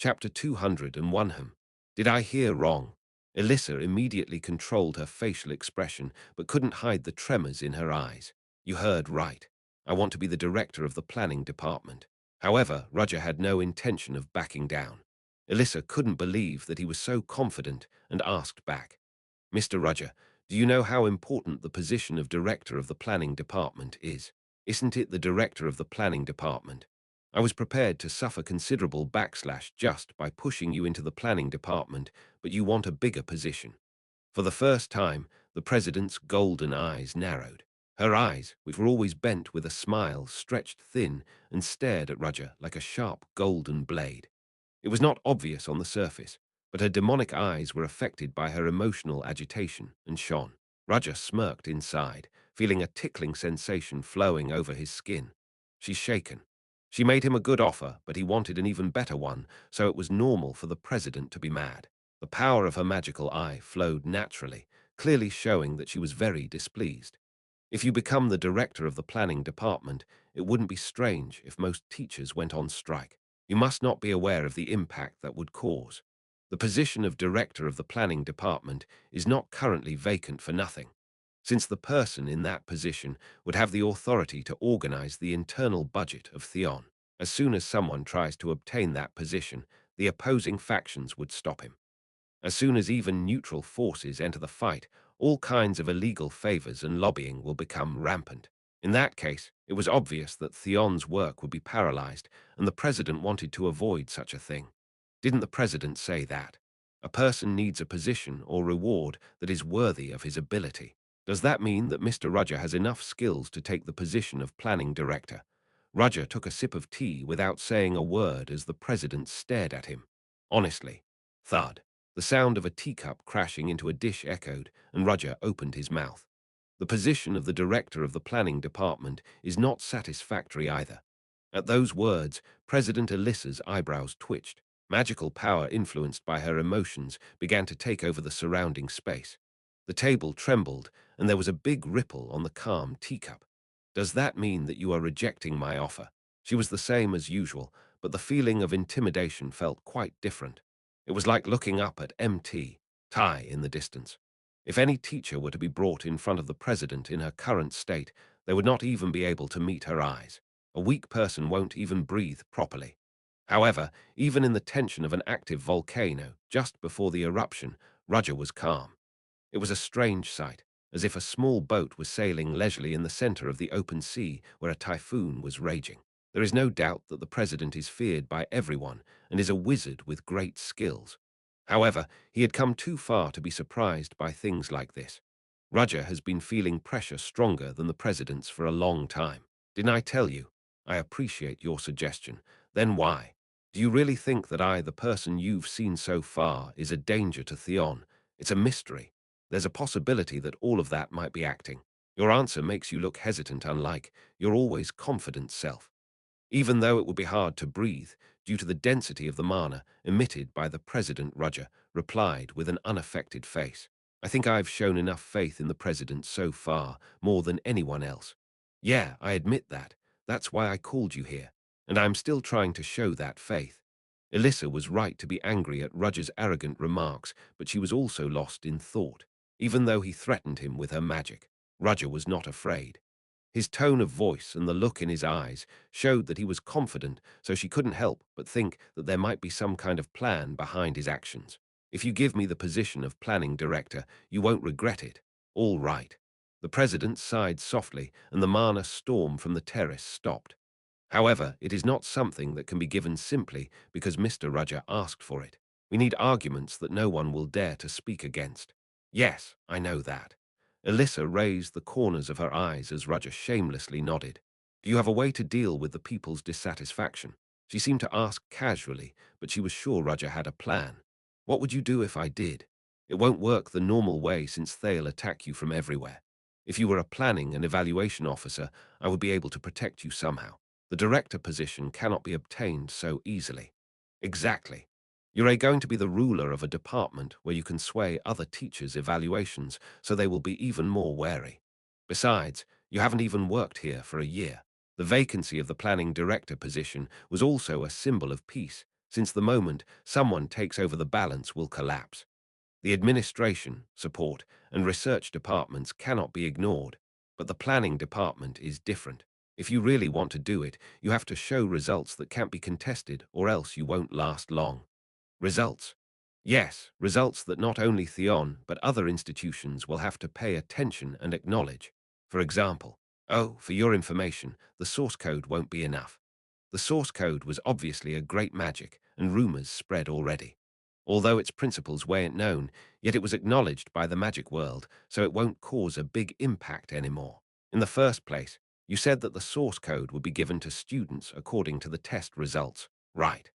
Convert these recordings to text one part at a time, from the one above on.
Chapter 201. Did I hear wrong? Elissa immediately controlled her facial expression, but couldn't hide the tremors in her eyes. You heard right. I want to be the director of the planning department. However, Roger had no intention of backing down. Elissa couldn't believe that he was so confident and asked back. Mr. Roger, do you know how important the position of director of the planning department is? Isn't it the director of the planning department? I was prepared to suffer considerable backslash just by pushing you into the planning department, but you want a bigger position. For the first time, the president's golden eyes narrowed. Her eyes, which were always bent with a smile, stretched thin and stared at Roger like a sharp golden blade. It was not obvious on the surface, but her demonic eyes were affected by her emotional agitation and shone. Roger smirked inside, feeling a tickling sensation flowing over his skin. She's shaken. She made him a good offer, but he wanted an even better one, so it was normal for the president to be mad. The power of her magical eye flowed naturally, clearly showing that she was very displeased. If you become the director of the planning department, it wouldn't be strange if most teachers went on strike. You must not be aware of the impact that would cause. The position of director of the planning department is not currently vacant for nothing, since the person in that position would have the authority to organize the internal budget of Theon. As soon as someone tries to obtain that position, the opposing factions would stop him. As soon as even neutral forces enter the fight, all kinds of illegal favors and lobbying will become rampant. In that case, it was obvious that Theon's work would be paralyzed, and the president wanted to avoid such a thing. Didn't the president say that? A person needs a position or reward that is worthy of his ability. Does that mean that Mr. Roger has enough skills to take the position of planning director? Roger took a sip of tea without saying a word as the president stared at him. Honestly. Thud. The sound of a teacup crashing into a dish echoed, and Roger opened his mouth. The position of the director of the planning department is not satisfactory either. At those words, President Elissa's eyebrows twitched. Magical power influenced by her emotions began to take over the surrounding space. The table trembled, and there was a big ripple on the calm teacup. Does that mean that you are rejecting my offer? She was the same as usual, but the feeling of intimidation felt quite different. It was like looking up at MT, Tai in the distance. If any teacher were to be brought in front of the president in her current state, they would not even be able to meet her eyes. A weak person won't even breathe properly. However, even in the tension of an active volcano just before the eruption, Roger was calm. It was a strange sight, as if a small boat was sailing leisurely in the center of the open sea where a typhoon was raging. There is no doubt that the president is feared by everyone and is a wizard with great skills. However, he had come too far to be surprised by things like this. Roger has been feeling pressure stronger than the president's for a long time. Didn't I tell you? I appreciate your suggestion. Then why? Do you really think that I, the person you've seen so far, is a danger to Theon? It's a mystery. There's a possibility that all of that might be acting. Your answer makes you look hesitant, unlike your always confident self. Even though it would be hard to breathe due to the density of the mana emitted by the president, Roger replied with an unaffected face. I think I've shown enough faith in the president so far, more than anyone else. Yeah, I admit that. That's why I called you here, and I'm still trying to show that faith. Elissa was right to be angry at Roger's arrogant remarks, but she was also lost in thought. Even though he threatened him with her magic, Roger was not afraid. His tone of voice and the look in his eyes showed that he was confident, so she couldn't help but think that there might be some kind of plan behind his actions. If you give me the position of planning director, you won't regret it. All right. The president sighed softly, and the mana storm from the terrace stopped. However, it is not something that can be given simply because Mr. Roger asked for it. We need arguments that no one will dare to speak against. Yes, I know that. Elissa raised the corners of her eyes as Roger shamelessly nodded. Do you have a way to deal with the people's dissatisfaction? She seemed to ask casually, but she was sure Roger had a plan. What would you do if I did? It won't work the normal way since they'll attack you from everywhere. If you were a planning and evaluation officer, I would be able to protect you somehow. The director position cannot be obtained so easily. Exactly. You're going to be the ruler of a department where you can sway other teachers' evaluations so they will be even more wary. Besides, you haven't even worked here for a year. The vacancy of the planning director position was also a symbol of peace, since the moment someone takes over the balance will collapse. The administration, support, and research departments cannot be ignored, but the planning department is different. If you really want to do it, you have to show results that can't be contested, or else you won't last long. Results. Yes, results that not only Theon, but other institutions will have to pay attention and acknowledge. For example, oh, for your information, the source code won't be enough. The source code was obviously a great magic, and rumors spread already. Although its principles weren't known, yet it was acknowledged by the magic world, so it won't cause a big impact anymore. In the first place, you said that the source code would be given to students according to the test results. Right.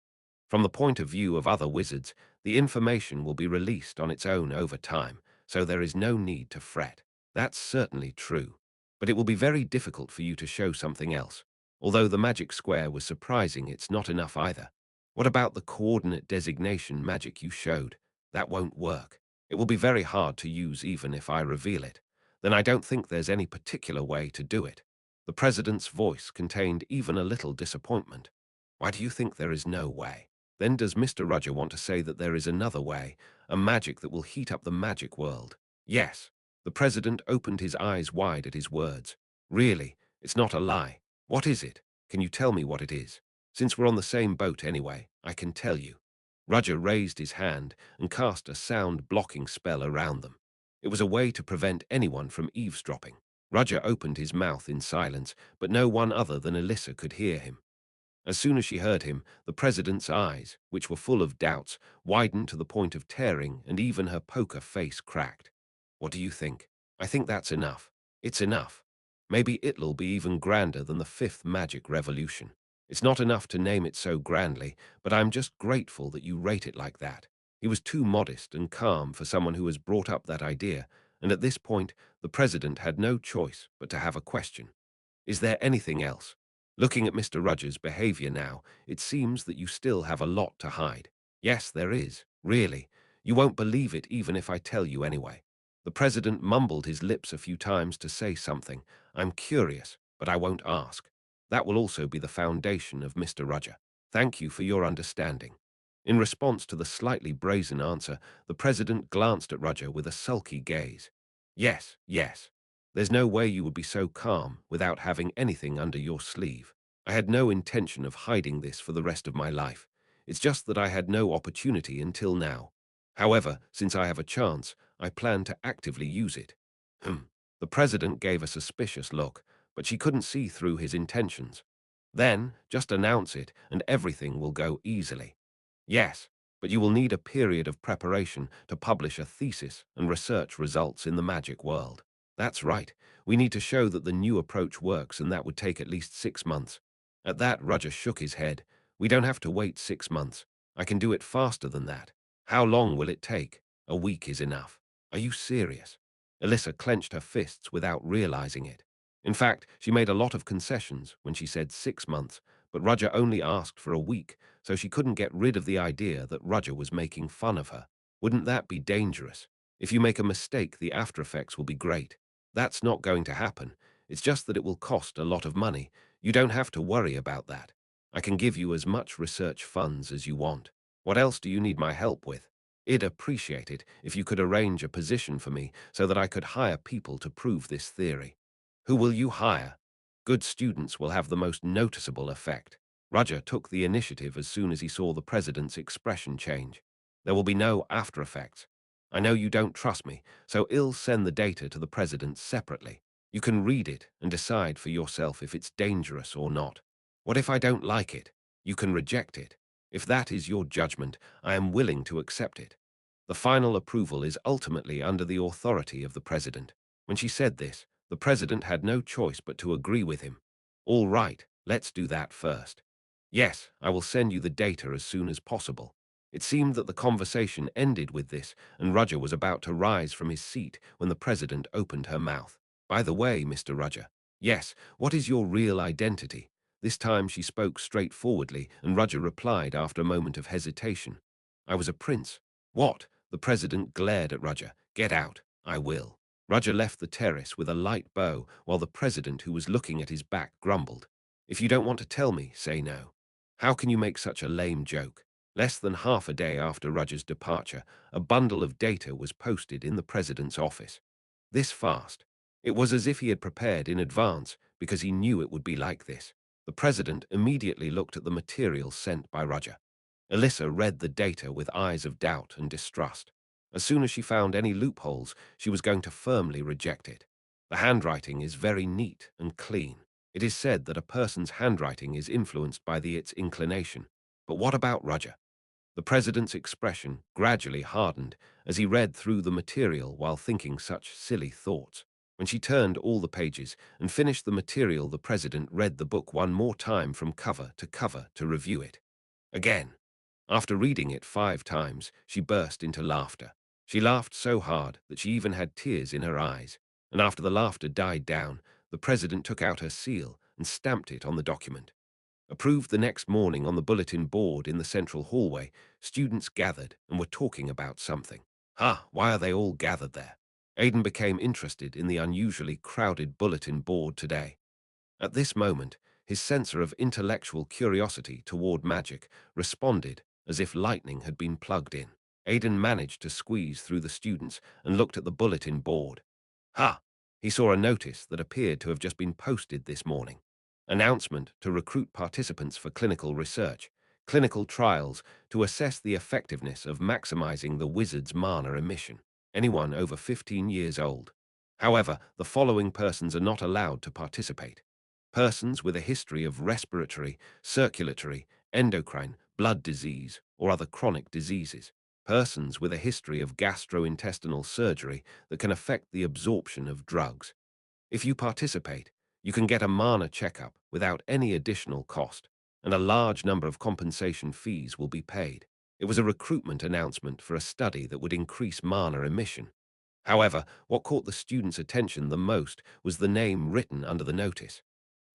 From the point of view of other wizards, the information will be released on its own over time, so there is no need to fret. That's certainly true. But it will be very difficult for you to show something else. Although the magic square was surprising, it's not enough either. What about the coordinate designation magic you showed? That won't work. It will be very hard to use even if I reveal it. Then I don't think there's any particular way to do it. The president's voice contained even a little disappointment. Why do you think there is no way? Then does Mr. Roger want to say that there is another way, a magic that will heat up the magic world? Yes. The president opened his eyes wide at his words. Really, it's not a lie. What is it? Can you tell me what it is? Since we're on the same boat anyway, I can tell you. Roger raised his hand and cast a sound-blocking spell around them. It was a way to prevent anyone from eavesdropping. Roger opened his mouth in silence, but no one other than Alyssa could hear him. As soon as she heard him, the president's eyes, which were full of doubts, widened to the point of tearing, and even her poker face cracked. What do you think? I think that's enough. It's enough. Maybe it'll be even grander than the fifth magic revolution. It's not enough to name it so grandly, but I'm just grateful that you rate it like that. He was too modest and calm for someone who has brought up that idea, and at this point, the president had no choice but to have a question. Is there anything else? Looking at Mr. Rogers' behavior now, it seems that you still have a lot to hide. Yes, there is. Really. You won't believe it even if I tell you anyway. The president mumbled his lips a few times to say something. I'm curious, but I won't ask. That will also be the foundation of Mr. Roger. Thank you for your understanding. In response to the slightly brazen answer, the president glanced at Roger with a sulky gaze. Yes, yes. There's no way you would be so calm without having anything under your sleeve. I had no intention of hiding this for the rest of my life. It's just that I had no opportunity until now. However, since I have a chance, I plan to actively use it. The president gave a suspicious look, but she couldn't see through his intentions. Then, just announce it, and everything will go easily. Yes, but you will need a period of preparation to publish a thesis and research results in the magic world. That's right. We need to show that the new approach works, and that would take at least 6 months. At that, Roger shook his head. We don't have to wait 6 months. I can do it faster than that. How long will it take? A week is enough. Are you serious? Alyssa clenched her fists without realizing it. In fact, she made a lot of concessions when she said 6 months, but Roger only asked for a week, so she couldn't get rid of the idea that Roger was making fun of her. Wouldn't that be dangerous? If you make a mistake, the after effects will be great. That's not going to happen. It's just that it will cost a lot of money. You don't have to worry about that. I can give you as much research funds as you want. What else do you need my help with? I'd appreciate it if you could arrange a position for me so that I could hire people to prove this theory. Who will you hire? Good students will have the most noticeable effect. Roger took the initiative as soon as he saw the president's expression change. There will be no after effects. I know you don't trust me, so I'll send the data to the president separately. You can read it and decide for yourself if it's dangerous or not. What if I don't like it? You can reject it. If that is your judgment, I am willing to accept it. The final approval is ultimately under the authority of the president. When she said this, the president had no choice but to agree with him. All right, let's do that first. Yes, I will send you the data as soon as possible. It seemed that the conversation ended with this, and Roger was about to rise from his seat when the president opened her mouth. By the way, Mr. Roger, yes, what is your real identity? This time she spoke straightforwardly, and Roger replied after a moment of hesitation. I was a prince. What? The president glared at Roger. Get out. I will. Roger left the terrace with a light bow, while the president, who was looking at his back, grumbled. If you don't want to tell me, say no. How can you make such a lame joke? Less than half a day after Rudger's departure, a bundle of data was posted in the president's office. This fast. It was as if he had prepared in advance because he knew it would be like this. The president immediately looked at the material sent by Rudger. Alyssa read the data with eyes of doubt and distrust. As soon as she found any loopholes, she was going to firmly reject it. The handwriting is very neat and clean. It is said that a person's handwriting is influenced by its inclination. But what about Rudger? The president's expression gradually hardened as he read through the material while thinking such silly thoughts. When she turned all the pages and finished the material, the president read the book one more time from cover to review it. Again. After reading it 5 times, she burst into laughter. She laughed so hard that she even had tears in her eyes. And after the laughter died down, the president took out her seal and stamped it on the document. Approved the next morning on the bulletin board in the central hallway, students gathered and were talking about something. Why are they all gathered there? Aidan became interested in the unusually crowded bulletin board today. At this moment, his sensor of intellectual curiosity toward magic responded as if lightning had been plugged in. Aidan managed to squeeze through the students and looked at the bulletin board. He saw a notice that appeared to have just been posted this morning. Announcement to recruit participants for clinical research, clinical trials to assess the effectiveness of maximizing the wizard's mana emission. Anyone over 15 years old. However, the following persons are not allowed to participate. Persons with a history of respiratory, circulatory, endocrine, blood disease, or other chronic diseases. Persons with a history of gastrointestinal surgery that can affect the absorption of drugs. If you participate, you can get a mana checkup without any additional cost, and a large number of compensation fees will be paid. It was a recruitment announcement for a study that would increase mana emission. However, what caught the students' attention the most was the name written under the notice.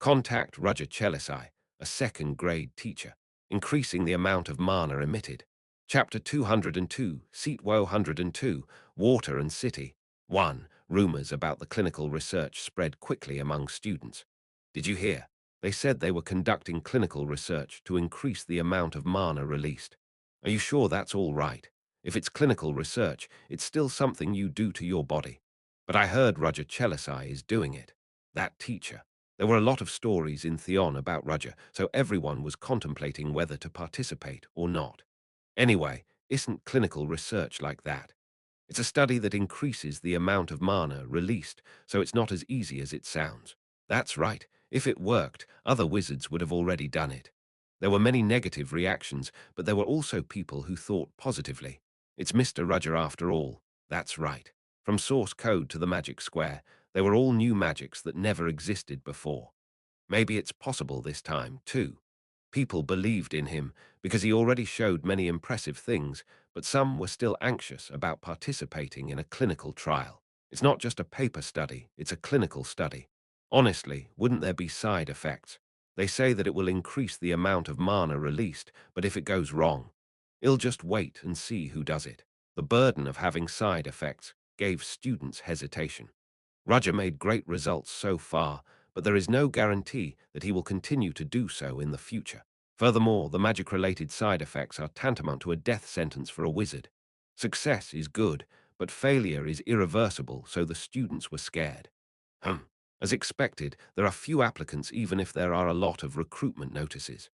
Contact Roger Chelisai, a second-grade teacher, increasing the amount of mana emitted. Chapter 202, Seat 102, Water and City. 1. Rumors about the clinical research spread quickly among students. Did you hear? They said they were conducting clinical research to increase the amount of mana released. Are you sure that's all right? If it's clinical research, it's still something you do to your body. But I heard Roger Chelisai is doing it. That teacher. There were a lot of stories in Theon about Rudger, so everyone was contemplating whether to participate or not. Anyway, isn't clinical research like that? It's a study that increases the amount of mana released, so it's not as easy as it sounds. That's right. If it worked, other wizards would have already done it. There were many negative reactions, but there were also people who thought positively. It's Mr. Rudger after all. That's right. From source code to the magic square, they were all new magics that never existed before. Maybe it's possible this time, too. People believed in him because he already showed many impressive things, but some were still anxious about participating in a clinical trial. It's not just a paper study, it's a clinical study. Honestly, wouldn't there be side effects? They say that it will increase the amount of mana released, but if it goes wrong, it'll just wait and see who does it. The burden of having side effects gave students hesitation. Roger made great results so far, but there is no guarantee that he will continue to do so in the future. Furthermore, the magic-related side effects are tantamount to a death sentence for a wizard. Success is good, but failure is irreversible, so the students were scared. As expected, there are few applicants even if there are a lot of recruitment notices.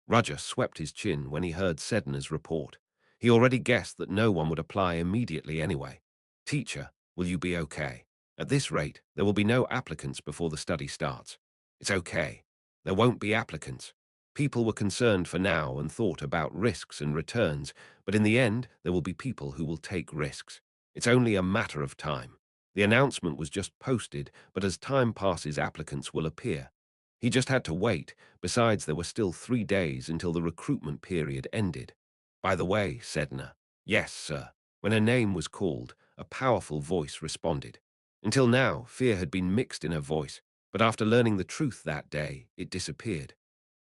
Roger swept his chin when he heard Sedna's report. He already guessed that no one would apply immediately anyway. Teacher, will you be okay? At this rate, there will be no applicants before the study starts. It's okay. There won't be applicants. People were concerned for now and thought about risks and returns, but in the end, there will be people who will take risks. It's only a matter of time. The announcement was just posted, but as time passes, applicants will appear. He just had to wait. Besides, there were still 3 days until the recruitment period ended. By the way, Sedna. Yes, sir. When her name was called, a powerful voice responded. Until now, fear had been mixed in her voice, but after learning the truth that day, it disappeared.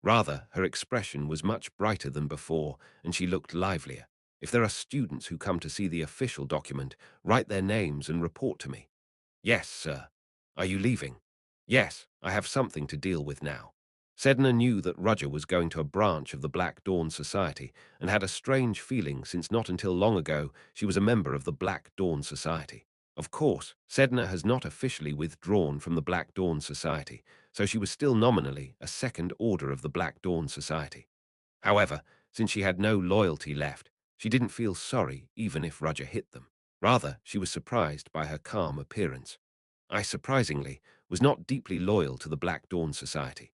Rather, her expression was much brighter than before, and she looked livelier. If there are students who come to see the official document, write their names and report to me. Yes, sir. Are you leaving? Yes, I have something to deal with now. Sedna knew that Roger was going to a branch of the Black Dawn Society and had a strange feeling since not until long ago she was a member of the Black Dawn Society. Of course, Sedna has not officially withdrawn from the Black Dawn Society, so she was still nominally a second order of the Black Dawn Society. However, since she had no loyalty left, she didn't feel sorry even if Roger hit them. Rather, she was surprised by her calm appearance. I, surprisingly, was not deeply loyal to the Black Dawn Society.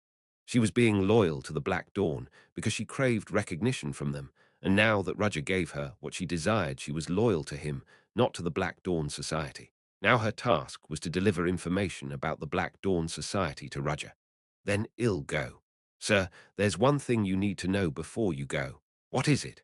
She was being loyal to the Black Dawn because she craved recognition from them, and now that Roger gave her what she desired, she was loyal to him, not to the Black Dawn Society. Now her task was to deliver information about the Black Dawn Society to Roger. Then ill go. Sir, there's one thing you need to know before you go. What is it?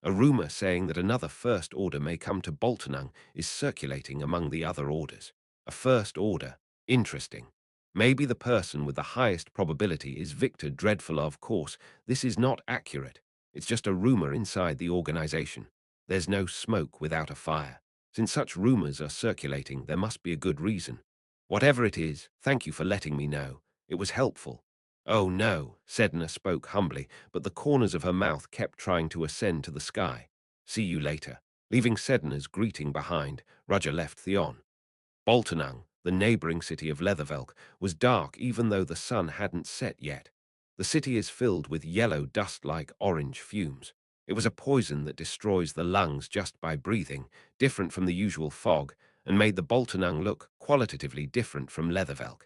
A rumor saying that another First Order may come to Boltonung is circulating among the other orders. A First Order. Interesting. Maybe the person with the highest probability is Victor Dreadful. Of course, this is not accurate. It's just a rumor inside the organization. There's no smoke without a fire. Since such rumors are circulating, there must be a good reason. Whatever it is, thank you for letting me know. It was helpful. Oh no, Sedna spoke humbly, but the corners of her mouth kept trying to ascend to the sky. See you later. Leaving Sedna's greeting behind, Roger left Theon. Boltonung, the neighboring city of Leathervelk, was dark even though the sun hadn't set yet. The city is filled with yellow dust-like orange fumes. It was a poison that destroys the lungs just by breathing, different from the usual fog, and made the Boltonung look qualitatively different from Leathervelk.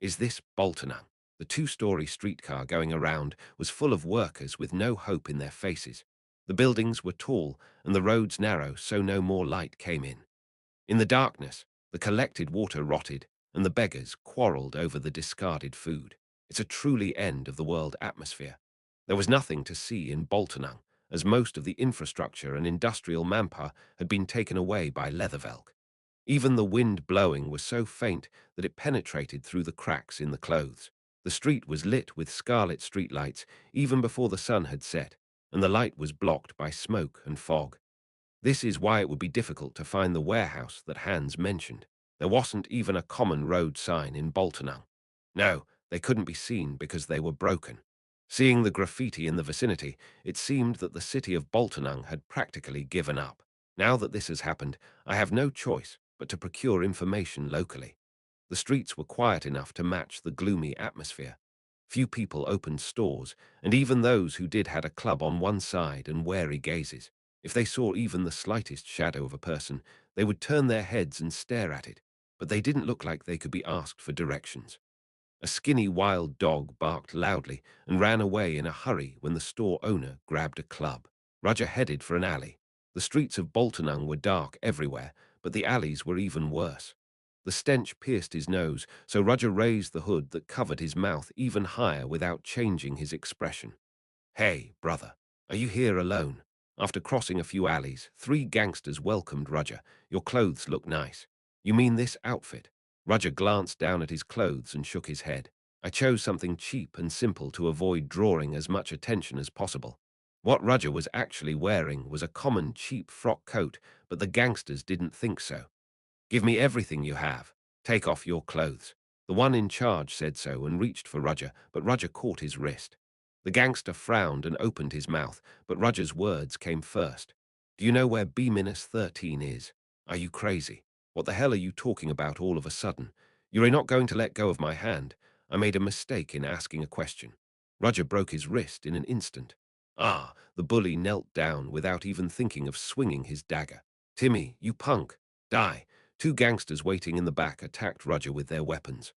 Is this Boltonung? The two-story streetcar going around was full of workers with no hope in their faces. The buildings were tall and the roads narrow, so no more light came in. In the darkness, the collected water rotted and the beggars quarreled over the discarded food. It's a truly end-of-the-world atmosphere. There was nothing to see in Boltonung, as most of the infrastructure and industrial manpower had been taken away by Leathervelk. Even the wind blowing was so faint that it penetrated through the cracks in the clothes. The street was lit with scarlet streetlights even before the sun had set, and the light was blocked by smoke and fog. This is why it would be difficult to find the warehouse that Hans mentioned. There wasn't even a common road sign in Boltonung. No, they couldn't be seen because they were broken. Seeing the graffiti in the vicinity, it seemed that the city of Boltonung had practically given up. Now that this has happened, I have no choice but to procure information locally. The streets were quiet enough to match the gloomy atmosphere. Few people opened stores, and even those who did had a club on one side and wary gazes. If they saw even the slightest shadow of a person, they would turn their heads and stare at it, but they didn't look like they could be asked for directions. A skinny wild dog barked loudly and ran away in a hurry when the store owner grabbed a club. Roger headed for an alley. The streets of Boltonung were dark everywhere, but the alleys were even worse. The stench pierced his nose, so Roger raised the hood that covered his mouth even higher without changing his expression. Hey, brother, are you here alone? After crossing a few alleys, 3 gangsters welcomed Roger. Your clothes look nice. You mean this outfit? Roger glanced down at his clothes and shook his head. I chose something cheap and simple to avoid drawing as much attention as possible. What Roger was actually wearing was a common cheap frock coat, but the gangsters didn't think so. Give me everything you have. Take off your clothes. The one in charge said so and reached for Roger, but Roger caught his wrist. The gangster frowned and opened his mouth, but Roger's words came first. Do you know where B-13 is? Are you crazy? What the hell are you talking about all of a sudden? You're not going to let go of my hand. I made a mistake in asking a question. Roger broke his wrist in an instant. Ah, the bully knelt down without even thinking of swinging his dagger. Timmy, you punk. Die. 2 gangsters waiting in the back attacked Roger with their weapons.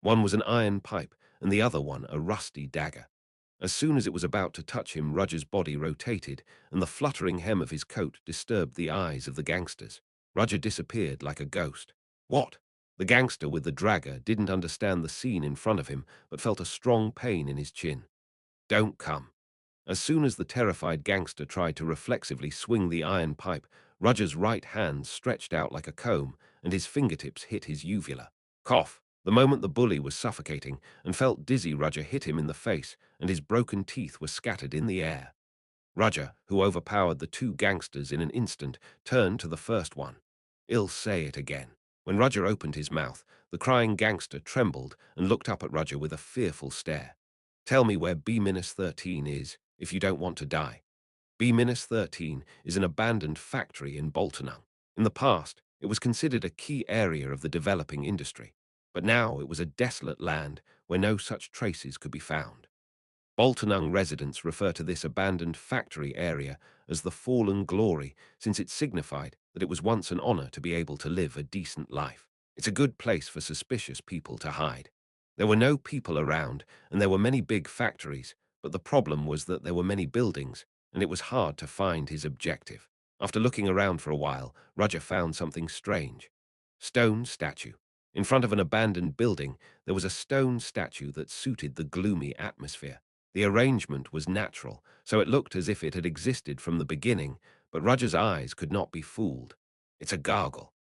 One was an iron pipe and the other one a rusty dagger. As soon as it was about to touch him, Roger's body rotated, and the fluttering hem of his coat disturbed the eyes of the gangsters. Roger disappeared like a ghost. What? The gangster with the dagger didn't understand the scene in front of him, but felt a strong pain in his chin. Don't come. As soon as the terrified gangster tried to reflexively swing the iron pipe, Roger's right hand stretched out like a comb, and his fingertips hit his uvula. Cough. The moment the bully was suffocating and felt dizzy, Roger hit him in the face, and his broken teeth were scattered in the air. Roger, who overpowered the 2 gangsters in an instant, turned to the first one. I'll say it again. When Roger opened his mouth, the crying gangster trembled and looked up at Roger with a fearful stare. Tell me where B-13 is if you don't want to die. B-13 is an abandoned factory in Boltonung. In the past, it was considered a key area of the developing industry, but now it was a desolate land where no such traces could be found. Boltonung residents refer to this abandoned factory area as the fallen glory, since it signified that it was once an honor to be able to live a decent life. It's a good place for suspicious people to hide. There were no people around, and there were many big factories, but the problem was that there were many buildings, and it was hard to find his objective. After looking around for a while, Roger found something strange. Stone statue. In front of an abandoned building, there was a stone statue that suited the gloomy atmosphere. The arrangement was natural, so it looked as if it had existed from the beginning, but Roger's eyes could not be fooled. It's a gargoyle.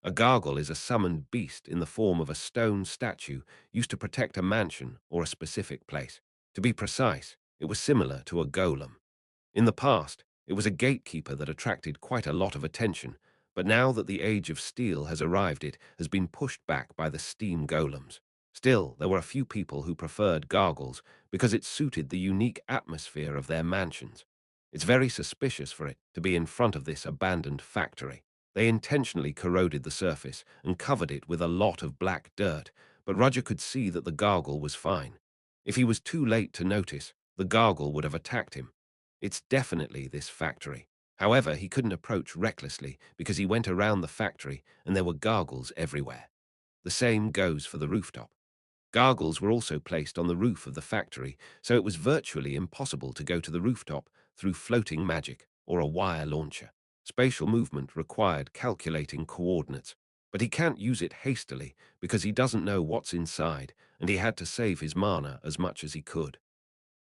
A gargoyle is a summoned beast in the form of a stone statue used to protect a mansion or a specific place. To be precise, it was similar to a golem. In the past, it was a gatekeeper that attracted quite a lot of attention, but now that the age of steel has arrived, it has been pushed back by the steam golems. Still, there were a few people who preferred gargoyles because it suited the unique atmosphere of their mansions. It's very suspicious for it to be in front of this abandoned factory. They intentionally corroded the surface and covered it with a lot of black dirt, but Roger could see that the gargoyle was fine. If he was too late to notice, the gargoyle would have attacked him. It's definitely this factory. However, he couldn't approach recklessly because he went around the factory and there were gargoyles everywhere. The same goes for the rooftop. Gargoyles were also placed on the roof of the factory, so it was virtually impossible to go to the rooftop through floating magic or a wire launcher. Spatial movement required calculating coordinates, but he can't use it hastily because he doesn't know what's inside, and he had to save his mana as much as he could.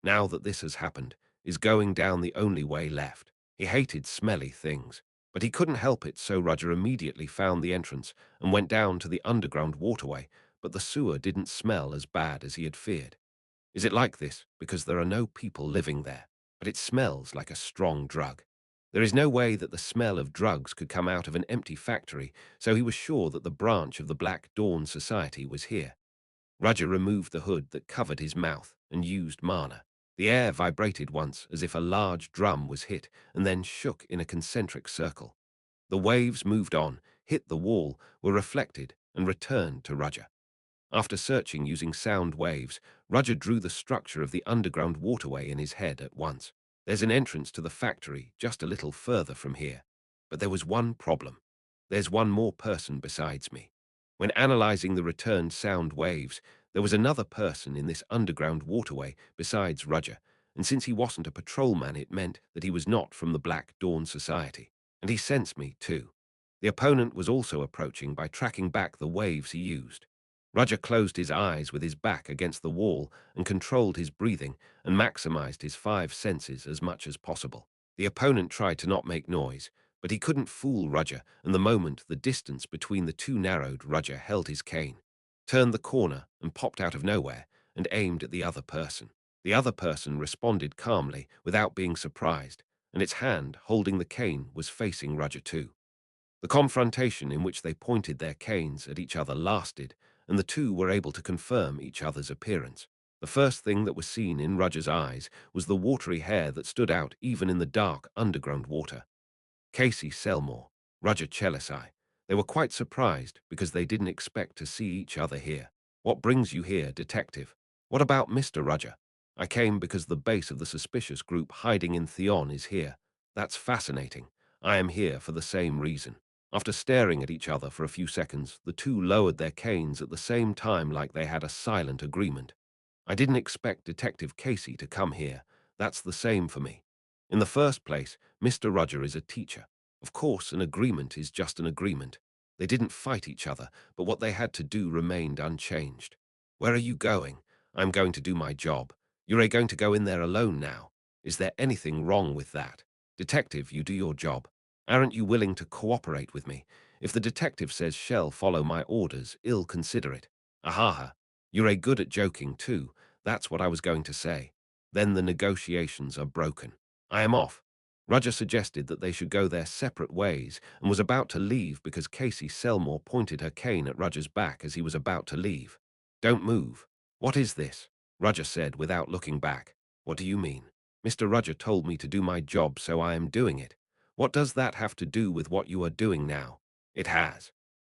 Now that this has happened, is going down the only way left. He hated smelly things, but he couldn't help it, so Roger immediately found the entrance and went down to the underground waterway, but the sewer didn't smell as bad as he had feared. Is it like this because there are no people living there, but it smells like a strong drug? There is no way that the smell of drugs could come out of an empty factory, so he was sure that the branch of the Black Dawn Society was here. Roger removed the hood that covered his mouth and used mana. The air vibrated once as if a large drum was hit and then shook in a concentric circle. The waves moved on, hit the wall, were reflected, and returned to Roger. After searching using sound waves, Roger drew the structure of the underground waterway in his head at once. There's an entrance to the factory just a little further from here. But there was one problem. There's one more person besides me. When analyzing the returned sound waves, there was another person in this underground waterway besides Roger, and since he wasn't a patrolman, it meant that he was not from the Black Dawn Society. And he sensed me, too. The opponent was also approaching by tracking back the waves he used. Roger closed his eyes with his back against the wall and controlled his breathing and maximized his 5 senses as much as possible. The opponent tried to not make noise, but he couldn't fool Roger, and the moment the distance between the two narrowed, Roger held his cane, turned the corner and popped out of nowhere and aimed at the other person. The other person responded calmly without being surprised, and its hand holding the cane was facing Roger too. The confrontation in which they pointed their canes at each other lasted, and the two were able to confirm each other's appearance. The first thing that was seen in Roger's eyes was the watery hair that stood out even in the dark underground water. Casey Selmore, Roger Chelisai. They were quite surprised because they didn't expect to see each other here. What brings you here, detective? What about Mr. Roger? I came because the base of the suspicious group hiding in Theon is here. That's fascinating. I am here for the same reason. After staring at each other for a few seconds, the two lowered their canes at the same time like they had a silent agreement. I didn't expect Detective Casey to come here. That's the same for me. In the first place, Mr. Roger is a teacher. Of course, an agreement is just an agreement. They didn't fight each other, but what they had to do remained unchanged. Where are you going? I'm going to do my job. You're going to go in there alone now. Is there anything wrong with that? Detective, you do your job. Aren't you willing to cooperate with me? If the detective says shall follow my orders, ill consider it. Ahaha. You're good at joking too. That's what I was going to say. Then the negotiations are broken. I am off. Roger suggested that they should go their separate ways and was about to leave because Casey Selmore pointed her cane at Roger's back as he was about to leave. Don't move. What is this? Roger said without looking back. What do you mean? Mr. Roger told me to do my job, so I am doing it. What does that have to do with what you are doing now? It has.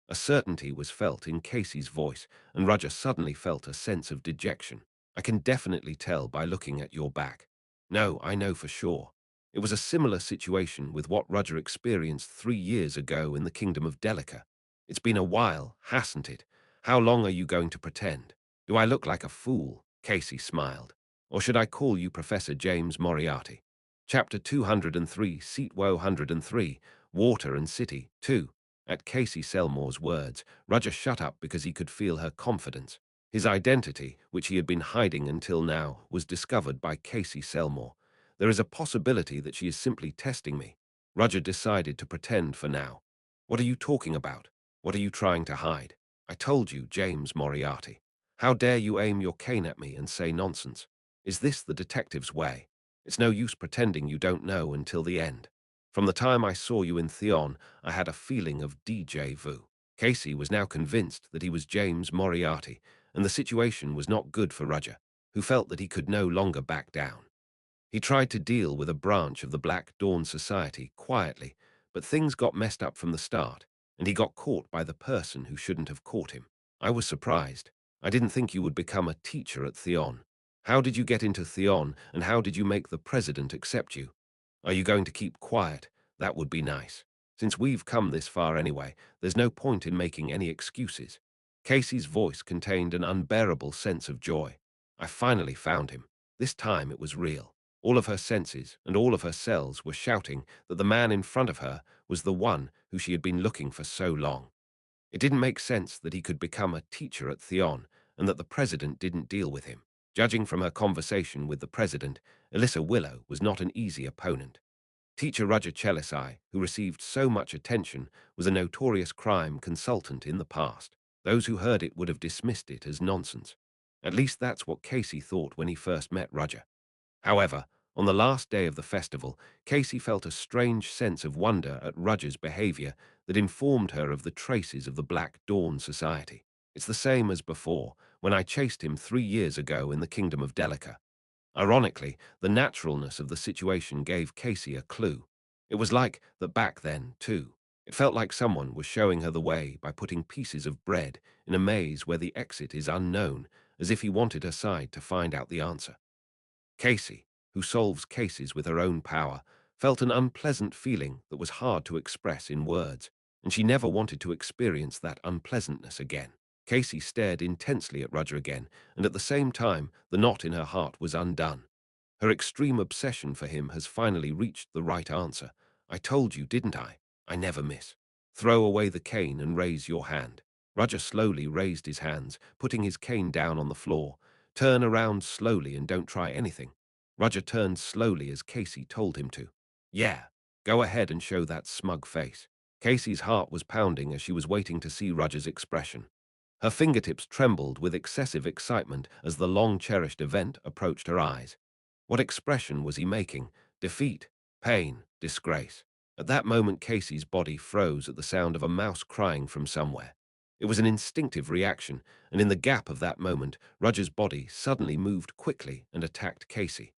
A certainty was felt in Casey's voice, and Roger suddenly felt a sense of dejection. I can definitely tell by looking at your back. No, I know for sure. It was a similar situation with what Roger experienced 3 years ago in the kingdom of Delica. It's been a while, hasn't it? How long are you going to pretend? Do I look like a fool? Casey smiled. Or should I call you Professor James Moriarty? Chapter 203, Seat Woe 103, Water and City, 2. At Casey Selmore's words, Roger shut up because he could feel her confidence. His identity, which he had been hiding until now, was discovered by Casey Selmore. There is a possibility that she is simply testing me. Roger decided to pretend for now. What are you talking about? What are you trying to hide? I told you, James Moriarty. How dare you aim your cane at me and say nonsense? Is this the detective's way? It's no use pretending you don't know until the end. From the time I saw you in Theon, I had a feeling of déjà vu. Casey was now convinced that he was James Moriarty, and the situation was not good for Roger, who felt that he could no longer back down. He tried to deal with a branch of the Black Dawn Society quietly, but things got messed up from the start, and he got caught by the person who shouldn't have caught him. I was surprised. I didn't think you would become a teacher at Theon. How did you get into Theon, and how did you make the president accept you? Are you going to keep quiet? That would be nice. Since we've come this far anyway, there's no point in making any excuses. Casey's voice contained an unbearable sense of joy. I finally found him. This time it was real. All of her senses and all of her cells were shouting that the man in front of her was the one who she had been looking for so long. It didn't make sense that he could become a teacher at Theon and that the president didn't deal with him. Judging from her conversation with the president, Alyssa Willow was not an easy opponent. Teacher Roger Chelisai, who received so much attention, was a notorious crime consultant in the past. Those who heard it would have dismissed it as nonsense. At least that's what Casey thought when he first met Roger. However, on the last day of the festival, Casey felt a strange sense of wonder at Roger's behavior that informed her of the traces of the Black Dawn Society. It's the same as before, when I chased him 3 years ago in the kingdom of Delica. Ironically, the naturalness of the situation gave Casey a clue. It was like that back then, too. It felt like someone was showing her the way by putting pieces of bread in a maze where the exit is unknown, as if he wanted her side to find out the answer. Casey, who solves cases with her own power, felt an unpleasant feeling that was hard to express in words, and she never wanted to experience that unpleasantness again. Casey stared intensely at Roger again, and at the same time, the knot in her heart was undone. Her extreme obsession for him has finally reached the right answer. I told you, didn't I? I never miss. Throw away the cane and raise your hand. Roger slowly raised his hands, putting his cane down on the floor. Turn around slowly and don't try anything. Roger turned slowly as Casey told him to. Yeah, go ahead and show that smug face. Casey's heart was pounding as she was waiting to see Roger's expression. Her fingertips trembled with excessive excitement as the long-cherished event approached her eyes. What expression was he making? Defeat, pain, disgrace. At that moment, Casey's body froze at the sound of a mouse crying from somewhere. It was an instinctive reaction, and in the gap of that moment, Roger's body suddenly moved quickly and attacked Casey.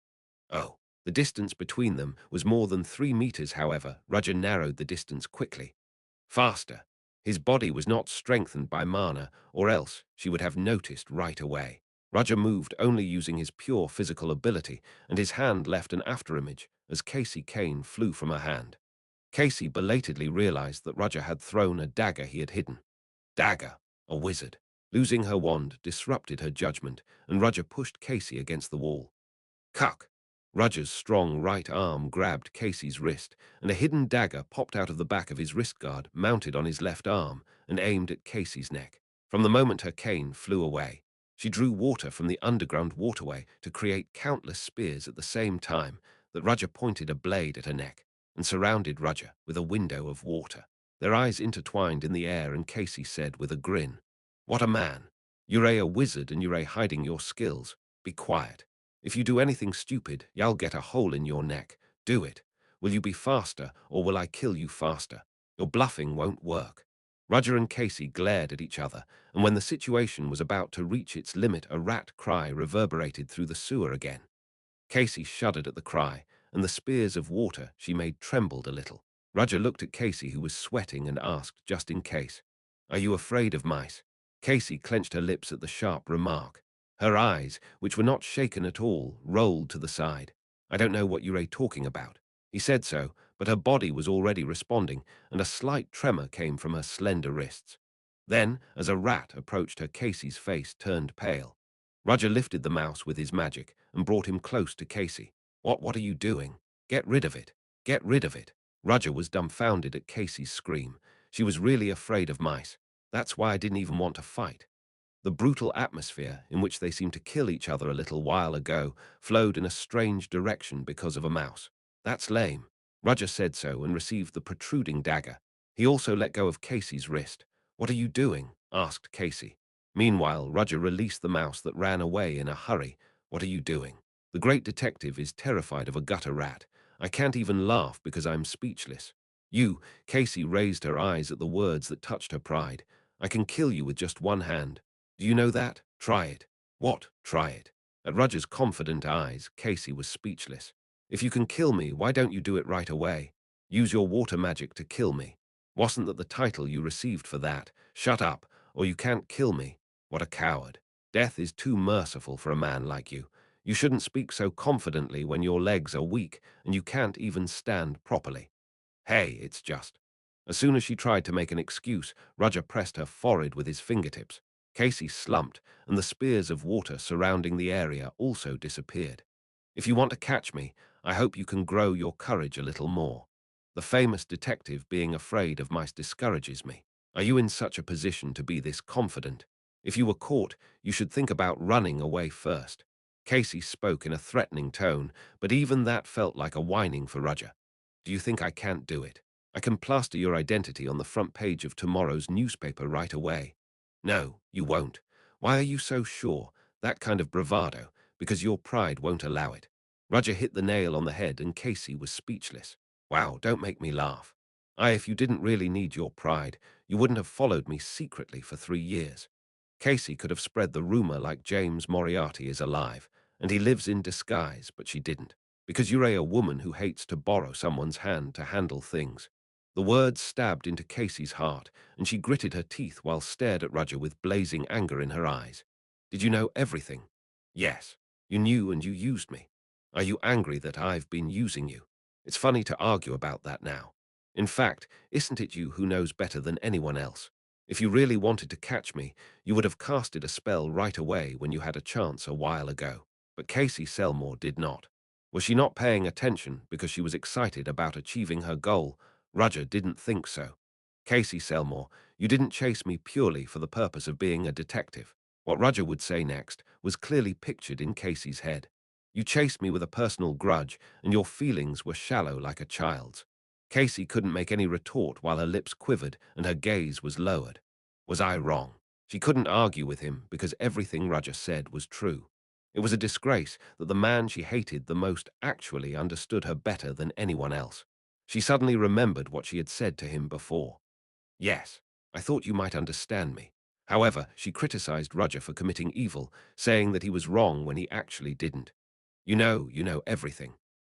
Oh, the distance between them was more than 3 meters, however. Roger narrowed the distance quickly. Faster. His body was not strengthened by mana, or else she would have noticed right away. Roger moved only using his pure physical ability, and his hand left an afterimage as Casey Kane flew from her hand. Casey belatedly realized that Roger had thrown a dagger he had hidden. Dagger, a wizard. Losing her wand disrupted her judgment, and Roger pushed Casey against the wall. Cuck! Roger's strong right arm grabbed Casey's wrist, and a hidden dagger popped out of the back of his wrist guard, mounted on his left arm, and aimed at Casey's neck. From the moment her cane flew away, she drew water from the underground waterway to create countless spears at the same time that Roger pointed a blade at her neck and surrounded Roger with a window of water. Their eyes intertwined in the air, and Casey said with a grin, "What a man! You're a wizard and you're hiding your skills. Be quiet. If you do anything stupid, you'll get a hole in your neck. Do it. Will you be faster, or will I kill you faster? Your bluffing won't work." Roger and Casey glared at each other, and when the situation was about to reach its limit, a rat cry reverberated through the sewer again. Casey shuddered at the cry, and the spears of water she made trembled a little. Roger looked at Casey, who was sweating, and asked, just in case, "Are you afraid of mice?" Casey clenched her lips at the sharp remark. Her eyes, which were not shaken at all, rolled to the side. "I don't know what you're talking about." He said so, but her body was already responding, and a slight tremor came from her slender wrists. Then, as a rat approached her, Casey's face turned pale. Roger lifted the mouse with his magic and brought him close to Casey. What are you doing? Get rid of it. Get rid of it." Roger was dumbfounded at Casey's scream. She was really afraid of mice. That's why I didn't even want to fight. The brutal atmosphere, in which they seemed to kill each other a little while ago, flowed in a strange direction because of a mouse. "That's lame." Roger said so and received the protruding dagger. He also let go of Casey's wrist. "What are you doing?" asked Casey. Meanwhile, Roger released the mouse that ran away in a hurry. "What are you doing?" The great detective is terrified of a gutter rat. I can't even laugh because I'm speechless. "You," Casey raised her eyes at the words that touched her pride. "I can kill you with just one hand. Do you know that? Try it." "What? Try it?" At Roger's confident eyes, Casey was speechless. "If you can kill me, why don't you do it right away? Use your water magic to kill me. Wasn't that the title you received for that? Shut up, or you can't kill me." What a coward. Death is too merciful for a man like you. You shouldn't speak so confidently when your legs are weak and you can't even stand properly. "Hey, it's just." As soon as she tried to make an excuse, Roger pressed her forehead with his fingertips. Casey slumped, and the spears of water surrounding the area also disappeared. "If you want to catch me, I hope you can grow your courage a little more. The famous detective being afraid of mice discourages me. Are you in such a position to be this confident? If you were caught, you should think about running away first." Casey spoke in a threatening tone, but even that felt like a whining for Roger. "Do you think I can't do it? I can plaster your identity on the front page of tomorrow's newspaper right away." "No, you won't. Why are you so sure? That kind of bravado, because your pride won't allow it." Roger hit the nail on the head, and Casey was speechless. "Wow, don't make me laugh. If you didn't really need your pride, you wouldn't have followed me secretly for 3 years. Casey could have spread the rumor like James Moriarty is alive, and he lives in disguise, but she didn't. Because you're a woman who hates to borrow someone's hand to handle things." The words stabbed into Casey's heart, and she gritted her teeth while stared at Roger with blazing anger in her eyes. "Did you know everything?" "Yes. You knew and you used me. Are you angry that I've been using you? It's funny to argue about that now. In fact, isn't it you who knows better than anyone else? If you really wanted to catch me, you would have casted a spell right away when you had a chance a while ago." But Casey Selmore did not. Was she not paying attention because she was excited about achieving her goal? Roger didn't think so. "Casey Selmore, you didn't chase me purely for the purpose of being a detective." What Roger would say next was clearly pictured in Casey's head. "You chased me with a personal grudge, and your feelings were shallow like a child's." Casey couldn't make any retort while her lips quivered and her gaze was lowered. Was I wrong? She couldn't argue with him because everything Roger said was true. It was a disgrace that the man she hated the most actually understood her better than anyone else. She suddenly remembered what she had said to him before. "Yes, I thought you might understand me." However, she criticized Roger for committing evil, saying that he was wrong when he actually didn't. You know everything."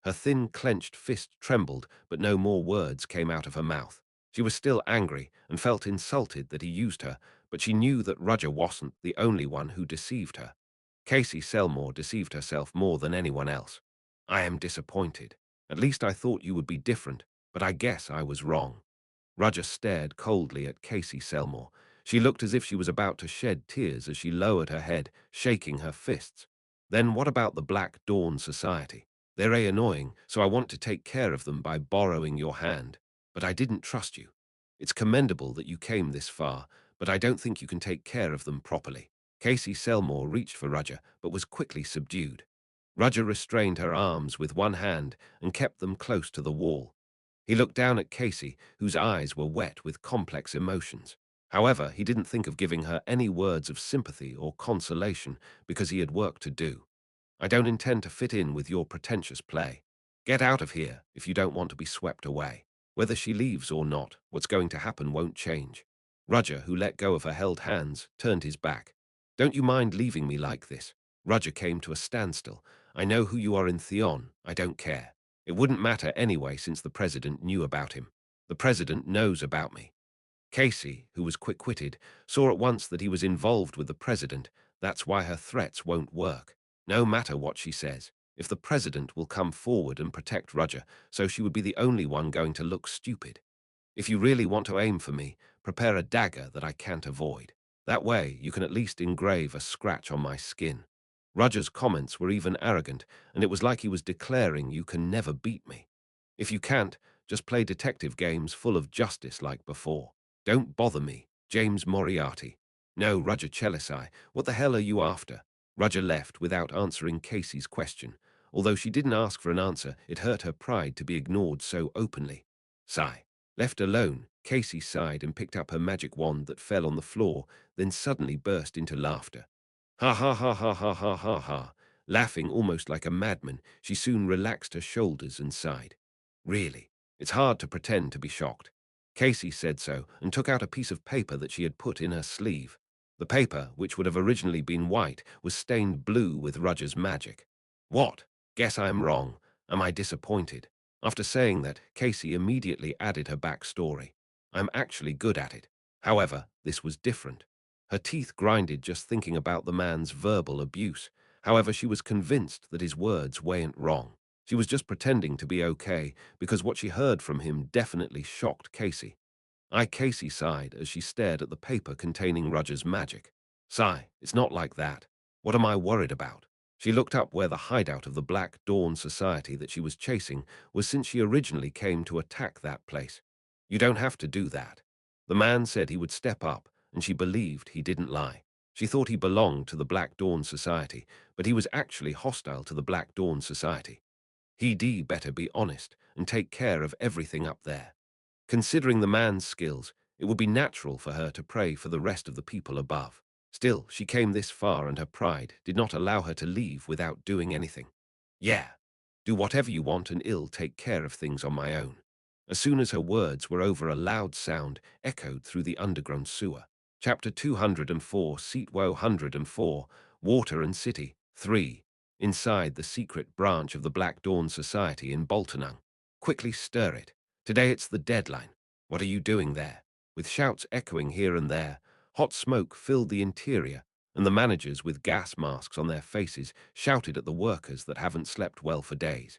Her thin, clenched fist trembled, but no more words came out of her mouth. She was still angry and felt insulted that he used her, but she knew that Roger wasn't the only one who deceived her. Casey Selmore deceived herself more than anyone else. "I am disappointed. At least I thought you would be different, but I guess I was wrong." Roger stared coldly at Casey Selmore. She looked as if she was about to shed tears as she lowered her head, shaking her fists. "Then what about the Black Dawn Society? They're annoying, so I want to take care of them by borrowing your hand. But I didn't trust you. It's commendable that you came this far, but I don't think you can take care of them properly." Casey Selmore reached for Roger, but was quickly subdued. Roger restrained her arms with one hand and kept them close to the wall. He looked down at Casey, whose eyes were wet with complex emotions. However, he didn't think of giving her any words of sympathy or consolation because he had work to do. "I don't intend to fit in with your pretentious play. Get out of here if you don't want to be swept away. Whether she leaves or not, what's going to happen won't change." Roger, who let go of her held hands, turned his back. Don't you mind leaving me like this? Roger came to a standstill. I know who you are in Theon. I don't care. It wouldn't matter anyway since the president knew about him. The president knows about me. Casey, who was quick-witted, saw at once that he was involved with the president. That's why her threats won't work. No matter what she says, if the president will come forward and protect Roger, so she would be the only one going to look stupid. If you really want to aim for me, prepare a dagger that I can't avoid. That way, you can at least engrave a scratch on my skin. Roger's comments were even arrogant, and it was like he was declaring you can never beat me. If you can't, just play detective games full of justice like before. Don't bother me, James Moriarty. No, Roger Chelisai, what the hell are you after? Roger left without answering Casey's question. Although she didn't ask for an answer, it hurt her pride to be ignored so openly. Sigh. Left alone, Casey sighed and picked up her magic wand that fell on the floor, then suddenly burst into laughter. Ha ha ha ha ha ha ha ha. Laughing almost like a madman, she soon relaxed her shoulders and sighed. Really, it's hard to pretend to be shocked. Casey said so and took out a piece of paper that she had put in her sleeve. The paper, which would have originally been white, was stained blue with Roger's magic. What? Guess I'm wrong. Am I disappointed? After saying that, Casey immediately added her backstory. I'm actually good at it. However, this was different. Her teeth grinded just thinking about the man's verbal abuse. However, she was convinced that his words weren't wrong. She was just pretending to be okay because what she heard from him definitely shocked Casey. Casey sighed as she stared at the paper containing Roger's magic. Sigh, it's not like that. What am I worried about? She looked up where the hideout of the Black Dawn Society that she was chasing was since she originally came to attack that place. You don't have to do that. The man said he would step up, and she believed he didn't lie. She thought he belonged to the Black Dawn Society, but he was actually hostile to the Black Dawn Society. He'd better be honest and take care of everything up there. Considering the man's skills, it would be natural for her to pray for the rest of the people above. Still, she came this far and her pride did not allow her to leave without doing anything. Yeah, do whatever you want and I'll take care of things on my own. As soon as her words were over, a loud sound echoed through the underground sewer. Chapter 204, Seat 104, Water and City, 3. Inside the secret branch of the Black Dawn Society in Boltonung. Quickly stir it. Today it's the deadline. What are you doing there? With shouts echoing here and there, hot smoke filled the interior, and the managers with gas masks on their faces shouted at the workers that haven't slept well for days.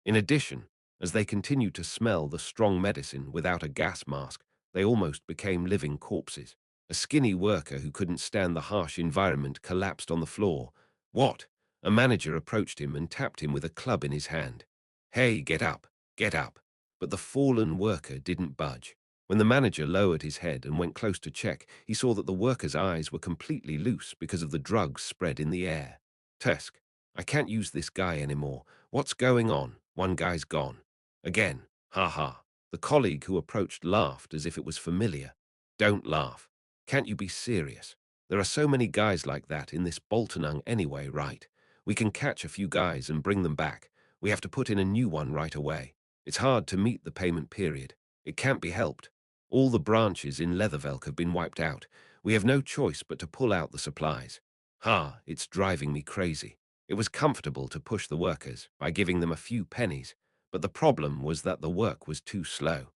In addition, as they continued to smell the strong medicine without a gas mask, they almost became living corpses. A skinny worker who couldn't stand the harsh environment collapsed on the floor. What? A manager approached him and tapped him with a club in his hand. Hey, get up, get up. But the fallen worker didn't budge. When the manager lowered his head and went close to check, he saw that the worker's eyes were completely loose because of the drugs spread in the air. Tusk, I can't use this guy anymore. What's going on? One guy's gone. Again. Ha ha. The colleague who approached laughed as if it was familiar. Don't laugh. Can't you be serious? There are so many guys like that in this Boltonung anyway, right? We can catch a few guys and bring them back. We have to put in a new one right away. It's hard to meet the payment period. It can't be helped. All the branches in Leathervelk have been wiped out. We have no choice but to pull out the supplies. Ha, it's driving me crazy. It was comfortable to push the workers by giving them a few pennies, but the problem was that the work was too slow.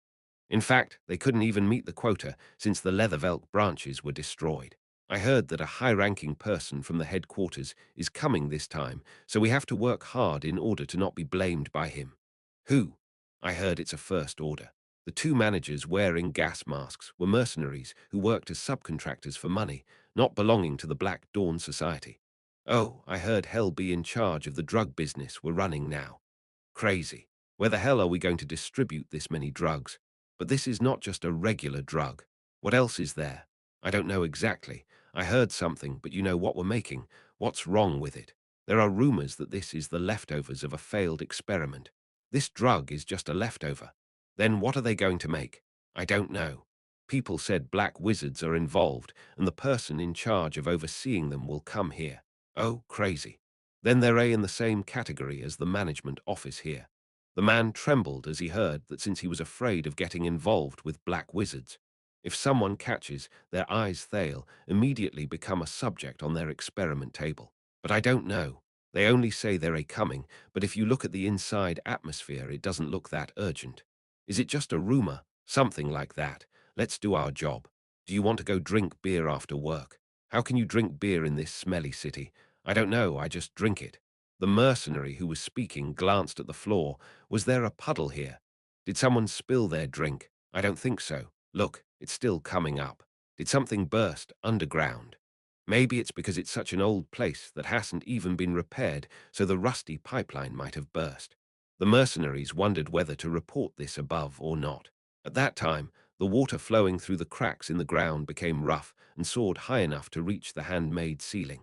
In fact, they couldn't even meet the quota since the Leathervelk branches were destroyed. I heard that a high-ranking person from the headquarters is coming this time, so we have to work hard in order to not be blamed by him. Who? I heard it's a first order. The two managers wearing gas masks were mercenaries who worked as subcontractors for money, not belonging to the Black Dawn Society. Oh, I heard Hell be in charge of the drug business we're running now. Crazy. Where the hell are we going to distribute this many drugs? But this is not just a regular drug. What else is there? I don't know exactly. I heard something, but you know what we're making. What's wrong with it? There are rumors that this is the leftovers of a failed experiment. This drug is just a leftover. Then what are they going to make? I don't know. People said black wizards are involved, and the person in charge of overseeing them will come here. Oh, crazy. Then they're in the same category as the management office here. The man trembled as he heard that since he was afraid of getting involved with black wizards. If someone catches, their eyes they'll immediately become a subject on their experiment table. But I don't know. They only say they're a coming, but if you look at the inside atmosphere, it doesn't look that urgent. Is it just a rumor? Something like that. Let's do our job. Do you want to go drink beer after work? How can you drink beer in this smelly city? I don't know, I just drink it. The mercenary who was speaking glanced at the floor. Was there a puddle here? Did someone spill their drink? I don't think so. Look, it's still coming up. Did something burst underground? Maybe it's because it's such an old place that hasn't even been repaired, so the rusty pipeline might have burst. The mercenaries wondered whether to report this above or not. At that time, the water flowing through the cracks in the ground became rough and soared high enough to reach the handmade ceiling.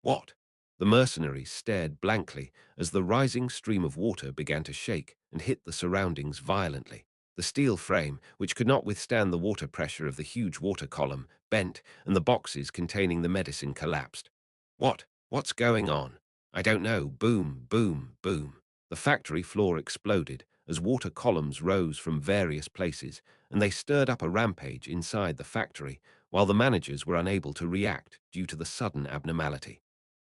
What? The mercenaries stared blankly as the rising stream of water began to shake and hit the surroundings violently. The steel frame, which could not withstand the water pressure of the huge water column, bent, and the boxes containing the medicine collapsed. What? What's going on? I don't know. Boom, boom, boom. The factory floor exploded as water columns rose from various places, and they stirred up a rampage inside the factory, while the managers were unable to react due to the sudden abnormality.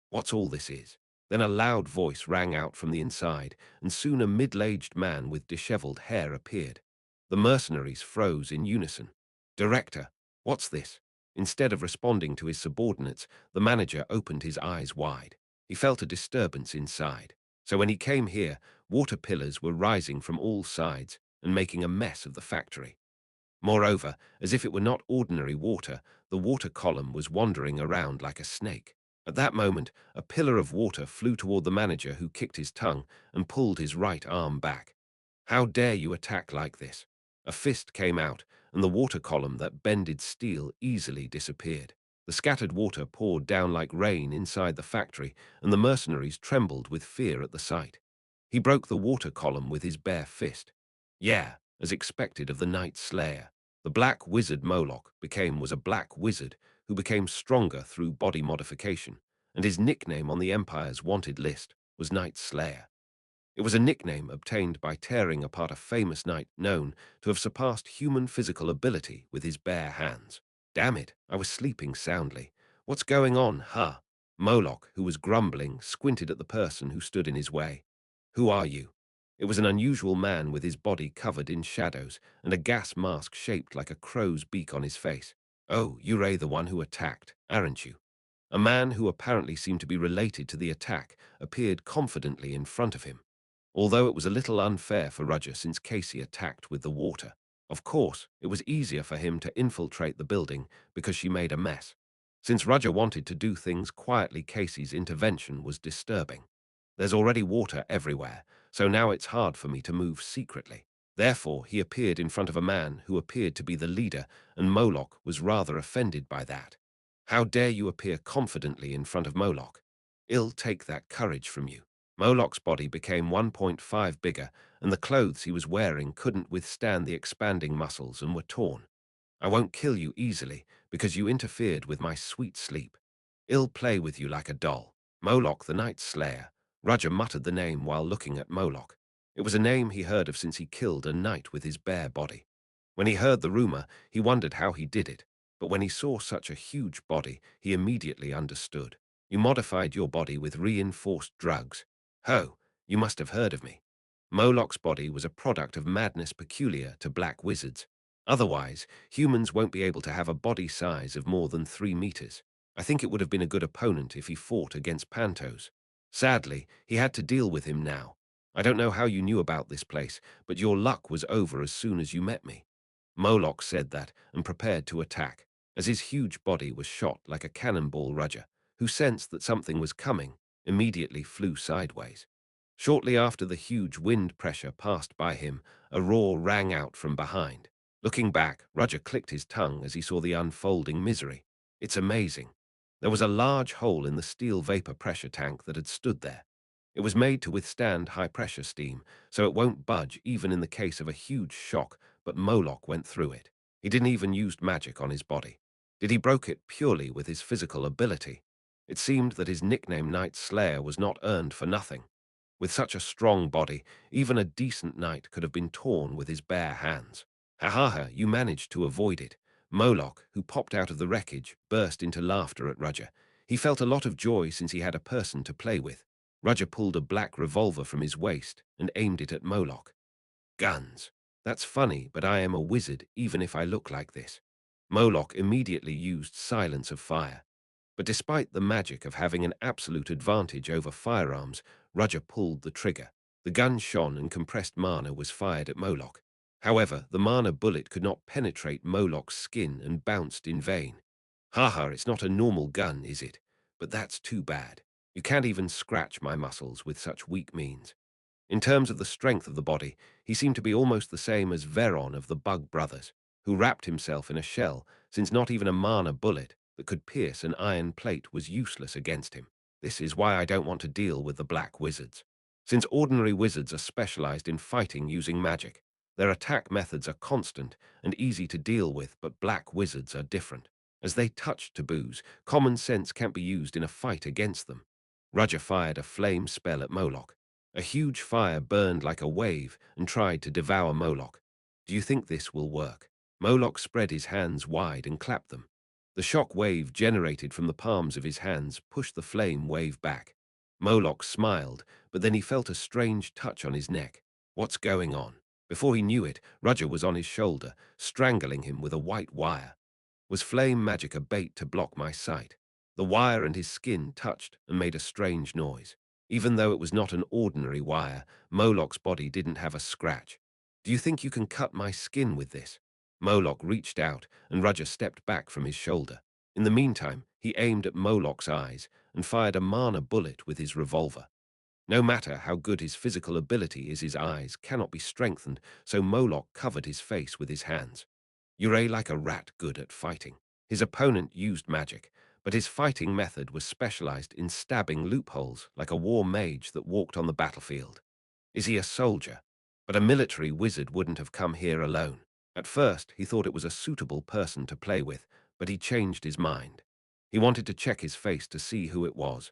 What's all this is? Then a loud voice rang out from the inside, and soon a middle-aged man with disheveled hair appeared. The mercenaries froze in unison. Director, what's this? Instead of responding to his subordinates, the manager opened his eyes wide. He felt a disturbance inside. So when he came here, water pillars were rising from all sides and making a mess of the factory. Moreover, as if it were not ordinary water, the water column was wandering around like a snake. At that moment, a pillar of water flew toward the manager, who kicked his tongue and pulled his right arm back. How dare you attack like this? A fist came out, and the water column that bended steel easily disappeared. The scattered water poured down like rain inside the factory, and the mercenaries trembled with fear at the sight. He broke the water column with his bare fist. Yeah, as expected of the Night Slayer. The black wizard Moloch was a black wizard who became stronger through body modification, and his nickname on the Empire's wanted list was Night Slayer. It was a nickname obtained by tearing apart a famous knight known to have surpassed human physical ability with his bare hands. Damn it, I was sleeping soundly. What's going on, huh? Moloch, who was grumbling, squinted at the person who stood in his way. Who are you? It was an unusual man with his body covered in shadows and a gas mask shaped like a crow's beak on his face. Oh, you're the one who attacked, aren't you? A man who apparently seemed to be related to the attack appeared confidently in front of him. Although it was a little unfair for Roger since Casey attacked with the water. Of course, it was easier for him to infiltrate the building because she made a mess. Since Roger wanted to do things quietly, Casey's intervention was disturbing. There's already water everywhere, so now it's hard for me to move secretly. Therefore, he appeared in front of a man who appeared to be the leader, and Moloch was rather offended by that. How dare you appear confidently in front of Moloch? I'll take that courage from you. Moloch's body became 1.5 bigger, and the clothes he was wearing couldn't withstand the expanding muscles and were torn. I won't kill you easily, because you interfered with my sweet sleep. I'll play with you like a doll. Moloch the Night Slayer. Roger muttered the name while looking at Moloch. It was a name he heard of since he killed a knight with his bare body. When he heard the rumor, he wondered how he did it, but when he saw such a huge body, he immediately understood. You modified your body with reinforced drugs. Ho, you must have heard of me. Moloch's body was a product of madness peculiar to black wizards. Otherwise, humans won't be able to have a body size of more than 3 meters. I think it would have been a good opponent if he fought against Pantos. Sadly, he had to deal with him now. I don't know how you knew about this place, but your luck was over as soon as you met me. Moloch said that and prepared to attack. As his huge body was shot like a cannonball, Roger, who sensed that something was coming, immediately flew sideways. Shortly after the huge wind pressure passed by him, a roar rang out from behind. Looking back, Roger clicked his tongue as he saw the unfolding misery. It's amazing. There was a large hole in the steel vapor pressure tank that had stood there. It was made to withstand high-pressure steam, so it won't budge even in the case of a huge shock, but Moloch went through it. He didn't even use magic on his body. Did he broke it purely with his physical ability? It seemed that his nickname Night Slayer was not earned for nothing. With such a strong body, even a decent knight could have been torn with his bare hands. Ha ha ha, you managed to avoid it. Moloch, who popped out of the wreckage, burst into laughter at Roger. He felt a lot of joy since he had a person to play with. Roger pulled a black revolver from his waist and aimed it at Moloch. Guns. That's funny, but I am a wizard even if I look like this. Moloch immediately used silence of fire. But despite the magic of having an absolute advantage over firearms, Roger pulled the trigger. The gun shone and compressed mana was fired at Moloch. However, the mana bullet could not penetrate Moloch's skin and bounced in vain. Haha, it's not a normal gun, is it? But that's too bad. You can't even scratch my muscles with such weak means. In terms of the strength of the body, he seemed to be almost the same as Veron of the Bug Brothers, who wrapped himself in a shell, since not even a mana bullet that could pierce an iron plate was useless against him. This is why I don't want to deal with the black wizards. Since ordinary wizards are specialized in fighting using magic, their attack methods are constant and easy to deal with, but black wizards are different. As they touch taboos, common sense can't be used in a fight against them. Roger fired a flame spell at Moloch. A huge fire burned like a wave and tried to devour Moloch. Do you think this will work? Moloch spread his hands wide and clapped them. The shock wave generated from the palms of his hands pushed the flame wave back. Moloch smiled, but then he felt a strange touch on his neck. What's going on? Before he knew it, Roger was on his shoulder, strangling him with a white wire. Was flame magic a bait to block my sight? The wire and his skin touched and made a strange noise. Even though it was not an ordinary wire, Moloch's body didn't have a scratch. Do you think you can cut my skin with this? Moloch reached out, and Roger stepped back from his shoulder. In the meantime, he aimed at Moloch's eyes and fired a mana bullet with his revolver. No matter how good his physical ability is, his eyes cannot be strengthened, so Moloch covered his face with his hands. You're like a rat good at fighting. His opponent used magic, but his fighting method was specialized in stabbing loopholes like a war mage that walked on the battlefield. Is he a soldier? But a military wizard wouldn't have come here alone. At first, he thought it was a suitable person to play with, but he changed his mind. He wanted to check his face to see who it was.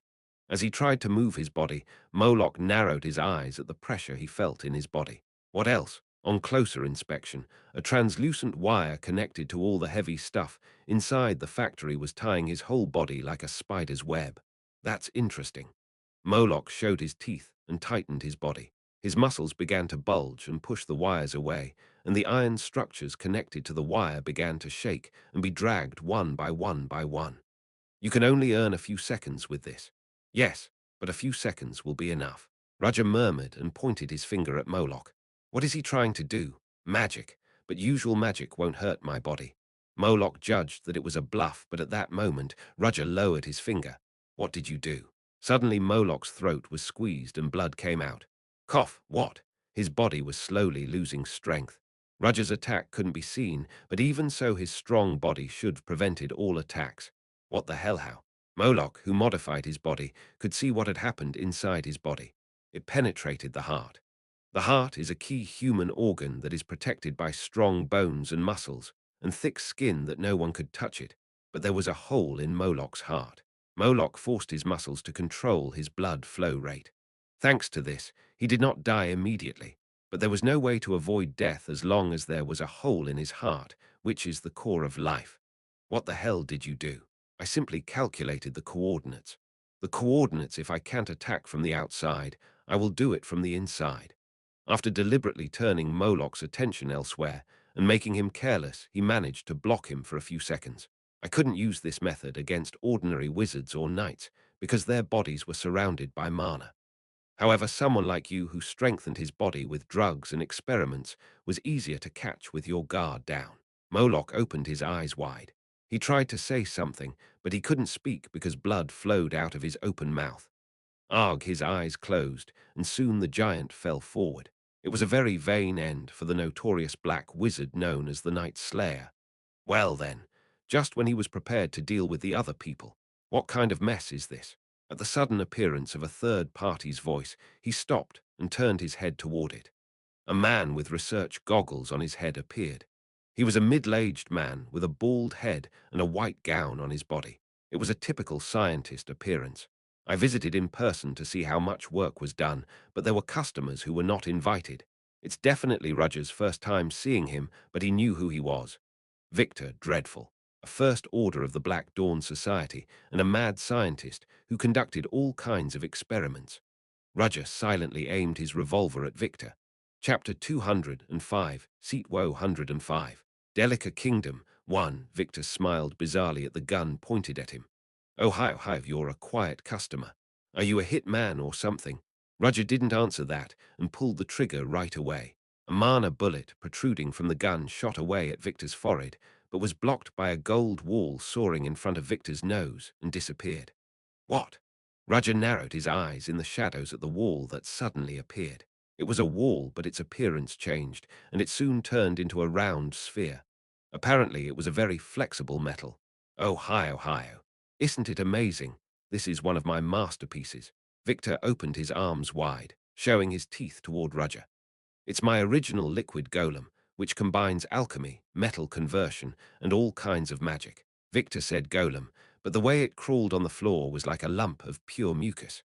As he tried to move his body, Moloch narrowed his eyes at the pressure he felt in his body. What else? On closer inspection, a translucent wire connected to all the heavy stuff inside the factory was tying his whole body like a spider's web. That's interesting. Moloch showed his teeth and tightened his body. His muscles began to bulge and push the wires away, and the iron structures connected to the wire began to shake and be dragged one by one by one. You can only earn a few seconds with this. Yes, but a few seconds will be enough. Roger murmured and pointed his finger at Moloch. What is he trying to do? Magic, but usual magic won't hurt my body. Moloch judged that it was a bluff, but at that moment, Roger lowered his finger. What did you do? Suddenly Moloch's throat was squeezed and blood came out. Cough, what? His body was slowly losing strength. Roger's attack couldn't be seen, but even so his strong body should have prevented all attacks. What the hell how? Moloch, who modified his body, could see what had happened inside his body. It penetrated the heart. The heart is a key human organ that is protected by strong bones and muscles, and thick skin that no one could touch it. But there was a hole in Moloch's heart. Moloch forced his muscles to control his blood flow rate. Thanks to this, he did not die immediately, but there was no way to avoid death as long as there was a hole in his heart, which is the core of life. What the hell did you do? I simply calculated the coordinates. The coordinates, if I can't attack from the outside, I will do it from the inside. After deliberately turning Moloch's attention elsewhere and making him careless, he managed to block him for a few seconds. I couldn't use this method against ordinary wizards or knights because their bodies were surrounded by mana. However, someone like you who strengthened his body with drugs and experiments was easier to catch with your guard down. Moloch opened his eyes wide. He tried to say something, but he couldn't speak because blood flowed out of his open mouth. Arg, his eyes closed, and soon the giant fell forward. It was a very vain end for the notorious black wizard known as the Night Slayer. Well then, just when he was prepared to deal with the other people, what kind of mess is this? At the sudden appearance of a third party's voice, he stopped and turned his head toward it. A man with research goggles on his head appeared. He was a middle-aged man with a bald head and a white gown on his body. It was a typical scientist appearance. I visited in person to see how much work was done, but there were customers who were not invited. It's definitely Roger's first time seeing him, but he knew who he was. Victor Dreadful, a First Order of the Black Dawn Society and a mad scientist who conducted all kinds of experiments. Roger silently aimed his revolver at Victor. Chapter 205, Seat Woe 105. Delica Kingdom 1. Victor smiled bizarrely at the gun pointed at him. Oh, hi, you're a quiet customer. Are you a hit man or something? Roger didn't answer that and pulled the trigger right away. A mana bullet protruding from the gun shot away at Victor's forehead, but was blocked by a gold wall soaring in front of Victor's nose and disappeared. What? Roger narrowed his eyes in the shadows at the wall that suddenly appeared. It was a wall, but its appearance changed, and it soon turned into a round sphere. Apparently, it was a very flexible metal. Ohio. Isn't it amazing? This is one of my masterpieces. Victor opened his arms wide, showing his teeth toward Roger. It's my original liquid golem, which combines alchemy, metal conversion, and all kinds of magic. Victor said golem, but the way it crawled on the floor was like a lump of pure mucus.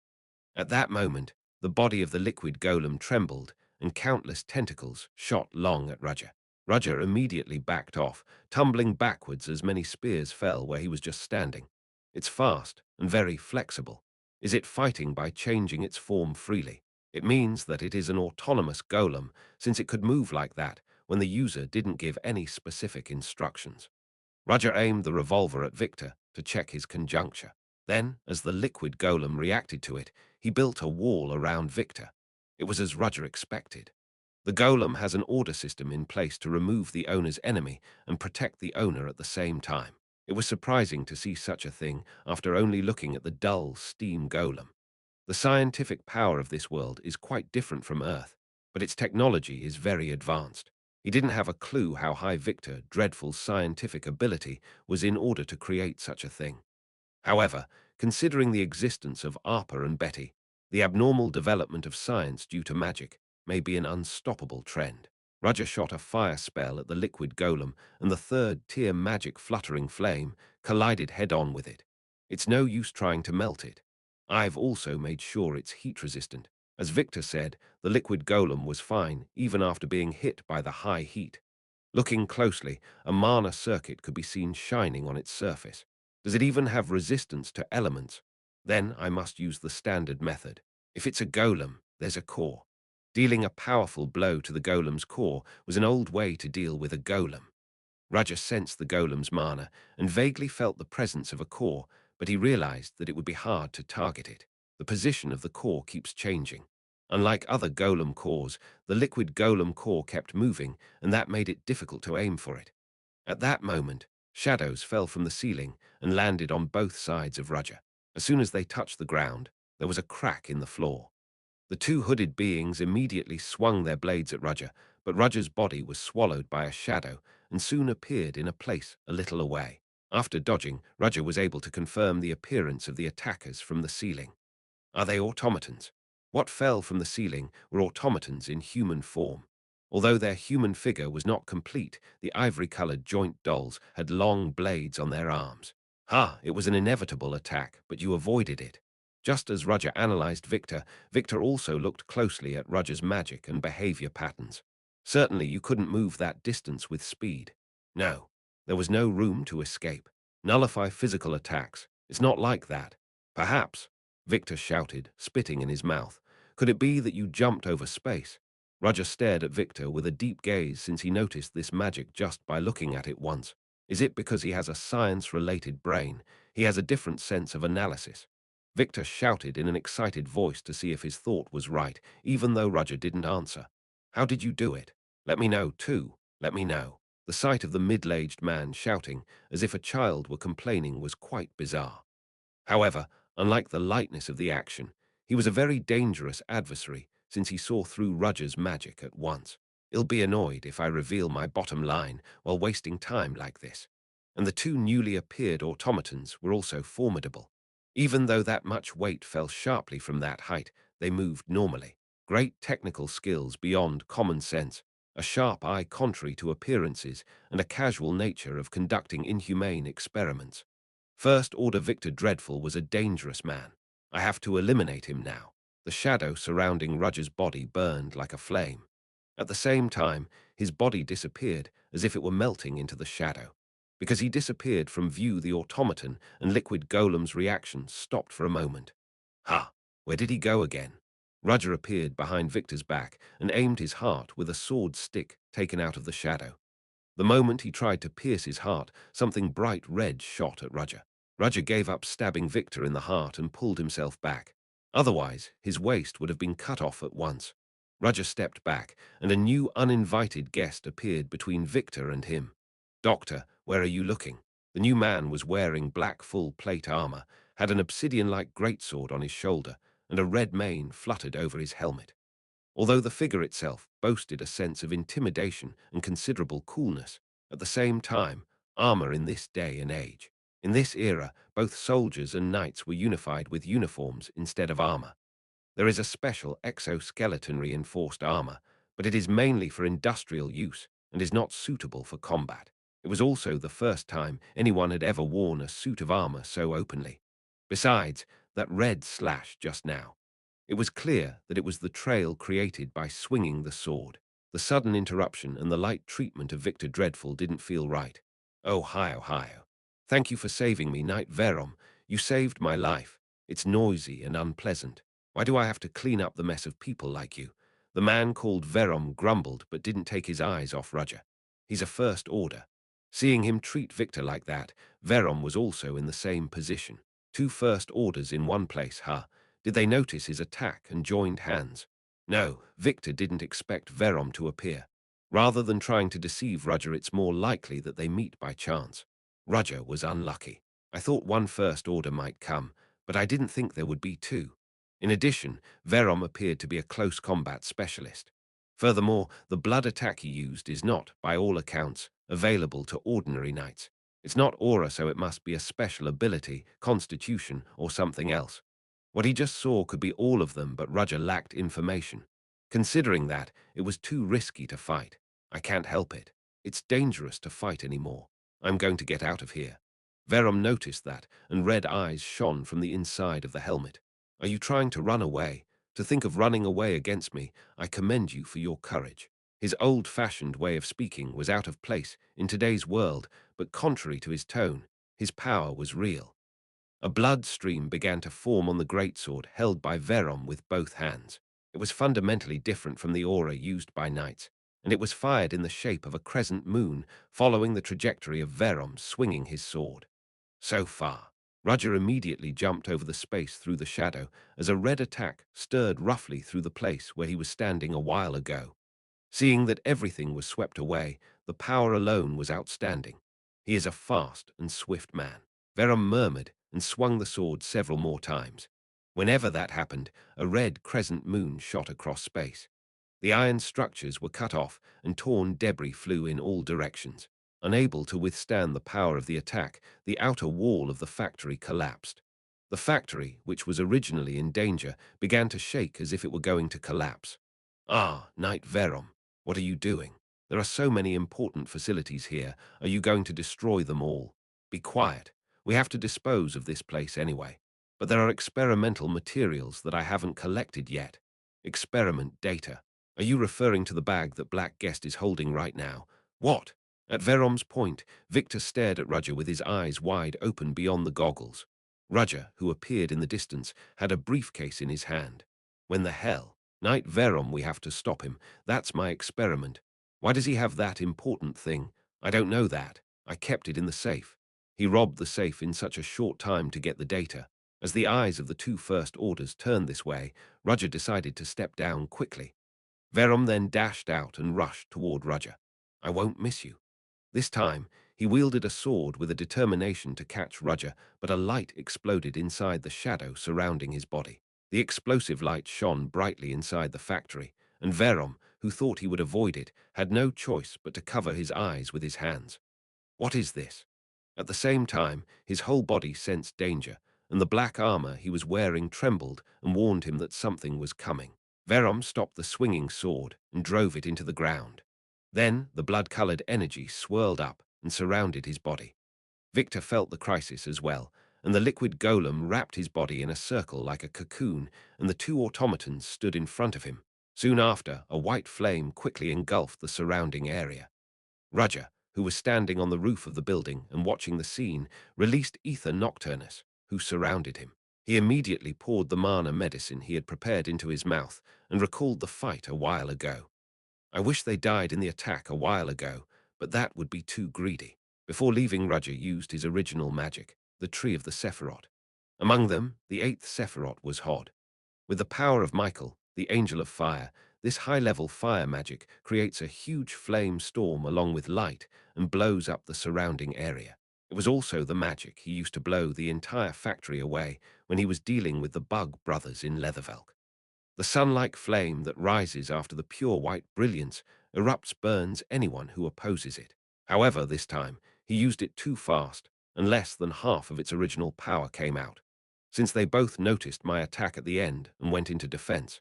At that moment, the body of the liquid golem trembled, and countless tentacles shot long at Roger. Roger immediately backed off, tumbling backwards as many spears fell where he was just standing. It's fast and very flexible. Is it fighting by changing its form freely? It means that it is an autonomous golem, since it could move like that when the user didn't give any specific instructions. Roger aimed the revolver at Victor to check his conjuncture. Then, as the liquid golem reacted to it, he built a wall around Victor. It was as Roger expected. The golem has an order system in place to remove the owner's enemy and protect the owner at the same time. It was surprising to see such a thing after only looking at the dull steam golem. The scientific power of this world is quite different from Earth, but its technology is very advanced. He didn't have a clue how high Victor Dreadful's scientific ability was in order to create such a thing. However, considering the existence of Arpa and Betty, the abnormal development of science due to magic may be an unstoppable trend. Roger shot a fire spell at the liquid golem, and the third-tier magic fluttering flame collided head-on with it. It's no use trying to melt it. I've also made sure it's heat-resistant. As Victor said, the liquid golem was fine even after being hit by the high heat. Looking closely, a mana circuit could be seen shining on its surface. Does it even have resistance to elements? Then I must use the standard method. If it's a golem, there's a core. Dealing a powerful blow to the golem's core was an old way to deal with a golem. Raja sensed the golem's mana and vaguely felt the presence of a core, but he realized that it would be hard to target it. The position of the core keeps changing. Unlike other golem cores, the liquid golem core kept moving, and that made it difficult to aim for it. At that moment, shadows fell from the ceiling and landed on both sides of Raja. As soon as they touched the ground, there was a crack in the floor. The two hooded beings immediately swung their blades at Raja, but Raja's body was swallowed by a shadow and soon appeared in a place a little away. After dodging, Raja was able to confirm the appearance of the attackers from the ceiling. Are they automatons? What fell from the ceiling were automatons in human form. Although their human figure was not complete, the ivory-colored joint dolls had long blades on their arms. It was an inevitable attack, but you avoided it. Just as Roger analyzed Victor, Victor also looked closely at Roger's magic and behavior patterns. Certainly you couldn't move that distance with speed. No, there was no room to escape. Nullify physical attacks. It's not like that. Perhaps, Victor shouted, spitting in his mouth. Could it be that you jumped over space? Roger stared at Victor with a deep gaze since he noticed this magic just by looking at it once. Is it because he has a science-related brain? He has a different sense of analysis. Victor shouted in an excited voice to see if his thought was right, even though Roger didn't answer. How did you do it? Let me know, too. Let me know. The sight of the middle-aged man shouting, as if a child were complaining, was quite bizarre. However, unlike the lightness of the action, he was a very dangerous adversary since he saw through Roger's magic at once. He'll be annoyed if I reveal my bottom line while wasting time like this. And the two newly appeared automatons were also formidable. Even though that much weight fell sharply from that height, they moved normally. Great technical skills beyond common sense, a sharp eye contrary to appearances, and a casual nature of conducting inhumane experiments. First Order Victor Dreadful was a dangerous man. I have to eliminate him now. The shadow surrounding Roger's body burned like a flame. At the same time, his body disappeared as if it were melting into the shadow. Because he disappeared from view, the automaton and liquid golem's reaction stopped for a moment. Ha! Where did he go again? Roger appeared behind Victor's back and aimed his heart with a sword stick taken out of the shadow. The moment he tried to pierce his heart, something bright red shot at Roger. Roger gave up stabbing Victor in the heart and pulled himself back. Otherwise, his waist would have been cut off at once. Roger stepped back, and a new uninvited guest appeared between Victor and him. "Doctor, where are you looking?" The new man was wearing black full-plate armor, had an obsidian-like greatsword on his shoulder, and a red mane fluttered over his helmet. Although the figure itself boasted a sense of intimidation and considerable coolness, at the same time, armor in this day and age. In this era, both soldiers and knights were unified with uniforms instead of armor. There is a special exoskeleton-reinforced armor, but it is mainly for industrial use and is not suitable for combat. It was also the first time anyone had ever worn a suit of armor so openly. Besides, that red slash just now. It was clear that it was the trail created by swinging the sword. The sudden interruption and the light treatment of Victor Dreadful didn't feel right. "Oh, Hio. Thank you for saving me, Knight Verom. You saved my life. It's noisy and unpleasant. Why do I have to clean up the mess of people like you?" The man called Verom grumbled but didn't take his eyes off Roger. He's a first order. Seeing him treat Victor like that, Verom was also in the same position. Two first orders in one place, huh? Did they notice his attack and joined hands? No, Victor didn't expect Verom to appear. Rather than trying to deceive Roger, it's more likely that they meet by chance. Roger was unlucky. I thought one first order might come, but I didn't think there would be two. In addition, Verom appeared to be a close combat specialist. Furthermore, the blood attack he used is not, by all accounts, available to ordinary knights. It's not aura, so it must be a special ability, constitution, or something else. What he just saw could be all of them, but Roger lacked information. Considering that, it was too risky to fight. I can't help it. It's dangerous to fight anymore. I'm going to get out of here. Verom noticed that, and red eyes shone from the inside of the helmet. Are you trying to run away? To think of running away against me, I commend you for your courage. His old-fashioned way of speaking was out of place in today's world, but contrary to his tone, his power was real. A blood stream began to form on the greatsword held by Verom with both hands. It was fundamentally different from the aura used by knights, and it was fired in the shape of a crescent moon, following the trajectory of Verom swinging his sword. So far, Roger immediately jumped over the space through the shadow as a red attack stirred roughly through the place where he was standing a while ago. Seeing that everything was swept away, the power alone was outstanding. He is a fast and swift man. Verom murmured and swung the sword several more times. Whenever that happened, a red crescent moon shot across space. The iron structures were cut off and torn debris flew in all directions. Unable to withstand the power of the attack, the outer wall of the factory collapsed. The factory, which was originally in danger, began to shake as if it were going to collapse. "Ah, Knight Verom, what are you doing? There are so many important facilities here. Are you going to destroy them all?" "Be quiet. We have to dispose of this place anyway. But there are experimental materials that I haven't collected yet." "Experiment data. Are you referring to the bag that Black Guest is holding right now?" "What?" At Verom's point, Victor stared at Roger with his eyes wide open beyond the goggles. Roger, who appeared in the distance, had a briefcase in his hand. "When the hell? Knight Verom, we have to stop him. That's my experiment." "Why does he have that important thing?" "I don't know that. I kept it in the safe." He robbed the safe in such a short time to get the data. As the eyes of the two first orders turned this way, Roger decided to step down quickly. Verom then dashed out and rushed toward Roger. "I won't miss you." This time, he wielded a sword with a determination to catch Roger, but a light exploded inside the shadow surrounding his body. The explosive light shone brightly inside the factory, and Verom, who thought he would avoid it, had no choice but to cover his eyes with his hands. What is this? At the same time, his whole body sensed danger, and the black armor he was wearing trembled and warned him that something was coming. Verom stopped the swinging sword and drove it into the ground. Then the blood-colored energy swirled up and surrounded his body. Victor felt the crisis as well, and the liquid golem wrapped his body in a circle like a cocoon, and the two automatons stood in front of him. Soon after, a white flame quickly engulfed the surrounding area. Roger, who was standing on the roof of the building and watching the scene, released Ether Nocturnus, who surrounded him. He immediately poured the mana medicine he had prepared into his mouth and recalled the fight a while ago. I wish they died in the attack a while ago, but that would be too greedy. Before leaving, Roger used his original magic, the Tree of the Sephiroth. Among them, the eighth Sephiroth was Hod. With the power of Michael, the Angel of Fire, this high-level fire magic creates a huge flame storm along with light and blows up the surrounding area. It was also the magic he used to blow the entire factory away when he was dealing with the Bug brothers in Leathervelk. The sun-like flame that rises after the pure white brilliance erupts burns anyone who opposes it. However, this time, he used it too fast, and less than half of its original power came out. Since they both noticed my attack at the end and went into defense.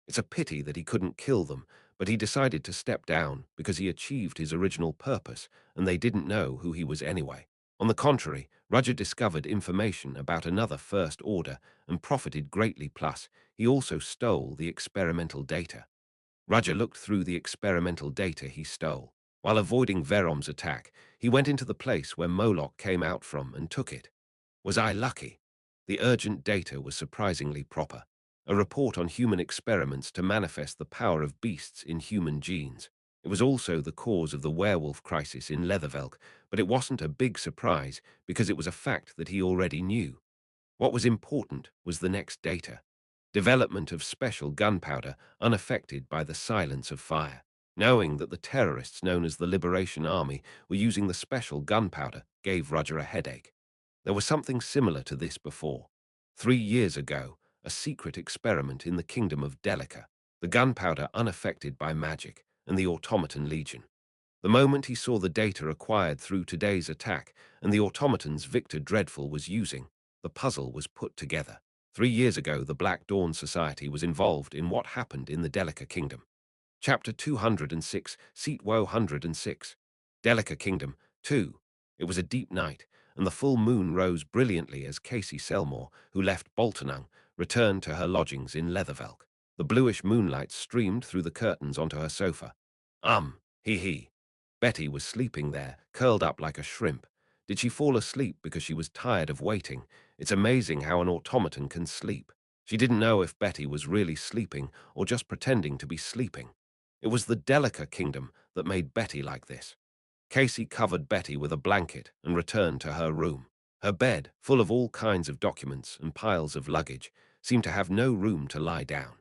It's a pity that he couldn't kill them, but he decided to step down because he achieved his original purpose and they didn't know who he was anyway. On the contrary, Roger discovered information about another First Order and profited greatly, plus he also stole the experimental data. Roger looked through the experimental data he stole. While avoiding Verom's attack, he went into the place where Moloch came out from and took it. Was I lucky? The urgent data was surprisingly proper. A report on human experiments to manifest the power of beasts in human genes. It was also the cause of the werewolf crisis in Leathervelk, but it wasn't a big surprise because it was a fact that he already knew. What was important was the next data. Development of special gunpowder unaffected by the silence of fire. Knowing that the terrorists known as the Liberation Army were using the special gunpowder gave Roger a headache. There was something similar to this before. 3 years ago, a secret experiment in the kingdom of Delica, the gunpowder unaffected by magic, and the automaton legion. The moment he saw the data acquired through today's attack and the automatons Victor Dreadful was using, the puzzle was put together. 3 years ago, the Black Dawn Society was involved in what happened in the Delica Kingdom. Chapter 206, Seat Woe 106. Delica Kingdom 2. It was a deep night, and the full moon rose brilliantly as Casey Selmore, who left Boltonung, returned to her lodgings in Leathervelk. The bluish moonlight streamed through the curtains onto her sofa. He. Betty was sleeping there, curled up like a shrimp. Did she fall asleep because she was tired of waiting? It's amazing how an automaton can sleep. She didn't know if Betty was really sleeping or just pretending to be sleeping. It was the Delica Kingdom that made Betty like this. Casey covered Betty with a blanket and returned to her room. Her bed, full of all kinds of documents and piles of luggage, seemed to have no room to lie down.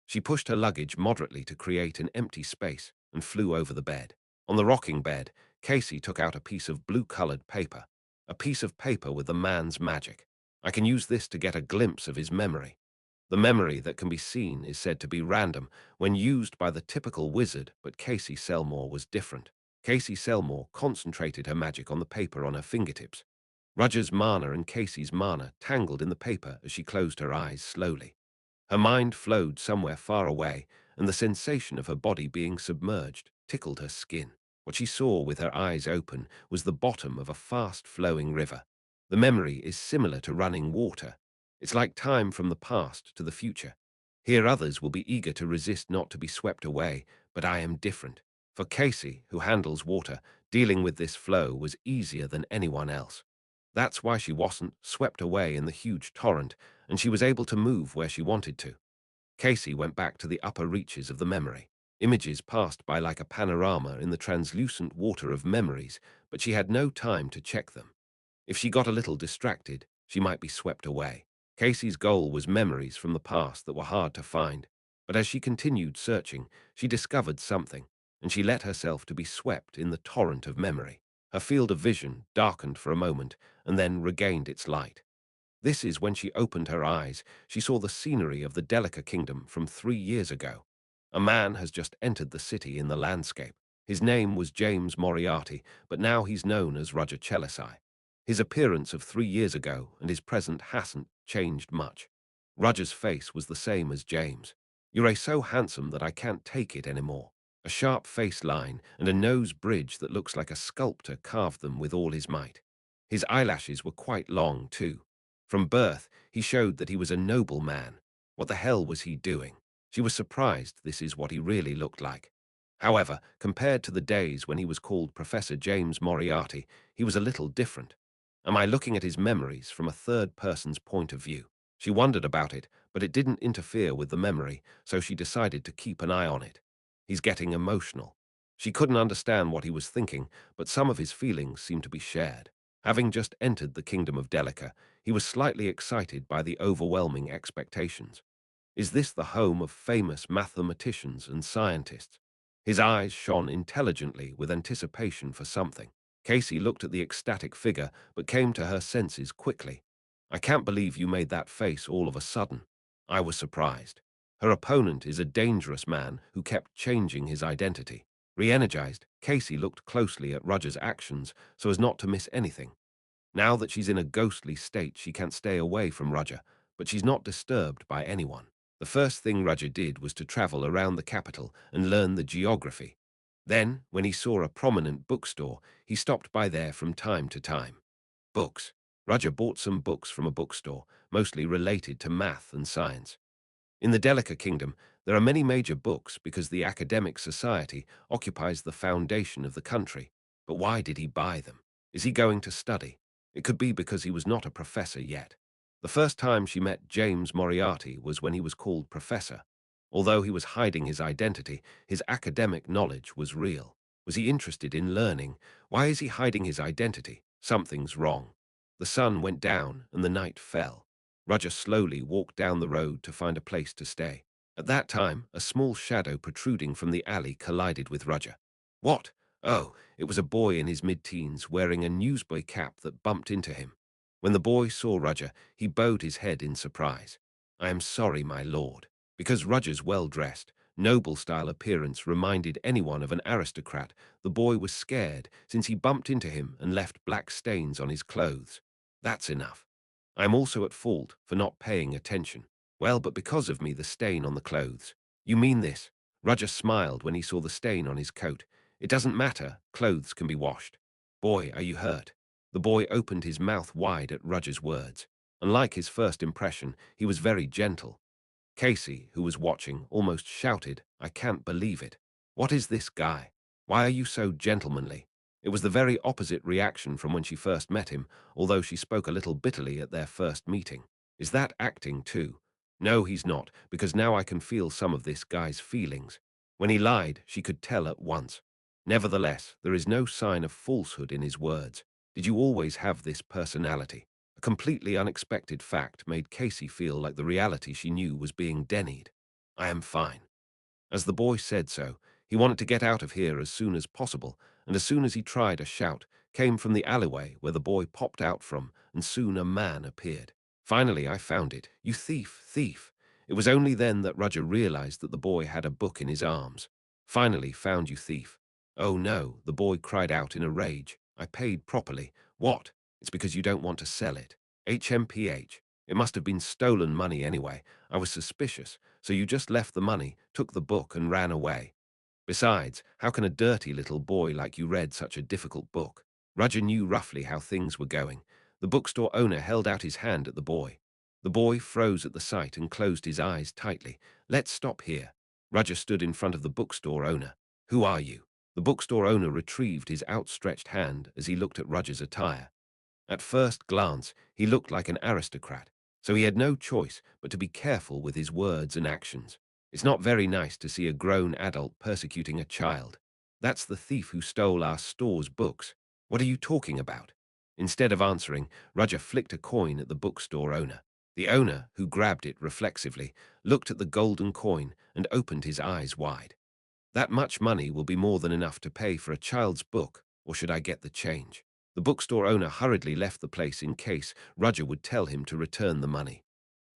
She pushed her luggage moderately to create an empty space and flew over the bed. On the rocking bed, Casey took out a piece of blue-colored paper, a piece of paper with the man's magic. I can use this to get a glimpse of his memory. The memory that can be seen is said to be random when used by the typical wizard, but Casey Selmore was different. Casey Selmore concentrated her magic on the paper on her fingertips. Roger's mana and Casey's mana tangled in the paper as she closed her eyes slowly. Her mind flowed somewhere far away, and the sensation of her body being submerged tickled her skin. What she saw with her eyes open was the bottom of a fast-flowing river. The memory is similar to running water. It's like time from the past to the future. Here others will be eager to resist not to be swept away, but I am different. For Casey, who handles water, dealing with this flow was easier than anyone else. That's why she wasn't swept away in the huge torrent, and she was able to move where she wanted to. Casey went back to the upper reaches of the memory. Images passed by like a panorama in the translucent water of memories, but she had no time to check them. If she got a little distracted, she might be swept away. Casey's goal was memories from the past that were hard to find, but as she continued searching, she discovered something, and she let herself to be swept in the torrent of memory. Her field of vision darkened for a moment and then regained its light. This is when she opened her eyes. She saw the scenery of the Delica Kingdom from 3 years ago. A man has just entered the city in the landscape. His name was James Moriarty, but now he's known as Roger Chelisai. His appearance of 3 years ago and his present hasn't changed much. Roger's face was the same as James. You're so handsome that I can't take it anymore. A sharp face line and a nose bridge that looks like a sculptor carved them with all his might. His eyelashes were quite long, too. From birth, he showed that he was a noble man. What the hell was he doing? She was surprised this is what he really looked like. However, compared to the days when he was called Professor James Moriarty, he was a little different. Am I looking at his memories from a third person's point of view? She wondered about it, but it didn't interfere with the memory, so she decided to keep an eye on it. He's getting emotional. She couldn't understand what he was thinking, but some of his feelings seemed to be shared. Having just entered the kingdom of Delica, he was slightly excited by the overwhelming expectations. Is this the home of famous mathematicians and scientists? His eyes shone intelligently with anticipation for something. Casey looked at the ecstatic figure, but came to her senses quickly. I can't believe you made that face all of a sudden. I was surprised. Her opponent is a dangerous man who kept changing his identity. Re-energized, Casey looked closely at Roger's actions so as not to miss anything. Now that she's in a ghostly state, she can't stay away from Roger, but she's not disturbed by anyone. The first thing Roger did was to travel around the capital and learn the geography. Then, when he saw a prominent bookstore, he stopped by there from time to time. Books. Roger bought some books from a bookstore, mostly related to math and science. In the Delica Kingdom, there are many major books because the academic society occupies the foundation of the country. But why did he buy them? Is he going to study? It could be because he was not a professor yet. The first time she met James Moriarty was when he was called professor. Although he was hiding his identity, his academic knowledge was real. Was he interested in learning? Why is he hiding his identity? Something's wrong. The sun went down and the night fell. Roger slowly walked down the road to find a place to stay. At that time, a small shadow protruding from the alley collided with Roger. What? Oh, it was a boy in his mid-teens wearing a newsboy cap that bumped into him. When the boy saw Roger, he bowed his head in surprise. I am sorry, my lord. Because Roger's well-dressed, noble-style appearance reminded anyone of an aristocrat, the boy was scared since he bumped into him and left black stains on his clothes. That's enough. I am also at fault for not paying attention. Well, but because of me, the stain on the clothes. You mean this? Roger smiled when he saw the stain on his coat. It doesn't matter, clothes can be washed. Boy, are you hurt? The boy opened his mouth wide at Roger's words. Unlike his first impression, he was very gentle. Casey, who was watching, almost shouted, I can't believe it. What is this guy? Why are you so gentlemanly? It was the very opposite reaction from when she first met him, although she spoke a little bitterly at their first meeting. Is that acting too? No, he's not, because now I can feel some of this guy's feelings. When he lied, she could tell at once. Nevertheless, there is no sign of falsehood in his words. Did you always have this personality? A completely unexpected fact made Casey feel like the reality she knew was being denied. I am fine. As the boy said so, he wanted to get out of here as soon as possible, and as soon as he tried, a shout came from the alleyway where the boy popped out from, and soon a man appeared. Finally, I found it. You thief, thief. It was only then that Roger realized that the boy had a book in his arms. Finally found you, thief. Oh no, the boy cried out in a rage. I paid properly. What? It's because you don't want to sell it. HMPH. It must have been stolen money anyway. I was suspicious, so you just left the money, took the book and ran away. Besides, how can a dirty little boy like you read such a difficult book? Roger knew roughly how things were going. The bookstore owner held out his hand at the boy. The boy froze at the sight and closed his eyes tightly. Let's stop here. Roger stood in front of the bookstore owner. Who are you? The bookstore owner retrieved his outstretched hand as he looked at Roger's attire. At first glance, he looked like an aristocrat, so he had no choice but to be careful with his words and actions. It's not very nice to see a grown adult persecuting a child. That's the thief who stole our store's books. What are you talking about? Instead of answering, Roger flicked a coin at the bookstore owner. The owner, who grabbed it reflexively, looked at the golden coin and opened his eyes wide. That much money will be more than enough to pay for a child's book, or should I get the change? The bookstore owner hurriedly left the place in case Roger would tell him to return the money.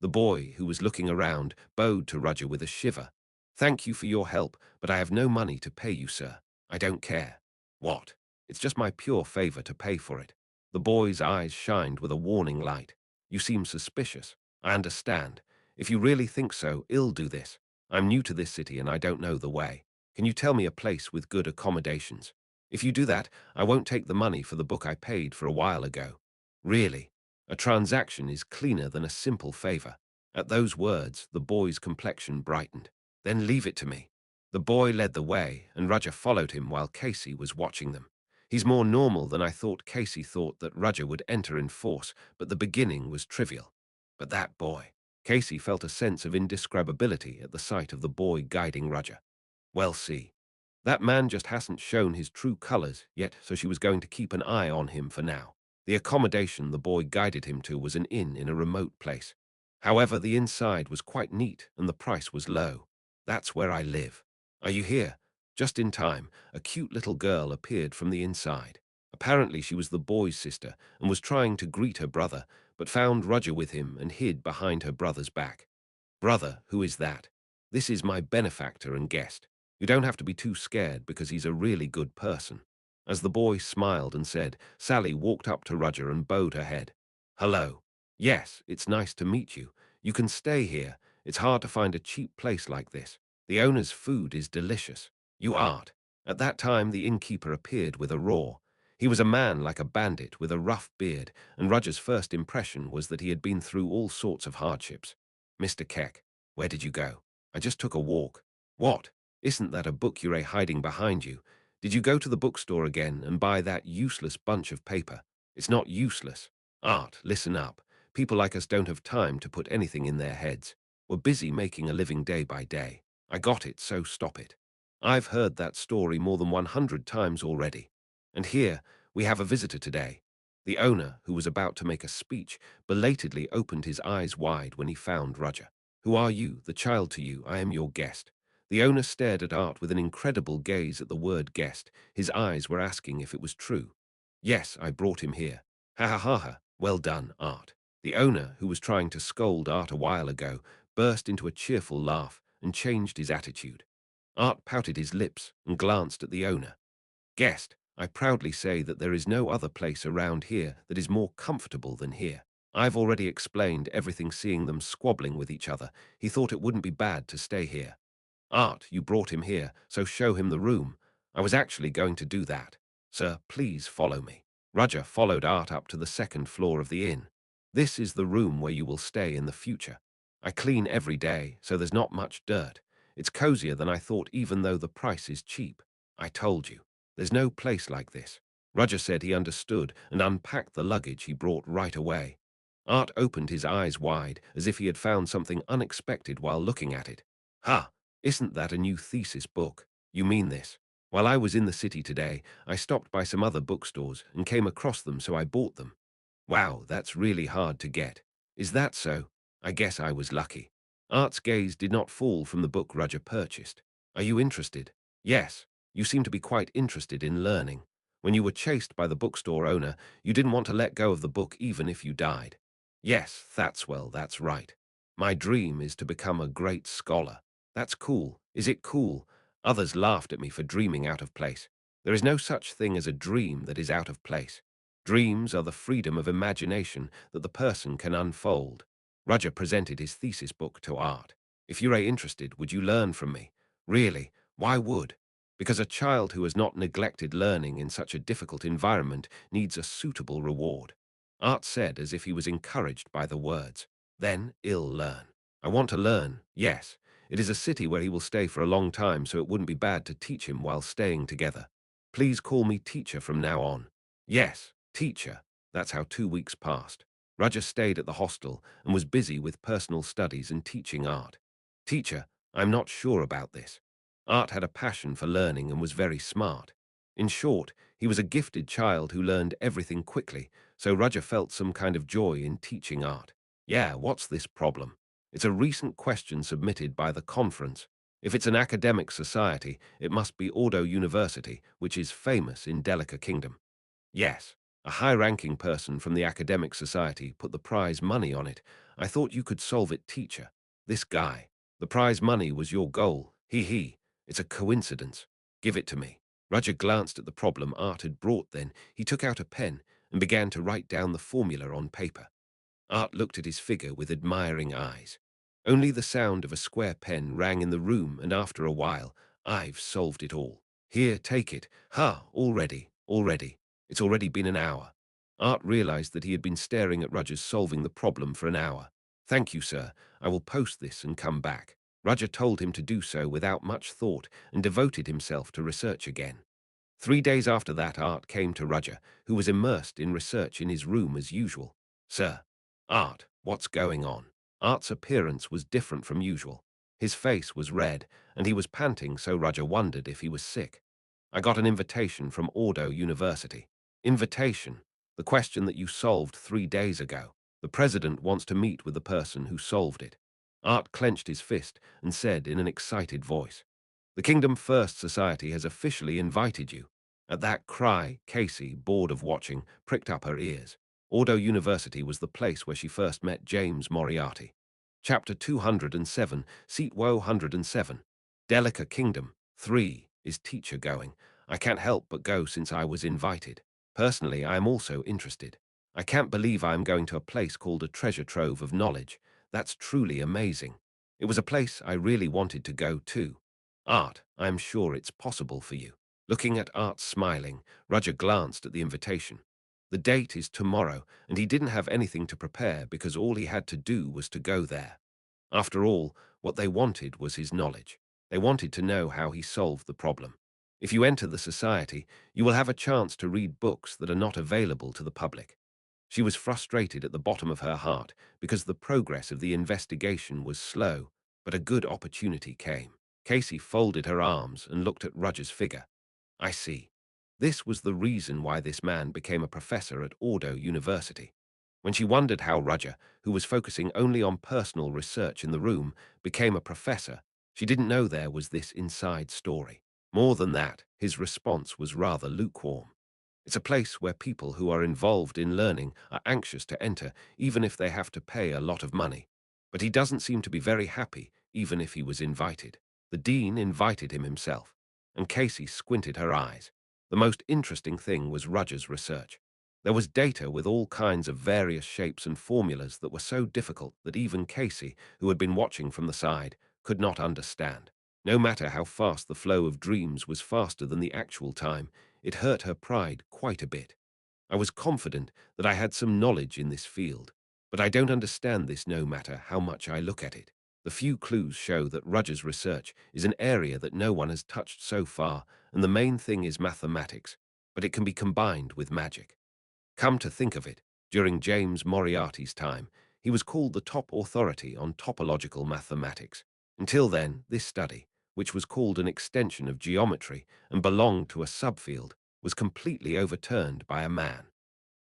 The boy, who was looking around, bowed to Roger with a shiver. Thank you for your help, but I have no money to pay you, sir. I don't care. What? It's just my pure favor to pay for it. The boy's eyes shined with a warning light. You seem suspicious. I understand. If you really think so, I'll do this. I'm new to this city and I don't know the way. Can you tell me a place with good accommodations? If you do that, I won't take the money for the book I paid for a while ago. Really? A transaction is cleaner than a simple favor. At those words, the boy's complexion brightened. Then leave it to me. The boy led the way, and Roger followed him while Casey was watching them. He's more normal than I thought. Casey thought that Roger would enter in force, but the beginning was trivial. But that boy. Casey felt a sense of indescribability at the sight of the boy guiding Roger. Well, see. That man just hasn't shown his true colors yet, so she was going to keep an eye on him for now. The accommodation the boy guided him to was an inn in a remote place. However, the inside was quite neat and the price was low. That's where I live. Are you here? Just in time, a cute little girl appeared from the inside. Apparently she was the boy's sister and was trying to greet her brother, but found Roger with him and hid behind her brother's back. Brother, who is that? This is my benefactor and guest. You don't have to be too scared because he's a really good person. As the boy smiled and said, Sally walked up to Roger and bowed her head. Hello. Yes, it's nice to meet you. You can stay here. It's hard to find a cheap place like this. The owner's food is delicious. You aren't. At that time, the innkeeper appeared with a roar. He was a man like a bandit with a rough beard, and Roger's first impression was that he had been through all sorts of hardships. Mr. Keck, where did you go? I just took a walk. What? Isn't that a book you're hiding behind you? Did you go to the bookstore again and buy that useless bunch of paper? It's not useless. Art, listen up. People like us don't have time to put anything in their heads. We're busy making a living day by day. I got it, so stop it. I've heard that story more than 100 times already. And here, we have a visitor today. The owner, who was about to make a speech, belatedly opened his eyes wide when he found Roger. Who are you? The child to you. I am your guest. The owner stared at Art with an incredible gaze at the word guest. His eyes were asking if it was true. Yes, I brought him here. Ha ha ha ha. Well done, Art. The owner, who was trying to scold Art a while ago, burst into a cheerful laugh and changed his attitude. Art pouted his lips and glanced at the owner. Guest, I proudly say that there is no other place around here that is more comfortable than here. I've already explained everything. Seeing them squabbling with each other, he thought it wouldn't be bad to stay here. Art, you brought him here, so show him the room. I was actually going to do that. Sir, please follow me. Roger followed Art up to the second floor of the inn. This is the room where you will stay in the future. I clean every day, so there's not much dirt. It's cozier than I thought, even though the price is cheap. I told you. There's no place like this. Roger said he understood and unpacked the luggage he brought right away. Art opened his eyes wide, as if he had found something unexpected while looking at it. Ha! Isn't that a new thesis book? You mean this? While I was in the city today, I stopped by some other bookstores and came across them, so I bought them. Wow, that's really hard to get. Is that so? I guess I was lucky. Art's gaze did not fall from the book Roger purchased. Are you interested? Yes. You seem to be quite interested in learning. When you were chased by the bookstore owner, you didn't want to let go of the book even if you died. Yes, that's right. My dream is to become a great scholar. That's cool. Is it cool? Others laughed at me for dreaming out of place. There is no such thing as a dream that is out of place. Dreams are the freedom of imagination that the person can unfold. Roger presented his thesis book to Art. If you're interested, would you learn from me? Really? Why would? Because a child who has not neglected learning in such a difficult environment needs a suitable reward. Art said as if he was encouraged by the words. Then he'll learn. I want to learn, yes. It is a city where he will stay for a long time, so it wouldn't be bad to teach him while staying together. Please call me teacher from now on. Yes, teacher. That's how 2 weeks passed. Roger stayed at the hostel and was busy with personal studies and teaching Art. Teacher, I'm not sure about this. Art had a passion for learning and was very smart. In short, he was a gifted child who learned everything quickly, so Roger felt some kind of joy in teaching Art. Yeah, what's this problem? It's a recent question submitted by the conference. If it's an academic society, it must be Ordo University, which is famous in Delica Kingdom. Yes, a high-ranking person from the academic society put the prize money on it. I thought you could solve it, teacher. This guy. The prize money was your goal. He. It's a coincidence. Give it to me. Roger glanced at the problem Art had brought. Then he took out a pen and began to write down the formula on paper. Art looked at his figure with admiring eyes. Only the sound of a square pen rang in the room, and after a while, I've solved it all. Here, take it. Ha, already. It's already been an hour. Art realized that he had been staring at Roger's solving the problem for an hour. Thank you, sir. I will post this and come back. Roger told him to do so without much thought and devoted himself to research again. 3 days after that, Art came to Roger, who was immersed in research in his room as usual. "Sir." "Art, what's going on?" Art's appearance was different from usual. His face was red, and he was panting, so Roger wondered if he was sick. "I got an invitation from Audio University." "Invitation? The question that you solved 3 days ago. The president wants to meet with the person who solved it." Art clenched his fist and said in an excited voice, "The Kingdom First Society has officially invited you." At that cry, Casey, bored of watching, pricked up her ears. Audio University was the place where she first met James Moriarty. Chapter 207, Seat Woe 107. Delica Kingdom. 3. Is teacher going? I can't help but go since I was invited. Personally, I am also interested. I can't believe I am going to a place called a treasure trove of knowledge. That's truly amazing. It was a place I really wanted to go to. Art, I am sure it's possible for you. Looking at Art smiling, Roger glanced at the invitation. The date is tomorrow, and he didn't have anything to prepare because all he had to do was to go there. After all, what they wanted was his knowledge. They wanted to know how he solved the problem. If you enter the society, you will have a chance to read books that are not available to the public. She was frustrated at the bottom of her heart because the progress of the investigation was slow, but a good opportunity came. Casey folded her arms and looked at Roger's figure. "I see. This was the reason why this man became a professor at Audio University." When she wondered how Roger, who was focusing only on personal research in the room, became a professor, she didn't know there was this inside story. More than that, his response was rather lukewarm. "It's a place where people who are involved in learning are anxious to enter, even if they have to pay a lot of money. But he doesn't seem to be very happy, even if he was invited. The dean invited him himself." And Casey squinted her eyes. The most interesting thing was Roger's research. There was data with all kinds of various shapes and formulas that were so difficult that even Casey, who had been watching from the side, could not understand. No matter how fast the flow of dreams was faster than the actual time, it hurt her pride quite a bit. "I was confident that I had some knowledge in this field, but I don't understand this no matter how much I look at it. The few clues show that Roger's research is an area that no one has touched so far, and the main thing is mathematics, but it can be combined with magic. Come to think of it, during James Moriarty's time, he was called the top authority on topological mathematics. Until then, this study, which was called an extension of geometry and belonged to a subfield, was completely overturned by a man.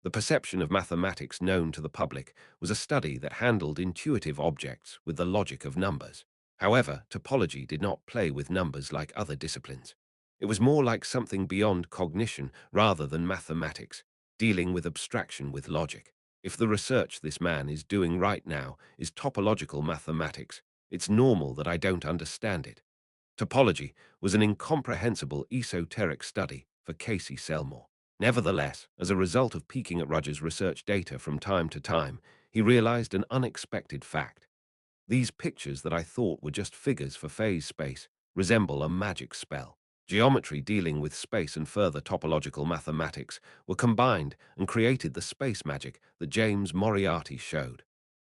The perception of mathematics known to the public was a study that handled intuitive objects with the logic of numbers. However, topology did not play with numbers like other disciplines. It was more like something beyond cognition rather than mathematics, dealing with abstraction with logic. If the research this man is doing right now is topological mathematics, it's normal that I don't understand it. Topology was an incomprehensible esoteric study for Casey Selmore. Nevertheless, as a result of peeking at Roger's research data from time to time, he realized an unexpected fact. These pictures that I thought were just figures for phase space resemble a magic spell. Geometry dealing with space and further topological mathematics were combined and created the space magic that James Moriarty showed.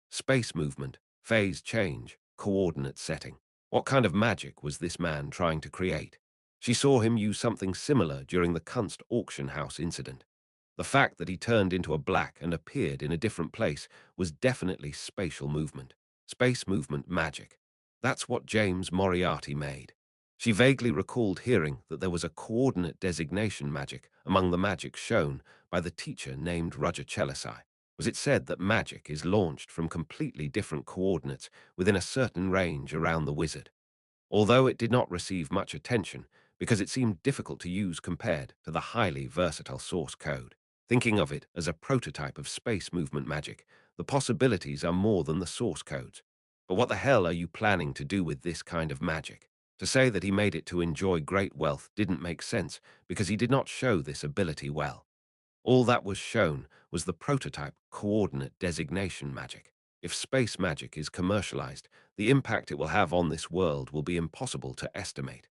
Space movement, phase change, coordinate setting. What kind of magic was this man trying to create? She saw him use something similar during the Kunst auction house incident. The fact that he turned into a black and appeared in a different place was definitely spatial movement. Space movement magic. That's what James Moriarty made. She vaguely recalled hearing that there was a coordinate designation magic among the magic shown by the teacher named Roger Chelisai. Was it said that magic is launched from completely different coordinates within a certain range around the wizard? Although it did not receive much attention because it seemed difficult to use compared to the highly versatile source code. Thinking of it as a prototype of space movement magic, the possibilities are more than the source codes. But what the hell are you planning to do with this kind of magic? To say that he made it to enjoy great wealth didn't make sense because he did not show this ability well. All that was shown was the prototype coordinate designation magic. If space magic is commercialized, the impact it will have on this world will be impossible to estimate.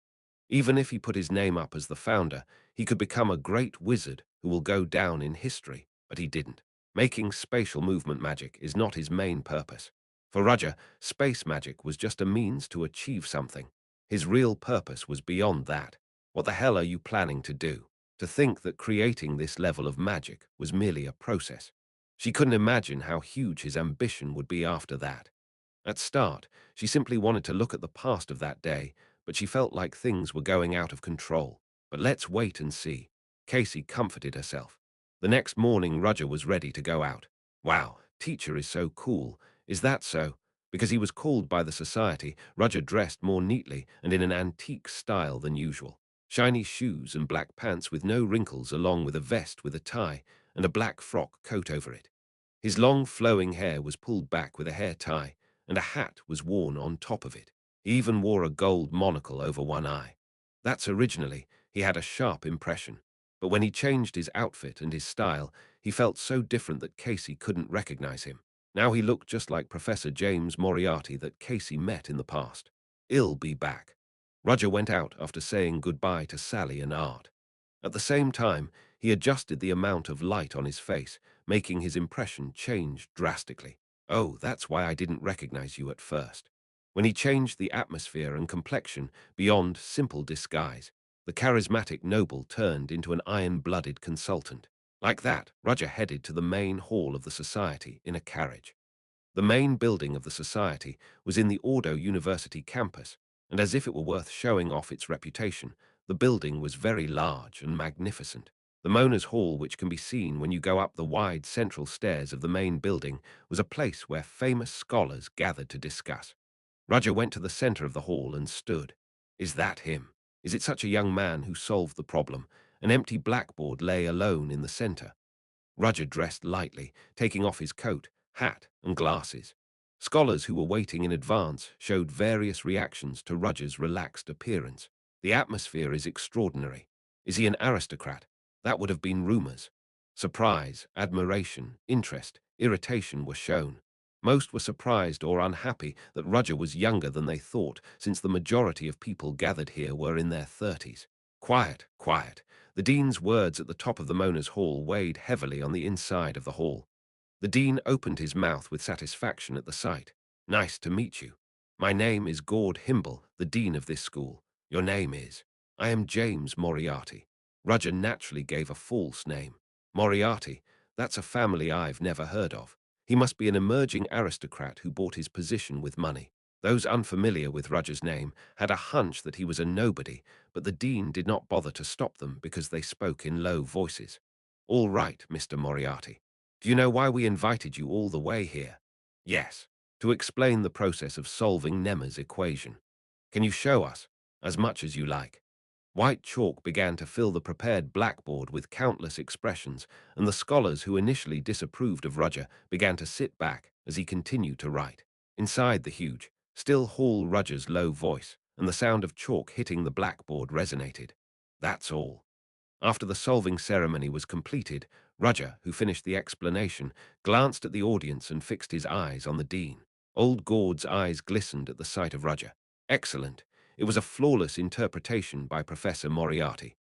Even if he put his name up as the founder, he could become a great wizard who will go down in history, but he didn't. Making spatial movement magic is not his main purpose. For Roger, space magic was just a means to achieve something. His real purpose was beyond that. What the hell are you planning to do? To think that creating this level of magic was merely a process. She couldn't imagine how huge his ambition would be after that. At start, she simply wanted to look at the past of that day, but she felt like things were going out of control. But let's wait and see. Casey comforted herself. The next morning, Roger was ready to go out. Wow, teacher is so cool. Is that so? Because he was called by the society, Roger dressed more neatly and in an antique style than usual. Shiny shoes and black pants with no wrinkles, along with a vest with a tie and a black frock coat over it. His long flowing hair was pulled back with a hair tie, and a hat was worn on top of it. He even wore a gold monocle over one eye. That's originally, he had a sharp impression. But when he changed his outfit and his style, he felt so different that Casey couldn't recognize him. Now he looked just like Professor James Moriarty that Casey met in the past. I'll be back. Roger went out after saying goodbye to Sally and Art. At the same time, he adjusted the amount of light on his face, making his impression change drastically. Oh, that's why I didn't recognize you at first. When he changed the atmosphere and complexion beyond simple disguise, the charismatic noble turned into an iron-blooded consultant. Like that, Roger headed to the main hall of the society in a carriage. The main building of the society was in the Ordo University campus, and as if it were worth showing off its reputation, the building was very large and magnificent. The Mona's Hall, which can be seen when you go up the wide central stairs of the main building, was a place where famous scholars gathered to discuss. Roger went to the center of the hall and stood. Is that him? Is it such a young man who solved the problem? An empty blackboard lay alone in the center. Roger dressed lightly, taking off his coat, hat, and glasses. Scholars who were waiting in advance showed various reactions to Roger's relaxed appearance. The atmosphere is extraordinary. Is he an aristocrat? That would have been rumors. Surprise, admiration, interest, irritation were shown. Most were surprised or unhappy that Roger was younger than they thought, since the majority of people gathered here were in their 30s. Quiet, quiet. The dean's words at the top of the Mona's Hall weighed heavily on the inside of the hall. The dean opened his mouth with satisfaction at the sight. Nice to meet you. My name is Gord Himble, the dean of this school. Your name is? I am James Moriarty. Roger naturally gave a false name. Moriarty, that's a family I've never heard of. He must be an emerging aristocrat who bought his position with money. Those unfamiliar with Roger's name had a hunch that he was a nobody, but the dean did not bother to stop them because they spoke in low voices. All right, Mr. Moriarty. Do you know why we invited you all the way here? Yes, to explain the process of solving Nema's equation. Can you show us? As much as you like. White chalk began to fill the prepared blackboard with countless expressions, and the scholars who initially disapproved of Roger began to sit back as he continued to write. Inside the huge, still hall, Roger's low voice and the sound of chalk hitting the blackboard resonated. That's all. After the solving ceremony was completed, Roger, who finished the explanation, glanced at the audience and fixed his eyes on the dean. Old Gord's eyes glistened at the sight of Roger. Excellent. It was a flawless interpretation by Professor Moriarty.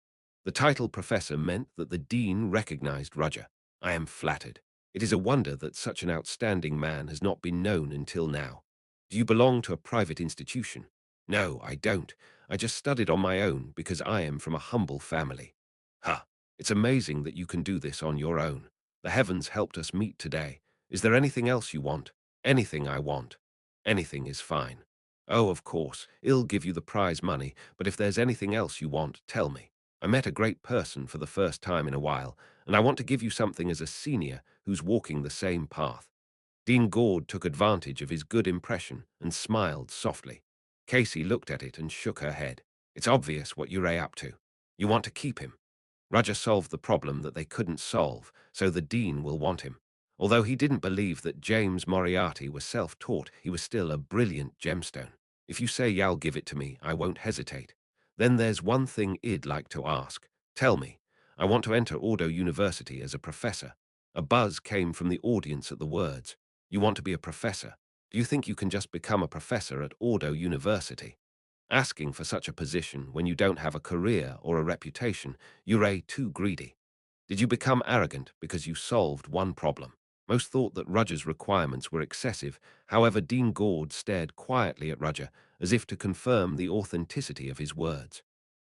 The title professor meant that the dean recognized Roger. I am flattered. It is a wonder that such an outstanding man has not been known until now. Do you belong to a private institution? No, I don't. I just studied on my own because I am from a humble family. Ha! It's amazing that you can do this on your own. The heavens helped us meet today. Is there anything else you want? Anything I want. Anything is fine. Oh, of course, I'll give you the prize money, but if there's anything else you want, tell me. I met a great person for the first time in a while, and I want to give you something as a senior who's walking the same path. Dean Gord took advantage of his good impression and smiled softly. Casey looked at it and shook her head. It's obvious what you're up to. You want to keep him. Roger solved the problem that they couldn't solve, so the dean will want him. Although he didn't believe that James Moriarty was self-taught, he was still a brilliant gemstone. If you say you'll give it to me, I won't hesitate. Then there's one thing I'd like to ask. Tell me. I want to enter Ordo University as a professor. A buzz came from the audience at the words. You want to be a professor? Do you think you can just become a professor at Ordo University? Asking for such a position when you don't have a career or a reputation, you're too greedy. Did you become arrogant because you solved one problem? Most thought that Rudger's requirements were excessive. However, Dean Gord stared quietly at Rudger, as if to confirm the authenticity of his words.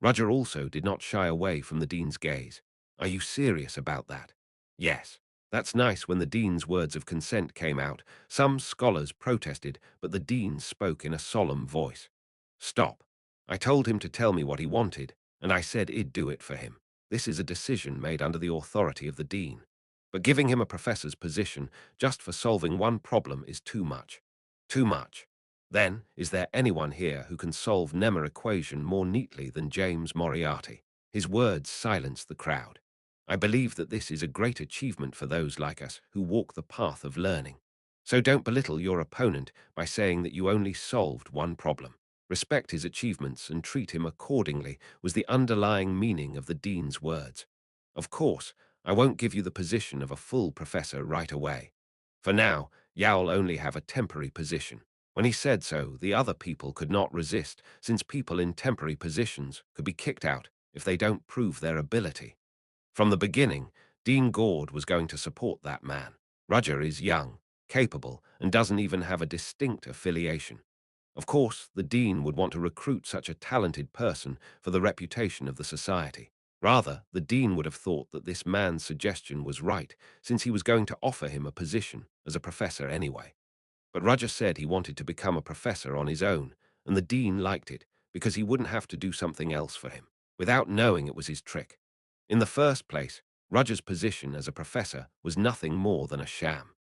Rudger also did not shy away from the Dean's gaze. "Are you serious about that?" "Yes." That's nice. When the Dean's words of consent came out, some scholars protested, but the Dean spoke in a solemn voice. "Stop. I told him to tell me what he wanted, and I said I'd do it for him. This is a decision made under the authority of the Dean. But giving him a professor's position just for solving one problem is too much. Too much. Then, is there anyone here who can solve Nemmer equation more neatly than James Moriarty?" His words silenced the crowd. "I believe that this is a great achievement for those like us who walk the path of learning. So don't belittle your opponent by saying that you only solved one problem. Respect his achievements and treat him accordingly," was the underlying meaning of the Dean's words. "Of course, I won't give you the position of a full professor right away. For now, you'll only have a temporary position." When he said so, the other people could not resist, since people in temporary positions could be kicked out if they don't prove their ability. From the beginning, Dean Gord was going to support that man. Rudger is young, capable, and doesn't even have a distinct affiliation. Of course, the Dean would want to recruit such a talented person for the reputation of the society. Rather, the Dean would have thought that this man's suggestion was right, since he was going to offer him a position as a professor anyway. But Rudger said he wanted to become a professor on his own, and the Dean liked it, because he wouldn't have to do something else for him, without knowing it was his trick. In the first place, Rudger's position as a professor was nothing more than a sham.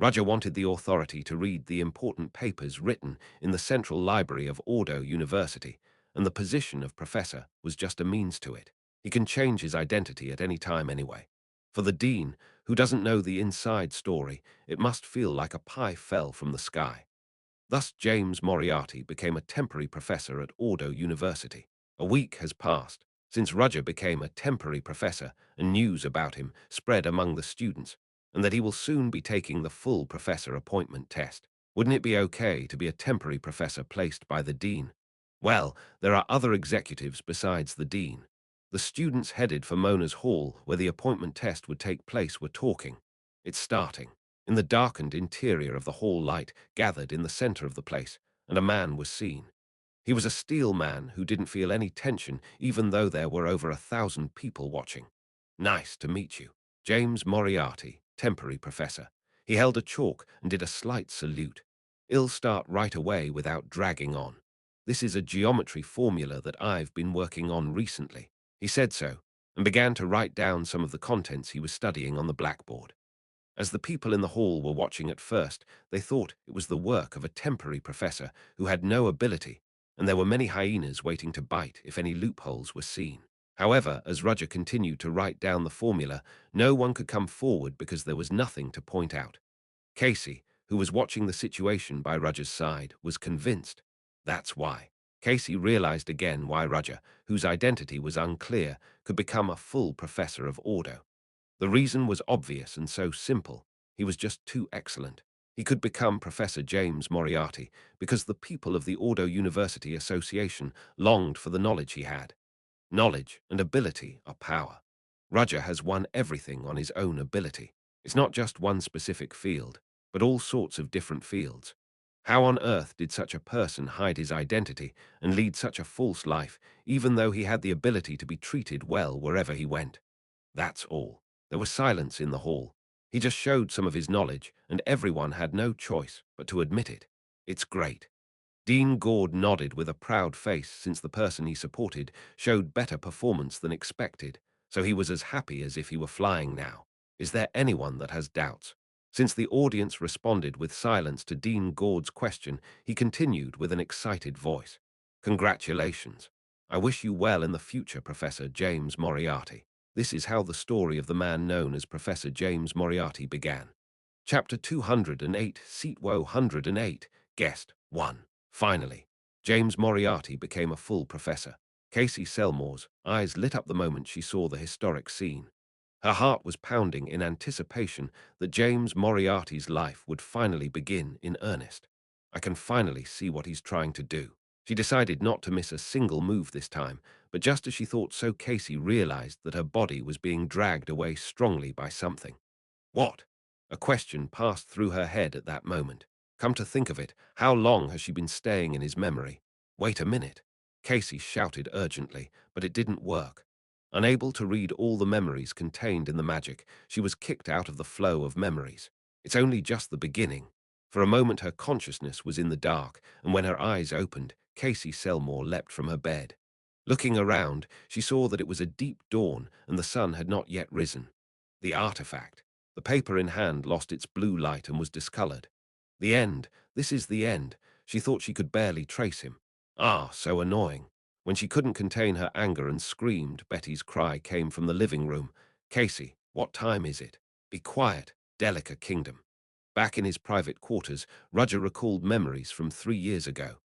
Rudger wanted the authority to read the important papers written in the Central Library of Ordo University, and the position of professor was just a means to it. He can change his identity at any time anyway. For the Dean, who doesn't know the inside story, it must feel like a pie fell from the sky. Thus James Moriarty became a temporary professor at Ordo University. A week has passed since Rudger became a temporary professor, and news about him spread among the students, and that he will soon be taking the full professor appointment test. Wouldn't it be okay to be a temporary professor placed by the Dean? Well, there are other executives besides the Dean. The students headed for Mona's Hall, where the appointment test would take place, were talking. It's starting. In the darkened interior of the hall, light gathered in the center of the place, and a man was seen. He was a steel man who didn't feel any tension, even though there were over 1,000 people watching. "Nice to meet you. James Moriarty, temporary professor." He held a chalk and did a slight salute. "I'll start right away without dragging on. This is a geometry formula that I've been working on recently." He said so, and began to write down some of the contents he was studying on the blackboard. As the people in the hall were watching at first, they thought it was the work of a temporary professor who had no ability, and there were many hyenas waiting to bite if any loopholes were seen. However, as Rudger continued to write down the formula, no one could come forward because there was nothing to point out. Casey, who was watching the situation by Rudger's side, was convinced. That's why. Casey realized again why Rudger, whose identity was unclear, could become a full professor of Ordo. The reason was obvious and so simple. He was just too excellent. He could become Professor James Moriarty because the people of the Ordo University Association longed for the knowledge he had. Knowledge and ability are power. Rudger has won everything on his own ability. It's not just one specific field, but all sorts of different fields. How on earth did such a person hide his identity and lead such a false life, even though he had the ability to be treated well wherever he went? That's all. There was silence in the hall. He just showed some of his knowledge, and everyone had no choice but to admit it. It's great. Dean Gord nodded with a proud face, since the person he supported showed better performance than expected, so he was as happy as if he were flying now. Is there anyone that has doubts? Since the audience responded with silence to Dean Gord's question, he continued with an excited voice. "Congratulations. I wish you well in the future, Professor James Moriarty." This is how the story of the man known as Professor James Moriarty began. Chapter 208, Seat Woe 108, Guest 1. Finally, James Moriarty became a full professor. Casey Selmore's eyes lit up the moment she saw the historic scene. Her heart was pounding in anticipation that James Moriarty's life would finally begin in earnest. I can finally see what he's trying to do. She decided not to miss a single move this time, but just as she thought so, Casey realized that her body was being dragged away strongly by something. What? A question passed through her head at that moment. Come to think of it, how long has she been staying in his memory? Wait a minute. Casey shouted urgently, but it didn't work. Unable to read all the memories contained in the magic, she was kicked out of the flow of memories. It's only just the beginning. For a moment her consciousness was in the dark, and when her eyes opened, Casey Selmore leapt from her bed. Looking around, she saw that it was a deep dawn and the sun had not yet risen. The artifact. The paper in hand lost its blue light and was discolored. The end. This is the end. She thought she could barely trace him. Ah, so annoying. When she couldn't contain her anger and screamed, Betty's cry came from the living room. Casey, what time is it? Be quiet, Delica Kingdom. Back in his private quarters, Roger recalled memories from 3 years ago.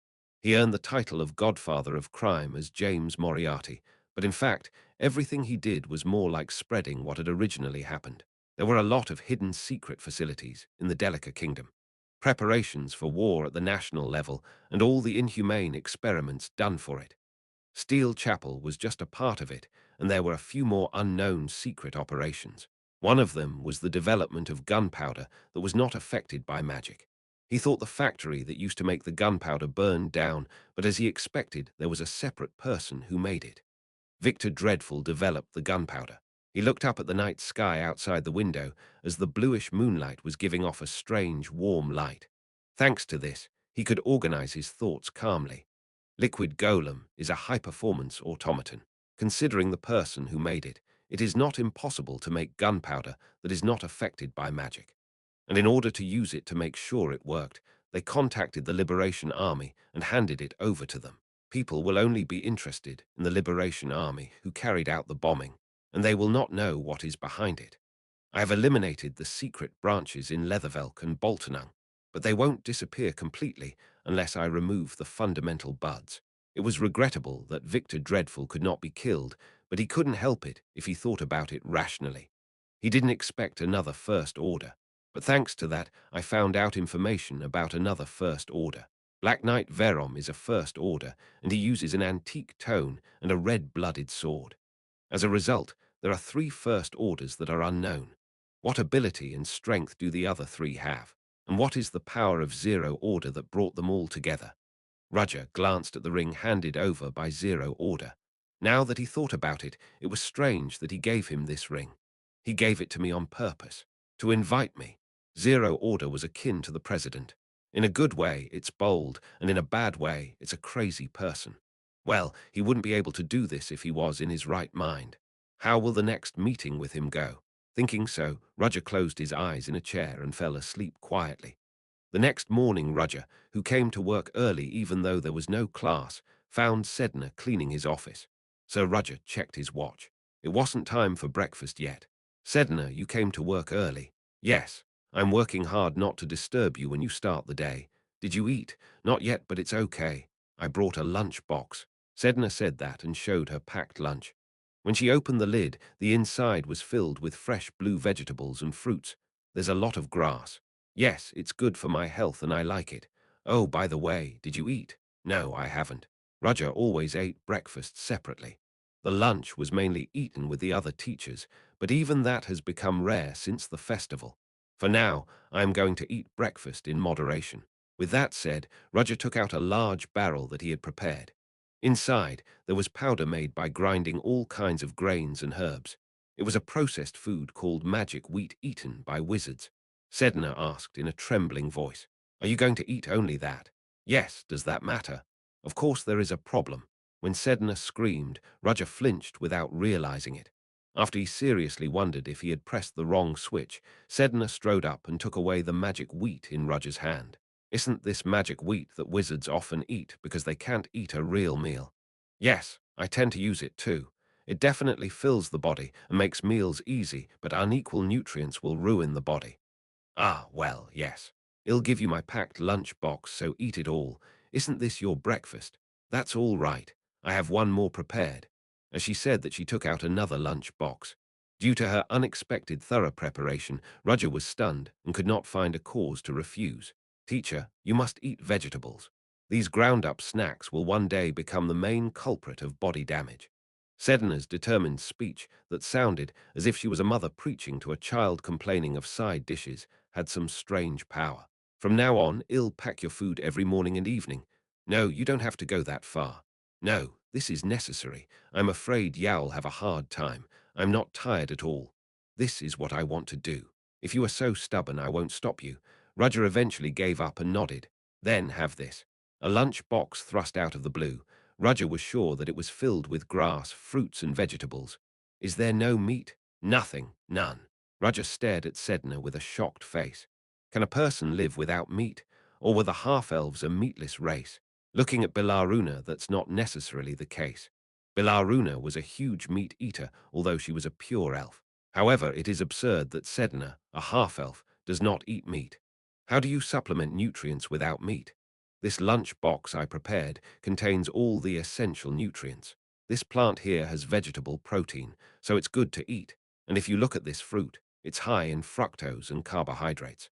He earned the title of Godfather of Crime as James Moriarty, but in fact, everything he did was more like spreading what had originally happened. There were a lot of hidden secret facilities in the Delica Kingdom, preparations for war at the national level, and all the inhumane experiments done for it. Steel Chapel was just a part of it, and there were a few more unknown secret operations. One of them was the development of gunpowder that was not affected by magic. He thought the factory that used to make the gunpowder burned down, but as he expected, there was a separate person who made it. Victor Dreadful developed the gunpowder. He looked up at the night sky outside the window as the bluish moonlight was giving off a strange, warm light. Thanks to this, he could organize his thoughts calmly. Liquid Golem is a high-performance automaton. Considering the person who made it, it is not impossible to make gunpowder that is not affected by magic. And in order to use it to make sure it worked, they contacted the Liberation Army and handed it over to them. People will only be interested in the Liberation Army who carried out the bombing, and they will not know what is behind it. I have eliminated the secret branches in Leathervelk and Boltonung, but they won't disappear completely unless I remove the fundamental buds. It was regrettable that Victor Dreadful could not be killed, but he couldn't help it if he thought about it rationally. He didn't expect another First Order, but thanks to that, I found out information about another First Order. Black Knight Verom is a First Order, and he uses an antique tome and a red-blooded sword. As a result, there are 3 First Orders that are unknown. What ability and strength do the other 3 have? And what is the power of Zero Order that brought them all together? Roger glanced at the ring handed over by Zero Order. Now that he thought about it, it was strange that he gave him this ring. He gave it to me on purpose, to invite me. Zero Order was akin to the president. In a good way, it's bold, and in a bad way, it's a crazy person. Well, he wouldn't be able to do this if he was in his right mind. How will the next meeting with him go? Thinking so, Roger closed his eyes in a chair and fell asleep quietly. The next morning, Roger, who came to work early even though there was no class, found Sedna cleaning his office. So Roger checked his watch. It wasn't time for breakfast yet. Sedna, you came to work early. Yes, I'm working hard not to disturb you when you start the day. Did you eat? Not yet, but it's okay. I brought a lunch box. Sedna said that and showed her packed lunch. When she opened the lid, the inside was filled with fresh blue vegetables and fruits. There's a lot of grass. Yes, it's good for my health and I like it. Oh, by the way, did you eat? No, I haven't. Roger always ate breakfast separately. The lunch was mainly eaten with the other teachers, but even that has become rare since the festival. For now, I am going to eat breakfast in moderation. With that said, Roger took out a large barrel that he had prepared. Inside, there was powder made by grinding all kinds of grains and herbs. It was a processed food called magic wheat eaten by wizards. Sedna asked in a trembling voice, "Are you going to eat only that?" "Yes, does that matter?" Of course there is a problem. When Sedna screamed, Roger flinched without realizing it. After he seriously wondered if he had pressed the wrong switch, Sedna strode up and took away the magic wheat in Roger's hand. Isn't this magic wheat that wizards often eat because they can't eat a real meal? Yes, I tend to use it too. It definitely fills the body and makes meals easy, but unequal nutrients will ruin the body. Ah, well, yes. I'll give you my packed lunch box, so eat it all. Isn't this your breakfast? That's all right. I have one more prepared. As she said that, she took out another lunch box. Due to her unexpected thorough preparation, Roger was stunned and could not find a cause to refuse. Teacher, you must eat vegetables. These ground-up snacks will one day become the main culprit of body damage. Sedna's determined speech that sounded as if she was a mother preaching to a child complaining of side dishes had some strange power. From now on, I'll pack your food every morning and evening. No, you don't have to go that far. No, this is necessary. I'm afraid Yao'll have a hard time. I'm not tired at all. This is what I want to do. If you are so stubborn, I won't stop you. Roger eventually gave up and nodded. Then have this. A lunch box thrust out of the blue. Roger was sure that it was filled with grass, fruits, and vegetables. Is there no meat? Nothing, none. Roger stared at Sedna with a shocked face. Can a person live without meat? Or were the half-elves a meatless race? Looking at Bilaruna, that's not necessarily the case. Bilaruna was a huge meat eater, although she was a pure elf. However, it is absurd that Sedna, a half-elf, does not eat meat. How do you supplement nutrients without meat? This lunch box I prepared contains all the essential nutrients. This plant here has vegetable protein, so it's good to eat. And if you look at this fruit, it's high in fructose and carbohydrates.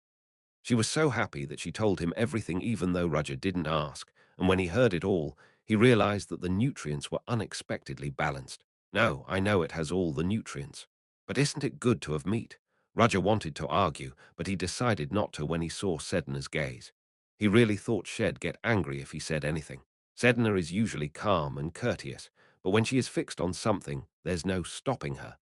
She was so happy that she told him everything even though Roger didn't ask, and when he heard it all, he realized that the nutrients were unexpectedly balanced. No, I know it has all the nutrients. But isn't it good to have meat? Roger wanted to argue, but he decided not to when he saw Sedna's gaze. He really thought she'd get angry if he said anything. Sedna is usually calm and courteous, but when she is fixed on something, there's no stopping her.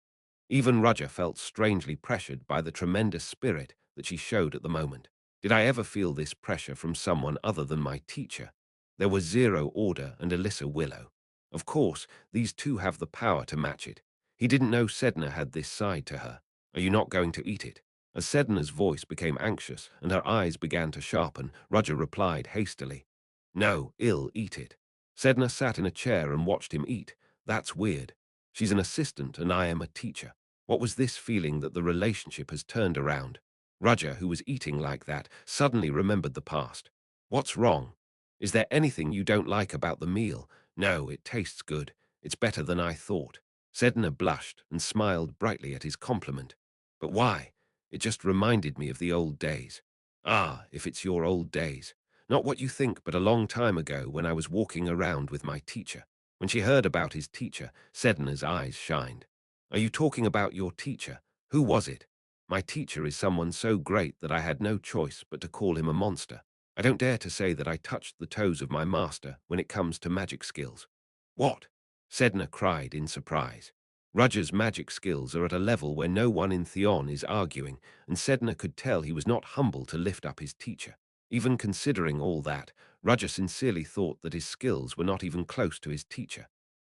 Even Roger felt strangely pressured by the tremendous spirit that she showed at the moment. Did I ever feel this pressure from someone other than my teacher? There was Zero Order and Alyssa Willow. Of course, these two have the power to match it. He didn't know Sedna had this side to her. Are you not going to eat it? As Sedna's voice became anxious and her eyes began to sharpen, Roger replied hastily, No, I'll eat it. Sedna sat in a chair and watched him eat. That's weird. She's an assistant and I am a teacher. What was this feeling that the relationship has turned around? Roger, who was eating like that, suddenly remembered the past. What's wrong? Is there anything you don't like about the meal? No, it tastes good. It's better than I thought. Sedna blushed and smiled brightly at his compliment. But why? It just reminded me of the old days. Ah, if it's your old days. Not what you think, but a long time ago when I was walking around with my teacher. When she heard about his teacher, Sedna's eyes shined. Are you talking about your teacher? Who was it? My teacher is someone so great that I had no choice but to call him a monster. I don't dare to say that I touched the toes of my master when it comes to magic skills. What? Sedna cried in surprise. Roger's magic skills are at a level where no one in Theon is arguing, and Sedna could tell he was not humble to lift up his teacher. Even considering all that, Roger sincerely thought that his skills were not even close to his teacher.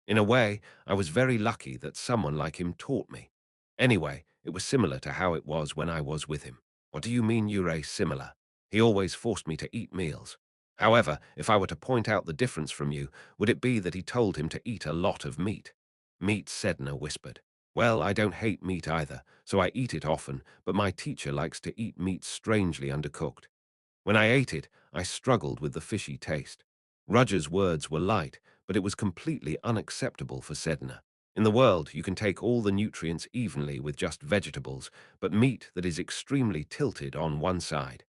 In a way, I was very lucky that someone like him taught me. Anyway, it was similar to how it was when I was with him. What do you mean, Yurei, similar? He always forced me to eat meals. However, if I were to point out the difference from you, would it be that he told him to eat a lot of meat? Meat, Sedna whispered. Well, I don't hate meat either, so I eat it often, but my teacher likes to eat meat strangely undercooked. When I ate it, I struggled with the fishy taste. Roger's words were light, but it was completely unacceptable for Sedna. In the world, you can take all the nutrients evenly with just vegetables, but meat that is extremely tilted on one side.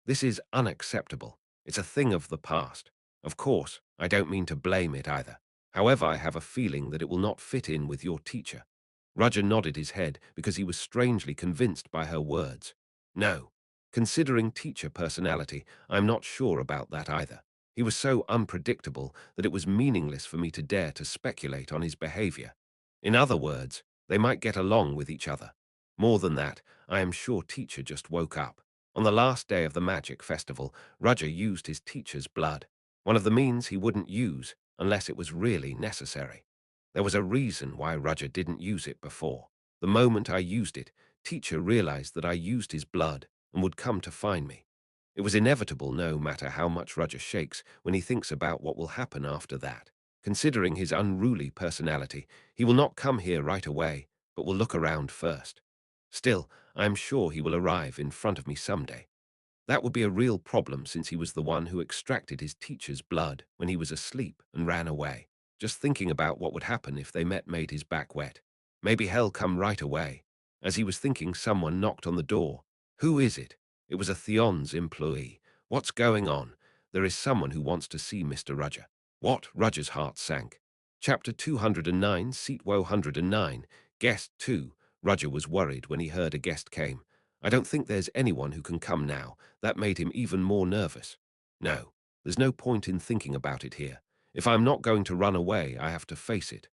This is unacceptable. It's a thing of the past. Of course, I don't mean to blame it either. However, I have a feeling that it will not fit in with your teacher. Roger nodded his head because he was strangely convinced by her words. No. Considering teacher personality, I'm not sure about that either. He was so unpredictable that it was meaningless for me to dare to speculate on his behavior. In other words, they might get along with each other. More than that, I am sure teacher just woke up. On the last day of the magic festival, Roger used his teacher's blood, one of the means he wouldn't use unless it was really necessary. There was a reason why Roger didn't use it before. The moment I used it, teacher realized that I used his blood and would come to find me. It was inevitable no matter how much Roger shakes when he thinks about what will happen after that. Considering his unruly personality, he will not come here right away, but will look around first. Still, I am sure he will arrive in front of me someday. That would be a real problem since he was the one who extracted his teacher's blood when he was asleep and ran away. Just thinking about what would happen if they met made his back wet. Maybe hell come right away. As he was thinking, someone knocked on the door. Who is it? It was a Theon's employee. What's going on? There is someone who wants to see Mr. Roger. What? Roger's heart sank. Chapter 209, Seat 109, Guest 2. Roger was worried when he heard a guest came. I don't think there's anyone who can come now. That made him even more nervous. No, there's no point in thinking about it here. If I'm not going to run away, I have to face it.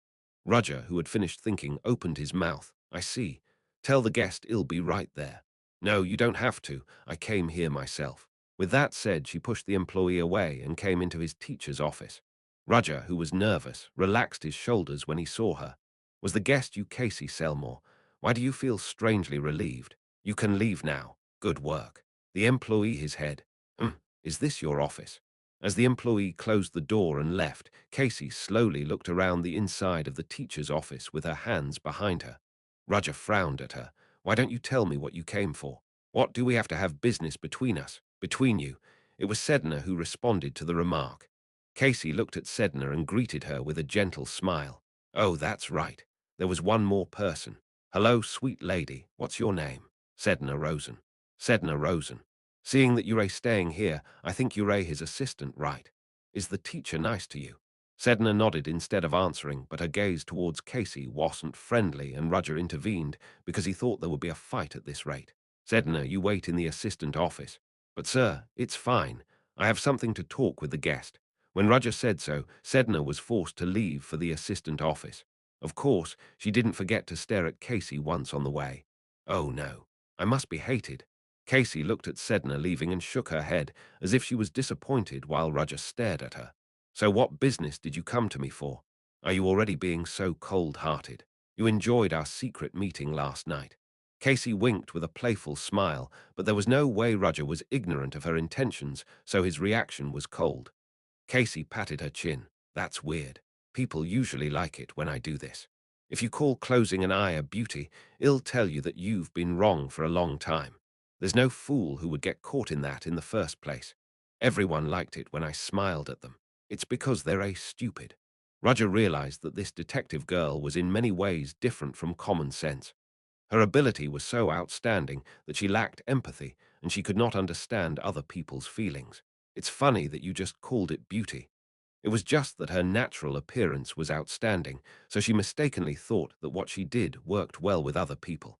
Roger, who had finished thinking, opened his mouth. I see. Tell the guest it'll be right there. No, you don't have to. I came here myself. With that said, she pushed the employee away and came into his teacher's office. Roger, who was nervous, relaxed his shoulders when he saw her. Was the guest you, Casey Selmore? Why do you feel strangely relieved? You can leave now. Good work. The employee his head. Is this your office? As the employee closed the door and left, Casey slowly looked around the inside of the teacher's office with her hands behind her. Roger frowned at her. Why don't you tell me what you came for? What do we have to have business between us? Between you? It was Sedna who responded to the remark. Casey looked at Sedna and greeted her with a gentle smile. Oh, that's right. There was one more person. Hello, sweet lady. What's your name? Sedna Rosen. Sedna Rosen. Seeing that you're staying here, I think you're his assistant, right? Is the teacher nice to you? Sedna nodded instead of answering, but her gaze towards Casey wasn't friendly, and Roger intervened because he thought there would be a fight at this rate. Sedna, you wait in the assistant office. But sir, it's fine. I have something to talk with the guest. When Roger said so, Sedna was forced to leave for the assistant office. Of course, she didn't forget to stare at Casey once on the way. Oh no, I must be hated. Casey looked at Sedna leaving and shook her head, as if she was disappointed while Roger stared at her. So what business did you come to me for? Are you already being so cold-hearted? You enjoyed our secret meeting last night. Casey winked with a playful smile, but there was no way Roger was ignorant of her intentions, so his reaction was cold. Casey patted her chin. That's weird. People usually like it when I do this. If you call closing an eye a beauty, it'll tell you that you've been wrong for a long time. There's no fool who would get caught in that in the first place. Everyone liked it when I smiled at them. It's because they're stupid. Roger realized that this detective girl was in many ways different from common sense. Her ability was so outstanding that she lacked empathy, and she could not understand other people's feelings. It's funny that you just called it beauty. It was just that her natural appearance was outstanding, so she mistakenly thought that what she did worked well with other people.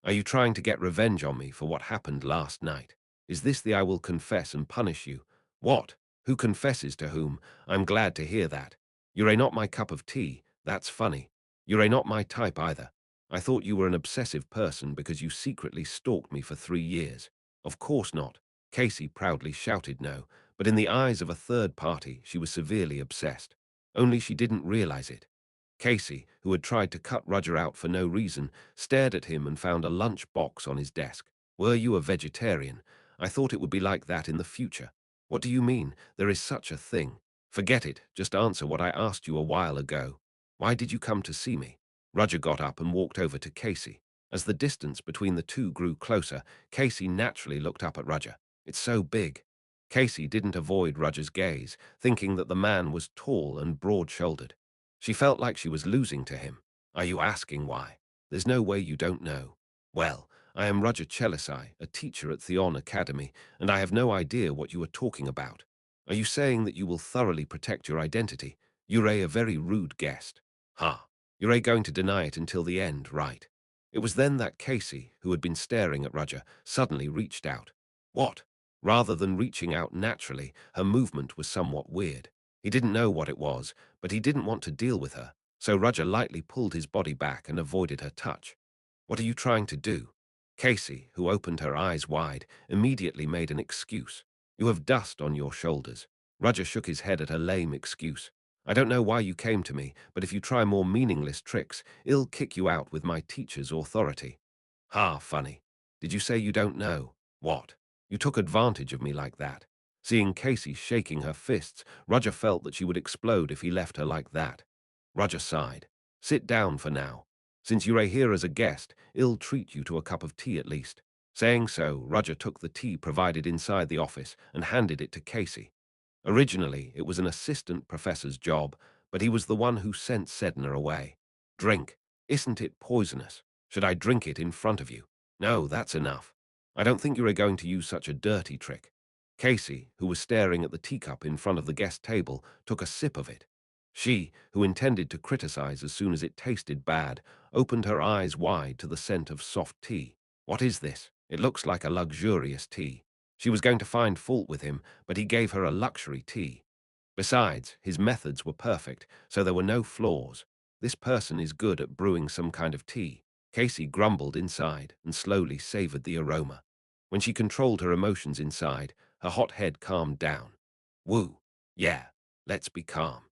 Are you trying to get revenge on me for what happened last night? Is this the I will confess and punish you? What? Who confesses to whom? I'm glad to hear that. You're not my cup of tea. That's funny. You're not my type either. I thought you were an obsessive person because you secretly stalked me for 3 years. Of course not. Casey proudly shouted no, but in the eyes of a third party, she was severely obsessed. Only she didn't realize it. Casey, who had tried to cut Roger out for no reason, stared at him and found a lunch box on his desk. Were you a vegetarian? I thought it would be like that in the future. What do you mean? There is such a thing. Forget it. Just answer what I asked you a while ago. Why did you come to see me? Roger got up and walked over to Casey. As the distance between the two grew closer, Casey naturally looked up at Roger. It's so big. Casey didn't avoid Roger's gaze, thinking that the man was tall and broad-shouldered. She felt like she was losing to him. Are you asking why? There's no way you don't know. Well, I am Roger Chelisai, a teacher at Theon Academy, and I have no idea what you are talking about. Are you saying that you will thoroughly protect your identity? You're a very rude guest. Ha! You're going to deny it until the end, right? It was then that Casey, who had been staring at Roger, suddenly reached out. What? Rather than reaching out naturally, her movement was somewhat weird. He didn't know what it was, but he didn't want to deal with her, so Roger lightly pulled his body back and avoided her touch. What are you trying to do? Casey, who opened her eyes wide, immediately made an excuse. You have dust on your shoulders. Roger shook his head at her lame excuse. I don't know why you came to me, but if you try more meaningless tricks, I'll kick you out with my teacher's authority. Ha, funny. Did you say you don't know? What? You took advantage of me like that. Seeing Casey shaking her fists, Roger felt that she would explode if he left her like that. Roger sighed. Sit down for now. Since you're here as a guest, I'll treat you to a cup of tea at least. Saying so, Roger took the tea provided inside the office and handed it to Casey. Originally, it was an assistant professor's job, but he was the one who sent Sedna away. Drink. Isn't it poisonous? Should I drink it in front of you? No, that's enough. I don't think you are going to use such a dirty trick. Casey, who was staring at the teacup in front of the guest table, took a sip of it. She, who intended to criticize as soon as it tasted bad, opened her eyes wide to the scent of soft tea. What is this? It looks like a luxurious tea. She was going to find fault with him, but he gave her a luxury tea. Besides, his methods were perfect, so there were no flaws. This person is good at brewing some kind of tea. Casey grumbled inside and slowly savored the aroma. When she controlled her emotions inside, her hot head calmed down. Woo. Yeah, let's be calm.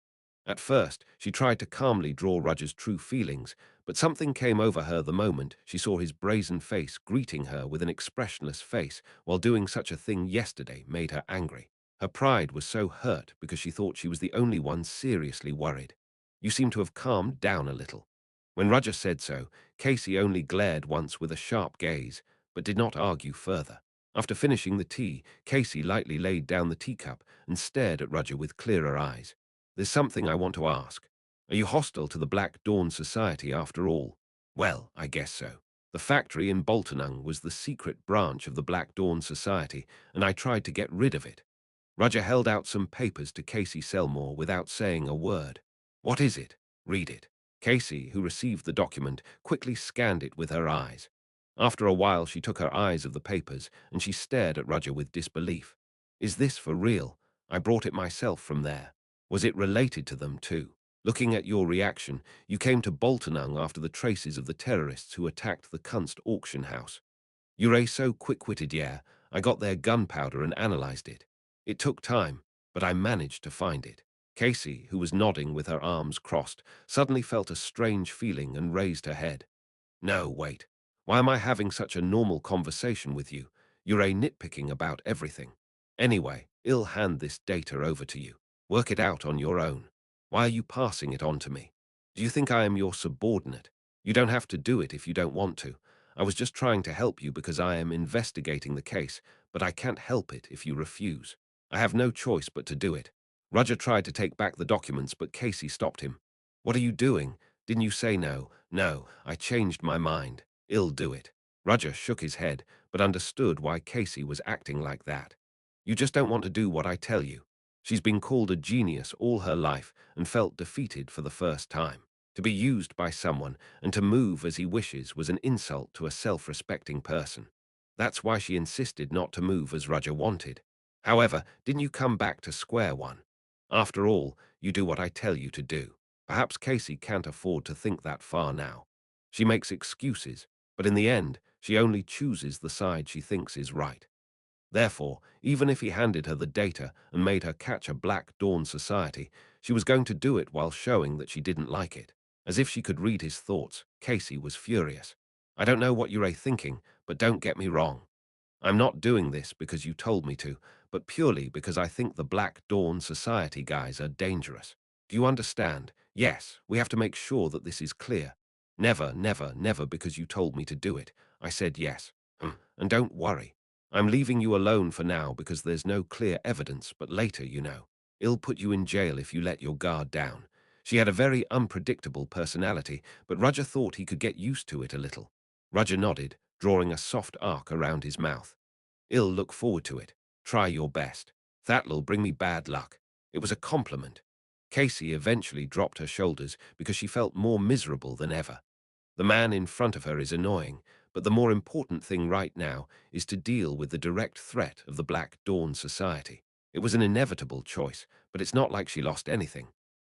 At first, she tried to calmly draw Roger's true feelings, but something came over her the moment she saw his brazen face greeting her with an expressionless face while doing such a thing yesterday made her angry. Her pride was so hurt because she thought she was the only one seriously worried. You seem to have calmed down a little. When Roger said so, Casey only glared once with a sharp gaze, but did not argue further. After finishing the tea, Casey lightly laid down the teacup and stared at Roger with clearer eyes. There's something I want to ask. Are you hostile to the Black Dawn Society after all? Well, I guess so. The factory in Boltonung was the secret branch of the Black Dawn Society, and I tried to get rid of it. Roger held out some papers to Casey Selmore without saying a word. What is it? Read it. Casey, who received the document, quickly scanned it with her eyes. After a while, she took her eyes of the papers, and she stared at Roger with disbelief. Is this for real? I brought it myself from there. Was it related to them, too? Looking at your reaction, you came to Boltonung after the traces of the terrorists who attacked the Kunst auction house. You're so quick-witted, yeah. I got their gunpowder and analyzed it. It took time, but I managed to find it. Casey, who was nodding with her arms crossed, suddenly felt a strange feeling and raised her head. No, wait. Why am I having such a normal conversation with you? You're nitpicking about everything. Anyway, I'll hand this data over to you. Work it out on your own. Why are you passing it on to me? Do you think I am your subordinate? You don't have to do it if you don't want to. I was just trying to help you because I am investigating the case, but I can't help it if you refuse. I have no choice but to do it. Roger tried to take back the documents, but Casey stopped him. What are you doing? Didn't you say no? No, I changed my mind. I'll do it. Roger shook his head, but understood why Casey was acting like that. You just don't want to do what I tell you. She's been called a genius all her life and felt defeated for the first time. To be used by someone and to move as he wishes was an insult to a self-respecting person. That's why she insisted not to move as Roger wanted. However, didn't you come back to square one? After all, you do what I tell you to do. Perhaps Casey can't afford to think that far now. She makes excuses, but in the end, she only chooses the side she thinks is right. Therefore, even if he handed her the data and made her catch a Black Dawn Society, she was going to do it while showing that she didn't like it. As if she could read his thoughts, Casey was furious. I don't know what you're thinking, but don't get me wrong. I'm not doing this because you told me to, but purely because I think the Black Dawn Society guys are dangerous. Do you understand? Yes, we have to make sure that this is clear. Never, never, never because you told me to do it. I said yes. And don't worry. I'm leaving you alone for now because there's no clear evidence, but later, I'll put you in jail if you let your guard down. She had a very unpredictable personality, but Roger thought he could get used to it a little. Roger nodded, drawing a soft arc around his mouth. I'll look forward to it. Try your best. That'll bring me bad luck. It was a compliment. Casey eventually dropped her shoulders because she felt more miserable than ever. The man in front of her is annoying, but the more important thing right now is to deal with the direct threat of the Black Dawn Society. It was an inevitable choice, but it's not like she lost anything.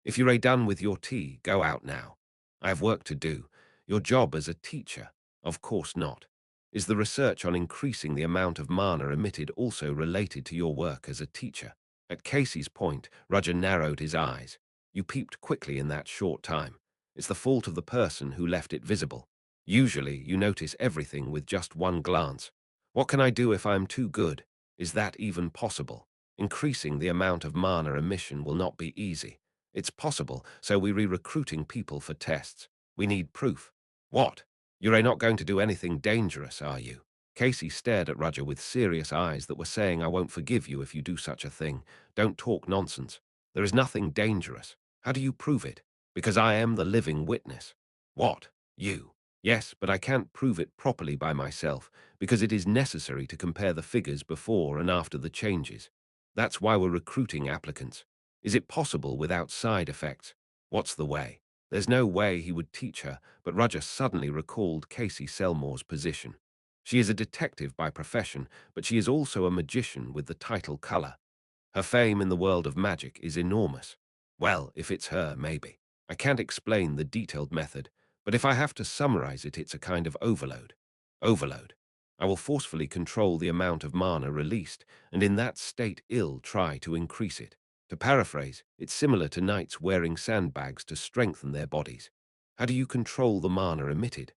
If you're done with your tea, go out now. I have work to do. Your job as a teacher? Of course not. Is the research on increasing the amount of mana emitted also related to your work as a teacher? At Casey's point, Roger narrowed his eyes. You peeped quickly in that short time. It's the fault of the person who left it visible. Usually, you notice everything with just one glance. What can I do if I'm too good? Is that even possible? Increasing the amount of mana emission will not be easy. It's possible, so we're recruiting people for tests. We need proof. What? You're not going to do anything dangerous, are you? Casey stared at Roger with serious eyes that were saying, I won't forgive you if you do such a thing. Don't talk nonsense. There is nothing dangerous. How do you prove it? Because I am the living witness. What? You? Yes, but I can't prove it properly by myself because it is necessary to compare the figures before and after the changes. That's why we're recruiting applicants. Is it possible without side effects? What's the way? There's no way he would teach her, but Roger suddenly recalled Casey Selmore's position. She is a detective by profession, but she is also a magician with the title Color. Her fame in the world of magic is enormous. Well, if it's her, maybe. I can't explain the detailed method, but if I have to summarize it, it's a kind of overload. Overload. I will forcefully control the amount of mana released, and in that state try to increase it. To paraphrase, it's similar to knights wearing sandbags to strengthen their bodies. How do you control the mana emitted?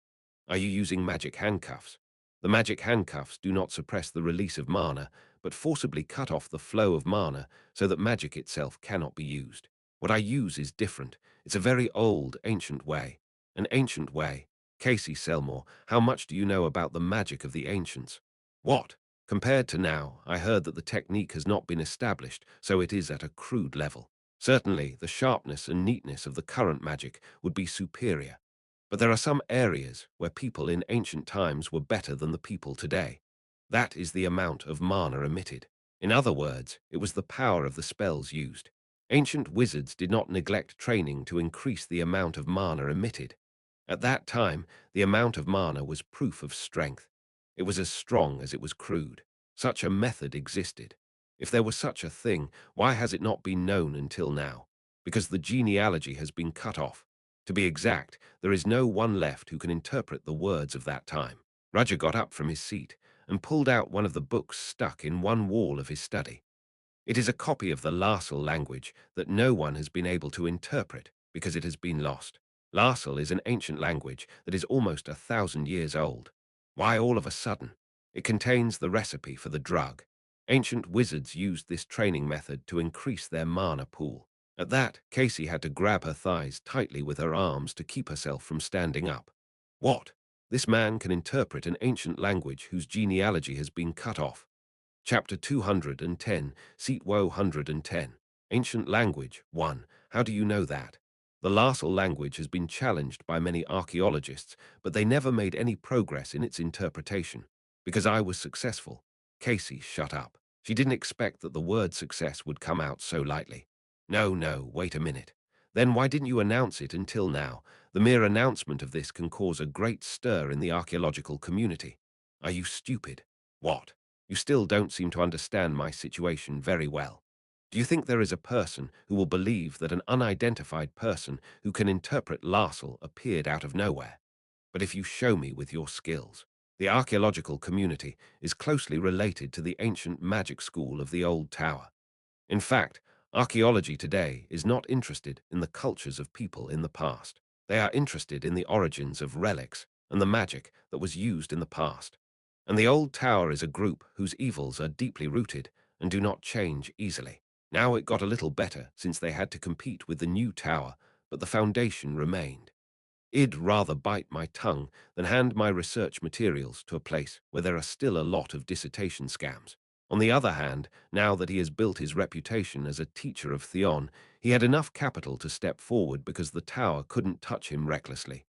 Are you using magic handcuffs? The magic handcuffs do not suppress the release of mana, but forcibly cut off the flow of mana so that magic itself cannot be used. What I use is different. It's a very old, ancient way. An ancient way. Casey Selmore, how much do you know about the magic of the ancients? What? Compared to now, I heard that the technique has not been established, so it is at a crude level. Certainly, the sharpness and neatness of the current magic would be superior. But there are some areas where people in ancient times were better than the people today. That is the amount of mana emitted. In other words, it was the power of the spells used. Ancient wizards did not neglect training to increase the amount of mana emitted. At that time, the amount of mana was proof of strength. It was as strong as it was crude. Such a method existed. If there was such a thing, why has it not been known until now? Because the genealogy has been cut off. To be exact, there is no one left who can interpret the words of that time. Roger got up from his seat and pulled out one of the books stuck in one wall of his study. It is a copy of the Larsal language that no one has been able to interpret because it has been lost. Larsal is an ancient language that is almost 1,000 years old. Why all of a sudden? It contains the recipe for the drug. Ancient wizards used this training method to increase their mana pool. At that, Casey had to grab her thighs tightly with her arms to keep herself from standing up. What? This man can interpret an ancient language whose genealogy has been cut off. Chapter 210, Seat Woe 110. Ancient Language 1. How do you know that? The Larsal language has been challenged by many archaeologists, but they never made any progress in its interpretation. Because I was successful. Casey, shut up. She didn't expect that the word success would come out so lightly. No, wait a minute. Then why didn't you announce it until now? The mere announcement of this can cause a great stir in the archaeological community. Are you stupid? What? You still don't seem to understand my situation very well. Do you think there is a person who will believe that an unidentified person who can interpret Larsal appeared out of nowhere? But if you show me with your skills, the archaeological community is closely related to the ancient magic school of the old tower. In fact, archaeology today is not interested in the cultures of people in the past. They are interested in the origins of relics and the magic that was used in the past. And the old tower is a group whose evils are deeply rooted and do not change easily. Now it got a little better since they had to compete with the new tower, but the foundation remained. I'd rather bite my tongue than hand my research materials to a place where there are still a lot of dissertation scams. On the other hand, now that he has built his reputation as a teacher of Theon, he had enough capital to step forward because the tower couldn't touch him recklessly.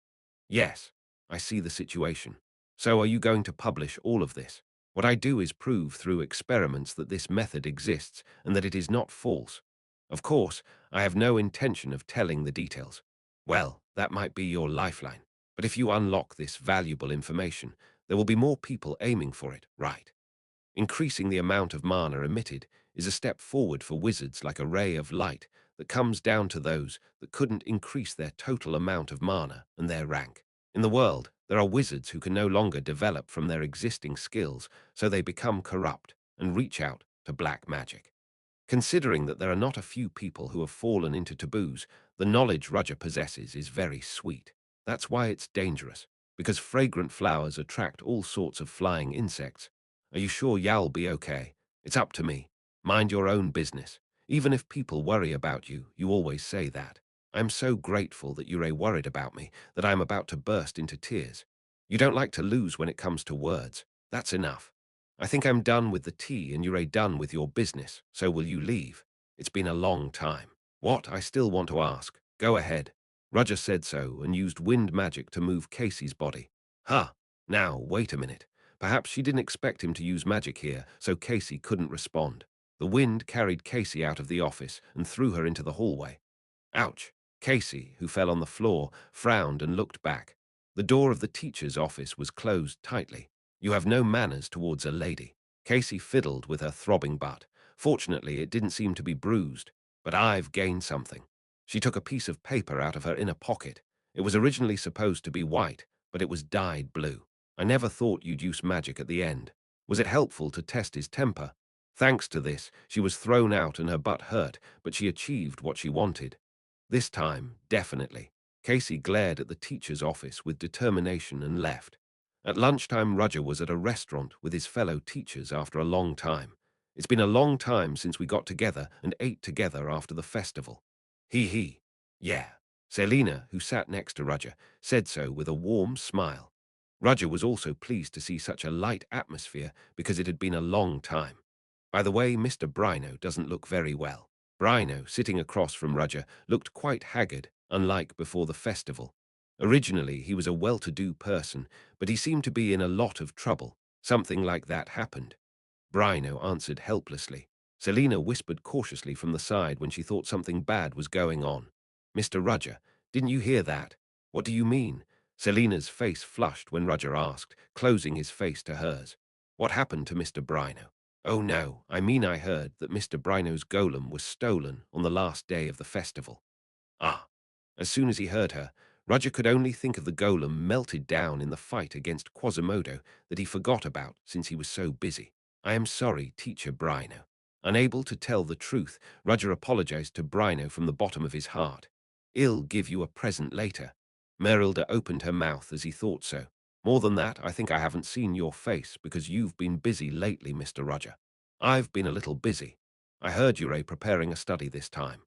Yes, I see the situation. So are you going to publish all of this? What I do is prove through experiments that this method exists and that it is not false. Of course, I have no intention of telling the details. Well, that might be your lifeline. But if you unlock this valuable information, there will be more people aiming for it, right? Increasing the amount of mana emitted is a step forward for wizards like a ray of light that comes down to those that couldn't increase their total amount of mana and their rank. In the world, there are wizards who can no longer develop from their existing skills, so they become corrupt and reach out to black magic. Considering that there are not a few people who have fallen into taboos, the knowledge Roger possesses is very sweet. That's why it's dangerous, because fragrant flowers attract all sorts of flying insects. Are you sure you'll be okay? It's up to me. Mind your own business. Even if people worry about you, you always say that. I'm so grateful that you're worried about me that I'm about to burst into tears. You don't like to lose when it comes to words. That's enough. I think I'm done with the tea and you're done with your business, so will you leave? It's been a long time. What? I still want to ask. Go ahead. Roger said so and used wind magic to move Casey's body. Huh. Now, wait a minute. Perhaps she didn't expect him to use magic here, so Casey couldn't respond. The wind carried Casey out of the office and threw her into the hallway. Ouch! Casey, who fell on the floor, frowned and looked back. The door of the teacher's office was closed tightly. You have no manners towards a lady. Casey fiddled with her throbbing butt. Fortunately, it didn't seem to be bruised. But I've gained something. She took a piece of paper out of her inner pocket. It was originally supposed to be white, but it was dyed blue. I never thought you'd use magic at the end. Was it helpful to test his temper? Thanks to this, she was thrown out and her butt hurt, but she achieved what she wanted. This time, definitely. Casey glared at the teacher's office with determination and left. At lunchtime, Roger was at a restaurant with his fellow teachers after a long time. It's been a long time since we got together and ate together after the festival. He. Yeah. Selina, who sat next to Roger, said so with a warm smile. Roger was also pleased to see such a light atmosphere because it had been a long time. By the way, Mr. Brino doesn't look very well. Brino, sitting across from Roger, looked quite haggard, unlike before the festival. Originally, he was a well-to-do person, but he seemed to be in a lot of trouble. Something like that happened. Brino answered helplessly. Selina whispered cautiously from the side when she thought something bad was going on. Mr. Roger, didn't you hear that? What do you mean? Selina's face flushed when Roger asked, closing his face to hers. What happened to Mr. Brino? Oh no, I mean I heard that Mr. Brino's golem was stolen on the last day of the festival. Ah. As soon as he heard her, Roger could only think of the golem melted down in the fight against Quasimodo that he forgot about since he was so busy. I am sorry, Teacher Brino. Unable to tell the truth, Roger apologized to Brino from the bottom of his heart. I'll give you a present later. Merilda opened her mouth as he thought so. More than that, I think I haven't seen your face because you've been busy lately, Mr. Roger. I've been a little busy. I heard you're preparing a study this time.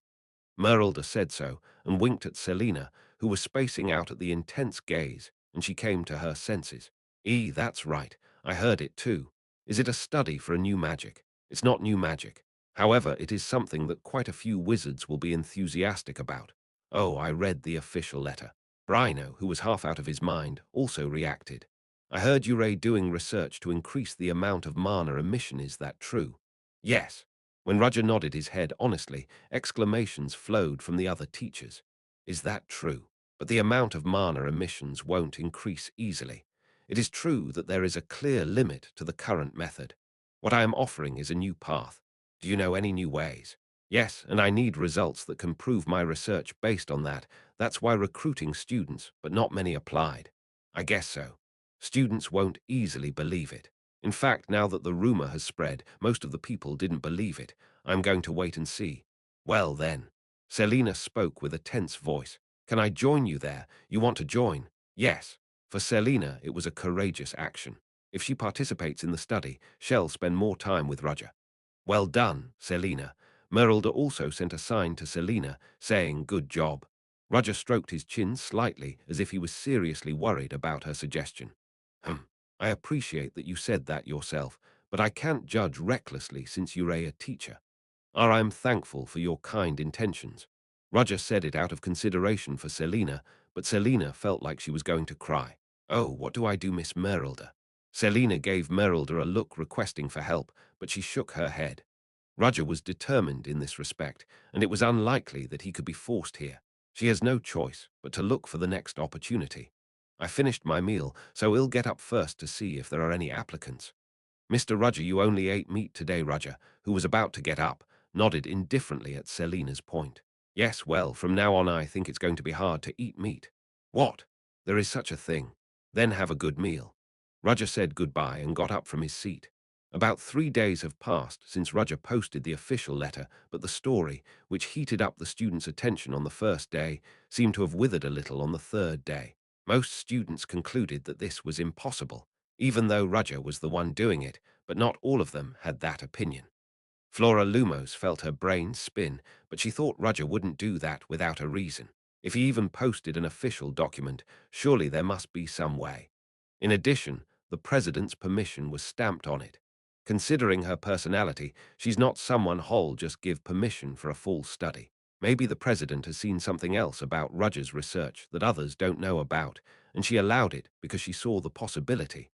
Merilda said so and winked at Selina, who was spacing out at the intense gaze, and she came to her senses. That's right. I heard it too. Is it a study for a new magic? It's not new magic. However, it is something that quite a few wizards will be enthusiastic about. Oh, I read the official letter. Brino, who was half out of his mind, also reacted. I heard you're doing research to increase the amount of mana emission, is that true? Yes. When Roger nodded his head honestly, exclamations flowed from the other teachers. Is that true? But the amount of mana emissions won't increase easily. It is true that there is a clear limit to the current method. What I am offering is a new path. Do you know any new ways? Yes, and I need results that can prove my research based on that. That's why recruiting students, but not many applied. I guess so. Students won't easily believe it. In fact, now that the rumor has spread, most of the people didn't believe it. I'm going to wait and see. Well then. Selina spoke with a tense voice. Can I join you there? You want to join? Yes. For Selina, it was a courageous action. If she participates in the study, she'll spend more time with Roger. Well done, Selina. Merilda also sent a sign to Selina, saying good job. Roger stroked his chin slightly as if he was seriously worried about her suggestion. I appreciate that you said that yourself, but I can't judge recklessly since you're a teacher. I'm thankful for your kind intentions. Roger said it out of consideration for Selina, but Selina felt like she was going to cry. Oh, what do I do, Miss Merilda? Selina gave Merilda a look requesting for help, but she shook her head. Roger was determined in this respect, and it was unlikely that he could be forced here. She has no choice but to look for the next opportunity. I finished my meal, so I'll get up first to see if there are any applicants. Mr. Roger, you only ate meat today, Roger, who was about to get up, nodded indifferently at Selina's point. Yes, well, from now on I think it's going to be hard to eat meat. What? There is such a thing. Then have a good meal. Roger said goodbye and got up from his seat. About 3 days have passed since Roger posted the official letter, but the story, which heated up the students' attention on the first day, seemed to have withered a little on the third day. Most students concluded that this was impossible, even though Roger was the one doing it, but not all of them had that opinion. Flora Lumos felt her brain spin, but she thought Roger wouldn't do that without a reason. If he even posted an official document, surely there must be some way. In addition, the president's permission was stamped on it. Considering her personality, she's not someone who'll just give permission for a full study. Maybe the president has seen something else about Roger's research that others don't know about, and she allowed it because she saw the possibility.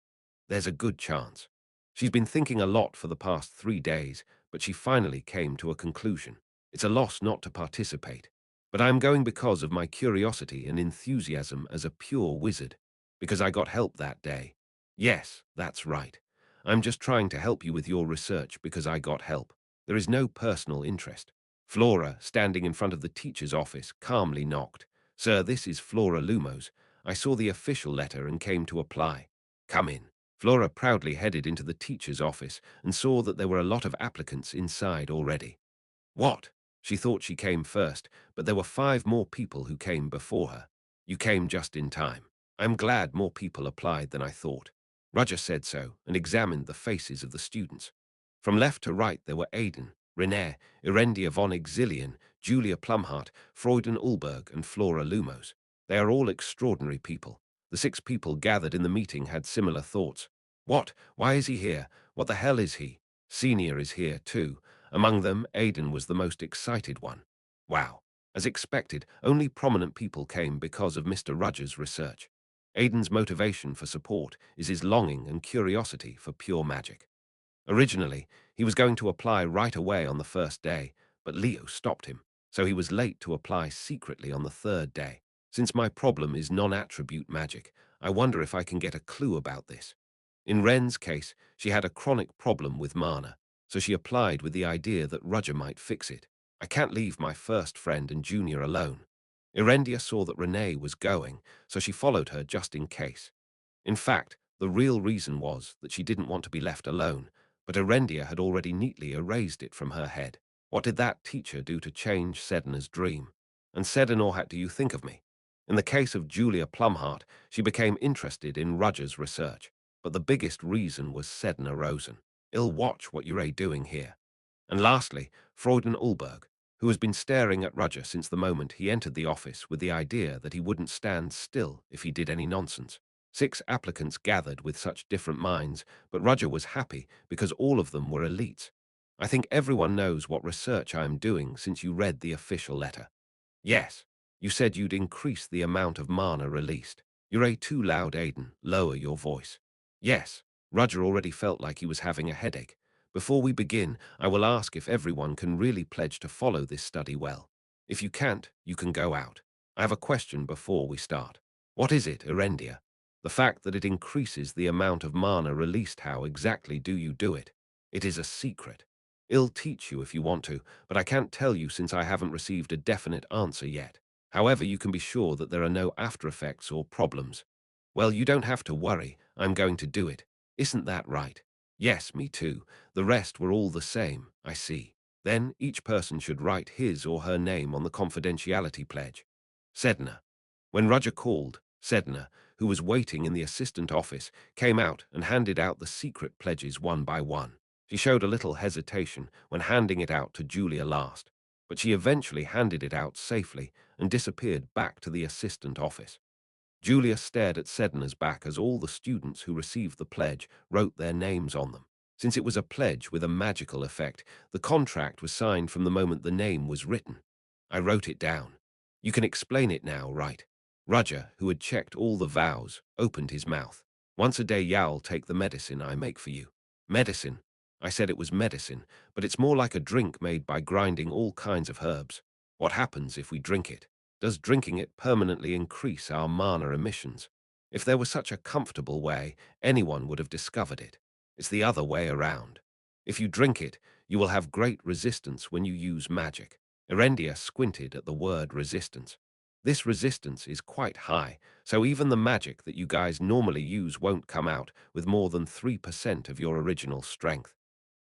There's a good chance. She's been thinking a lot for the past 3 days, but she finally came to a conclusion. It's a loss not to participate, but I'm going because of my curiosity and enthusiasm as a pure wizard, because I got help that day. Yes, that's right. I'm just trying to help you with your research because I got help. There is no personal interest. Flora, standing in front of the teacher's office, calmly knocked. Sir, this is Flora Lumos. I saw the official letter and came to apply. Come in. Flora proudly headed into the teacher's office and saw that there were a lot of applicants inside already. What? She thought she came first, but there were 5 more people who came before her. You came just in time. I'm glad more people applied than I thought. Roger said so and examined the faces of the students. From left to right there were Aidan, Renee, Erendia von Exilian, Julia Plumhart, Freuden Ulberg, and Flora Lumos. They are all extraordinary people. The 6 people gathered in the meeting had similar thoughts. What? Why is he here? What the hell is he? Senior is here too. Among them, Aidan was the most excited one. Wow. As expected, only prominent people came because of Mr. Rudger's research. Aidan's motivation for support is his longing and curiosity for pure magic. Originally, he was going to apply right away on the first day, but Leo stopped him, so he was late to apply secretly on the 3rd day. Since my problem is non-attribute magic, I wonder if I can get a clue about this. In Wren's case, she had a chronic problem with mana, so she applied with the idea that Rudger might fix it. I can't leave my first friend and junior alone. Erendia saw that Renee was going, so she followed her just in case. In fact, the real reason was that she didn't want to be left alone, but Erendia had already neatly erased it from her head. What did that teacher do to change Sedna's dream? And Sedna, what do you think of me? In the case of Julia Plumhart, she became interested in Rudger's research, but the biggest reason was Sedna Rosen. I'll watch what you're doing here. And lastly, Freuden Ulberg, who has been staring at Rudger since the moment he entered the office with the idea that he wouldn't stand still if he did any nonsense. 6 applicants gathered with such different minds, but Rudger was happy because all of them were elites. I think everyone knows what research I am doing since you read the official letter. Yes, you said you'd increase the amount of mana released. You're too loud, Aidan. Lower your voice. Yes, Rudger already felt like he was having a headache. Before we begin, I will ask if everyone can really pledge to follow this study well. If you can't, you can go out. I have a question before we start. What is it, Erendia? The fact that it increases the amount of mana released. How exactly do you do it? It is a secret. I'll teach you if you want to, but I can't tell you since I haven't received a definite answer yet. However, you can be sure that there are no after effects or problems. Well, you don't have to worry. I'm going to do it. Isn't that right? Yes, me too. The rest were all the same, I see. Then each person should write his or her name on the confidentiality pledge. Sedna. When Rudger called, Sedna, who was waiting in the assistant office, came out and handed out the secret pledges one by one. She showed a little hesitation when handing it out to Julia last, but she eventually handed it out safely and disappeared back to the assistant office. Julia stared at Sedna's back as all the students who received the pledge wrote their names on them. Since it was a pledge with a magical effect, the contract was signed from the moment the name was written. I wrote it down. You can explain it now, right? Rudger, who had checked all the vows, opened his mouth. Once a day y'all take the medicine I make for you. Medicine? I said it was medicine, but it's more like a drink made by grinding all kinds of herbs. What happens if we drink it? Does drinking it permanently increase our mana emissions? If there was such a comfortable way, anyone would have discovered it. It's the other way around. If you drink it, you will have great resistance when you use magic. Erendia squinted at the word resistance. This resistance is quite high, so even the magic that you guys normally use won't come out with more than 3% of your original strength.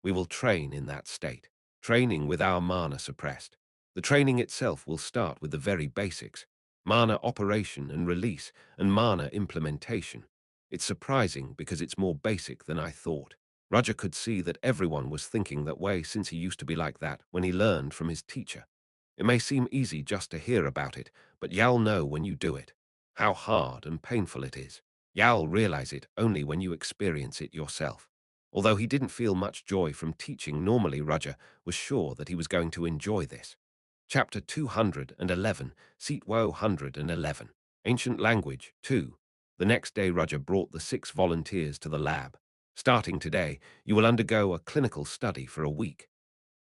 We will train in that state, training with our mana suppressed. The training itself will start with the very basics: mana operation and release, and mana implementation. It's surprising because it's more basic than I thought. Roger could see that everyone was thinking that way since he used to be like that when he learned from his teacher. It may seem easy just to hear about it, but you'll know when you do it how hard and painful it is. You'll realize it only when you experience it yourself. Although he didn't feel much joy from teaching normally, Roger was sure that he was going to enjoy this. Chapter 211, Seat Woe 111. Ancient Language 2. The next day Roger brought the 6 volunteers to the lab. Starting today, you will undergo a clinical study for a week.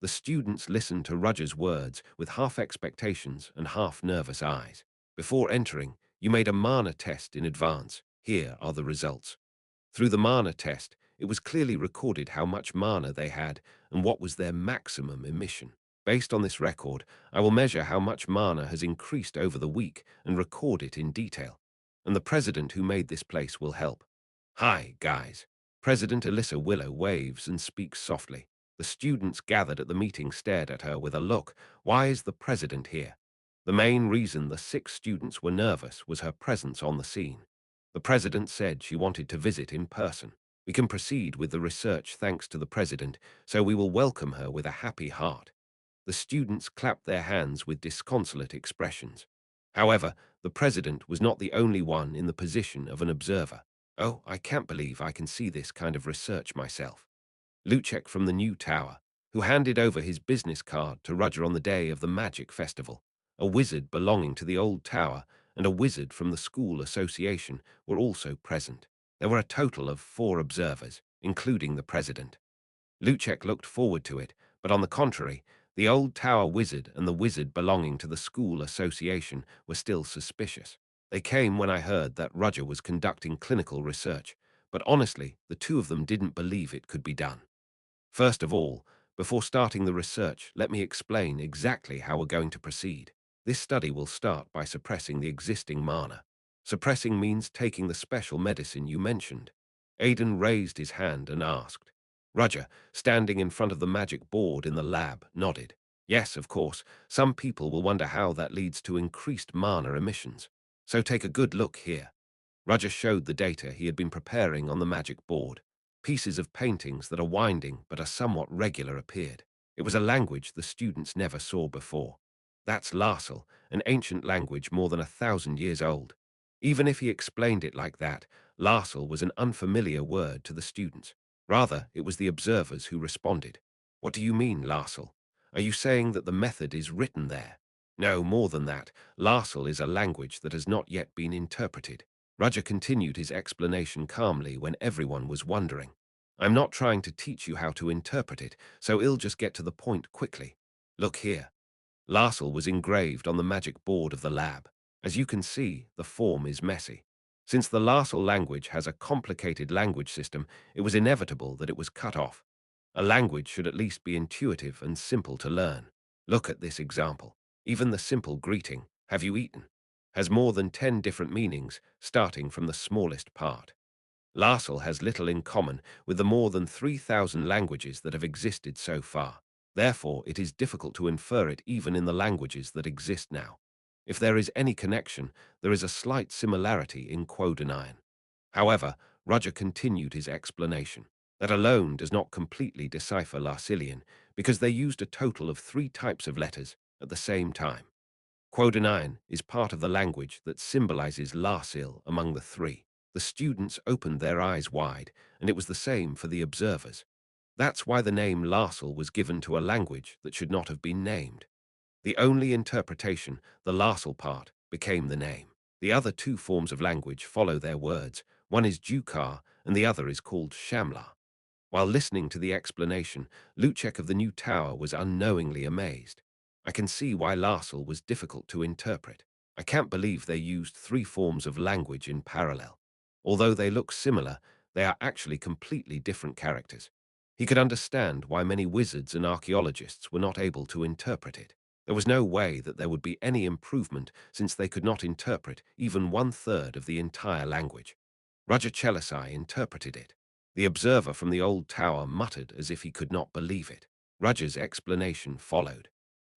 The students listened to Roger's words with half expectations and half nervous eyes. Before entering, you made a mana test in advance. Here are the results. Through the mana test, it was clearly recorded how much mana they had and what was their maximum emission. Based on this record, I will measure how much mana has increased over the week and record it in detail. And the president who made this place will help. Hi, guys. President Alyssa Willow waves and speaks softly. The students gathered at the meeting stared at her with a look. Why is the president here? The main reason the 6 students were nervous was her presence on the scene. The president said she wanted to visit in person. We can proceed with the research thanks to the president, so we will welcome her with a happy heart. The students clapped their hands with disconsolate expressions. However, the president was not the only one in the position of an observer. Oh, I can't believe I can see this kind of research myself. Luchek from the new tower, who handed over his business card to Roger on the day of the magic festival. A wizard belonging to the old tower and a wizard from the school association were also present. There were a total of 4 observers, including the president. Luchek looked forward to it, but on the contrary, the old tower wizard and the wizard belonging to the school association were still suspicious. They came when I heard that Roger was conducting clinical research, but honestly, the 2 of them didn't believe it could be done. First of all, before starting the research, let me explain exactly how we're going to proceed. This study will start by suppressing the existing mana. Suppressing means taking the special medicine you mentioned. Aidan raised his hand and asked. Roger, standing in front of the magic board in the lab, nodded. Yes, of course, some people will wonder how that leads to increased mana emissions. So take a good look here. Roger showed the data he had been preparing on the magic board. Pieces of paintings that are winding but are somewhat regular appeared. It was a language the students never saw before. That's Larsal, an ancient language more than 1,000 years old. Even if he explained it like that, Larsal was an unfamiliar word to the students. Rather, it was the observers who responded. What do you mean, Larsal? Are you saying that the method is written there? No, more than that. Larsal is a language that has not yet been interpreted. Roger continued his explanation calmly when everyone was wondering. I'm not trying to teach you how to interpret it, so I'll just get to the point quickly. Look here. Larsal was engraved on the magic board of the lab. As you can see, the form is messy. Since the Larsal language has a complicated language system, it was inevitable that it was cut off. A language should at least be intuitive and simple to learn. Look at this example. Even the simple greeting, have you eaten, has more than 10 different meanings, starting from the smallest part. Larsal has little in common with the more than 3,000 languages that have existed so far. Therefore, it is difficult to infer it even in the languages that exist now. If there is any connection, there is a slight similarity in Quodonine. However, Roger continued his explanation. That alone does not completely decipher Larsilian, because they used a total of 3 types of letters at the same time. Quodonine is part of the language that symbolizes Larsil among the 3. The students opened their eyes wide, and it was the same for the observers. That's why the name Larsil was given to a language that should not have been named. The only interpretation, the Larsil part, became the name. The other 2 forms of language follow their words. One is Jukar, and the other is called Shamla. While listening to the explanation, Luchek of the new tower was unknowingly amazed. I can see why Larsal was difficult to interpret. I can't believe they used 3 forms of language in parallel. Although they look similar, they are actually completely different characters. He could understand why many wizards and archaeologists were not able to interpret it. There was no way that there would be any improvement since they could not interpret even 1/3 of the entire language. Roger Chelisai interpreted it. The observer from the old tower muttered as if he could not believe it. Roger's explanation followed.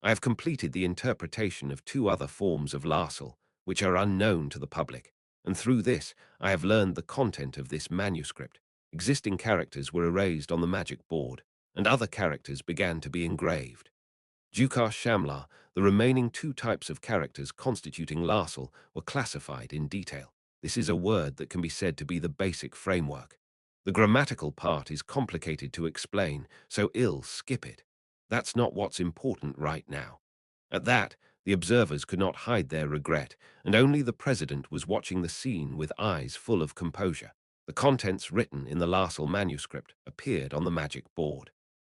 I have completed the interpretation of 2 other forms of Larsal, which are unknown to the public, and through this I have learned the content of this manuscript. Existing characters were erased on the magic board, and other characters began to be engraved. Jukar Shamla, the remaining 2 types of characters constituting Larsal, were classified in detail. This is a word that can be said to be the basic framework. The grammatical part is complicated to explain, so I'll skip it. That's not what's important right now. At that, the observers could not hide their regret, and only the president was watching the scene with eyes full of composure. The contents written in the Larsal manuscript appeared on the magic board.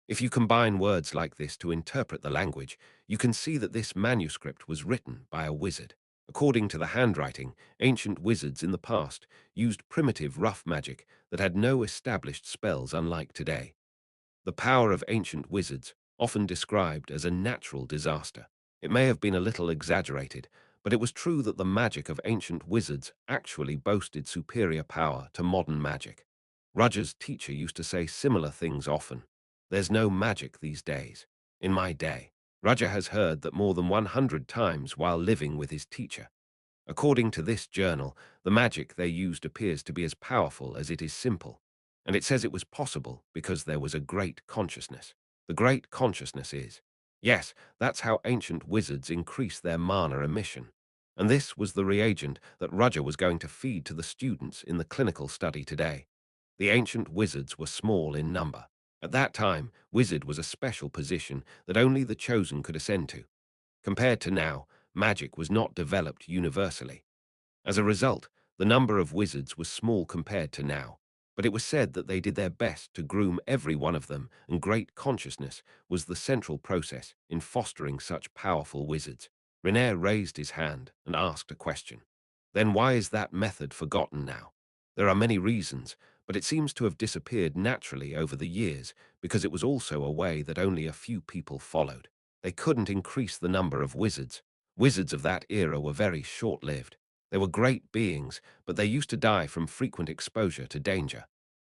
If you combine words like this to interpret the language, you can see that this manuscript was written by a wizard. According to the handwriting, ancient wizards in the past used primitive rough magic that had no established spells unlike today. The power of ancient wizards, often described as a natural disaster. It may have been a little exaggerated, but it was true that the magic of ancient wizards actually boasted superior power to modern magic. Roger's teacher used to say similar things often. There's no magic these days. In my day, Roger has heard that more than 100 times while living with his teacher. According to this journal, the magic they used appears to be as powerful as it is simple, and it says it was possible because there was a great consciousness. The great consciousness is. Yes, that's how ancient wizards increase their mana emission. And this was the reagent that Roger was going to feed to the students in the clinical study today. The ancient wizards were small in number. At that time, wizard was a special position that only the chosen could ascend to. Compared to now, magic was not developed universally. As a result, the number of wizards was small compared to now, but it was said that they did their best to groom every one of them, and great consciousness was the central process in fostering such powerful wizards. René raised his hand and asked a question. Then why is that method forgotten now? There are many reasons, but it seems to have disappeared naturally over the years because it was also a way that only a few people followed. They couldn't increase the number of wizards. Wizards of that era were very short-lived. They were great beings, but they used to die from frequent exposure to danger.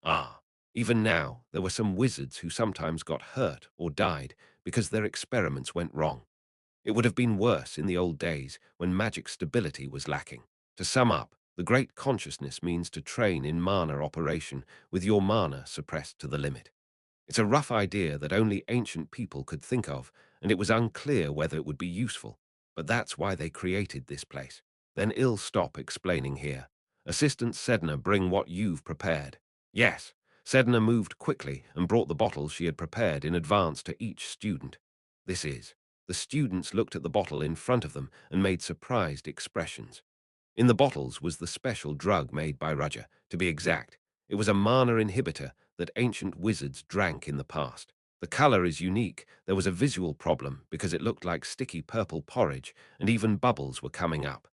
Ah, even now, there were some wizards who sometimes got hurt or died because their experiments went wrong. It would have been worse in the old days when magic stability was lacking. To sum up, the great consciousness means to train in mana operation with your mana suppressed to the limit. It's a rough idea that only ancient people could think of, and it was unclear whether it would be useful. But that's why they created this place. Then I'll stop explaining here. Assistant Sedna, bring what you've prepared. Yes, Sedna moved quickly and brought the bottles she had prepared in advance to each student. This is. The students looked at the bottle in front of them and made surprised expressions. In the bottles was the special drug made by Raja. To be exact, it was a mana inhibitor that ancient wizards drank in the past. The color is unique. There was a visual problem because it looked like sticky purple porridge, and even bubbles were coming up.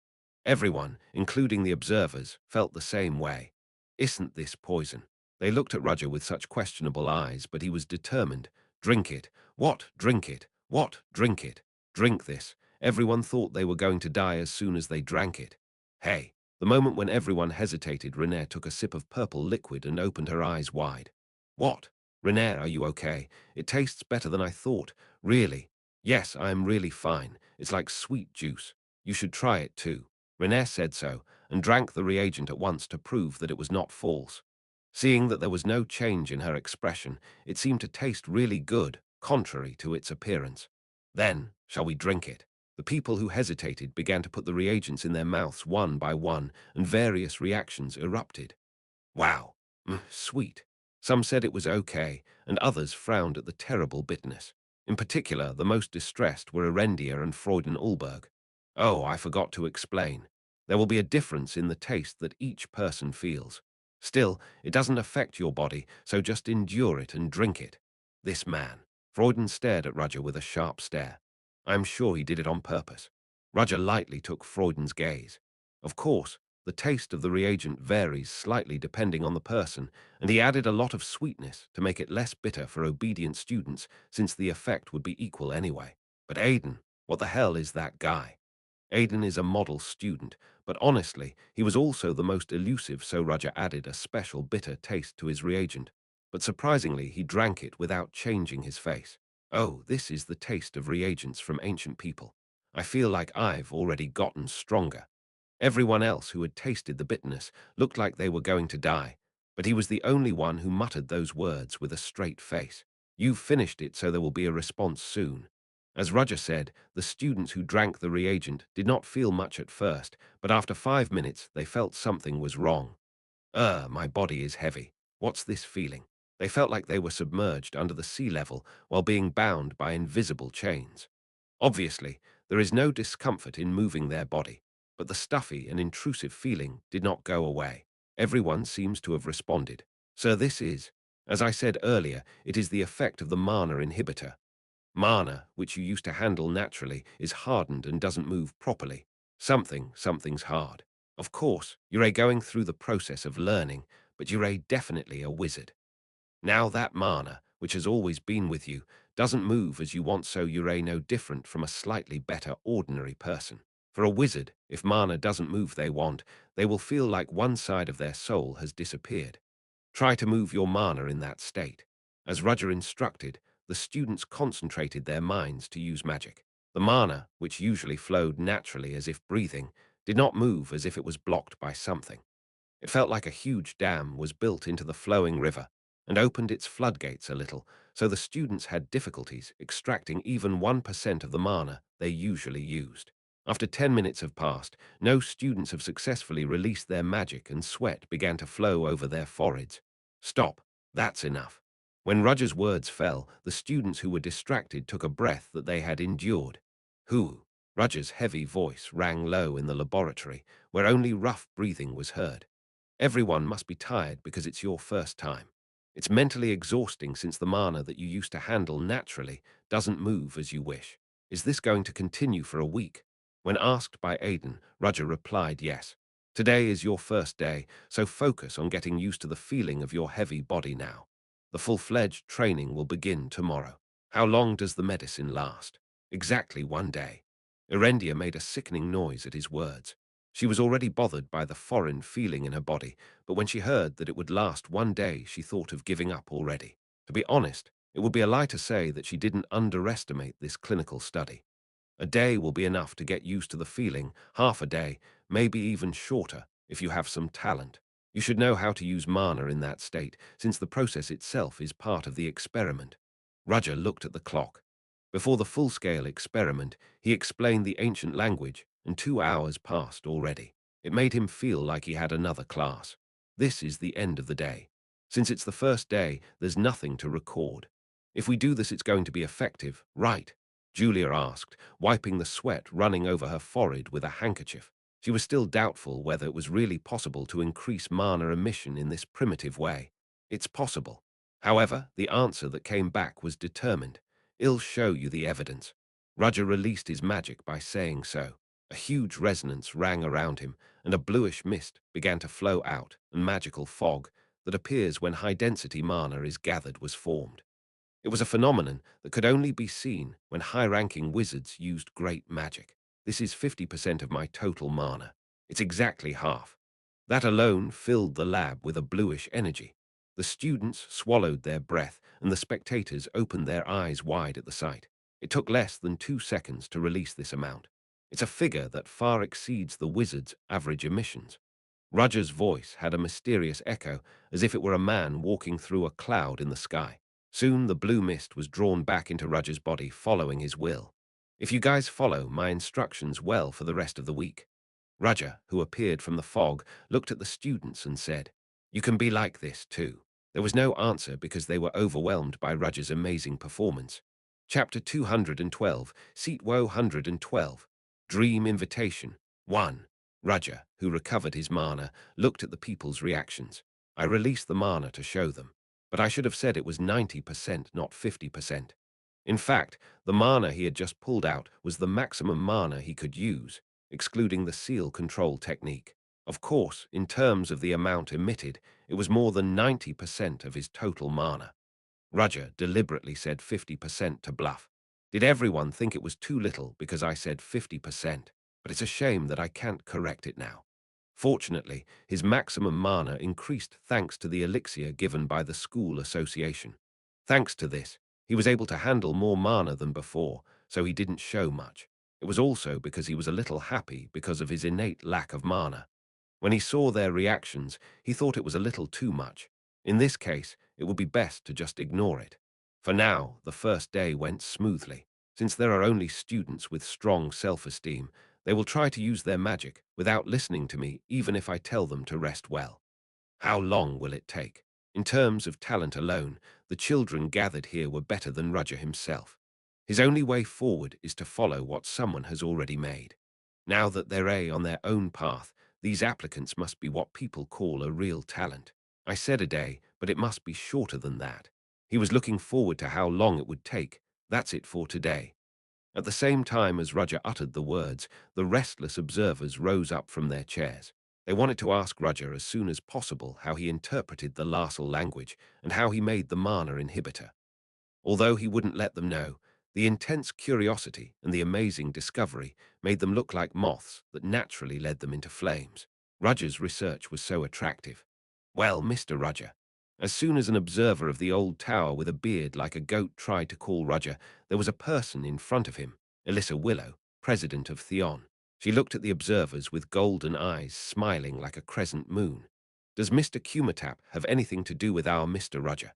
Everyone, including the observers, felt the same way. Isn't this poison? They looked at Raja with such questionable eyes, but he was determined. Drink it. What? Drink it. What? Drink it. Drink this. Everyone thought they were going to die as soon as they drank it. Hey, the moment when everyone hesitated, René took a sip of purple liquid and opened her eyes wide. What? René, are you okay? It tastes better than I thought. Really? Yes, I am really fine. It's like sweet juice. You should try it too. René said so, and drank the reagent at once to prove that it was not false. Seeing that there was no change in her expression, it seemed to taste really good, contrary to its appearance. Then, shall we drink it? The people who hesitated began to put the reagents in their mouths one by one, and various reactions erupted. Wow, sweet. Some said it was okay, and others frowned at the terrible bitterness. In particular, the most distressed were Erendia and Freuden Ulberg. Oh, I forgot to explain. There will be a difference in the taste that each person feels. Still, it doesn't affect your body, so just endure it and drink it. This man. Freuden stared at Roger with a sharp stare. I am sure he did it on purpose. Roger lightly took Freuden's gaze. Of course, the taste of the reagent varies slightly depending on the person, and he added a lot of sweetness to make it less bitter for obedient students, since the effect would be equal anyway. But Aiden, what the hell is that guy? Aiden is a model student, but honestly, he was also the most elusive, so Roger added a special bitter taste to his reagent. But surprisingly, he drank it without changing his face. Oh, this is the taste of reagents from ancient people. I feel like I've already gotten stronger. Everyone else who had tasted the bitterness looked like they were going to die, but he was the only one who muttered those words with a straight face. You've finished it, so there will be a response soon. As Roger said, the students who drank the reagent did not feel much at first, but after 5 minutes they felt something was wrong. My body is heavy. What's this feeling? They felt like they were submerged under the sea level while being bound by invisible chains. Obviously, there is no discomfort in moving their body, but the stuffy and intrusive feeling did not go away. Everyone seems to have responded. So this is. As I said earlier, it is the effect of the mana inhibitor. Mana, which you used to handle naturally, is hardened and doesn't move properly. Something's hard. Of course, you're going through the process of learning, but you're definitely a wizard. Now that mana, which has always been with you, doesn't move as you want, so you're no different from a slightly better ordinary person. For a wizard, if mana doesn't move they want, they will feel like one side of their soul has disappeared. Try to move your mana in that state. As Roger instructed, the students concentrated their minds to use magic. The mana, which usually flowed naturally as if breathing, did not move as if it was blocked by something. It felt like a huge dam was built into the flowing river and opened its floodgates a little, so the students had difficulties extracting even 1% of the mana they usually used. After 10 minutes have passed, no students have successfully released their magic and sweat began to flow over their foreheads. Stop. That's enough. When Roger's words fell, the students who were distracted took a breath that they had endured. Who? Roger's heavy voice rang low in the laboratory, where only rough breathing was heard. Everyone must be tired because it's your first time. It's mentally exhausting since the mana that you used to handle naturally doesn't move as you wish. Is this going to continue for a week? When asked by Aiden, Roger replied yes. Today is your first day, so focus on getting used to the feeling of your heavy body now. The full-fledged training will begin tomorrow. How long does the medicine last? Exactly 1 day. Erendia made a sickening noise at his words. She was already bothered by the foreign feeling in her body, but when she heard that it would last 1 day, she thought of giving up already. To be honest, it would be a lie to say that she didn't underestimate this clinical study. A day will be enough to get used to the feeling, half a day, maybe even shorter, if you have some talent. You should know how to use mana in that state, since the process itself is part of the experiment. Roger looked at the clock. Before the full-scale experiment, he explained the ancient language, and 2 hours passed already. It made him feel like he had another class. This is the end of the day. Since it's the first day, there's nothing to record. If we do this, it's going to be effective, right? Julia asked, wiping the sweat running over her forehead with a handkerchief. She was still doubtful whether it was really possible to increase mana emission in this primitive way. It's possible. However, the answer that came back was determined. I'll show you the evidence. Roger released his magic by saying so. A huge resonance rang around him, and a bluish mist began to flow out, and magical fog that appears when high-density mana is gathered was formed. It was a phenomenon that could only be seen when high-ranking wizards used great magic. This is 50% of my total mana. It's exactly half. That alone filled the lab with a bluish energy. The students swallowed their breath, and the spectators opened their eyes wide at the sight. It took less than 2 seconds to release this amount. It's a figure that far exceeds the wizard's average emissions. Roger's voice had a mysterious echo, as if it were a man walking through a cloud in the sky. Soon the blue mist was drawn back into Roger's body, following his will. If you guys follow my instructions well for the rest of the week. Roger, who appeared from the fog, looked at the students and said, "You can be like this too." There was no answer because they were overwhelmed by Roger's amazing performance. Chapter 212, Seat Woe 112, Dream Invitation 1. Roger, who recovered his mana, looked at the people's reactions. I released the mana to show them, but I should have said it was 90%, not 50%. In fact, the mana he had just pulled out was the maximum mana he could use, excluding the seal control technique. Of course, in terms of the amount emitted, it was more than 90% of his total mana. Roger deliberately said 50% to bluff. Did everyone think it was too little because I said 50%? But it's a shame that I can't correct it now. Fortunately, his maximum mana increased thanks to the elixir given by the school association. Thanks to this, he was able to handle more mana than before, so he didn't show much. It was also because he was a little happy because of his innate lack of mana. When he saw their reactions, he thought it was a little too much. In this case, it would be best to just ignore it. For now, the first day went smoothly. Since there are only students with strong self-esteem, they will try to use their magic without listening to me, even if I tell them to rest well. How long will it take? In terms of talent alone, the children gathered here were better than Roger himself. His only way forward is to follow what someone has already made. Now that they're on their own path, these applicants must be what people call a real talent. I said a day, but it must be shorter than that. He was looking forward to how long it would take. That's it for today. At the same time as Roger uttered the words, the restless observers rose up from their chairs. They wanted to ask Roger as soon as possible how he interpreted the Larsal language and how he made the mana inhibitor. Although he wouldn't let them know, the intense curiosity and the amazing discovery made them look like moths that naturally led them into flames. Roger's research was so attractive. Well, Mr. Roger, as soon as an observer of the old tower with a beard like a goat tried to call Roger, there was a person in front of him, Elissa Willow, president of Theon. She looked at the observers with golden eyes smiling like a crescent moon. Does Mr. Cumatap have anything to do with our Mr. Roger?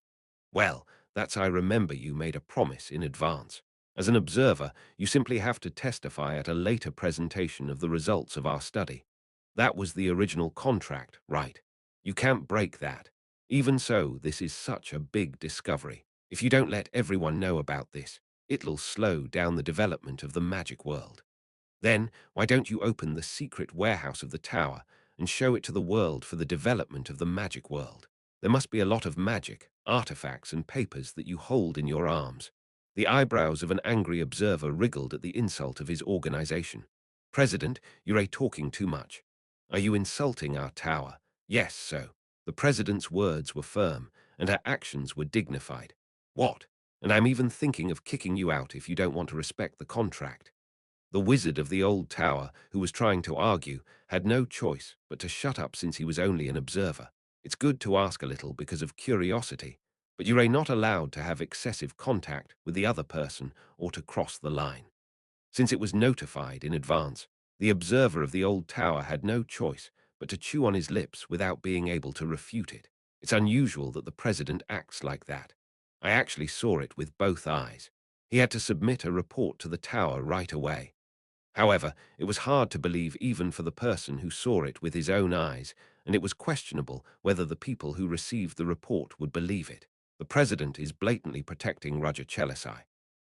Well, I remember you made a promise in advance. As an observer, you simply have to testify at a later presentation of the results of our study. That was the original contract, right? You can't break that. Even so, this is such a big discovery. If you don't let everyone know about this, it'll slow down the development of the magic world. Then, why don't you open the secret warehouse of the tower and show it to the world for the development of the magic world? There must be a lot of magic, artifacts, and papers that you hold in your arms. The eyebrows of an angry observer wriggled at the insult of his organization. President, you're talking too much. Are you insulting our tower? Yes, so. The president's words were firm, and her actions were dignified. What? And I'm even thinking of kicking you out if you don't want to respect the contract. The wizard of the old tower, who was trying to argue, had no choice but to shut up since he was only an observer. It's good to ask a little because of curiosity, but you are not allowed to have excessive contact with the other person or to cross the line. Since it was notified in advance, the observer of the old tower had no choice but to chew on his lips without being able to refute it. It's unusual that the president acts like that. I actually saw it with both eyes. He had to submit a report to the tower right away. However, it was hard to believe even for the person who saw it with his own eyes, and it was questionable whether the people who received the report would believe it. The president is blatantly protecting Roger Chelisai.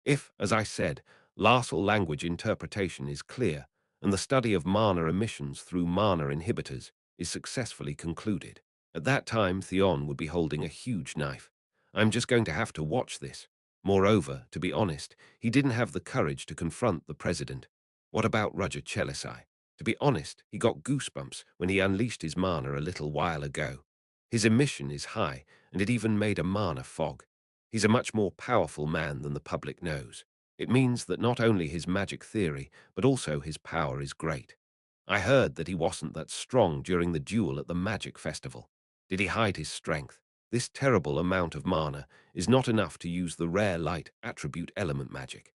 If, as I said, Larsal language interpretation is clear, and the study of mana emissions through mana inhibitors is successfully concluded, at that time Theon would be holding a huge knife. I'm just going to have to watch this. Moreover, to be honest, he didn't have the courage to confront the president. What about Roger Chelisai? To be honest, he got goosebumps when he unleashed his mana a little while ago. His emission is high, and it even made a mana fog. He's a much more powerful man than the public knows. It means that not only his magic theory, but also his power is great. I heard that he wasn't that strong during the duel at the magic festival. Did he hide his strength? This terrible amount of mana is not enough to use the rare light attribute element magic.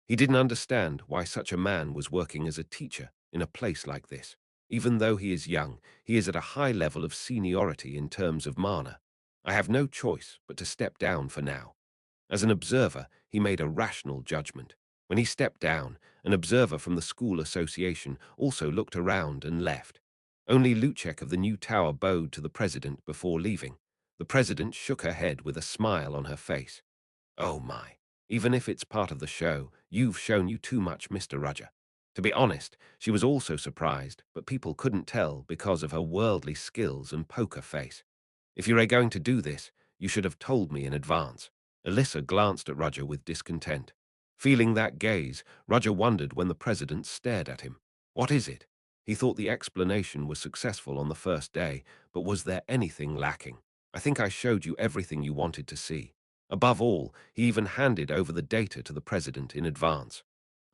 He didn't understand why such a man was working as a teacher in a place like this. Even though he is young, he is at a high level of seniority in terms of mana. I have no choice but to step down for now. As an observer, he made a rational judgment. When he stepped down, an observer from the school association also looked around and left. Only Luchek of the new tower bowed to the president before leaving. The president shook her head with a smile on her face. Oh my. Even if it's part of the show, you've shown you too much, Mr. Roger. To be honest, she was also surprised, but people couldn't tell because of her worldly skills and poker face. If you're going to do this, you should have told me in advance. Elissa glanced at Roger with discontent. Feeling that gaze, Roger wondered when the president stared at him. What is it? He thought the explanation was successful on the first day, but was there anything lacking? I think I showed you everything you wanted to see. Above all, he even handed over the data to the president in advance.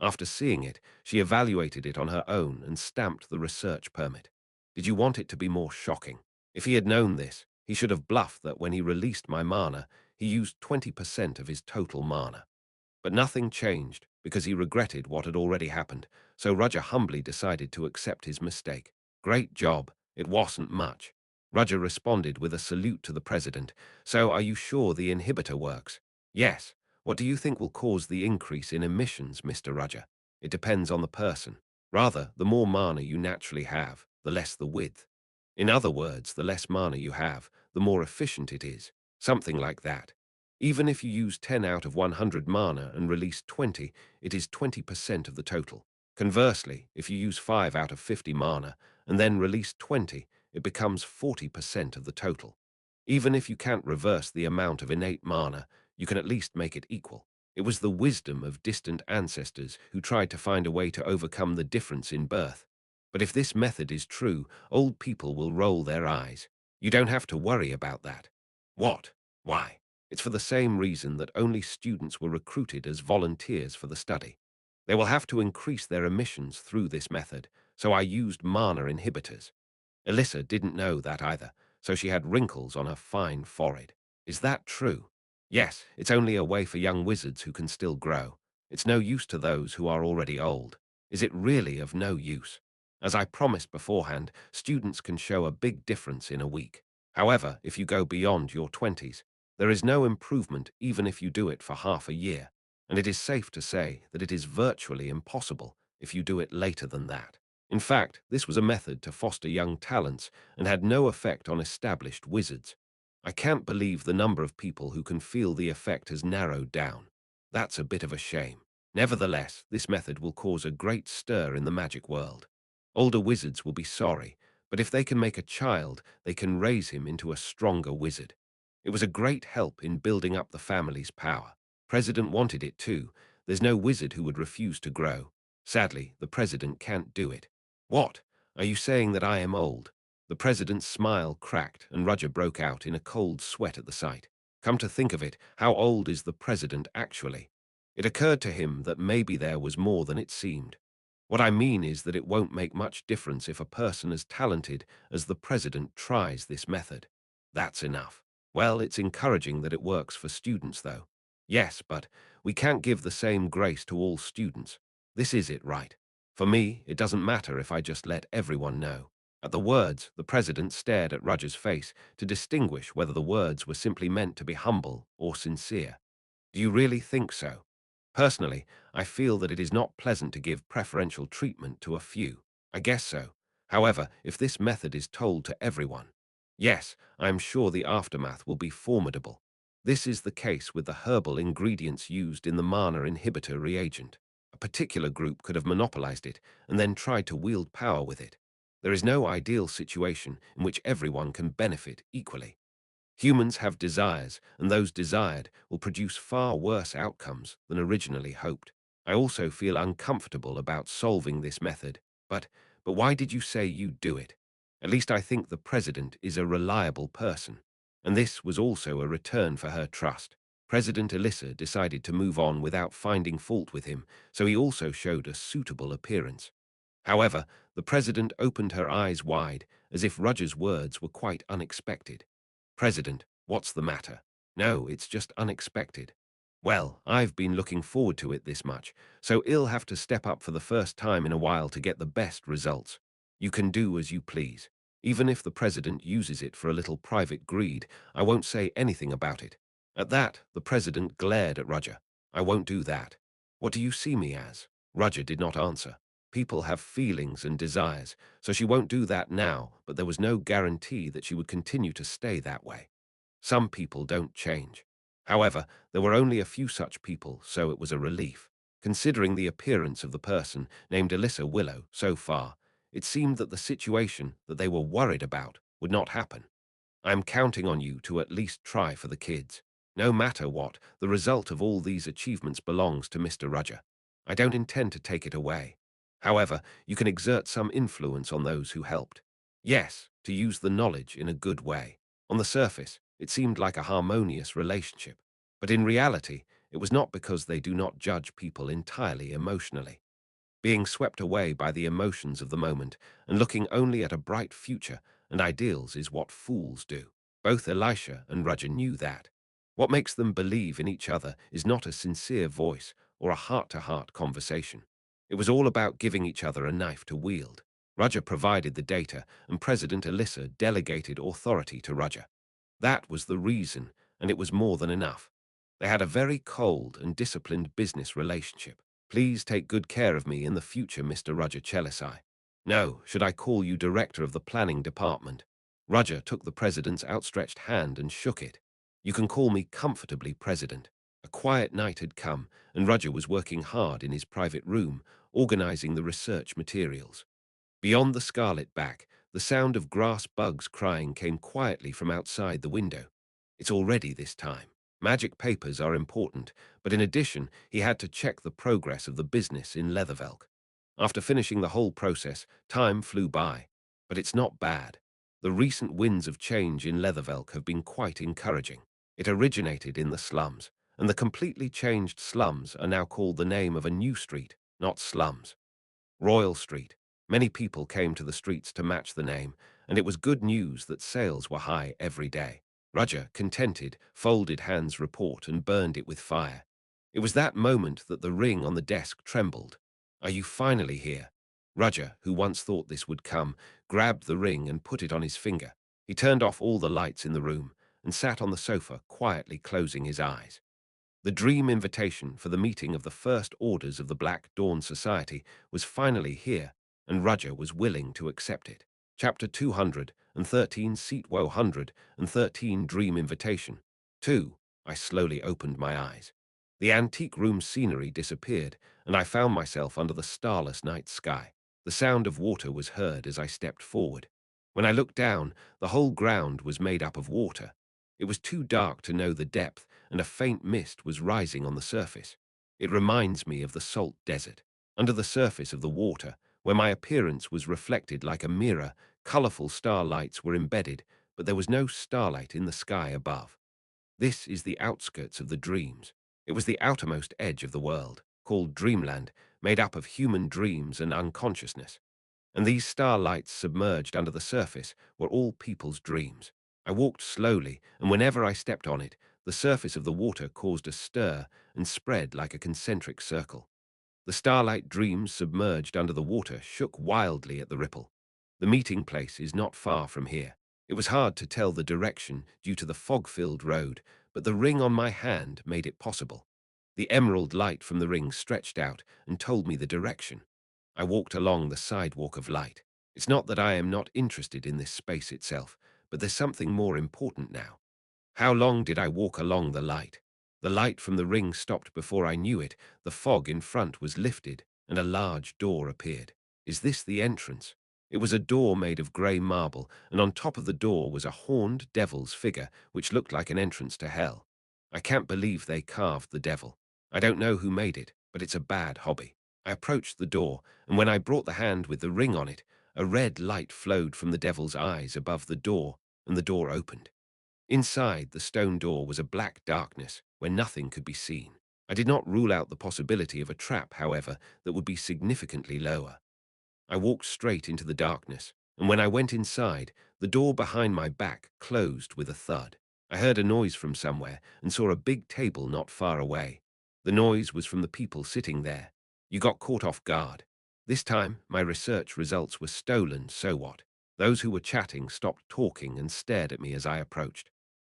After seeing it, she evaluated it on her own and stamped the research permit. Did you want it to be more shocking? If he had known this, he should have bluffed that when he released my mana, he used 20% of his total mana. But nothing changed because he regretted what had already happened, so Roger humbly decided to accept his mistake. Great job. It wasn't much. Roger responded with a salute to the president. So are you sure the inhibitor works? Yes. What do you think will cause the increase in emissions, Mr. Roger? It depends on the person. Rather, the more mana you naturally have, the less the width. In other words, the less mana you have, the more efficient it is. Something like that. Even if you use 10 out of 100 mana and release 20, it is 20% of the total. Conversely, if you use 5 out of 50 mana and then release 20, it becomes 40% of the total. Even if you can't reverse the amount of innate mana, you can at least make it equal. It was the wisdom of distant ancestors who tried to find a way to overcome the difference in birth. But if this method is true, old people will roll their eyes. You don't have to worry about that. What? Why? It's for the same reason that only students were recruited as volunteers for the study. They will have to increase their emissions through this method, so I used mana inhibitors. Elissa didn't know that either, so she had wrinkles on her fine forehead. Is that true? Yes, it's only a way for young wizards who can still grow. It's no use to those who are already old. Is it really of no use? As I promised beforehand, students can show a big difference in a week. However, if you go beyond your 20s, there is no improvement even if you do it for half a year, and it is safe to say that it is virtually impossible if you do it later than that. In fact, this was a method to foster young talents and had no effect on established wizards. I can't believe the number of people who can feel the effect has narrowed down. That's a bit of a shame. Nevertheless, this method will cause a great stir in the magic world. Older wizards will be sorry, but if they can make a child, they can raise him into a stronger wizard. It was a great help in building up the family's power. President wanted it too. There's no wizard who would refuse to grow. Sadly, the president can't do it. What? Are you saying that I am old? The president's smile cracked and Roger broke out in a cold sweat at the sight. Come to think of it, how old is the president actually? It occurred to him that maybe there was more than it seemed. What I mean is that it won't make much difference if a person as talented as the president tries this method. That's enough. Well, it's encouraging that it works for students, though. Yes, but we can't give the same grace to all students. This is it, right? For me, it doesn't matter if I just let everyone know. At the words, the president stared at Roger's face to distinguish whether the words were simply meant to be humble or sincere. Do you really think so? Personally, I feel that it is not pleasant to give preferential treatment to a few. I guess so. However, if this method is told to everyone, yes, I am sure the aftermath will be formidable. This is the case with the herbal ingredients used in the mana inhibitor reagent. A particular group could have monopolized it and then tried to wield power with it. There is no ideal situation in which everyone can benefit equally. Humans have desires, and those desired will produce far worse outcomes than originally hoped. I also feel uncomfortable about solving this method, but why did you say you'd do it? At least I think the president is a reliable person, and this was also a return for her trust. President Elissa decided to move on without finding fault with him, so he also showed a suitable appearance. However, the president opened her eyes wide, as if Roger's words were quite unexpected. President, what's the matter? No, it's just unexpected. Well, I've been looking forward to it this much, so I'll have to step up for the first time in a while to get the best results. You can do as you please. Even if the president uses it for a little private greed, I won't say anything about it. At that, the president glared at Roger. I won't do that. What do you see me as? Roger did not answer. People have feelings and desires, so she won't do that now, but there was no guarantee that she would continue to stay that way. Some people don't change. However, there were only a few such people, so it was a relief. Considering the appearance of the person named Elissa Willow so far, it seemed that the situation that they were worried about would not happen. I am counting on you to at least try for the kids. No matter what, the result of all these achievements belongs to Mr. Roger. I don't intend to take it away. However, you can exert some influence on those who helped. Yes, to use the knowledge in a good way. On the surface, it seemed like a harmonious relationship. But in reality, it was not because they do not judge people entirely emotionally. Being swept away by the emotions of the moment and looking only at a bright future and ideals is what fools do. Both Elisha and Roger knew that. What makes them believe in each other is not a sincere voice or a heart-to-heart conversation. It was all about giving each other a knife to wield. Roger provided the data, and President Elissa delegated authority to Roger. That was the reason, and it was more than enough. They had a very cold and disciplined business relationship. Please take good care of me in the future, Mr. Roger Chelisai. No, should I call you director of the planning department? Roger took the president's outstretched hand and shook it. You can call me comfortably president. A quiet night had come, and Roger was working hard in his private room, organizing the research materials. Beyond the scarlet back, The sound of grass bugs crying came quietly from outside the window. It's already this time. Magic papers are important, but in addition, he had to check the progress of the business in Leathervelk. After finishing the whole process, time flew by. But it's not bad. The recent winds of change in Leathervelk have been quite encouraging. It originated in the slums, and the completely changed slums are now called the name of a new street, not slums. Royal Street. Many people came to the streets to match the name, and it was good news that sales were high every day. Roger, contented, folded Hans' report and burned it with fire. It was that moment that the ring on the desk trembled. "Are you finally here?" Roger, who once thought this would come, grabbed the ring and put it on his finger. He turned off all the lights in the room and sat on the sofa, quietly closing his eyes. The dream invitation for the meeting of the first orders of the Black Dawn Society was finally here, and Roger was willing to accept it. Chapter 213, Seat 113, Dream Invitation. 2. I slowly opened my eyes. The antique room scenery disappeared, and I found myself under the starless night sky. The sound of water was heard as I stepped forward. When I looked down, the whole ground was made up of water. It was too dark to know the depth, and a faint mist was rising on the surface. It reminds me of the salt desert. Under the surface of the water, where my appearance was reflected like a mirror, colorful starlights were embedded, but there was no starlight in the sky above. This is the outskirts of the dreams. It was the outermost edge of the world, called Dreamland, made up of human dreams and unconsciousness. And these starlights submerged under the surface were all people's dreams. I walked slowly, and whenever I stepped on it, the surface of the water caused a stir and spread like a concentric circle. The starlight dreams submerged under the water shook wildly at the ripple. The meeting place is not far from here. It was hard to tell the direction due to the fog-filled road, but the ring on my hand made it possible. The emerald light from the ring stretched out and told me the direction. I walked along the sidewalk of light. It's not that I am not interested in this space itself, but there's something more important now. How long did I walk along the light? The light from the ring stopped before I knew it. The fog in front was lifted, and a large door appeared. Is this the entrance? It was a door made of grey marble, and on top of the door was a horned devil's figure, which looked like an entrance to hell. I can't believe they carved the devil. I don't know who made it, but it's a bad hobby. I approached the door, and when I brought the hand with the ring on it, a red light flowed from the devil's eyes above the door, and the door opened. Inside the stone door was a black darkness where nothing could be seen. I did not rule out the possibility of a trap, however, that would be significantly lower. I walked straight into the darkness, and when I went inside, the door behind my back closed with a thud. I heard a noise from somewhere and saw a big table not far away. The noise was from the people sitting there. You got caught off guard. This time, my research results were stolen, so what? Those who were chatting stopped talking and stared at me as I approached.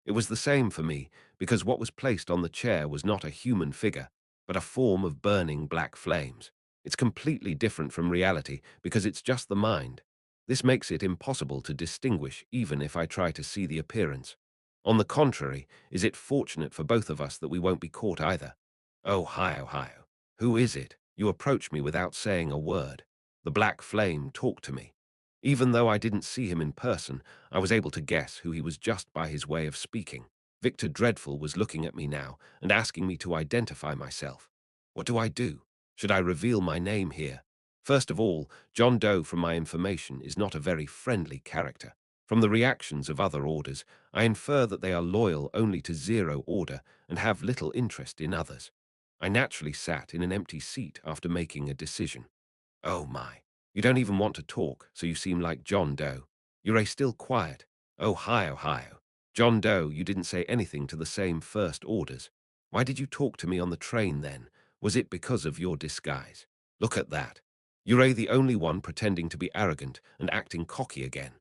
It was the same for me, because what was placed on the chair was not a human figure, but a form of burning black flames. It's completely different from reality because it's just the mind. This makes it impossible to distinguish even if I try to see the appearance. On the contrary, is it fortunate for both of us that we won't be caught either? Oh, hi. Who is it? You approach me without saying a word. The black flame talked to me. Even though I didn't see him in person, I was able to guess who he was just by his way of speaking. Victor Dreadful was looking at me now and asking me to identify myself. What do I do? Should I reveal my name here? First of all, John Doe, from my information, is not a very friendly character. From the reactions of other orders, I infer that they are loyal only to Zero Order and have little interest in others. I naturally sat in an empty seat after making a decision. Oh my. You don't even want to talk, so you seem like John Doe. You're still quiet. Oh, hi. John Doe, you didn't say anything to the same first orders. Why did you talk to me on the train then? Was it because of your disguise? Look at that. You're the only one pretending to be arrogant and acting cocky again.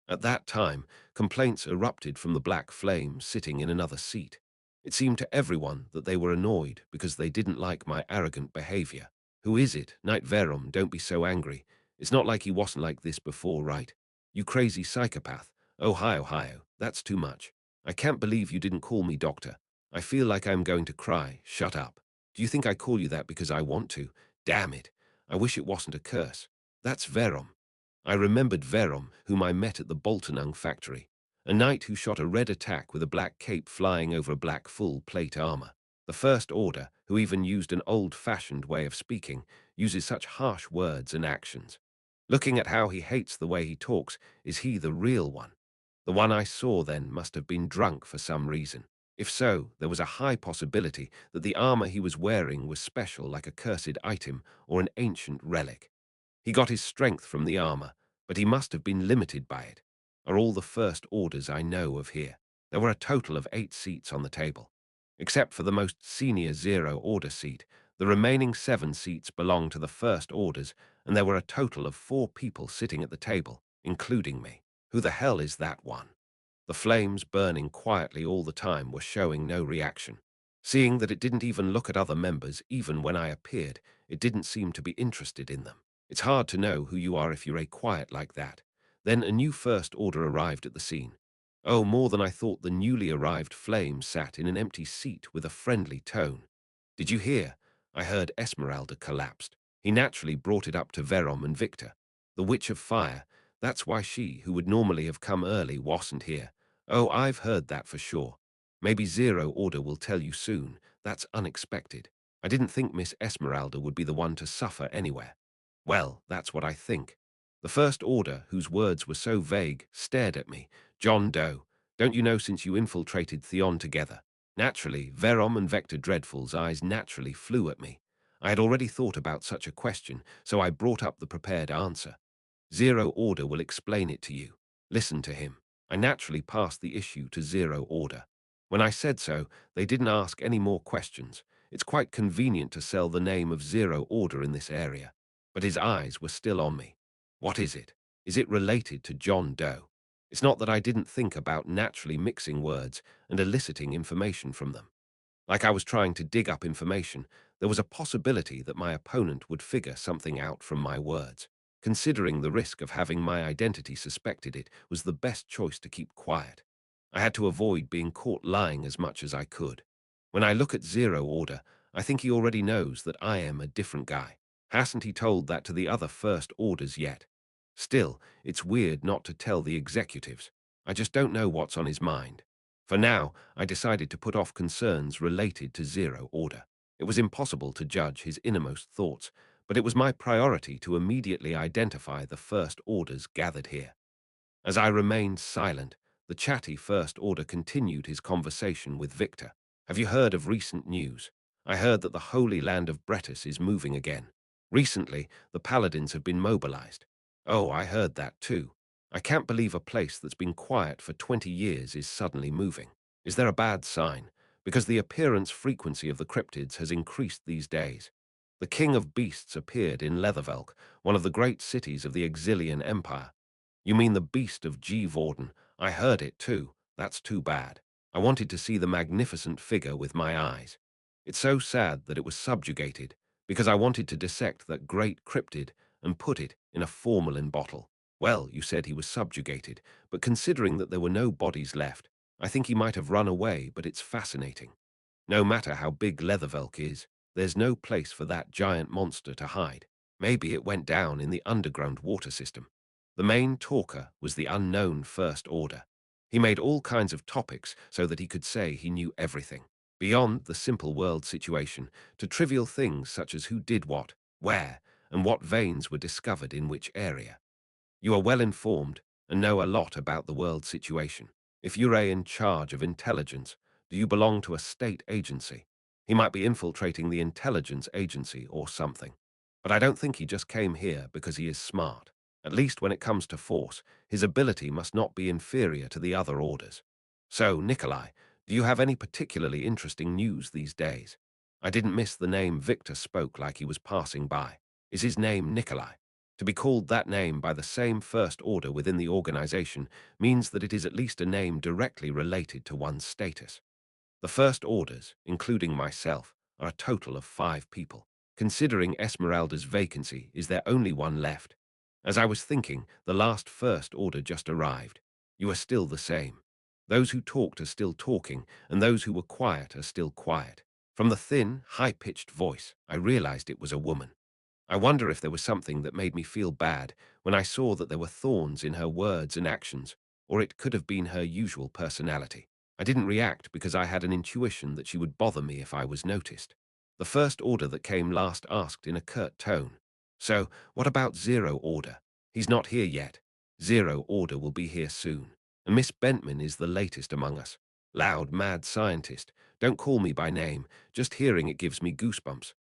At that time, complaints erupted from the black flame sitting in another seat. It seemed to everyone that they were annoyed because they didn't like my arrogant behavior. Who is it? Knight Verum, don't be so angry. It's not like he wasn't like this before, right? You crazy psychopath. Ohio, that's too much. I can't believe you didn't call me doctor. I feel like I'm going to cry. Shut up. Do you think I call you that because I want to? Damn it. I wish it wasn't a curse. That's Verum. I remembered Verom, whom I met at the Boltonung factory, a knight who shot a red attack with a black cape flying over a black full-plate armor. The First Order, who even used an old-fashioned way of speaking, uses such harsh words and actions. Looking at how he hates the way he talks, is he the real one? The one I saw then must have been drunk for some reason. If so, there was a high possibility that the armor he was wearing was special, like a cursed item or an ancient relic. He got his strength from the armor, but he must have been limited by it. Are all the First Orders I know of here. There were a total of 8 seats on the table. Except for the most senior Zero Order seat, the remaining 7 seats belonged to the First Orders, and there were a total of 4 people sitting at the table, including me. Who the hell is that one? The flames burning quietly all the time were showing no reaction. Seeing that it didn't even look at other members, even when I appeared, it didn't seem to be interested in them. It's hard to know who you are if you're quiet like that. Then a new First Order arrived at the scene. Oh, more than I thought. The newly arrived Flame sat in an empty seat with a friendly tone. Did you hear? I heard Esmeralda collapsed. He naturally brought it up to Verom and Victor. The Witch of Fire. That's why she, who would normally have come early, wasn't here. Oh, I've heard that for sure. Maybe Zero Order will tell you soon. That's unexpected. I didn't think Miss Esmeralda would be the one to suffer anywhere. Well, that's what I think. The First Order, whose words were so vague, stared at me. John Doe, don't you know since you infiltrated Theon together? Naturally, Verom and Vector Dreadful's eyes naturally flew at me. I had already thought about such a question, so I brought up the prepared answer. Zero Order will explain it to you. Listen to him. I naturally passed the issue to Zero Order. When I said so, they didn't ask any more questions. It's quite convenient to sell the name of Zero Order in this area. But his eyes were still on me. What is it? Is it related to John Doe? It's not that I didn't think about naturally mixing words and eliciting information from them. Like I was trying to dig up information, there was a possibility that my opponent would figure something out from my words. Considering the risk of having my identity suspected, it was the best choice to keep quiet. I had to avoid being caught lying as much as I could. When I look at Zero Order, I think he already knows that I am a different guy. Hasn't he told that to the other First Orders yet? Still, it's weird not to tell the executives. I just don't know what's on his mind. For now, I decided to put off concerns related to Zero Order. It was impossible to judge his innermost thoughts, but it was my priority to immediately identify the First Orders gathered here. As I remained silent, the chatty First Order continued his conversation with Victor. Have you heard of recent news? I heard that the Holy Land of Bretis is moving again. Recently, the Paladins have been mobilized. Oh, I heard that too. I can't believe a place that's been quiet for 20 years is suddenly moving. Is there a bad sign? Because the appearance frequency of the cryptids has increased these days. The King of Beasts appeared in Leathervelk, one of the great cities of the Exilian Empire. You mean the beast of G. Vorden? I heard it too. That's too bad. I wanted to see the magnificent figure with my eyes. It's so sad that it was subjugated, because I wanted to dissect that great cryptid and put it in a formalin bottle. Well, you said he was subjugated, but considering that there were no bodies left, I think he might have run away, but it's fascinating. No matter how big Leathervelk is, there's no place for that giant monster to hide. Maybe it went down in the underground water system. The main talker was the unknown First Order. He made all kinds of topics so that he could say he knew everything, beyond the simple world situation, to trivial things such as who did what, where, and what veins were discovered in which area. You are well informed and know a lot about the world situation. If you're in charge of intelligence, do you belong to a state agency? He might be infiltrating the intelligence agency or something. But I don't think he just came here because he is smart. At least when it comes to force, his ability must not be inferior to the other orders. So, Nikolai, do you have any particularly interesting news these days? I didn't miss the name. Victor spoke like he was passing by. Is his name Nikolai? To be called that name by the same First Order within the organization means that it is at least a name directly related to one's status. The First Orders, including myself, are a total of 5 people. Considering Esmeralda's vacancy, is there only one left? As I was thinking, the last First Order just arrived. You are still the same. Those who talked are still talking, and those who were quiet are still quiet. From the thin, high-pitched voice, I realized it was a woman. I wonder if there was something that made me feel bad when I saw that there were thorns in her words and actions, or it could have been her usual personality. I didn't react because I had an intuition that she would bother me if I was noticed. The first order that came last asked in a curt tone, "So, what about Zero Order? He's not here yet. Zero Order will be here soon. And Miss Bentman is the latest among us. Loud, mad scientist. Don't call me by name. Just hearing it gives me goosebumps."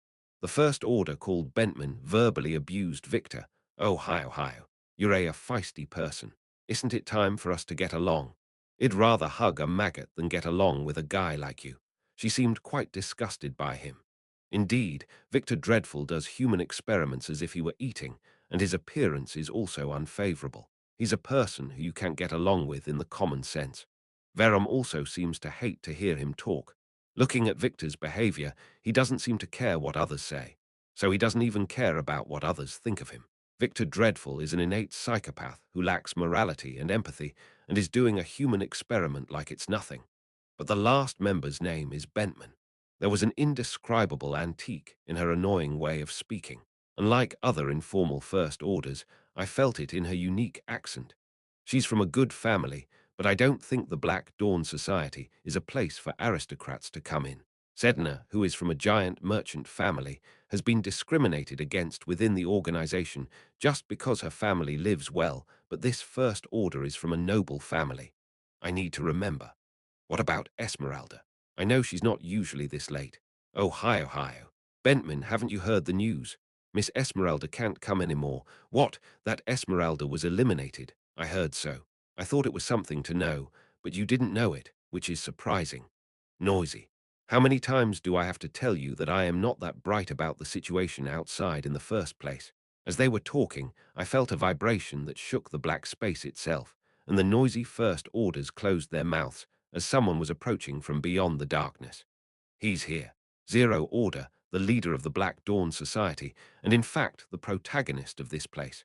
The first order called Bentman verbally abused Victor. Ohio, you're a feisty person. Isn't it time for us to get along? I'd rather hug a maggot than get along with a guy like you. She seemed quite disgusted by him. Indeed, Victor Dreadful does human experiments as if he were eating, and his appearance is also unfavorable. He's a person who you can't get along with in the common sense. Verum also seems to hate to hear him talk. Looking at Victor's behavior, he doesn't seem to care what others say, so he doesn't even care about what others think of him. Victor Dreadful is an innate psychopath who lacks morality and empathy and is doing a human experiment like it's nothing. But the last member's name is Bentman. There was an indescribable antique in her annoying way of speaking. Unlike other informal first orders, I felt it in her unique accent. She's from a good family, but I don't think the Black Dawn Society is a place for aristocrats to come in. Sedna, who is from a giant merchant family, has been discriminated against within the organization just because her family lives well, but this first order is from a noble family. I need to remember. What about Esmeralda? I know she's not usually this late. Ohio. Bentman, haven't you heard the news? Miss Esmeralda can't come anymore. What? That Esmeralda was eliminated. I heard so. I thought it was something to know, but you didn't know it, which is surprising. Noisy. How many times do I have to tell you that I am not that bright about the situation outside in the first place? As they were talking, I felt a vibration that shook the black space itself, and the noisy first orders closed their mouths as someone was approaching from beyond the darkness. He's here. Zero Order, the leader of the Black Dawn Society, and in fact the protagonist of this place.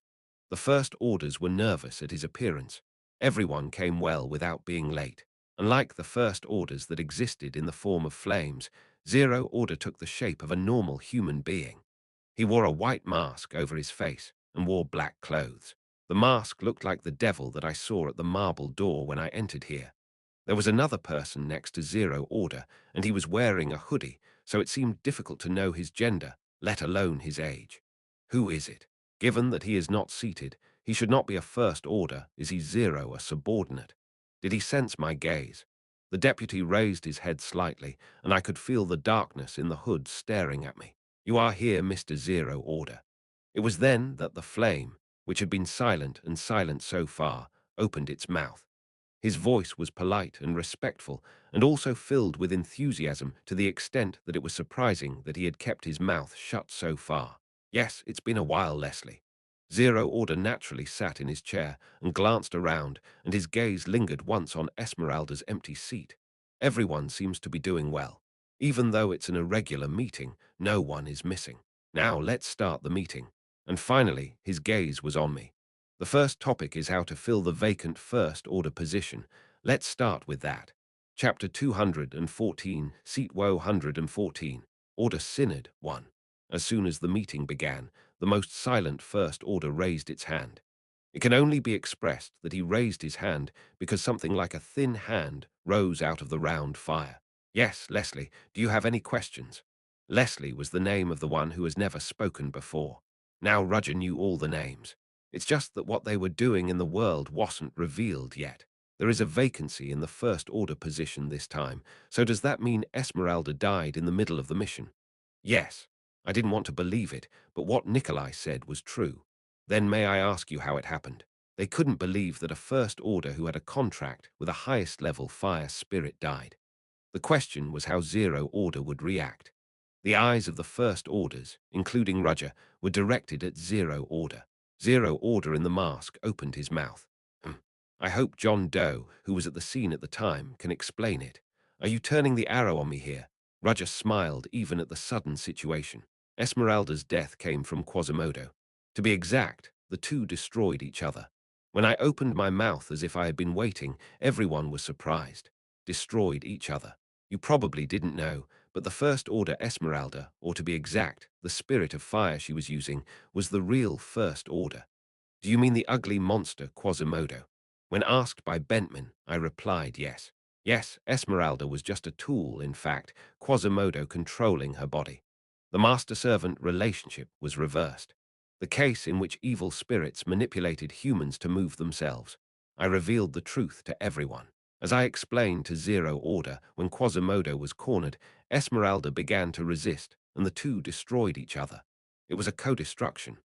The first orders were nervous at his appearance. Everyone came well without being late. Unlike the first orders that existed in the form of flames, Zero Order took the shape of a normal human being. He wore a white mask over his face and wore black clothes. The mask looked like the devil that I saw at the marble door when I entered here. There was another person next to Zero Order, and he was wearing a hoodie, so it seemed difficult to know his gender, let alone his age. Who is it? Given that he is not seated, he should not be a first order. Is he Zero, a subordinate? Did he sense my gaze? The deputy raised his head slightly, and I could feel the darkness in the hood staring at me. You are here, Mr. Zero Order. It was then that the flame, which had been silent and silent so far, opened its mouth. His voice was polite and respectful, and also filled with enthusiasm to the extent that it was surprising that he had kept his mouth shut so far. Yes, it's been a while, Leslie. Zero Order naturally sat in his chair and glanced around, and his gaze lingered once on Esmeralda's empty seat. Everyone seems to be doing well. Even though it's an irregular meeting, no one is missing. Now let's start the meeting. And finally, his gaze was on me. The first topic is how to fill the vacant first order position. Let's start with that. Chapter 214, Seat Woe 114, Order Synod 1. As soon as the meeting began, the most silent first order raised its hand. It can only be expressed that he raised his hand because something like a thin hand rose out of the round fire. Yes, Leslie, do you have any questions? Leslie was the name of the one who has never spoken before. Now Roger knew all the names. It's just that what they were doing in the world wasn't revealed yet. There is a vacancy in the first order position this time, so does that mean Esmeralda died in the middle of the mission? Yes. I didn't want to believe it, but what Nikolai said was true. Then may I ask you how it happened? They couldn't believe that a first order who had a contract with a highest level fire spirit died. The question was how Zero Order would react. The eyes of the first orders, including Roger, were directed at Zero Order. Zero Order in the mask opened his mouth. I hope John Doe, who was at the scene at the time, can explain it. Are you turning the arrow on me here? Roger smiled even at the sudden situation. Esmeralda's death came from Quasimodo. To be exact, the two destroyed each other. When I opened my mouth as if I had been waiting, everyone was surprised. Destroyed each other. You probably didn't know, but the First Order Esmeralda, or to be exact, the spirit of fire she was using was the real First Order. Do you mean the ugly monster Quasimodo? When asked by Bentman, I replied yes. Yes, Esmeralda was just a tool, in fact, Quasimodo controlling her body. The master-servant relationship was reversed. The case in which evil spirits manipulated humans to move themselves. I revealed the truth to everyone. As I explained to Zero Order, when Quasimodo was cornered, Esmeralda began to resist, and the two destroyed each other. It was a co-destruction.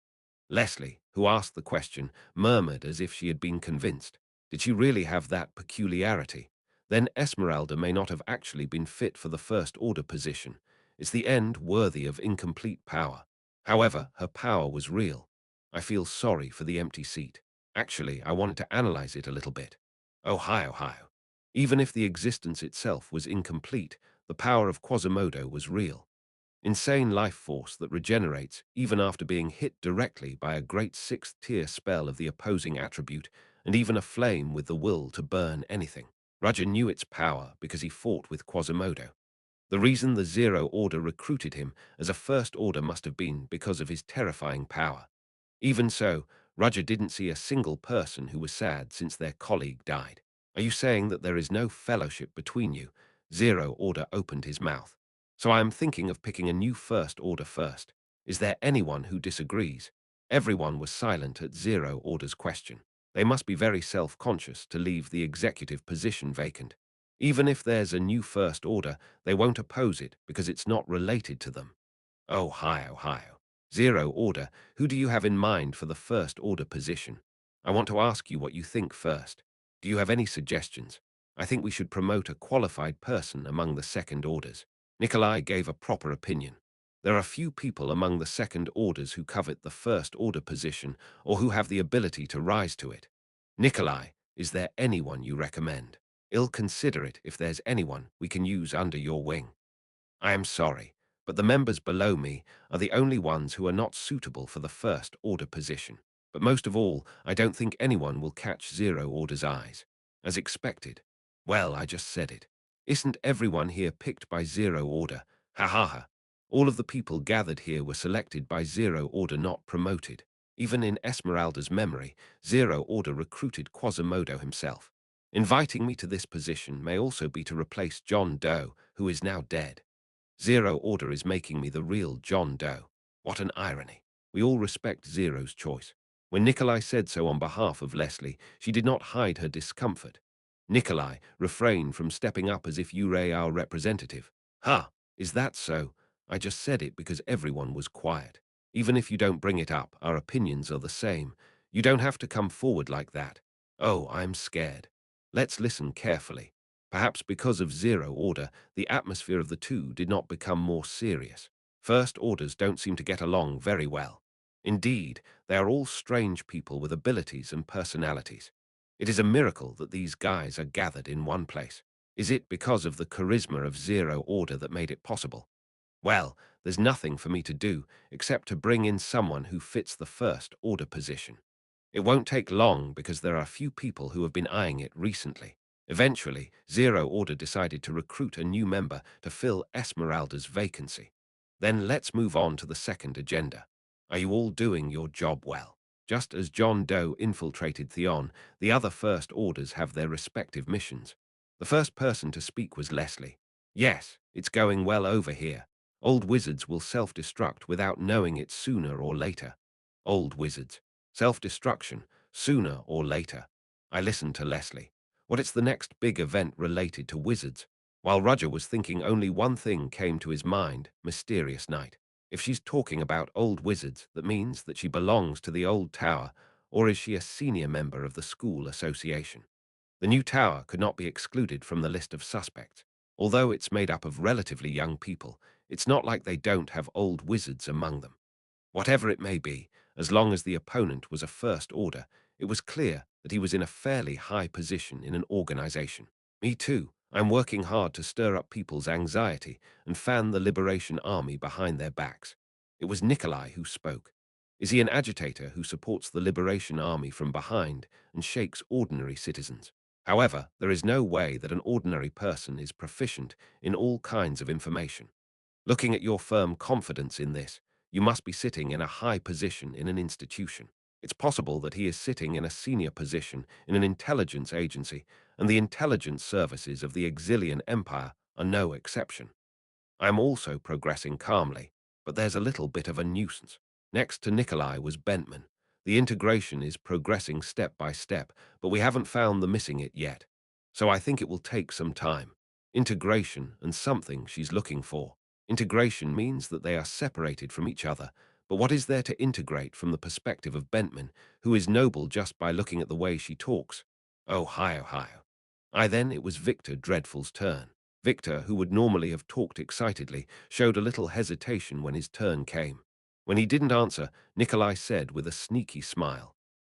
Leslie, who asked the question, murmured as if she had been convinced. Did she really have that peculiarity? Then Esmeralda may not have actually been fit for the First Order position. It's the end worthy of incomplete power. However, her power was real. I feel sorry for the empty seat. Actually, I wanted to analyze it a little bit. Ohio. Even if the existence itself was incomplete, the power of Quasimodo was real. Insane life force that regenerates even after being hit directly by a great sixth-tier spell of the opposing attribute, and even a flame with the will to burn anything. Roger knew its power because he fought with Quasimodo. The reason the Zero Order recruited him as a First Order must have been because of his terrifying power. Even so, Roger didn't see a single person who was sad since their colleague died. Are you saying that there is no fellowship between you? Zero Order opened his mouth. So I am thinking of picking a new First Order first. Is there anyone who disagrees? Everyone was silent at Zero Order's question. They must be very self-conscious to leave the executive position vacant. Even if there's a new First Order, they won't oppose it because it's not related to them. Ohio. Zero Order, who do you have in mind for the First Order position? I want to ask you what you think first. Do you have any suggestions? I think we should promote a qualified person among the Second Orders. Nikolai gave a proper opinion. There are few people among the Second Orders who covet the First Order position or who have the ability to rise to it. Nikolai, is there anyone you recommend? I'll consider it if there's anyone we can use under your wing. I am sorry, but the members below me are the only ones who are not suitable for the First Order position. But most of all, I don't think anyone will catch Zero Order's eyes. As expected. Well, I just said it. Isn't everyone here picked by Zero Order? Ha ha ha. All of the people gathered here were selected by Zero Order, not promoted. Even in Esmeralda's memory, Zero Order recruited Quasimodo himself. Inviting me to this position may also be to replace John Doe, who is now dead. Zero Order is making me the real John Doe. What an irony. We all respect Zero's choice. When Nikolai said so on behalf of Leslie, she did not hide her discomfort. Nikolai, refrain from stepping up as if you were our representative. Ha, is that so? I just said it because everyone was quiet. Even if you don't bring it up, our opinions are the same. You don't have to come forward like that. Oh, I'm scared. Let's listen carefully. Perhaps because of Zero Order, the atmosphere of the two did not become more serious. First Orders don't seem to get along very well. Indeed, they are all strange people with abilities and personalities. It is a miracle that these guys are gathered in one place. Is it because of the charisma of Zero Order that made it possible? Well, there's nothing for me to do except to bring in someone who fits the First Order position. It won't take long because there are few people who have been eyeing it recently. Eventually, Zero Order decided to recruit a new member to fill Esmeralda's vacancy. Then let's move on to the second agenda. Are you all doing your job well? Just as John Doe infiltrated Theon, the other First Orders have their respective missions. The first person to speak was Leslie. Yes, it's going well over here. Old wizards will self-destruct without knowing it sooner or later. Old wizards. Self-destruction, sooner or later. I listened to Leslie. What is the next big event related to wizards? While Roger was thinking, only one thing came to his mind: Mysterious Night. If she's talking about old wizards, that means that she belongs to the old tower, or is she a senior member of the school association? The new tower could not be excluded from the list of suspects. Although it's made up of relatively young people, it's not like they don't have old wizards among them. Whatever it may be, as long as the opponent was a First Order, it was clear that he was in a fairly high position in an organization. Me too. I'm working hard to stir up people's anxiety and fan the Liberation Army behind their backs. It was Nikolai who spoke. Is he an agitator who supports the Liberation Army from behind and shakes ordinary citizens? However, there is no way that an ordinary person is proficient in all kinds of information. Looking at your firm confidence in this, You must be sitting in a high position in an institution. It's possible that he is sitting in a senior position in an intelligence agency, and the intelligence services of the Exilian Empire are no exception. I am also progressing calmly, but there's a little bit of a nuisance. Next to Nikolai was Bentman. The integration is progressing step by step, but we haven't found the missing it yet. So I think it will take some time. Integration and something she's looking for. Integration means that they are separated from each other, but what is there to integrate from the perspective of Bentman, who is noble just by looking at the way she talks? Oh, hi. Then it was Victor Dreadful's turn. Victor, who would normally have talked excitedly, showed a little hesitation when his turn came. When he didn't answer, Nikolai said with a sneaky smile,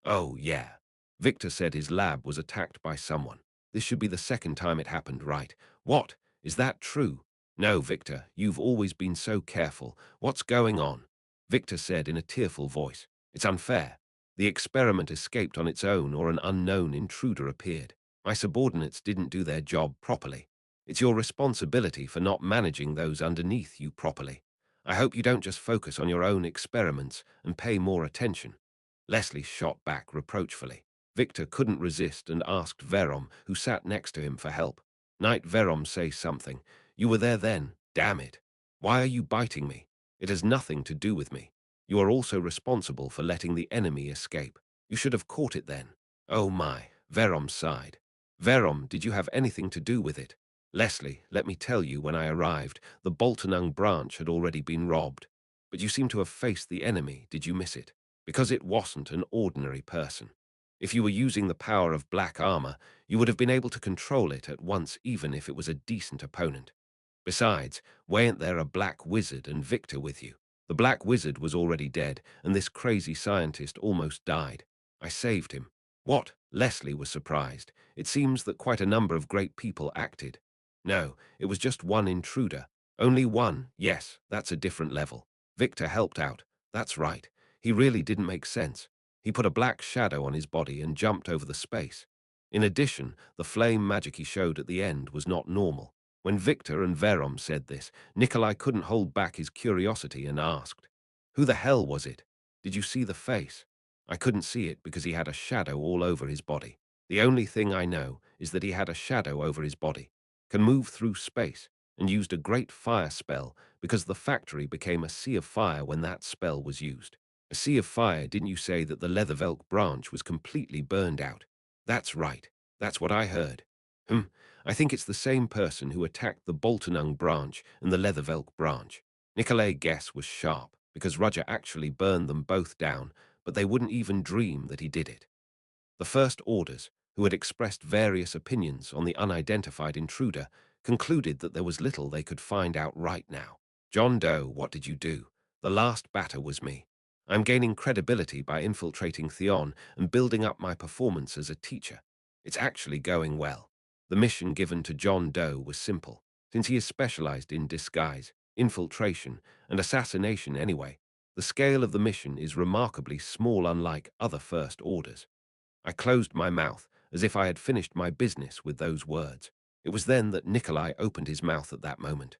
"Oh, yeah." Victor said his lab was attacked by someone. This should be the second time it happened, right? What? Is that true? No, Victor, you've always been so careful. What's going on? Victor said in a tearful voice. It's unfair. The experiment escaped on its own or an unknown intruder appeared. My subordinates didn't do their job properly. It's your responsibility for not managing those underneath you properly. I hope you don't just focus on your own experiments and pay more attention. Leslie shot back reproachfully. Victor couldn't resist and asked Verom, who sat next to him, for help. Knight Verom, say something. You were there then, damn it. Why are you biting me? It has nothing to do with me. You are also responsible for letting the enemy escape. You should have caught it then. Oh my, Verom sighed. Verom, did you have anything to do with it? Leslie, let me tell you, when I arrived, the Boltonung branch had already been robbed. But you seem to have faced the enemy, did you miss it? Because it wasn't an ordinary person. If you were using the power of black armor, you would have been able to control it at once, even if it was a decent opponent. Besides, weren't there a black wizard and Victor with you? The black wizard was already dead, and this crazy scientist almost died. I saved him. What? Leslie was surprised. It seems that quite a number of great people acted. No, it was just one intruder. Only one. Yes, that's a different level. Victor helped out. That's right. He really didn't make sense. He put a black shadow on his body and jumped over the space. In addition, the flame magic he showed at the end was not normal. When Victor and Verom said this, Nikolai couldn't hold back his curiosity and asked, "Who the hell was it? Did you see the face?" I couldn't see it because he had a shadow all over his body. The only thing I know is that he had a shadow over his body, can move through space, and used a great fire spell because the factory became a sea of fire when that spell was used. A sea of fire, didn't you say that the Leathervelk branch was completely burned out? That's right. That's what I heard. I think it's the same person who attacked the Boltonung branch and the Leathervelk branch. Nikolai's guess was sharp, because Roger actually burned them both down, but they wouldn't even dream that he did it. The First Orders, who had expressed various opinions on the unidentified intruder, concluded that there was little they could find out right now. John Doe, what did you do? The last batter was me. I'm gaining credibility by infiltrating Theon and building up my performance as a teacher. It's actually going well. The mission given to John Doe was simple, since he is specialized in disguise, infiltration, and assassination anyway. The scale of the mission is remarkably small, unlike other First Orders. I closed my mouth, as if I had finished my business with those words. It was then that Nikolai opened his mouth at that moment.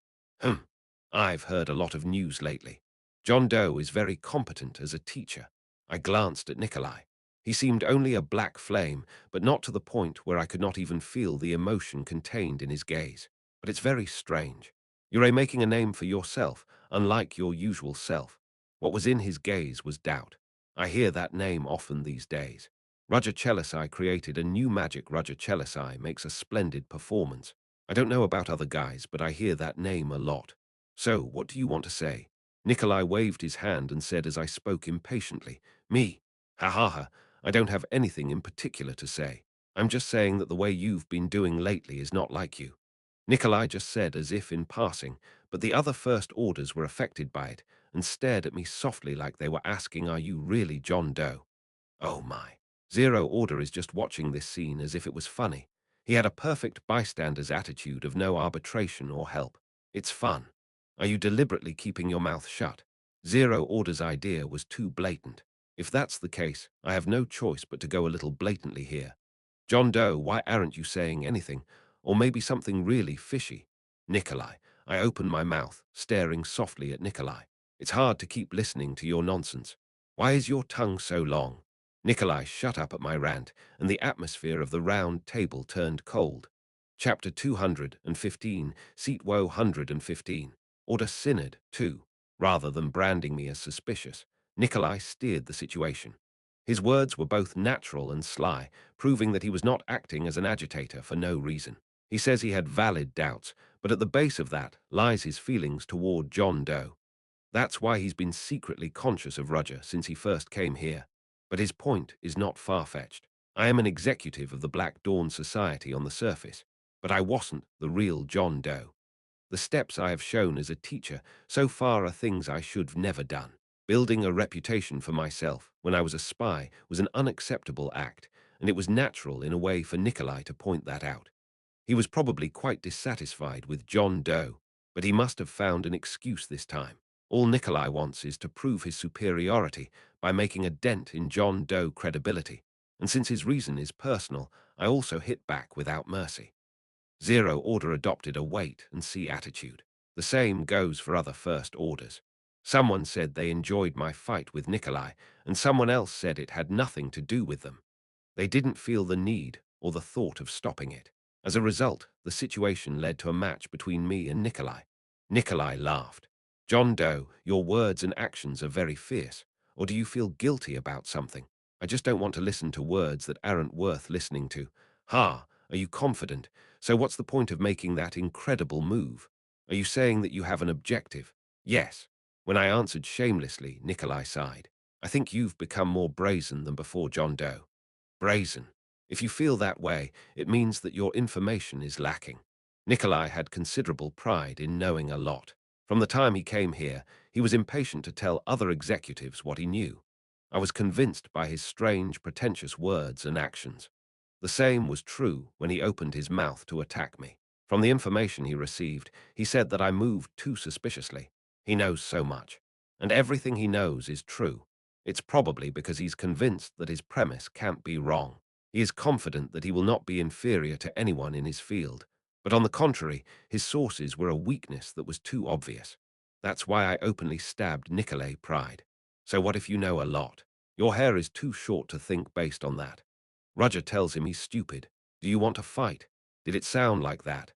I've heard a lot of news lately. John Doe is very competent as a teacher. I glanced at Nikolai. He seemed only a black flame, but not to the point where I could not even feel the emotion contained in his gaze. But it's very strange. You're making a name for yourself, unlike your usual self. What was in his gaze was doubt. I hear that name often these days. Roger Chelisai created a new magic. Roger Chelisai makes a splendid performance. I don't know about other guys, but I hear that name a lot. So, what do you want to say? Nikolai waved his hand and said as I spoke impatiently, "Me? Ha ha ha, I don't have anything in particular to say. I'm just saying that the way you've been doing lately is not like you." Nikolai just said as if in passing, but the other First Orders were affected by it and stared at me softly like they were asking, "Are you really John Doe?" Oh my. Zero Order is just watching this scene as if it was funny. He had a perfect bystander's attitude of no arbitration or help. It's fun. Are you deliberately keeping your mouth shut? Zero Order's idea was too blatant. If that's the case, I have no choice but to go a little blatantly here. John Doe, why aren't you saying anything? Or maybe something really fishy? Nikolai. I opened my mouth, staring softly at Nikolai. It's hard to keep listening to your nonsense. Why is your tongue so long? Nikolai shut up at my rant, and the atmosphere of the round table turned cold. Chapter 215, Seat Woe 115. Order Synod 2. Rather than branding me as suspicious, Nikolai steered the situation. His words were both natural and sly, proving that he was not acting as an agitator for no reason. He says he had valid doubts, but at the base of that lies his feelings toward John Doe. That's why he's been secretly conscious of Roger since he first came here. But his point is not far-fetched. I am an executive of the Black Dawn Society on the surface, but I wasn't the real John Doe. The steps I have shown as a teacher so far are things I should have never done. Building a reputation for myself when I was a spy was an unacceptable act, and it was natural in a way for Nikolai to point that out. He was probably quite dissatisfied with John Doe, but he must have found an excuse this time. All Nikolai wants is to prove his superiority by making a dent in John Doe credibility, and since his reason is personal, I also hit back without mercy. Zero Order adopted a wait-and-see attitude. The same goes for other First Orders. Someone said they enjoyed my fight with Nikolai, and someone else said it had nothing to do with them. They didn't feel the need or the thought of stopping it. As a result, the situation led to a match between me and Nikolai. Nikolai laughed. John Doe, your words and actions are very fierce. Or do you feel guilty about something? I just don't want to listen to words that aren't worth listening to. Ha, are you confident? So what's the point of making that incredible move? Are you saying that you have an objective? Yes. When I answered shamelessly, Nikolai sighed. I think you've become more brazen than before, John Doe. Brazen. If you feel that way, it means that your information is lacking. Nikolai had considerable pride in knowing a lot. From the time he came here, he was impatient to tell other executives what he knew. I was convinced by his strange, pretentious words and actions. The same was true when he opened his mouth to attack me. From the information he received, he said that I moved too suspiciously. He knows so much, and everything he knows is true. It's probably because he's convinced that his premise can't be wrong. He is confident that he will not be inferior to anyone in his field. But on the contrary, his sources were a weakness that was too obvious. That's why I openly stabbed Nikolai Pride. So what if you know a lot? Your hair is too short to think based on that. Roger tells him he's stupid. Do you want to fight? Did it sound like that?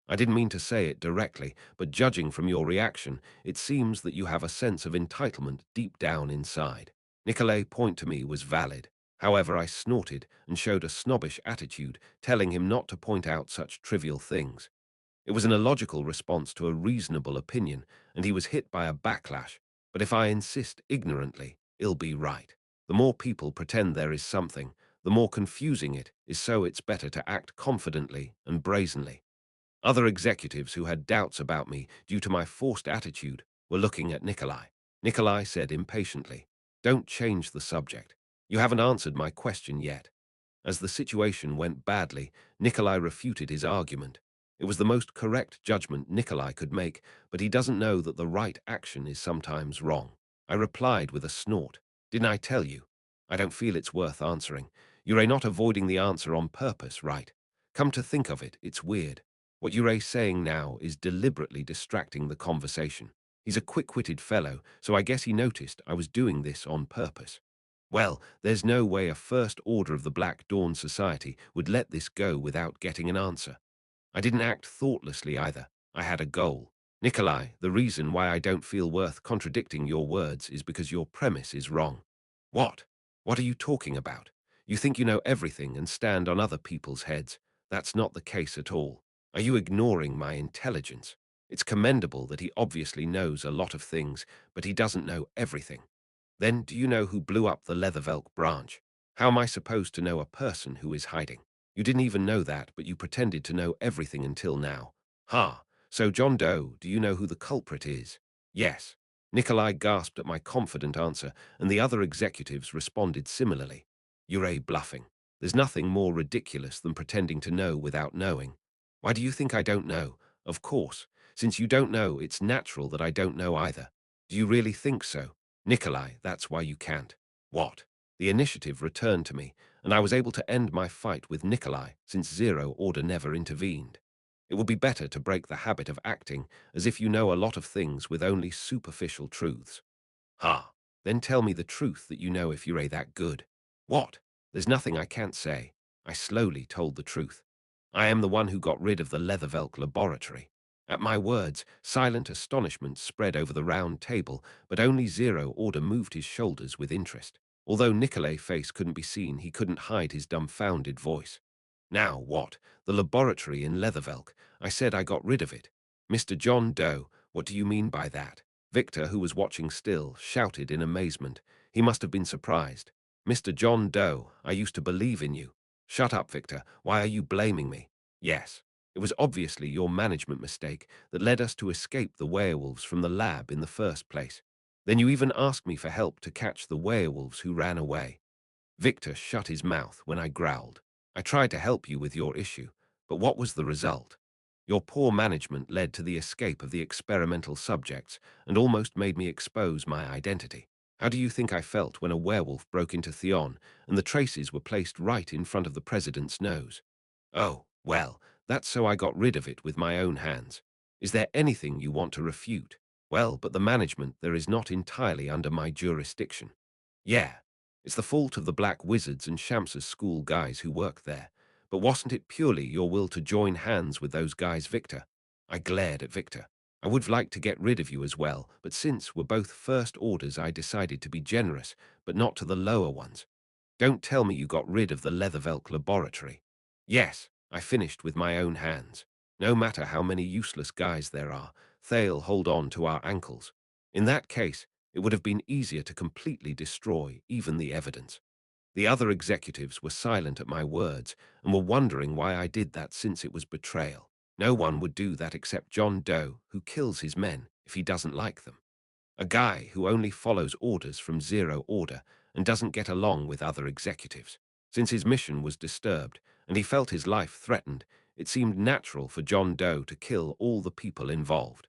I didn't mean to say it directly, but judging from your reaction, it seems that you have a sense of entitlement deep down inside. Nikolai's point to me was valid. However, I snorted and showed a snobbish attitude, telling him not to point out such trivial things. It was an illogical response to a reasonable opinion, and he was hit by a backlash. But if I insist ignorantly, it'll be right. The more people pretend there is something, the more confusing it is, so it's better to act confidently and brazenly. Other executives who had doubts about me due to my forced attitude were looking at Nikolai. Nikolai said impatiently, "Don't change the subject. You haven't answered my question yet." As the situation went badly, Nikolai refuted his argument. It was the most correct judgment Nikolai could make, but he doesn't know that the right action is sometimes wrong. I replied with a snort. "Didn't I tell you? I don't feel it's worth answering. You're not avoiding the answer on purpose, right? Come to think of it, it's weird. What you're saying now is deliberately distracting the conversation. He's a quick-witted fellow, so I guess he noticed I was doing this on purpose. Well, there's no way a First Order of the Black Dawn Society would let this go without getting an answer. I didn't act thoughtlessly either. I had a goal. Nikolai, the reason why I don't feel worth contradicting your words is because your premise is wrong." "What? What are you talking about? You think you know everything and stand on other people's heads. That's not the case at all. Are you ignoring my intelligence? It's commendable that he obviously knows a lot of things, but he doesn't know everything. Then do you know who blew up the Leathervelk branch? How am I supposed to know a person who is hiding? You didn't even know that, but you pretended to know everything until now. Ha! So John Doe, do you know who the culprit is?" "Yes." Nikolai gasped at my confident answer, and the other executives responded similarly. "You're bluffing. There's nothing more ridiculous than pretending to know without knowing. Why do you think I don't know? Of course. Since you don't know, it's natural that I don't know either. Do you really think so? Nikolai, that's why you can't." "What?" The initiative returned to me, and I was able to end my fight with Nikolai since Zero Order never intervened. It would be better to break the habit of acting as if you know a lot of things with only superficial truths. Ha! Then tell me the truth that you know if you're that good. What? There's nothing I can't say. I slowly told the truth. I am the one who got rid of the Leathervelk laboratory. At my words, silent astonishment spread over the round table, but only Zero Order moved his shoulders with interest. Although Nicolay's face couldn't be seen, he couldn't hide his dumbfounded voice. Now what? The laboratory in Leathervelk. I said I got rid of it. Mr. John Doe, what do you mean by that? Victor, who was watching still, shouted in amazement. He must have been surprised. Mr. John Doe, I used to believe in you. Shut up, Victor. Why are you blaming me? Yes. It was obviously your management mistake that led us to escape the werewolves from the lab in the first place. Then you even asked me for help to catch the werewolves who ran away. Victor shut his mouth when I growled. I tried to help you with your issue, but what was the result? Your poor management led to the escape of the experimental subjects and almost made me expose my identity. How do you think I felt when a werewolf broke into Theon and the traces were placed right in front of the president's nose? Oh, well, that's so I got rid of it with my own hands. Is there anything you want to refute? Well, but the management there is not entirely under my jurisdiction. Yeah, it's the fault of the Black Wizards and Shamsa's school guys who work there. But wasn't it purely your will to join hands with those guys, Victor? I glared at Victor. I would have liked to get rid of you as well, but since we're both first orders, I decided to be generous, but not to the lower ones. Don't tell me you got rid of the Leathervelk laboratory. Yes, I finished with my own hands. No matter how many useless guys there are, they'll hold on to our ankles. In that case, it would have been easier to completely destroy even the evidence. The other executives were silent at my words and were wondering why I did that since it was betrayal. No one would do that except John Doe, who kills his men if he doesn't like them. A guy who only follows orders from Zero Order and doesn't get along with other executives. Since his mission was disturbed and he felt his life threatened, it seemed natural for John Doe to kill all the people involved.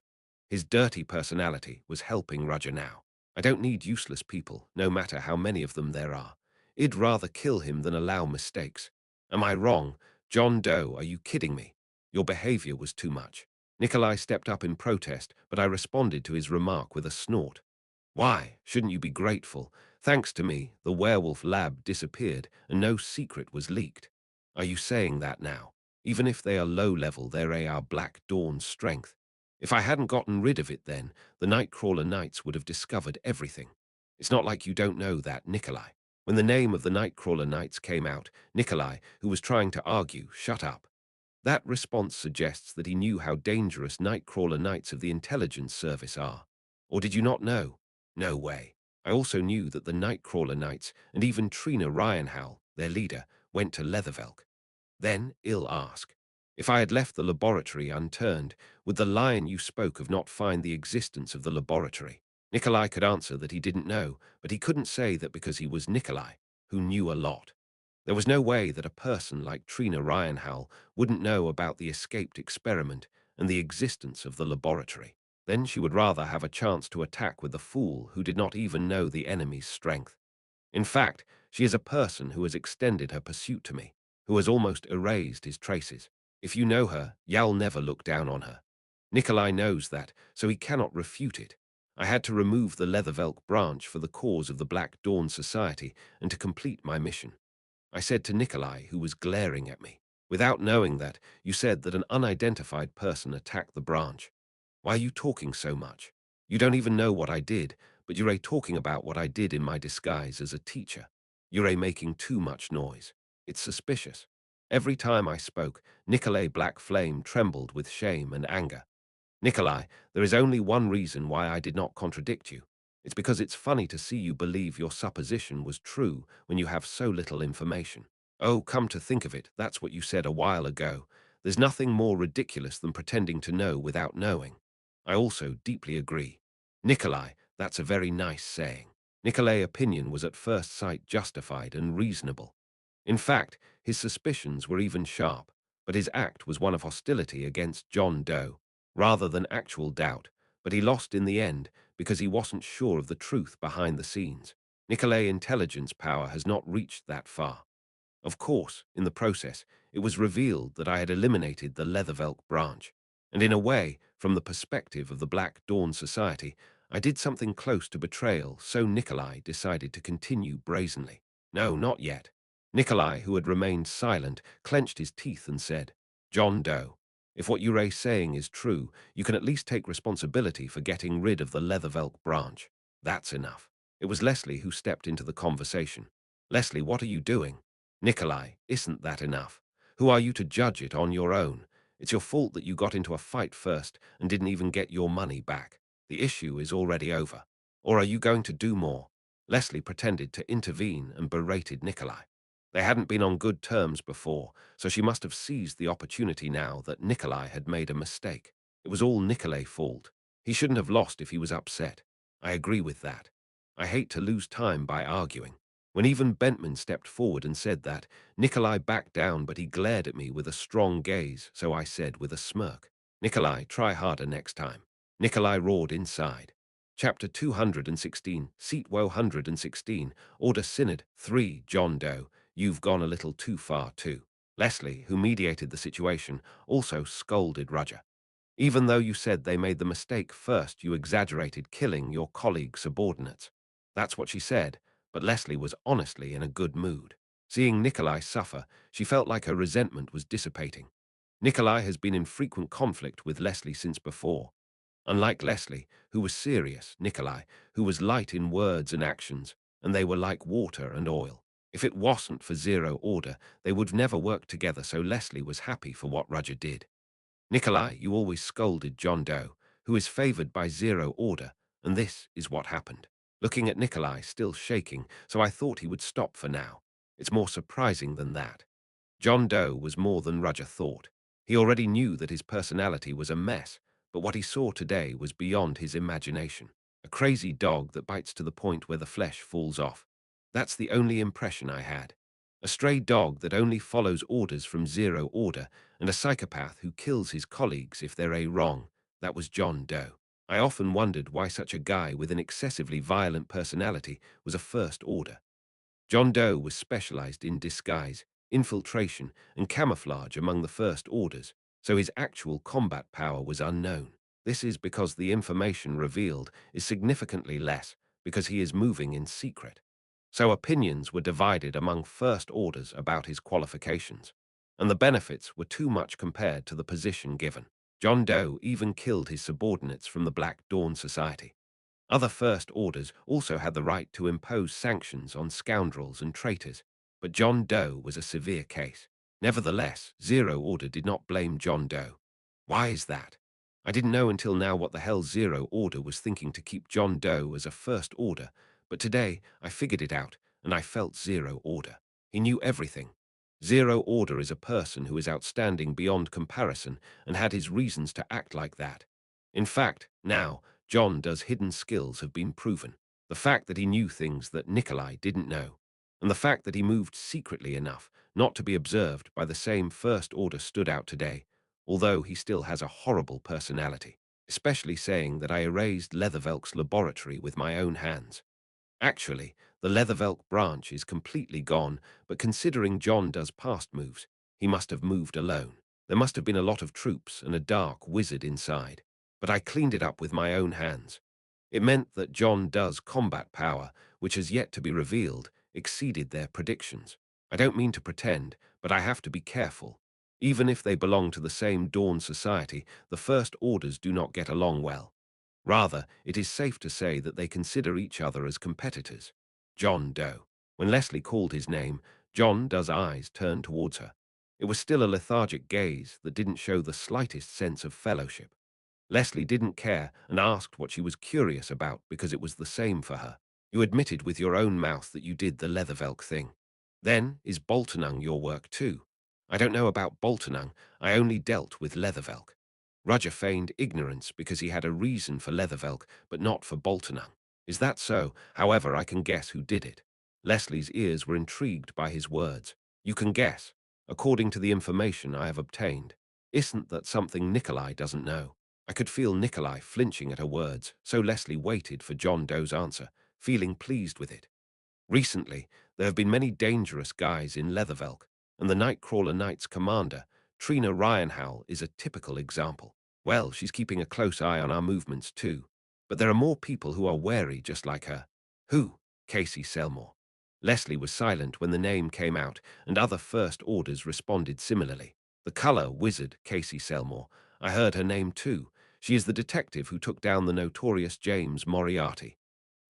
His dirty personality was helping Roger now. I don't need useless people, no matter how many of them there are. I'd rather kill him than allow mistakes. Am I wrong? John Doe, are you kidding me? Your behavior was too much. Nikolai stepped up in protest, but I responded to his remark with a snort. Why, shouldn't you be grateful? Thanks to me, the werewolf lab disappeared and no secret was leaked. Are you saying that now? Even if they are low-level, they're our Black Dawn's strength. If I hadn't gotten rid of it then, the Nightcrawler Knights would have discovered everything. It's not like you don't know that, Nikolai. When the name of the Nightcrawler Knights came out, Nikolai, who was trying to argue, shut up. That response suggests that he knew how dangerous Nightcrawler Knights of the Intelligence Service are. Or did you not know? No way. I also knew that the Nightcrawler Knights, and even Trina Ryanhowl, their leader, went to Leathervelk. Then I'll ask, if I had left the laboratory unturned, would the lion you spoke of not find the existence of the laboratory? Nikolai could answer that he didn't know, but he couldn't say that because he was Nikolai, who knew a lot. There was no way that a person like Trina Ryanhowl wouldn't know about the escaped experiment and the existence of the laboratory. Then she would rather have a chance to attack with a fool who did not even know the enemy's strength. In fact, she is a person who has extended her pursuit to me, who has almost erased his traces. If you know her, you'll never look down on her. Nikolai knows that, so he cannot refute it. I had to remove the Leathervelk branch for the cause of the Black Dawn Society and to complete my mission. I said to Nikolai, who was glaring at me. Without knowing that, you said that an unidentified person attacked the branch. Why are you talking so much? You don't even know what I did, but you're talking about what I did in my disguise as a teacher. You're making too much noise. It's suspicious. Every time I spoke, Nikolai Black Flame trembled with shame and anger. Nikolai, there is only one reason why I did not contradict you. It's because it's funny to see you believe your supposition was true when you have so little information. Oh, come to think of it, that's what you said a while ago. There's nothing more ridiculous than pretending to know without knowing. I also deeply agree. Nikolai, that's a very nice saying. Nikolai's opinion was at first sight justified and reasonable. In fact, his suspicions were even sharp, but his act was one of hostility against John Doe, rather than actual doubt, but he lost in the end because he wasn't sure of the truth behind the scenes. Nikolai's intelligence power has not reached that far. Of course, in the process, it was revealed that I had eliminated the Leathervelk branch. And in a way, from the perspective of the Black Dawn Society, I did something close to betrayal, so Nikolai decided to continue brazenly. No, not yet. Nikolai, who had remained silent, clenched his teeth and said, John Doe, if what you're saying is true, you can at least take responsibility for getting rid of the Leathervelk branch. That's enough. It was Leslie who stepped into the conversation. Leslie, what are you doing? Nikolai, isn't that enough? Who are you to judge it on your own? It's your fault that you got into a fight first and didn't even get your money back. The issue is already over. Or are you going to do more? Leslie pretended to intervene and berated Nikolai. They hadn't been on good terms before, so she must have seized the opportunity now that Nikolai had made a mistake. It was all Nikolai's fault. He shouldn't have lost if he was upset. I agree with that. I hate to lose time by arguing. When even Bentman stepped forward and said that, Nikolai backed down, but he glared at me with a strong gaze, so I said with a smirk, Nikolai, try harder next time. Nikolai roared inside. Chapter 216, Seat 116, Order Synod 3, John Doe, you've gone a little too far too. Leslie, who mediated the situation, also scolded Roger. Even though you said they made the mistake first, you exaggerated killing your colleague subordinates. That's what she said, but Leslie was honestly in a good mood. Seeing Nikolai suffer, she felt like her resentment was dissipating. Nikolai has been in frequent conflict with Leslie since before. Unlike Leslie, who was serious, Nikolai, who was light in words and actions, and they were like water and oil. If it wasn't for Zero Order, they would never work together, so Leslie was happy for what Roger did. Nikolai, you always scolded John Doe, who is favored by Zero Order, and this is what happened. Looking at Nikolai, still shaking, so I thought he would stop for now. It's more surprising than that. John Doe was more than Roger thought. He already knew that his personality was a mess, but what he saw today was beyond his imagination. A crazy dog that bites to the point where the flesh falls off. That's the only impression I had. A stray dog that only follows orders from Zero Order, and a psychopath who kills his colleagues if they're wrong. That was John Doe. I often wondered why such a guy with an excessively violent personality was a First Order. John Doe was specialized in disguise, infiltration, and camouflage among the First Orders, so his actual combat power was unknown. This is because the information revealed is significantly less because he is moving in secret. So opinions were divided among First Orders about his qualifications, and the benefits were too much compared to the position given. John Doe even killed his subordinates from the Black Dawn Society. Other First Orders also had the right to impose sanctions on scoundrels and traitors, but John Doe was a severe case. Nevertheless, Zero Order did not blame John Doe. Why is that? I didn't know until now what the hell Zero Order was thinking to keep John Doe as a First Order, but today I figured it out, and I felt Zero Order. He knew everything. Zero Order is a person who is outstanding beyond comparison and had his reasons to act like that. In fact, now, John Doe's hidden skills have been proven. The fact that he knew things that Nikolai didn't know, and the fact that he moved secretly enough not to be observed by the same First Order stood out today, although he still has a horrible personality, especially saying that I erased Leathervelk's laboratory with my own hands. Actually, the Leathervelk branch is completely gone, but considering John Doe's past moves, he must have moved alone. There must have been a lot of troops and a dark wizard inside, but I cleaned it up with my own hands. It meant that John Doe's combat power, which has yet to be revealed, exceeded their predictions. I don't mean to pretend, but I have to be careful. Even if they belong to the same Dawn Society, the First Orders do not get along well. Rather, it is safe to say that they consider each other as competitors. John Doe. When Leslie called his name, John Doe's eyes turned towards her. It was still a lethargic gaze that didn't show the slightest sense of fellowship. Leslie didn't care and asked what she was curious about because it was the same for her. You admitted with your own mouth that you did the Leathervelk thing. Then, is Boltonung your work too? I don't know about Boltonung, I only dealt with Leathervelk. Roger feigned ignorance because he had a reason for Leathervelk, but not for Boltonung. Is that so? However, I can guess who did it. Leslie's ears were intrigued by his words. You can guess, according to the information I have obtained. Isn't that something Nikolai doesn't know? I could feel Nikolai flinching at her words, so Leslie waited for John Doe's answer, feeling pleased with it. Recently, there have been many dangerous guys in Leathervelk, and the Nightcrawler Knight's commander, Trina Ryanhowl, is a typical example. Well, she's keeping a close eye on our movements too. But there are more people who are wary just like her. Who? Casey Selmore. Leslie was silent when the name came out, and other First Orders responded similarly. The color wizard, Casey Selmore. I heard her name too. She is the detective who took down the notorious James Moriarty.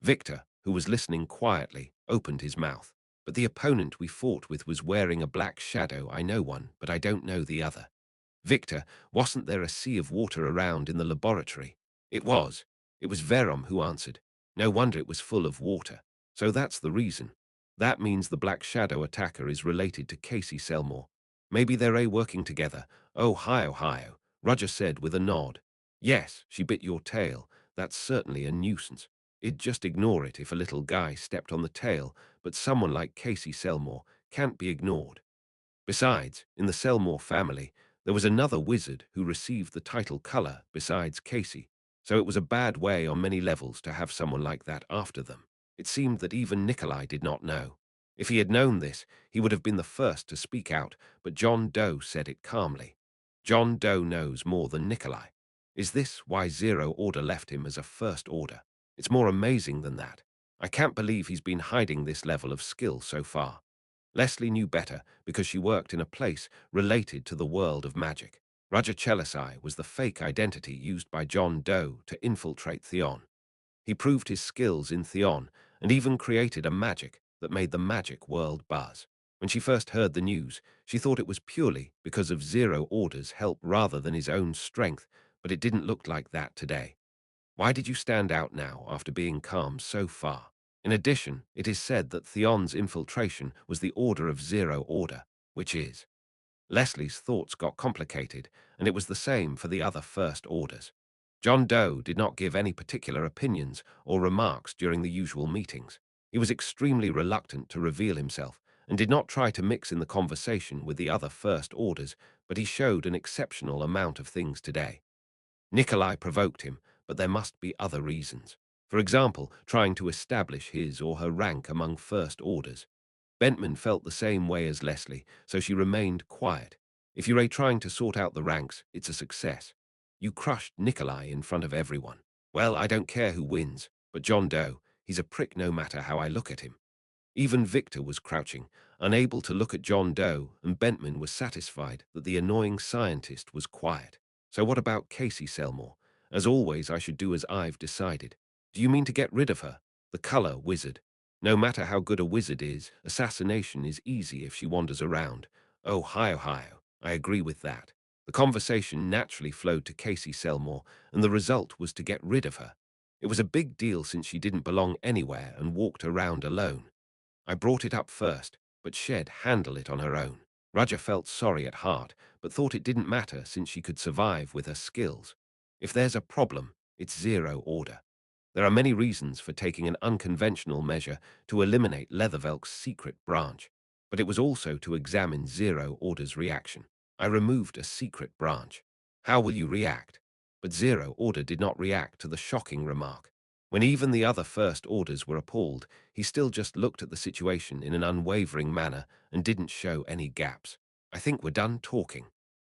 Victor, who was listening quietly, opened his mouth. But the opponent we fought with was wearing a black shadow. I know one, but I don't know the other. Victor, wasn't there a sea of water around in the laboratory? It was. It was Verom who answered. No wonder it was full of water. So that's the reason. That means the Black Shadow attacker is related to Casey Selmore. Maybe they're working together. Oh, hi-oh. Roger said with a nod. Yes, she bit your tail. That's certainly a nuisance. It'd just ignore it if a little guy stepped on the tail, but someone like Casey Selmore can't be ignored. Besides, in the Selmore family, there was another wizard who received the title color besides Casey, so it was a bad way on many levels to have someone like that after them. It seemed that even Nikolai did not know. If he had known this, he would have been the first to speak out, but John Doe said it calmly. John Doe knows more than Nikolai. Is this why Zero Order left him as a First Order? It's more amazing than that. I can't believe he's been hiding this level of skill so far. Leslie knew better because she worked in a place related to the world of magic. Roger Chelisai was the fake identity used by John Doe to infiltrate Theon. He proved his skills in Theon and even created a magic that made the magic world buzz. When she first heard the news, she thought it was purely because of Zero Order's help rather than his own strength, but it didn't look like that today. Why did you stand out now after being calm so far? In addition, it is said that Theon's infiltration was the order of Zero Order, which is. Leslie's thoughts got complicated, and it was the same for the other First Orders. John Doe did not give any particular opinions or remarks during the usual meetings. He was extremely reluctant to reveal himself and did not try to mix in the conversation with the other First Orders, but he showed an exceptional amount of things today. Nikolai provoked him, but there must be other reasons. For example, trying to establish his or her rank among First Orders. Bentman felt the same way as Leslie, so she remained quiet. If you're trying to sort out the ranks, it's a success. You crushed Nikolai in front of everyone. Well, I don't care who wins, but John Doe, he's a prick no matter how I look at him. Even Victor was crouching, unable to look at John Doe, and Bentman was satisfied that the annoying scientist was quiet. So what about Casey Selmore? As always, I should do as I've decided. Do you mean to get rid of her? The color wizard. No matter how good a wizard is, assassination is easy if she wanders around. Oh, hi-oh. I agree with that. The conversation naturally flowed to Casey Selmore, and the result was to get rid of her. It was a big deal since she didn't belong anywhere and walked around alone. I brought it up first, but Shed handled it on her own. Roger felt sorry at heart, but thought it didn't matter since she could survive with her skills. If there's a problem, it's Zero Order. There are many reasons for taking an unconventional measure to eliminate Leathervelk's secret branch, but it was also to examine Zero Order's reaction. I removed a secret branch. How will you react? But Zero Order did not react to the shocking remark. When even the other First Orders were appalled, he still just looked at the situation in an unwavering manner and didn't show any gaps. I think we're done talking.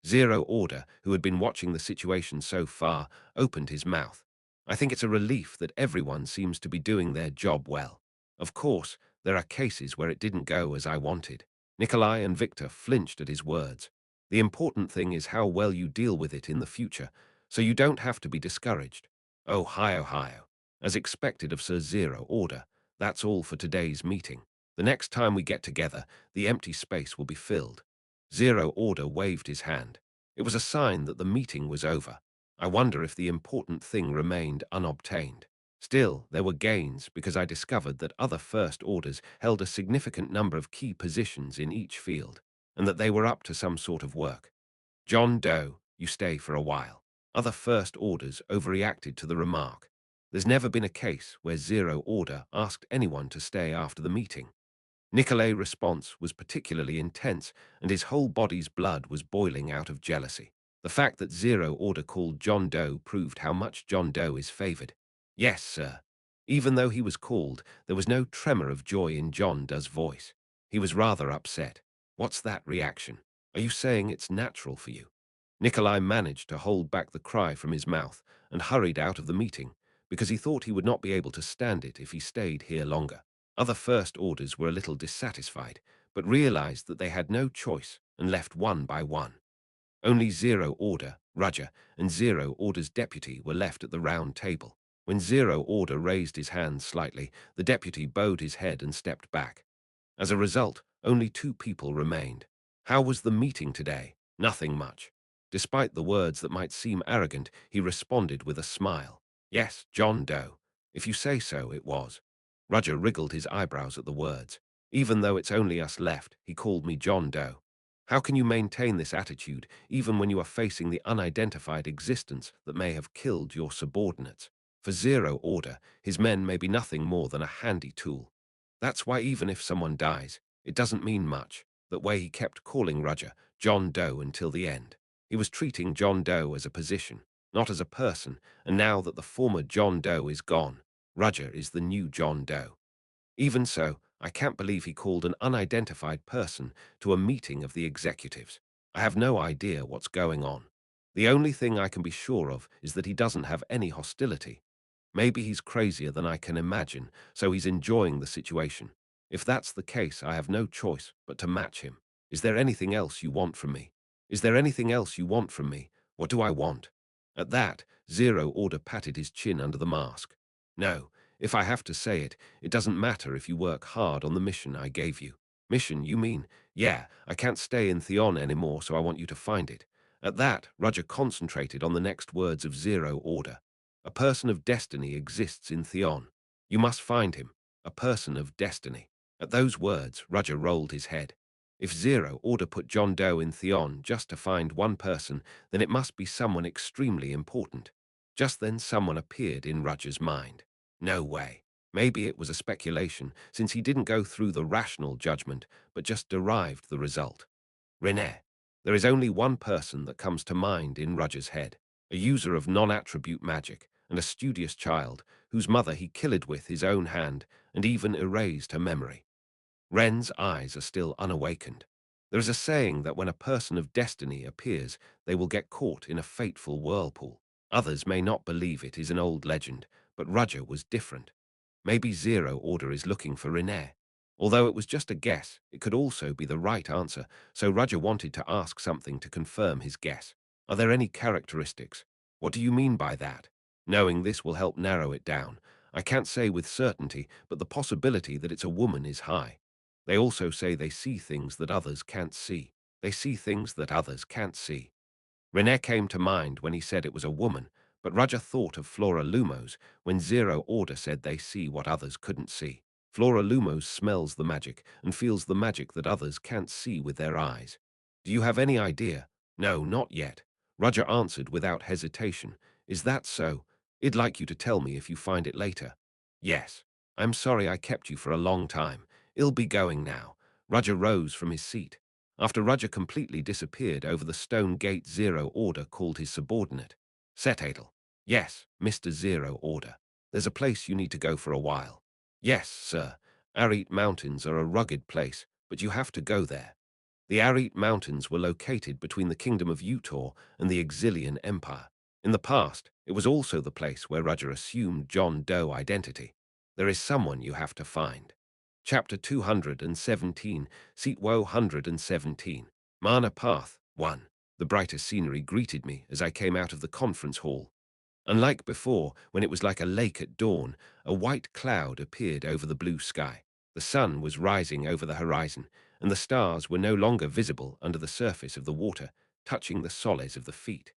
Zero Order, who had been watching the situation so far, opened his mouth. I think it's a relief that everyone seems to be doing their job well. Of course, there are cases where it didn't go as I wanted. Nikolai and Victor flinched at his words. The important thing is how well you deal with it in the future, so you don't have to be discouraged. Oh, hi-oh. As expected of Sir Zero Order, that's all for today's meeting. The next time we get together, the empty space will be filled. Zero Order waved his hand. It was a sign that the meeting was over. I wonder if the important thing remained unobtained. Still, there were gains because I discovered that other First Orders held a significant number of key positions in each field, and that they were up to some sort of work. John Doe, you stay for a while. Other First Orders overreacted to the remark. There's never been a case where Zero Order asked anyone to stay after the meeting. Nikolai's response was particularly intense, and his whole body's blood was boiling out of jealousy. The fact that Zero Order called John Doe proved how much John Doe is favored. Yes, sir. Even though he was called, there was no tremor of joy in John Doe's voice. He was rather upset. What's that reaction? Are you saying it's natural for you? Nikolai managed to hold back the cry from his mouth and hurried out of the meeting because he thought he would not be able to stand it if he stayed here longer. Other first orders were a little dissatisfied, but realized that they had no choice and left one by one. Only Zero Order, Raja, and Zero Order's deputy were left at the round table. When Zero Order raised his hand slightly, the deputy bowed his head and stepped back. As a result, only two people remained. How was the meeting today? Nothing much. Despite the words that might seem arrogant, he responded with a smile. Yes, John Doe. If you say so, it was. Raja wriggled his eyebrows at the words. Even though it's only us left, he called me John Doe. How can you maintain this attitude even when you are facing the unidentified existence that may have killed your subordinates? For Zero Order, his men may be nothing more than a handy tool. That's why even if someone dies, it doesn't mean much. That way he kept calling Raja John Doe until the end. He was treating John Doe as a position, not as a person, and now that the former John Doe is gone, Raja is the new John Doe. Even so, I can't believe he called an unidentified person to a meeting of the executives. I have no idea what's going on. The only thing I can be sure of is that he doesn't have any hostility. Maybe he's crazier than I can imagine, so he's enjoying the situation. If that's the case, I have no choice but to match him. Is there anything else you want from me? Is there anything else you want from me? What do I want? At that, Zero Order patted his chin under the mask. No, if I have to say it, it doesn't matter if you work hard on the mission I gave you. Mission, you mean? Yeah, I can't stay in Theon anymore, so I want you to find it. At that, Roger concentrated on the next words of Zero Order. A person of destiny exists in Theon. You must find him. A person of destiny. At those words, Roger rolled his head. If Zero Order put John Doe in Theon just to find one person, then it must be someone extremely important. Just then someone appeared in Roger's mind. No way. Maybe it was a speculation, since he didn't go through the rational judgment, but just derived the result. René. There is only one person that comes to mind in Roger's head, a user of non-attribute magic, and a studious child, whose mother he killed with his own hand, and even erased her memory. Ren's eyes are still unawakened. There is a saying that when a person of destiny appears, they will get caught in a fateful whirlpool. Others may not believe it is an old legend, but Roger was different. Maybe Zero Order is looking for René. Although it was just a guess, it could also be the right answer, so Roger wanted to ask something to confirm his guess. Are there any characteristics? What do you mean by that? Knowing this will help narrow it down. I can't say with certainty, but the possibility that it's a woman is high. They also say they see things that others can't see. They see things that others can't see. René came to mind when he said it was a woman, but Roger thought of Flora Lumos when Zero Order said they see what others couldn't see. Flora Lumos smells the magic and feels the magic that others can't see with their eyes. Do you have any idea? No, not yet. Roger answered without hesitation. Is that so? I'd like you to tell me if you find it later. Yes. I'm sorry I kept you for a long time. I'll be going now. Roger rose from his seat. After Roger completely disappeared over the stone gate, Zero Order called his subordinate. Setadel. Yes, Mr. Zero Order. There's a place you need to go for a while. Yes, sir. Arit Mountains are a rugged place, but you have to go there. The Arit Mountains were located between the Kingdom of Utor and the Exilian Empire. In the past, it was also the place where Roger assumed John Doe identity. There is someone you have to find. Chapter 217, Seat Woe 117. Mana Path 1. The brightest scenery greeted me as I came out of the conference hall. Unlike before, when it was like a lake at dawn, a white cloud appeared over the blue sky. The sun was rising over the horizon, and the stars were no longer visible under the surface of the water, touching the soles of the feet.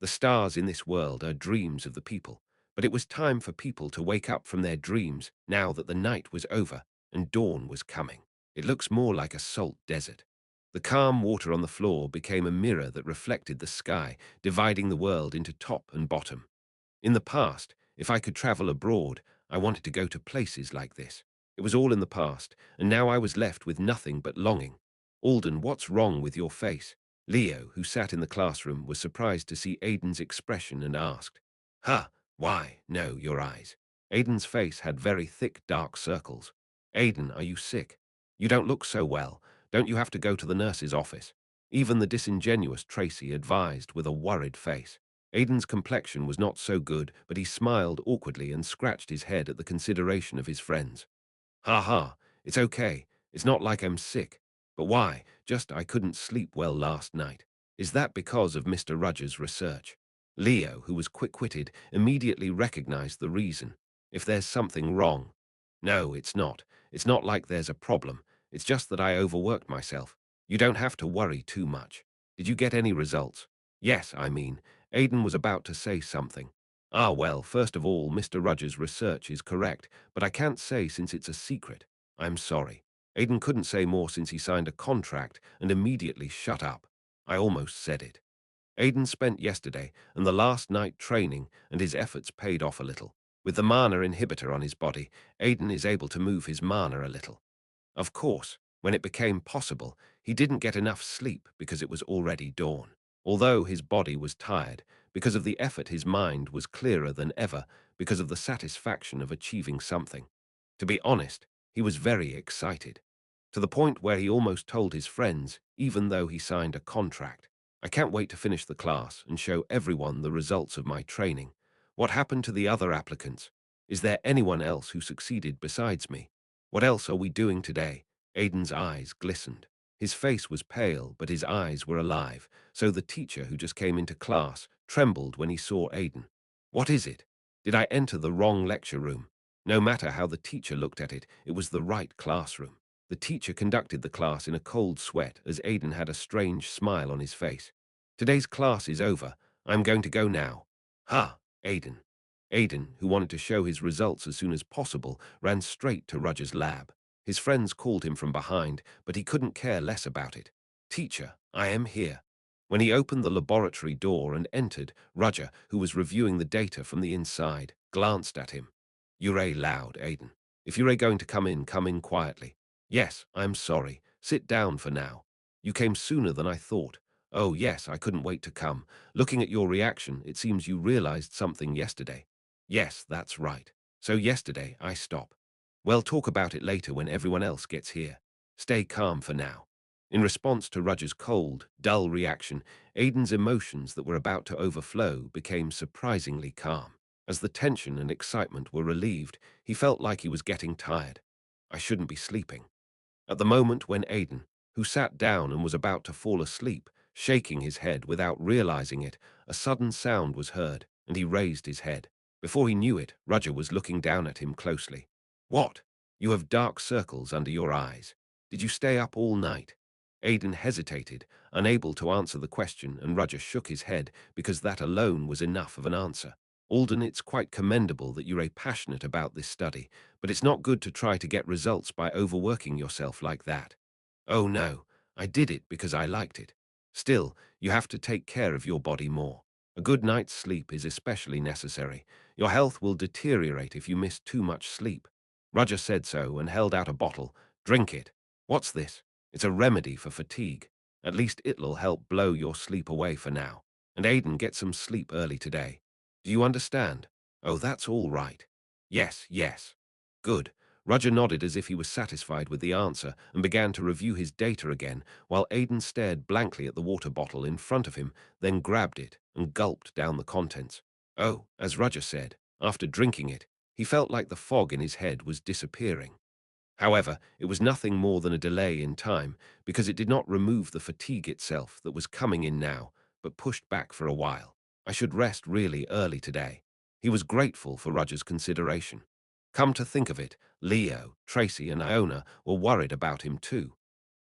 The stars in this world are dreams of the people, but it was time for people to wake up from their dreams now that the night was over and dawn was coming. It looks more like a salt desert. The calm water on the floor became a mirror that reflected the sky, dividing the world into top and bottom. In the past, if I could travel abroad, I wanted to go to places like this. It was all in the past, and now I was left with nothing but longing. Alden, what's wrong with your face? Leo, who sat in the classroom, was surprised to see Aiden's expression and asked, Huh, why, no, your eyes. Aiden's face had very thick, dark circles. Aiden, are you sick? You don't look so well. Don't you have to go to the nurse's office? Even the disingenuous Tracy advised with a worried face. Aiden's complexion was not so good, but he smiled awkwardly and scratched his head at the consideration of his friends. Ha ha, it's okay. It's not like I'm sick. But why? Just I couldn't sleep well last night. Is that because of Mr. Rudge's research? Leo, who was quick-witted, immediately recognized the reason. If there's something wrong. No, it's not. It's not like there's a problem. It's just that I overworked myself. You don't have to worry too much. Did you get any results? Yes, I mean. Aiden was about to say something. Ah, well, first of all, Mr. Rudge's research is correct, but I can't say since it's a secret. I'm sorry. Aiden couldn't say more since he signed a contract and immediately shut up. I almost said it. Aiden spent yesterday and the last night training, and his efforts paid off a little. With the mana inhibitor on his body, Aiden is able to move his mana a little. Of course, when it became possible, he didn't get enough sleep because it was already dawn. Although his body was tired, because of the effort his mind was clearer than ever, because of the satisfaction of achieving something. To be honest, he was very excited, to the point where he almost told his friends, even though he signed a contract. I can't wait to finish the class and show everyone the results of my training. What happened to the other applicants? Is there anyone else who succeeded besides me? What else are we doing today? Aiden's eyes glistened. His face was pale, but his eyes were alive, so the teacher who just came into class trembled when he saw Aiden. What is it? Did I enter the wrong lecture room? No matter how the teacher looked at it, it was the right classroom. The teacher conducted the class in a cold sweat as Aiden had a strange smile on his face. Today's class is over. I'm going to go now. Ha, Aiden. Aiden, who wanted to show his results as soon as possible, ran straight to Roger's lab. His friends called him from behind, but he couldn't care less about it. Teacher, I am here. When he opened the laboratory door and entered, Roger, who was reviewing the data from the inside, glanced at him. You're loud, Aiden. If you're going to come in quietly. Yes, I'm sorry. Sit down for now. You came sooner than I thought. Oh, yes, I couldn't wait to come. Looking at your reaction, it seems you realized something yesterday. Yes, that's right. So yesterday, I stop. We'll talk about it later when everyone else gets here. Stay calm for now. In response to Roger's cold, dull reaction, Aiden's emotions that were about to overflow became surprisingly calm. As the tension and excitement were relieved, he felt like he was getting tired. I shouldn't be sleeping. At the moment when Aiden, who sat down and was about to fall asleep, shaking his head without realizing it, a sudden sound was heard, and he raised his head. Before he knew it, Roger was looking down at him closely. What? You have dark circles under your eyes. Did you stay up all night? Aiden hesitated, unable to answer the question, and Roger shook his head because that alone was enough of an answer. Alden, it's quite commendable that you're passionate about this study, but it's not good to try to get results by overworking yourself like that. Oh no, I did it because I liked it. Still, you have to take care of your body more. A good night's sleep is especially necessary. Your health will deteriorate if you miss too much sleep. Roger said so and held out a bottle. Drink it. What's this? It's a remedy for fatigue. At least it'll help blow your sleep away for now. And Aiden, get some sleep early today. Do you understand? Oh, that's all right. Yes, yes. Good. Roger nodded as if he was satisfied with the answer and began to review his data again, while Aiden stared blankly at the water bottle in front of him, then grabbed it and gulped down the contents. Oh, as Roger said, after drinking it, he felt like the fog in his head was disappearing. However, it was nothing more than a delay in time, because it did not remove the fatigue itself that was coming in now, but pushed back for a while. I should rest really early today. He was grateful for Roger's consideration. Come to think of it, Leo, Tracy, and Iona were worried about him too.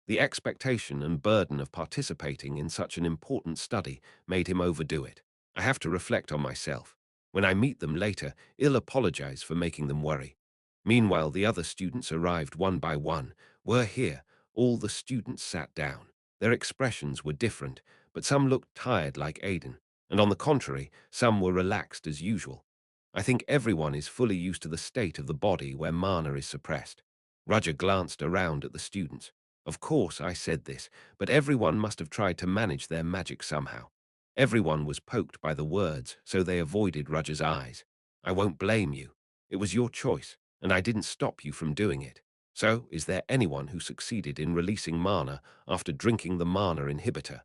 The expectation and burden of participating in such an important study made him overdo it. I have to reflect on myself. When I meet them later, I'll apologize for making them worry. Meanwhile, the other students arrived one by one. Were here. All the students sat down. Their expressions were different, but some looked tired like Aiden, and on the contrary, some were relaxed as usual. I think everyone is fully used to the state of the body where mana is suppressed. Roger glanced around at the students. Of course I said this, but everyone must have tried to manage their magic somehow. Everyone was poked by the words, so they avoided Roger's eyes. I won't blame you. It was your choice, and I didn't stop you from doing it. So, is there anyone who succeeded in releasing mana after drinking the mana inhibitor?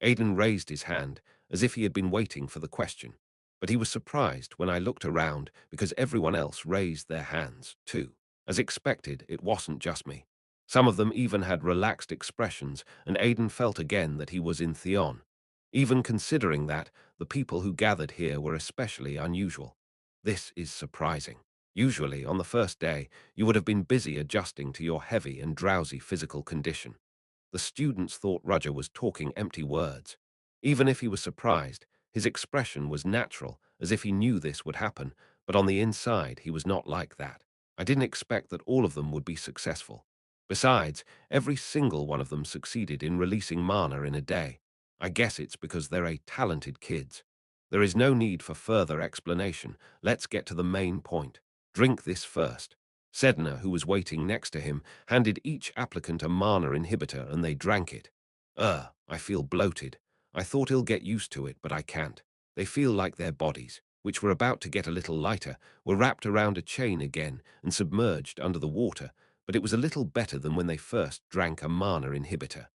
Aidan raised his hand, as if he had been waiting for the question. But he was surprised when I looked around because everyone else raised their hands, too. As expected, it wasn't just me. Some of them even had relaxed expressions, and Aidan felt again that he was in Theon. Even considering that, the people who gathered here were especially unusual. This is surprising. Usually, on the first day, you would have been busy adjusting to your heavy and drowsy physical condition. The students thought Roger was talking empty words. Even if he was surprised, his expression was natural, as if he knew this would happen, but on the inside he was not like that. I didn't expect that all of them would be successful. Besides, every single one of them succeeded in releasing mana in a day. I guess it's because they're talented kids. There is no need for further explanation. Let's get to the main point. Drink this first. Sedna, who was waiting next to him, handed each applicant a mana inhibitor and they drank it. I feel bloated. I thought he'll get used to it, but I can't. They feel like their bodies, which were about to get a little lighter, were wrapped around a chain again and submerged under the water, but it was a little better than when they first drank a mana inhibitor.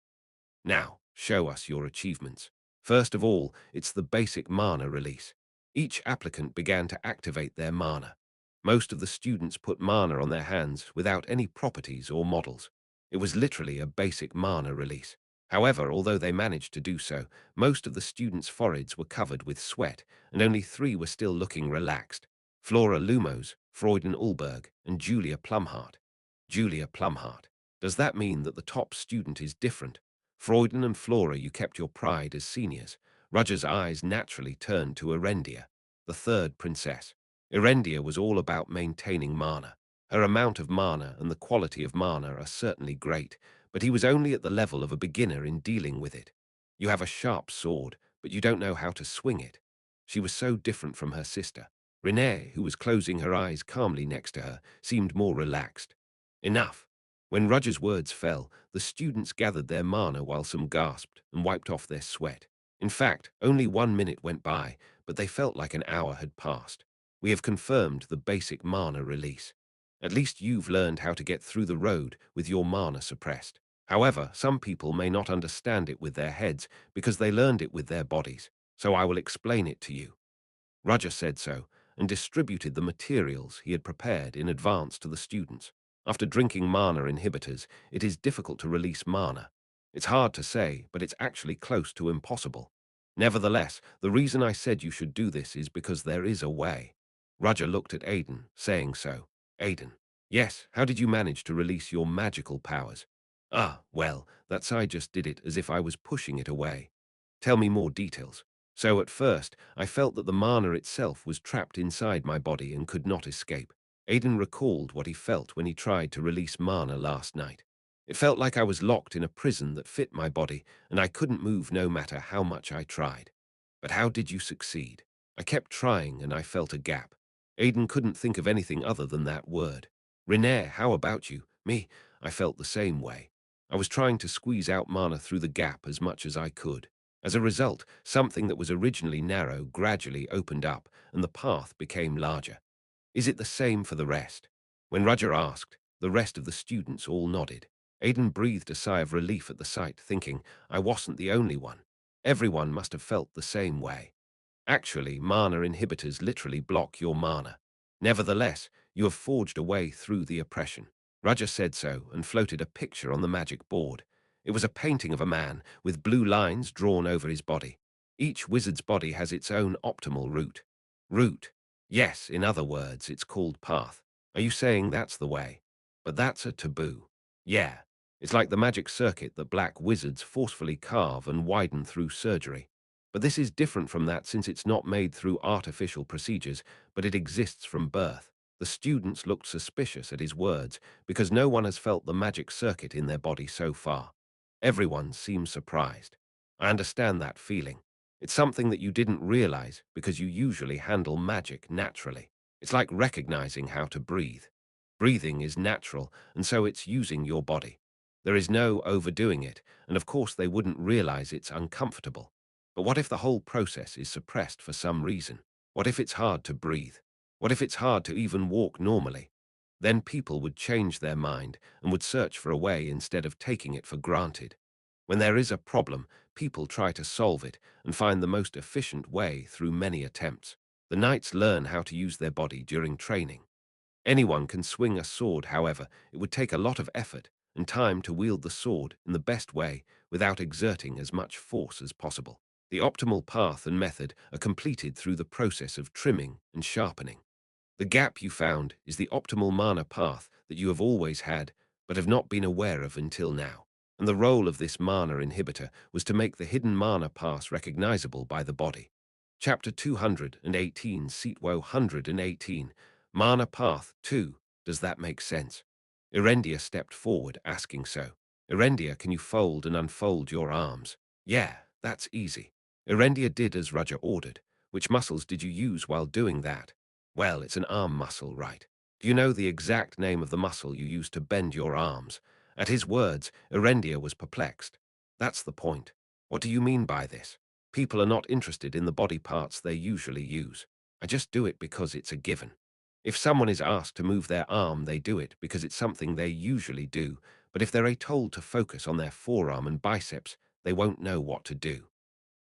Now, show us your achievements. First of all, it's the basic mana release. Each applicant began to activate their mana. Most of the students put mana on their hands without any properties or models. It was literally a basic mana release. However, although they managed to do so, most of the students' foreheads were covered with sweat, and only 3 were still looking relaxed. Flora Lumos, Freuden Ulberg, and Julia Plumhart. Julia Plumhart. Does that mean that the top student is different? Freuden and Flora, you kept your pride as seniors. Roger's eyes naturally turned to Erendia, the third princess. Erendia was all about maintaining mana. Her amount of mana and the quality of mana are certainly great, but he was only at the level of a beginner in dealing with it. You have a sharp sword, but you don't know how to swing it. She was so different from her sister. Renee, who was closing her eyes calmly next to her, seemed more relaxed. Enough. When Roger's words fell, the students gathered their mana while some gasped and wiped off their sweat. In fact, only 1 minute went by, but they felt like an hour had passed. We have confirmed the basic mana release. At least you've learned how to get through the road with your mana suppressed. However, some people may not understand it with their heads because they learned it with their bodies, so I will explain it to you. Roger said so and distributed the materials he had prepared in advance to the students. After drinking mana inhibitors, it is difficult to release mana. It's hard to say, but it's actually close to impossible. Nevertheless, the reason I said you should do this is because there is a way. Roger looked at Aidan, saying so. Aidan, yes, how did you manage to release your magical powers? Well, that's I just did it as if I was pushing it away. Tell me more details. So at first, I felt that the mana itself was trapped inside my body and could not escape. Aidan recalled what he felt when he tried to release mana last night. It felt like I was locked in a prison that fit my body, and I couldn't move no matter how much I tried. But how did you succeed? I kept trying and I felt a gap. Aidan couldn't think of anything other than that word. Renee, how about you? Me, I felt the same way. I was trying to squeeze out mana through the gap as much as I could. As a result, something that was originally narrow gradually opened up and the path became larger. Is it the same for the rest? When Roger asked, the rest of the students all nodded. Aidan breathed a sigh of relief at the sight, thinking, I wasn't the only one. Everyone must have felt the same way. Actually, mana inhibitors literally block your mana. Nevertheless, you have forged a way through the oppression. Roger said so and floated a picture on the magic board. It was a painting of a man with blue lines drawn over his body. Each wizard's body has its own optimal route. Route. Yes, in other words, it's called path. Are you saying that's the way? But that's a taboo. Yeah. It's like the magic circuit that black wizards forcefully carve and widen through surgery. But this is different from that since it's not made through artificial procedures, but it exists from birth. The students looked suspicious at his words because no one has felt the magic circuit in their body so far. Everyone seems surprised. I understand that feeling. It's something that you didn't realize because you usually handle magic naturally. It's like recognizing how to breathe. Breathing is natural, and so it's using your body. There is no overdoing it, and of course they wouldn't realize it's uncomfortable. But what if the whole process is suppressed for some reason? What if it's hard to breathe? What if it's hard to even walk normally? Then people would change their mind and would search for a way instead of taking it for granted. When there is a problem, people try to solve it and find the most efficient way through many attempts. The knights learn how to use their body during training. Anyone can swing a sword, however, it would take a lot of effort and time to wield the sword in the best way without exerting as much force as possible. The optimal path and method are completed through the process of trimming and sharpening. The gap you found is the optimal mana path that you have always had, but have not been aware of until now. And the role of this mana inhibitor was to make the hidden mana paths recognizable by the body. Chapter 218, Seat 118, Mana Path 2. Does that make sense? Erendia stepped forward, asking so. Erendia, can you fold and unfold your arms? Yeah, that's easy. Erendia did as Raja ordered. Which muscles did you use while doing that? Well, it's an arm muscle, right? Do you know the exact name of the muscle you use to bend your arms? At his words, Erendia was perplexed. That's the point. What do you mean by this? People are not interested in the body parts they usually use. I just do it because it's a given. If someone is asked to move their arm, they do it because it's something they usually do, but if they're told to focus on their forearm and biceps, they won't know what to do.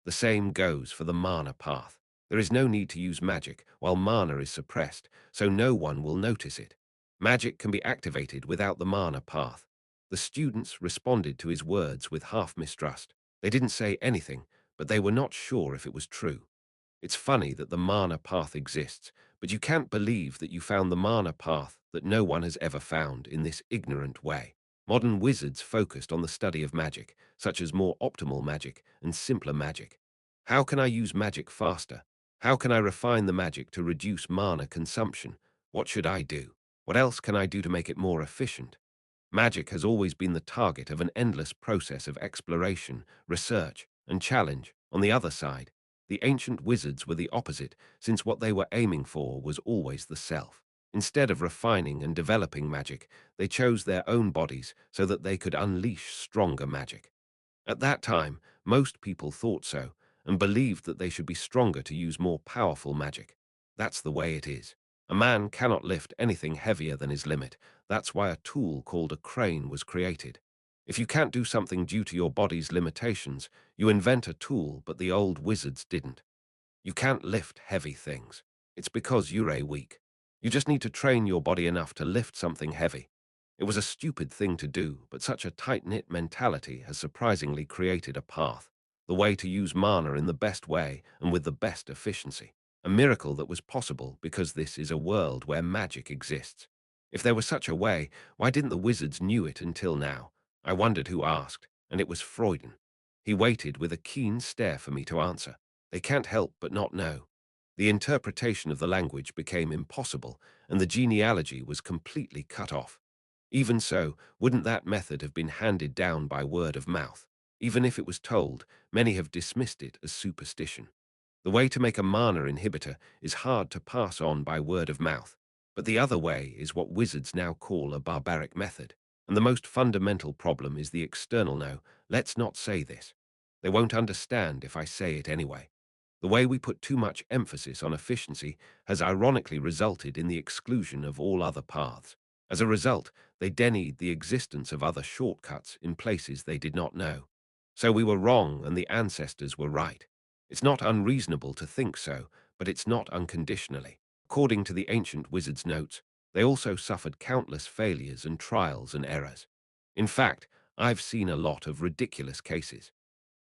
The same goes for the mana path. There is no need to use magic while mana is suppressed, so no one will notice it. Magic can be activated without the mana path. The students responded to his words with half mistrust. They didn't say anything, but they were not sure if it was true. It's funny that the mana path exists, but you can't believe that you found the mana path that no one has ever found in this ignorant way. Modern wizards focused on the study of magic, such as more optimal magic and simpler magic. How can I use magic faster? How can I refine the magic to reduce mana consumption? What should I do? What else can I do to make it more efficient? Magic has always been the target of an endless process of exploration, research, and challenge. On the other side, the ancient wizards were the opposite, since what they were aiming for was always the self. Instead of refining and developing magic, they chose their own bodies so that they could unleash stronger magic. At that time, most people thought so, and believed that they should be stronger to use more powerful magic. That's the way it is. A man cannot lift anything heavier than his limit. That's why a tool called a crane was created. If you can't do something due to your body's limitations, you invent a tool, but the old wizards didn't. You can't lift heavy things. It's because you're weak. You just need to train your body enough to lift something heavy. It was a stupid thing to do, but such a tight-knit mentality has surprisingly created a path, the way to use mana in the best way and with the best efficiency. A miracle that was possible because this is a world where magic exists. If there was such a way, why didn't the wizards knew it until now? I wondered who asked, and it was Freuden. He waited with a keen stare for me to answer. They can't help but not know. The interpretation of the language became impossible, and the genealogy was completely cut off. Even so, wouldn't that method have been handed down by word of mouth? Even if it was told, many have dismissed it as superstition. The way to make a mana inhibitor is hard to pass on by word of mouth, but the other way is what wizards now call a barbaric method. And the most fundamental problem is the external no, let's not say this. They won't understand if I say it anyway. The way we put too much emphasis on efficiency has ironically resulted in the exclusion of all other paths. As a result, they denied the existence of other shortcuts in places they did not know. So we were wrong and the ancestors were right. It's not unreasonable to think so, but it's not unconditionally. According to the ancient wizards' notes, they also suffered countless failures and trials and errors. In fact, I've seen a lot of ridiculous cases.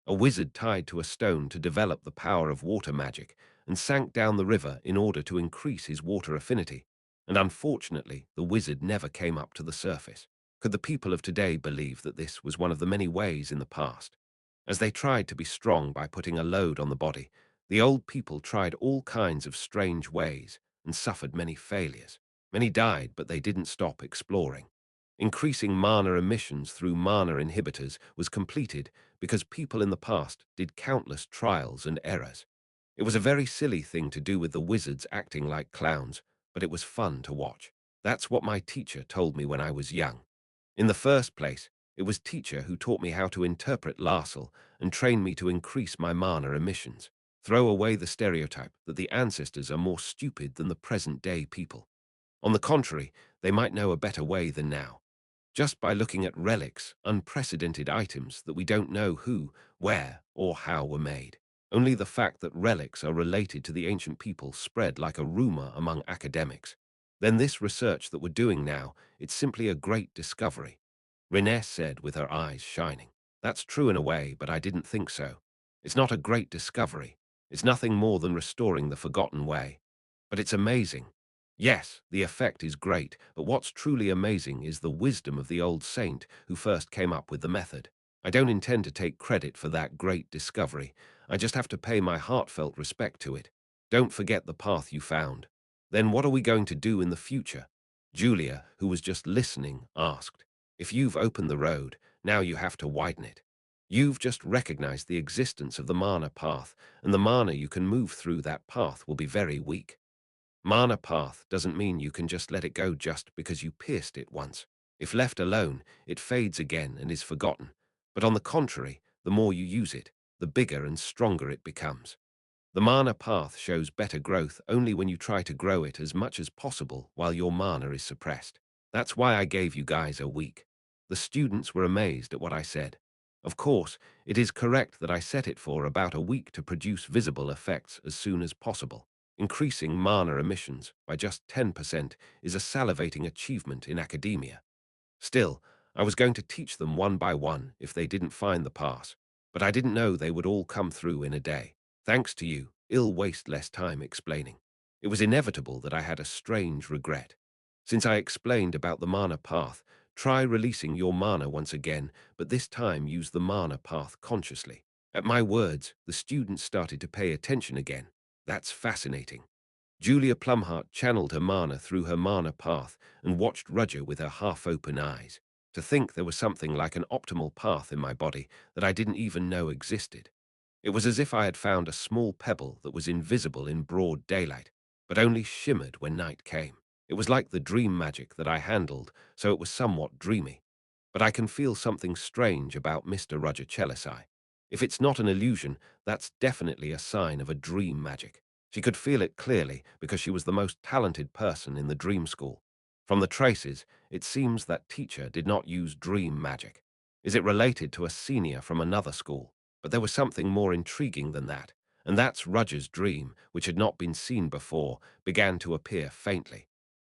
A wizard tied to a stone to develop the power of water magic and sank down the river in order to increase his water affinity. And unfortunately, the wizard never came up to the surface. Could the people of today believe that this was one of the many ways in the past? As they tried to be strong by putting a load on the body, the old people tried all kinds of strange ways and suffered many failures. Many died, but they didn't stop exploring. Increasing mana emissions through mana inhibitors was completed because people in the past did countless trials and errors. It was a very silly thing to do with the wizards acting like clowns, but it was fun to watch. That's what my teacher told me when I was young. In the first place, it was teacher who taught me how to interpret Larsel and trained me to increase my mana emissions. Throw away the stereotype that the ancestors are more stupid than the present-day people. On the contrary, they might know a better way than now. Just by looking at relics, unprecedented items that we don't know who, where, or how were made. Only the fact that relics are related to the ancient people spread like a rumor among academics. Then this research that we're doing now, it's simply a great discovery. Renée said with her eyes shining. That's true in a way, but I didn't think so. It's not a great discovery. It's nothing more than restoring the forgotten way. But it's amazing. Yes, the effect is great, but what's truly amazing is the wisdom of the old saint who first came up with the method. I don't intend to take credit for that great discovery. I just have to pay my heartfelt respect to it. Don't forget the path you found. Then what are we going to do in the future? Julia, who was just listening, asked. If you've opened the road, now you have to widen it. You've just recognized the existence of the mana path, and the mana you can move through that path will be very weak. Mana path doesn't mean you can just let it go just because you pierced it once. If left alone, it fades again and is forgotten. But on the contrary, the more you use it, the bigger and stronger it becomes. The mana path shows better growth only when you try to grow it as much as possible while your mana is suppressed. That's why I gave you guys a week. The students were amazed at what I said. Of course, it is correct that I set it for about a week to produce visible effects as soon as possible. Increasing mana emissions by just 10% is a salivating achievement in academia. Still, I was going to teach them one by one if they didn't find the pass, but I didn't know they would all come through in a day. Thanks to you, I'll waste less time explaining. It was inevitable that I had a strange regret. Since I explained about the mana path, try releasing your mana once again, but this time use the mana path consciously. At my words, the students started to pay attention again. That's fascinating. Julia Plumhart channeled her mana through her mana path and watched Roger with her half-open eyes. To think there was something like an optimal path in my body that I didn't even know existed. It was as if I had found a small pebble that was invisible in broad daylight, but only shimmered when night came. It was like the dream magic that I handled, so it was somewhat dreamy. But I can feel something strange about Mr. Roger Chelisai. If it's not an illusion, that's definitely a sign of a dream magic. She could feel it clearly because she was the most talented person in the dream school. From the traces, it seems that teacher did not use dream magic. Is it related to a senior from another school? But there was something more intriguing than that, and that's Roger's dream, which had not been seen before, began to appear faintly.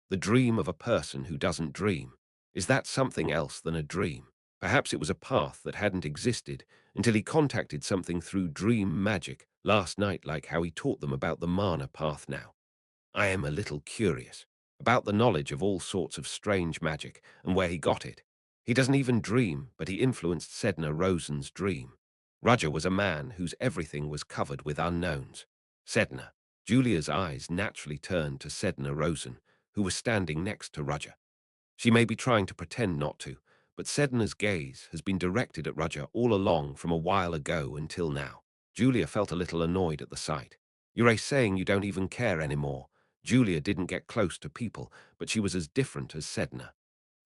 The dream of a person who doesn't dream. Is that something else than a dream? Perhaps it was a path that hadn't existed until he contacted something through dream magic last night, like how he taught them about the mana path now. I am a little curious about the knowledge of all sorts of strange magic and where he got it. He doesn't even dream, but he influenced Sedna Rosen's dream. Roger was a man whose everything was covered with unknowns. Sedna. Julia's eyes naturally turned to Sedna Rosen, who was standing next to Roger. She may be trying to pretend not to, but Sedna's gaze has been directed at Roger all along from a while ago until now. Julia felt a little annoyed at the sight. You're saying you don't even care anymore. Julia didn't get close to people, but she was as different as Sedna.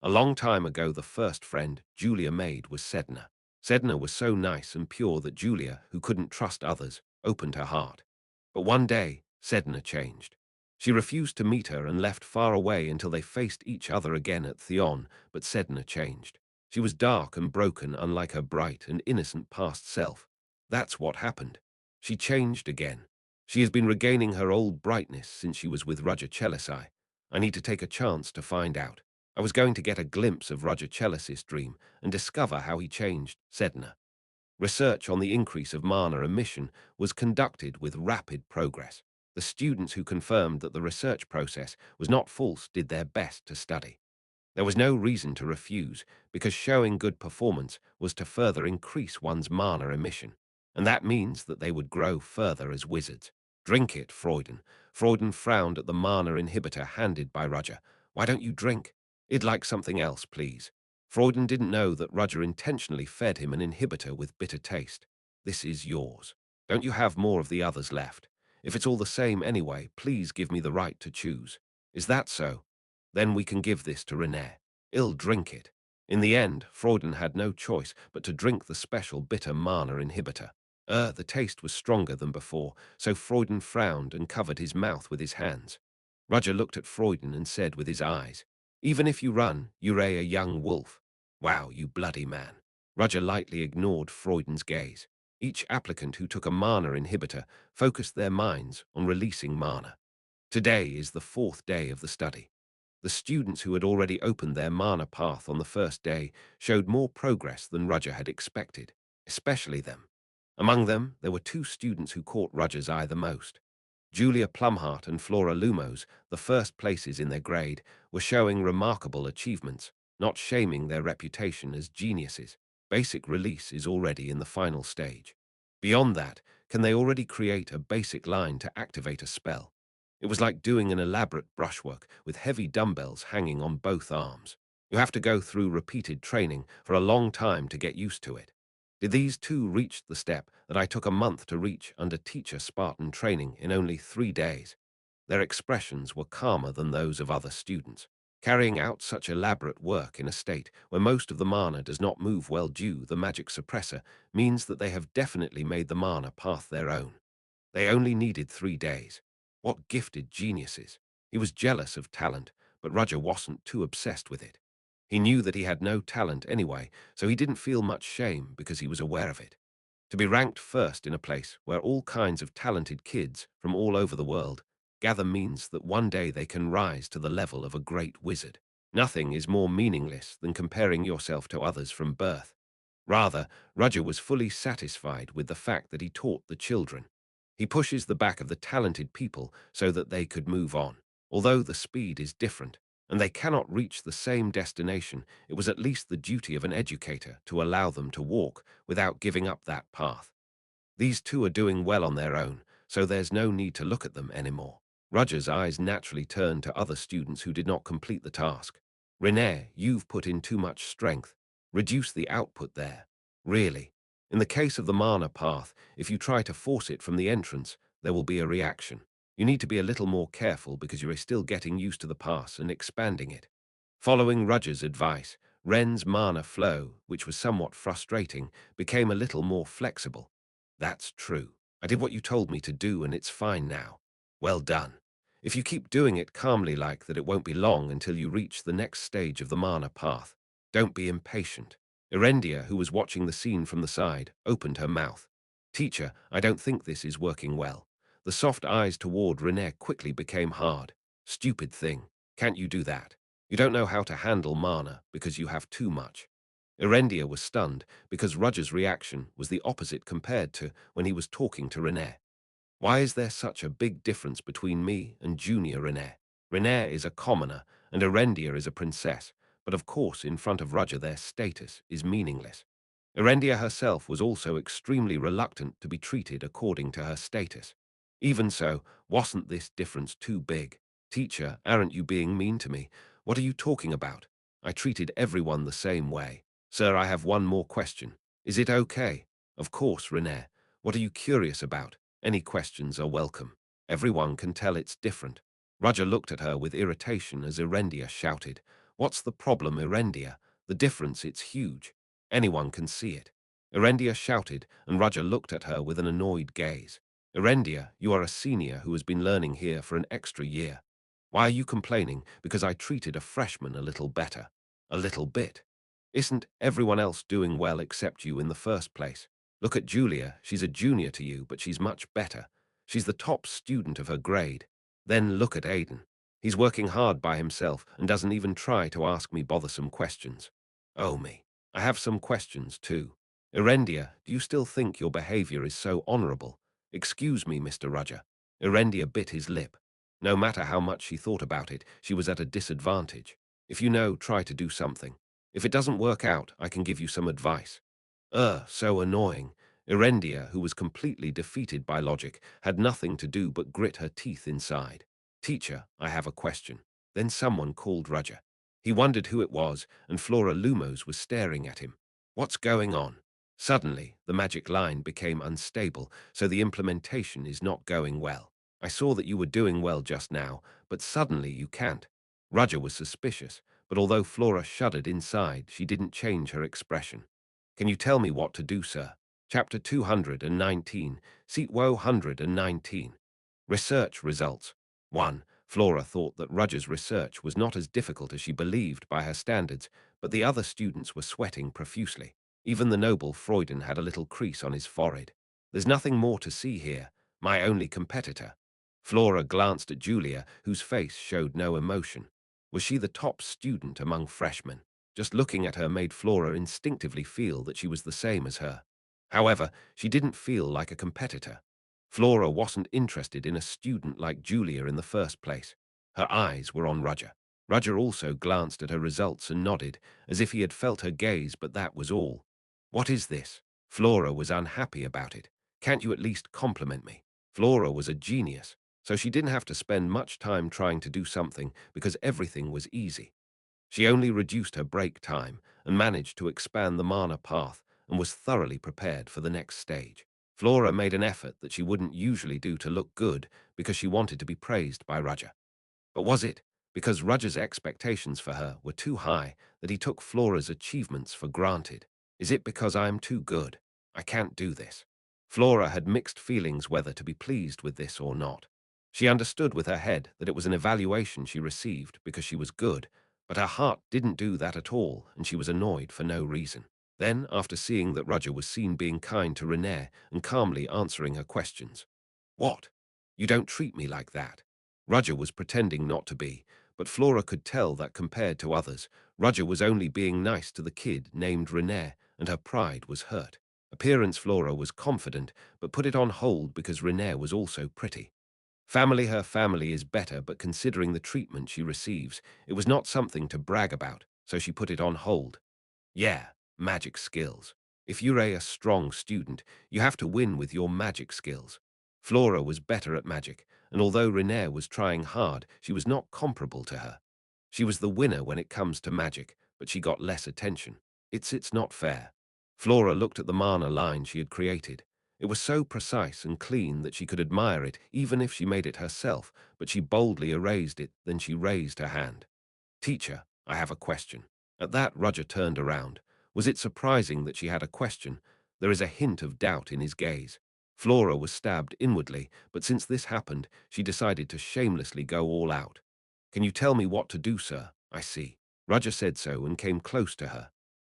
A long time ago, the first friend Julia made was Sedna. Sedna was so nice and pure that Julia, who couldn't trust others, opened her heart. But one day, Sedna changed. She refused to meet her and left far away until they faced each other again at Theon, but Sedna changed. She was dark and broken, unlike her bright and innocent past self. That's what happened. She changed again. She has been regaining her old brightness since she was with Roger Chelisai. I need to take a chance to find out. I was going to get a glimpse of Roger Chelis's dream and discover how he changed Sedna. Research on the increase of mana emission was conducted with rapid progress. The students who confirmed that the research process was not false did their best to study. There was no reason to refuse, because showing good performance was to further increase one's mana emission, and that means that they would grow further as wizards. Drink it, Freuden. Freuden frowned at the mana inhibitor handed by Roger. Why don't you drink? I'd like something else, please. Freuden didn't know that Roger intentionally fed him an inhibitor with bitter taste. This is yours. Don't you have more of the others left? If it's all the same anyway, please give me the right to choose. Is that so? Then we can give this to Renée. I'll drink it. In the end, Freuden had no choice but to drink the special bitter mana inhibitor. The taste was stronger than before, so Freuden frowned and covered his mouth with his hands. Roger looked at Freuden and said with his eyes, "Even if you run, you're a young wolf. Wow, you bloody man." Roger lightly ignored Freuden's gaze. Each applicant who took a mana inhibitor focused their minds on releasing mana. Today is the fourth day of the study. The students who had already opened their mana path on the first day showed more progress than Roger had expected, especially them. Among them, there were two students who caught Roger's eye the most. Julia Plumhart and Flora Lumos, the first places in their grade, were showing remarkable achievements, not shaming their reputation as geniuses. Basic release is already in the final stage. Beyond that, can they already create a basic line to activate a spell? It was like doing an elaborate brushwork with heavy dumbbells hanging on both arms. You have to go through repeated training for a long time to get used to it. Did these two reach the step that I took a month to reach under teacher Spartan training in only 3 days? Their expressions were calmer than those of other students. Carrying out such elaborate work in a state where most of the mana does not move well due the magic suppressor means that they have definitely made the mana path their own. They only needed 3 days. What gifted geniuses! He was jealous of talent, but Roger wasn't too obsessed with it. He knew that he had no talent anyway, so he didn't feel much shame because he was aware of it. To be ranked first in a place where all kinds of talented kids from all over the world gather means that one day they can rise to the level of a great wizard. Nothing is more meaningless than comparing yourself to others from birth. Rather, Roger was fully satisfied with the fact that he taught the children. He pushes the back of the talented people so that they could move on. Although the speed is different, and they cannot reach the same destination, it was at least the duty of an educator to allow them to walk without giving up that path. These two are doing well on their own, so there's no need to look at them anymore. Roger's eyes naturally turned to other students who did not complete the task. Renee, you've put in too much strength. Reduce the output there. Really. In the case of the mana path, if you try to force it from the entrance, there will be a reaction. You need to be a little more careful because you are still getting used to the pass and expanding it. Following Roger's advice, Ren's mana flow, which was somewhat frustrating, became a little more flexible. That's true. I did what you told me to do and it's fine now. Well done. If you keep doing it calmly like that, it won't be long until you reach the next stage of the mana path. Don't be impatient. Erendia, who was watching the scene from the side, opened her mouth. Teacher, I don't think this is working well. The soft eyes toward Renee quickly became hard. Stupid thing. Can't you do that? You don't know how to handle mana because you have too much. Erendia was stunned because Roger's reaction was the opposite compared to when he was talking to Renee. Why is there such a big difference between me and Junior Renee? Renee is a commoner and Erendia is a princess, but of course in front of Roger their status is meaningless. Erendia herself was also extremely reluctant to be treated according to her status. Even so, wasn't this difference too big? Teacher, aren't you being mean to me? What are you talking about? I treated everyone the same way. Sir, I have one more question. Is it okay? Of course, Renee. What are you curious about? Any questions are welcome. Everyone can tell it's different. Roger looked at her with irritation as Erendia shouted, "What's the problem, Erendia? The difference, it's huge. Anyone can see it." Erendia shouted, and Roger looked at her with an annoyed gaze. Erendia, you are a senior who has been learning here for an extra year. Why are you complaining because I treated a freshman a little better? A little bit. Isn't everyone else doing well except you in the first place? Look at Julia, she's a junior to you, but she's much better. She's the top student of her grade. Then look at Aiden. He's working hard by himself and doesn't even try to ask me bothersome questions. Oh me. I have some questions too. Erendia, do you still think your behavior is so honorable? Excuse me, Mr. Roger. Erendia bit his lip. No matter how much she thought about it, she was at a disadvantage. If you know, try to do something. If it doesn't work out, I can give you some advice. So annoying. Erendia, who was completely defeated by logic, had nothing to do but grit her teeth inside. Teacher, I have a question. Then someone called Roger. He wondered who it was, and Flora Lumos was staring at him. What's going on? Suddenly, the magic line became unstable, so the implementation is not going well. I saw that you were doing well just now, but suddenly you can't. Roger was suspicious, but although Flora shuddered inside, she didn't change her expression. Can you tell me what to do, sir? Chapter 219, Seat Woe 119. Research results. 1. Flora thought that Rudger's research was not as difficult as she believed by her standards, but the other students were sweating profusely. Even the noble Freuden had a little crease on his forehead. There's nothing more to see here, my only competitor. Flora glanced at Julia, whose face showed no emotion. Was she the top student among freshmen? Just looking at her made Flora instinctively feel that she was the same as her. However, she didn't feel like a competitor. Flora wasn't interested in a student like Julia in the first place. Her eyes were on Rudger. Rudger also glanced at her results and nodded, as if he had felt her gaze, but that was all. What is this? Flora was unhappy about it. Can't you at least compliment me? Flora was a genius, so she didn't have to spend much time trying to do something because everything was easy. She only reduced her break time and managed to expand the mana path and was thoroughly prepared for the next stage. Flora made an effort that she wouldn't usually do to look good because she wanted to be praised by Rudger. But was it because Rudger's expectations for her were too high that he took Flora's achievements for granted? Is it because I am too good? I can't do this. Flora had mixed feelings whether to be pleased with this or not. She understood with her head that it was an evaluation she received because she was good, but her heart didn't do that at all, and she was annoyed for no reason. Then, after seeing that Rudger was seen being kind to Renee and calmly answering her questions, "What? You don't treat me like that." Rudger was pretending not to be, but Flora could tell that compared to others, Rudger was only being nice to the kid named Renee, and her pride was hurt. Appearance Flora was confident, but put it on hold because Renee was also pretty. Her family is better, but considering the treatment she receives, it was not something to brag about, so she put it on hold. Yeah, magic skills. If you're a strong student, you have to win with your magic skills. Flora was better at magic, and although Renee was trying hard, she was not comparable to her. She was the winner when it comes to magic, but she got less attention. It's not fair. Flora looked at the mana line she had created. It was so precise and clean that she could admire it even if she made it herself, but she boldly erased it, then she raised her hand. "Teacher, I have a question." At that, Rudger turned around. Was it surprising that she had a question? There is a hint of doubt in his gaze. Flora was stabbed inwardly, but since this happened, she decided to shamelessly go all out. "Can you tell me what to do, sir?" "I see." Rudger said so and came close to her.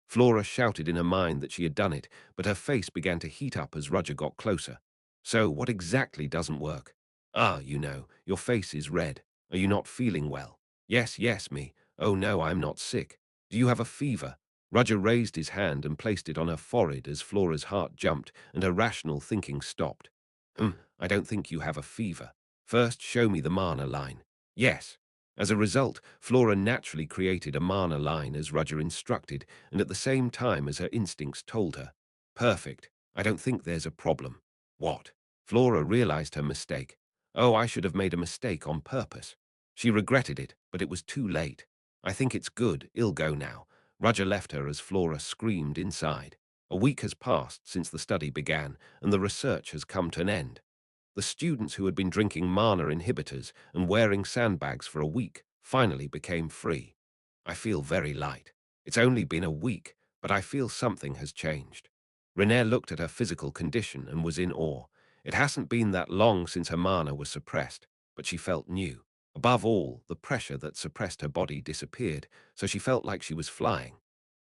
Flora shouted in her mind that she had done it, but her face began to heat up as Rudger got closer. "So, what exactly doesn't work?" "Ah, your face is red. Are you not feeling well?" "Yes, yes, me. Oh no, I'm not sick." "Do you have a fever?" Rudger raised his hand and placed it on her forehead as Flora's heart jumped and her rational thinking stopped. I don't think you have a fever. First, show me the mana line." "Yes." As a result, Flora naturally created a mana line as Rudger instructed, and at the same time as her instincts told her. "Perfect. I don't think there's a problem." "What?" Flora realized her mistake. "Oh, I should have made a mistake on purpose." She regretted it, but it was too late. "I think it's good. I'll go now." Rudger left her as Flora screamed inside. A week has passed since the study began, and the research has come to an end. The students who had been drinking mana inhibitors and wearing sandbags for a week finally became free. I feel very light. It's only been a week, but I feel something has changed. Renee looked at her physical condition and was in awe. It hasn't been that long since her mana was suppressed, but she felt new. Above all, the pressure that suppressed her body disappeared, so she felt like she was flying.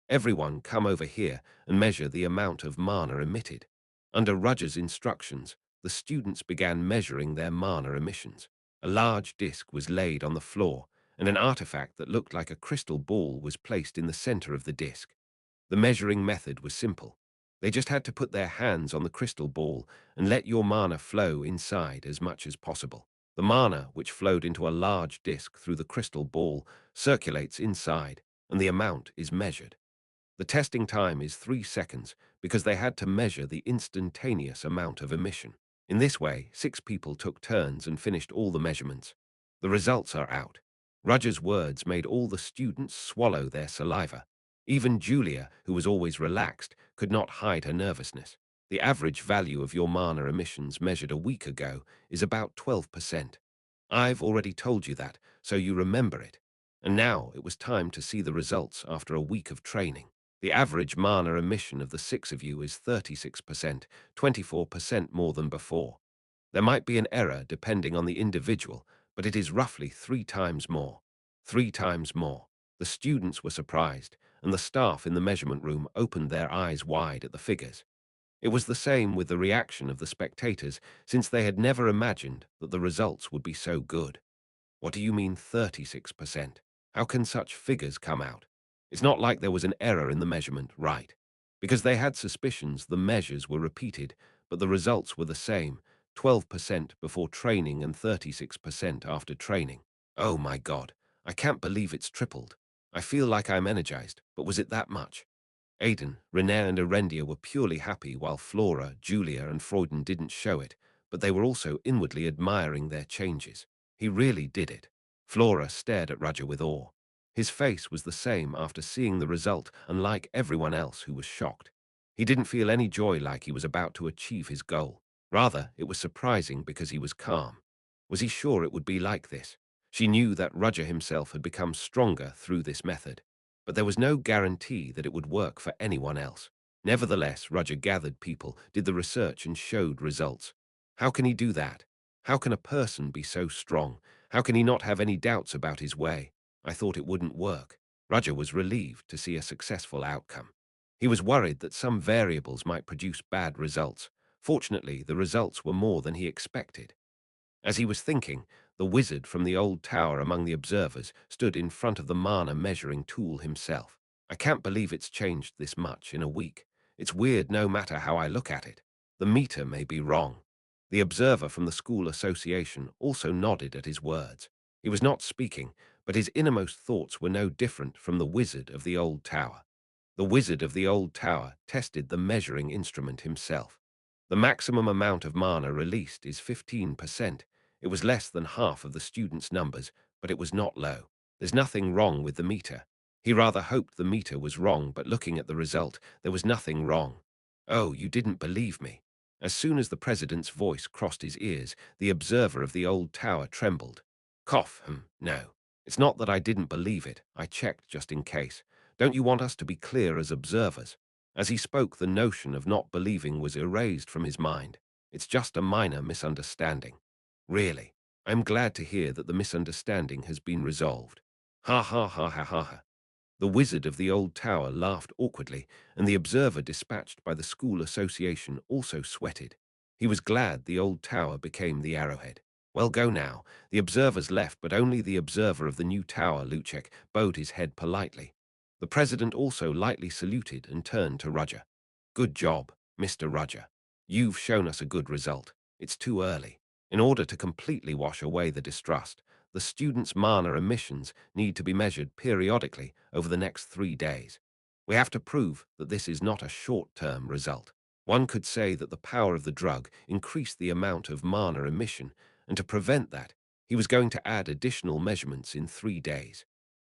"Everyone come over here and measure the amount of mana emitted." Under Rudger's instructions, the students began measuring their mana emissions. A large disc was laid on the floor, and an artifact that looked like a crystal ball was placed in the center of the disc. The measuring method was simple. They just had to put their hands on the crystal ball and let your mana flow inside as much as possible. The mana, which flowed into a large disc through the crystal ball, circulates inside, and the amount is measured. The testing time is 3 seconds because they had to measure the instantaneous amount of emission. In this way, 6 people took turns and finished all the measurements. The results are out. Rudger's words made all the students swallow their saliva. Even Julia, who was always relaxed, could not hide her nervousness. The average value of your mana emissions measured a week ago is about 12%. I've already told you that, so you remember it. And now it was time to see the results after a week of training. The average mana emission of the six of you is 36%, 24% more than before. There might be an error depending on the individual, but it is roughly 3 times more. 3 times more. The students were surprised, and the staff in the measurement room opened their eyes wide at the figures. It was the same with the reaction of the spectators, since they had never imagined that the results would be so good. What do you mean 36%? How can such figures come out? It's not like there was an error in the measurement, right? Because they had suspicions the measures were repeated, but the results were the same, 12% before training and 36% after training. Oh my God, I can't believe it's tripled. I feel like I'm energized, but was it that much? Aidan, Renee and Arendia were purely happy while Flora, Julia and Freuden didn't show it, but they were also inwardly admiring their changes. He really did it. Flora stared at Roger with awe. His face was the same after seeing the result, unlike everyone else who was shocked. He didn't feel any joy like he was about to achieve his goal. Rather, it was surprising because he was calm. Was he sure it would be like this? She knew that Roger himself had become stronger through this method, but there was no guarantee that it would work for anyone else. Nevertheless, Roger gathered people, did the research and showed results. How can he do that? How can a person be so strong? How can he not have any doubts about his way? I thought it wouldn't work. Roger was relieved to see a successful outcome. He was worried that some variables might produce bad results. Fortunately, the results were more than he expected. As he was thinking, the wizard from the old tower among the observers stood in front of the mana measuring tool himself. I can't believe it's changed this much in a week. It's weird no matter how I look at it. The meter may be wrong. The observer from the school association also nodded at his words. He was not speaking, but his innermost thoughts were no different from the wizard of the old tower. The wizard of the old tower tested the measuring instrument himself. The maximum amount of mana released is 15%. It was less than half of the students' numbers, but it was not low. There's nothing wrong with the meter. He rather hoped the meter was wrong, but looking at the result, there was nothing wrong. Oh, you didn't believe me. As soon as the president's voice crossed his ears, the observer of the old tower trembled. Cough, no. It's not that I didn't believe it. I checked just in case. Don't you want us to be clear as observers? As he spoke, the notion of not believing was erased from his mind. It's just a minor misunderstanding. Really, I'm glad to hear that the misunderstanding has been resolved. Ha ha ha ha ha ha. The wizard of the old tower laughed awkwardly, and the observer dispatched by the school association also sweated. He was glad the old tower became the arrowhead. Well, go now. The observers left, but only the observer of the new tower, Luchek, bowed his head politely. The president also lightly saluted and turned to Roger. Good job, Mr. Roger. You've shown us a good result. It's too early. In order to completely wash away the distrust, the students' mana emissions need to be measured periodically over the next 3 days. We have to prove that this is not a short-term result. One could say that the power of the drug increased the amount of mana emission, and to prevent that, he was going to add additional measurements in 3 days.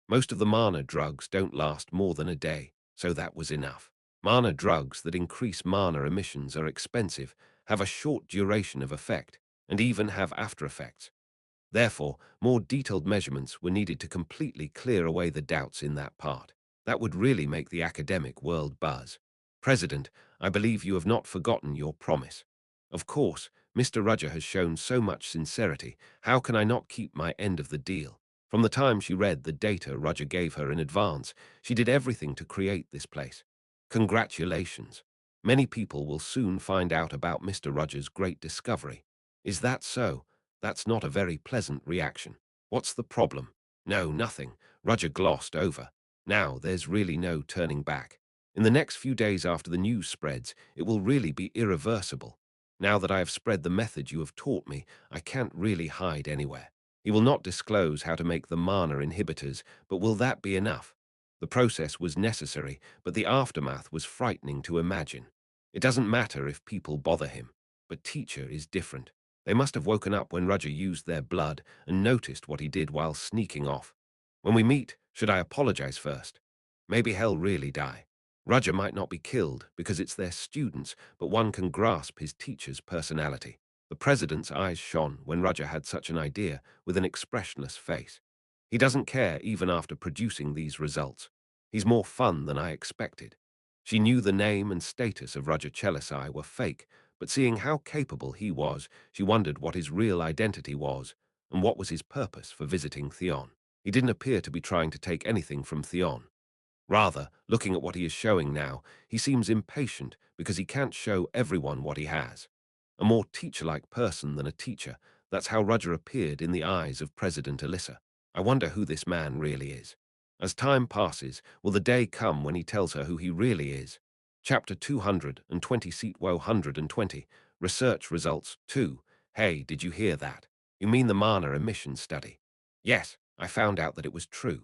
Most of the mana drugs don't last more than a day, so that was enough. Mana drugs that increase mana emissions are expensive, have a short duration of effect, and even have after effects. Therefore, more detailed measurements were needed to completely clear away the doubts in that part. That would really make the academic world buzz. President, I believe you have not forgotten your promise. Of course, Mr. Roger has shown so much sincerity. How can I not keep my end of the deal? From the time she read the data Roger gave her in advance, she did everything to create this place. Congratulations. Many people will soon find out about Mr. Roger's great discovery. Is that so? That's not a very pleasant reaction. What's the problem? No, nothing. Roger glossed over. Now, there's really no turning back. In the next few days after the news spreads, it will really be irreversible. Now that I have spread the method you have taught me, I can't really hide anywhere. He will not disclose how to make the mana inhibitors, but will that be enough? The process was necessary, but the aftermath was frightening to imagine. It doesn't matter if people bother him, but teacher is different. They must have woken up when Roger used their blood and noticed what he did while sneaking off. When we meet, should I apologize first? Maybe he'll really die. Roger might not be killed because it's their students, but one can grasp his teacher's personality. The president's eyes shone when Roger had such an idea with an expressionless face. He doesn't care even after producing these results. He's more fun than I expected. She knew the name and status of Roger Chelisai were fake, but seeing how capable he was, she wondered what his real identity was and what was his purpose for visiting Theon. He didn't appear to be trying to take anything from Theon. Rather, looking at what he is showing now, he seems impatient because he can't show everyone what he has. A more teacher-like person than a teacher, that's how Roger appeared in the eyes of President Alyssa. I wonder who this man really is. As time passes, will the day come when he tells her who he really is? Chapter 220 Seatwo 120, Research Results 2. Hey, did you hear that? You mean the Mana emission study? Yes, I found out that it was true.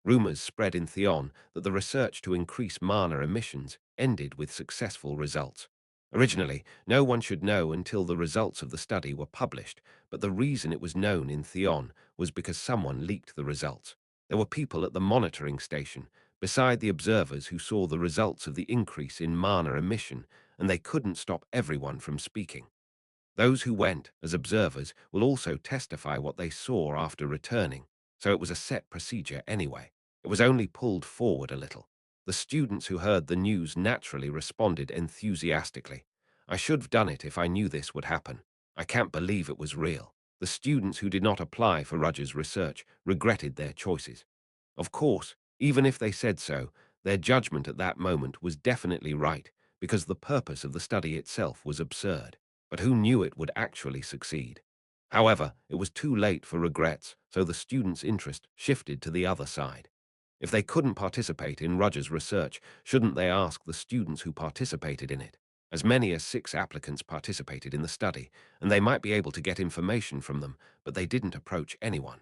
Rumors spread in Theon that the research to increase mana emissions ended with successful results. Originally, no one should know until the results of the study were published, but the reason it was known in Theon was because someone leaked the results. There were people at the monitoring station, beside the observers who saw the results of the increase in mana emission, and they couldn't stop everyone from speaking. Those who went as observers will also testify what they saw after returning, so it was a set procedure anyway. It was only pulled forward a little. The students who heard the news naturally responded enthusiastically. I should have done it if I knew this would happen. I can't believe it was real. The students who did not apply for Roger's research regretted their choices. Of course, even if they said so, their judgment at that moment was definitely right, because the purpose of the study itself was absurd. But who knew it would actually succeed? However, it was too late for regrets, so the students' interest shifted to the other side. If they couldn't participate in Roger's research, shouldn't they ask the students who participated in it? As many as 6 applicants participated in the study, and they might be able to get information from them, but they didn't approach anyone.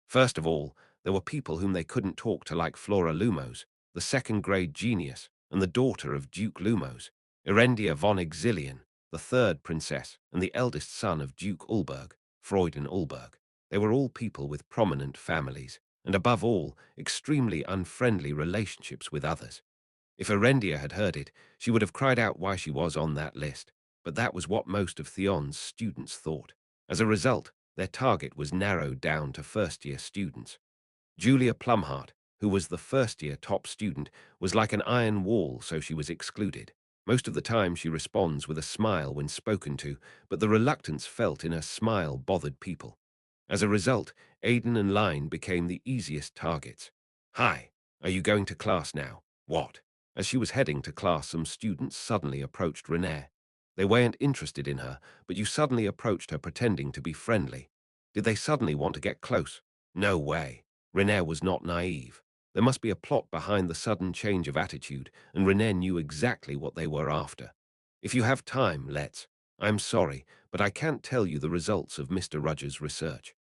First of all, there were people whom they couldn't talk to, like Flora Lumos, the second-grade genius and the daughter of Duke Lumos, Erendia von Exilian, the third princess and the eldest son of Duke Ulberg, Freuden Ulberg. They were all people with prominent families, and above all, extremely unfriendly relationships with others. If Erendia had heard it, she would have cried out why she was on that list, but that was what most of Theon's students thought. As a result, their target was narrowed down to first-year students. Julia Plumhart, who was the first-year top student, was like an iron wall, so she was excluded. Most of the time she responds with a smile when spoken to, but the reluctance felt in her smile bothered people. As a result, Aidan and Line became the easiest targets. Hi, are you going to class now? What? As she was heading to class, some students suddenly approached Renee. They weren't interested in her, but you suddenly approached her pretending to be friendly. Did they suddenly want to get close? No way. Renee was not naive. There must be a plot behind the sudden change of attitude, and Renee knew exactly what they were after. If you have time, let's. I'm sorry, but I can't tell you the results of Mr. Rogers' research.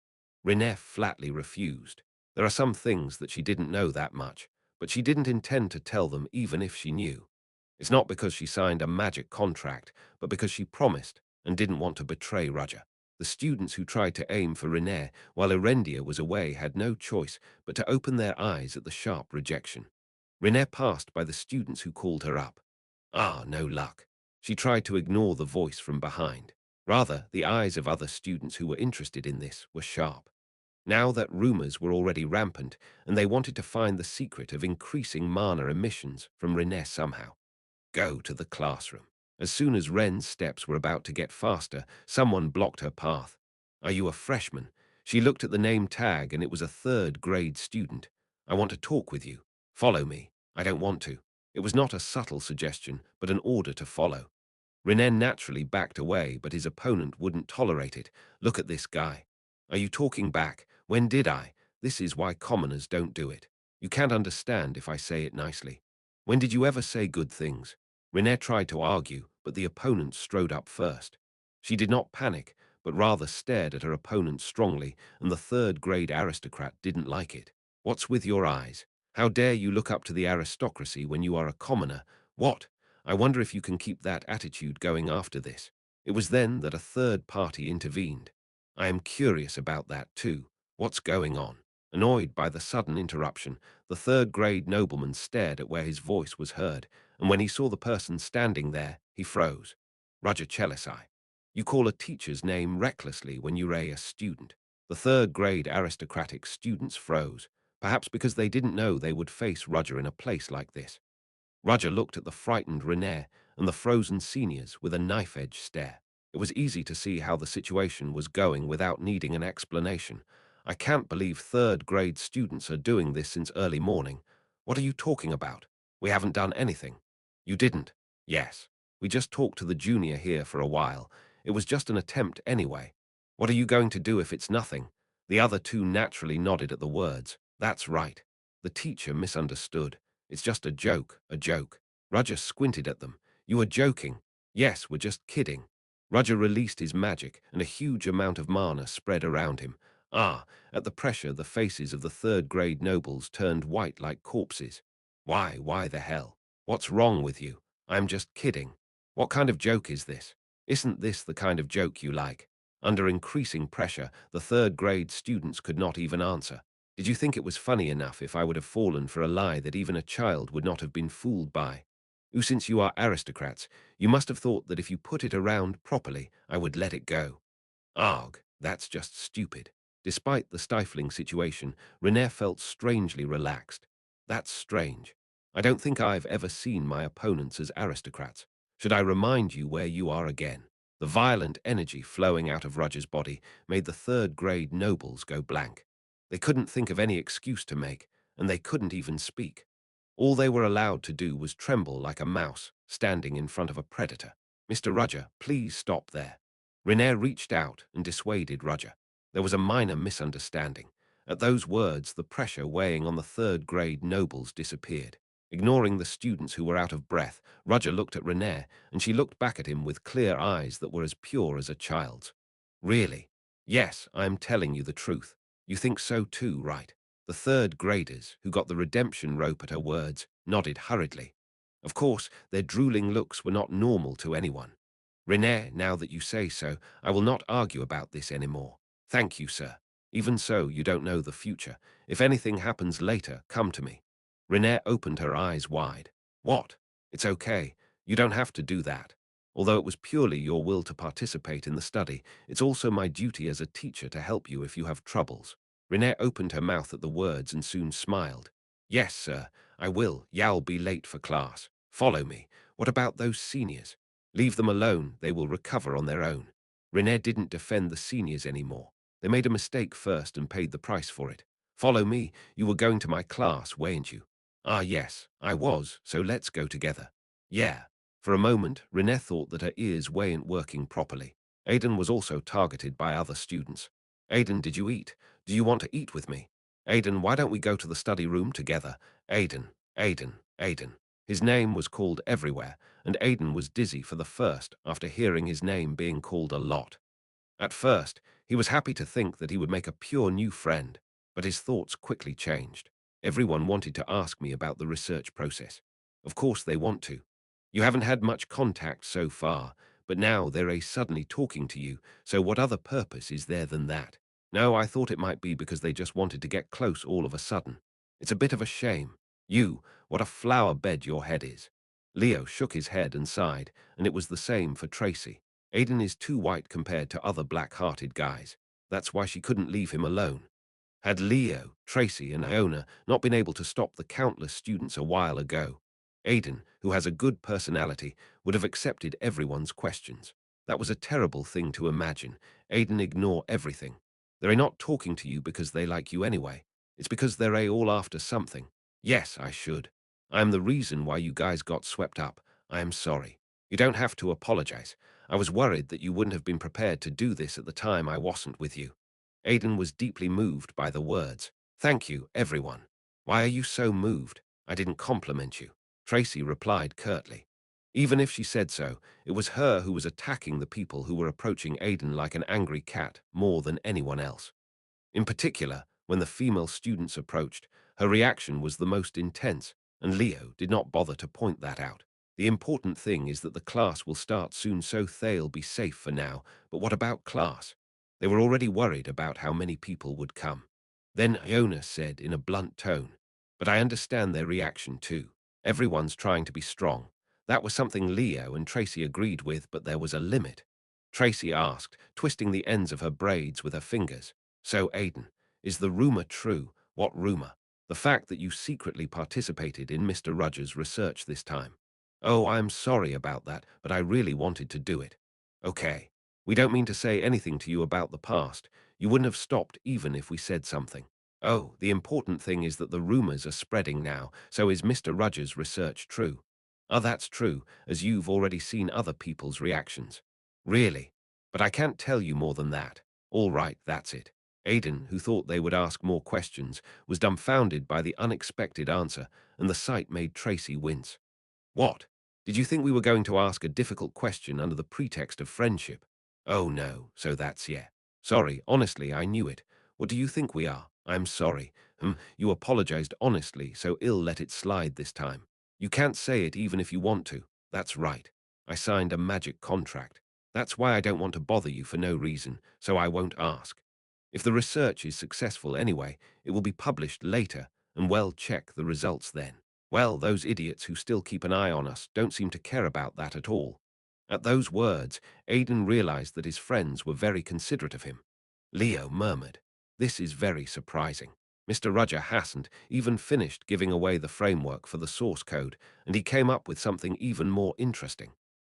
Renee flatly refused. There are some things that she didn't know that much, but she didn't intend to tell them even if she knew. It's not because she signed a magic contract, but because she promised and didn't want to betray Roger. The students who tried to aim for Renee while Erendia was away had no choice but to open their eyes at the sharp rejection. Renee passed by the students who called her up. Ah, no luck. She tried to ignore the voice from behind. Rather, the eyes of other students who were interested in this were sharp. Now that rumors were already rampant, and they wanted to find the secret of increasing mana emissions from Renee somehow. Go to the classroom. As soon as Ren's steps were about to get faster, someone blocked her path. Are you a freshman? She looked at the name tag and it was a third-grade student. I want to talk with you. Follow me. I don't want to. It was not a subtle suggestion, but an order to follow. Renan naturally backed away, but his opponent wouldn't tolerate it. Look at this guy. Are you talking back? When did I? This is why commoners don't do it. You can't understand if I say it nicely. When did you ever say good things? Renee tried to argue, but the opponent strode up first. She did not panic, but rather stared at her opponent strongly, and the third-grade aristocrat didn't like it. What's with your eyes? How dare you look up to the aristocracy when you are a commoner? What? I wonder if you can keep that attitude going after this. It was then that a third party intervened. I am curious about that too. What's going on? Annoyed by the sudden interruption, the third-grade nobleman stared at where his voice was heard, and when he saw the person standing there, he froze. Roger Chelisai. You call a teacher's name recklessly when you ray a student. The third-grade aristocratic students froze, perhaps because they didn't know they would face Roger in a place like this. Roger looked at the frightened René and the frozen seniors with a knife-edge stare. It was easy to see how the situation was going without needing an explanation. I can't believe third-grade students are doing this since early morning. What are you talking about? We haven't done anything. You didn't? Yes. We just talked to the junior here for a while. It was just an attempt anyway. What are you going to do if it's nothing? The other two naturally nodded at the words. That's right. The teacher misunderstood. It's just a joke, a joke. Roger squinted at them. You are joking. Yes, we're just kidding. Roger released his magic, and a huge amount of mana spread around him. Ah, at the pressure, the faces of the third-grade nobles turned white like corpses. Why the hell? What's wrong with you? I'm just kidding. What kind of joke is this? Isn't this the kind of joke you like? Under increasing pressure, the third-grade students could not even answer. Did you think it was funny enough if I would have fallen for a lie that even a child would not have been fooled by? Since you are aristocrats, you must have thought that if you put it around properly, I would let it go. Arg, that's just stupid. Despite the stifling situation, René felt strangely relaxed. That's strange. I don't think I've ever seen my opponents as aristocrats. Should I remind you where you are again? The violent energy flowing out of Roger's body made the third-grade nobles go blank. They couldn't think of any excuse to make, and they couldn't even speak. All they were allowed to do was tremble like a mouse standing in front of a predator. Mr. Roger, please stop there. René reached out and dissuaded Roger. There was a minor misunderstanding. At those words, the pressure weighing on the third-grade nobles disappeared. Ignoring the students who were out of breath, Roger looked at René, and she looked back at him with clear eyes that were as pure as a child's. Really? Yes, I am telling you the truth. You think so too, right? The third-graders, who got the redemption rope at her words, nodded hurriedly. Of course, their drooling looks were not normal to anyone. René, now that you say so, I will not argue about this anymore. Thank you, sir. Even so, you don't know the future. If anything happens later, come to me. René opened her eyes wide. What? It's okay. You don't have to do that. Although it was purely your will to participate in the study, it's also my duty as a teacher to help you if you have troubles. René opened her mouth at the words and soon smiled. Yes, sir, I will. You'll be late for class. Follow me. What about those seniors? Leave them alone, they will recover on their own. René didn't defend the seniors anymore. They made a mistake first and paid the price for it. Follow me, you were going to my class, weren't you? Ah yes, I was, so let's go together. Yeah. For a moment, René thought that her ears weren't working properly. Aidan was also targeted by other students. Aidan, did you eat? Do you want to eat with me? Aidan, why don't we go to the study room together? Aidan. His name was called everywhere, and Aidan was dizzy for the first after hearing his name being called a lot. At first, he was happy to think that he would make a pure new friend, but his thoughts quickly changed. Everyone wanted to ask me about the research process. Of course they want to. You haven't had much contact so far, but now they're suddenly talking to you, so what other purpose is there than that? No, I thought it might be because they just wanted to get close all of a sudden. It's a bit of a shame. What a flower bed your head is. Leo shook his head and sighed, and it was the same for Tracy. Aidan is too white compared to other black-hearted guys. That's why she couldn't leave him alone. Had Leo, Tracy, and Iona not been able to stop the countless students a while ago, Aidan, who has a good personality, would have accepted everyone's questions. That was a terrible thing to imagine. Aidan ignore everything. They're not talking to you because they like you anyway. It's because they're all after something. Yes, I should. I am the reason why you guys got swept up. I am sorry. You don't have to apologize. I was worried that you wouldn't have been prepared to do this at the time I wasn't with you. Aidan was deeply moved by the words. Thank you, everyone. Why are you so moved? I didn't compliment you. Tracy replied curtly. Even if she said so, it was her who was attacking the people who were approaching Aidan like an angry cat more than anyone else. In particular, when the female students approached, her reaction was the most intense, and Leo did not bother to point that out. The important thing is that the class will start soon, so they'll be safe for now, but what about class? They were already worried about how many people would come. Then Iona said in a blunt tone, but I understand their reaction too. Everyone's trying to be strong. That was something Leo and Tracy agreed with, but there was a limit. Tracy asked, twisting the ends of her braids with her fingers. So, Aidan, is the rumor true? What rumor? The fact that you secretly participated in Mr. Rudger's research this time. Oh, I'm sorry about that, but I really wanted to do it. Okay. We don't mean to say anything to you about the past. You wouldn't have stopped even if we said something. Oh, the important thing is that the rumors are spreading now, so is Mr. Rudger's research true? Oh, that's true, as you've already seen other people's reactions. Really? But I can't tell you more than that. All right, that's it. Aidan, who thought they would ask more questions, was dumbfounded by the unexpected answer, and the sight made Tracy wince. What? Did you think we were going to ask a difficult question under the pretext of friendship? Oh no, so that's yeah. Sorry, honestly, I knew it. What do you think we are? I'm sorry. You apologized honestly, so ill let it slide this time. You can't say it even if you want to. That's right. I signed a magic contract. That's why I don't want to bother you for no reason, so I won't ask. If the research is successful anyway, it will be published later, and well check the results then. Well, those idiots who still keep an eye on us don't seem to care about that at all. At those words, Aidan realized that his friends were very considerate of him. Leo murmured, "This is very surprising." Mr. Rudger hasn't even finished giving away the framework for the source code, and he came up with something even more interesting.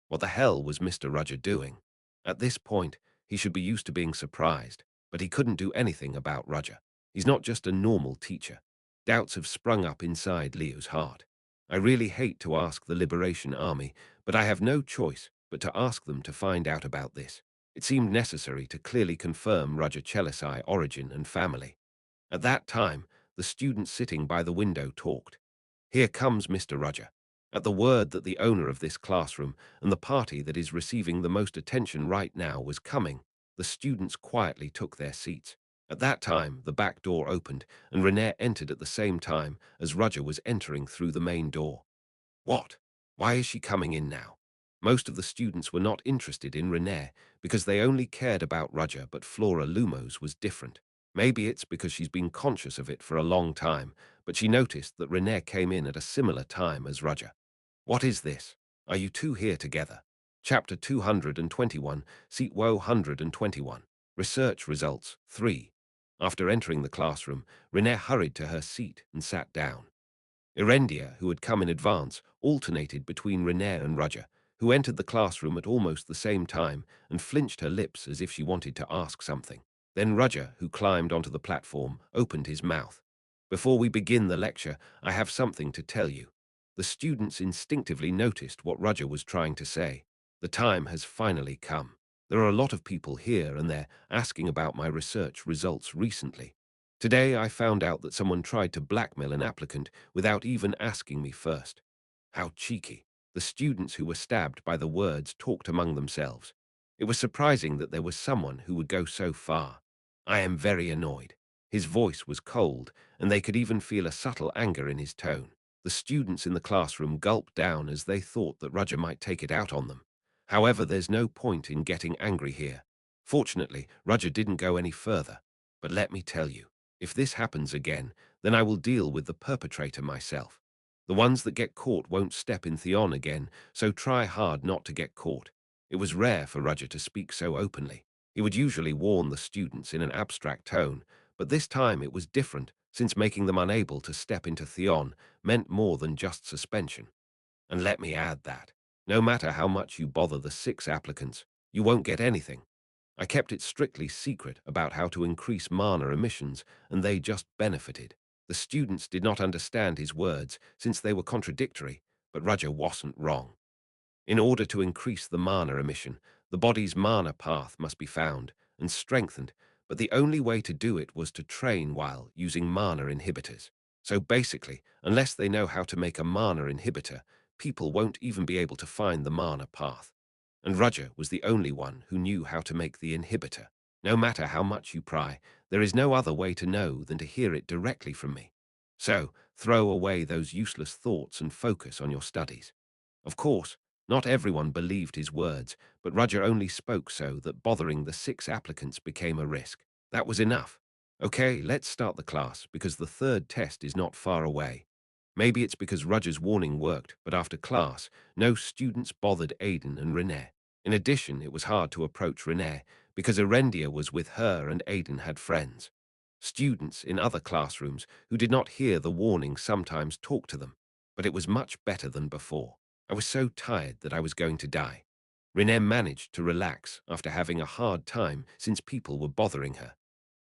What the hell was Mr. Rudger doing? At this point, he should be used to being surprised, but he couldn't do anything about Rudger. He's not just a normal teacher. Doubts have sprung up inside Leo's heart. I really hate to ask the Liberation Army, but I have no choice but to ask them to find out about this. It seemed necessary to clearly confirm Rudger Chelisai origin and family. At that time, the student sitting by the window talked. Here comes Mr. Rudger. At the word that the owner of this classroom and the party that is receiving the most attention right now was coming, the students quietly took their seats. At that time, the back door opened, and René entered at the same time as Rudger was entering through the main door. What? Why is she coming in now? Most of the students were not interested in René because they only cared about Rudger, but Flora Lumos was different. Maybe it's because she's been conscious of it for a long time, but she noticed that René came in at a similar time as Rudger. What is this? Are you two here together? Chapter 221, Seat Woe 121. Research Results 3. After entering the classroom, René hurried to her seat and sat down. Erendia, who had come in advance, alternated between René and Rudger, who entered the classroom at almost the same time and flinched her lips as if she wanted to ask something. Then Rudger, who climbed onto the platform, opened his mouth. Before we begin the lecture, I have something to tell you. The students instinctively noticed what Rudger was trying to say. The time has finally come. There are a lot of people here and they're asking about my research results recently. Today I found out that someone tried to blackmail an applicant without even asking me first. How cheeky. The students who were stabbed by the words talked among themselves. It was surprising that there was someone who would go so far. I am very annoyed. His voice was cold, and they could even feel a subtle anger in his tone. The students in the classroom gulped down as they thought that Rudger might take it out on them. However, there's no point in getting angry here. Fortunately, Rudger didn't go any further. But let me tell you, if this happens again, then I will deal with the perpetrator myself. The ones that get caught won't step in Theon again, so try hard not to get caught. It was rare for Rudger to speak so openly. He would usually warn the students in an abstract tone, but this time it was different, since making them unable to step into Theon meant more than just suspension. And let me add that, no matter how much you bother the 6 applicants, you won't get anything. I kept it strictly secret about how to increase mana emissions, and they just benefited. The students did not understand his words, since they were contradictory, but Rudger wasn't wrong. In order to increase the mana emission, the body's mana path must be found and strengthened, but the only way to do it was to train while using mana inhibitors. So basically, unless they know how to make a mana inhibitor, people won't even be able to find the mana path. And Rudger was the only one who knew how to make the inhibitor. No matter how much you pry, there is no other way to know than to hear it directly from me. So, throw away those useless thoughts and focus on your studies. Of course, not everyone believed his words, but Rudger only spoke so that bothering the 6 applicants became a risk. That was enough. Okay, let's start the class, because the 3rd test is not far away. Maybe it's because Rudger's warning worked, but after class, no students bothered Aidan and René. In addition, it was hard to approach René, because Erendia was with her and Aidan had friends. Students in other classrooms who did not hear the warning sometimes talked to them, but it was much better than before. I was so tired that I was going to die. Renee managed to relax after having a hard time since people were bothering her.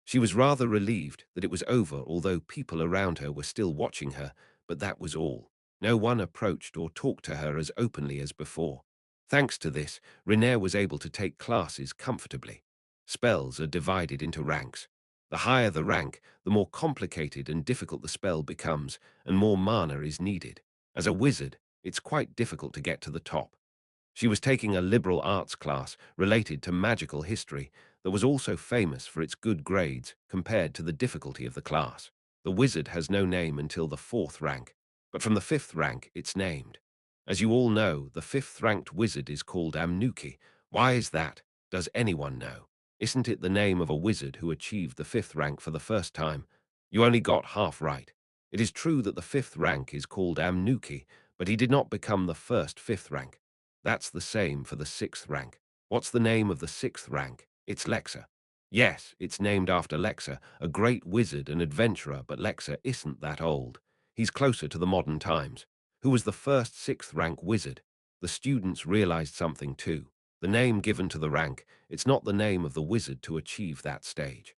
She was rather relieved that it was over, although people around her were still watching her, but that was all. No one approached or talked to her as openly as before. Thanks to this, Renee was able to take classes comfortably. Spells are divided into ranks. The higher the rank, the more complicated and difficult the spell becomes, and more mana is needed. As a wizard, it's quite difficult to get to the top. She was taking a liberal arts class related to magical history that was also famous for its good grades compared to the difficulty of the class. The wizard has no name until the 4th rank, but from the 5th rank it's named. As you all know, the 5th ranked wizard is called Amnuki. Why is that? Does anyone know? Isn't it the name of a wizard who achieved the 5th rank for the first time? You only got half right. It is true that the 5th rank is called Amnuki, but he did not become the first 5th rank. That's the same for the 6th rank. What's the name of the 6th rank? It's Lexa. Yes, it's named after Lexa, a great wizard and adventurer, but Lexa isn't that old. He's closer to the modern times. Who was the first 6th rank wizard? The students realized something too. The name given to the rank, it's not the name of the wizard to achieve that stage.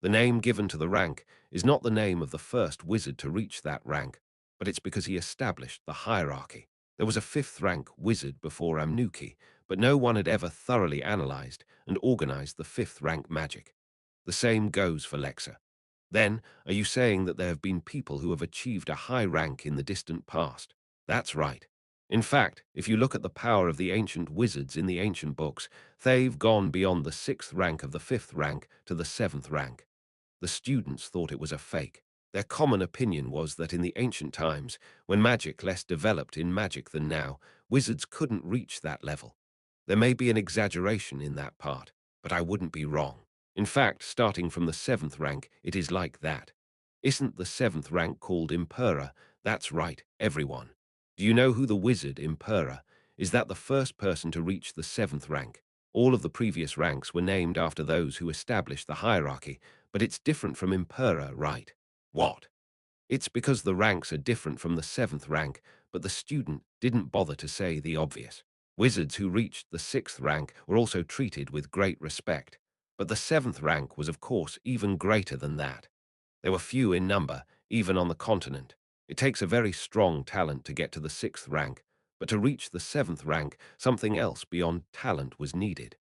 The name given to the rank is not the name of the first wizard to reach that rank, but it's because he established the hierarchy. There was a 5th rank wizard before Amnuki, but no one had ever thoroughly analyzed and organized the 5th rank magic. The same goes for Lexa. Then, are you saying that there have been people who have achieved a high rank in the distant past? That's right. In fact, if you look at the power of the ancient wizards in the ancient books, they've gone beyond the 6th rank of the 5th rank to the 7th rank. The students thought it was a fake. Their common opinion was that in the ancient times, when magic less developed in magic than now, wizards couldn't reach that level. There may be an exaggeration in that part, but I wouldn't be wrong. In fact, starting from the 7th rank, it is like that. Isn't the 7th rank called Impera? That's right, everyone. Do you know who the wizard Impera? Is that the first person to reach the 7th rank? All of the previous ranks were named after those who established the hierarchy, but it's different from Impera, right? What? It's because the ranks are different from the 7th rank, but the student didn't bother to say the obvious. Wizards who reached the 6th rank were also treated with great respect, but the 7th rank was of course even greater than that. They were few in number, even on the continent. It takes a very strong talent to get to the 6th rank, but to reach the 7th rank, something else beyond talent was needed.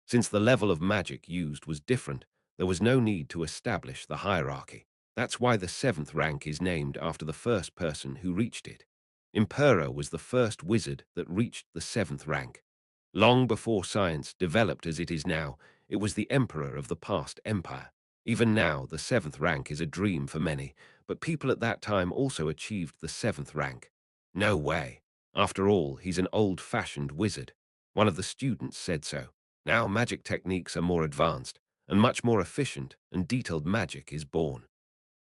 Since the level of magic used was different, there was no need to establish the hierarchy. That's why the 7th rank is named after the first person who reached it. Impera was the first wizard that reached the 7th rank. Long before science developed as it is now, it was the emperor of the past empire. Even now, the 7th rank is a dream for many, but people at that time also achieved the 7th rank. No way. After all, he's an old-fashioned wizard. One of the students said so. Now magic techniques are more advanced, and much more efficient, and detailed magic is born.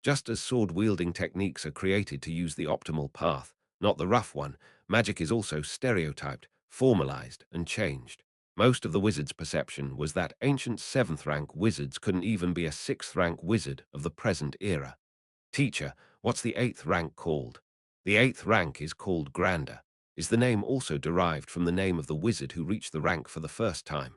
Just as sword-wielding techniques are created to use the optimal path, not the rough one, magic is also stereotyped, formalized, and changed. Most of the wizard's perception was that ancient 7th rank wizards couldn't even be a 6th rank wizard of the present era. Teacher, what's the 8th rank called? The 8th rank is called Grander. Is the name also derived from the name of the wizard who reached the rank for the first time?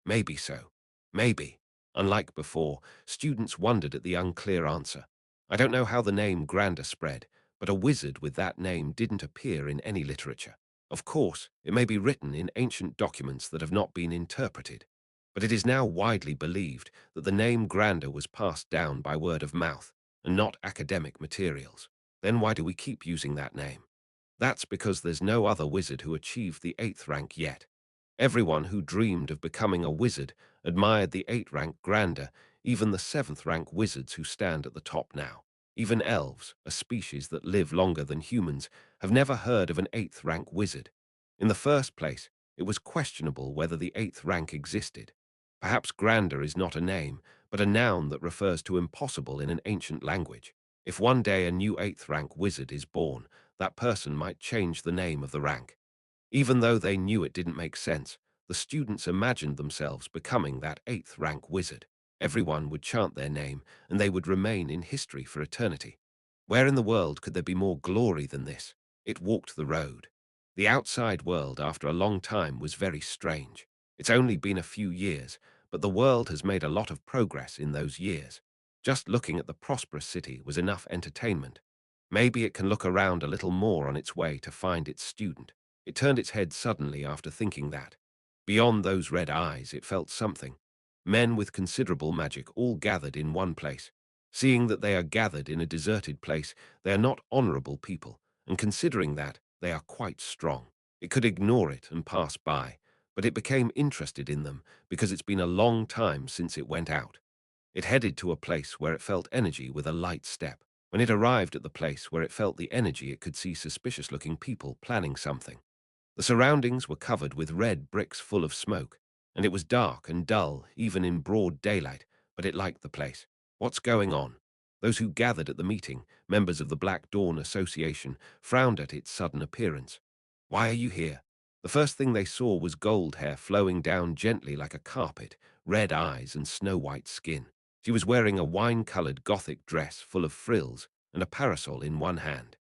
Maybe so. Maybe. Unlike before, students wondered at the unclear answer. I don't know how the name Grander spread, but a wizard with that name didn't appear in any literature. Of course, it may be written in ancient documents that have not been interpreted, but it is now widely believed that the name Grander was passed down by word of mouth and not academic materials. Then why do we keep using that name? That's because there's no other wizard who achieved the 8th rank yet. Everyone who dreamed of becoming a wizard admired the 8th rank Grander, even the 7th rank wizards who stand at the top now. Even elves, a species that live longer than humans, have never heard of an 8th rank wizard. In the first place, it was questionable whether the 8th rank existed. Perhaps Grander is not a name, but a noun that refers to impossible in an ancient language. If one day a new 8th rank wizard is born, that person might change the name of the rank. Even though they knew it didn't make sense, the students imagined themselves becoming that 8th rank wizard. Everyone would chant their name, and they would remain in history for eternity. Where in the world could there be more glory than this? It walked the road. The outside world, after a long time, was very strange. It's only been a few years, but the world has made a lot of progress in those years. Just looking at the prosperous city was enough entertainment. Maybe it can look around a little more on its way to find its student. It turned its head suddenly after thinking that. Beyond those red eyes, it felt something. Men with considerable magic all gathered in one place. Seeing that they are gathered in a deserted place, they are not honorable people, and considering that, they are quite strong. It could ignore it and pass by, but it became interested in them because it's been a long time since it went out. It headed to a place where it felt energy with a light step. When it arrived at the place where it felt the energy, it could see suspicious-looking people planning something. The surroundings were covered with red bricks full of smoke, and it was dark and dull even in broad daylight, but it liked the place. What's going on? Those who gathered at the meeting, members of the Black Dawn Association, frowned at its sudden appearance. Why are you here? The first thing they saw was gold hair flowing down gently like a carpet, red eyes and snow-white skin. She was wearing a wine-colored Gothic dress full of frills and a parasol in one hand.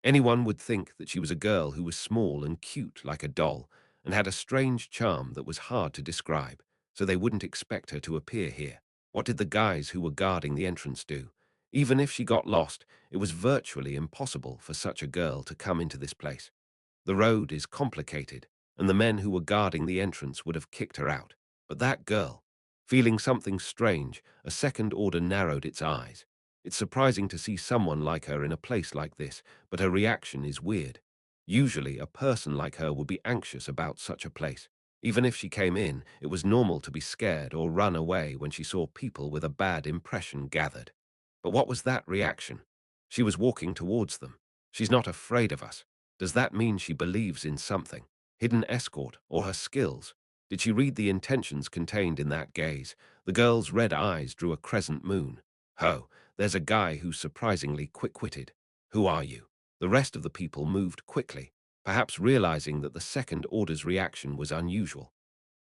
Anyone would think that she was a girl who was small and cute like a doll and had a strange charm that was hard to describe, so they wouldn't expect her to appear here. What did the guys who were guarding the entrance do? Even if she got lost, it was virtually impossible for such a girl to come into this place. The road is complicated, and the men who were guarding the entrance would have kicked her out. But that girl, feeling something strange, a second order narrowed its eyes. It's surprising to see someone like her in a place like this, but her reaction is weird. Usually, a person like her would be anxious about such a place. Even if she came in, it was normal to be scared or run away when she saw people with a bad impression gathered. But what was that reaction? She was walking towards them. She's not afraid of us. Does that mean she believes in something? Hidden escort or her skills? Did she read the intentions contained in that gaze? The girl's red eyes drew a crescent moon. Ho, there's a guy who's surprisingly quick-witted. Who are you? The rest of the people moved quickly, perhaps realizing that the second order's reaction was unusual.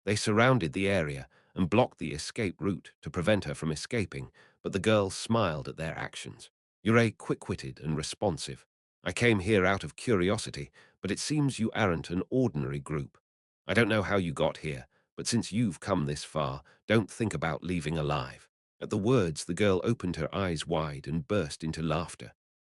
They surrounded the area and blocked the escape route to prevent her from escaping, but the girl smiled at their actions. You're quick-witted and responsive. I came here out of curiosity, but it seems you aren't an ordinary group. I don't know how you got here, but since you've come this far, don't think about leaving alive. At the words, the girl opened her eyes wide and burst into laughter.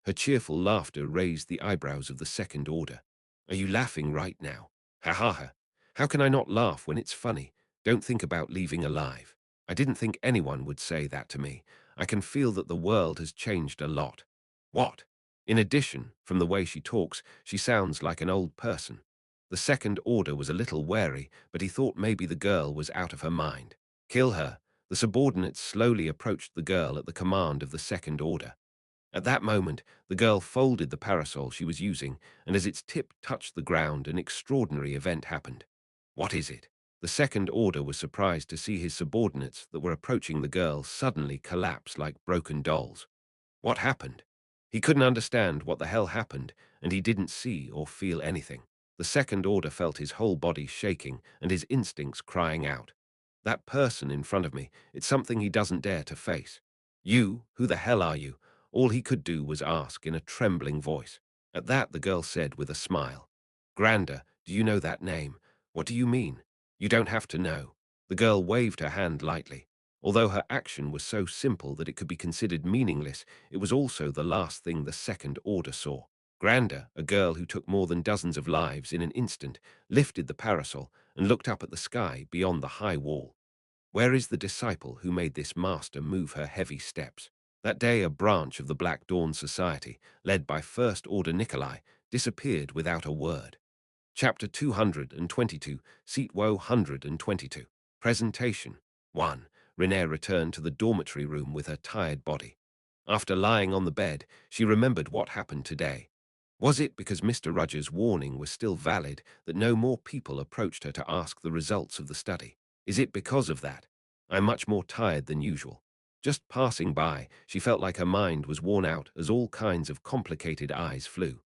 Her cheerful laughter raised the eyebrows of the second order. Are you laughing right now? Ha ha ha. How can I not laugh when it's funny? Don't think about leaving alive. I didn't think anyone would say that to me. I can feel that the world has changed a lot. What? In addition, from the way she talks, she sounds like an old person. The second order was a little wary, but he thought maybe the girl was out of her mind. Kill her. The subordinates slowly approached the girl at the command of the second order. At that moment, the girl folded the parasol she was using, and as its tip touched the ground, an extraordinary event happened. What is it? The second order was surprised to see his subordinates that were approaching the girl suddenly collapse like broken dolls. What happened? He couldn't understand what the hell happened, and he didn't see or feel anything. The second order felt his whole body shaking and his instincts crying out. That person in front of me, it's something he doesn't dare to face. You, who the hell are you? All he could do was ask in a trembling voice. At that, the girl said with a smile, Granda, do you know that name? What do you mean? You don't have to know. The girl waved her hand lightly. Although her action was so simple that it could be considered meaningless, it was also the last thing the second order saw. Granda, a girl who took more than dozens of lives in an instant, lifted the parasol and looked up at the sky beyond the high wall. Where is the disciple who made this master move her heavy steps? That day, a branch of the Black Dawn Society, led by First Order Nikolai, disappeared without a word. Chapter 222, Seat Woe 122. Presentation 1. Renee returned to the dormitory room with her tired body. After lying on the bed, she remembered what happened today. Was it because Mr. Rudger's warning was still valid that no more people approached her to ask the results of the study? Is it because of that? I'm much more tired than usual. Just passing by, she felt like her mind was worn out as all kinds of complicated eyes flew.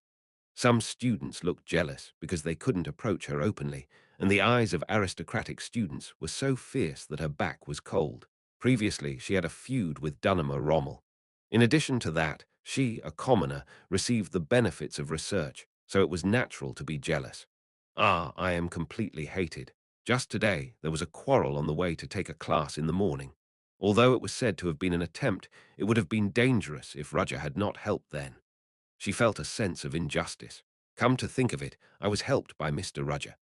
Some students looked jealous because they couldn't approach her openly, and the eyes of aristocratic students were so fierce that her back was cold. Previously, she had a feud with Dunham Rommel. In addition to that, she, a commoner, received the benefits of research, so it was natural to be jealous. Ah, I am completely hated. Just today, there was a quarrel on the way to take a class in the morning. Although it was said to have been an attempt, it would have been dangerous if Roger had not helped then. She felt a sense of injustice. Come to think of it, I was helped by Mr. Roger.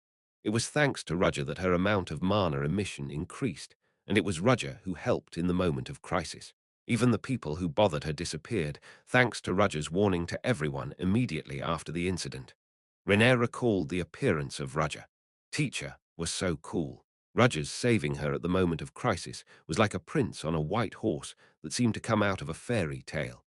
It was thanks to Roger that her amount of mana emission increased, and it was Roger who helped in the moment of crisis. Even the people who bothered her disappeared, thanks to Roger's warning to everyone immediately after the incident. Renee recalled the appearance of Roger. Teacher was so cool. Roger's saving her at the moment of crisis was like a prince on a white horse that seemed to come out of a fairy tale.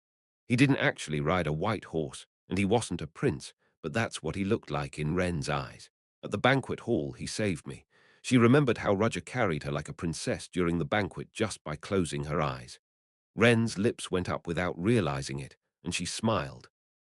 He didn't actually ride a white horse, and he wasn't a prince, but that's what he looked like in Wren's eyes. At the banquet hall, he saved me. She remembered how Roger carried her like a princess during the banquet just by closing her eyes. Wren's lips went up without realizing it, and she smiled.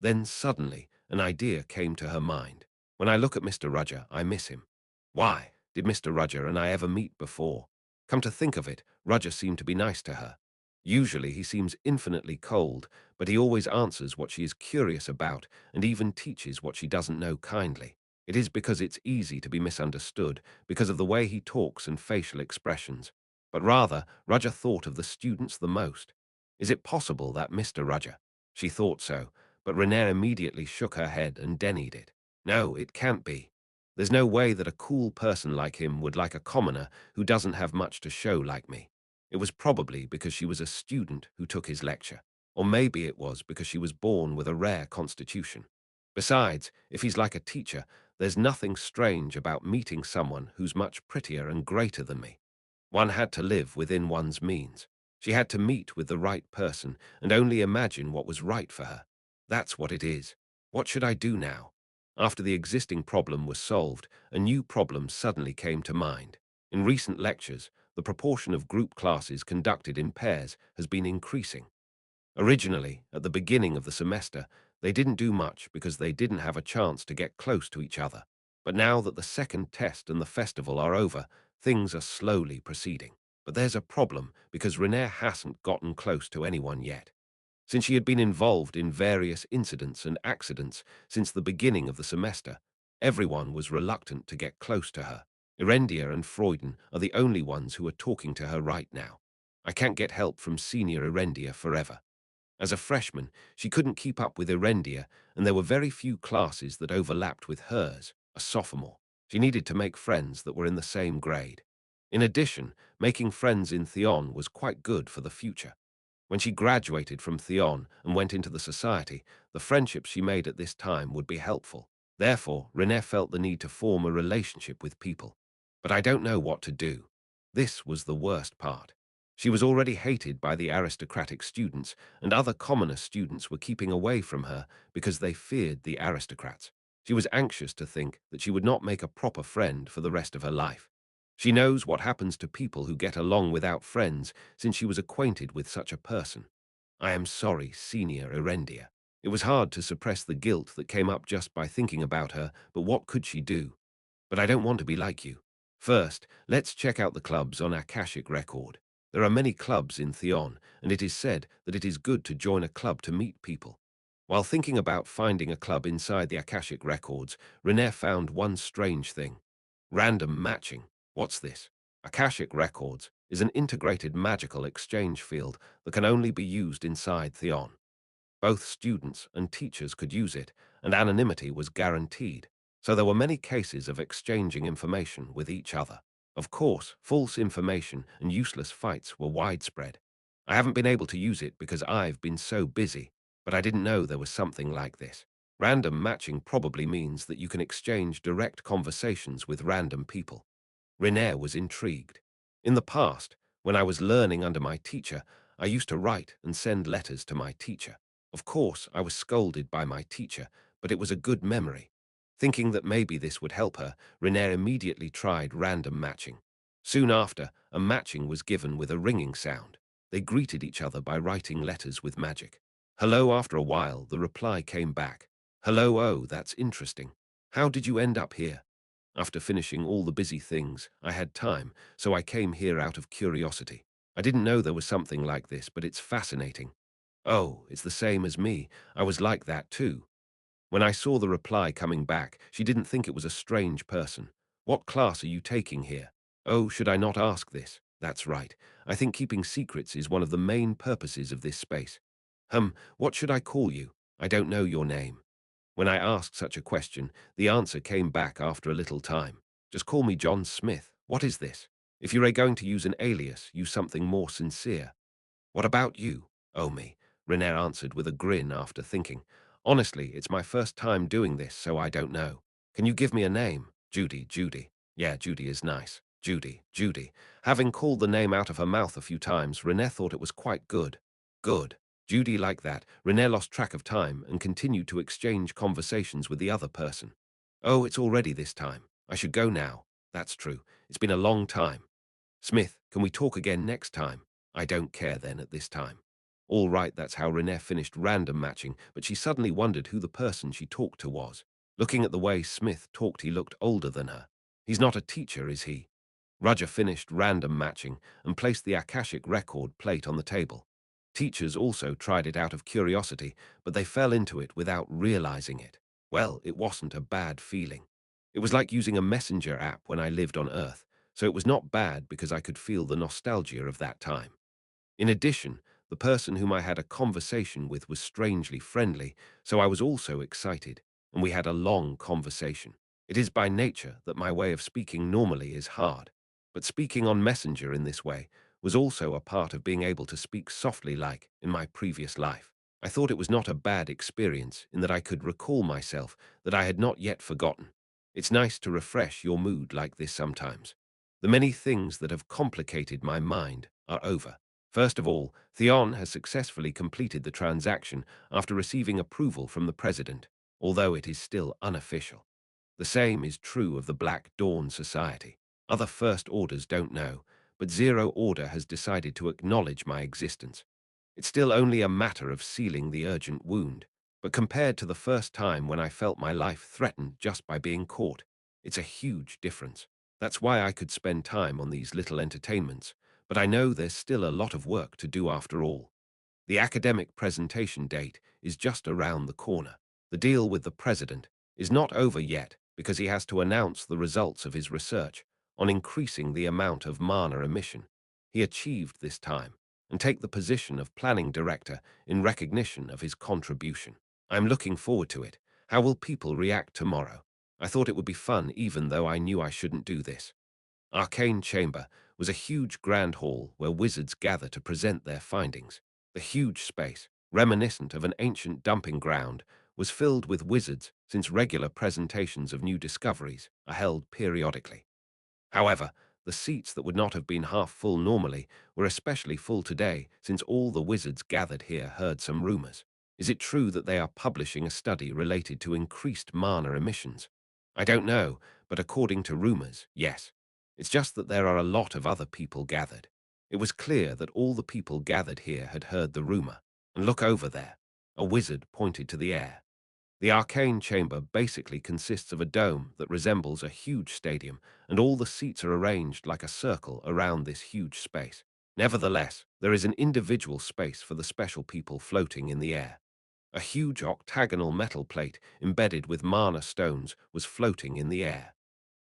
Then suddenly, an idea came to her mind. When I look at Mr. Roger, I miss him. Why did Mr. Roger and I ever meet before? Come to think of it, Roger seemed to be nice to her. Usually he seems infinitely cold, but he always answers what she is curious about and even teaches what she doesn't know kindly. It is because it's easy to be misunderstood, because of the way he talks and facial expressions. But rather, Roger thought of the students the most. Is it possible that Mr. Roger? She thought so, but Renee immediately shook her head and denied it. No, it can't be. There's no way that a cool person like him would like a commoner who doesn't have much to show like me. It was probably because she was a student who took his lecture, or maybe it was because she was born with a rare constitution. Besides, if he's like a teacher, there's nothing strange about meeting someone who's much prettier and greater than me. One had to live within one's means. She had to meet with the right person and only imagine what was right for her. That's what it is. What should I do now? After the existing problem was solved, a new problem suddenly came to mind. In recent lectures, the proportion of group classes conducted in pairs has been increasing. Originally, at the beginning of the semester, they didn't do much because they didn't have a chance to get close to each other. But now that the second test and the festival are over, things are slowly proceeding. But there's a problem because Renee hasn't gotten close to anyone yet. Since she had been involved in various incidents and accidents since the beginning of the semester, everyone was reluctant to get close to her. Erendia and Freuden are the only ones who are talking to her right now. I can't get help from senior Erendia forever. As a freshman, she couldn't keep up with Erendia, and there were very few classes that overlapped with hers, a sophomore. She needed to make friends that were in the same grade. In addition, making friends in Theon was quite good for the future. When she graduated from Theon and went into the society, the friendships she made at this time would be helpful. Therefore, Renee felt the need to form a relationship with people. But I don't know what to do. This was the worst part. She was already hated by the aristocratic students, and other commoner students were keeping away from her because they feared the aristocrats. She was anxious to think that she would not make a proper friend for the rest of her life. She knows what happens to people who get along without friends, since she was acquainted with such a person. I am sorry, Senior Erendia. It was hard to suppress the guilt that came up just by thinking about her, but what could she do? But I don't want to be like you. First, let's check out the clubs on Akashic Record. There are many clubs in Theon, and it is said that it is good to join a club to meet people. While thinking about finding a club inside the Akashic Records, Renee found one strange thing. Random matching. What's this? Akashic Records is an integrated magical exchange field that can only be used inside Theon. Both students and teachers could use it, and anonymity was guaranteed, so there were many cases of exchanging information with each other. Of course, false information and useless fights were widespread. I haven't been able to use it because I've been so busy, but I didn't know there was something like this. Random matching probably means that you can exchange direct conversations with random people. Renee was intrigued. In the past, when I was learning under my teacher, I used to write and send letters to my teacher. Of course, I was scolded by my teacher, but it was a good memory. Thinking that maybe this would help her, Renee immediately tried random matching. Soon after, a matching was given with a ringing sound. They greeted each other by writing letters with magic. Hello. After a while, the reply came back. Hello. Oh, that's interesting. How did you end up here? After finishing all the busy things, I had time, so I came here out of curiosity. I didn't know there was something like this, but it's fascinating. Oh, it's the same as me. I was like that too. When I saw the reply coming back, she didn't think it was a strange person. What class are you taking here? Oh, should I not ask this? That's right. I think keeping secrets is one of the main purposes of this space. What should I call you? I don't know your name. When I asked such a question, the answer came back after a little time. Just call me John Smith. What is this? If you're going to use an alias, use something more sincere. What about you? Oh, me, Renee answered with a grin after thinking. Honestly, it's my first time doing this, so I don't know. Can you give me a name? Judy, Judy. Yeah, Judy is nice. Judy, Judy. Having called the name out of her mouth a few times, Renee thought it was quite good. Good. Judy like that. Renee lost track of time and continued to exchange conversations with the other person. Oh, it's already this time. I should go now. That's true. It's been a long time. Smith, can we talk again next time? I don't care then at this time. All right, that's how Renee finished random matching, but she suddenly wondered who the person she talked to was. Looking at the way Smith talked, he looked older than her. He's not a teacher, is he? Roger finished random matching and placed the Akashic record plate on the table. Teachers also tried it out of curiosity, but they fell into it without realizing it. Well, it wasn't a bad feeling. It was like using a messenger app when I lived on Earth, so it was not bad because I could feel the nostalgia of that time. In addition, the person whom I had a conversation with was strangely friendly, so I was also excited, and we had a long conversation. It is by nature that my way of speaking normally is hard, but speaking on Messenger in this way was also a part of being able to speak softly like in my previous life. I thought it was not a bad experience in that I could recall myself that I had not yet forgotten. It's nice to refresh your mood like this sometimes. The many things that have complicated my mind are over. First of all, Theon has successfully completed the transaction after receiving approval from the president, although it is still unofficial. The same is true of the Black Dawn Society. Other First Orders don't know, but Zero Order has decided to acknowledge my existence. It's still only a matter of sealing the urgent wound, but compared to the first time when I felt my life threatened just by being caught, it's a huge difference. That's why I could spend time on these little entertainments, but I know there's still a lot of work to do after all. The academic presentation date is just around the corner. The deal with the president is not over yet because he has to announce the results of his research on increasing the amount of mana emission. He achieved this time and take the position of planning director in recognition of his contribution. I'm looking forward to it. How will people react tomorrow? I thought it would be fun even though I knew I shouldn't do this. Arcane Chamber was a huge grand hall where wizards gather to present their findings. The huge space, reminiscent of an ancient dumping ground, was filled with wizards since regular presentations of new discoveries are held periodically. However, the seats that would not have been half full normally were especially full today since all the wizards gathered here heard some rumors. Is it true that they are publishing a study related to increased mana emissions? I don't know, but according to rumors, yes. It's just that there are a lot of other people gathered. It was clear that all the people gathered here had heard the rumor. And look over there. A wizard pointed to the air. The arcane chamber basically consists of a dome that resembles a huge stadium, and all the seats are arranged like a circle around this huge space. Nevertheless, there is an individual space for the special people floating in the air. A huge octagonal metal plate embedded with mana stones was floating in the air.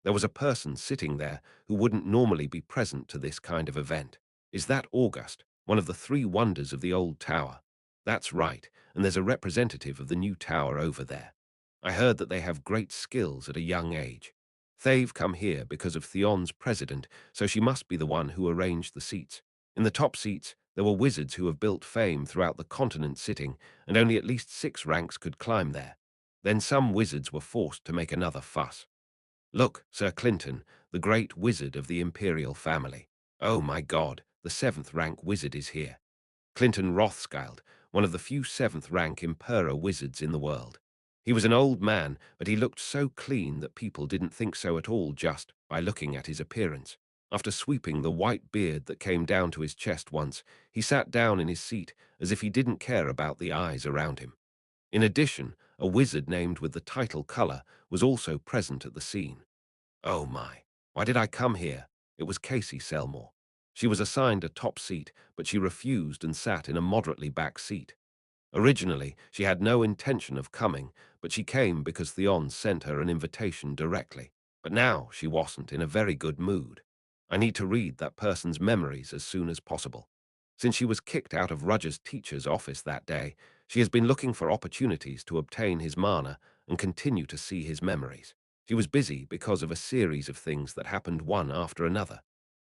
There was a person sitting there who wouldn't normally be present to this kind of event. Is that August, one of the three wonders of the old tower? That's right, and there's a representative of the new tower over there. I heard that they have great skills at a young age. They've come here because of Theon's president, so she must be the one who arranged the seats. In the top seats, there were wizards who have built fame throughout the continent sitting, and only at least 6 ranks could climb there. Then some wizards were forced to make another fuss. Look, Sir Clinton, the great wizard of the imperial family. Oh my God, the 7th rank wizard is here. Clinton Rothschild, one of the few 7th rank Impera wizards in the world. He was an old man, but he looked so clean that people didn't think so at all just by looking at his appearance. After sweeping the white beard that came down to his chest once, he sat down in his seat as if he didn't care about the eyes around him. In addition, a wizard named with the title color was also present at the scene. Oh my, why did I come here? It was Casey Selmore. She was assigned a top seat, but she refused and sat in a moderately back seat. Originally, she had no intention of coming, but she came because Theon sent her an invitation directly. But now she wasn't in a very good mood. I need to read that person's memories as soon as possible. Since she was kicked out of Rudger's teacher's office that day, she has been looking for opportunities to obtain his mana and continue to see his memories. She was busy because of a series of things that happened one after another.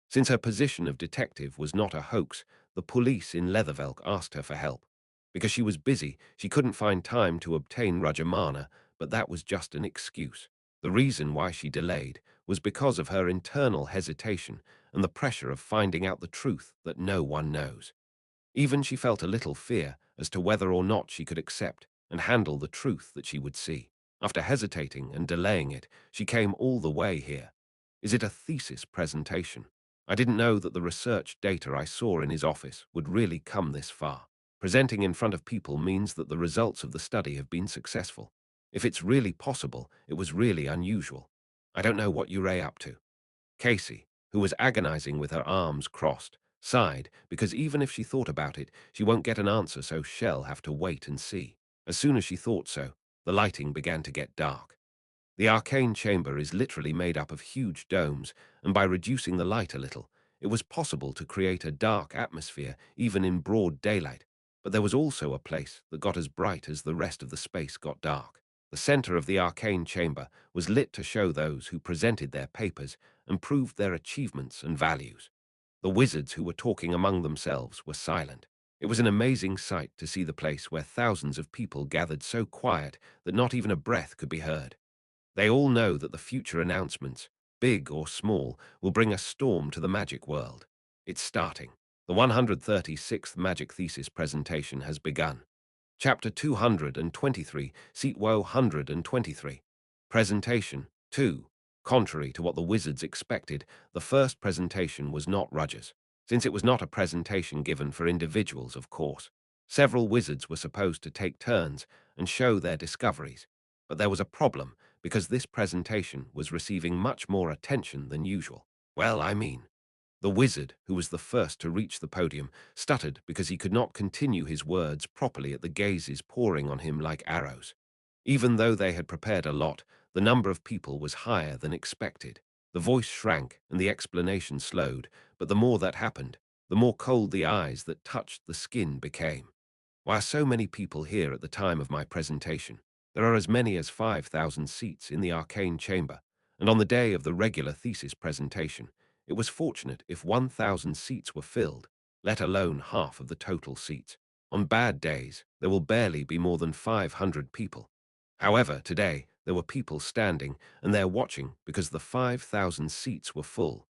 Since her position of detective was not a hoax, the police in Leathervelk asked her for help. Because she was busy, she couldn't find time to obtain Rajamana, but that was just an excuse. The reason why she delayed was because of her internal hesitation and the pressure of finding out the truth that no one knows. Even she felt a little fear as to whether or not she could accept and handle the truth that she would see. After hesitating and delaying it, she came all the way here. Is it a thesis presentation? I didn't know that the research data I saw in his office would really come this far. Presenting in front of people means that the results of the study have been successful. If it's really possible, it was really unusual. I don't know what you're up to. Casey, who was agonizing with her arms crossed, sighed because even if she thought about it, she won't get an answer, so she'll have to wait and see. As soon as she thought so, the lighting began to get dark. The arcane chamber is literally made up of huge domes, and by reducing the light a little, it was possible to create a dark atmosphere even in broad daylight. But there was also a place that got as bright as the rest of the space got dark. The center of the arcane chamber was lit to show those who presented their papers and proved their achievements and values. The wizards who were talking among themselves were silent. It was an amazing sight to see the place where thousands of people gathered so quiet that not even a breath could be heard. They all know that the future announcements, big or small, will bring a storm to the magic world. It's starting. The 136th Magic Thesis presentation has begun. Chapter 223, Seat Woe 123. Presentation 2. Contrary to what the wizards expected, the first presentation was not Rudger's. Since it was not a presentation given for individuals, of course. Several wizards were supposed to take turns and show their discoveries. But there was a problem, because this presentation was receiving much more attention than usual. The wizard, who was the first to reach the podium, stuttered because he could not continue his words properly at the gazes pouring on him like arrows. Even though they had prepared a lot, the number of people was higher than expected. The voice shrank and the explanation slowed, but the more that happened, the more cold the eyes that touched the skin became. Why are so many people here at the time of my presentation? There are as many as 5,000 seats in the arcane chamber, and on the day of the regular thesis presentation, it was fortunate if 1,000 seats were filled, let alone half of the total seats. On bad days, there will barely be more than 500 people. However, today, there were people standing, and they're watching because the 5,000 seats were full.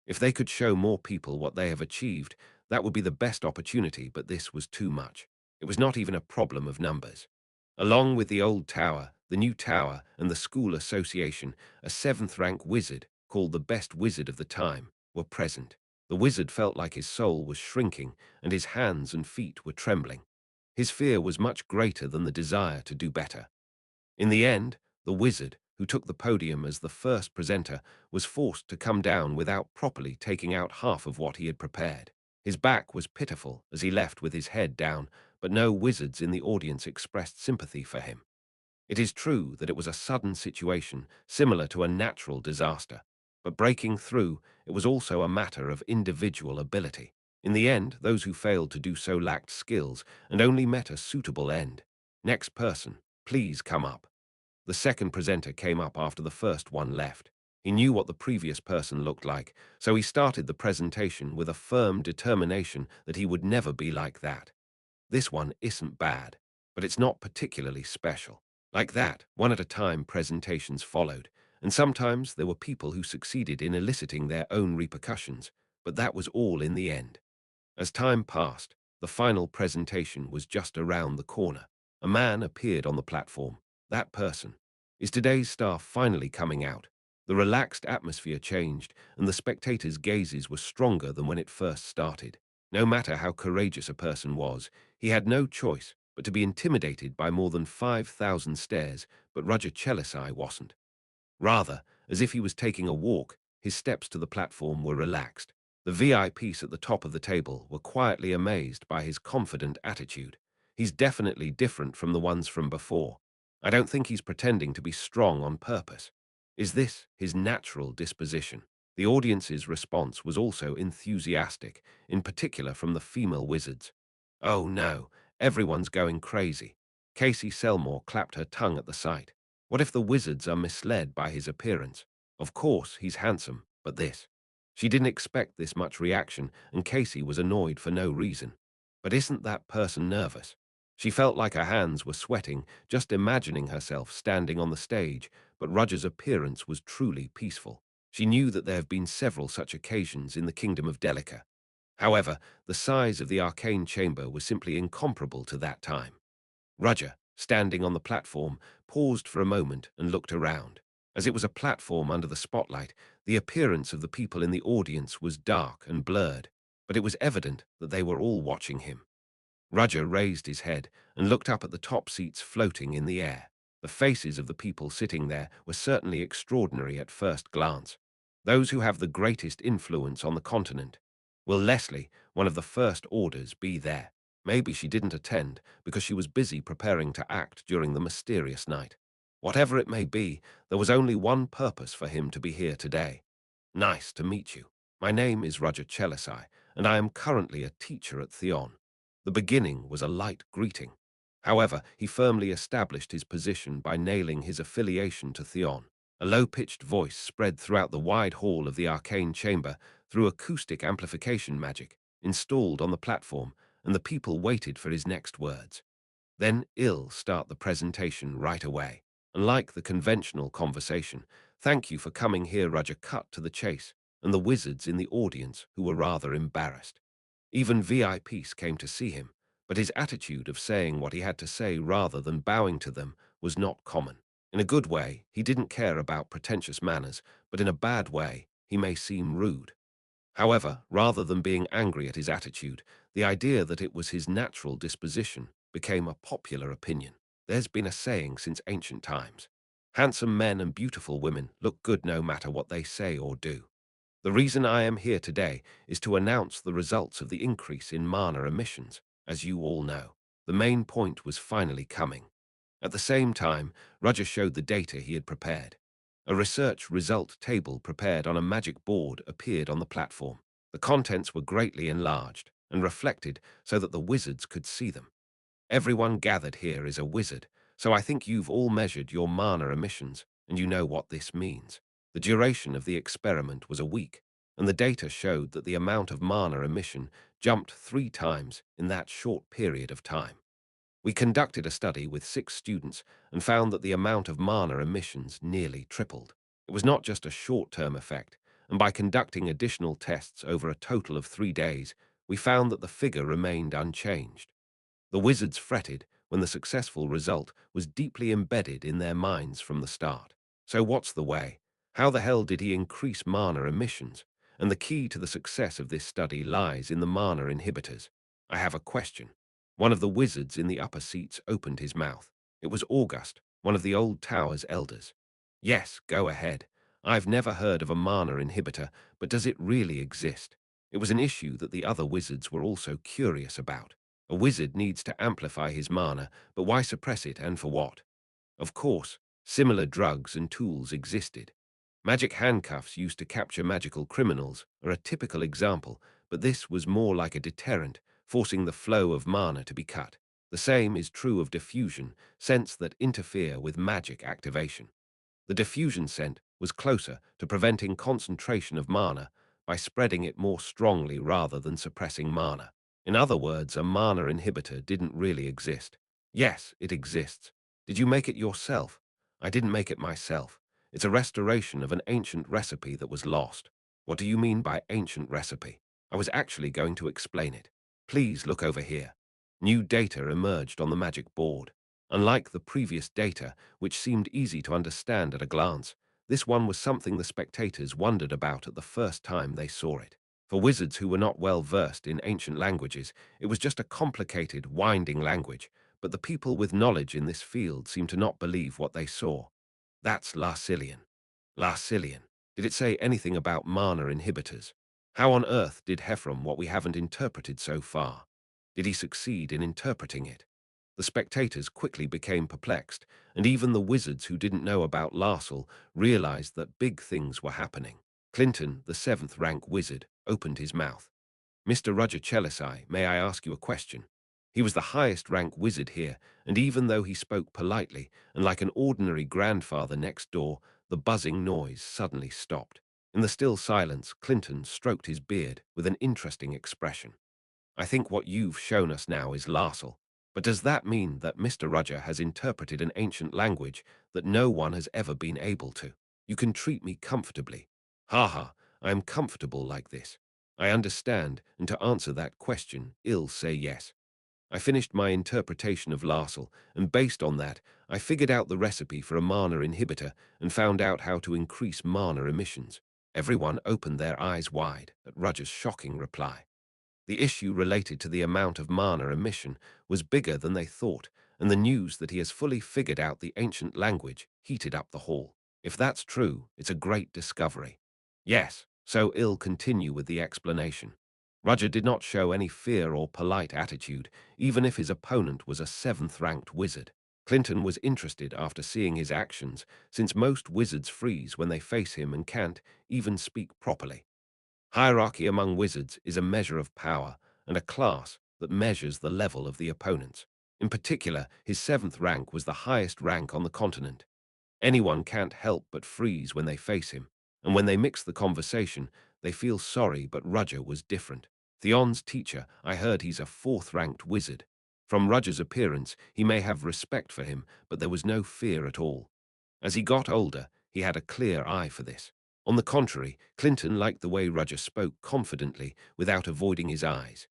If they could show more people what they have achieved, that would be the best opportunity, but this was too much. It was not even a problem of numbers. Along with the old tower, the new tower, and the school association, a seventh-rank wizard, called the best wizard of the time, were present. The wizard felt like his soul was shrinking, and his hands and feet were trembling. His fear was much greater than the desire to do better. In the end, the wizard, who took the podium as the first presenter, was forced to come down without properly taking out half of what he had prepared. His back was pitiful as he left with his head down, but no wizards in the audience expressed sympathy for him. It is true that it was a sudden situation, similar to a natural disaster, but breaking through, it was also a matter of individual ability. In the end, those who failed to do so lacked skills and only met a suitable end. Next person, please come up. The second presenter came up after the first one left. He knew what the previous person looked like, so he started the presentation with a firm determination that he would never be like that. This one isn't bad, but it's not particularly special. Like that, one at a time presentations followed, and sometimes there were people who succeeded in eliciting their own repercussions, but that was all in the end. As time passed, the final presentation was just around the corner. A man appeared on the platform. That person. Is today's star finally coming out? The relaxed atmosphere changed, and the spectators' gazes were stronger than when it first started. No matter how courageous a person was, he had no choice but to be intimidated by more than 5,000 stares, but Roger Chelisai wasn't. Rather, as if he was taking a walk, his steps to the platform were relaxed. The VIPs at the top of the table were quietly amazed by his confident attitude. He's definitely different from the ones from before. I don't think he's pretending to be strong on purpose. Is this his natural disposition? The audience's response was also enthusiastic, in particular from the female wizards. Oh no, everyone's going crazy. Casey Selmore clapped her tongue at the sight. What if the wizards are misled by his appearance? Of course, he's handsome, but this. She didn't expect this much reaction, and Casey was annoyed for no reason. But isn't that person nervous? She felt like her hands were sweating, just imagining herself standing on the stage, but Roger's appearance was truly peaceful. She knew that there have been several such occasions in the kingdom of Delica. However, the size of the arcane chamber was simply incomparable to that time. Roger, standing on the platform, paused for a moment and looked around. As it was a platform under the spotlight, the appearance of the people in the audience was dark and blurred, but it was evident that they were all watching him. Roger raised his head and looked up at the top seats floating in the air. The faces of the people sitting there were certainly extraordinary at first glance. Those who have the greatest influence on the continent. Will Leslie, one of the first orders, be there? Maybe she didn't attend because she was busy preparing to act during the mysterious night. Whatever it may be, there was only one purpose for him to be here today. Nice to meet you. My name is Roger Chelisai, and I am currently a teacher at Theon. The beginning was a light greeting. However, he firmly established his position by nailing his affiliation to Theon. A low-pitched voice spread throughout the wide hall of the arcane chamber through acoustic amplification magic installed on the platform, and the people waited for his next words. Then I'll start the presentation right away. Unlike the conventional conversation, thank you for coming here, Roger cut to the chase, and the wizards in the audience who were rather embarrassed. Even VIPs came to see him, but his attitude of saying what he had to say rather than bowing to them was not common. In a good way, he didn't care about pretentious manners, but in a bad way, he may seem rude. However, rather than being angry at his attitude, the idea that it was his natural disposition became a popular opinion. There's been a saying since ancient times. Handsome men and beautiful women look good no matter what they say or do. The reason I am here today is to announce the results of the increase in mana emissions. As you all know, the main point was finally coming. At the same time, Roger showed the data he had prepared. A research result table prepared on a magic board appeared on the platform. The contents were greatly enlarged and reflected so that the wizards could see them. Everyone gathered here is a wizard, so I think you've all measured your mana emissions, and you know what this means. The duration of the experiment was a week, and the data showed that the amount of mana emission jumped 3 times in that short period of time. We conducted a study with 6 students and found that the amount of mana emissions nearly tripled. It was not just a short-term effect, and by conducting additional tests over a total of 3 days, we found that the figure remained unchanged. The wizards fretted when the successful result was deeply embedded in their minds from the start. So what's the way? How the hell did he increase mana emissions? And the key to the success of this study lies in the mana inhibitors. I have a question. One of the wizards in the upper seats opened his mouth. It was August, one of the old tower's elders. Yes, go ahead. I've never heard of a mana inhibitor, but does it really exist? It was an issue that the other wizards were also curious about. A wizard needs to amplify his mana, but why suppress it and for what? Of course, similar drugs and tools existed. Magic handcuffs used to capture magical criminals are a typical example, but this was more like a deterrent, forcing the flow of mana to be cut. The same is true of diffusion, scents that interfere with magic activation. The diffusion scent was closer to preventing concentration of mana by spreading it more strongly rather than suppressing mana. In other words, a mana inhibitor didn't really exist. Yes, it exists. Did you make it yourself? I didn't make it myself. It's a restoration of an ancient recipe that was lost. What do you mean by ancient recipe? I was actually going to explain it. Please look over here. New data emerged on the magic board. Unlike the previous data, which seemed easy to understand at a glance, this one was something the spectators wondered about at the first time they saw it. For wizards who were not well versed in ancient languages, it was just a complicated, winding language, but the people with knowledge in this field seemed to not believe what they saw. That's Larsilian. Larsilian. Did it say anything about mana inhibitors? How on earth did Heffron what we haven't interpreted so far? Did he succeed in interpreting it? The spectators quickly became perplexed, and even the wizards who didn't know about Larsel realized that big things were happening. Clinton, the seventh-rank wizard, opened his mouth. Mr. Roger Chelisai, may I ask you a question? He was the highest-rank wizard here, and even though he spoke politely and like an ordinary grandfather next door, the buzzing noise suddenly stopped. In the still silence, Clinton stroked his beard with an interesting expression. I think what you've shown us now is Larsel. But does that mean that Mr. Roger has interpreted an ancient language that no one has ever been able to? You can treat me comfortably. Ha ha, I am comfortable like this. I understand, and to answer that question, I'll say yes. I finished my interpretation of Larsel, and based on that, I figured out the recipe for a mana inhibitor and found out how to increase mana emissions. Everyone opened their eyes wide at Roger's shocking reply. The issue related to the amount of mana emission was bigger than they thought, and the news that he has fully figured out the ancient language heated up the hall. If that's true, it's a great discovery. Yes, so I'll continue with the explanation. Roger did not show any fear or polite attitude, even if his opponent was a seventh-ranked wizard. Clinton was interested after seeing his actions, since most wizards freeze when they face him and can't even speak properly. Hierarchy among wizards is a measure of power and a class that measures the level of the opponents. In particular, his seventh rank was the highest rank on the continent. Anyone can't help but freeze when they face him, and when they mix the conversation, they feel sorry, but Roger was different. Theon's teacher, I heard he's a fourth-ranked wizard. From Roger's appearance, he may have respect for him, but there was no fear at all. As he got older, he had a clear eye for this. On the contrary, Clinton liked the way Roger spoke confidently without avoiding his eyes.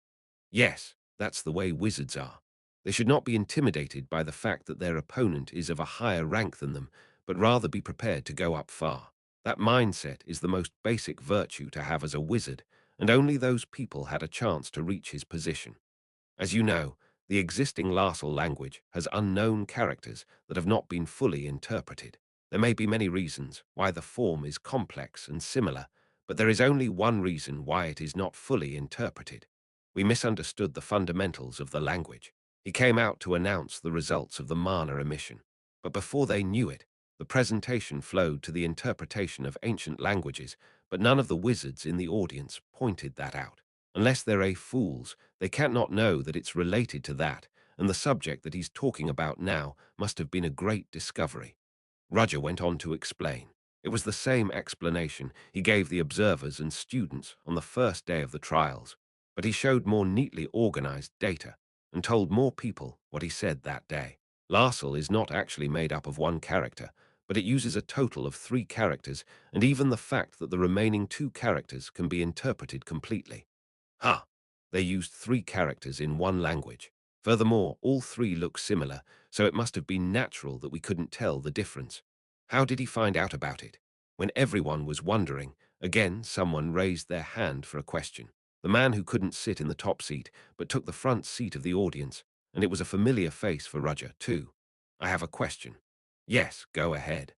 Yes, that's the way wizards are. They should not be intimidated by the fact that their opponent is of a higher rank than them, but rather be prepared to go up far. That mindset is the most basic virtue to have as a wizard, and only those people had a chance to reach his position. As you know, the existing Larsal language has unknown characters that have not been fully interpreted. There may be many reasons why the form is complex and similar, but there is only one reason why it is not fully interpreted. We misunderstood the fundamentals of the language. He came out to announce the results of the mana emission, but before they knew it, the presentation flowed to the interpretation of ancient languages, but none of the wizards in the audience pointed that out. Unless they're fools, they can't not know that it's related to that, and the subject that he's talking about now must have been a great discovery. Roger went on to explain. It was the same explanation he gave the observers and students on the first day of the trials, but he showed more neatly organized data and told more people what he said that day. Larsal is not actually made up of one character, but it uses a total of 3 characters, and even the fact that the remaining 2 characters can be interpreted completely. Ha! They used 3 characters in one language. Furthermore, all 3 look similar, so it must have been natural that we couldn't tell the difference. How did he find out about it? When everyone was wondering, again someone raised their hand for a question. The man who couldn't sit in the top seat, but took the front seat of the audience, and it was a familiar face for Roger, too. I have a question. Yes, go ahead.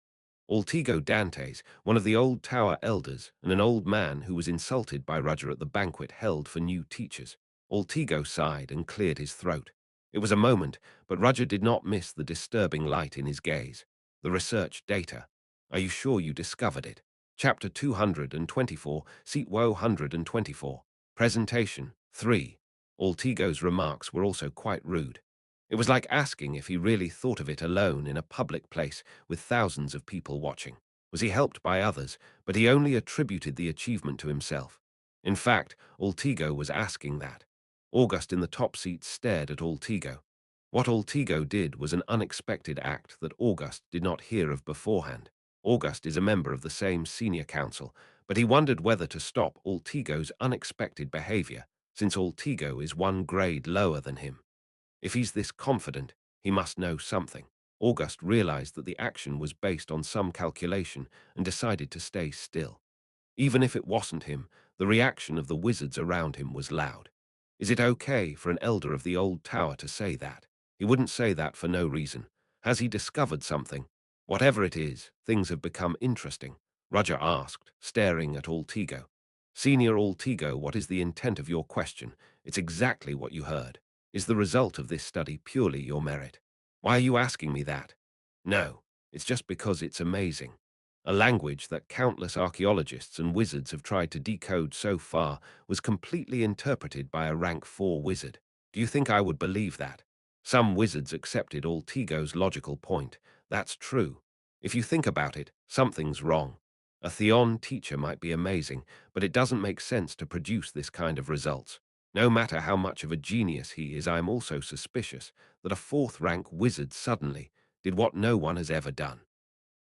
Altigo Dantes, one of the old tower elders, and an old man who was insulted by Roger at the banquet held for new teachers. Altigo sighed and cleared his throat. It was a moment, but Roger did not miss the disturbing light in his gaze. The research data. Are you sure you discovered it? Chapter 224, Seat 124. Presentation 3. Altigo's remarks were also quite rude. It was like asking if he really thought of it alone in a public place with thousands of people watching. Was he helped by others, but he only attributed the achievement to himself. In fact, Altigo was asking that. August in the top seat stared at Altigo. What Altigo did was an unexpected act that August did not hear of beforehand. August is a member of the same senior council, but he wondered whether to stop Altigo's unexpected behavior, since Altigo is 1 grade lower than him. If he's this confident, he must know something. August realized that the action was based on some calculation and decided to stay still. Even if it wasn't him, the reaction of the wizards around him was loud. Is it okay for an elder of the old tower to say that? He wouldn't say that for no reason. Has he discovered something? Whatever it is, things have become interesting, Roger asked, staring at Altigo. Senior Altigo, what is the intent of your question? It's exactly what you heard. Is the result of this study purely your merit? Why are you asking me that? No, it's just because it's amazing. A language that countless archaeologists and wizards have tried to decode so far was completely interpreted by a rank 4 wizard. Do you think I would believe that? Some wizards accepted Altigo's logical point. That's true. If you think about it, something's wrong. A Theon teacher might be amazing, but it doesn't make sense to produce this kind of results. No matter how much of a genius he is, I am also suspicious that a fourth-rank wizard suddenly did what no one has ever done.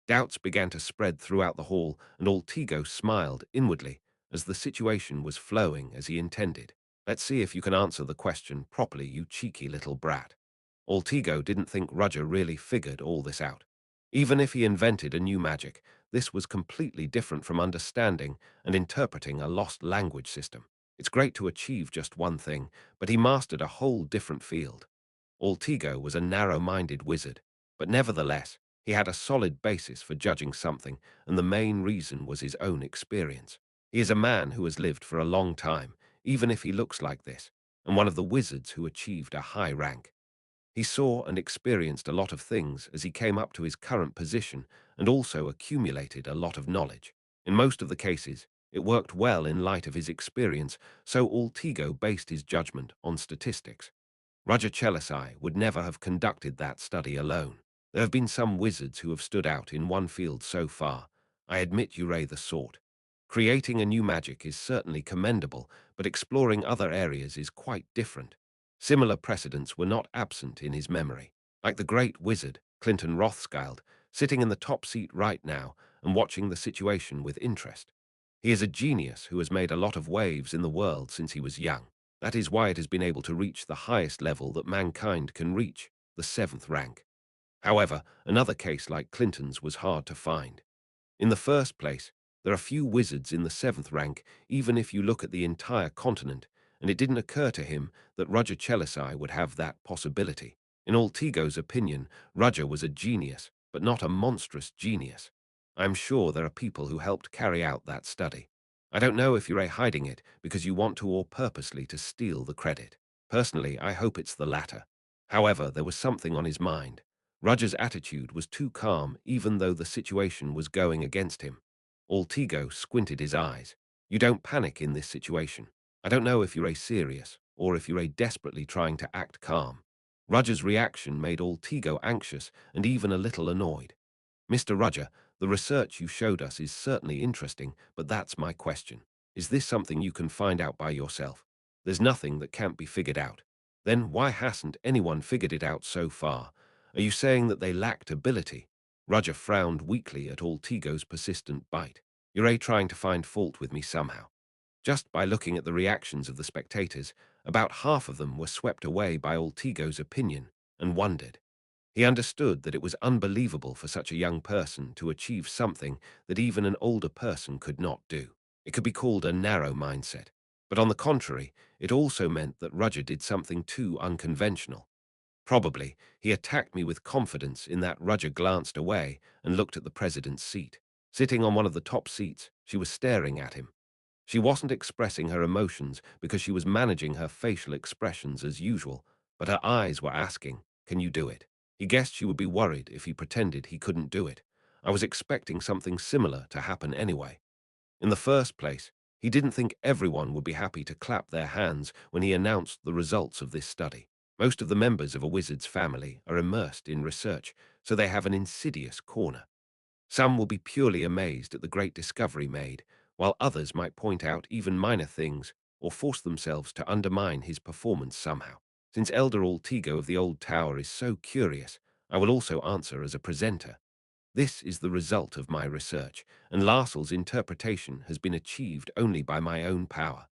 Doubts began to spread throughout the hall, and Altigo smiled inwardly as the situation was flowing as he intended. Let's see if you can answer the question properly, you cheeky little brat. Altigo didn't think Roger really figured all this out. Even if he invented a new magic, this was completely different from understanding and interpreting a lost language system. It's great to achieve just one thing, but he mastered a whole different field. Altigo was a narrow-minded wizard, but nevertheless, he had a solid basis for judging something, and the main reason was his own experience. He is a man who has lived for a long time, even if he looks like this, and one of the wizards who achieved a high rank. He saw and experienced a lot of things as he came up to his current position and also accumulated a lot of knowledge. In most of the cases, it worked well in light of his experience, so Altigo based his judgment on statistics. Roger Chelisai would never have conducted that study alone. There have been some wizards who have stood out in one field so far. I admit you the sort. Creating a new magic is certainly commendable, but exploring other areas is quite different. Similar precedents were not absent in his memory, like the great wizard, Clinton Rothschild, sitting in the top seat right now and watching the situation with interest. He is a genius who has made a lot of waves in the world since he was young. That is why it has been able to reach the highest level that mankind can reach, the 7th rank. However, another case like Clinton's was hard to find. In the first place, there are few wizards in the 7th rank, even if you look at the entire continent, and it didn't occur to him that Roger Chelisai would have that possibility. In Altigo's opinion, Roger was a genius, but not a monstrous genius. I am sure there are people who helped carry out that study. I don't know if you're hiding it because you want to or purposely to steal the credit. Personally, I hope it's the latter. However, there was something on his mind. Roger's attitude was too calm even though the situation was going against him. Altigo squinted his eyes. You don't panic in this situation. I don't know if you're serious or if you're desperately trying to act calm. Roger's reaction made Altigo anxious and even a little annoyed. Mr. Roger, the research you showed us is certainly interesting, but that's my question. Is this something you can find out by yourself? There's nothing that can't be figured out. Then why hasn't anyone figured it out so far? Are you saying that they lacked ability? Roger frowned weakly at Altigo's persistent bite. You're trying to find fault with me somehow. Just by looking at the reactions of the spectators, about half of them were swept away by Altigo's opinion and wondered. He understood that it was unbelievable for such a young person to achieve something that even an older person could not do. It could be called a narrow mindset. But on the contrary, it also meant that Roger did something too unconventional. Probably, he attacked me with confidence in that Roger glanced away and looked at the president's seat. Sitting on one of the top seats, she was staring at him. She wasn't expressing her emotions because she was managing her facial expressions as usual, but her eyes were asking, "Can you do it?" He guessed she would be worried if he pretended he couldn't do it. I was expecting something similar to happen anyway. In the first place, he didn't think everyone would be happy to clap their hands when he announced the results of this study. Most of the members of a wizard's family are immersed in research, so they have an insidious corner. Some will be purely amazed at the great discovery made, while others might point out even minor things or force themselves to undermine his performance somehow. Since Elder Altigo of the Old Tower is so curious, I will also answer as a presenter. This is the result of my research, and Larsel's interpretation has been achieved only by my own power.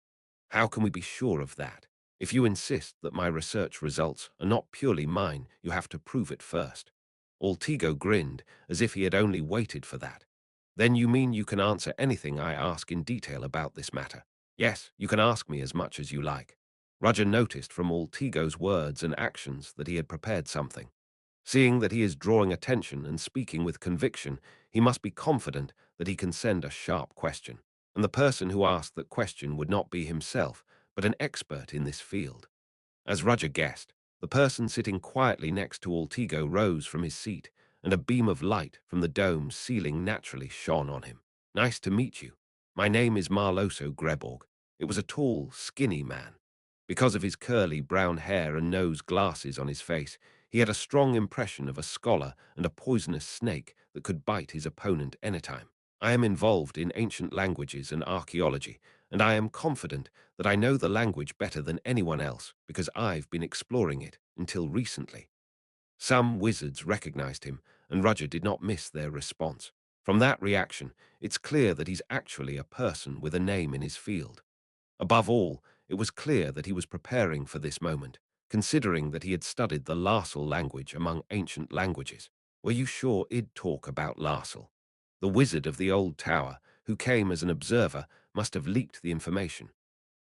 How can we be sure of that? If you insist that my research results are not purely mine, you have to prove it first. Altigo grinned, as if he had only waited for that. Then you mean you can answer anything I ask in detail about this matter? Yes, you can ask me as much as you like. Roger noticed from Altigo's words and actions that he had prepared something. Seeing that he is drawing attention and speaking with conviction, he must be confident that he can send a sharp question. and the person who asked that question would not be himself, but an expert in this field. As Roger guessed, the person sitting quietly next to Altigo rose from his seat, and a beam of light from the dome's ceiling naturally shone on him. "Nice to meet you. My name is Marloso Greborg." It was a tall, skinny man. Because of his curly brown hair and nose glasses on his face, he had a strong impression of a scholar and a poisonous snake that could bite his opponent anytime. "I am involved in ancient languages and archaeology, and I am confident that I know the language better than anyone else because I've been exploring it until recently." Some wizards recognized him, and Roger did not miss their response. From that reaction, it's clear that he's actually a person with a name in his field. Above all, it was clear that he was preparing for this moment, considering that he had studied the Larsal language among ancient languages. "Were you sure I'd talk about Larsal?" The wizard of the old tower, who came as an observer, must have leaked the information.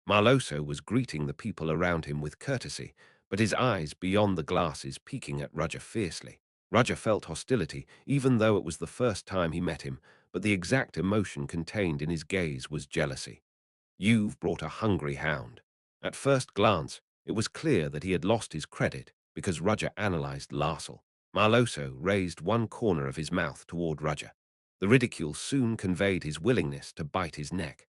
Marloso was greeting the people around him with courtesy, but his eyes beyond the glasses peeking at Roger fiercely. Roger felt hostility, even though it was the first time he met him, but the exact emotion contained in his gaze was jealousy. "You've brought a hungry hound." At first glance, it was clear that he had lost his credit because Roger analyzed Larsal. Marloso raised one corner of his mouth toward Roger. The ridicule soon conveyed his willingness to bite his neck.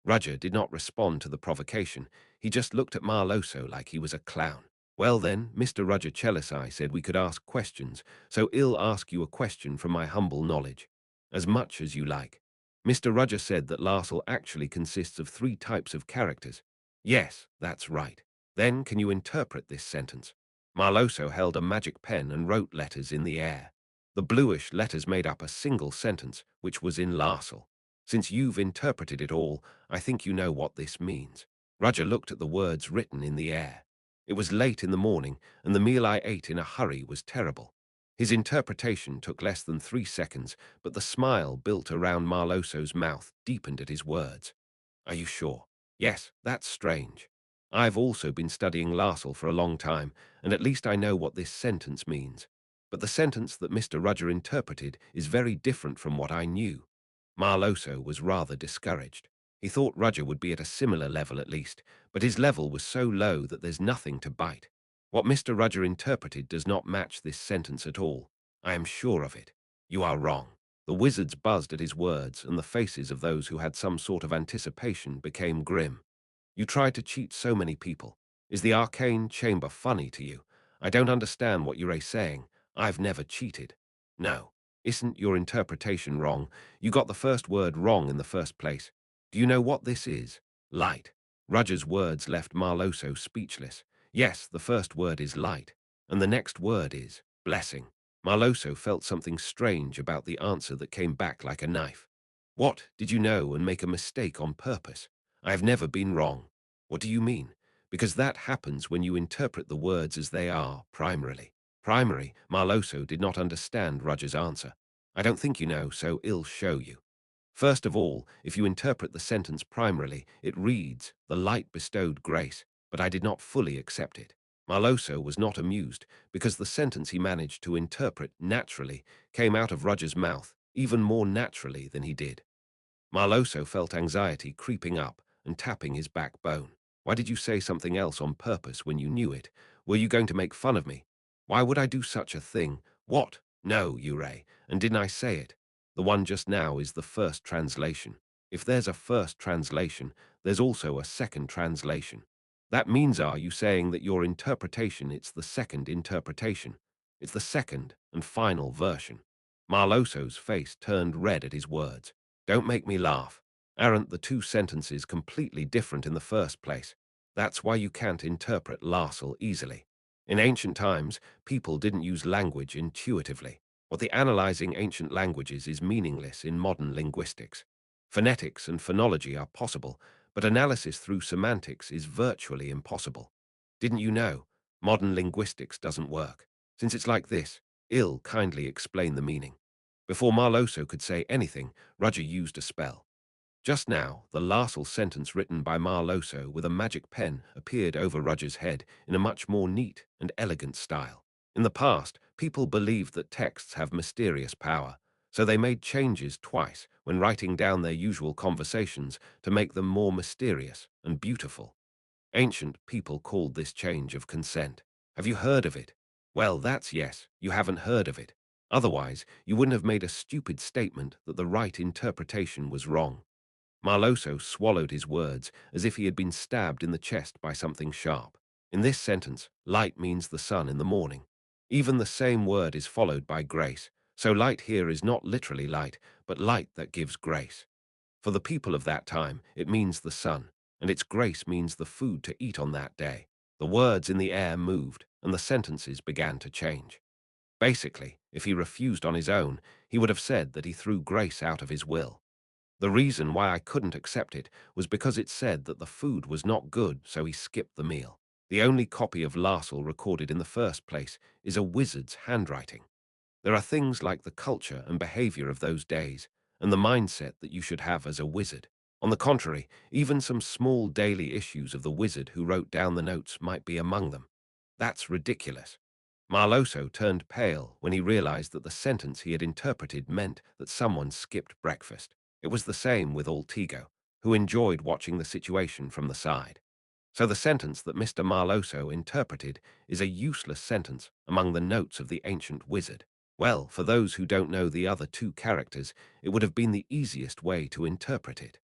Roger did not respond to the provocation. He just looked at Marloso like he was a clown. "Well then, Mr. Roger Chelisai said we could ask questions, so I'll ask you a question from my humble knowledge. As much as you like." Mr. Roger said that Larsal actually consists of 3 types of characters. "Yes, that's right." "Then can you interpret this sentence?" Marloso held a magic pen and wrote letters in the air. The bluish letters made up a single sentence, which was in Larsal. "Since you've interpreted it all, I think you know what this means." Roger looked at the words written in the air. It was late in the morning, and the meal I ate in a hurry was terrible. His interpretation took less than 3 seconds, but the smile built around Marloso's mouth deepened at his words. "Are you sure?" "Yes, that's strange. I've also been studying Larsal for a long time, and at least I know what this sentence means. But the sentence that Mr. Roger interpreted is very different from what I knew." Marloso was rather discouraged. He thought Roger would be at a similar level at least, but his level was so low that there's nothing to bite. "What Mr. Roger interpreted does not match this sentence at all. I am sure of it." "You are wrong." The wizards buzzed at his words, and the faces of those who had some sort of anticipation became grim. "You tried to cheat so many people. Is the arcane chamber funny to you? I don't understand what you're saying. I've never cheated." "No. Isn't your interpretation wrong? You got the first word wrong in the first place. Do you know what this is?" "Light." Roger's words left Marloso speechless. "Yes, the first word is light, and the next word is blessing." Marloso felt something strange about the answer that came back like a knife. "What, did you know and make a mistake on purpose?" "I have never been wrong." "What do you mean?" "Because that happens when you interpret the words as they are, primarily." "Primary?" Marloso did not understand Roger's answer. "I don't think you know, so I'll show you. First of all, if you interpret the sentence primarily, it reads, 'The light bestowed grace,' but I did not fully accept it." Marloso was not amused, because the sentence he managed to interpret naturally came out of Roger's mouth even more naturally than he did. Marloso felt anxiety creeping up and tapping his backbone. "Why did you say something else on purpose when you knew it? Were you going to make fun of me?" "Why would I do such a thing?" "What? No, Urey. And didn't I say it? The one just now is the first translation. If there's a first translation, there's also a second translation. That means, are you saying that your interpretation, it's the second interpretation? It's the second and final version." Marloso's face turned red at his words. "Don't make me laugh. Aren't the 2 sentences completely different in the first place? That's why you can't interpret Larsal easily. In ancient times, people didn't use language intuitively. What the analyzing ancient languages is meaningless in modern linguistics. Phonetics and phonology are possible, but analysis through semantics is virtually impossible. Didn't you know? Modern linguistics doesn't work. Since it's like this, I'll kindly explain the meaning." Before Marloso could say anything, Roger used a spell. Just now, the Larsal sentence written by Marloso with a magic pen appeared over Roger's head in a much more neat and elegant style. In the past, people believed that texts have mysterious power, So they made changes twice when writing down their usual conversations to make them more mysterious and beautiful. Ancient people called this change of consent. Have you heard of it? Well, that's yes, you haven't heard of it. Otherwise, you wouldn't have made a stupid statement that the right interpretation was wrong. Marloso swallowed his words as if he had been stabbed in the chest by something sharp. In this sentence, light means the sun in the morning. Even the same word is followed by grace, so light here is not literally light, but light that gives grace. For the people of that time, it means the sun, and its grace means the food to eat on that day. The words in the air moved, and the sentences began to change. Basically, if he refused on his own, he would have said that he threw grace out of his will. The reason why I couldn't accept it was because it said that the food was not good, so he skipped the meal. The only copy of Larsel recorded in the first place is a wizard's handwriting. There are things like the culture and behavior of those days, and the mindset that you should have as a wizard. On the contrary, even some small daily issues of the wizard who wrote down the notes might be among them. That's ridiculous. Marloso turned pale when he realized that the sentence he had interpreted meant that someone skipped breakfast. It was the same with Altigo, who enjoyed watching the situation from the side. So the sentence that Mr. Marloso interpreted is a useless sentence among the notes of the ancient wizard. Well, for those who don't know the other two characters, it would have been the easiest way to interpret it.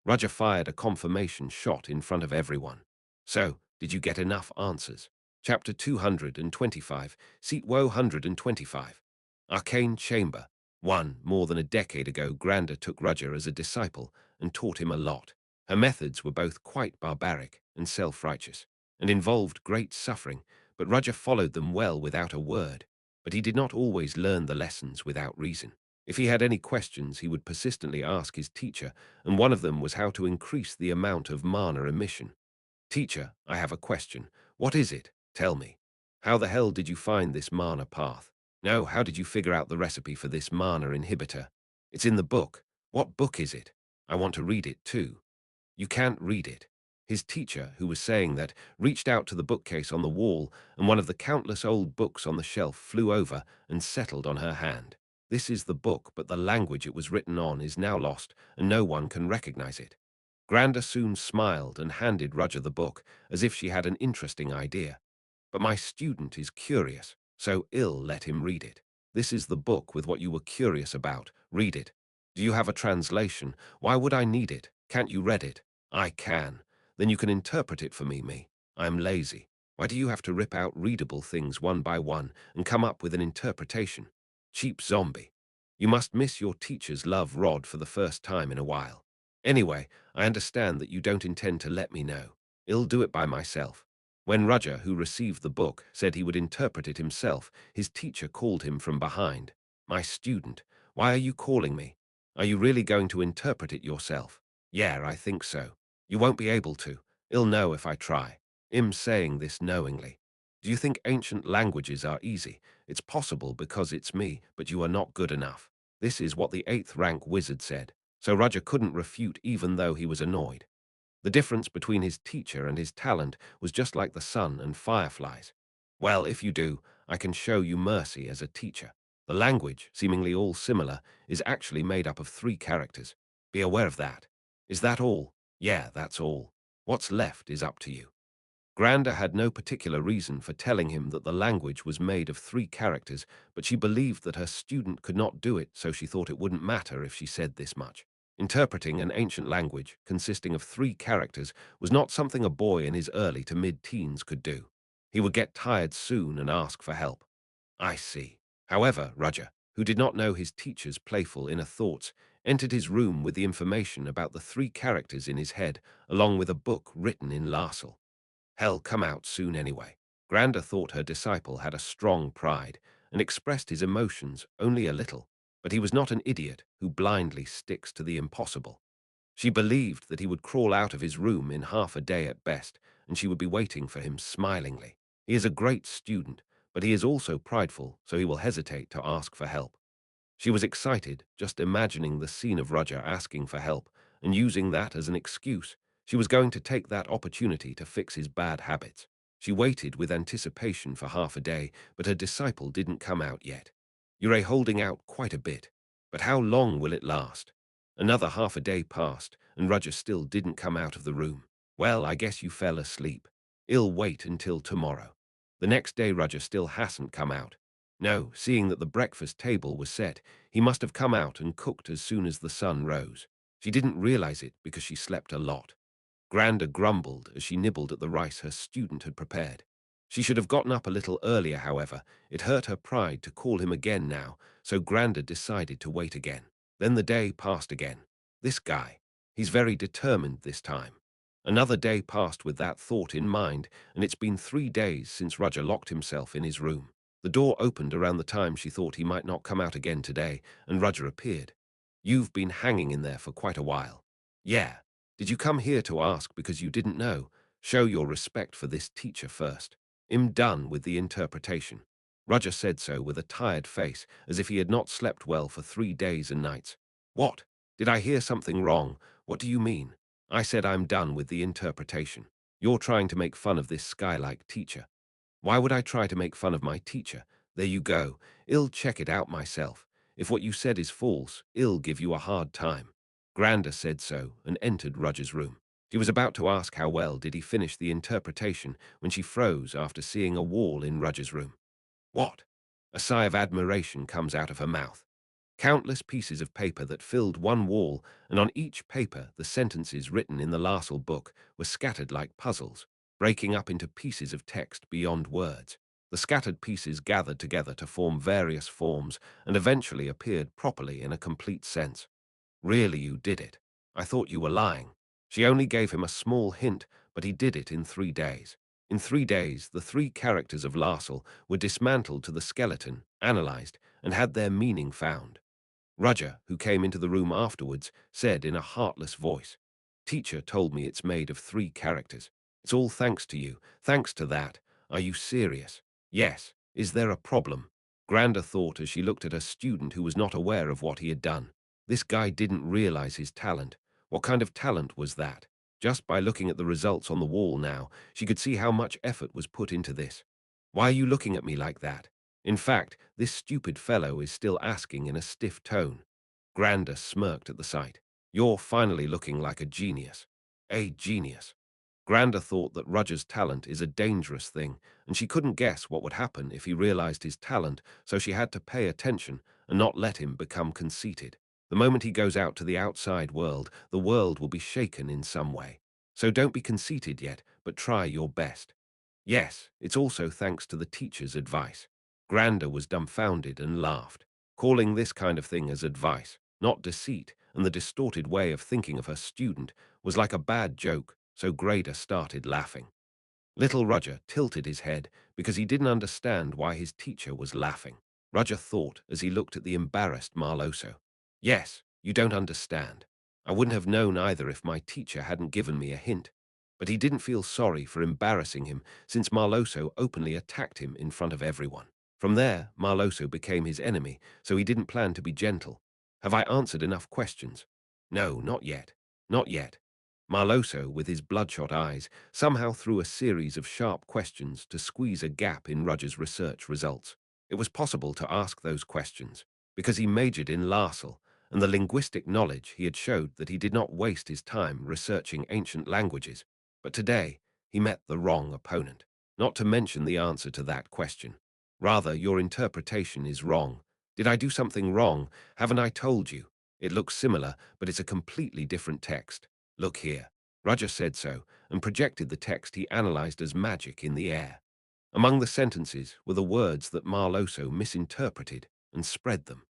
Roger fired a confirmation shot in front of everyone. So, did you get enough answers? Chapter 225, Seat 125. Arcane Chamber. 1. More than a decade ago, Granda took Roger as a disciple and taught him a lot. Her methods were both quite barbaric and self-righteous, and involved great suffering, but Roger followed them well without a word. But he did not always learn the lessons without reason. If he had any questions, he would persistently ask his teacher, and one of them was how to increase the amount of mana emission. Teacher, I have a question. What is it? Tell me. How the hell did you find this mana path? No, how did you figure out the recipe for this mana inhibitor? It's in the book. What book is it? I want to read it too. You can't read it. His teacher, who was saying that, reached out to the bookcase on the wall, and one of the countless old books on the shelf flew over and settled on her hand. This is the book, but the language it was written on is now lost, and no one can recognize it. Granda soon smiled and handed Roger the book, as if she had an interesting idea. But my student is curious, so let him read it. This is the book with what you were curious about. Read it. Do you have a translation? Why would I need it? Can't you read it? I can. Then you can interpret it for me. I'm lazy. Why do you have to rip out readable things one by one and come up with an interpretation? Cheap zombie. You must miss your teacher's love rod for the first time in a while. Anyway, I understand that you don't intend to let me know. I'll do it by myself. When Roger, who received the book, said he would interpret it himself, his teacher called him from behind. My student, why are you calling me? Are you really going to interpret it yourself? Yeah, I think so. You won't be able to. I'll know if I try. I'm saying this knowingly. Do you think ancient languages are easy? It's possible because it's me, but you are not good enough. This is what the 8th rank wizard said, so Roger couldn't refute even though he was annoyed. The difference between his teacher and his talent was just like the sun and fireflies. Well, if you do, I can show you mercy as a teacher. The language, seemingly all similar, is actually made up of 3 characters. Be aware of that. Is that all? Yeah, that's all. What's left is up to you. Granda had no particular reason for telling him that the language was made of 3 characters, but she believed that her student could not do it, so she thought it wouldn't matter if she said this much. Interpreting an ancient language consisting of 3 characters was not something a boy in his early to mid-teens could do. He would get tired soon and ask for help. I see. However, Roger, who did not know his teacher's playful inner thoughts, entered his room with the information about the 3 characters in his head, along with a book written in Larsel. Hell come out soon anyway. Granda thought her disciple had a strong pride and expressed his emotions only a little, but he was not an idiot who blindly sticks to the impossible. She believed that he would crawl out of his room in half a day at best, and she would be waiting for him smilingly. He is a great student, but he is also prideful, so he will hesitate to ask for help. She was excited just imagining the scene of Roger asking for help and using that as an excuse. She was going to take that opportunity to fix his bad habits. She waited with anticipation for half a day, but her disciple didn't come out yet. You're holding out quite a bit. But how long will it last? Another half a day passed, and Roger still didn't come out of the room. Well, I guess you fell asleep. I'll wait until tomorrow. The next day Roger still hasn't come out. No, seeing that the breakfast table was set, he must have come out and cooked as soon as the sun rose. She didn't realize it because she slept a lot. Granda grumbled as she nibbled at the rice her student had prepared. She should have gotten up a little earlier, however. It hurt her pride to call him again now, so Granda decided to wait again. Then the day passed again. This guy, he's very determined this time. Another day passed with that thought in mind, and it's been 3 days since Roger locked himself in his room. The door opened around the time she thought he might not come out again today, and Roger appeared. You've been hanging in there for quite a while. Yeah. Did you come here to ask because you didn't know? Show your respect for this teacher first. I'm done with the interpretation. Roger said so with a tired face, as if he had not slept well for 3 days and nights. What? Did I hear something wrong? What do you mean? I said I'm done with the interpretation. You're trying to make fun of this sky-like teacher. Why would I try to make fun of my teacher? There you go. I'll check it out myself. If what you said is false, I'll give you a hard time. Granda said so and entered Roger's room. She was about to ask how well did he finish the interpretation when she froze after seeing a wall in Roger's room. What? A sigh of admiration comes out of her mouth. Countless pieces of paper that filled one wall, and on each paper the sentences written in the Larsel book were scattered like puzzles, breaking up into pieces of text beyond words. The scattered pieces gathered together to form various forms and eventually appeared properly in a complete sense. Really, you did it. I thought you were lying. She only gave him a small hint, but he did it in 3 days. In 3 days, the 3 characters of Larsel were dismantled to the skeleton, analyzed, and had their meaning found. Roger, who came into the room afterwards, said in a heartless voice, "Teacher told me it's made of 3 characters. It's all thanks to you. Thanks to that. Are you serious?" "Yes. Is there a problem?" Granda thought as she looked at her student who was not aware of what he had done. This guy didn't realize his talent. What kind of talent was that? Just by looking at the results on the wall now, she could see how much effort was put into this. "Why are you looking at me like that?" In fact, this stupid fellow is still asking in a stiff tone. Granda smirked at the sight. "You're finally looking like a genius." A genius. Granda thought that Roger's talent is a dangerous thing, and she couldn't guess what would happen if he realized his talent, so she had to pay attention and not let him become conceited. The moment he goes out to the outside world, the world will be shaken in some way. So don't be conceited yet, but try your best. Yes, it's also thanks to the teacher's advice. Granda was dumbfounded and laughed, calling this kind of thing as advice, not deceit, and the distorted way of thinking of her student was like a bad joke, so Grada started laughing. Little Roger tilted his head because he didn't understand why his teacher was laughing. Roger thought as he looked at the embarrassed Marloso. "Yes, you don't understand. I wouldn't have known either if my teacher hadn't given me a hint." But he didn't feel sorry for embarrassing him since Marloso openly attacked him in front of everyone. From there, Marloso became his enemy, so he didn't plan to be gentle. "Have I answered enough questions?" "No, not yet. Not yet." Marloso, with his bloodshot eyes, somehow threw a series of sharp questions to squeeze a gap in Roger's research results. It was possible to ask those questions, because he majored in Larsel, and the linguistic knowledge he had showed that he did not waste his time researching ancient languages. But today, he met the wrong opponent, not to mention the answer to that question. "Rather, your interpretation is wrong. Did I do something wrong? Haven't I told you? It looks similar, but it's a completely different text. Look here." Roger said so, and projected the text he analyzed as magic in the air. Among the sentences were the words that Marloso misinterpreted and spread them.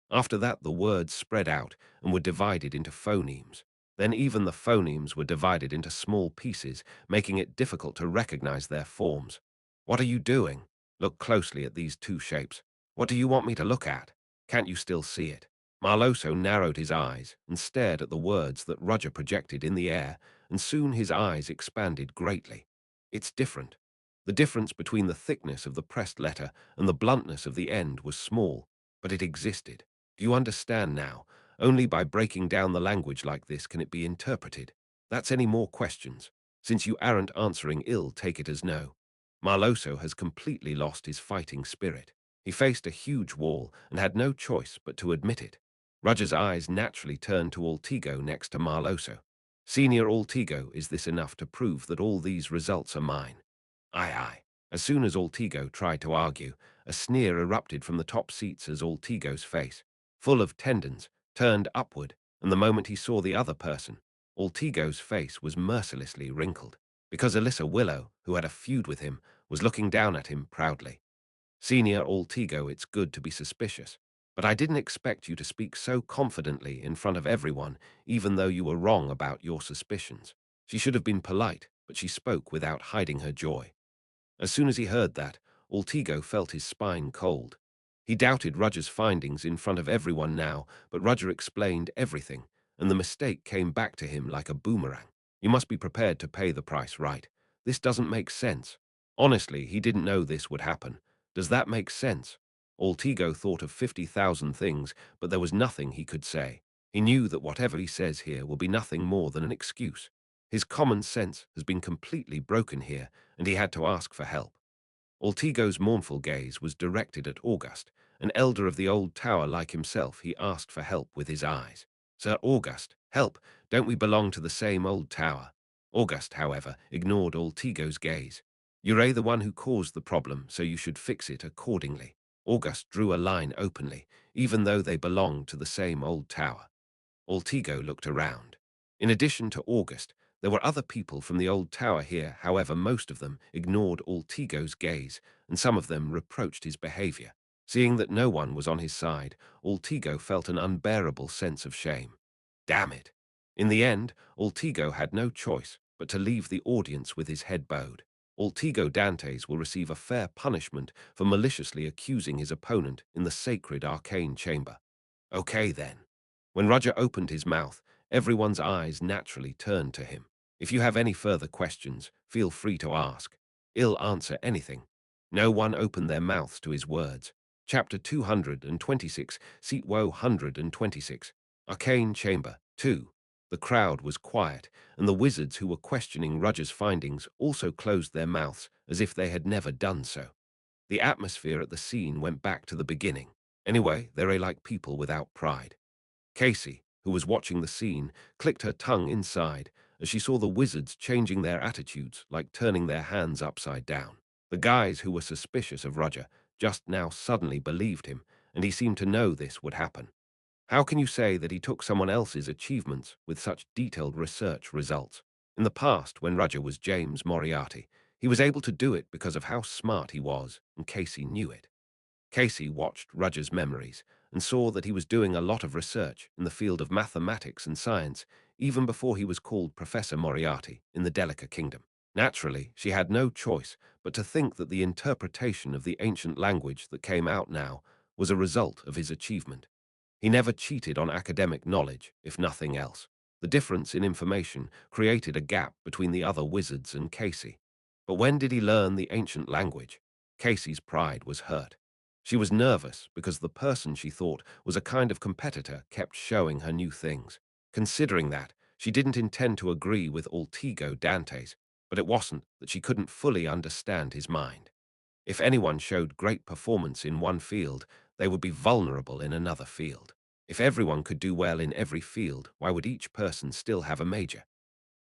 After that, the words spread out and were divided into phonemes. Then even the phonemes were divided into small pieces, making it difficult to recognize their forms. "What are you doing? Look closely at these 2 shapes. What do you want me to look at? Can't you still see it?" Marloso narrowed his eyes and stared at the words that Roger projected in the air, and soon his eyes expanded greatly. "It's different." The difference between the thickness of the pressed letter and the bluntness of the end was small, but it existed. "Do you understand now? Only by breaking down the language like this can it be interpreted. That's any more questions. Since you aren't answering, ill, take it as no." Marloso has completely lost his fighting spirit. He faced a huge wall and had no choice but to admit it. Roger's eyes naturally turned to Altigo next to Marloso. Senior Altigo, is this enough to prove that all these results are mine? Aye, aye. As soon as Altigo tried to argue, a sneer erupted from the top seats as Altigo's face, full of tendons, turned upward, and the moment he saw the other person, Altigo's face was mercilessly wrinkled, because Alyssa Willow, who had a feud with him, was looking down at him proudly. Senior Altigo, it's good to be suspicious, but I didn't expect you to speak so confidently in front of everyone, even though you were wrong about your suspicions. She should have been polite, but she spoke without hiding her joy. As soon as he heard that, Altigo felt his spine cold. He doubted Roger's findings in front of everyone now, but Roger explained everything, and the mistake came back to him like a boomerang. You must be prepared to pay the price, right? This doesn't make sense. Honestly, he didn't know this would happen. Does that make sense? Altigo thought of 50,000 things, but there was nothing he could say. He knew that whatever he says here will be nothing more than an excuse. His common sense has been completely broken here, and he had to ask for help. Altigo's mournful gaze was directed at August, an elder of the old tower like himself. He asked for help with his eyes. Sir August, help, don't we belong to the same old tower? August, however, ignored Altigo's gaze. You're the one who caused the problem, so you should fix it accordingly. August drew a line openly, even though they belonged to the same old tower. Altigo looked around. In addition to August, there were other people from the old tower here. However, most of them ignored Altigo's gaze, and some of them reproached his behavior. Seeing that no one was on his side, Altigo felt an unbearable sense of shame. Damn it! In the end, Altigo had no choice but to leave the audience with his head bowed. Altigo Dantes will receive a fair punishment for maliciously accusing his opponent in the sacred arcane chamber. Okay, then. When Roger opened his mouth, everyone's eyes naturally turned to him. If you have any further questions, feel free to ask. He'll answer anything. No one opened their mouths to his words. Chapter 226, Seat Woe 126. Arcane Chamber 2. The crowd was quiet, and the wizards who were questioning Roger's findings also closed their mouths as if they had never done so. The atmosphere at the scene went back to the beginning. Anyway, they're like people without pride. Casey, who was watching the scene, clicked her tongue inside as she saw the wizards changing their attitudes, like turning their hands upside down. The guys who were suspicious of Roger just now suddenly believed him, and he seemed to know this would happen. How can you say that he took someone else's achievements with such detailed research results? In the past, when Roger was James Moriarty, he was able to do it because of how smart he was, and Casey knew it. Casey watched Roger's memories and saw that he was doing a lot of research in the field of mathematics and science even before he was called Professor Moriarty in the Delica Kingdom. Naturally, she had no choice but to think that the interpretation of the ancient language that came out now was a result of his achievement. He never cheated on academic knowledge, if nothing else. The difference in information created a gap between the other wizards and Casey. But when did he learn the ancient language? Casey's pride was hurt. She was nervous because the person she thought was a kind of competitor kept showing her new things. Considering that, she didn't intend to agree with Altigo Dantes, but it wasn't that she couldn't fully understand his mind. If anyone showed great performance in one field, they would be vulnerable in another field. If everyone could do well in every field, why would each person still have a major?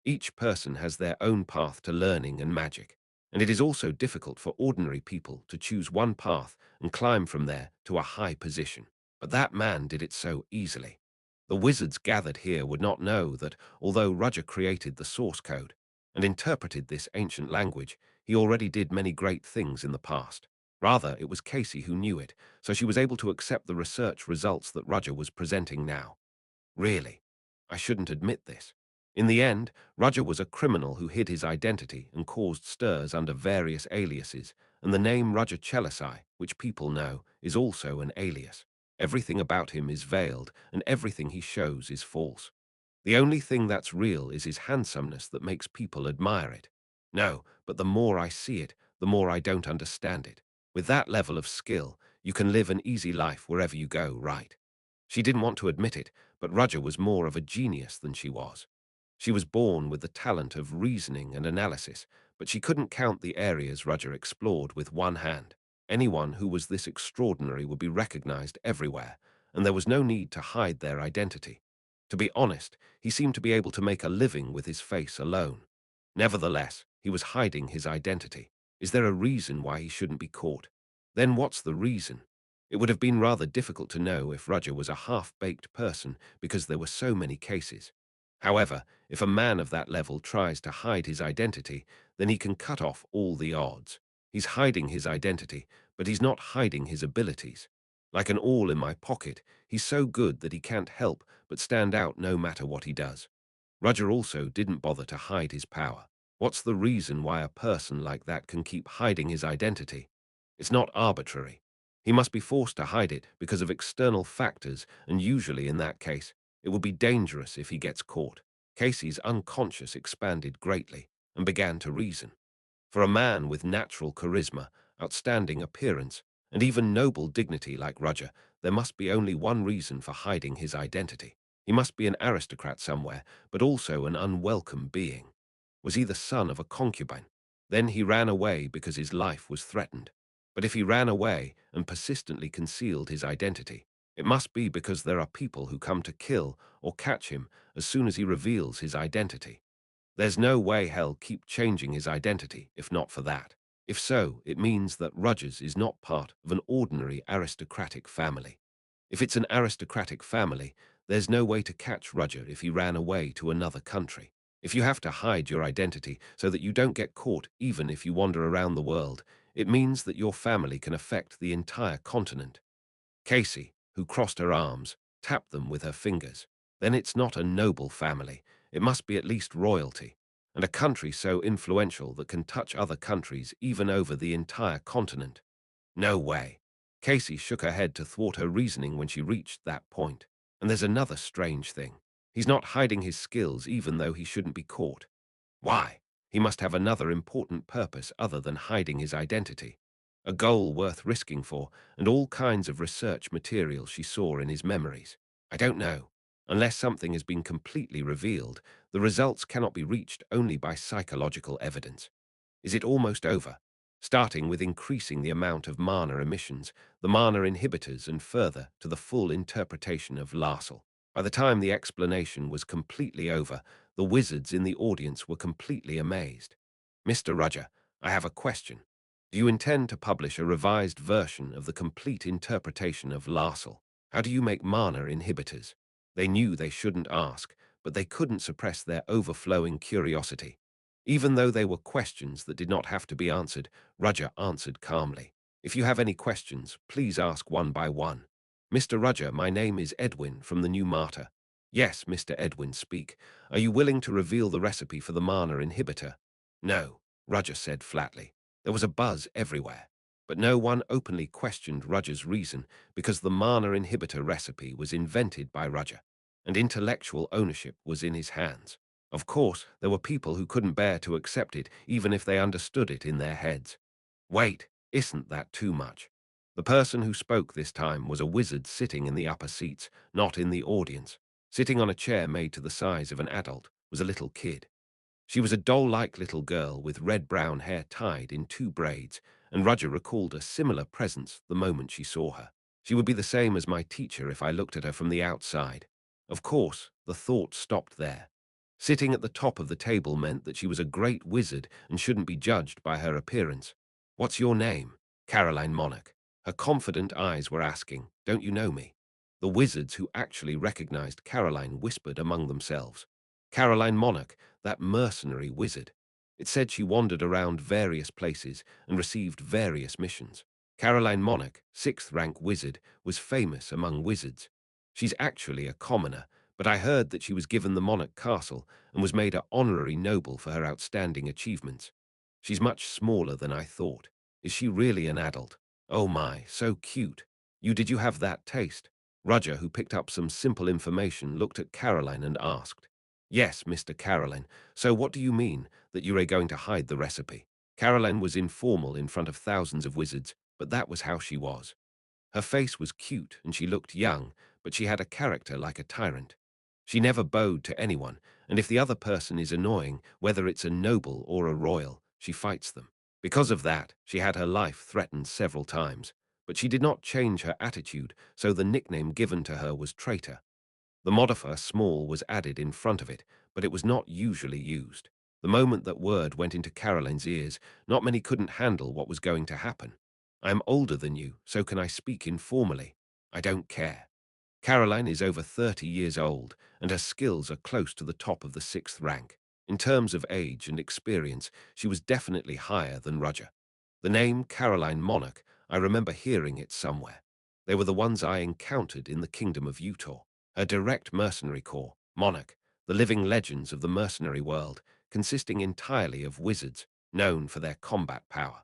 Each person has their own path to learning and magic, and it is also difficult for ordinary people to choose one path and climb from there to a high position. But that man did it so easily. The wizards gathered here would not know that although Roger created the source code and interpreted this ancient language, he already did many great things in the past. Rather, it was Casey who knew it, so she was able to accept the research results that Roger was presenting now. Really, I shouldn't admit this. In the end, Roger was a criminal who hid his identity and caused stirs under various aliases, and the name Roger Chelisai, which people know, is also an alias. Everything about him is veiled, and everything he shows is false. The only thing that's real is his handsomeness that makes people admire it. No, but the more I see it, the more I don't understand it. With that level of skill, you can live an easy life wherever you go, right? She didn't want to admit it, but Roger was more of a genius than she was. She was born with the talent of reasoning and analysis, but she couldn't count the areas Roger explored with one hand. Anyone who was this extraordinary would be recognized everywhere, and there was no need to hide their identity. To be honest, he seemed to be able to make a living with his face alone. Nevertheless, he was hiding his identity. Is there a reason why he shouldn't be caught? Then what's the reason? It would have been rather difficult to know if Roger was a half-baked person because there were so many cases. However, if a man of that level tries to hide his identity, then he can cut off all the odds. He's hiding his identity, but he's not hiding his abilities. Like an awl in my pocket, he's so good that he can't help but stand out no matter what he does. Roger also didn't bother to hide his power. What's the reason why a person like that can keep hiding his identity? It's not arbitrary. He must be forced to hide it because of external factors, and usually in that case, it will be dangerous if he gets caught. Casey's unconscious expanded greatly and began to reason. For a man with natural charisma, outstanding appearance, and even noble dignity like Roger, there must be only one reason for hiding his identity. He must be an aristocrat somewhere, but also an unwelcome being. Was he the son of a concubine? Then he ran away because his life was threatened. But if he ran away and persistently concealed his identity, it must be because there are people who come to kill or catch him as soon as he reveals his identity. There's no way he'll keep changing his identity if not for that. If so, it means that Rogers is not part of an ordinary aristocratic family. If it's an aristocratic family, there's no way to catch Roger if he ran away to another country. If you have to hide your identity so that you don't get caught even if you wander around the world, it means that your family can affect the entire continent. Casey, who crossed her arms, tapped them with her fingers. Then it's not a noble family. It must be at least royalty, and a country so influential that can touch other countries even over the entire continent. No way. Casey shook her head to thwart her reasoning when she reached that point. And there's another strange thing. He's not hiding his skills even though he shouldn't be caught. Why? He must have another important purpose other than hiding his identity. A goal worth risking for, and all kinds of research material she saw in his memories. I don't know. Unless something has been completely revealed, the results cannot be reached only by psychological evidence. Is it almost over? Starting with increasing the amount of mana emissions, the mana inhibitors, and further to the full interpretation of Larsel. By the time the explanation was completely over, the wizards in the audience were completely amazed. Mr. Roger, I have a question. Do you intend to publish a revised version of the complete interpretation of Larsel? How do you make mana inhibitors? They knew they shouldn't ask, but they couldn't suppress their overflowing curiosity. Even though they were questions that did not have to be answered, Roger answered calmly. If you have any questions, please ask one by one. Mr. Roger, my name is Edwin from the New Martyr. Yes, Mr. Edwin, speak. Are you willing to reveal the recipe for the mana inhibitor? No, Roger said flatly. There was a buzz everywhere. But no one openly questioned Roger's reason because the mana inhibitor recipe was invented by Roger, and intellectual ownership was in his hands. Of course, there were people who couldn't bear to accept it even if they understood it in their heads. Wait, isn't that too much? The person who spoke this time was a wizard sitting in the upper seats, not in the audience. Sitting on a chair made to the size of an adult was a little kid. She was a doll-like little girl with red-brown hair tied in two braids, and Roger recalled a similar presence the moment she saw her. She would be the same as my teacher if I looked at her from the outside. Of course, the thought stopped there. Sitting at the top of the table meant that she was a great wizard and shouldn't be judged by her appearance. What's your name? Caroline Monarch. Her confident eyes were asking, don't you know me? The wizards who actually recognized Caroline whispered among themselves. Caroline Monarch, that mercenary wizard. It said she wandered around various places and received various missions. Caroline Monarch, 6th rank wizard, was famous among wizards. She's actually a commoner, but I heard that she was given the Monarch Castle and was made an honorary noble for her outstanding achievements. She's much smaller than I thought. Is she really an adult? Oh my, so cute. Did you have that taste? Roger, who picked up some simple information, looked at Caroline and asked. Yes, Mr. Caroline. So what do you mean, that you are going to hide the recipe? Caroline was informal in front of thousands of wizards, but that was how she was. Her face was cute and she looked young, but she had a character like a tyrant. She never bowed to anyone, and if the other person is annoying, whether it's a noble or a royal, she fights them. Because of that, she had her life threatened several times. but she did not change her attitude, so the nickname given to her was traitor. The modifier small was added in front of it, but it was not usually used. The moment that word went into Caroline's ears, not many couldn't handle what was going to happen. I am older than you, so can I speak informally? I don't care. Caroline is over 30 years old, and her skills are close to the top of the sixth rank. In terms of age and experience, she was definitely higher than Roger. The name Caroline Monarch, I remember hearing it somewhere. They were the ones I encountered in the Kingdom of Utah. Her direct mercenary corps, Monarch, the living legends of the mercenary world, consisting entirely of wizards, known for their combat power.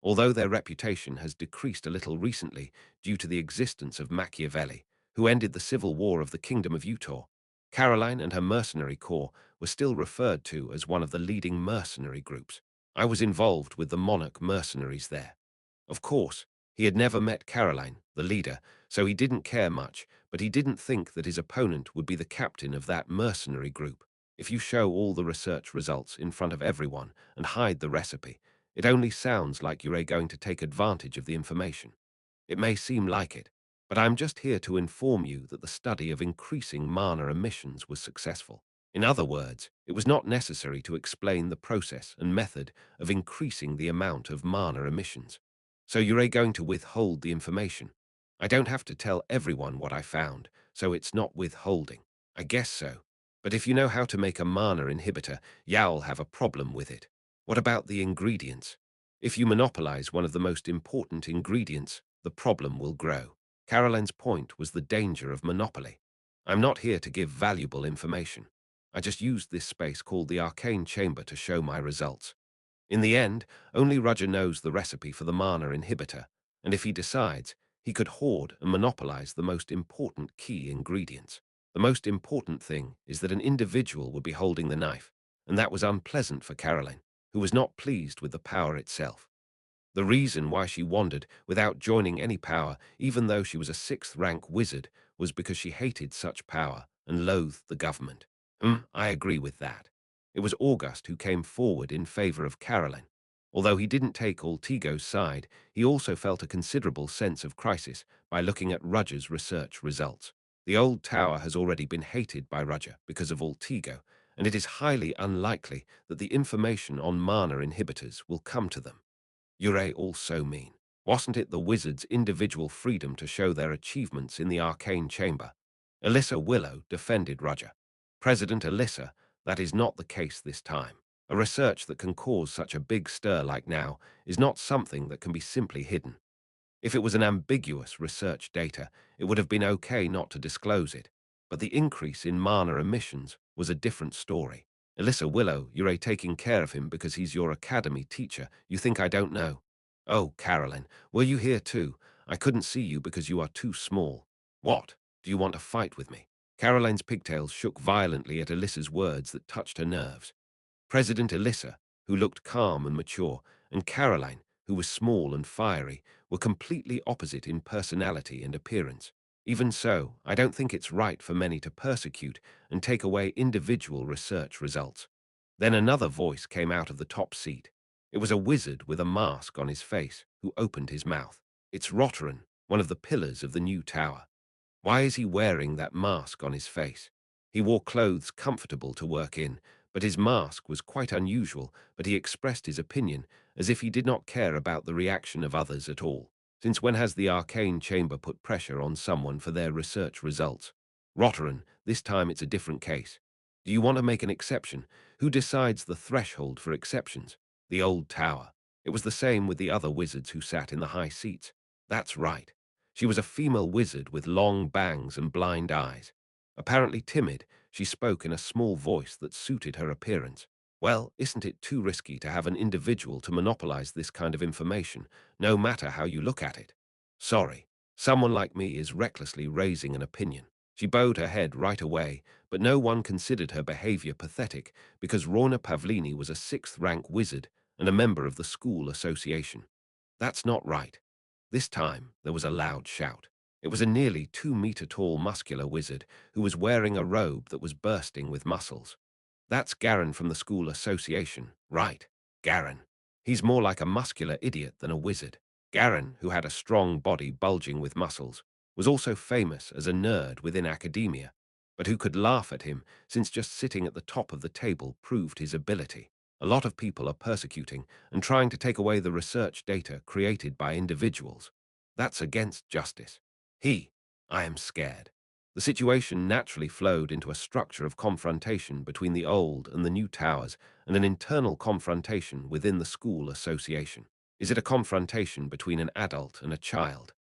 Although their reputation has decreased a little recently due to the existence of Machiavelli, who ended the civil war of the Kingdom of Utah, Caroline and her mercenary corps were still referred to as one of the leading mercenary groups. I was involved with the monarch mercenaries there. Of course, he had never met Caroline, the leader, so he didn't care much, but he didn't think that his opponent would be the captain of that mercenary group. If you show all the research results in front of everyone and hide the recipe, it only sounds like you're going to take advantage of the information. It may seem like it, but I'm just here to inform you that the study of increasing mana emissions was successful. In other words, it was not necessary to explain the process and method of increasing the amount of mana emissions. So you're going to withhold the information. I don't have to tell everyone what I found, so it's not withholding. I guess so. But if you know how to make a mana inhibitor, you'll have a problem with it. What about the ingredients? If you monopolize one of the most important ingredients, the problem will grow. Caroline's point was the danger of monopoly. I'm not here to give valuable information. I just used this space called the arcane chamber to show my results. In the end, only Roger knows the recipe for the mana inhibitor, and if he decides, he could hoard and monopolize the most important key ingredients. The most important thing is that an individual would be holding the knife, and that was unpleasant for Caroline, who was not pleased with the power itself. The reason why she wandered without joining any power, even though she was a sixth-rank wizard, was because she hated such power and loathed the government. I agree with that. It was August who came forward in favor of Caroline. Although he didn't take Altigo's side, he also felt a considerable sense of crisis by looking at Roger's research results. The old tower has already been hated by Roger because of Altigo, and it is highly unlikely that the information on mana inhibitors will come to them. Ure also mean. Wasn't it the wizard's individual freedom to show their achievements in the arcane chamber? Alyssa Willow defended Roger. President Alyssa, that is not the case this time. A research that can cause such a big stir like now is not something that can be simply hidden. If it was an ambiguous research data, it would have been okay not to disclose it. But the increase in mana emissions was a different story. Alyssa Willow, you're taking care of him because he's your academy teacher. You think I don't know? Oh, Caroline, were you here too? I couldn't see you because you are too small. What? Do you want to fight with me? Caroline's pigtails shook violently at Alyssa's words that touched her nerves. President Alyssa, who looked calm and mature, and Caroline, who was small and fiery, were completely opposite in personality and appearance. Even so, I don't think it's right for many to persecute and take away individual research results. Then another voice came out of the top seat. It was a wizard with a mask on his face who opened his mouth. It's Roteran, one of the pillars of the new tower. Why is he wearing that mask on his face? He wore clothes comfortable to work in, but his mask was quite unusual, but he expressed his opinion as if he did not care about the reaction of others at all. Since when has the arcane chamber put pressure on someone for their research results? Roteran, this time it's a different case. Do you want to make an exception? Who decides the threshold for exceptions? The old tower. It was the same with the other wizards who sat in the high seats. That's right. She was a female wizard with long bangs and blind eyes. Apparently timid, she spoke in a small voice that suited her appearance. Well, isn't it too risky to have an individual to monopolize this kind of information, no matter how you look at it? Sorry, someone like me is recklessly raising an opinion. She bowed her head right away, but no one considered her behavior pathetic because Rona Pavlini was a sixth-rank wizard and a member of the school association. That's not right. This time, there was a loud shout. It was a nearly 2-meter-tall muscular wizard who was wearing a robe that was bursting with muscles. That's Garen from the school association, right? Garen. He's more like a muscular idiot than a wizard. Garin, who had a strong body bulging with muscles, was also famous as a nerd within academia, but who could laugh at him since just sitting at the top of the table proved his ability. A lot of people are persecuting and trying to take away the research data created by individuals. That's against justice. I am scared. The situation naturally flowed into a structure of confrontation between the old and the new towers and an internal confrontation within the school association. Is it a confrontation between an adult and a child?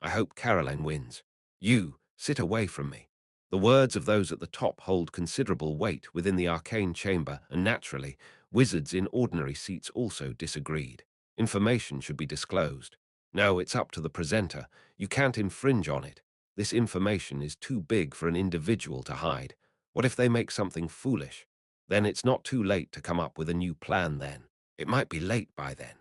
I hope Caroline wins. You, sit away from me. The words of those at the top hold considerable weight within the arcane chamber, and naturally, wizards in ordinary seats also disagreed. Information should be disclosed. No, it's up to the presenter. You can't infringe on it. This information is too big for an individual to hide. What if they make something foolish? Then it's not too late to come up with a new plan then. It might be late by then.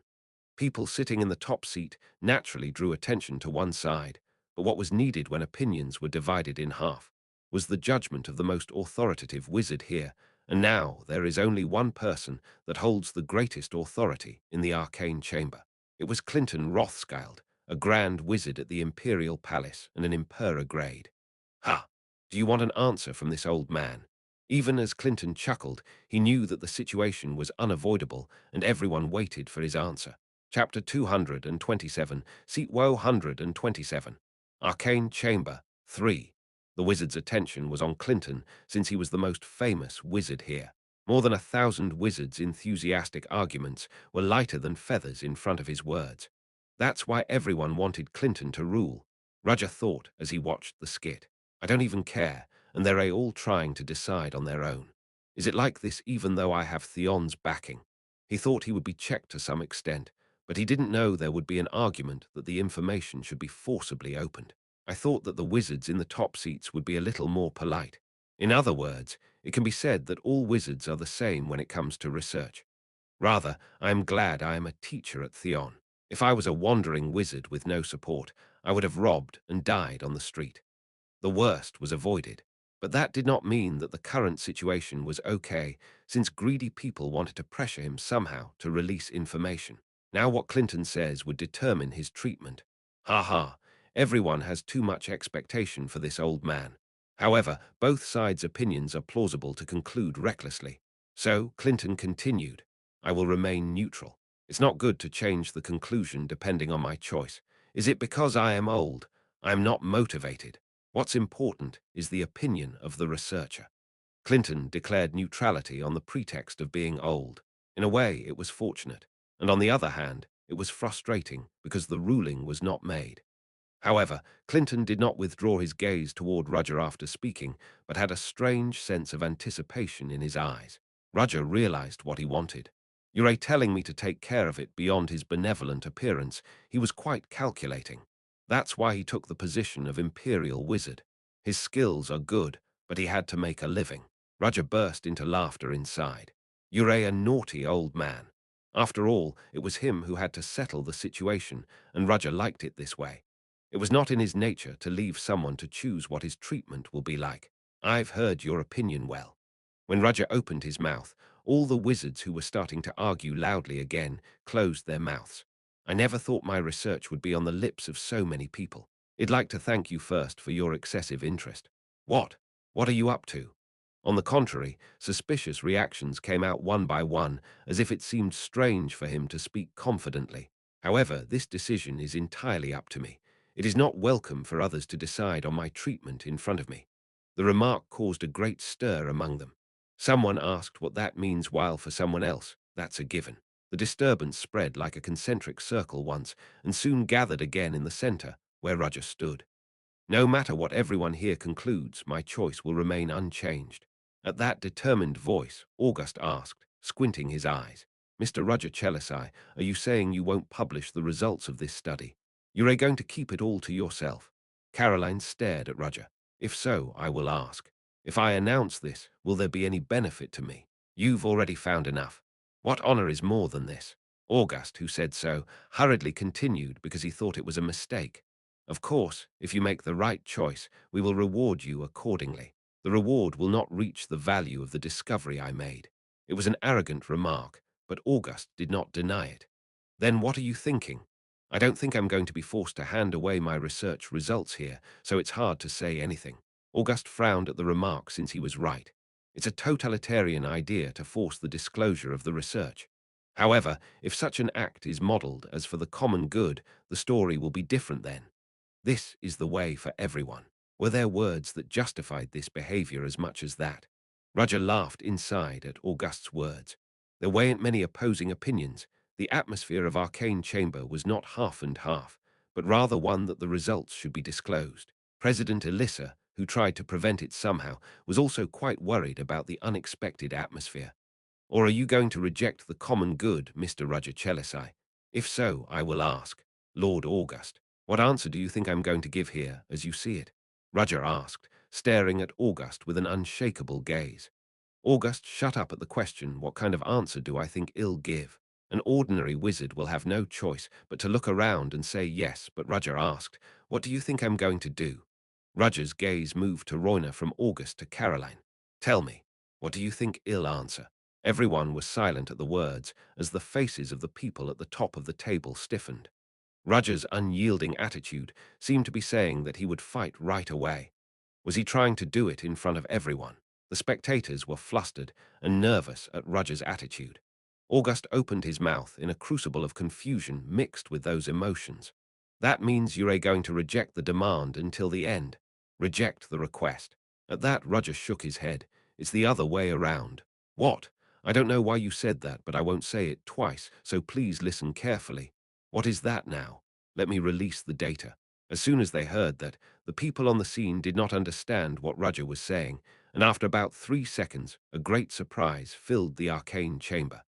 People sitting in the top seat naturally drew attention to one side, but what was needed when opinions were divided in half was the judgment of the most authoritative wizard here, and now there is only one person that holds the greatest authority in the arcane chamber. It was Clinton Rothschild, a grand wizard at the Imperial Palace and an Impera grade. Ha! Do you want an answer from this old man? Even as Clinton chuckled, he knew that the situation was unavoidable, and everyone waited for his answer. Chapter 227, Seat Woe 127. Arcane Chamber 3. The wizard's attention was on Clinton since he was the most famous wizard here. More than 1,000 wizards' enthusiastic arguments were lighter than feathers in front of his words. That's why everyone wanted Clinton to rule, Roger thought as he watched the skit. I don't even care, and they're all trying to decide on their own. Is it like this even though I have Theon's backing? He thought he would be checked to some extent, but he didn't know there would be an argument that the information should be forcibly opened. I thought that the wizards in the top seats would be a little more polite. In other words, it can be said that all wizards are the same when it comes to research. Rather, I am glad I am a teacher at Theon. If I was a wandering wizard with no support, I would have robbed and died on the street. The worst was avoided. But that did not mean that the current situation was okay, since greedy people wanted to pressure him somehow to release information. Now what Clinton says would determine his treatment. Ha ha, everyone has too much expectation for this old man. However, both sides' opinions are plausible to conclude recklessly. So, Clinton continued, I will remain neutral. It's not good to change the conclusion depending on my choice. Is it because I am old? I am not motivated. What's important is the opinion of the researcher. Clinton declared neutrality on the pretext of being old. In a way, it was fortunate, and on the other hand, it was frustrating because the ruling was not made. However, Clinton did not withdraw his gaze toward Roger after speaking, but had a strange sense of anticipation in his eyes. Roger realized what he wanted. You're telling me to take care of it beyond his benevolent appearance. He was quite calculating. That's why he took the position of Imperial Wizard. His skills are good, but he had to make a living. Roger burst into laughter inside. You're a naughty old man. After all, it was him who had to settle the situation, and Roger liked it this way. It was not in his nature to leave someone to choose what his treatment will be like. I've heard your opinion well. When Roger opened his mouth, all the wizards who were starting to argue loudly again closed their mouths. I never thought my research would be on the lips of so many people. I'd like to thank you first for your excessive interest. What? What are you up to? On the contrary, suspicious reactions came out one by one, as if it seemed strange for him to speak confidently. However, this decision is entirely up to me. It is not welcome for others to decide on my treatment in front of me. The remark caused a great stir among them. Someone asked what that means, while for someone else, that's a given. The disturbance spread like a concentric circle once, and soon gathered again in the center, where Roger stood. No matter what everyone here concludes, my choice will remain unchanged. At that determined voice, August asked, squinting his eyes, Mr. Roger Chelisai, are you saying you won't publish the results of this study? You're going to keep it all to yourself? Caroline stared at Roger. If so, I will ask. If I announce this, will there be any benefit to me? You've already found enough. What honor is more than this? August, who said so, hurriedly continued because he thought it was a mistake. Of course, if you make the right choice, we will reward you accordingly. The reward will not reach the value of the discovery I made. It was an arrogant remark, but August did not deny it. Then what are you thinking? I don't think I'm going to be forced to hand away my research results here, so it's hard to say anything. August frowned at the remark since he was right. It's a totalitarian idea to force the disclosure of the research. However, if such an act is modeled as for the common good, the story will be different then. This is the way for everyone. Were there words that justified this behavior as much as that? Roger laughed inside at August's words. There weren't many opposing opinions. The atmosphere of Arcane Chamber was not half and half, but rather one that the results should be disclosed. President Elissa, who tried to prevent it somehow, was also quite worried about the unexpected atmosphere. Or are you going to reject the common good, Mr. Roger Chelisai? If so, I will ask, Lord August, what answer do you think I'm going to give here as you see it? Roger asked, staring at August with an unshakable gaze. August shut up at the question, what kind of answer do I think I'll give? An ordinary wizard will have no choice but to look around and say yes, but Roger asked, what do you think I'm going to do? Roger's gaze moved to Royna from August to Caroline. Tell me, what do you think I'll answer? Everyone was silent at the words as the faces of the people at the top of the table stiffened. Roger's unyielding attitude seemed to be saying that he would fight right away. Was he trying to do it in front of everyone? The spectators were flustered and nervous at Roger's attitude. August opened his mouth in a crucible of confusion mixed with those emotions. That means you're going to reject the demand until the end. Reject the request. At that, Roger shook his head. It's the other way around. What? I don't know why you said that, but I won't say it twice, so please listen carefully. What is that now? Let me release the data. As soon as they heard that, the people on the scene did not understand what Roger was saying, and after about 3 seconds, a great surprise filled the arcane chamber.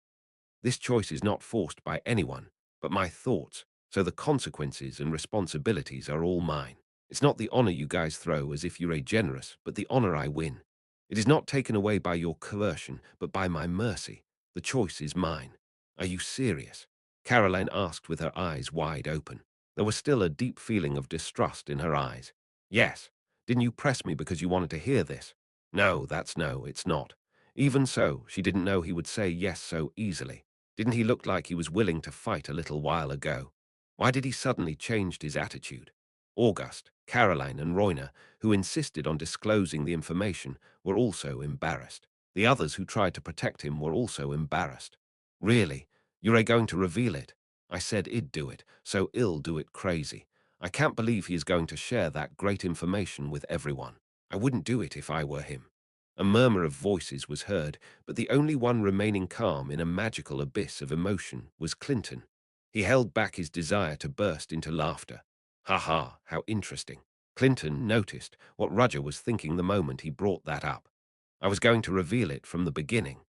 This choice is not forced by anyone, but my thoughts, so the consequences and responsibilities are all mine. It's not the honor you guys throw as if you're a generous, but the honor I win. It is not taken away by your coercion, but by my mercy. The choice is mine. Are you serious? Caroline asked with her eyes wide open. There was still a deep feeling of distrust in her eyes. Yes. Didn't you press me because you wanted to hear this? No, it's not. Even so, she didn't know he would say yes so easily. Didn't he look like he was willing to fight a little while ago? Why did he suddenly change his attitude? August, Caroline, and Royna, who insisted on disclosing the information, were also embarrassed. The others who tried to protect him were also embarrassed. Really? You're going to reveal it? I said I'd do it, so I'll do it crazy. I can't believe he is going to share that great information with everyone. I wouldn't do it if I were him. A murmur of voices was heard, but the only one remaining calm in a magical abyss of emotion was Clinton. He held back his desire to burst into laughter. Ha ha, how interesting. Clinton noticed what Roger was thinking the moment he brought that up. I was going to reveal it from the beginning.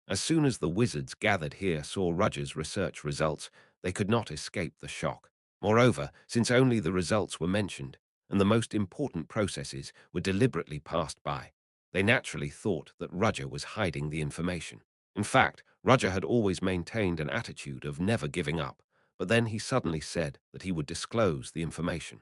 As soon as the wizards gathered here saw Roger's research results, they could not escape the shock. Moreover, since only the results were mentioned, and the most important processes were deliberately passed by, they naturally thought that Roger was hiding the information. In fact, Roger had always maintained an attitude of never giving up, but then he suddenly said that he would disclose the information.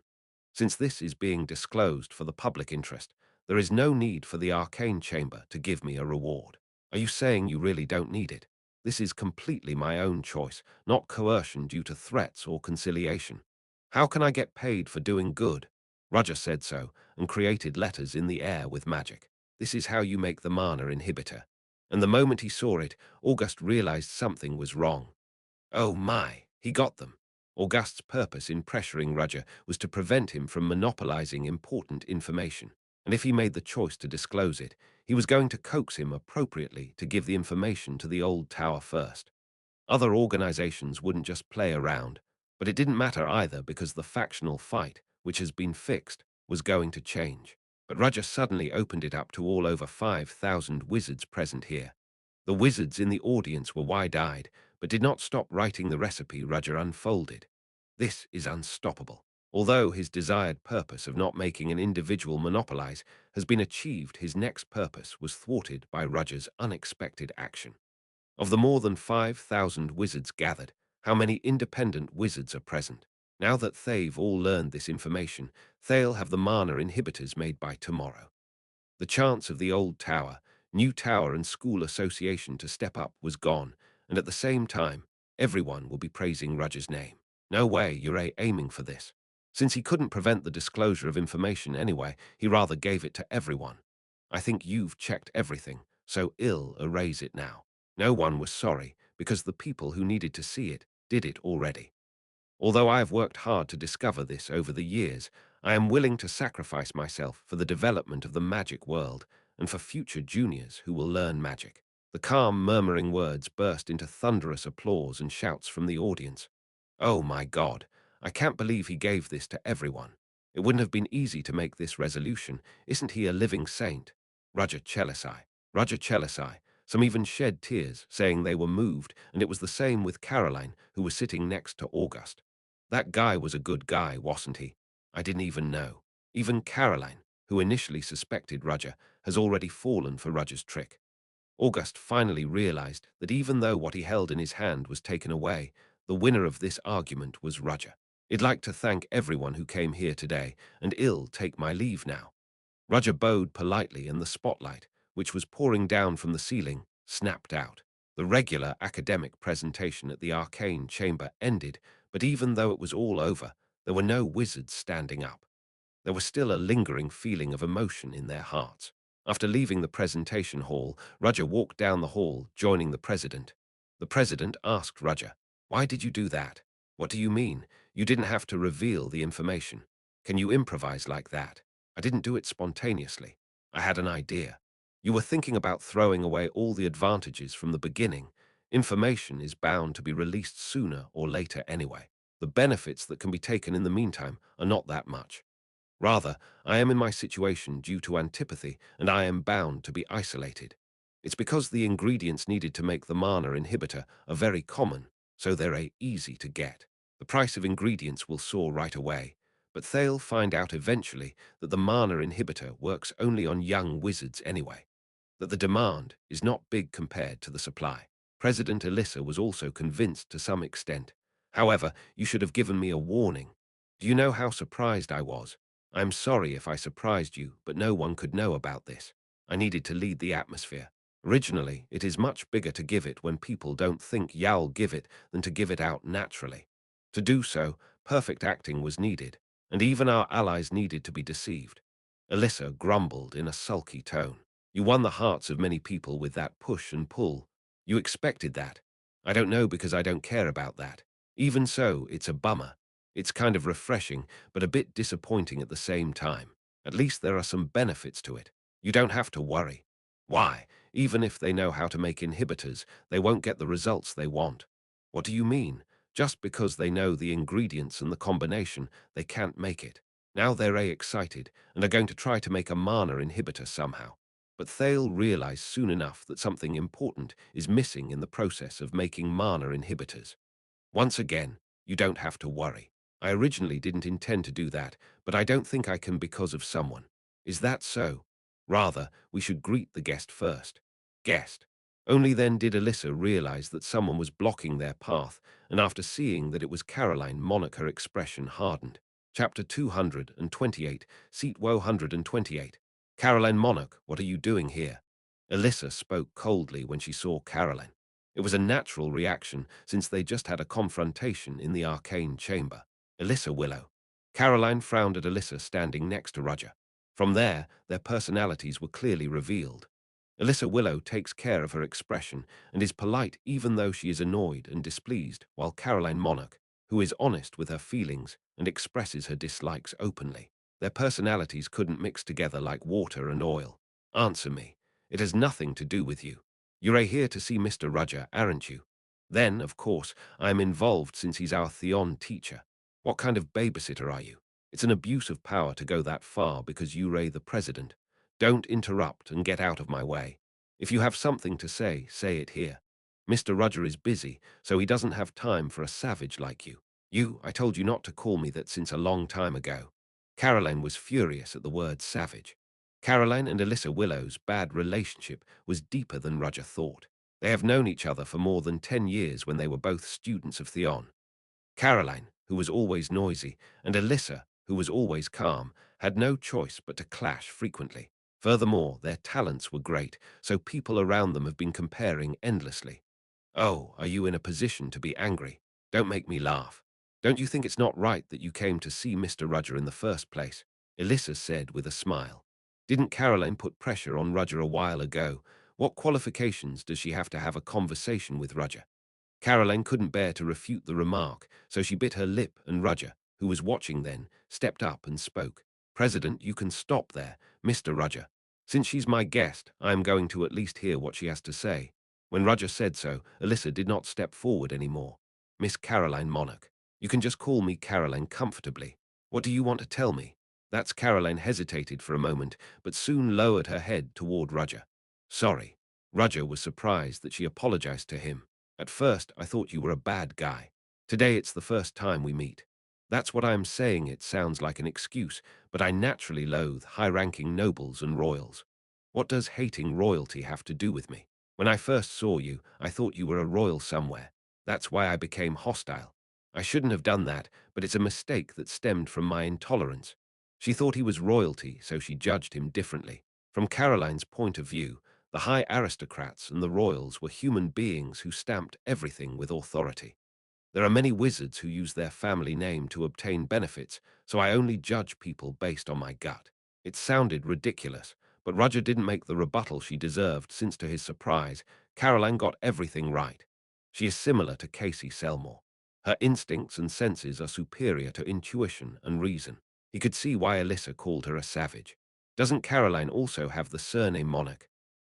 Since this is being disclosed for the public interest, there is no need for the arcane chamber to give me a reward. Are you saying you really don't need it? This is completely my own choice, not coercion due to threats or conciliation. How can I get paid for doing good? Roger said so, and created letters in the air with magic. This is how you make the mana inhibitor. And the moment he saw it, August realized something was wrong. Oh my, he got them. August's purpose in pressuring Roger was to prevent him from monopolizing important information, and if he made the choice to disclose it, he was going to coax him appropriately to give the information to the old tower first. Other organizations wouldn't just play around, but it didn't matter either because the factional fight, which has been fixed, was going to change. But Roger suddenly opened it up to all over 5,000 wizards present here. The wizards in the audience were wide-eyed, but did not stop writing the recipe Roger unfolded. This is unstoppable. Although his desired purpose of not making an individual monopolize has been achieved, his next purpose was thwarted by Roger's unexpected action. Of the more than 5,000 wizards gathered, how many independent wizards are present? Now that they've all learned this information, they'll have the mana inhibitors made by tomorrow. The chance of the old tower, new tower and school association to step up was gone, and at the same time, everyone will be praising Roger's name. No way, you're aiming for this. Since he couldn't prevent the disclosure of information anyway, he rather gave it to everyone. I think you've checked everything, so ill erase it now. No one was sorry, because the people who needed to see it did it already. Although I have worked hard to discover this over the years, I am willing to sacrifice myself for the development of the magic world and for future juniors who will learn magic. The calm, murmuring words burst into thunderous applause and shouts from the audience. Oh my God, I can't believe he gave this to everyone. It wouldn't have been easy to make this resolution. Isn't he a living saint? Roger Chelisai. Roger Chelisai. Some even shed tears, saying they were moved, and it was the same with Caroline, who was sitting next to August. That guy was a good guy, wasn't he? I didn't even know. Even Caroline, who initially suspected Roger, has already fallen for Roger's trick. August finally realized that even though what he held in his hand was taken away, the winner of this argument was Roger. I'd like to thank everyone who came here today, and I'll take my leave now. Roger bowed politely, and the spotlight, which was pouring down from the ceiling, snapped out. The regular academic presentation at the arcane chamber ended, but even though it was all over, there were no wizards standing up. There was still a lingering feeling of emotion in their hearts. After leaving the presentation hall, Roger walked down the hall, joining the president. The president asked Roger, "Why did you do that? What do you mean? You didn't have to reveal the information. Can you improvise like that?" "I didn't do it spontaneously. I had an idea. You were thinking about throwing away all the advantages from the beginning. Information is bound to be released sooner or later anyway. The benefits that can be taken in the meantime are not that much. Rather, I am in my situation due to antipathy, and I am bound to be isolated. It's because the ingredients needed to make the mana inhibitor are very common, so they're easy to get. The price of ingredients will soar right away, but they'll find out eventually that the mana inhibitor works only on young wizards anyway, that the demand is not big compared to the supply. President Alyssa was also convinced to some extent. However, you should have given me a warning. Do you know how surprised I was? I'm sorry if I surprised you, but no one could know about this. I needed to lead the atmosphere. Originally, it is much bigger to give it when people don't think you'll give it than to give it out naturally. To do so, perfect acting was needed, and even our allies needed to be deceived. Alyssa grumbled in a sulky tone. You won the hearts of many people with that push and pull. You expected that. I don't know, because I don't care about that. Even so, it's a bummer. It's kind of refreshing, but a bit disappointing at the same time. At least there are some benefits to it. You don't have to worry. Why? Even if they know how to make inhibitors, they won't get the results they want. What do you mean? Just because they know the ingredients and the combination, they can't make it. Now they're excited and are going to try to make a mana inhibitor somehow. But they'll realize soon enough that something important is missing in the process of making mana inhibitors. Once again, you don't have to worry. I originally didn't intend to do that, but I don't think I can because of someone. Is that so? Rather, we should greet the guest first. Guest. Only then did Alyssa realize that someone was blocking their path, and after seeing that it was Caroline, Monarch, her expression hardened. Chapter 228, Seat 128. Caroline Monarch, what are you doing here? Alyssa spoke coldly when she saw Caroline. It was a natural reaction, since they just had a confrontation in the arcane chamber. Alyssa Willow. Caroline frowned at Alyssa standing next to Roger. From there, their personalities were clearly revealed. Alyssa Willow takes care of her expression and is polite even though she is annoyed and displeased, while Caroline Monarch, who is honest with her feelings and expresses her dislikes openly. Their personalities couldn't mix together like water and oil. Answer me. It has nothing to do with you. You're here to see Mr. Roger, aren't you? Then, of course, I am involved since he's our Theon teacher. What kind of babysitter are you? It's an abuse of power to go that far because you're the president. Don't interrupt and get out of my way. If you have something to say it here. Mr. Roger is busy, so he doesn't have time for a savage like you. I told you not to call me that since a long time ago. Caroline was furious at the word savage. Caroline and Alyssa Willow's bad relationship was deeper than Roger thought. They have known each other for more than 10 years when they were both students of Theon. Caroline, who was always noisy, and Alyssa, who was always calm, had no choice but to clash frequently. Furthermore, their talents were great, so people around them have been comparing endlessly. Oh, are you in a position to be angry? Don't make me laugh. Don't you think it's not right that you came to see Mr. Rudger in the first place? Elissa said with a smile. Didn't Caroline put pressure on Rudger a while ago? What qualifications does she have a conversation with Rudger? Caroline couldn't bear to refute the remark, so she bit her lip, and Rudger, who was watching then, stepped up and spoke. President, you can stop there, Mr. Rudger. Since she's my guest, I am going to at least hear what she has to say. When Rudger said so, Alyssa did not step forward any more. Miss Caroline Monarch. You can just call me Caroline comfortably. What do you want to tell me? That's Caroline hesitated for a moment, but soon lowered her head toward Rudger. Sorry. Rudger was surprised that she apologized to him. At first, I thought you were a bad guy. Today it's the first time we meet. That's what I am saying. It sounds like an excuse, but I naturally loathe high-ranking nobles and royals. What does hating royalty have to do with me? When I first saw you, I thought you were a royal somewhere. That's why I became hostile. I shouldn't have done that, but it's a mistake that stemmed from my intolerance. She thought he was royalty, so she judged him differently. From Caroline's point of view, the high aristocrats and the royals were human beings who stamped everything with authority. There are many wizards who use their family name to obtain benefits, so I only judge people based on my gut. It sounded ridiculous, but Roger didn't make the rebuttal she deserved since, to his surprise, Caroline got everything right. She is similar to Casey Selmore. Her instincts and senses are superior to intuition and reason. He could see why Alyssa called her a savage. Doesn't Caroline also have the surname Monarch?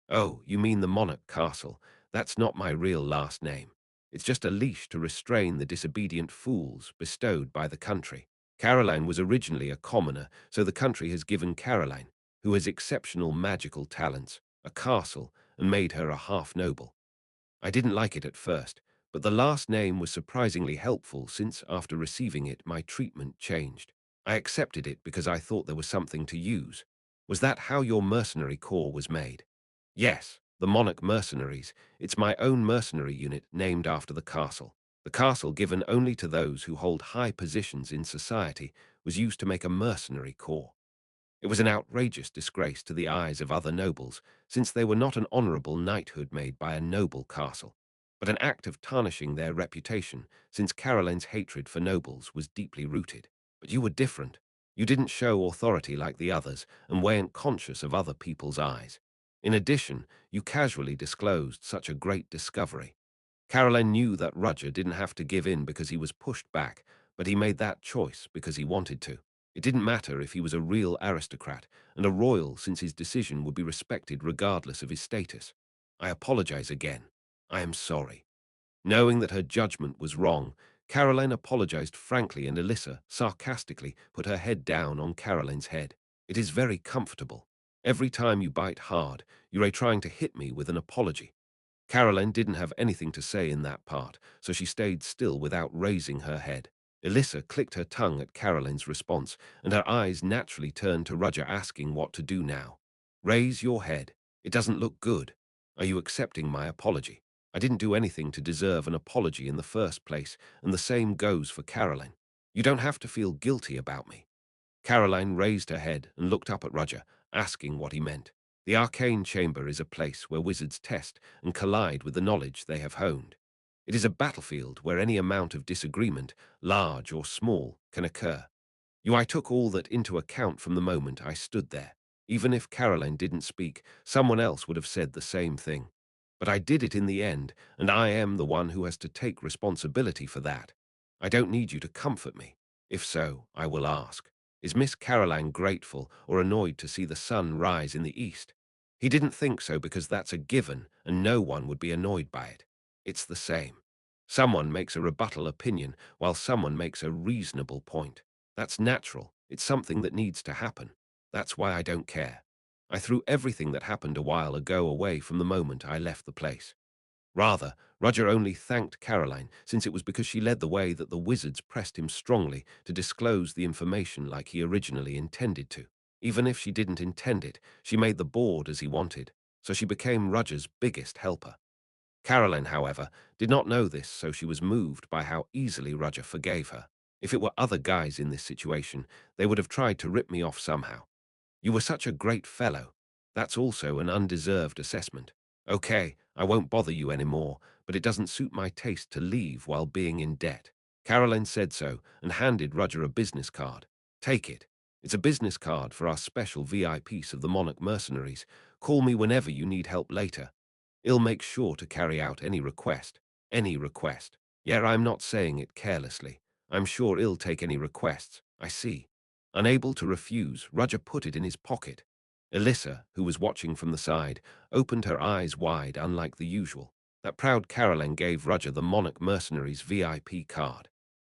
Oh, you mean the Monarch Castle. That's not my real last name. It's just a leash to restrain the disobedient fools bestowed by the country. Caroline was originally a commoner, so the country has given Caroline, who has exceptional magical talents, a castle and made her a half-noble. I didn't like it at first, but the last name was surprisingly helpful since, after receiving it, my treatment changed. I accepted it because I thought there was something to use. Was that how your mercenary corps was made? Yes, the Monarch Mercenaries. It's my own mercenary unit named after the castle. The castle, given only to those who hold high positions in society, was used to make a mercenary corps. It was an outrageous disgrace to the eyes of other nobles, since they were not an honorable knighthood made by a noble castle, but an act of tarnishing their reputation, since Caroline's hatred for nobles was deeply rooted. But you were different. You didn't show authority like the others and weren't conscious of other people's eyes. In addition, you casually disclosed such a great discovery. Caroline knew that Roger didn't have to give in because he was pushed back, but he made that choice because he wanted to. It didn't matter if he was a real aristocrat and a royal, since his decision would be respected regardless of his status. I apologize again. I am sorry. Knowing that her judgment was wrong, Caroline apologized frankly, and Alyssa sarcastically put her head down on Caroline's head. It is very comfortable. Every time you bite hard, you're trying to hit me with an apology. Caroline didn't have anything to say in that part, so she stayed still without raising her head. Alyssa clicked her tongue at Caroline's response, and her eyes naturally turned to Roger, asking what to do now. Raise your head. It doesn't look good. Are you accepting my apology? I didn't do anything to deserve an apology in the first place, and the same goes for Caroline. You don't have to feel guilty about me. Caroline raised her head and looked up at Roger, asking what he meant. The arcane chamber is a place where wizards test and collide with the knowledge they have honed. It is a battlefield where any amount of disagreement, large or small, can occur. I took all that into account from the moment I stood there. Even if Caroline didn't speak, someone else would have said the same thing. But I did it in the end, and I am the one who has to take responsibility for that. I don't need you to comfort me. If so, I will ask. Is Miss Caroline grateful or annoyed to see the sun rise in the east? He didn't think so, because that's a given and no one would be annoyed by it. It's the same. Someone makes a rebuttal opinion while someone makes a reasonable point. That's natural. It's something that needs to happen. That's why I don't care. I threw everything that happened a while ago away from the moment I left the place. Rather, Roger only thanked Caroline, since it was because she led the way that the wizards pressed him strongly to disclose the information like he originally intended to. Even if she didn't intend it, she made the board as he wanted, so she became Roger's biggest helper. Caroline, however, did not know this, so she was moved by how easily Roger forgave her. If it were other guys in this situation, they would have tried to rip me off somehow. You were such a great fellow. That's also an undeserved assessment. Okay, I won't bother you anymore, but it doesn't suit my taste to leave while being in debt. Caroline said so and handed Roger a business card. Take it. It's a business card for our special VIPs of the Monarch Mercenaries. Call me whenever you need help later. I'll make sure to carry out any request. Any request. Yeah, I'm not saying it carelessly. I'm sure I'll take any requests. I see. Unable to refuse, Roger put it in his pocket. Elissa, who was watching from the side, opened her eyes wide, unlike the usual. That proud Caroline gave Roger the Monarch Mercenaries VIP card.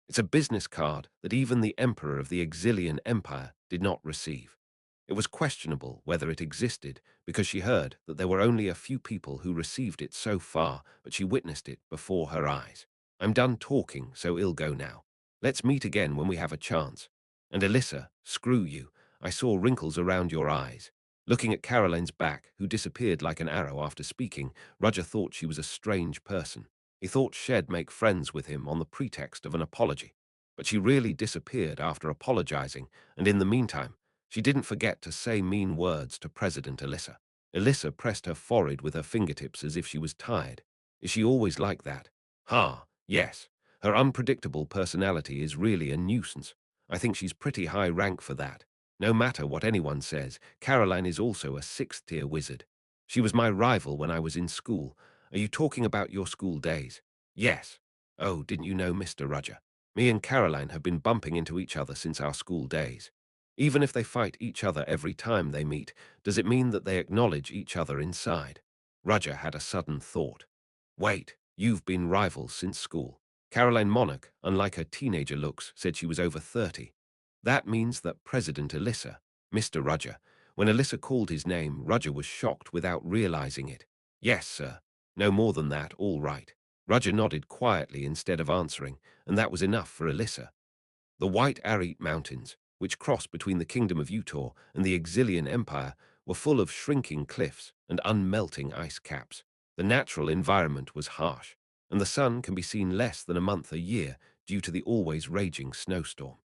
It's a business card that even the Emperor of the Exilian Empire did not receive. It was questionable whether it existed because she heard that there were only a few people who received it so far, but she witnessed it before her eyes. I'm done talking, so I'll go now. Let's meet again when we have a chance. And Elissa, screw you. I saw wrinkles around your eyes. Looking at Caroline's back, who disappeared like an arrow after speaking, Roger thought she was a strange person. He thought she'd make friends with him on the pretext of an apology. But she really disappeared after apologizing, and in the meantime, she didn't forget to say mean words to President Elissa. Elissa pressed her forehead with her fingertips as if she was tired. Is she always like that? Yes. Her unpredictable personality is really a nuisance. I think she's pretty high rank for that. No matter what anyone says, Caroline is also a sixth-tier wizard. She was my rival when I was in school. Are you talking about your school days? Yes. Oh, didn't you know, Mr. Roger? Me and Caroline have been bumping into each other since our school days. Even if they fight each other every time they meet, does it mean that they acknowledge each other inside? Roger had a sudden thought. Wait, you've been rivals since school. Caroline Monarch, unlike her teenager looks, said she was over 30. That means that President Elissa, Mr. Roger, when Elissa called his name, Roger was shocked without realizing it. Yes, sir. No more than that, all right. Roger nodded quietly instead of answering, and that was enough for Elissa. The White Arete Mountains, which cross between the Kingdom of Utor and the Exilian Empire, were full of shrinking cliffs and unmelting ice caps. The natural environment was harsh, and the sun can be seen less than a month a year due to the always raging snowstorm.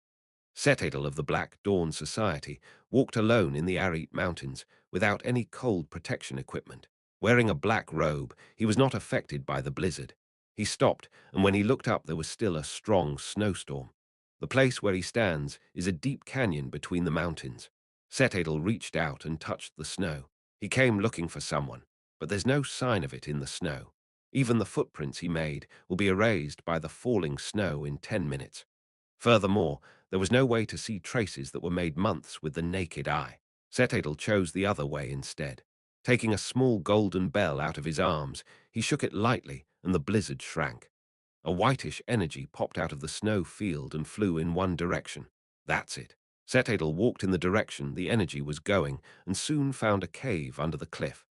Setadel of the Black Dawn Society walked alone in the Arete Mountains without any cold protection equipment. Wearing a black robe, he was not affected by the blizzard. He stopped, and when he looked up there was still a strong snowstorm. The place where he stands is a deep canyon between the mountains. Setadel reached out and touched the snow. He came looking for someone, but there's no sign of it in the snow. Even the footprints he made will be erased by the falling snow in 10 minutes. Furthermore, there was no way to see traces that were made months with the naked eye. Setadel chose the other way instead. Taking a small golden bell out of his arms, he shook it lightly and the blizzard shrank. A whitish energy popped out of the snow field and flew in one direction. That's it. Setadel walked in the direction the energy was going and soon found a cave under the cliff.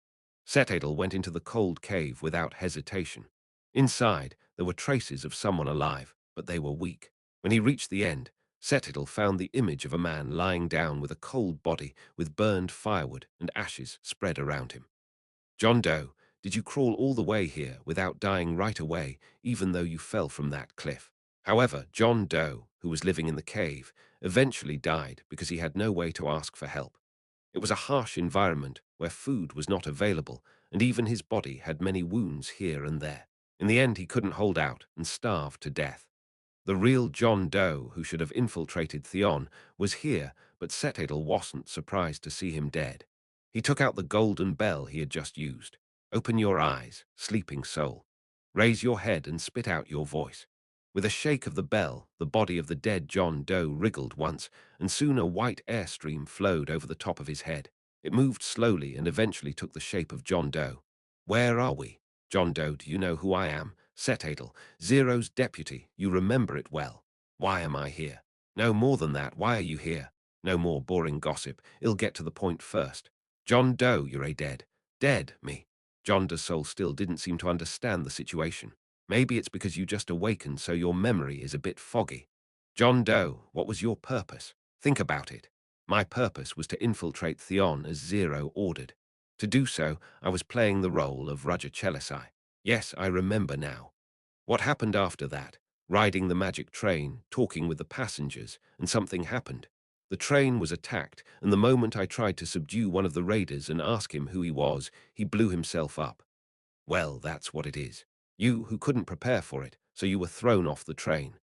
Setadel went into the cold cave without hesitation. Inside, there were traces of someone alive, but they were weak. When he reached the end, Setadel found the image of a man lying down with a cold body with burned firewood and ashes spread around him. John Doe, did you crawl all the way here without dying right away, even though you fell from that cliff? However, John Doe, who was living in the cave, eventually died because he had no way to ask for help. It was a harsh environment where food was not available, and even his body had many wounds here and there. In the end, he couldn't hold out and starved to death. The real John Doe, who should have infiltrated Theon, was here, but Setadel wasn't surprised to see him dead. He took out the golden bell he had just used. Open your eyes, sleeping soul. Raise your head and spit out your voice. With a shake of the bell, the body of the dead John Doe wriggled once, and soon a white airstream flowed over the top of his head. It moved slowly and eventually took the shape of John Doe. Where are we? John Doe, do you know who I am? Setadel, Zero's deputy, you remember it well. Why am I here? No more than that, why are you here? No more boring gossip, I'll get to the point first. John Doe, you're a dead. Dead, me. John Doe's soul still didn't seem to understand the situation. Maybe it's because you just awakened so your memory is a bit foggy. John Doe, what was your purpose? Think about it. My purpose was to infiltrate Theon as Zero ordered. To do so, I was playing the role of Roger Chelisai. Yes, I remember now. What happened after that? Riding the magic train, talking with the passengers, and something happened. The train was attacked, and the moment I tried to subdue one of the raiders and ask him who he was, he blew himself up. Well, that's what it is. You who couldn't prepare for it, so you were thrown off the train.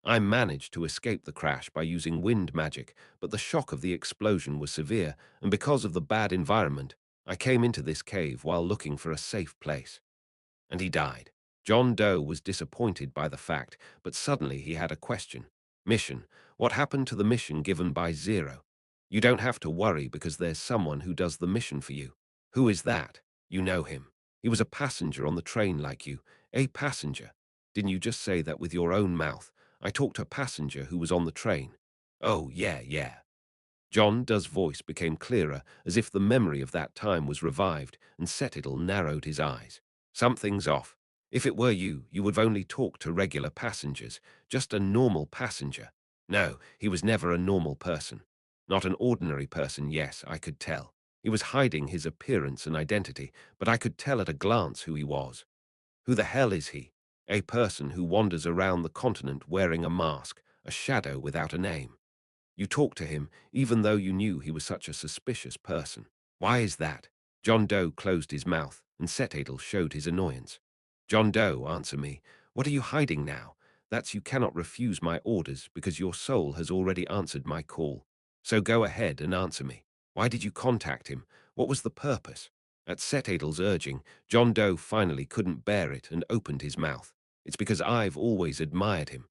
I managed to escape the crash by using wind magic, but the shock of the explosion was severe, and because of the bad environment, I came into this cave while looking for a safe place. And he died. John Doe was disappointed by the fact, but suddenly he had a question. Mission. What happened to the mission given by Zero? You don't have to worry because there's someone who does the mission for you. Who is that? You know him. He was a passenger on the train like you. A passenger. Didn't you just say that with your own mouth? I talked to a passenger who was on the train. Oh, yeah. John Doe's voice became clearer, as if the memory of that time was revived, and Settle narrowed his eyes. Something's off. If it were you, you would have only talked to regular passengers, just a normal passenger. No, he was never a normal person. Not an ordinary person, yes, I could tell. He was hiding his appearance and identity, but I could tell at a glance who he was. Who the hell is he? A person who wanders around the continent wearing a mask, a shadow without a name. You talked to him, even though you knew he was such a suspicious person. Why is that? John Doe closed his mouth, and Settle showed his annoyance. John Doe, answer me. What are you hiding now? That's you cannot refuse my orders because your soul has already answered my call. So go ahead and answer me. Why did you contact him? What was the purpose? At Settle's urging, John Doe finally couldn't bear it and opened his mouth. It's because I've always admired him.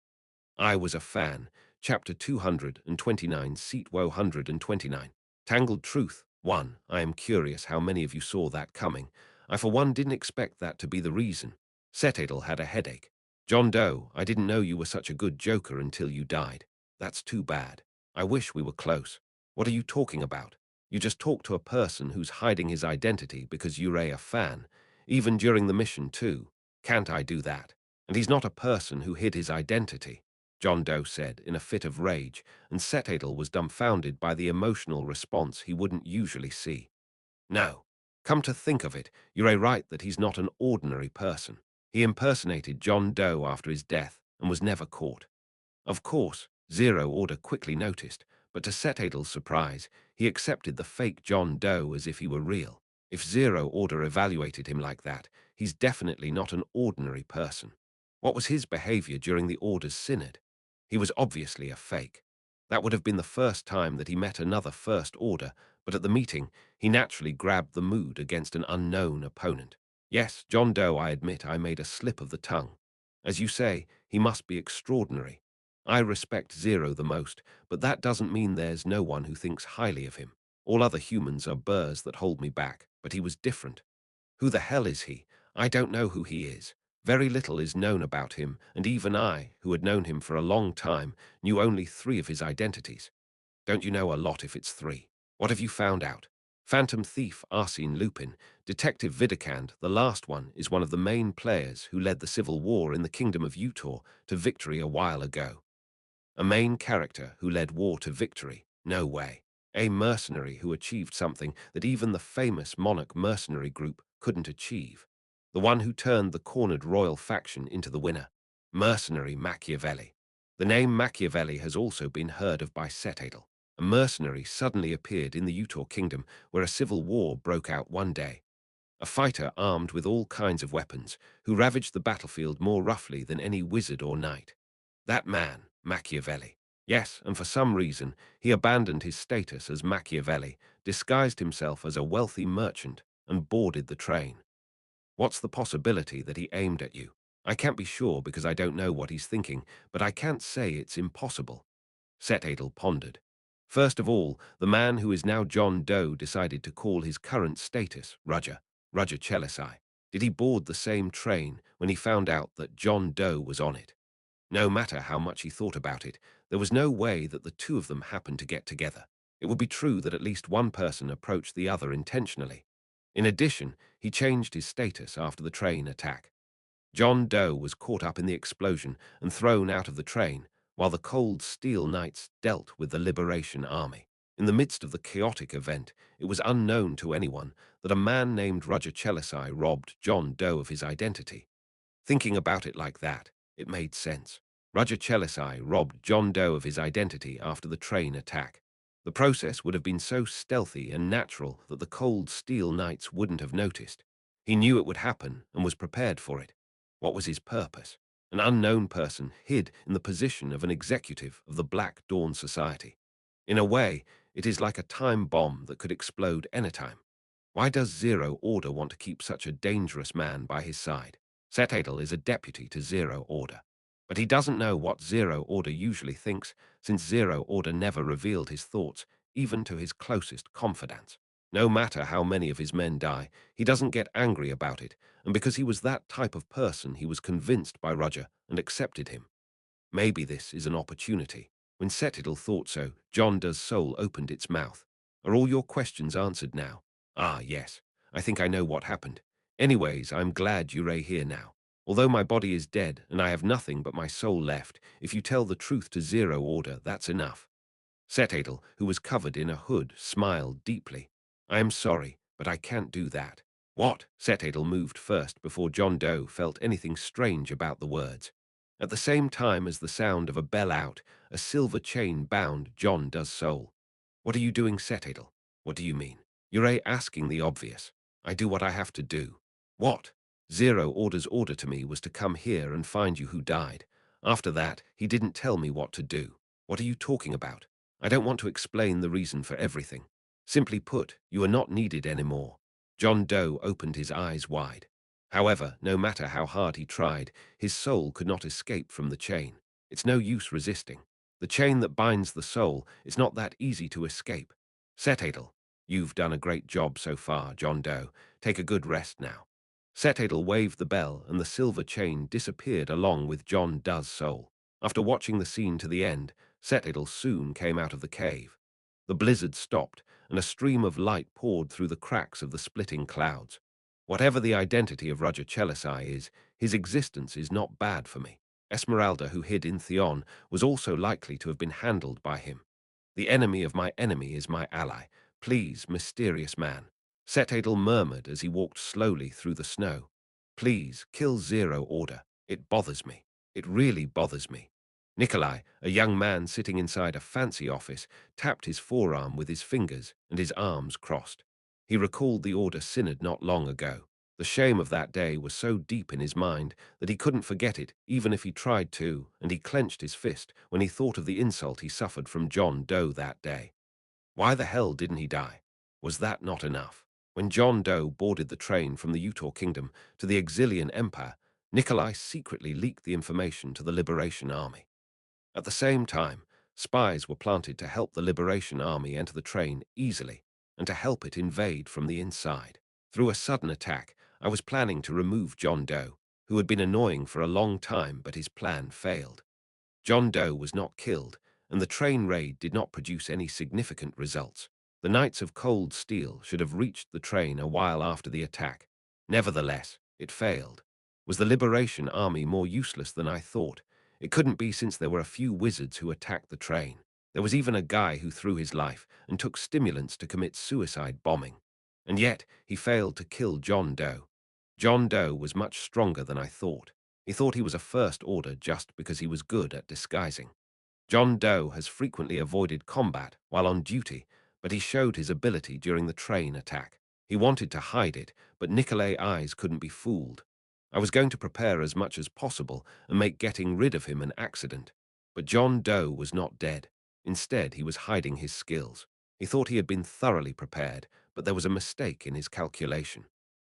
I was a fan. Chapter 229, Seat 129. Tangled Truth. 1. I am curious how many of you saw that coming. I for one didn't expect that to be the reason. Settle had a headache. John Doe, I didn't know you were such a good joker until you died. That's too bad. I wish we were close. What are you talking about? You just talked to a person who's hiding his identity because you're a fan. Even during the mission too. Can't I do that? And he's not a person who hid his identity. John Doe said in a fit of rage, and Settle was dumbfounded by the emotional response he wouldn't usually see. No. Come to think of it, you're right that he's not an ordinary person. He impersonated John Doe after his death and was never caught. Of course, Zero Order quickly noticed, but to Settle's surprise, he accepted the fake John Doe as if he were real. If Zero Order evaluated him like that, he's definitely not an ordinary person. What was his behavior during the Order's synod? He was obviously a fake. That would have been the first time that he met another First Order, but at the meeting, he naturally grabbed the mood against an unknown opponent. Yes, John Doe, I admit I made a slip of the tongue. As you say, he must be extraordinary. I respect Zero the most, but that doesn't mean there's no one who thinks highly of him. All other humans are burrs that hold me back, but he was different. Who the hell is he? I don't know who he is. Very little is known about him, and even I, who had known him for a long time, knew only 3 of his identities. Don't you know a lot if it's 3? What have you found out? Phantom Thief Arsene Lupin, Detective Vidicand, the last one, is one of the main players who led the civil war in the Kingdom of Utor to victory a while ago. A main character who led war to victory? No way. A mercenary who achieved something that even the famous Monarch mercenary group couldn't achieve. The one who turned the cornered royal faction into the winner. Mercenary Machiavelli. The name Machiavelli has also been heard of by Settle. A mercenary suddenly appeared in the Utor kingdom where a civil war broke out one day. A fighter armed with all kinds of weapons who ravaged the battlefield more roughly than any wizard or knight. That man, Machiavelli. Yes, and for some reason, he abandoned his status as Machiavelli, disguised himself as a wealthy merchant, and boarded the train. What's the possibility that he aimed at you? I can't be sure because I don't know what he's thinking, but I can't say it's impossible. Settle pondered. First of all, the man who is now John Doe decided to call his current status Roger Chelisai. Did he board the same train when he found out that John Doe was on it? No matter how much he thought about it, there was no way that the two of them happened to get together. It would be true that at least one person approached the other intentionally. In addition, he changed his status after the train attack. John Doe was caught up in the explosion and thrown out of the train, while the Cold Steel Knights dealt with the Liberation Army. In the midst of the chaotic event, it was unknown to anyone that a man named Roger Chelisai robbed John Doe of his identity. Thinking about it like that, it made sense. Roger Chelisai robbed John Doe of his identity after the train attack. The process would have been so stealthy and natural that the Cold Steel Knights wouldn't have noticed. He knew it would happen and was prepared for it. What was his purpose? an unknown person hid in the position of an executive of the Black Dawn Society. In a way, it is like a time bomb that could explode anytime. Why does Zero Order want to keep such a dangerous man by his side? Setadel is a deputy to Zero Order. But he doesn't know what Zero Order usually thinks, since Zero Order never revealed his thoughts, even to his closest confidants. No matter how many of his men die, he doesn't get angry about it, and because he was that type of person, he was convinced by Roger and accepted him. Maybe this is an opportunity. When Setidal thought so, John Doe's soul opened its mouth. Are all your questions answered now? Ah, yes. I think I know what happened. Anyways, I'm glad you're here now. Although my body is dead and I have nothing but my soul left, if you tell the truth to Zero Order, that's enough. Setadal, who was covered in a hood, smiled deeply. I am sorry, but I can't do that. What? Setadal moved first before John Doe felt anything strange about the words. At the same time as the sound of a bell out, a silver chain bound John Doe's soul. What are you doing, Setadal? What do you mean? You're asking the obvious. I do what I have to do. What? Zero Order's order to me was to come here and find you who died. After that, he didn't tell me what to do. What are you talking about? I don't want to explain the reason for everything. Simply put, you are not needed anymore. John Doe opened his eyes wide. However, no matter how hard he tried, his soul could not escape from the chain. It's no use resisting. The chain that binds the soul is not that easy to escape. Setadal, you've done a great job so far, John Doe. Take a good rest now. Setadal waved the bell and the silver chain disappeared along with John Doe's soul. After watching the scene to the end, Setidal soon came out of the cave. The blizzard stopped, and a stream of light poured through the cracks of the splitting clouds. Whatever the identity of Roger Chelisai is, his existence is not bad for me. Esmeralda, who hid in Theon, was also likely to have been handled by him. The enemy of my enemy is my ally. Please, mysterious man. Setadal murmured as he walked slowly through the snow. Please, kill Zero Order. It bothers me. It really bothers me. Nikolai, a young man sitting inside a fancy office, tapped his forearm with his fingers and his arms crossed. He recalled the order synod not long ago. The shame of that day was so deep in his mind that he couldn't forget it, even if he tried to, and he clenched his fist when he thought of the insult he suffered from John Doe that day. Why the hell didn't he die? Was that not enough? When John Doe boarded the train from the Utor Kingdom to the Exilian Empire, Nikolai secretly leaked the information to the Liberation Army. At the same time, spies were planted to help the Liberation Army enter the train easily and to help it invade from the inside. Through a sudden attack, I was planning to remove John Doe, who had been annoying for a long time, but his plan failed. John Doe was not killed, and the train raid did not produce any significant results. The Knights of Cold Steel should have reached the train a while after the attack. Nevertheless, it failed. Was the Liberation Army more useless than I thought? It couldn't be, since there were a few wizards who attacked the train. There was even a guy who threw his life and took stimulants to commit suicide bombing. And yet, he failed to kill John Doe. John Doe was much stronger than I thought. He thought he was a First Order just because he was good at disguising. John Doe has frequently avoided combat while on duty, but he showed his ability during the train attack. He wanted to hide it, but Nikolai's eyes couldn't be fooled. I was going to prepare as much as possible and make getting rid of him an accident. But John Doe was not dead. Instead, he was hiding his skills. He thought he had been thoroughly prepared, but there was a mistake in his calculation.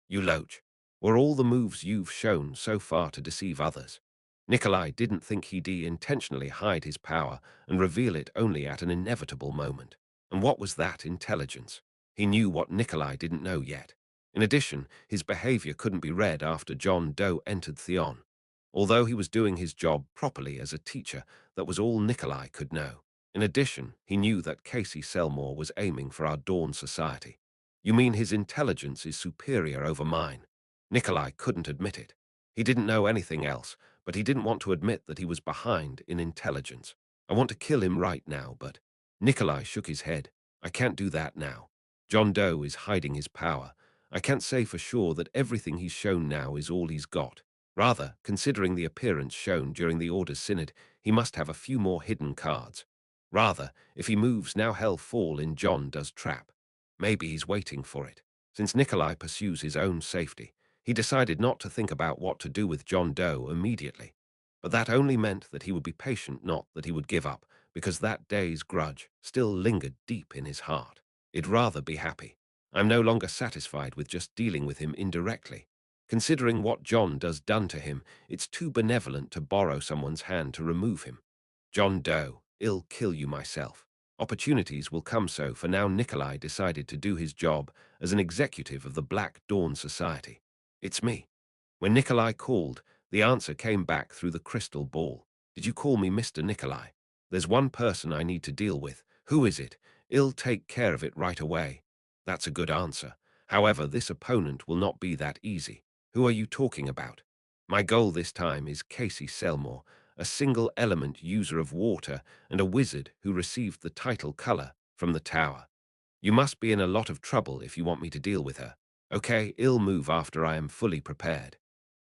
You loach. Were all the moves you've shown so far to deceive others? Nikolai didn't think he'd intentionally hide his power and reveal it only at an inevitable moment. And what was that intelligence? He knew what Nikolai didn't know yet. In addition, his behavior couldn't be read after John Doe entered Theon. Although he was doing his job properly as a teacher, that was all Nikolai could know. In addition, he knew that Casey Selmore was aiming for our Dawn Society. You mean his intelligence is superior over mine? Nikolai couldn't admit it. He didn't know anything else, but he didn't want to admit that he was behind in intelligence. I want to kill him right now, but... Nikolai shook his head. I can't do that now. John Doe is hiding his power. I can't say for sure that everything he's shown now is all he's got. Rather, considering the appearance shown during the Order's Synod, he must have a few more hidden cards. Rather, if he moves, now hell fall in John Doe's trap. Maybe he's waiting for it. Since Nikolai pursues his own safety, he decided not to think about what to do with John Doe immediately. But that only meant that he would be patient, not that he would give up, because that day's grudge still lingered deep in his heart. He'd rather be happy. I'm no longer satisfied with just dealing with him indirectly. Considering what John does done to him, it's too benevolent to borrow someone's hand to remove him. John Doe, I'll kill you myself. Opportunities will come, so for now Nikolai decided to do his job as an executive of the Black Dawn Society. It's me. When Nikolai called, the answer came back through the crystal ball. Did you call me Mr. Nikolai? There's one person I need to deal with. Who is it? I'll take care of it right away. That's a good answer. However, this opponent will not be that easy. Who are you talking about? My goal this time is Casey Selmore, a single-element user of water and a wizard who received the title color from the tower. You must be in a lot of trouble if you want me to deal with her. Okay, I'll move after I am fully prepared.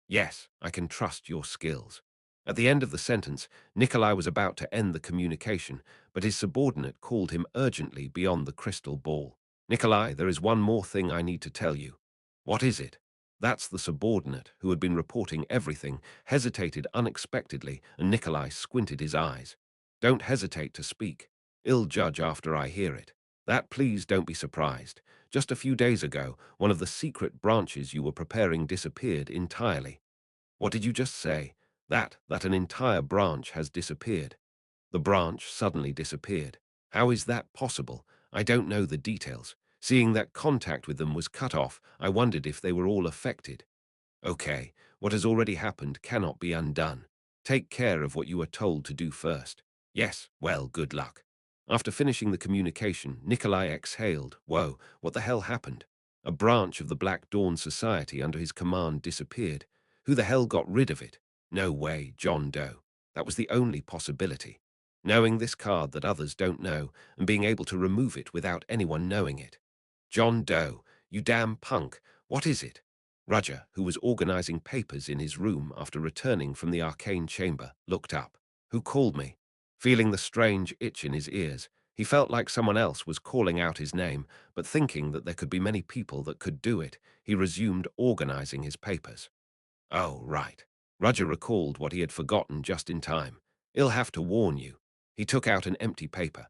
Yes, I can trust your skills. At the end of the sentence, Nikolai was about to end the communication, but his subordinate called him urgently beyond the crystal ball. Nikolai, there is one more thing I need to tell you. What is it? That's the subordinate, who had been reporting everything, hesitated unexpectedly, and Nikolai squinted his eyes. Don't hesitate to speak. I'll judge after I hear it. That please don't be surprised. Just a few days ago, one of the secret branches you were preparing disappeared entirely. What did you just say? That an entire branch has disappeared. The branch suddenly disappeared. How is that possible? I don't know the details. Seeing that contact with them was cut off, I wondered if they were all affected. Okay, what has already happened cannot be undone. Take care of what you are told to do first. Yes, well, good luck. After finishing the communication, Nikolai exhaled. Whoa, what the hell happened? A branch of the Black Dawn Society under his command disappeared. Who the hell got rid of it? No way, John Doe. That was the only possibility. Knowing this card that others don't know, and being able to remove it without anyone knowing it. John Doe, you damn punk, what is it? Roger, who was organizing papers in his room after returning from the arcane chamber, looked up. Who called me? Feeling the strange itch in his ears, he felt like someone else was calling out his name, but thinking that there could be many people that could do it, he resumed organizing his papers. Oh, right. Roger recalled what he had forgotten just in time. I'll have to warn you. He took out an empty paper.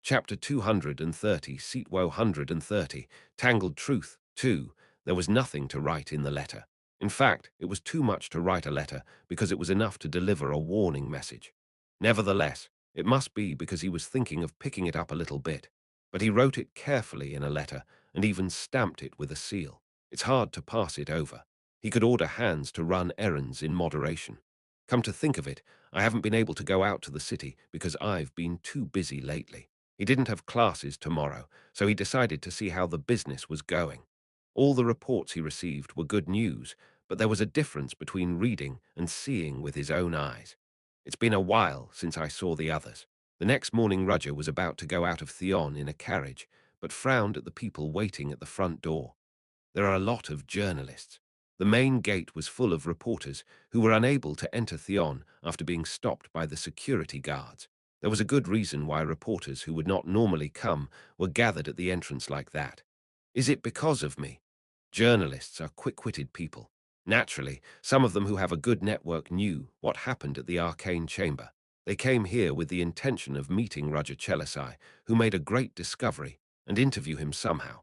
Chapter 230, Seat 130, Tangled Truth, 2. There was nothing to write in the letter. In fact, it was too much to write a letter because it was enough to deliver a warning message. Nevertheless, it must be because he was thinking of picking it up a little bit. But he wrote it carefully in a letter and even stamped it with a seal. It's hard to pass it over. He could order hands to run errands in moderation. Come to think of it, I haven't been able to go out to the city because I've been too busy lately. He didn't have classes tomorrow, so he decided to see how the business was going. All the reports he received were good news, but there was a difference between reading and seeing with his own eyes. It's been a while since I saw the others. The next morning Roger was about to go out of Theon in a carriage, but frowned at the people waiting at the front door. There are a lot of journalists. The main gate was full of reporters who were unable to enter Theon after being stopped by the security guards. There was a good reason why reporters who would not normally come were gathered at the entrance like that. Is it because of me? Journalists are quick-witted people. Naturally, some of them who have a good network knew what happened at the arcane chamber. They came here with the intention of meeting Roger Chelisai, who made a great discovery, and interview him somehow.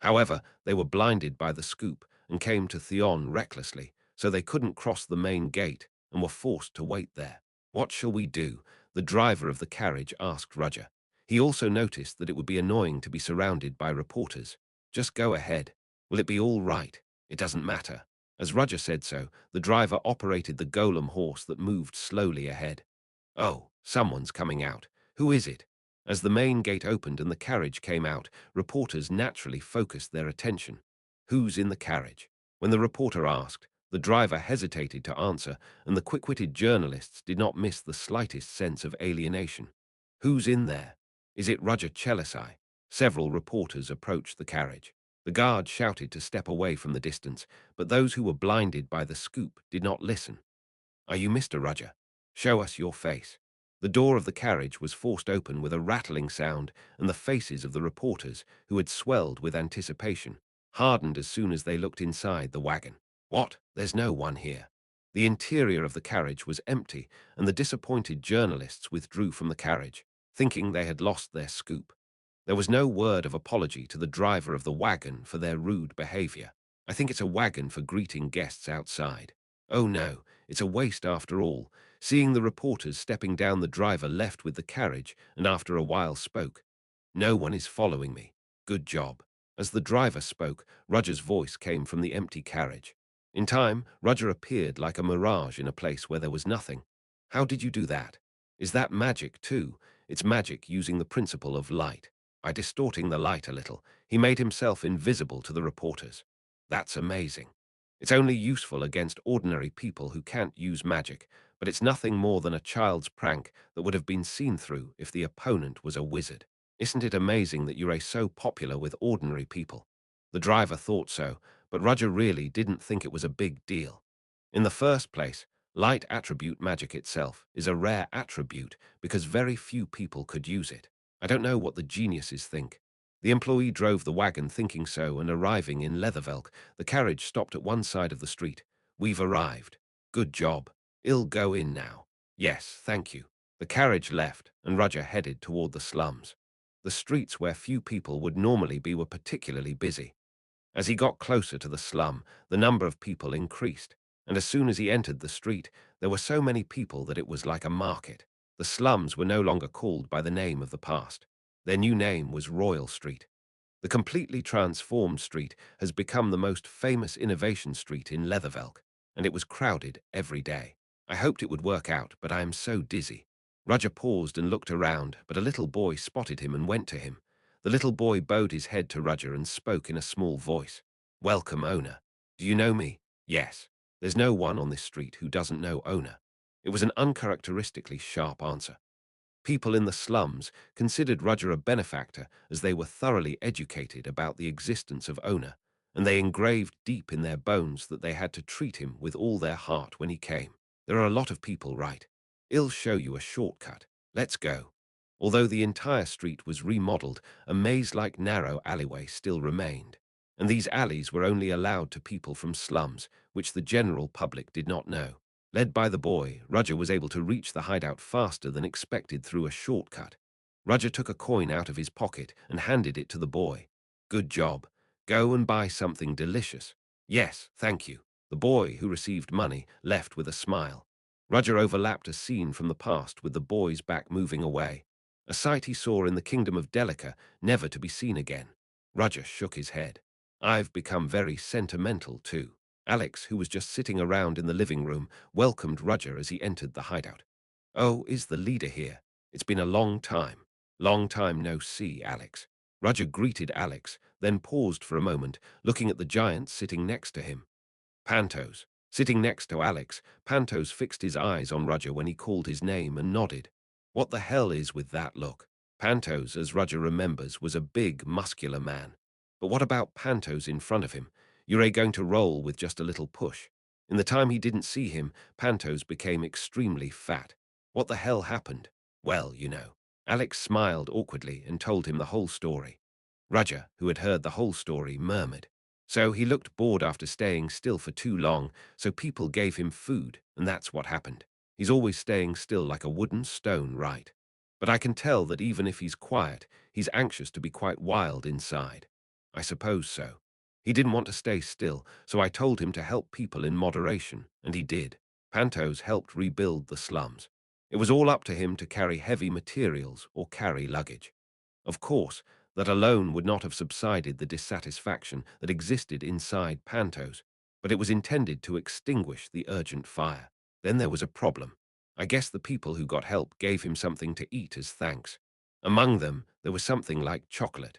However, they were blinded by the scoop and came to Theon recklessly, so they couldn't cross the main gate and were forced to wait there. What shall we do? The driver of the carriage asked Roger. He also noticed that it would be annoying to be surrounded by reporters. Just go ahead. Will it be all right? It doesn't matter. As Roger said so, the driver operated the golem horse that moved slowly ahead. Oh, someone's coming out. Who is it? As the main gate opened and the carriage came out, reporters naturally focused their attention. Who's in the carriage? When the reporter asked, the driver hesitated to answer, and the quick-witted journalists did not miss the slightest sense of alienation. Who's in there? Is it Roger Chelisai? Several reporters approached the carriage. The guard shouted to step away from the distance, but those who were blinded by the scoop did not listen. Are you Mr. Roger? Show us your face. The door of the carriage was forced open with a rattling sound, and the faces of the reporters, who had swelled with anticipation, hardened as soon as they looked inside the wagon. What? There's no one here. The interior of the carriage was empty, and the disappointed journalists withdrew from the carriage, thinking they had lost their scoop. There was no word of apology to the driver of the wagon for their rude behavior. I think it's a wagon for greeting guests outside. Oh no, it's a waste after all. Seeing the reporters stepping down, the driver left with the carriage and after a while spoke. No one is following me. Good job. As the driver spoke, Roger's voice came from the empty carriage. In time, Roger appeared like a mirage in a place where there was nothing. How did you do that? Is that magic too? It's magic using the principle of light. By distorting the light a little, he made himself invisible to the reporters. That's amazing. It's only useful against ordinary people who can't use magic, but it's nothing more than a child's prank that would have been seen through if the opponent was a wizard. Isn't it amazing that you're so popular with ordinary people? The driver thought so, but Roger really didn't think it was a big deal. In the first place, light attribute magic itself is a rare attribute because very few people could use it. I don't know what the geniuses think. The employee drove the wagon thinking so, and arriving in Leathervelk, the carriage stopped at one side of the street. We've arrived. Good job. I'll go in now. Yes, thank you. The carriage left, and Roger headed toward the slums. The streets where few people would normally be were particularly busy. As he got closer to the slum, the number of people increased, and as soon as he entered the street, there were so many people that it was like a market. The slums were no longer called by the name of the past. Their new name was Royal Street. The completely transformed street has become the most famous innovation street in Leathervelk, and it was crowded every day. I hoped it would work out, but I am so dizzy. Roger paused and looked around, but a little boy spotted him and went to him. The little boy bowed his head to Roger and spoke in a small voice. Welcome, owner. Do you know me? Yes. There's no one on this street who doesn't know owner. It was an uncharacteristically sharp answer. People in the slums considered Roger a benefactor as they were thoroughly educated about the existence of owner, and they engraved deep in their bones that they had to treat him with all their heart when he came. There are a lot of people, right? I'll show you a shortcut. Let's go. Although the entire street was remodeled, a maze-like narrow alleyway still remained, and these alleys were only allowed to people from slums, which the general public did not know. Led by the boy, Roger was able to reach the hideout faster than expected through a shortcut. Roger took a coin out of his pocket and handed it to the boy. Good job. Go and buy something delicious. Yes, thank you. The boy, who received money, left with a smile. Roger overlapped a scene from the past with the boy's back moving away. A sight he saw in the kingdom of Delica, never to be seen again. Roger shook his head. I've become very sentimental too. Alex, who was just sitting around in the living room, welcomed Roger as he entered the hideout. Oh, is the leader here? It's been a long time. Long time no see, Alex. Roger greeted Alex, then paused for a moment, looking at the giant sitting next to him. Pantos. Sitting next to Alex, Pantos fixed his eyes on Roger when he called his name and nodded. What the hell is with that look? Pantos, as Roger remembers, was a big, muscular man. But what about Pantos in front of him? You're going to roll with just a little push. In the time he didn't see him, Pantos became extremely fat. What the hell happened? Well, you know. Alex smiled awkwardly and told him the whole story. Roger, who had heard the whole story, murmured. So he looked bored after staying still for too long, so people gave him food, and that's what happened. He's always staying still like a wooden stone, right? But I can tell that even if he's quiet, he's anxious to be quite wild inside. I suppose so. He didn't want to stay still, so I told him to help people in moderation, and he did. Pantos helped rebuild the slums. It was all up to him to carry heavy materials or carry luggage. Of course, that alone would not have subsided the dissatisfaction that existed inside Pantos, but it was intended to extinguish the urgent fire. Then there was a problem. I guess the people who got help gave him something to eat as thanks. Among them, there was something like chocolate.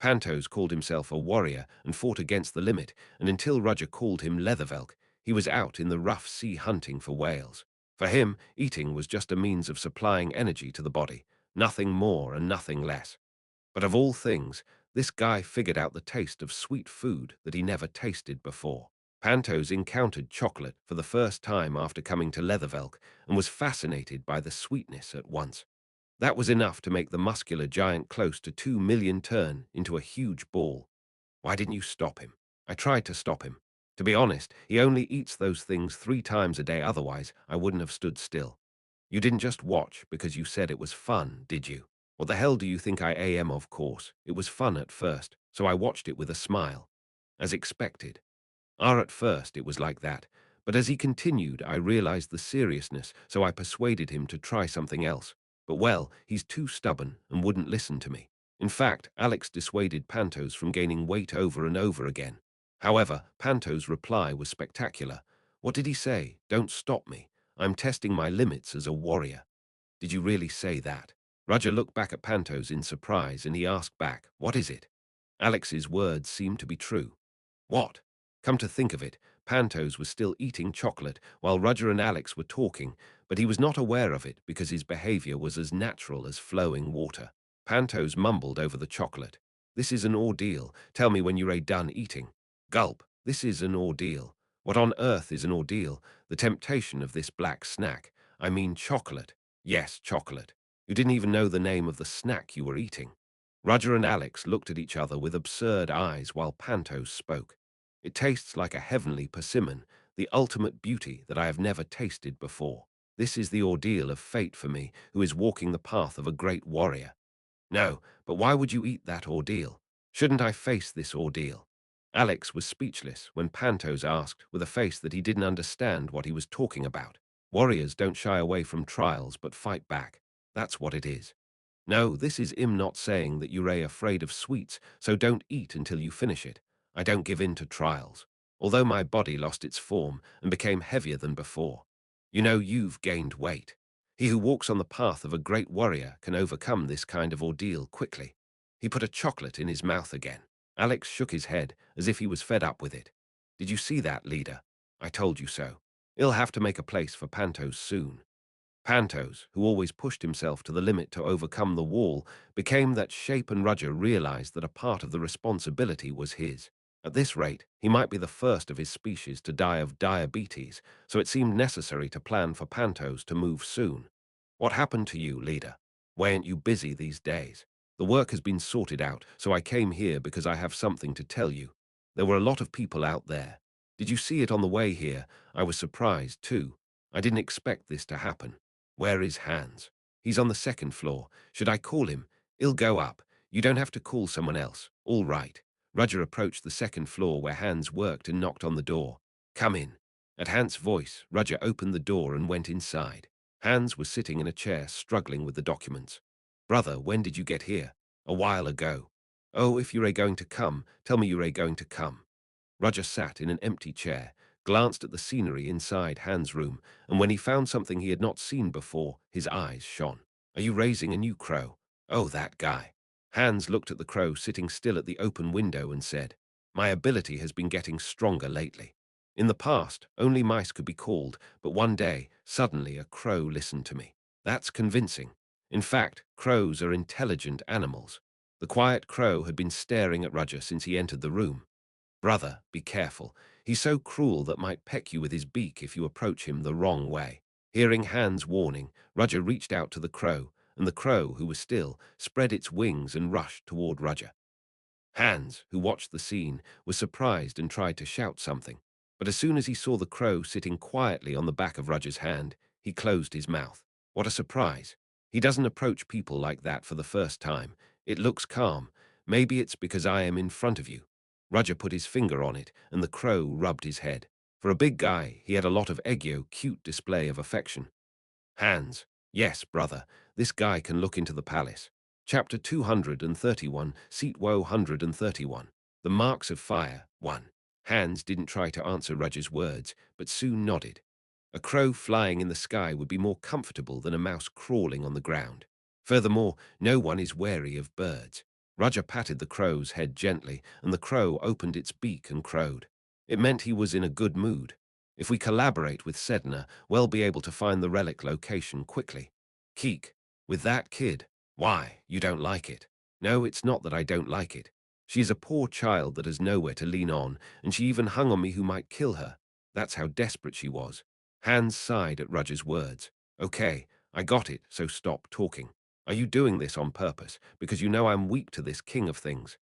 Pantos called himself a warrior and fought against the limit, and until Roger called him Leathervelk, he was out in the rough sea hunting for whales. For him, eating was just a means of supplying energy to the body, nothing more and nothing less. But of all things, this guy figured out the taste of sweet food that he never tasted before. Pantos encountered chocolate for the first time after coming to Leathervelk and was fascinated by the sweetness at once. That was enough to make the muscular giant close to 2 million turn into a huge ball. Why didn't you stop him? I tried to stop him. To be honest, he only eats those things 3 times a day, otherwise I wouldn't have stood still. You didn't just watch because you said it was fun, did you? What the hell do you think I am? Of course. It was fun at first, so I watched it with a smile. As expected. At first it was like that, but as he continued I realized the seriousness, so I persuaded him to try something else. But well, he's too stubborn and wouldn't listen to me. In fact, Alex dissuaded Pantos from gaining weight over and over again. However, Pantos' reply was spectacular. What did he say? Don't stop me. I'm testing my limits as a warrior. Did you really say that? Roger looked back at Pantos in surprise and he asked back, what is it? Alex's words seemed to be true. What? Come to think of it, Pantos was still eating chocolate while Roger and Alex were talking, but he was not aware of it because his behavior was as natural as flowing water. Pantos mumbled over the chocolate. This is an ordeal. Tell me when you're done eating. Gulp. This is an ordeal. What on earth is an ordeal? The temptation of this black snack. I mean chocolate. Yes, chocolate. You didn't even know the name of the snack you were eating. Roger and Alex looked at each other with absurd eyes while Pantos spoke. It tastes like a heavenly persimmon, the ultimate beauty that I have never tasted before. This is the ordeal of fate for me, who is walking the path of a great warrior. No, but why would you eat that ordeal? Shouldn't I face this ordeal? Alex was speechless when Pantos asked, with a face that he didn't understand what he was talking about. Warriors don't shy away from trials but fight back. That's what it is. No, this is him not saying that you're afraid of sweets, so don't eat until you finish it. I don't give in to trials. Although my body lost its form and became heavier than before. You know, you've gained weight. He who walks on the path of a great warrior can overcome this kind of ordeal quickly. He put a chocolate in his mouth again. Alex shook his head as if he was fed up with it. Did you see that, leader? I told you so. He'll have to make a place for Pantos soon. Pantos, who always pushed himself to the limit to overcome the wall, became that shape, and Roger realized that a part of the responsibility was his. At this rate, he might be the first of his species to die of diabetes, so it seemed necessary to plan for Pantos to move soon. What happened to you, leader? Why aren't you busy these days? The work has been sorted out, so I came here because I have something to tell you. There were a lot of people out there. Did you see it on the way here? I was surprised, too. I didn't expect this to happen. Where is Hans? He's on the second floor. Should I call him? He'll go up. You don't have to call someone else. All right. Roger approached the second floor where Hans worked and knocked on the door. Come in. At Hans' voice, Roger opened the door and went inside. Hans was sitting in a chair, struggling with the documents. Brother, when did you get here? A while ago. Oh, if you're going to come, tell me you're going to come. Roger sat in an empty chair, glanced at the scenery inside Hans' room, and when he found something he had not seen before, his eyes shone. Are you raising a new crow? Oh, that guy. Hans looked at the crow sitting still at the open window and said, My ability has been getting stronger lately. In the past, only mice could be called, but one day, suddenly a crow listened to me. That's convincing. In fact, crows are intelligent animals. The quiet crow had been staring at Roger since he entered the room. Brother, be careful. He's so cruel that might peck you with his beak if you approach him the wrong way. Hearing Hans' warning, Roger reached out to the crow, and the crow, who was still, spread its wings and rushed toward Roger. Hans, who watched the scene, was surprised and tried to shout something. But as soon as he saw the crow sitting quietly on the back of Roger's hand, he closed his mouth. What a surprise. He doesn't approach people like that for the first time. It looks calm. Maybe it's because I am in front of you. Roger put his finger on it, and the crow rubbed his head. For a big guy, he had a lot of eggio, cute display of affection. Hans. Yes, brother, this guy can look into the palace. Chapter 231, Seat Woe 131. The Marks of Fire, 1. Hans didn't try to answer Roger's words, but soon nodded. A crow flying in the sky would be more comfortable than a mouse crawling on the ground. Furthermore, no one is wary of birds. Roger patted the crow's head gently, and the crow opened its beak and crowed. It meant he was in a good mood. If we collaborate with Sedna, we'll be able to find the relic location quickly. Keek, with that kid. Why, you don't like it? No, it's not that I don't like it. She is a poor child that has nowhere to lean on, and she even hung on me who might kill her. That's how desperate she was. Hans sighed at Roger's words. Okay, I got it, so stop talking. Are you doing this on purpose, because you know I'm weak to this king of things?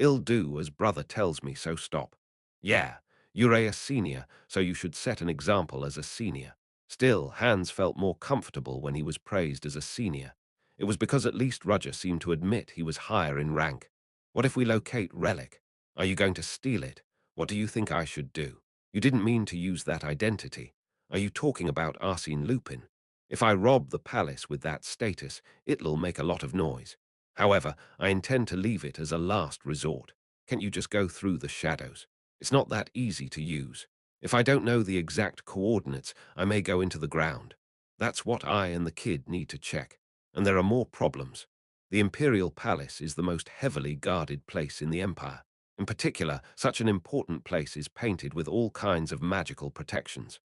I'll do as brother tells me, so stop. Yeah, You're a senior, so you should set an example as a senior. Still, Hans felt more comfortable when he was praised as a senior. It was because at least Roger seemed to admit he was higher in rank. What if we locate Relic? Are you going to steal it? What do you think I should do? You didn't mean to use that identity. Are you talking about Arsene Lupin? If I rob the palace with that status, it'll make a lot of noise. However, I intend to leave it as a last resort. Can't you just go through the shadows? It's not that easy to use. If I don't know the exact coordinates, I may go into the ground. That's what I and the kid need to check. And there are more problems. The Imperial Palace is the most heavily guarded place in the Empire. In particular, such an important place is painted with all kinds of magical protections.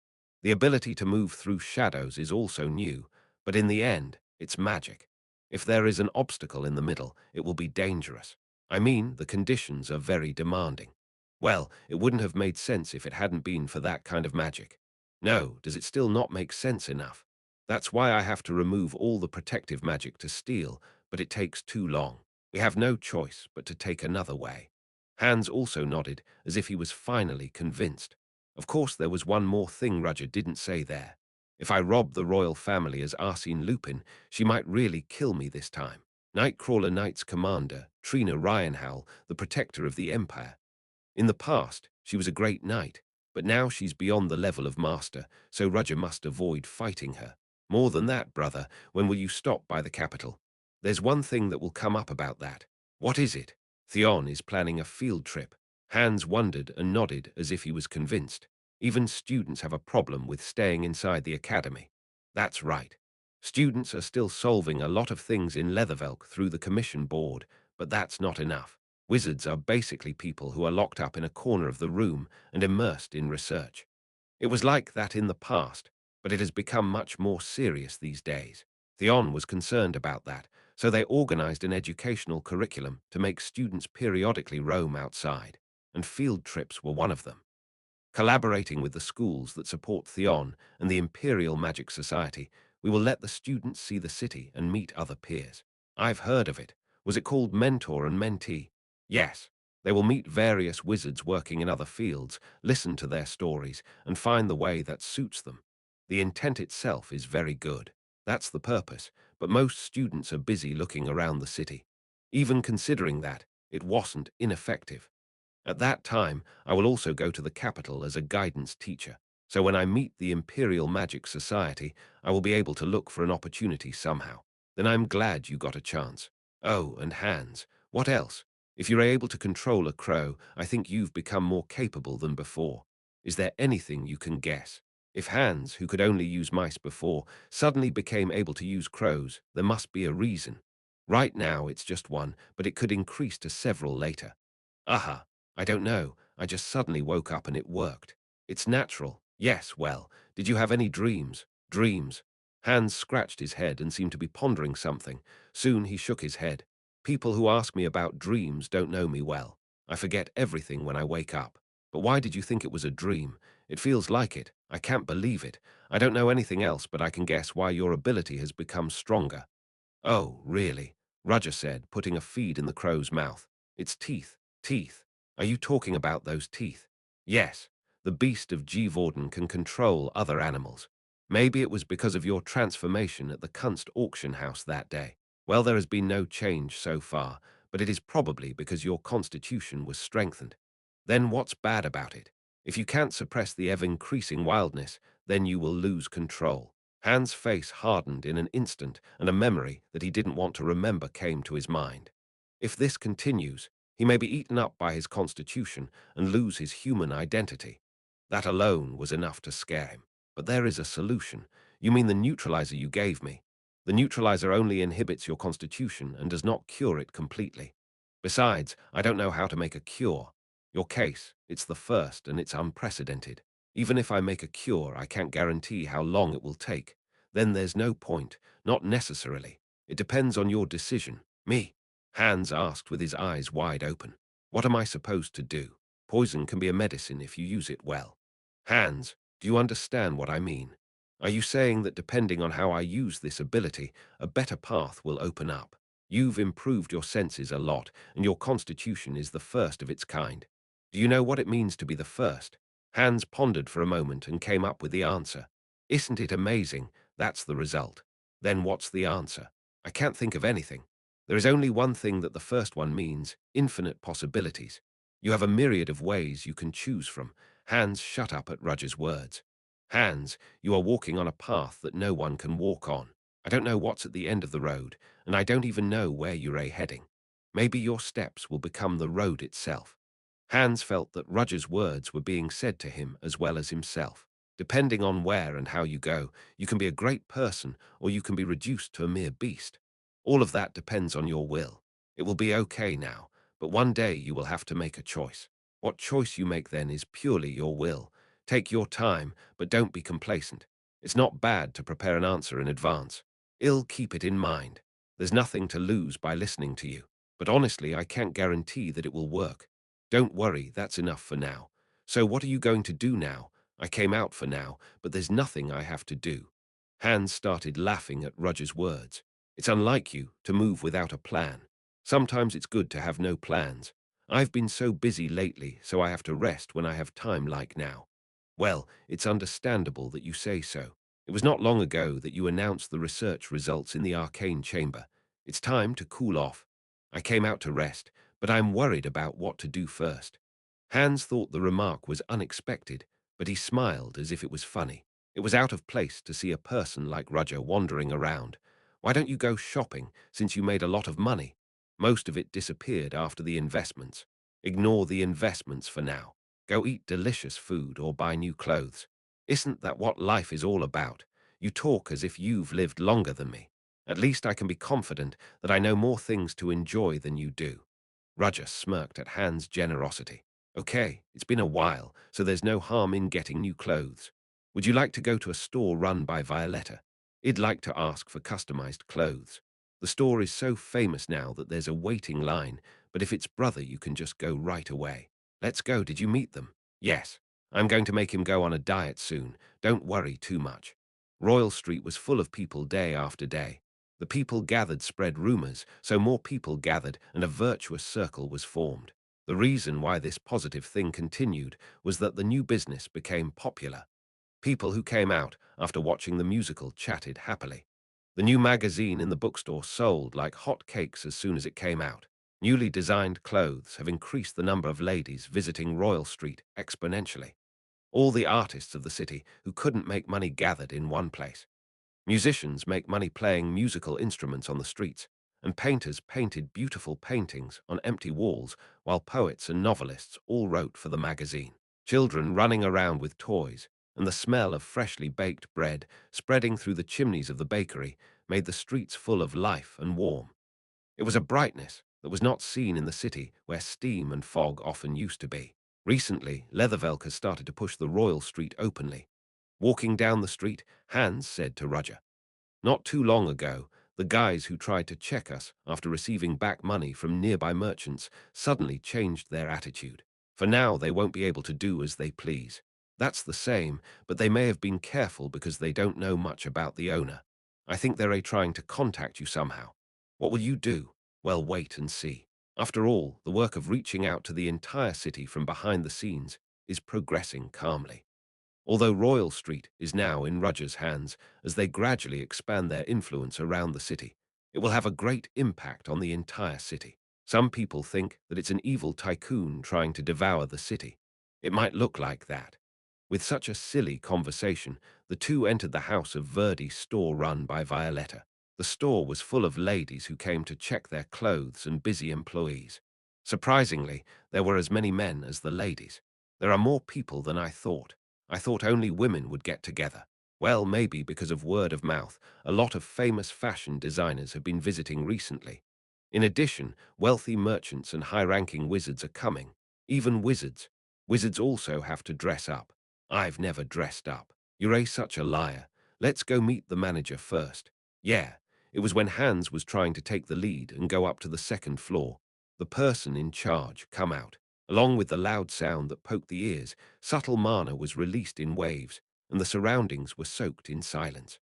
The ability to move through shadows is also new, but in the end, it's magic. If there is an obstacle in the middle, it will be dangerous. I mean, the conditions are very demanding. Well, it wouldn't have made sense if it hadn't been for that kind of magic. No, does it still not make sense enough? That's why I have to remove all the protective magic to steal, but it takes too long. We have no choice but to take another way. Hans also nodded, as if he was finally convinced. Of course, there was one more thing Roger didn't say there. If I robbed the royal family as Arsene Lupin, she might really kill me this time. Nightcrawler Knight's commander, Trina Ryanhowl, the protector of the Empire. In the past, she was a great knight, but now she's beyond the level of master, so Roger must avoid fighting her. More than that, brother, when will you stop by the capital? There's one thing that will come up about that. What is it? Theon is planning a field trip. Hans wondered and nodded as if he was convinced. Even students have a problem with staying inside the academy. That's right. Students are still solving a lot of things in Leathervelk through the commission board, but that's not enough. Wizards are basically people who are locked up in a corner of the room and immersed in research. It was like that in the past, but it has become much more serious these days. Theon was concerned about that, so they organized an educational curriculum to make students periodically roam outside, and field trips were one of them. Collaborating with the schools that support Theon and the Imperial Magic Society, we will let the students see the city and meet other peers. I've heard of it. Was it called Mentor and Mentee? Yes. They will meet various wizards working in other fields, listen to their stories, and find the way that suits them. The intent itself is very good. That's the purpose, but most students are busy looking around the city. Even considering that, it wasn't ineffective. At that time, I will also go to the capital as a guidance teacher, so when I meet the Imperial Magic Society, I will be able to look for an opportunity somehow. Then I'm glad you got a chance. Oh, and Hans, what else? If you're able to control a crow, I think you've become more capable than before. Is there anything you can guess? If Hans, who could only use mice before, suddenly became able to use crows, there must be a reason. Right now, it's just one, but it could increase to several later. Aha. I don't know. I just suddenly woke up and it worked. It's natural. Yes, well, did you have any dreams? Dreams. Hans scratched his head and seemed to be pondering something. Soon he shook his head. People who ask me about dreams don't know me well. I forget everything when I wake up. But why did you think it was a dream? It feels like it. I can't believe it. I don't know anything else, but I can guess why your ability has become stronger. Oh, really? Roger said, putting a feed in the crow's mouth. Its teeth. Teeth. Are you talking about those teeth? Yes. The beast of Gvorden can control other animals. Maybe it was because of your transformation at the Kunst auction house that day. Well, there has been no change so far, but it is probably because your constitution was strengthened. Then what's bad about it? If you can't suppress the ever-increasing wildness, then you will lose control. Hans' face hardened in an instant, and a memory that he didn't want to remember came to his mind. If this continues, he may be eaten up by his constitution and lose his human identity. That alone was enough to scare him. But there is a solution. You mean the neutralizer you gave me? The neutralizer only inhibits your constitution and does not cure it completely. Besides, I don't know how to make a cure. Your case, it's the first and it's unprecedented. Even if I make a cure, I can't guarantee how long it will take. Then there's no point, not necessarily. It depends on your decision. Me? Hans asked with his eyes wide open. What am I supposed to do? Poison can be a medicine if you use it well. Hans, do you understand what I mean? Are you saying that depending on how I use this ability, a better path will open up? You've improved your senses a lot, and your constitution is the first of its kind. Do you know what it means to be the first? Hans pondered for a moment and came up with the answer. Isn't it amazing? That's the result. Then what's the answer? I can't think of anything. There is only one thing that the first one means: infinite possibilities. You have a myriad of ways you can choose from. Hans shut up at Rudger's words. Hans, you are walking on a path that no one can walk on. I don't know what's at the end of the road, and I don't even know where you're heading. Maybe your steps will become the road itself. Hans felt that Rudger's words were being said to him as well as himself. Depending on where and how you go, you can be a great person or you can be reduced to a mere beast. All of that depends on your will. It will be okay now, but one day you will have to make a choice. What choice you make then is purely your will. Take your time, but don't be complacent. It's not bad to prepare an answer in advance. Keep it in mind. There's nothing to lose by listening to you. But honestly, I can't guarantee that it will work. Don't worry, that's enough for now. So what are you going to do now? I came out for now, but there's nothing I have to do. Hans started laughing at Rudger's words. It's unlike you to move without a plan. Sometimes it's good to have no plans. I've been so busy lately, so I have to rest when I have time like now. Well, it's understandable that you say so. It was not long ago that you announced the research results in the arcane chamber. It's time to cool off. I came out to rest, but I'm worried about what to do first. Hans thought the remark was unexpected, but he smiled as if it was funny. It was out of place to see a person like Rudger wandering around. Why don't you go shopping, since you made a lot of money? Most of it disappeared after the investments. Ignore the investments for now. Go eat delicious food or buy new clothes. Isn't that what life is all about? You talk as if you've lived longer than me. At least I can be confident that I know more things to enjoy than you do. Rudger smirked at Hans' generosity. Okay, it's been a while, so there's no harm in getting new clothes. Would you like to go to a store run by Violetta? I'd like to ask for customized clothes. The store is so famous now that there's a waiting line, but if it's brother, you can just go right away. Let's go. Did you meet them? Yes. I'm going to make him go on a diet soon. Don't worry too much. Royal Street was full of people day after day. The people gathered spread rumors, so more people gathered and a virtuous circle was formed. The reason why this positive thing continued was that the new business became popular. People who came out after watching the musical chatted happily. The new magazine in the bookstore sold like hot cakes as soon as it came out. Newly designed clothes have increased the number of ladies visiting Royal Street exponentially. All the artists of the city who couldn't make money gathered in one place. Musicians make money playing musical instruments on the streets, and painters painted beautiful paintings on empty walls, while poets and novelists all wrote for the magazine. Children running around with toys, and the smell of freshly baked bread spreading through the chimneys of the bakery made the streets full of life and warm. It was a brightness that was not seen in the city where steam and fog often used to be. Recently, Leathervelk has started to push the Royal Street openly. Walking down the street, Hans said to Rudger, "Not too long ago, the guys who tried to check us after receiving back money from nearby merchants suddenly changed their attitude. For now, they won't be able to do as they please. That's the same, but they may have been careful because they don't know much about the owner. I think they're trying to contact you somehow. What will you do? Well, wait and see. After all, the work of reaching out to the entire city from behind the scenes is progressing calmly. Although Royal Street is now in Rudger's hands as they gradually expand their influence around the city, it will have a great impact on the entire city. Some people think that it's an evil tycoon trying to devour the city. It might look like that. With such a silly conversation, the two entered the house of Verdi's store run by Violetta. The store was full of ladies who came to check their clothes and busy employees. Surprisingly, there were as many men as the ladies. There are more people than I thought. I thought only women would get together. Well, maybe because of word of mouth, a lot of famous fashion designers have been visiting recently. In addition, wealthy merchants and high-ranking wizards are coming. Even wizards. Wizards also have to dress up. I've never dressed up. You're such a liar. Let's go meet the manager first. Yeah, it was when Hans was trying to take the lead and go up to the second floor. The person in charge come out. Along with the loud sound that poked the ears, subtle mana was released in waves, and the surroundings were soaked in silence.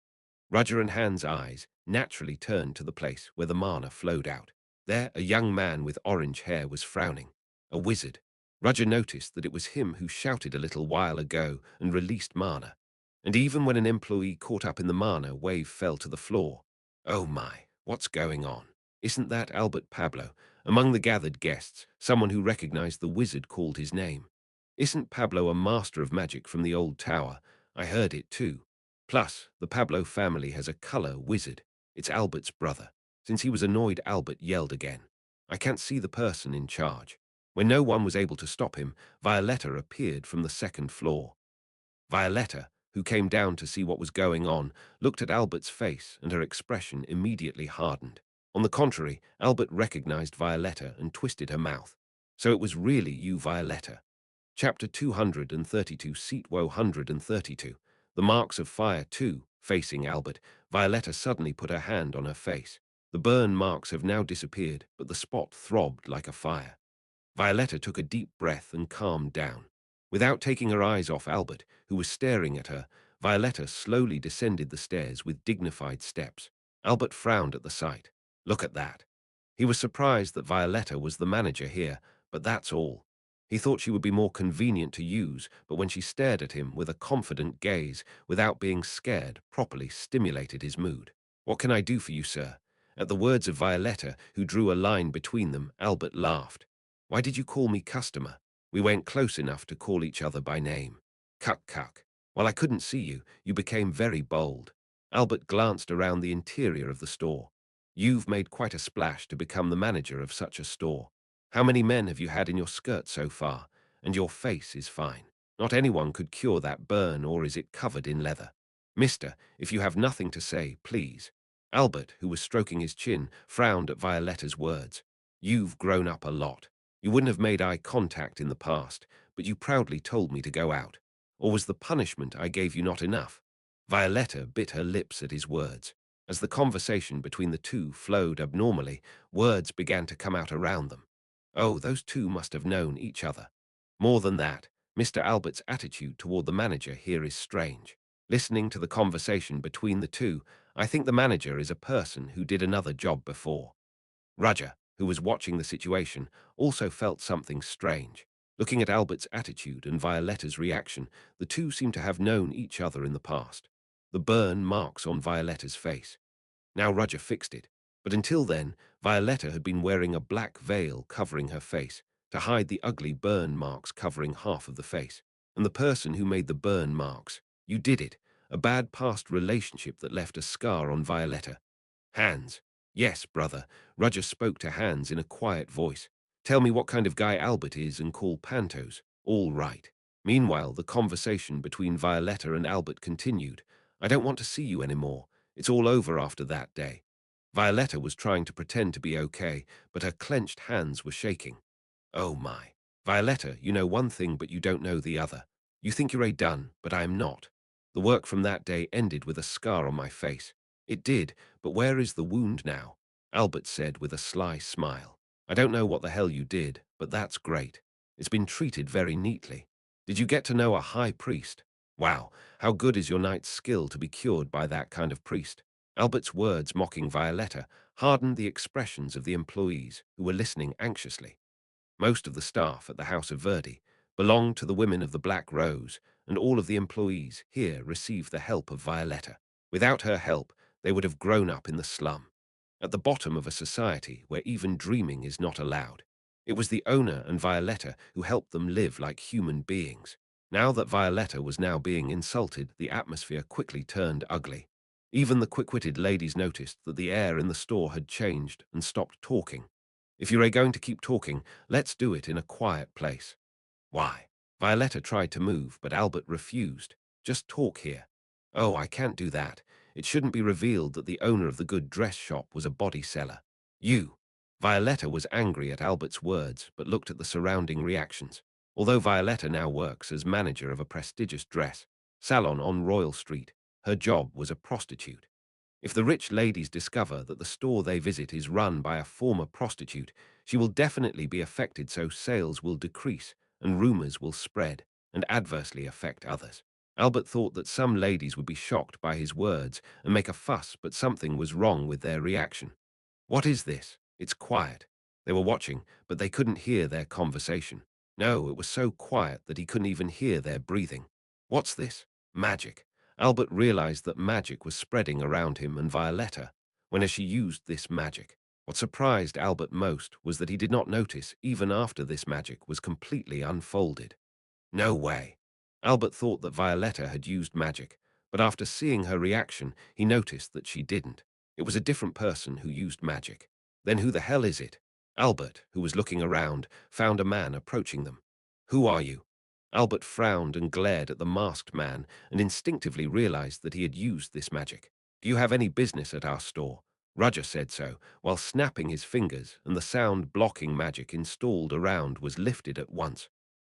Rudger and Hans' eyes naturally turned to the place where the mana flowed out. There, a young man with orange hair was frowning. A wizard. Roger noticed that it was him who shouted a little while ago and released mana. And even when an employee caught up in the mana, wave fell to the floor. Oh my, what's going on? Isn't that Albert Pablo? Among the gathered guests, someone who recognized the wizard called his name. Isn't Pablo a master of magic from the old tower? I heard it too. Plus, the Pablo family has a color wizard. It's Albert's brother. Since he was annoyed, Albert yelled again. I can't see the person in charge. When no one was able to stop him, Violetta appeared from the second floor. Violetta, who came down to see what was going on, looked at Albert's face and her expression immediately hardened. On the contrary, Albert recognized Violetta and twisted her mouth. So it was really you, Violetta. Chapter 232, Seat 132. The Marks of Fire 2. Facing Albert, Violetta suddenly put her hand on her face. The burn marks have now disappeared, but the spot throbbed like a fire. Violetta took a deep breath and calmed down. Without taking her eyes off Albert, who was staring at her, Violetta slowly descended the stairs with dignified steps. Albert frowned at the sight. Look at that. He was surprised that Violetta was the manager here, but that's all. He thought she would be more convenient to use, but when she stared at him with a confident gaze, without being scared, properly stimulated his mood. What can I do for you, sir? At the words of Violetta, who drew a line between them, Albert laughed. Why did you call me customer? We weren't close enough to call each other by name. Cuck cuck. While I couldn't see you, you became very bold. Albert glanced around the interior of the store. You've made quite a splash to become the manager of such a store. How many men have you had in your skirt so far? And your face is fine. Not anyone could cure that burn, or is it covered in leather? Mister, if you have nothing to say, please. Albert, who was stroking his chin, frowned at Violetta's words. You've grown up a lot. You wouldn't have made eye contact in the past, but you proudly told me to go out. Or was the punishment I gave you not enough? Violetta bit her lips at his words. As the conversation between the two flowed abnormally, words began to come out around them. Oh, those two must have known each other. More than that, Mr. Albert's attitude toward the manager here is strange. Listening to the conversation between the two, I think the manager is a person who did another job before. Roger, who was watching the situation, also felt something strange. Looking at Albert's attitude and Violetta's reaction, the two seemed to have known each other in the past. The burn marks on Violetta's face. Now Roger fixed it, but until then, Violetta had been wearing a black veil covering her face to hide the ugly burn marks covering half of the face. And the person who made the burn marks, you did it, a bad past relationship that left a scar on Violetta. Hans. Yes, brother. Roger spoke to Hans in a quiet voice. Tell me what kind of guy Albert is and call Pantos. All right. Meanwhile, the conversation between Violetta and Albert continued. I don't want to see you anymore. It's all over after that day. Violetta was trying to pretend to be okay, but her clenched hands were shaking. Oh my. Violetta, you know one thing but you don't know the other. You think you're done, but I am not. The work from that day ended with a scar on my face. It did, but where is the wound now? Albert said with a sly smile. I don't know what the hell you did, but that's great. It's been treated very neatly. Did you get to know a high priest? Wow, how good is your knight's skill to be cured by that kind of priest? Albert's words mocking Violetta hardened the expressions of the employees who were listening anxiously. Most of the staff at the House of Verdi belonged to the women of the Black Rose, and all of the employees here received the help of Violetta. Without her help, they would have grown up in the slum, at the bottom of a society where even dreaming is not allowed. It was the owner and Violetta who helped them live like human beings. Now that Violetta was now being insulted, the atmosphere quickly turned ugly. Even the quick-witted ladies noticed that the air in the store had changed and stopped talking. If you're going to keep talking, let's do it in a quiet place. Why? Violetta tried to move, but Albert refused. Just talk here. Oh, I can't do that. It shouldn't be revealed that the owner of the good dress shop was a body seller. You. Violetta was angry at Albert's words, but looked at the surrounding reactions. Although Violetta now works as manager of a prestigious dress salon on Royal Street, her job was a prostitute. If the rich ladies discover that the store they visit is run by a former prostitute, she will definitely be affected, so sales will decrease and rumors will spread and adversely affect others. Albert thought that some ladies would be shocked by his words and make a fuss, but something was wrong with their reaction. What is this? It's quiet. They were watching, but they couldn't hear their conversation. No, it was so quiet that he couldn't even hear their breathing. What's this? Magic. Albert realized that magic was spreading around him and Violetta when as she used this magic. What surprised Albert most was that he did not notice even after this magic was completely unfolded. No way. Albert thought that Violetta had used magic, but after seeing her reaction, he noticed that she didn't. It was a different person who used magic. Then who the hell is it? Albert, who was looking around, found a man approaching them. Who are you? Albert frowned and glared at the masked man and instinctively realized that he had used this magic. Do you have any business at our store? Roger said so, while snapping his fingers, and the sound-blocking magic installed around was lifted at once.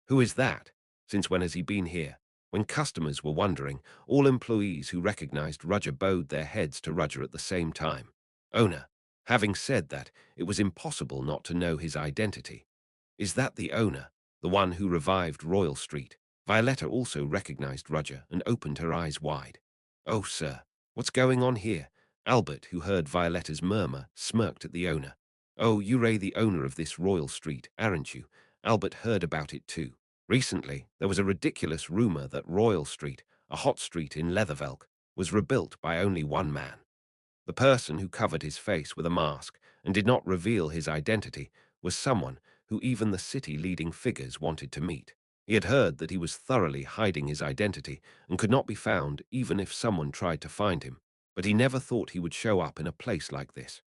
Who is that? Since when has he been here? When customers were wondering, all employees who recognized Roger bowed their heads to Roger at the same time. Owner. Having said that, it was impossible not to know his identity. Is that the owner, the one who revived Royal Street? Violetta also recognized Roger and opened her eyes wide. Oh, sir, what's going on here? Albert, who heard Violetta's murmur, smirked at the owner. Oh, you're the owner of this Royal Street, aren't you? Albert heard about it too. Recently, there was a ridiculous rumor that Royal Street, a hot street in Leathervelk, was rebuilt by only one man. The person who covered his face with a mask and did not reveal his identity was someone who even the city-leading figures wanted to meet. He had heard that he was thoroughly hiding his identity and could not be found even if someone tried to find him, but he never thought he would show up in a place like this.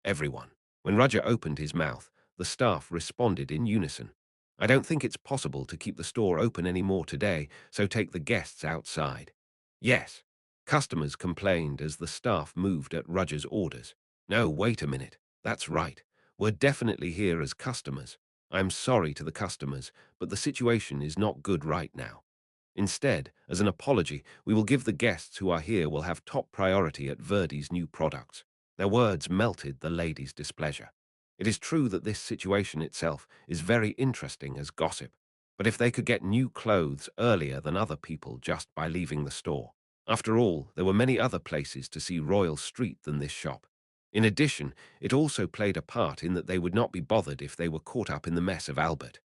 Everyone. When Roger opened his mouth, the staff responded in unison. I don't think it's possible to keep the store open anymore today, so take the guests outside. Yes. Customers complained as the staff moved at Roger's orders. No, wait a minute. That's right. We're definitely here as customers. I'm sorry to the customers, but the situation is not good right now. Instead, as an apology, we will give the guests who are here will have top priority at Verdi's new products. Their words melted the lady's displeasure. It is true that this situation itself is very interesting as gossip, but if they could get new clothes earlier than other people just by leaving the store. After all, there were many other places to see Royal Street than this shop. In addition, it also played a part in that they would not be bothered if they were caught up in the mess of Albert.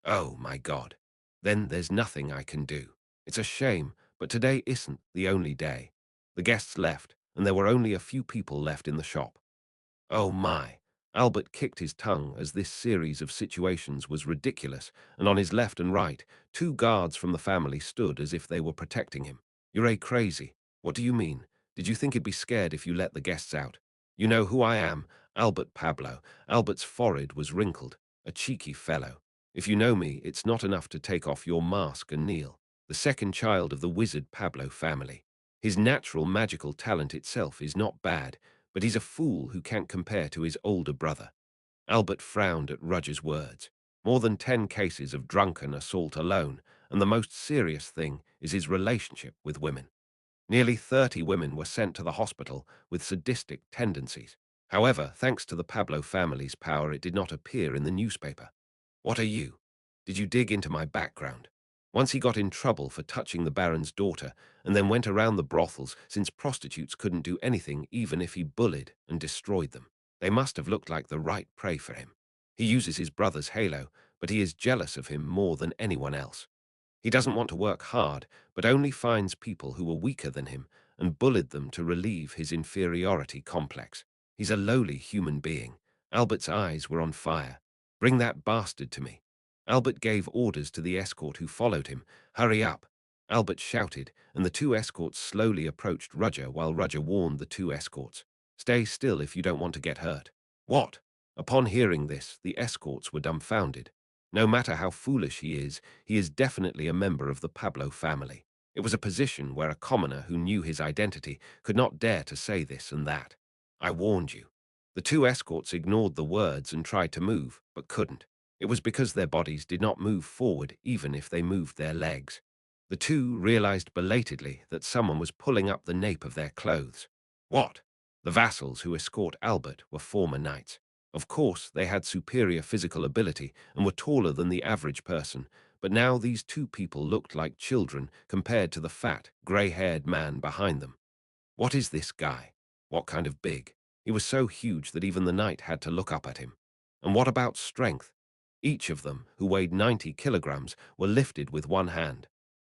Oh my God. Then there's nothing I can do. It's a shame, but today isn't the only day. The guests left, and there were only a few people left in the shop. Oh my. Albert kicked his tongue as this series of situations was ridiculous, and on his left and right, two guards from the family stood as if they were protecting him. You're crazy. What do you mean? Did you think he'd be scared if you let the guests out? You know who I am, Albert Pablo. Albert's forehead was wrinkled, a cheeky fellow. If you know me, it's not enough to take off your mask and kneel. The second child of the wizard Pablo family. His natural magical talent itself is not bad, but he's a fool who can't compare to his older brother. Albert frowned at Roger's words. More than 10 cases of drunken assault alone, and the most serious thing is his relationship with women. Nearly 30 women were sent to the hospital with sadistic tendencies. However, thanks to the Pablo family's power, it did not appear in the newspaper. What are you? Did you dig into my background? Once he got in trouble for touching the Baron's daughter and then went around the brothels since prostitutes couldn't do anything even if he bullied and destroyed them. They must have looked like the right prey for him. He uses his brother's halo, but he is jealous of him more than anyone else. He doesn't want to work hard, but only finds people who are weaker than him and bullied them to relieve his inferiority complex. He's a lowly human being. Albert's eyes were on fire. Bring that bastard to me. Albert gave orders to the escort who followed him. Hurry up. Albert shouted, and the two escorts slowly approached Roger while Roger warned the two escorts. Stay still if you don't want to get hurt. What? Upon hearing this, the escorts were dumbfounded. No matter how foolish he is definitely a member of the Pablo family. It was a position where a commoner who knew his identity could not dare to say this and that. I warned you. The two escorts ignored the words and tried to move, but couldn't. It was because their bodies did not move forward even if they moved their legs. The two realized belatedly that someone was pulling up the nape of their clothes. What? The vassals who escort Albert were former knights. Of course, they had superior physical ability and were taller than the average person, but now these two people looked like children compared to the fat, grey-haired man behind them. What is this guy? What kind of big? He was so huge that even the knight had to look up at him. And what about strength? Each of them, who weighed 90 kilograms, were lifted with one hand.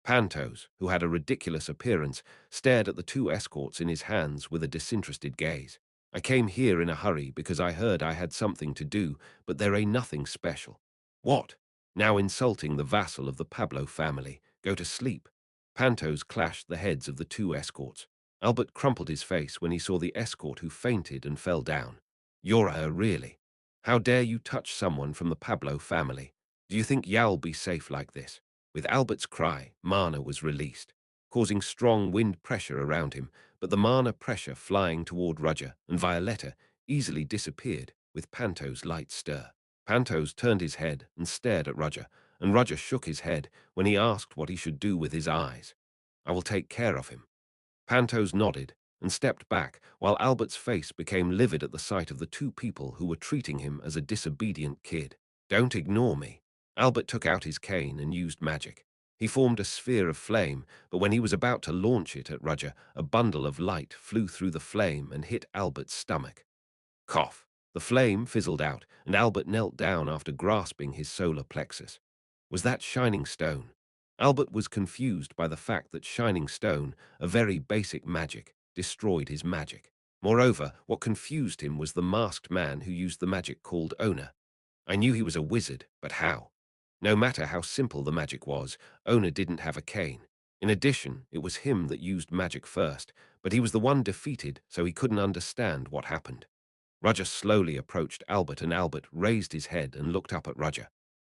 Pantos, who had a ridiculous appearance, stared at the two escorts in his hands with a disinterested gaze. I came here in a hurry because I heard I had something to do, but there ain't nothing special. What? Now insulting the vassal of the Pablo family. Go to sleep. Pantos clashed the heads of the two escorts. Albert crumpled his face when he saw the escort who fainted and fell down. You're her, really? How dare you touch someone from the Pablo family? Do you think you'll be safe like this? With Albert's cry, mana was released, causing strong wind pressure around him, but the mana pressure flying toward Roger and Violetta easily disappeared with Panto's light stir. Pantos turned his head and stared at Roger, and Roger shook his head when he asked what he should do with his eyes. I will take care of him. Pantos nodded and stepped back, while Albert's face became livid at the sight of the two people who were treating him as a disobedient kid. Don't ignore me. Albert took out his cane and used magic. He formed a sphere of flame, but when he was about to launch it at Roger, a bundle of light flew through the flame and hit Albert's stomach. Cough. The flame fizzled out, and Albert knelt down after grasping his solar plexus. Was that shining stone? Albert was confused by the fact that shining stone, a very basic magic, destroyed his magic. Moreover, what confused him was the masked man who used the magic called Ona. I knew he was a wizard, but how? No matter how simple the magic was, Ona didn't have a cane. In addition, it was him that used magic first, but he was the one defeated, so he couldn't understand what happened. Roger slowly approached Albert, and Albert raised his head and looked up at Roger.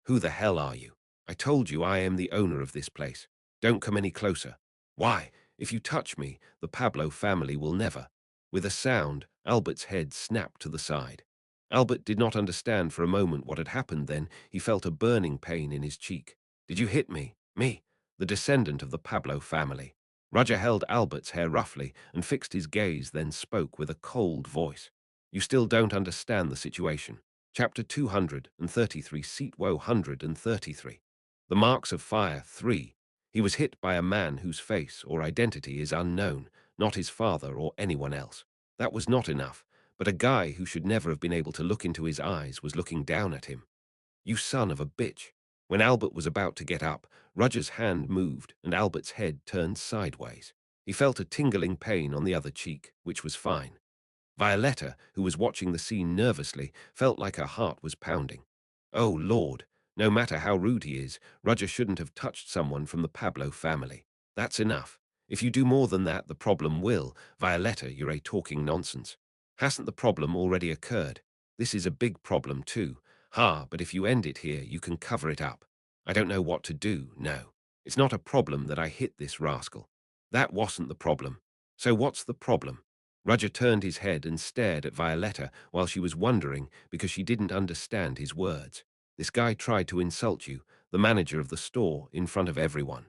Who the hell are you? I told you I am the owner of this place. Don't come any closer. Why? If you touch me, the Pablo family will never. With a sound, Albert's head snapped to the side. Albert did not understand for a moment what had happened. Then he felt a burning pain in his cheek. Did you hit me? Me, the descendant of the Pablo family. Roger held Albert's hair roughly and fixed his gaze, then spoke with a cold voice. You still don't understand the situation. Chapter 233, Seat Woe 133. The Marks of Fire 3. He was hit by a man whose face or identity is unknown, not his father or anyone else. That was not enough, but a guy who should never have been able to look into his eyes was looking down at him. You son of a bitch. When Albert was about to get up, Roger's hand moved and Albert's head turned sideways. He felt a tingling pain on the other cheek, which was fine. Violetta, who was watching the scene nervously, felt like her heart was pounding. Oh, Lord, no matter how rude he is, Roger shouldn't have touched someone from the Pablo family. That's enough. If you do more than that, the problem will. Violetta, you're a talking nonsense. Hasn't the problem already occurred? This is a big problem too. But if you end it here, you can cover it up. I don't know what to do, no. It's not a problem that I hit this rascal. That wasn't the problem. So what's the problem? Roger turned his head and stared at Violetta while she was wondering because she didn't understand his words. This guy tried to insult you, the manager of the store, in front of everyone.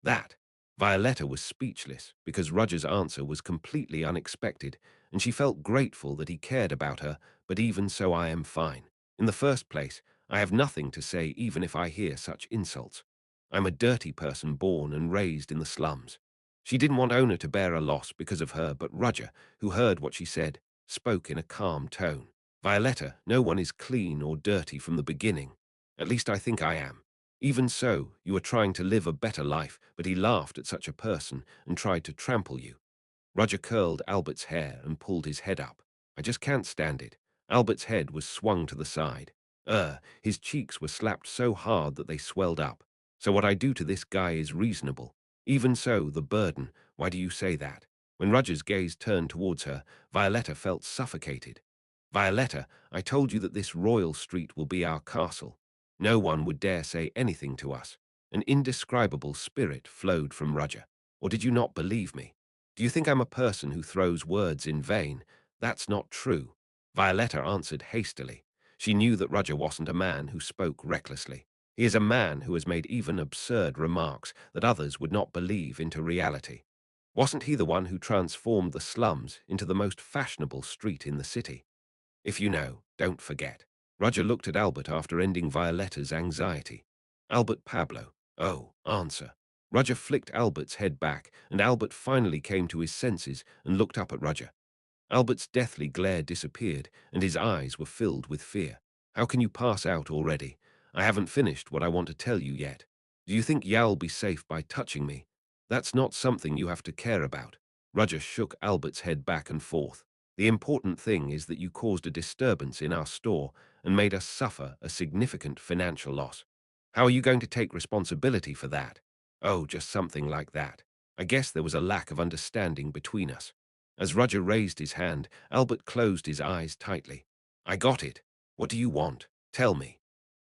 That. Violetta was speechless because Roger's answer was completely unexpected, and she felt grateful that he cared about her, but even so I am fine. In the first place, I have nothing to say even if I hear such insults. I'm a dirty person born and raised in the slums. She didn't want Ona to bear a loss because of her, but Roger, who heard what she said, spoke in a calm tone. Violetta, no one is clean or dirty from the beginning. At least I think I am. Even so, you are trying to live a better life, but he laughed at such a person and tried to trample you. Roger curled Albert's hair and pulled his head up. I just can't stand it. Albert's head was swung to the side. His cheeks were slapped so hard that they swelled up. So what I do to this guy is reasonable. Even so, the burden, why do you say that? When Roger's gaze turned towards her, Violetta felt suffocated. Violetta, I told you that this royal street will be our castle. No one would dare say anything to us. An indescribable spirit flowed from Roger. Or did you not believe me? Do you think I'm a person who throws words in vain? That's not true. Violetta answered hastily. She knew that Roger wasn't a man who spoke recklessly. He is a man who has made even absurd remarks that others would not believe into reality. Wasn't he the one who transformed the slums into the most fashionable street in the city? If you know, don't forget. Roger looked at Albert after ending Violetta's anxiety. Albert Pablo. Oh, answer. Roger flicked Albert's head back, and Albert finally came to his senses and looked up at Roger. Albert's deathly glare disappeared, and his eyes were filled with fear. How can you pass out already? I haven't finished what I want to tell you yet. Do you think Ya'll be safe by touching me? That's not something you have to care about. Roger shook Albert's head back and forth. The important thing is that you caused a disturbance in our store and made us suffer a significant financial loss. How are you going to take responsibility for that? Oh, just something like that. I guess there was a lack of understanding between us. As Roger raised his hand, Albert closed his eyes tightly. I got it. What do you want? Tell me.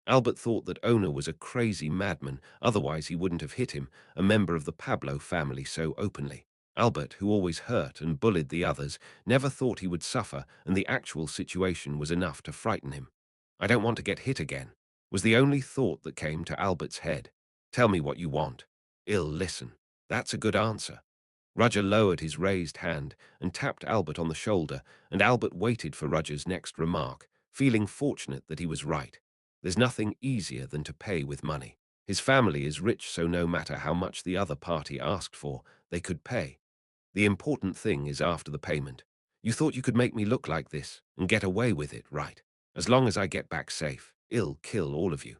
Albert thought that Ona was a crazy madman, otherwise he wouldn't have hit him, a member of the Pablo family, so openly. Albert, who always hurt and bullied the others, never thought he would suffer, and the actual situation was enough to frighten him. I don't want to get hit again, was the only thought that came to Albert's head. Tell me what you want. Listen. That's a good answer. Roger lowered his raised hand and tapped Albert on the shoulder, and Albert waited for Roger's next remark, feeling fortunate that he was right. There's nothing easier than to pay with money. His family is rich, so no matter how much the other party asked for, they could pay. The important thing is after the payment. You thought you could make me look like this and get away with it, right? As long as I get back safe, I'll kill all of you.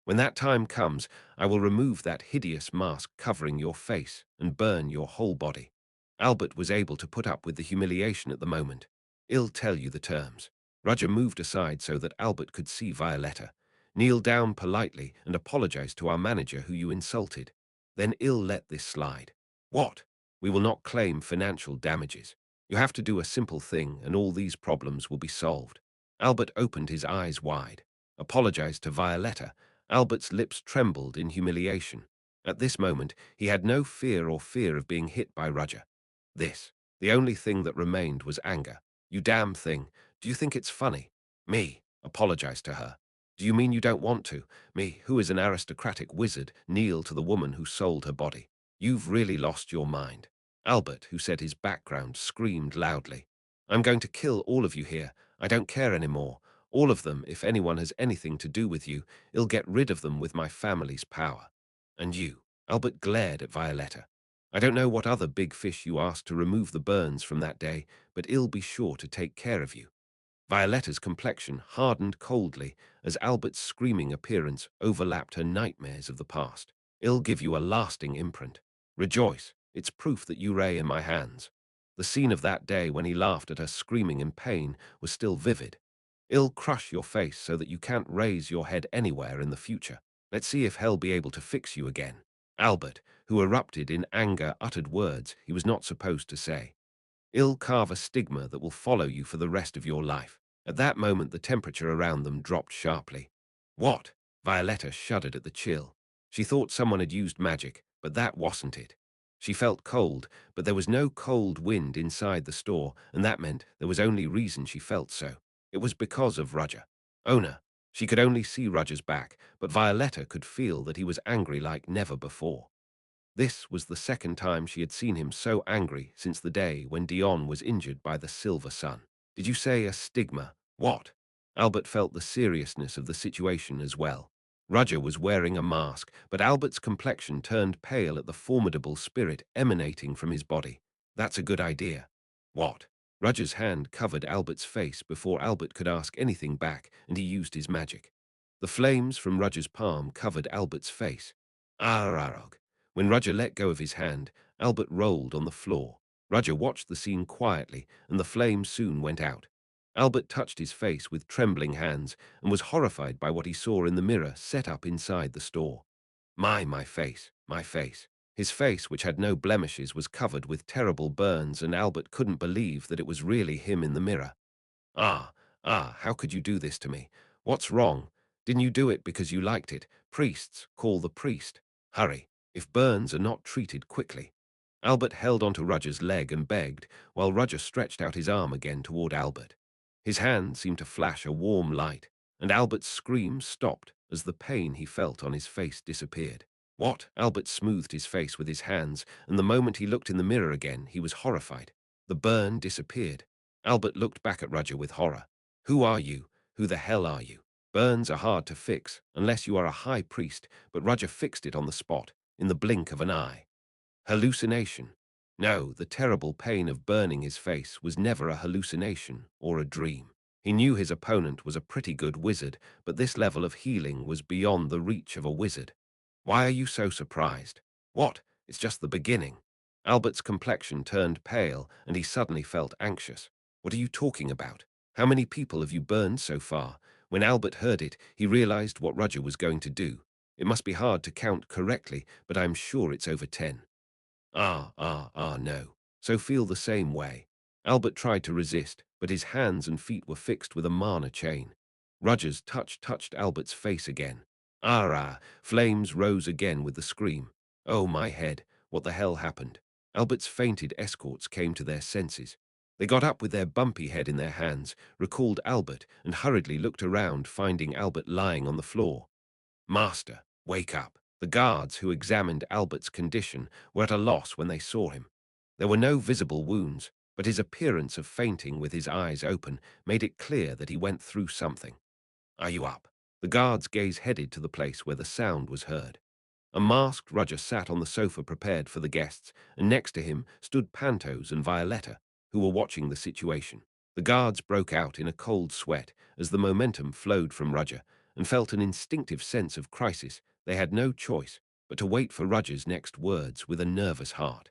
When that time comes, I will remove that hideous mask covering your face and burn your whole body. Albert was able to put up with the humiliation at the moment. I'll tell you the terms. Roger moved aside so that Albert could see Violetta. Kneel down politely and apologize to our manager who you insulted. Then I'll let this slide. What? We will not claim financial damages. You have to do a simple thing and all these problems will be solved. Albert opened his eyes wide, apologized to Violetta. Albert's lips trembled in humiliation. At this moment, he had no fear of being hit by Roger. The only thing that remained was anger. You damn thing, do you think it's funny? Me, apologize to her. Do you mean you don't want to? Me, who is an aristocratic wizard, kneel to the woman who sold her body. You've really lost your mind. Albert, who said his background, screamed loudly. I'm going to kill all of you here. I don't care anymore. All of them, if anyone has anything to do with you, I'll get rid of them with my family's power. And you, Albert glared at Violetta. I don't know what other big fish you asked to remove the burns from that day, but I'll be sure to take care of you. Violetta's complexion hardened coldly as Albert's screaming appearance overlapped her nightmares of the past. I'll give you a lasting imprint. Rejoice, it's proof that you lay in my hands. The scene of that day when he laughed at her screaming in pain was still vivid. I'll crush your face so that you can't raise your head anywhere in the future. Let's see if hell be able to fix you again. Albert, who erupted in anger, uttered words he was not supposed to say. I'll carve a stigma that will follow you for the rest of your life. At that moment, the temperature around them dropped sharply. What? Violetta shuddered at the chill. She thought someone had used magic, but that wasn't it. She felt cold, but there was no cold wind inside the store, and that meant there was only reason she felt so. It was because of Roger. Ona. She could only see Roger's back, but Violetta could feel that he was angry like never before. This was the second time she had seen him so angry since the day when Theon was injured by the Silver Sun. Did you say a stigma? What? Albert felt the seriousness of the situation as well. Roger was wearing a mask, but Albert's complexion turned pale at the formidable spirit emanating from his body. That's a good idea. What? Roger's hand covered Albert's face before Albert could ask anything back, and he used his magic. The flames from Roger's palm covered Albert's face. Ararog. When Roger let go of his hand, Albert rolled on the floor. Roger watched the scene quietly, and the flames soon went out. Albert touched his face with trembling hands and was horrified by what he saw in the mirror set up inside the store. My face, my face. His face, which had no blemishes, was covered with terrible burns, and Albert couldn't believe that it was really him in the mirror. Ah, how could you do this to me? What's wrong? Didn't you do it because you liked it? Priests, call the priest. Hurry, if burns are not treated quickly. Albert held onto Roger's leg and begged, while Roger stretched out his arm again toward Albert. His hand seemed to flash a warm light, and Albert's scream stopped as the pain he felt on his face disappeared. What? Albert smoothed his face with his hands, and the moment he looked in the mirror again, he was horrified. The burn disappeared. Albert looked back at Roger with horror. Who are you? Who the hell are you? Burns are hard to fix, unless you are a high priest, but Roger fixed it on the spot, in the blink of an eye. Hallucination. No, the terrible pain of burning his face was never a hallucination or a dream. He knew his opponent was a pretty good wizard, but this level of healing was beyond the reach of a wizard. Why are you so surprised? What? It's just the beginning. Albert's complexion turned pale, and he suddenly felt anxious. What are you talking about? How many people have you burned so far? When Albert heard it, he realized what Roger was going to do. It must be hard to count correctly, but I'm sure it's over 10. No. So feel the same way. Albert tried to resist, but his hands and feet were fixed with a mana chain. Roger's touch touched Albert's face again. Flames rose again with the scream. Oh, my head, what the hell happened? Albert's fainted escorts came to their senses. They got up with their bumpy head in their hands, recalled Albert, and hurriedly looked around, finding Albert lying on the floor. Master, wake up. The guards who examined Albert's condition were at a loss when they saw him. There were no visible wounds, but his appearance of fainting with his eyes open made it clear that he went through something. Are you up? The guard's gaze headed to the place where the sound was heard. A masked Roger sat on the sofa prepared for the guests, and next to him stood Pantos and Violetta, who were watching the situation. The guards broke out in a cold sweat as the momentum flowed from Roger, and felt an instinctive sense of crisis. They had no choice but to wait for Roger's next words with a nervous heart.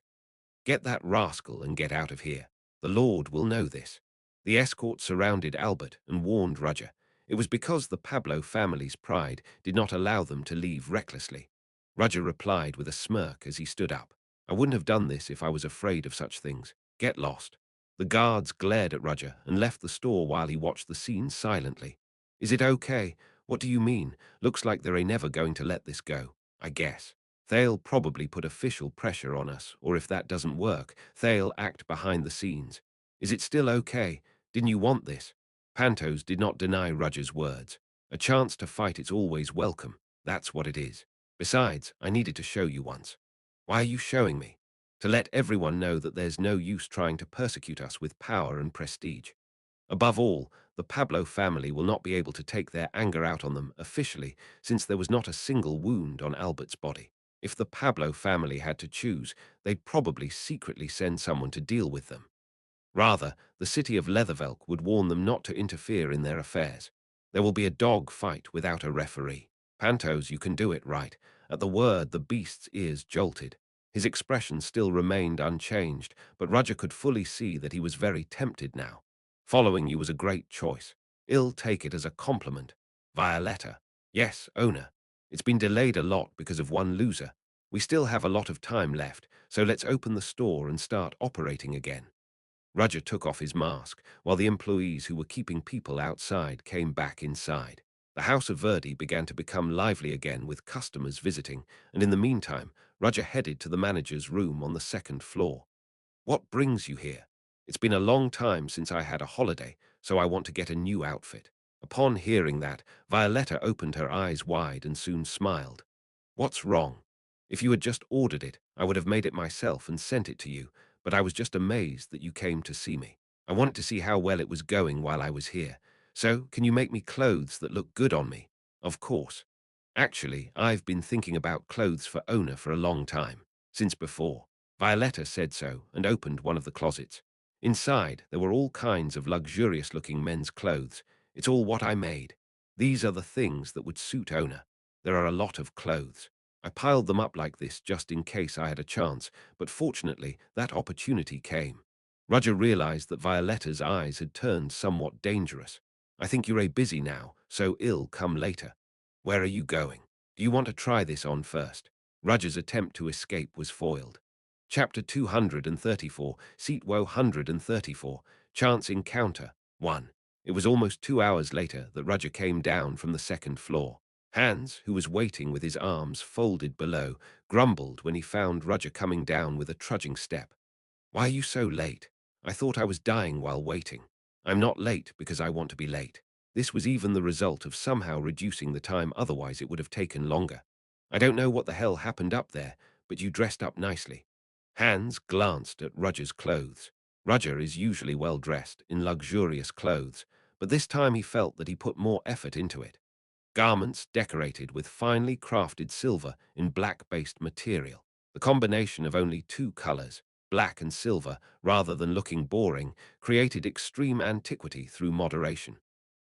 Get that rascal and get out of here. The Lord will know this. The escort surrounded Albert and warned Roger. It was because the Pablo family's pride did not allow them to leave recklessly. Roger replied with a smirk as he stood up. I wouldn't have done this if I was afraid of such things. Get lost. The guards glared at Roger and left the store while he watched the scene silently. Is it okay? What do you mean? Looks like they're never going to let this go, I guess. They'll probably put official pressure on us, or if that doesn't work, they'll act behind the scenes. Is it still okay? Didn't you want this? Pantos did not deny Roger's words. A chance to fight is always welcome. That's what it is. Besides, I needed to show you once. Why are you showing me? To let everyone know that there's no use trying to persecute us with power and prestige. Above all, the Pablo family will not be able to take their anger out on them officially, since there was not a single wound on Albert's body. If the Pablo family had to choose, they'd probably secretly send someone to deal with them. Rather, the city of Leathervelk would warn them not to interfere in their affairs. There will be a dog fight without a referee. Pantos, you can do it, right? At the word, the beast's ears jolted. His expression still remained unchanged, but Roger could fully see that he was very tempted now. Following you was a great choice. I'll take it as a compliment. Violetta. Yes, owner. It's been delayed a lot because of one loser. We still have a lot of time left, so let's open the store and start operating again. Roger took off his mask, while the employees who were keeping people outside came back inside. The House of Verdi began to become lively again with customers visiting, and in the meantime, Roger headed to the manager's room on the second floor. What brings you here? It's been a long time since I had a holiday, so I want to get a new outfit. Upon hearing that, Violetta opened her eyes wide and soon smiled. What's wrong? If you had just ordered it, I would have made it myself and sent it to you, but I was just amazed that you came to see me. I wanted to see how well it was going while I was here. So, can you make me clothes that look good on me? Of course. Actually, I've been thinking about clothes for owner for a long time, since before. Violetta said so and opened one of the closets. Inside, there were all kinds of luxurious-looking men's clothes. It's all what I made. These are the things that would suit owner. There are a lot of clothes. I piled them up like this just in case I had a chance, but fortunately, that opportunity came. Roger realized that Violetta's eyes had turned somewhat dangerous. I think you're busy now, so I'll come later. Where are you going? Do you want to try this on first? Roger's attempt to escape was foiled. Chapter 234, Seat 134, Chance Encounter, 1. It was almost 2 hours later that Roger came down from the second floor. Hans, who was waiting with his arms folded below, grumbled when he found Roger coming down with a trudging step. Why are you so late? I thought I was dying while waiting. I'm not late because I want to be late. This was even the result of somehow reducing the time, otherwise it would have taken longer. I don't know what the hell happened up there, but you dressed up nicely. Hans glanced at Roger's clothes. Roger is usually well dressed in luxurious clothes, but this time he felt that he put more effort into it. Garments decorated with finely crafted silver in black-based material. The combination of only two colors, black and silver, rather than looking boring, created extreme antiquity through moderation.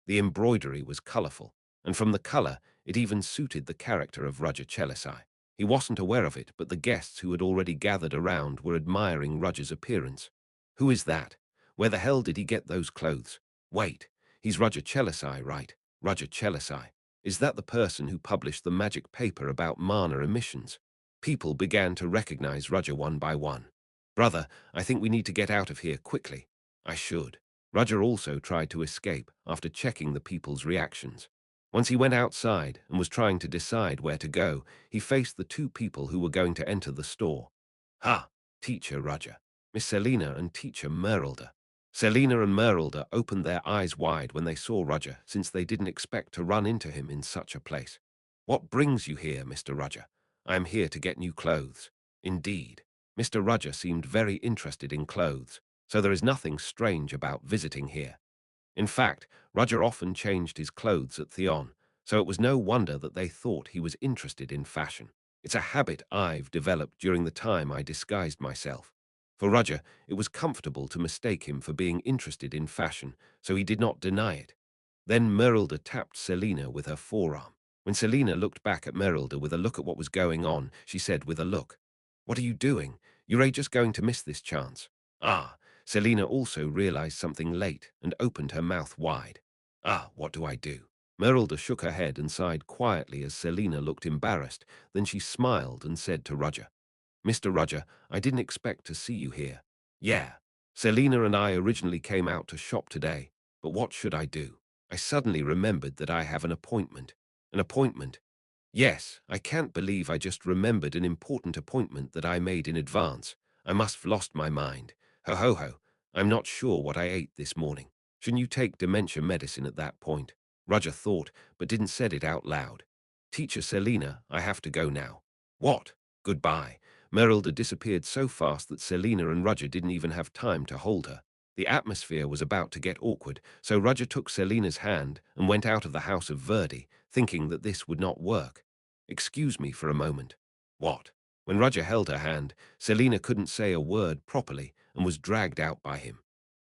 The embroidery was colourful, and from the colour, it even suited the character of Roger Chelisai. He wasn't aware of it, but the guests who had already gathered around were admiring Roger's appearance. Who is that? Where the hell did he get those clothes? Wait, he's Roger Chelisai, right? Roger Chelisai. Is that the person who published the magic paper about mana emissions? People began to recognize Roger one by one. Brother, I think we need to get out of here quickly. I should. Roger also tried to escape after checking the people's reactions. Once he went outside and was trying to decide where to go, he faced the two people who were going to enter the store. Ha! Teacher Roger, Miss Selina and Teacher Merelda. Selina and Merelda opened their eyes wide when they saw Roger, since they didn't expect to run into him in such a place. What brings you here, Mr. Roger? I am here to get new clothes. Indeed. Mr. Roger seemed very interested in clothes, so there is nothing strange about visiting here. In fact, Roger often changed his clothes at Theon, so it was no wonder that they thought he was interested in fashion. It's a habit I've developed during the time I disguised myself. For Roger, it was comfortable to mistake him for being interested in fashion, so he did not deny it. Then Merelda tapped Selina with her forearm. When Selina looked back at Merelda with a look at what was going on, she said with a look, "What are you doing? You're just going to miss this chance." Ah, Selina also realized something late and opened her mouth wide. Ah, what do I do? Merelda shook her head and sighed quietly as Selina looked embarrassed. Then she smiled and said to Roger, "Mr. Roger, I didn't expect to see you here." "Yeah, Selina and I originally came out to shop today, but what should I do? I suddenly remembered that I have an appointment." "An appointment?" "Yes, I can't believe I just remembered an important appointment that I made in advance. I must have lost my mind. Ho ho ho, I'm not sure what I ate this morning. Shouldn't you take dementia medicine at that point?" Roger thought, but didn't said it out loud. "Teacher Selina, I have to go now." "What? Goodbye." Merelda disappeared so fast that Selina and Roger didn't even have time to hold her. The atmosphere was about to get awkward, so Roger took Selina's hand and went out of the house of Verdi, thinking that this would not work. "Excuse me for a moment." "What?" When Roger held her hand, Selina couldn't say a word properly and was dragged out by him.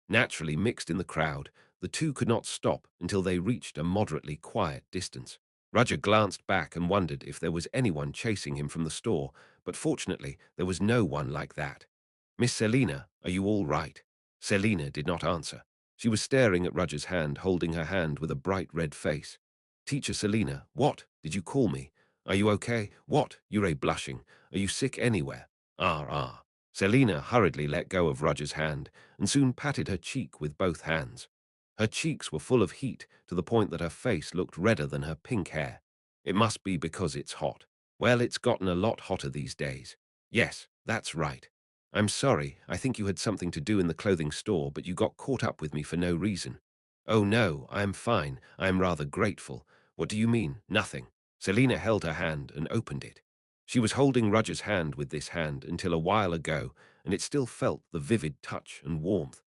Naturally mixed in the crowd, the two could not stop until they reached a moderately quiet distance. Roger glanced back and wondered if there was anyone chasing him from the store, but fortunately there was no one like that. "Miss Selina, are you all right?" Selina did not answer. She was staring at Roger's hand, holding her hand with a bright red face. "Teacher Selina, what? Did you call me? Are you okay? What?" Ure blushing. "Are you sick anywhere?" Ah. Selina hurriedly let go of Roger's hand and soon patted her cheek with both hands. Her cheeks were full of heat to the point that her face looked redder than her pink hair. "It must be because it's hot." "Well, it's gotten a lot hotter these days." "Yes, that's right." "I'm sorry, I think you had something to do in the clothing store, but you got caught up with me for no reason." "Oh no, I am fine. I am rather grateful." "What do you mean, nothing?" Selina held her hand and opened it. She was holding Roger's hand with this hand until a while ago, and it still felt the vivid touch and warmth.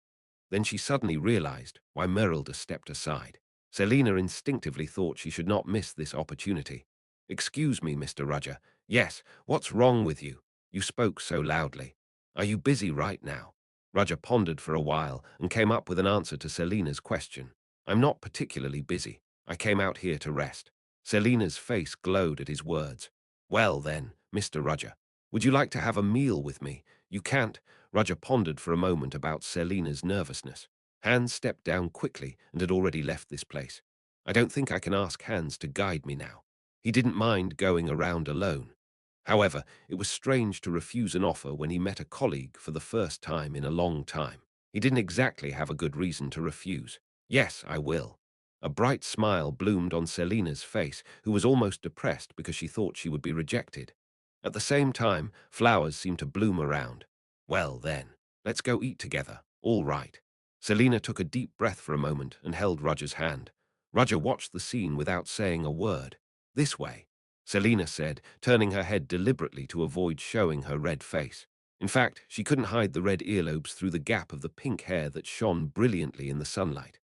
Then she suddenly realized why Merelda stepped aside. Selina instinctively thought she should not miss this opportunity. "Excuse me, Mr. Roger." "Yes, what's wrong with you? You spoke so loudly. Are you busy right now?" Roger pondered for a while and came up with an answer to Selina's question. "I'm not particularly busy. I came out here to rest." Selina's face glowed at his words. "Well then, Mr. Roger, would you like to have a meal with me? You can't." Roger pondered for a moment about Selina's nervousness. Hans stepped down quickly and had already left this place. "I don't think I can ask Hans to guide me now." He didn't mind going around alone. However, it was strange to refuse an offer when he met a colleague for the first time in a long time. He didn't exactly have a good reason to refuse. "Yes, I will." A bright smile bloomed on Selina's face, who was almost depressed because she thought she would be rejected. At the same time, flowers seemed to bloom around. "Well then, let's go eat together, all right." Selina took a deep breath for a moment and held Roger's hand. Roger watched the scene without saying a word. "This way," Selina said, turning her head deliberately to avoid showing her red face. In fact, she couldn't hide the red earlobes through the gap of the pink hair that shone brilliantly in the sunlight.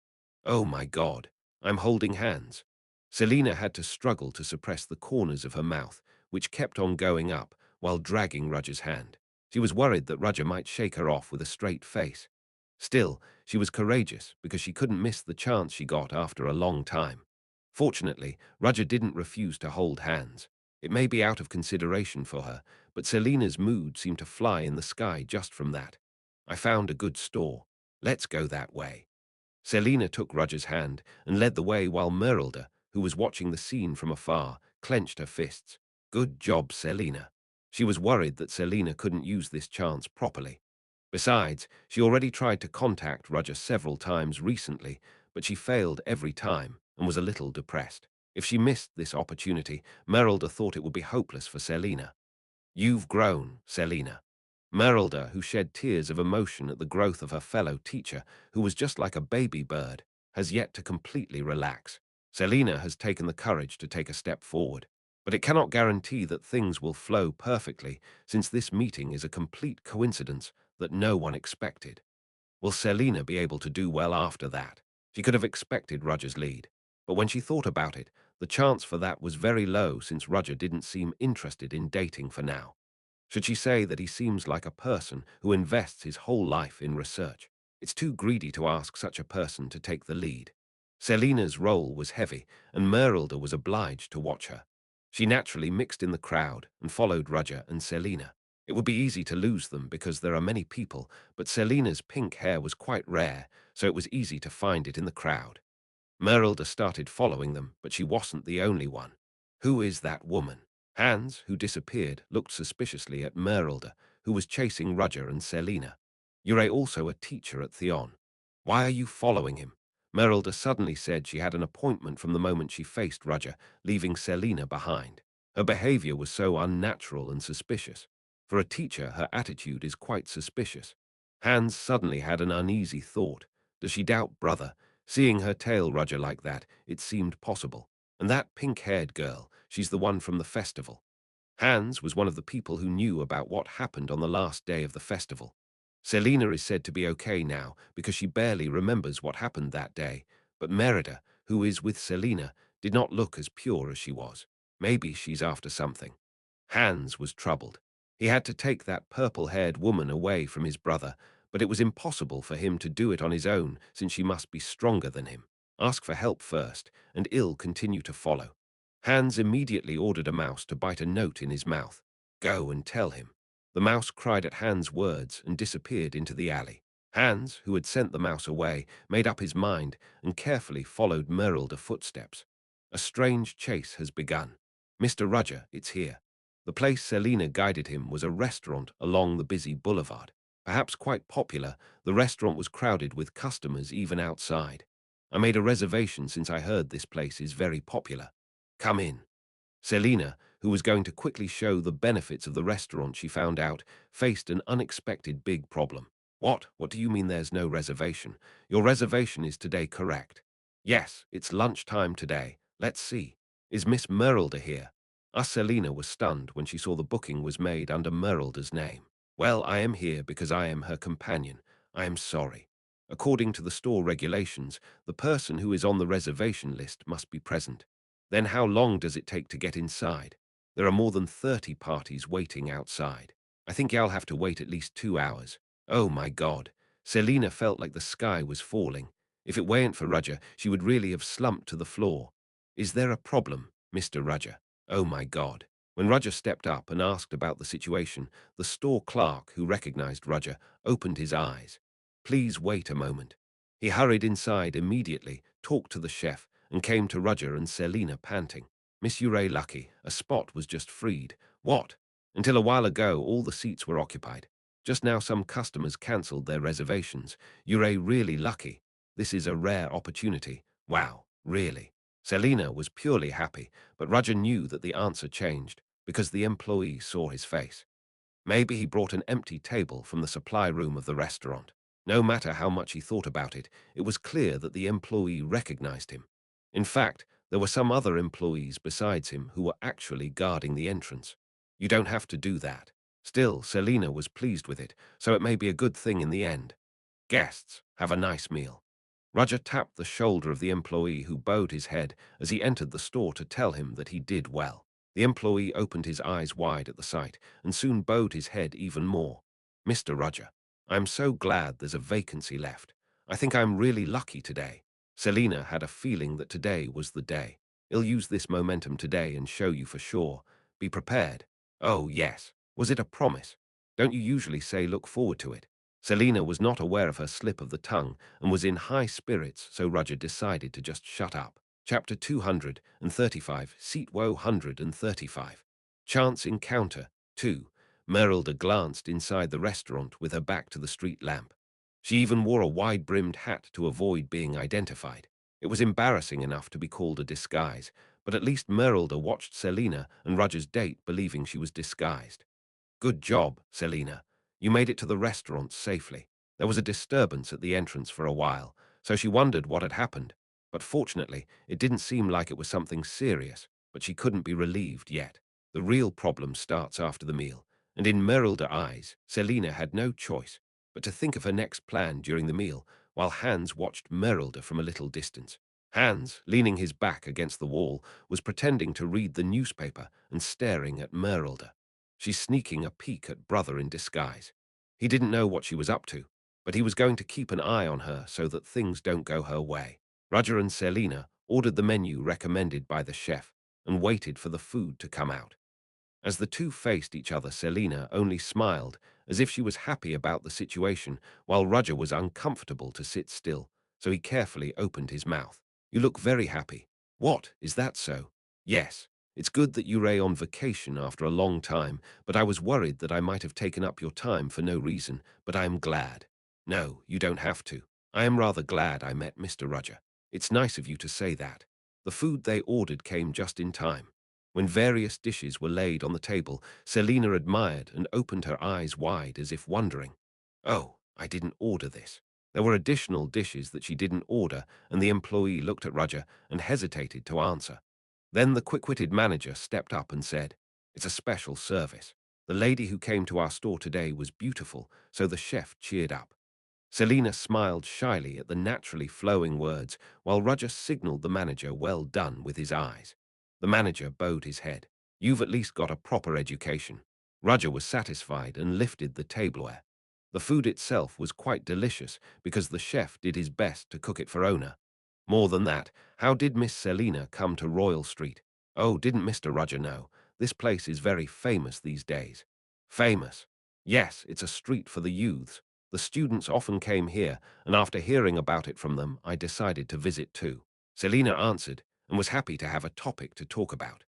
"Oh my God, I'm holding hands." Selina had to struggle to suppress the corners of her mouth, which kept on going up while dragging Roger's hand. She was worried that Roger might shake her off with a straight face. Still, she was courageous because she couldn't miss the chance she got after a long time. Fortunately, Roger didn't refuse to hold hands. It may be out of consideration for her, but Selina's mood seemed to fly in the sky just from that. I found a good store. Let's go that way. Selina took Roger's hand and led the way while Merylda, who was watching the scene from afar, clenched her fists. Good job, Selina. She was worried that Selina couldn't use this chance properly. Besides, she already tried to contact Roger several times recently, but she failed every time and was a little depressed. If she missed this opportunity, Merylda thought it would be hopeless for Selina. You've grown, Selina. Merylda, who shed tears of emotion at the growth of her fellow teacher, who was just like a baby bird, has yet to completely relax. Selina has taken the courage to take a step forward, but it cannot guarantee that things will flow perfectly, since this meeting is a complete coincidence that no one expected. Will Selina be able to do well after that? She could have expected Roger's lead, but when she thought about it, the chance for that was very low since Roger didn't seem interested in dating for now. Should she say that he seems like a person who invests his whole life in research? It's too greedy to ask such a person to take the lead. Selina's role was heavy, and Merylda was obliged to watch her. She naturally mixed in the crowd and followed Roger and Selina. It would be easy to lose them because there are many people, but Selina's pink hair was quite rare, so it was easy to find it in the crowd. Merylda started following them, but she wasn't the only one. Who is that woman? Hans, who disappeared, looked suspiciously at Merylda, who was chasing Roger and Selina. You're also a teacher at Theon. Why are you following him? Merylda suddenly said she had an appointment from the moment she faced Roger, leaving Selina behind. Her behavior was so unnatural and suspicious. For a teacher, her attitude is quite suspicious. Hans suddenly had an uneasy thought. Does she doubt brother? Seeing her tail Roger like that, it seemed possible. And that pink-haired girl, she's the one from the festival. Hans was one of the people who knew about what happened on the last day of the festival. Selina is said to be okay now because she barely remembers what happened that day, but Merida, who is with Selina, did not look as pure as she was. Maybe she's after something. Hans was troubled. He had to take that purple-haired woman away from his brother, but it was impossible for him to do it on his own since she must be stronger than him. Ask for help first, and ill continue to follow. Hans immediately ordered a mouse to bite a note in his mouth. Go and tell him. The mouse cried at Hans' words and disappeared into the alley. Hans, who had sent the mouse away, made up his mind and carefully followed Merylda's footsteps. A strange chase has begun. Mr. Roger, it's here. The place Selina guided him was a restaurant along the busy boulevard. Perhaps quite popular, the restaurant was crowded with customers even outside. I made a reservation since I heard this place is very popular. Come in. Selina, who was going to quickly show the benefits of the restaurant she found out, faced an unexpected big problem. What? What do you mean there's no reservation? Your reservation is today correct. Yes, it's lunchtime today. Let's see. Is Miss Merylda here? Selina was stunned when she saw the booking was made under Merylda's name. Well, I am here because I am her companion. I am sorry. According to the store regulations, the person who is on the reservation list must be present. Then how long does it take to get inside? There are more than 30 parties waiting outside. I think I'll have to wait at least 2 hours. Oh my God. Selina felt like the sky was falling. If it weren't for Roger, she would really have slumped to the floor. Is there a problem, Mr. Roger? Oh my God. When Roger stepped up and asked about the situation, the store clerk, who recognized Roger, opened his eyes. Please wait a moment. He hurried inside immediately, talked to the chef, and came to Roger and Selina panting. Miss Ure lucky, a spot was just freed. What? Until a while ago, all the seats were occupied. Just now some customers cancelled their reservations. Ure really lucky. This is a rare opportunity. Wow, really. Selina was purely happy, but Roger knew that the answer changed, because the employee saw his face. Maybe he brought an empty table from the supply room of the restaurant. No matter how much he thought about it, it was clear that the employee recognized him. In fact, there were some other employees besides him who were actually guarding the entrance. You don't have to do that. Still, Selina was pleased with it, so it may be a good thing in the end. Guests, have a nice meal. Roger tapped the shoulder of the employee who bowed his head as he entered the store to tell him that he did well. The employee opened his eyes wide at the sight and soon bowed his head even more. Mr. Roger, I'm so glad there's a vacancy left. I think I'm really lucky today. Selina had a feeling that today was the day. He'll use this momentum today and show you for sure. Be prepared. Oh, yes. Was it a promise? Don't you usually say look forward to it? Selina was not aware of her slip of the tongue and was in high spirits, so Roger decided to just shut up. Chapter 235, Seat Woe 135. Chance Encounter 2. Merylda glanced inside the restaurant with her back to the street lamp. She even wore a wide-brimmed hat to avoid being identified. It was embarrassing enough to be called a disguise, but at least Merylda watched Selina and Roger's date believing she was disguised. Good job, Selina. You made it to the restaurant safely. There was a disturbance at the entrance for a while, so she wondered what had happened. But fortunately, it didn't seem like it was something serious, but she couldn't be relieved yet. The real problem starts after the meal, and in Merylda's eyes, Selina had no choice but to think of her next plan during the meal, while Hans watched Merylda from a little distance. Hans, leaning his back against the wall, was pretending to read the newspaper and staring at Merylda. She's sneaking a peek at brother in disguise. He didn't know what she was up to, but he was going to keep an eye on her so that things don't go her way. Roger and Selina ordered the menu recommended by the chef and waited for the food to come out. As the two faced each other, Selina only smiled, as if she was happy about the situation, while Roger was uncomfortable to sit still, so he carefully opened his mouth. You look very happy. What, is that so? Yes. It's good that you're on vacation after a long time, but I was worried that I might have taken up your time for no reason, but I am glad. No, you don't have to. I am rather glad I met Mr. Roger. It's nice of you to say that. The food they ordered came just in time. When various dishes were laid on the table, Selina admired and opened her eyes wide as if wondering. Oh, I didn't order this. There were additional dishes that she didn't order, and the employee looked at Roger and hesitated to answer. Then the quick-witted manager stepped up and said, "It's a special service. The lady who came to our store today was beautiful, so the chef cheered up." Selina smiled shyly at the naturally flowing words, while Roger signaled the manager well done with his eyes. The manager bowed his head. "You've at least got a proper education." Roger was satisfied and lifted the tableware. The food itself was quite delicious because the chef did his best to cook it for owner. More than that, how did Miss Selina come to Royal Street? Oh, didn't Mr. Roger know? This place is very famous these days. Famous? Yes, it's a street for the youths. The students often came here, and after hearing about it from them, I decided to visit too. Selina answered, and was happy to have a topic to talk about.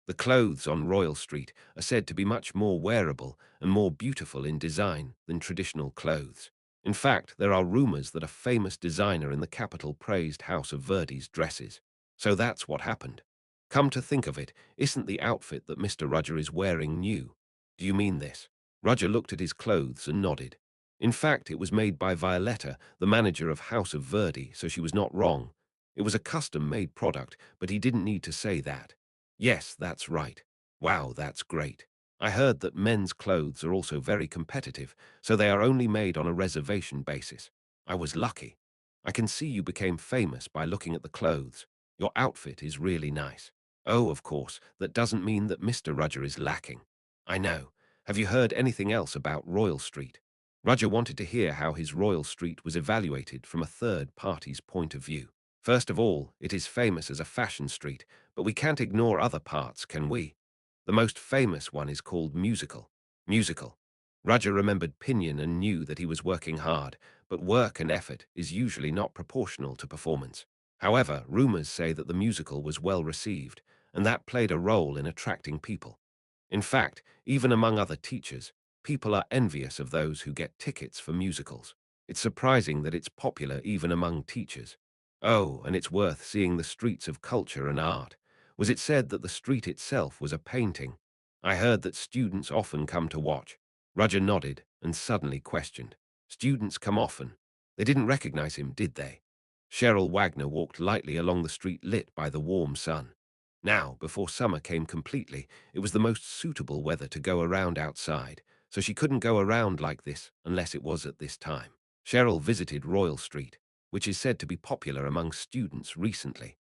The clothes on Royal Street are said to be much more wearable and more beautiful in design than traditional clothes. In fact, there are rumors that a famous designer in the capital praised House of Verdi's dresses. So that's what happened. Come to think of it, isn't the outfit that Mr. Roger is wearing new? Do you mean this? Roger looked at his clothes and nodded. In fact, it was made by Violetta, the manager of House of Verdi, so she was not wrong. It was a custom-made product, but he didn't need to say that. Yes, that's right. Wow, that's great. I heard that men's clothes are also very competitive, so they are only made on a reservation basis. I was lucky. I can see you became famous by looking at the clothes. Your outfit is really nice. Oh, of course, that doesn't mean that Mr. Roger is lacking. I know. Have you heard anything else about Royal Street? Roger wanted to hear how his Royal Street was evaluated from a third party's point of view. First of all, it is famous as a fashion street, but we can't ignore other parts, can we? The most famous one is called musical. Musical. Roger remembered Pinion and knew that he was working hard, but work and effort is usually not proportional to performance. However, rumors say that the musical was well received, and that played a role in attracting people. In fact, even among other teachers, people are envious of those who get tickets for musicals. It's surprising that it's popular even among teachers. Oh, and it's worth seeing the streets of culture and art. Was it said that the street itself was a painting? I heard that students often come to watch. Roger nodded and suddenly questioned. Students come often. They didn't recognize him, did they? Cheryl Wagner walked lightly along the street lit by the warm sun. Now, before summer came completely, it was the most suitable weather to go around outside, so she couldn't go around like this unless it was at this time. Cheryl visited Royal Street, which is said to be popular among students recently.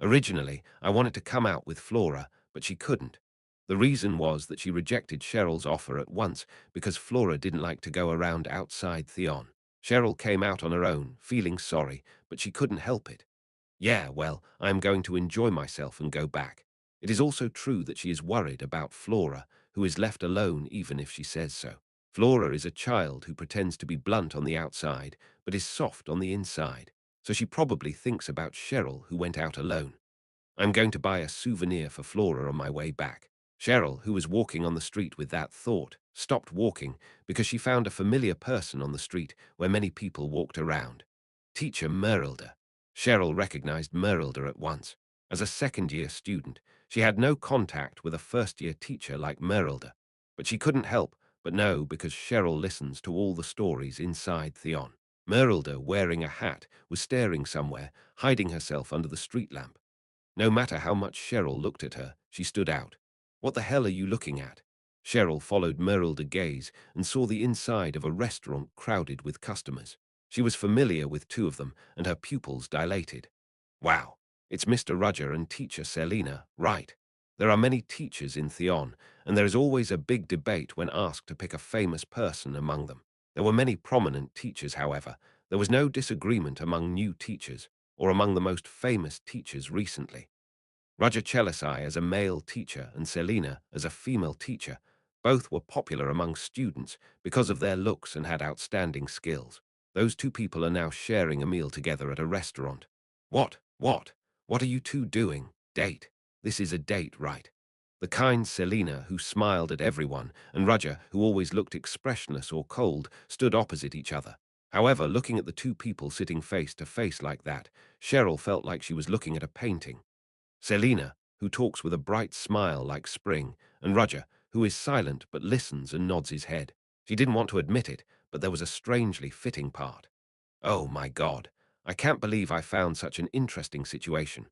Originally, I wanted to come out with Flora, but she couldn't. The reason was that she rejected Cheryl's offer at once because Flora didn't like to go around outside Theon. Cheryl came out on her own, feeling sorry, but she couldn't help it. Yeah, well, I am going to enjoy myself and go back. It is also true that she is worried about Flora, who is left alone even if she says so. Flora is a child who pretends to be blunt on the outside, but is soft on the inside, so she probably thinks about Cheryl, who went out alone. I'm going to buy a souvenir for Flora on my way back. Cheryl, who was walking on the street with that thought, stopped walking because she found a familiar person on the street where many people walked around. Teacher Merilda. Cheryl recognized Merilda at once. As a second-year student, she had no contact with a first-year teacher like Merilda, but she couldn't help but know because Cheryl listens to all the stories inside Theon. Merilda, wearing a hat, was staring somewhere, hiding herself under the street lamp. No matter how much Cheryl looked at her, she stood out. What the hell are you looking at? Cheryl followed Merilda's gaze and saw the inside of a restaurant crowded with customers. She was familiar with two of them, and her pupils dilated. Wow, it's Mr. Rudger and teacher Selina, right? There are many teachers in Theon, and there is always a big debate when asked to pick a famous person among them. There were many prominent teachers, however. There was no disagreement among new teachers, or among the most famous teachers recently. Roger Chelisai as a male teacher and Selina as a female teacher, both were popular among students because of their looks and had outstanding skills. Those two people are now sharing a meal together at a restaurant. What? What? What are you two doing? Date. This is a date, right? The kind Selina, who smiled at everyone, and Roger, who always looked expressionless or cold, stood opposite each other. However, looking at the two people sitting face to face like that, Cheryl felt like she was looking at a painting. Selina, who talks with a bright smile like spring, and Roger, who is silent but listens and nods his head. She didn't want to admit it, but there was a strangely fitting part. Oh my God, I can't believe I found such an interesting situation.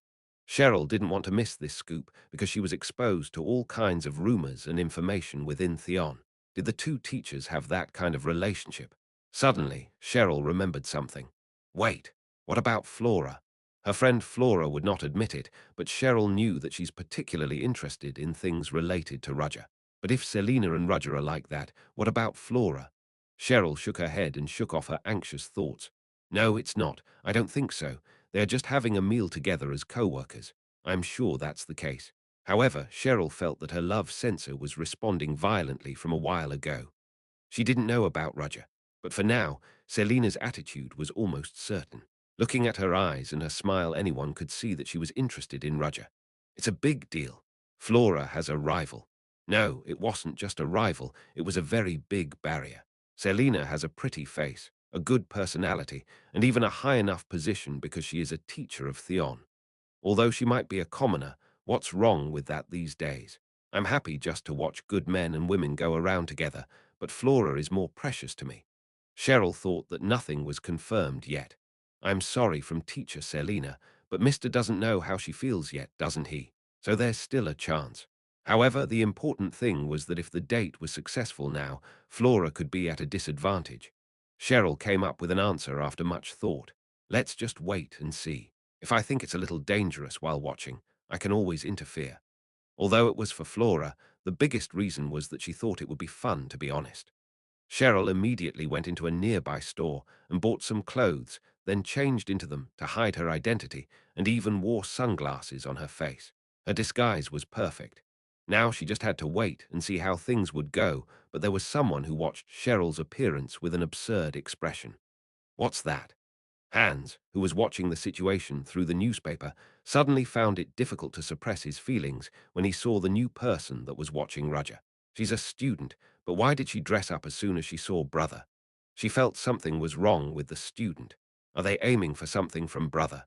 Cheryl didn't want to miss this scoop because she was exposed to all kinds of rumors and information within Theon. Did the two teachers have that kind of relationship? Suddenly, Cheryl remembered something. Wait, what about Flora? Her friend Flora would not admit it, but Cheryl knew that she's particularly interested in things related to Roger. But if Selina and Roger are like that, what about Flora? Cheryl shook her head and shook off her anxious thoughts. No, it's not. I don't think so. They are just having a meal together as co-workers. I'm sure that's the case. However, Cheryl felt that her love sensor was responding violently from a while ago. She didn't know about Roger, but for now, Selina's attitude was almost certain. Looking at her eyes and her smile, anyone could see that she was interested in Roger. It's a big deal. Flora has a rival. No, it wasn't just a rival, it was a very big barrier. Selina has a pretty face, a good personality, and even a high enough position because she is a teacher of Theon. Although she might be a commoner, what's wrong with that these days? I'm happy just to watch good men and women go around together, but Flora is more precious to me. Cheryl thought that nothing was confirmed yet. I'm sorry from teacher Selina, but Mr. doesn't know how she feels yet, doesn't he? So there's still a chance. However, the important thing was that if the date was successful now, Flora could be at a disadvantage. Cheryl came up with an answer after much thought. Let's just wait and see. If I think it's a little dangerous while watching, I can always interfere. Although it was for Flora, the biggest reason was that she thought it would be fun, to be honest. Cheryl immediately went into a nearby store and bought some clothes, then changed into them to hide her identity and even wore sunglasses on her face. Her disguise was perfect. Now she just had to wait and see how things would go, but there was someone who watched Cheryl's appearance with an absurd expression. What's that? Hans, who was watching the situation through the newspaper, suddenly found it difficult to suppress his feelings when he saw the new person that was watching Roger. She's a student, but why did she dress up as soon as she saw Brother? She felt something was wrong with the student. Are they aiming for something from Brother?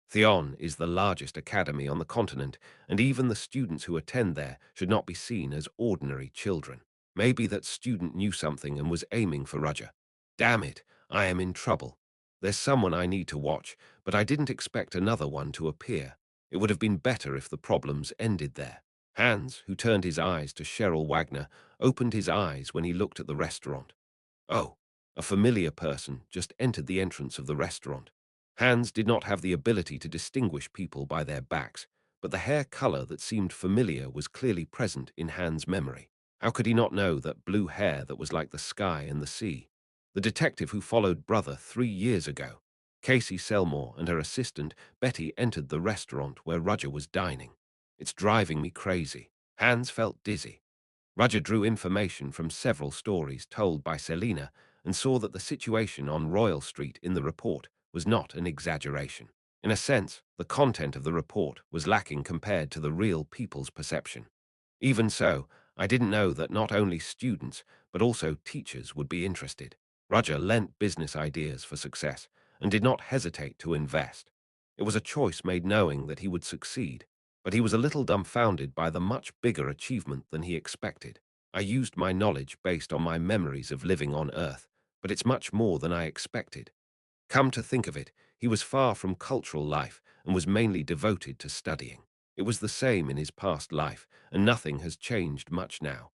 Theon is the largest academy on the continent, and even the students who attend there should not be seen as ordinary children. Maybe that student knew something and was aiming for Roger. Damn it, I am in trouble. There's someone I need to watch, but I didn't expect another one to appear. It would have been better if the problems ended there. Hans, who turned his eyes to Cheryl Wagner, opened his eyes when he looked at the restaurant. Oh, a familiar person just entered the entrance of the restaurant. Hans did not have the ability to distinguish people by their backs, but the hair color that seemed familiar was clearly present in Han's memory. How could he not know that blue hair that was like the sky and the sea? The detective who followed Brother 3 years ago. Casey Selmore and her assistant, Betty, entered the restaurant where Roger was dining. It's driving me crazy. Hans felt dizzy. Roger drew information from several stories told by Selina and saw that the situation on Royal Street in the report was not an exaggeration. In a sense, the content of the report was lacking compared to the real people's perception. Even so, I didn't know that not only students, but also teachers would be interested. Roger lent business ideas for success and did not hesitate to invest. It was a choice made knowing that he would succeed, but he was a little dumbfounded by the much bigger achievement than he expected. I used my knowledge based on my memories of living on Earth, but it's much more than I expected. Come to think of it, he was far from cultural life and was mainly devoted to studying. It was the same in his past life, and nothing has changed much now.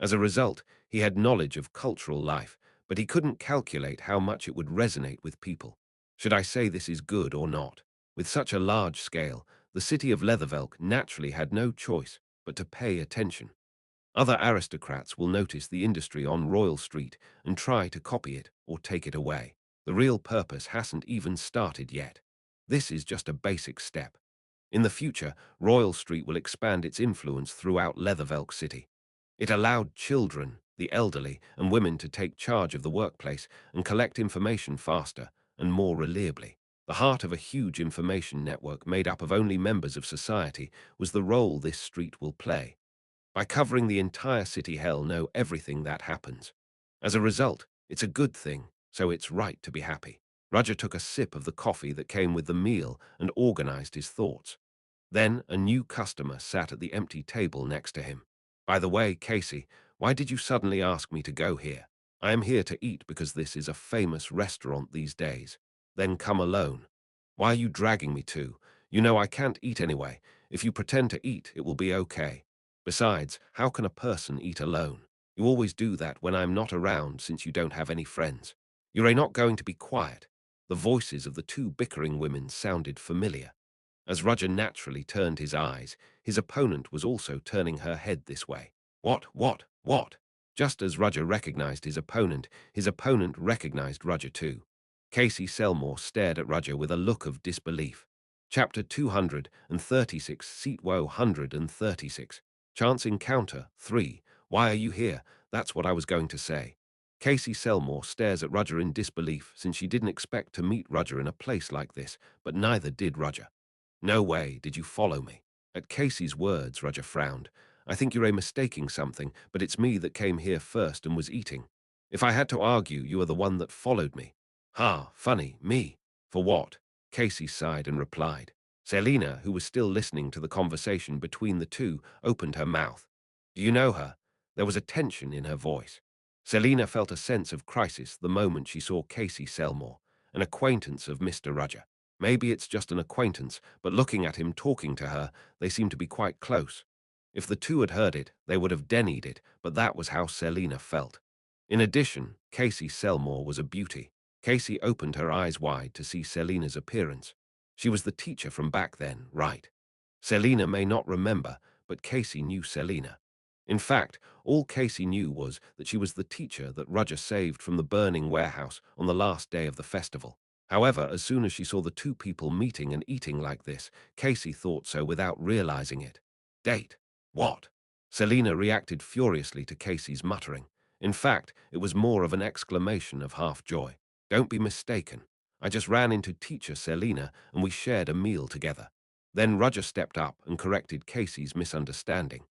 As a result, he had knowledge of cultural life, but he couldn't calculate how much it would resonate with people. Should I say this is good or not? With such a large scale, the city of Leathervelk naturally had no choice but to pay attention. Other aristocrats will notice the industry on Royal Street and try to copy it or take it away. The real purpose hasn't even started yet. This is just a basic step. In the future, Royal Street will expand its influence throughout Leathervelk City. It allowed children, the elderly, and women to take charge of the workplace and collect information faster and more reliably. The heart of a huge information network made up of only members of society was the role this street will play. By covering the entire city, hell know everything that happens. As a result, it's a good thing, so it's right to be happy. Roger took a sip of the coffee that came with the meal and organized his thoughts. Then a new customer sat at the empty table next to him. By the way, Casey, why did you suddenly ask me to go here? I am here to eat because this is a famous restaurant these days. Then come alone. Why are you dragging me to? You know I can't eat anyway. If you pretend to eat, it will be okay. Besides, how can a person eat alone? You always do that when I'm not around since you don't have any friends. You're not going to be quiet. The voices of the two bickering women sounded familiar. As Roger naturally turned his eyes, his opponent was also turning her head this way. What? Just as Roger recognized his opponent recognized Roger too. Casey Selmore stared at Roger with a look of disbelief. Chapter 236, Seat Woe 136. Chance Encounter 3. Why are you here? That's what I was going to say. Casey Selmore stares at Roger in disbelief since she didn't expect to meet Roger in a place like this, but neither did Roger. No way did you follow me. At Casey's words, Roger frowned. I think you're mistaking something, but it's me that came here first and was eating. If I had to argue, you are the one that followed me. Ha, funny, me. For what? Casey sighed and replied. Selina, who was still listening to the conversation between the two, opened her mouth. Do you know her? There was a tension in her voice. Selina felt a sense of crisis the moment she saw Casey Selmore, an acquaintance of Mr. Roger. Maybe it's just an acquaintance, but looking at him talking to her, they seem to be quite close. If the two had heard it, they would have denied it, but that was how Selina felt. In addition, Casey Selmore was a beauty. Casey opened her eyes wide to see Selina's appearance. She was the teacher from back then, right? Selina may not remember, but Casey knew Selina. In fact, all Casey knew was that she was the teacher that Roger saved from the burning warehouse on the last day of the festival. However, as soon as she saw the two people meeting and eating like this, Casey thought so without realizing it. Date. What? Selina reacted furiously to Casey's muttering. In fact, it was more of an exclamation of half joy. Don't be mistaken. I just ran into teacher Selina and we shared a meal together. Then Roger stepped up and corrected Casey's misunderstanding.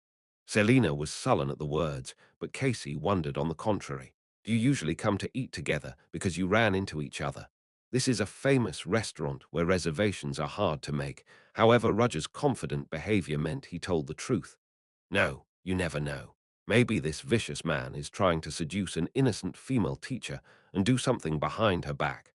Selina was sullen at the words, but Casey wondered on the contrary. Do you usually come to eat together because you ran into each other? This is a famous restaurant where reservations are hard to make. However, Roger's confident behavior meant he told the truth. No, you never know. Maybe this vicious man is trying to seduce an innocent female teacher and do something behind her back.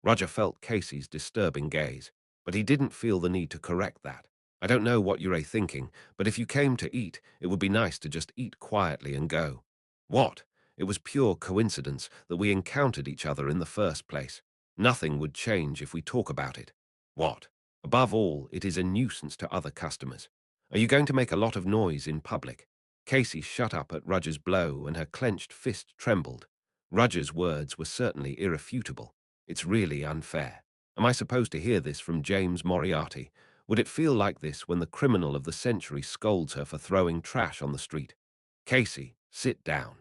Roger felt Casey's disturbing gaze, but he didn't feel the need to correct that. I don't know what you're thinking, but if you came to eat, it would be nice to just eat quietly and go. What? It was pure coincidence that we encountered each other in the first place. Nothing would change if we talk about it. What? Above all, it is a nuisance to other customers. Are you going to make a lot of noise in public? Casey shut up at Rudger's blow and her clenched fist trembled. Rudger's words were certainly irrefutable. It's really unfair. Am I supposed to hear this from James Moriarty? Would it feel like this when the criminal of the century scolds her for throwing trash on the street? Casey, sit down.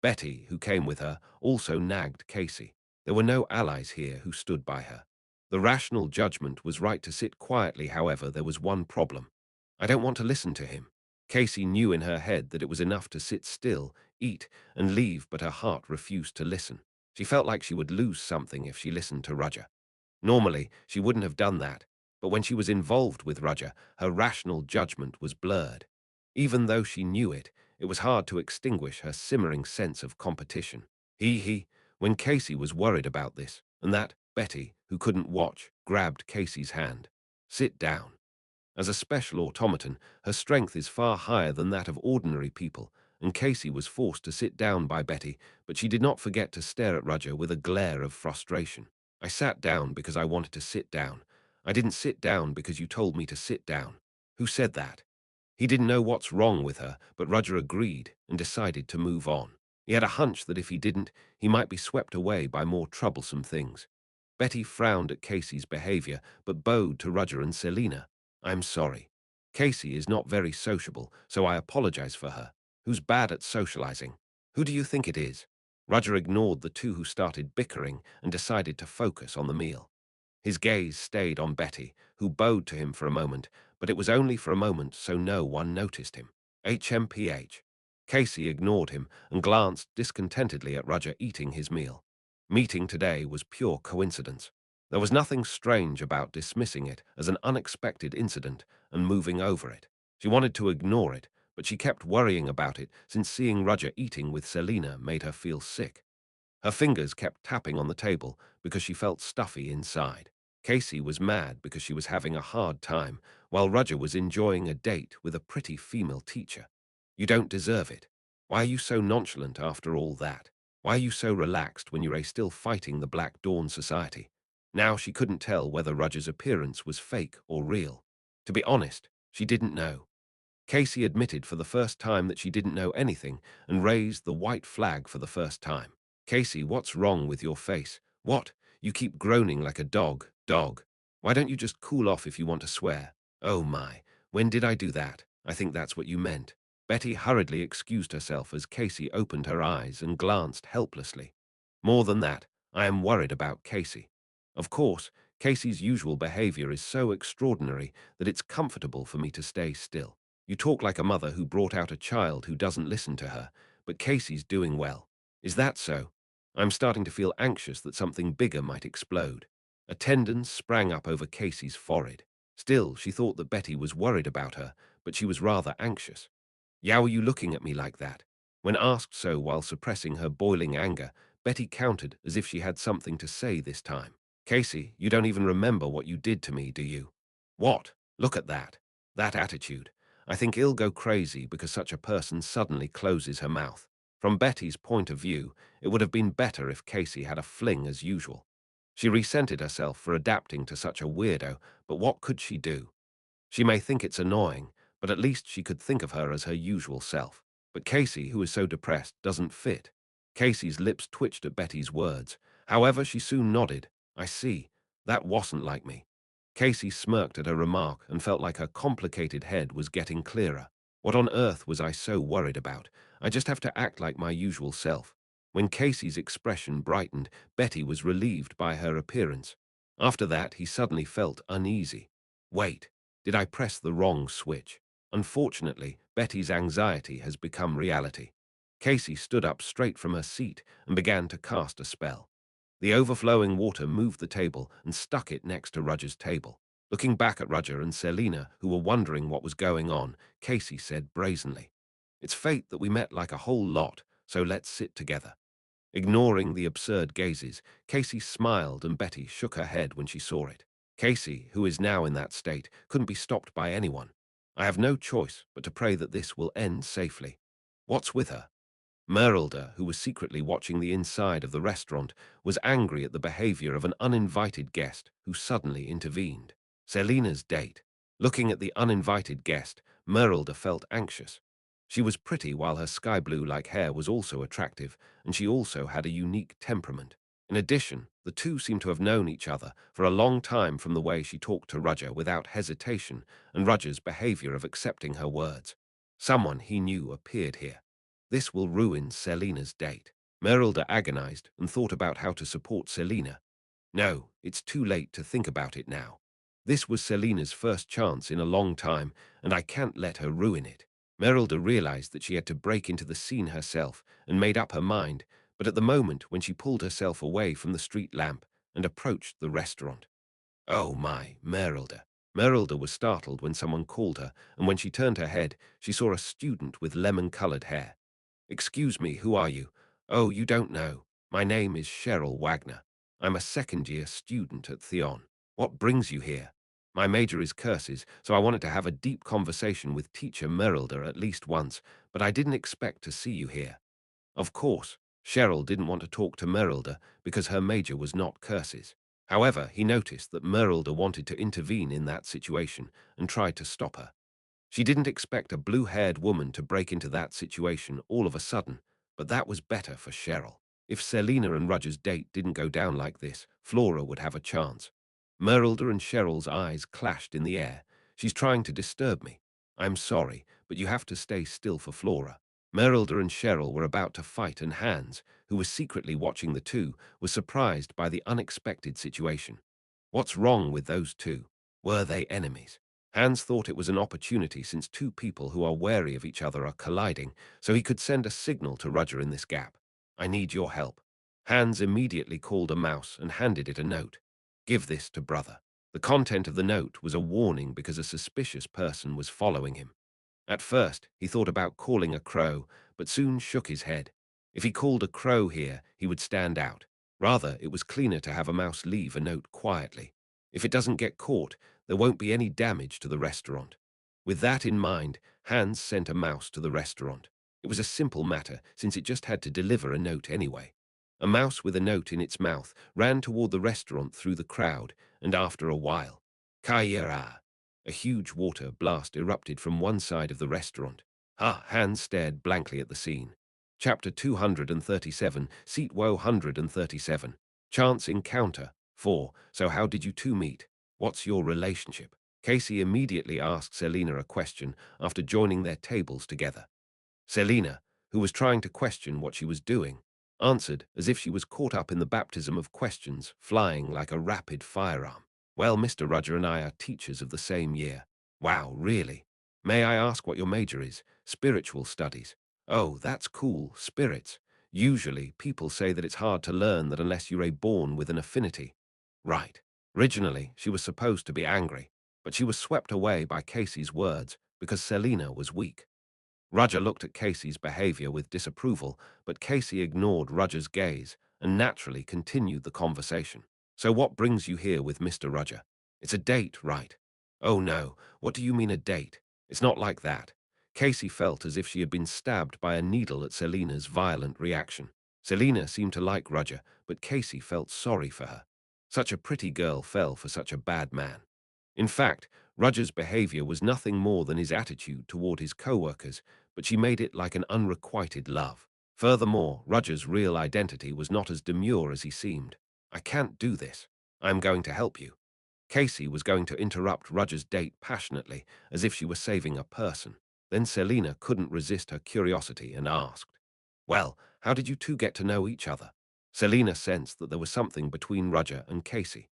Betty, who came with her, also nagged Casey. There were no allies here who stood by her. The rational judgment was right to sit quietly, however, there was one problem. I don't want to listen to him. Casey knew in her head that it was enough to sit still, eat, and leave, but her heart refused to listen. She felt like she would lose something if she listened to Rudger. Normally, she wouldn't have done that, but when she was involved with Rudger, her rational judgment was blurred. Even though she knew it, it was hard to extinguish her simmering sense of competition. When Casey was worried about this, and that, Betty, who couldn't watch, grabbed Casey's hand. Sit down. As a special automaton, her strength is far higher than that of ordinary people, and Casey was forced to sit down by Betty, but she did not forget to stare at Rudger with a glare of frustration. I sat down because I wanted to sit down. I didn't sit down because you told me to sit down. Who said that? He didn't know what's wrong with her, but Rudger agreed and decided to move on. He had a hunch that if he didn't, he might be swept away by more troublesome things. Betty frowned at Casey's behavior, but bowed to Rudger and Selina. I'm sorry. Casey is not very sociable, so I apologize for her. Who's bad at socializing? Who do you think it is? Rudger ignored the two who started bickering and decided to focus on the meal. His gaze stayed on Betty, who bowed to him for a moment, but it was only for a moment, so no one noticed him. HMPH. Casey ignored him and glanced discontentedly at Rudger eating his meal. Meeting today was pure coincidence. There was nothing strange about dismissing it as an unexpected incident and moving over it. She wanted to ignore it, but she kept worrying about it since seeing Rudger eating with Selina made her feel sick. Her fingers kept tapping on the table because she felt stuffy inside. Casey was mad because she was having a hard time, while Rudger was enjoying a date with a pretty female teacher. You don't deserve it. Why are you so nonchalant after all that? Why are you so relaxed when you're still fighting the Black Dawn Society? Now she couldn't tell whether Rudger's appearance was fake or real. To be honest, she didn't know. Casey admitted for the first time that she didn't know anything and raised the white flag for the first time. Casey, what's wrong with your face? What? You keep groaning like a dog. Dog. Why don't you just cool off if you want to swear? Oh my, when did I do that? I think that's what you meant. Betty hurriedly excused herself as Casey opened her eyes and glanced helplessly. More than that, I am worried about Casey. Of course, Casey's usual behavior is so extraordinary that it's comfortable for me to stay still. You talk like a mother who brought out a child who doesn't listen to her, but Casey's doing well. Is that so? I'm starting to feel anxious that something bigger might explode. A tendon sprang up over Casey's forehead. Still, she thought that Betty was worried about her, but she was rather anxious. How are you looking at me like that? When asked so while suppressing her boiling anger, Betty countered as if she had something to say this time. Casey, you don't even remember what you did to me, do you? What? Look at that. That attitude. I think he'll go crazy because such a person suddenly closes her mouth. From Betty's point of view, it would have been better if Casey had a fling as usual. She resented herself for adapting to such a weirdo, but what could she do? She may think it's annoying, but at least she could think of her as her usual self. But Casey, who is so depressed, doesn't fit. Casey's lips twitched at Betty's words. However, she soon nodded. I see. That wasn't like me. Casey smirked at her remark and felt like her complicated head was getting clearer. What on earth was I so worried about? I just have to act like my usual self. When Casey's expression brightened, Betty was relieved by her appearance. After that, he suddenly felt uneasy. Wait, did I press the wrong switch? Unfortunately, Betty's anxiety has become reality. Casey stood up straight from her seat and began to cast a spell. The overflowing water moved the table and stuck it next to Rudger's table. Looking back at Rudger and Selina, who were wondering what was going on, Casey said brazenly, It's fate that we met like a whole lot, so let's sit together. Ignoring the absurd gazes, Casey smiled and Betty shook her head when she saw it. Casey, who is now in that state, couldn't be stopped by anyone. I have no choice but to pray that this will end safely. What's with her? Merelda, who was secretly watching the inside of the restaurant, was angry at the behavior of an uninvited guest who suddenly intervened. Selina's date. Looking at the uninvited guest, Merylda felt anxious. She was pretty while her sky blue-like hair was also attractive, and she also had a unique temperament. In addition, the two seemed to have known each other for a long time from the way she talked to Roger without hesitation and Roger's behavior of accepting her words. Someone he knew appeared here. This will ruin Selina's date. Merylda agonized and thought about how to support Selina. No, it's too late to think about it now. This was Selina's first chance in a long time, and I can't let her ruin it. Merylda realized that she had to break into the scene herself and made up her mind, but at the moment when she pulled herself away from the street lamp and approached the restaurant. Oh my, Merylda. Merylda was startled when someone called her, and when she turned her head, she saw a student with lemon-colored hair. Excuse me, who are you? Oh, you don't know. My name is Cheryl Wagner. I'm a second-year student at Theon. What brings you here? My major is curses, so I wanted to have a deep conversation with teacher Merylda at least once, but I didn't expect to see you here. Of course, Cheryl didn't want to talk to Merylda because her major was not curses. However, he noticed that Merylda wanted to intervene in that situation and tried to stop her. She didn't expect a blue-haired woman to break into that situation all of a sudden, but that was better for Cheryl. If Selina and Roger's date didn't go down like this, Flora would have a chance. Merylda and Cheryl's eyes clashed in the air. She's trying to disturb me. I'm sorry, but you have to stay still for Flora. Merylda and Cheryl were about to fight, and Hans, who was secretly watching the two, was surprised by the unexpected situation. What's wrong with those two? Were they enemies? Hans thought it was an opportunity since two people who are wary of each other are colliding, so he could send a signal to Roger in this gap. I need your help. Hans immediately called a mouse and handed it a note. Give this to brother. The content of the note was a warning because a suspicious person was following him. At first, he thought about calling a crow, but soon shook his head. If he called a crow here, he would stand out. Rather, it was cleaner to have a mouse leave a note quietly. If it doesn't get caught, there won't be any damage to the restaurant. With that in mind, Hans sent a mouse to the restaurant. It was a simple matter, since it just had to deliver a note anyway. A mouse with a note in its mouth ran toward the restaurant through the crowd, and after a while, Kayera! A huge water blast erupted from one side of the restaurant. Hans stared blankly at the scene. Chapter 237, Seat 137. Chance Encounter. 4. So how did you two meet? What's your relationship? Casey immediately asked Selina a question after joining their tables together. Selina, who was trying to question what she was doing, answered as if she was caught up in the baptism of questions, flying like a rapid firearm. Well, Mr. Roger and I are teachers of the same year. Wow, really? May I ask what your major is? Spiritual studies. Oh, that's cool, spirits. Usually, people say that it's hard to learn that unless you're born with an affinity. Right. Originally, she was supposed to be angry, but she was swept away by Casey's words because Selina was weak. Roger looked at Casey's behavior with disapproval, but Casey ignored Roger's gaze and naturally continued the conversation. So what brings you here with Mr. Roger? It's a date, right? Oh no, what do you mean a date? It's not like that. Casey felt as if she had been stabbed by a needle at Selina's violent reaction. Selina seemed to like Roger, but Casey felt sorry for her. Such a pretty girl fell for such a bad man. In fact, Roger's behavior was nothing more than his attitude toward his co-workers, but she made it like an unrequited love. Furthermore, Roger's real identity was not as demure as he seemed. I can't do this. I'm going to help you. Casey was going to interrupt Roger's date passionately, as if she were saving a person. Then Selina couldn't resist her curiosity and asked, well, how did you two get to know each other? Selina sensed that there was something between Roger and Casey.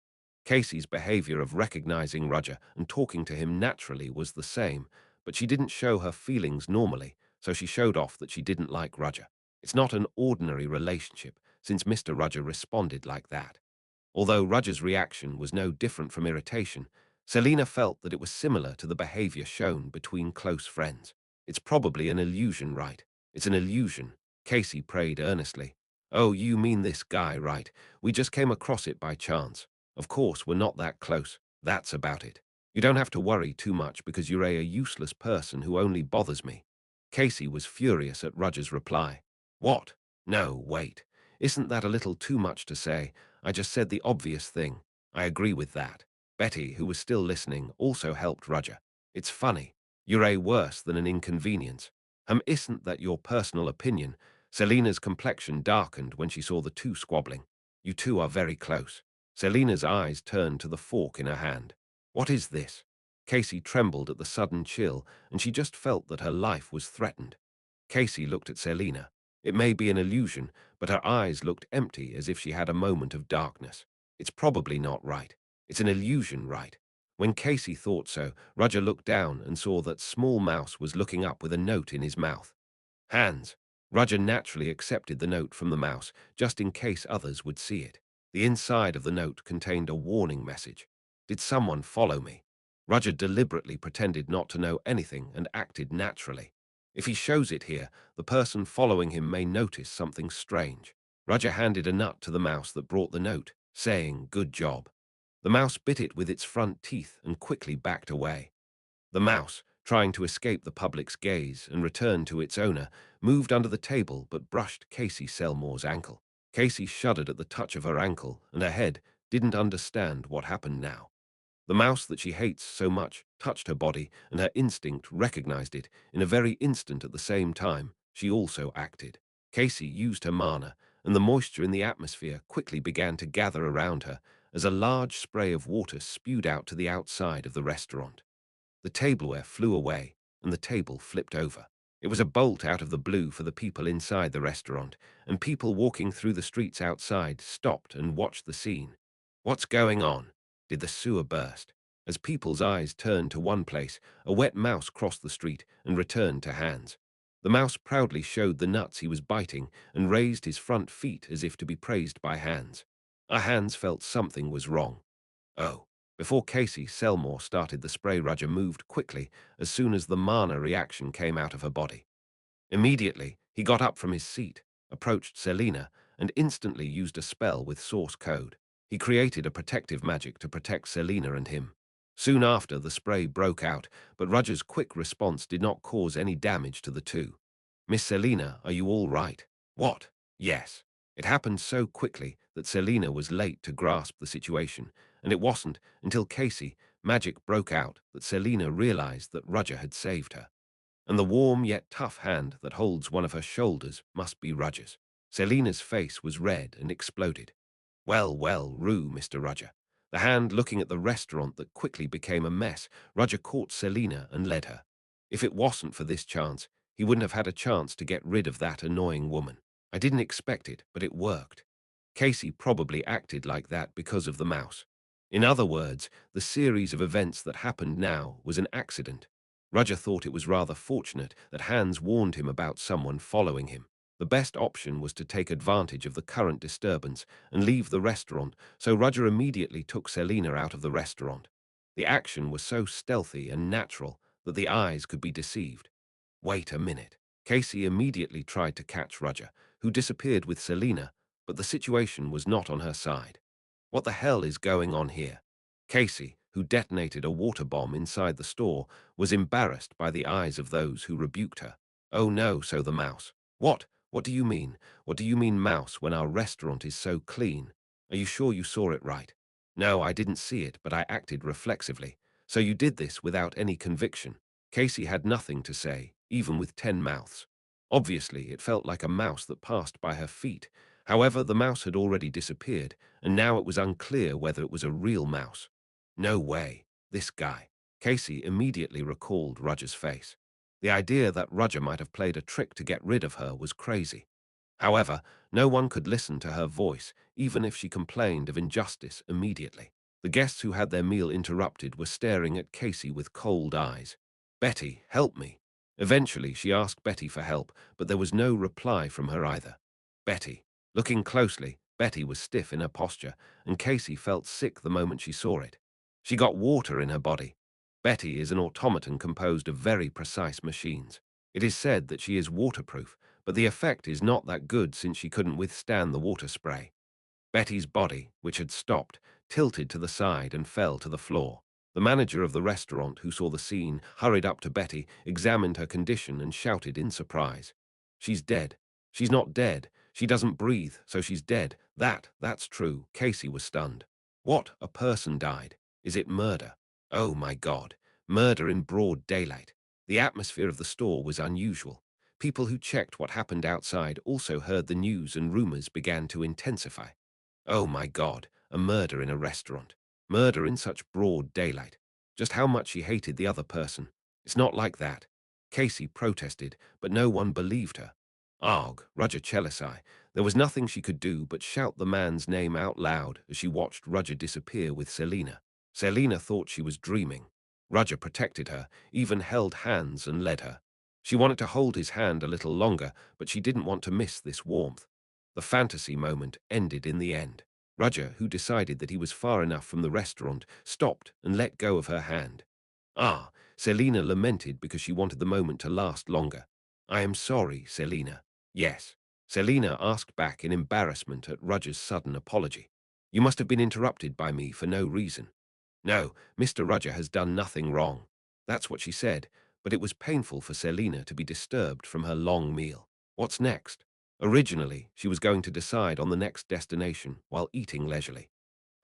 Casey's behavior of recognizing Roger and talking to him naturally was the same, but she didn't show her feelings normally, so she showed off that she didn't like Roger. It's not an ordinary relationship, since Mr. Roger responded like that. Although Roger's reaction was no different from irritation, Selina felt that it was similar to the behavior shown between close friends. It's probably an illusion, right? It's an illusion. Casey prayed earnestly. Oh, you mean this guy, right? We just came across it by chance. Of course, we're not that close. That's about it. You don't have to worry too much because you're a useless person who only bothers me. Casey was furious at Roger's reply. What? No, wait. Isn't that a little too much to say? I just said the obvious thing. I agree with that. Betty, who was still listening, also helped Roger. It's funny. You're a worse than an inconvenience. Isn't that your personal opinion? Selina's complexion darkened when she saw the two squabbling. You two are very close. Selina's eyes turned to the fork in her hand. What is this? Casey trembled at the sudden chill, and she just felt that her life was threatened. Casey looked at Selina. It may be an illusion, but her eyes looked empty as if she had a moment of darkness. It's probably not right. It's an illusion, right? When Casey thought so, Roger looked down and saw that Small Mouse was looking up with a note in his mouth. Hands. Roger naturally accepted the note from the mouse, just in case others would see it. The inside of the note contained a warning message. Did someone follow me? Roger deliberately pretended not to know anything and acted naturally. If he shows it here, the person following him may notice something strange. Roger handed a nut to the mouse that brought the note, saying, "Good job." The mouse bit it with its front teeth and quickly backed away. The mouse, trying to escape the public's gaze and return to its owner, moved under the table but brushed Casey Selmore's ankle. Casey shuddered at the touch of her ankle, and her head didn't understand what happened now. The mouse that she hates so much touched her body, and her instinct recognized it. In a very instant at the same time, she also acted. Casey used her mana, and the moisture in the atmosphere quickly began to gather around her as a large spray of water spewed out to the outside of the restaurant. The tableware flew away, and the table flipped over. It was a bolt out of the blue for the people inside the restaurant, and people walking through the streets outside stopped and watched the scene. What's going on? Did the sewer burst? As people's eyes turned to one place, a wet mouse crossed the street and returned to Hans. The mouse proudly showed the nuts he was biting and raised his front feet as if to be praised by Hans. Hans felt something was wrong. Oh. Before Casey Selmore started the spray, Roger moved quickly as soon as the mana reaction came out of her body. Immediately, he got up from his seat, approached Selina, and instantly used a spell with source code. He created a protective magic to protect Selina and him. Soon after, the spray broke out, but Roger's quick response did not cause any damage to the two. Miss Selina, are you all right? What? Yes. It happened so quickly that Selina was late to grasp the situation, and it wasn't until Casey magic broke out that Selina realized that Roger had saved her. And the warm yet tough hand that holds one of her shoulders must be Roger's. Selina's face was red and exploded. Well, well, Mr. Roger. The hand looking at the restaurant that quickly became a mess, Roger caught Selina and led her. If it wasn't for this chance, he wouldn't have had a chance to get rid of that annoying woman. I didn't expect it, but it worked. Casey probably acted like that because of the mouse. In other words, the series of events that happened now was an accident. Roger thought it was rather fortunate that Hans warned him about someone following him. The best option was to take advantage of the current disturbance and leave the restaurant, so Roger immediately took Selina out of the restaurant. The action was so stealthy and natural that the eyes could be deceived. Wait a minute. Casey immediately tried to catch Roger, who disappeared with Selina, but the situation was not on her side. What the hell is going on here? Casey, who detonated a water bomb inside the store, was embarrassed by the eyes of those who rebuked her. Oh no, so the mouse. What? What do you mean? What do you mean, mouse, when our restaurant is so clean? Are you sure you saw it right? No, I didn't see it, but I acted reflexively. So you did this without any conviction. Casey had nothing to say, even with 10 mouths. Obviously, it felt like a mouse that passed by her feet. However, the mouse had already disappeared, and now it was unclear whether it was a real mouse. No way. This guy. Casey immediately recalled Roger's face. The idea that Roger might have played a trick to get rid of her was crazy. However, no one could listen to her voice, even if she complained of injustice immediately. The guests who had their meal interrupted were staring at Casey with cold eyes. Betty, help me. Eventually, she asked Betty for help, but there was no reply from her either. Betty. Looking closely, Betty was stiff in her posture, and Casey felt sick the moment she saw it. She got water in her body. Betty is an automaton composed of very precise machines. It is said that she is waterproof, but the effect is not that good since she couldn't withstand the water spray. Betty's body, which had stopped, tilted to the side and fell to the floor. The manager of the restaurant, who saw the scene, hurried up to Betty, examined her condition, and shouted in surprise. She's dead. She's not dead. She doesn't breathe, so she's dead. That's true. Casey was stunned. What? A person died. Is it murder? Oh my God, murder in broad daylight. The atmosphere of the store was unusual. People who checked what happened outside also heard the news and rumors began to intensify. Oh my God, a murder in a restaurant. Murder in such broad daylight. Just how much she hated the other person. It's not like that. Casey protested, but no one believed her. Arg, Roger Chelisai. There was nothing she could do but shout the man's name out loud as she watched Roger disappear with Selena. Selena thought she was dreaming. Roger protected her, even held hands and led her. She wanted to hold his hand a little longer, but she didn't want to miss this warmth. The fantasy moment ended in the end. Roger, who decided that he was far enough from the restaurant, stopped and let go of her hand. Ah, Selena lamented because she wanted the moment to last longer. I am sorry, Selena. Yes. Selena asked back in embarrassment at Roger's sudden apology. You must have been interrupted by me for no reason. No, Mr. Roger has done nothing wrong. That's what she said, but it was painful for Selena to be disturbed from her long meal. What's next? Originally, she was going to decide on the next destination while eating leisurely.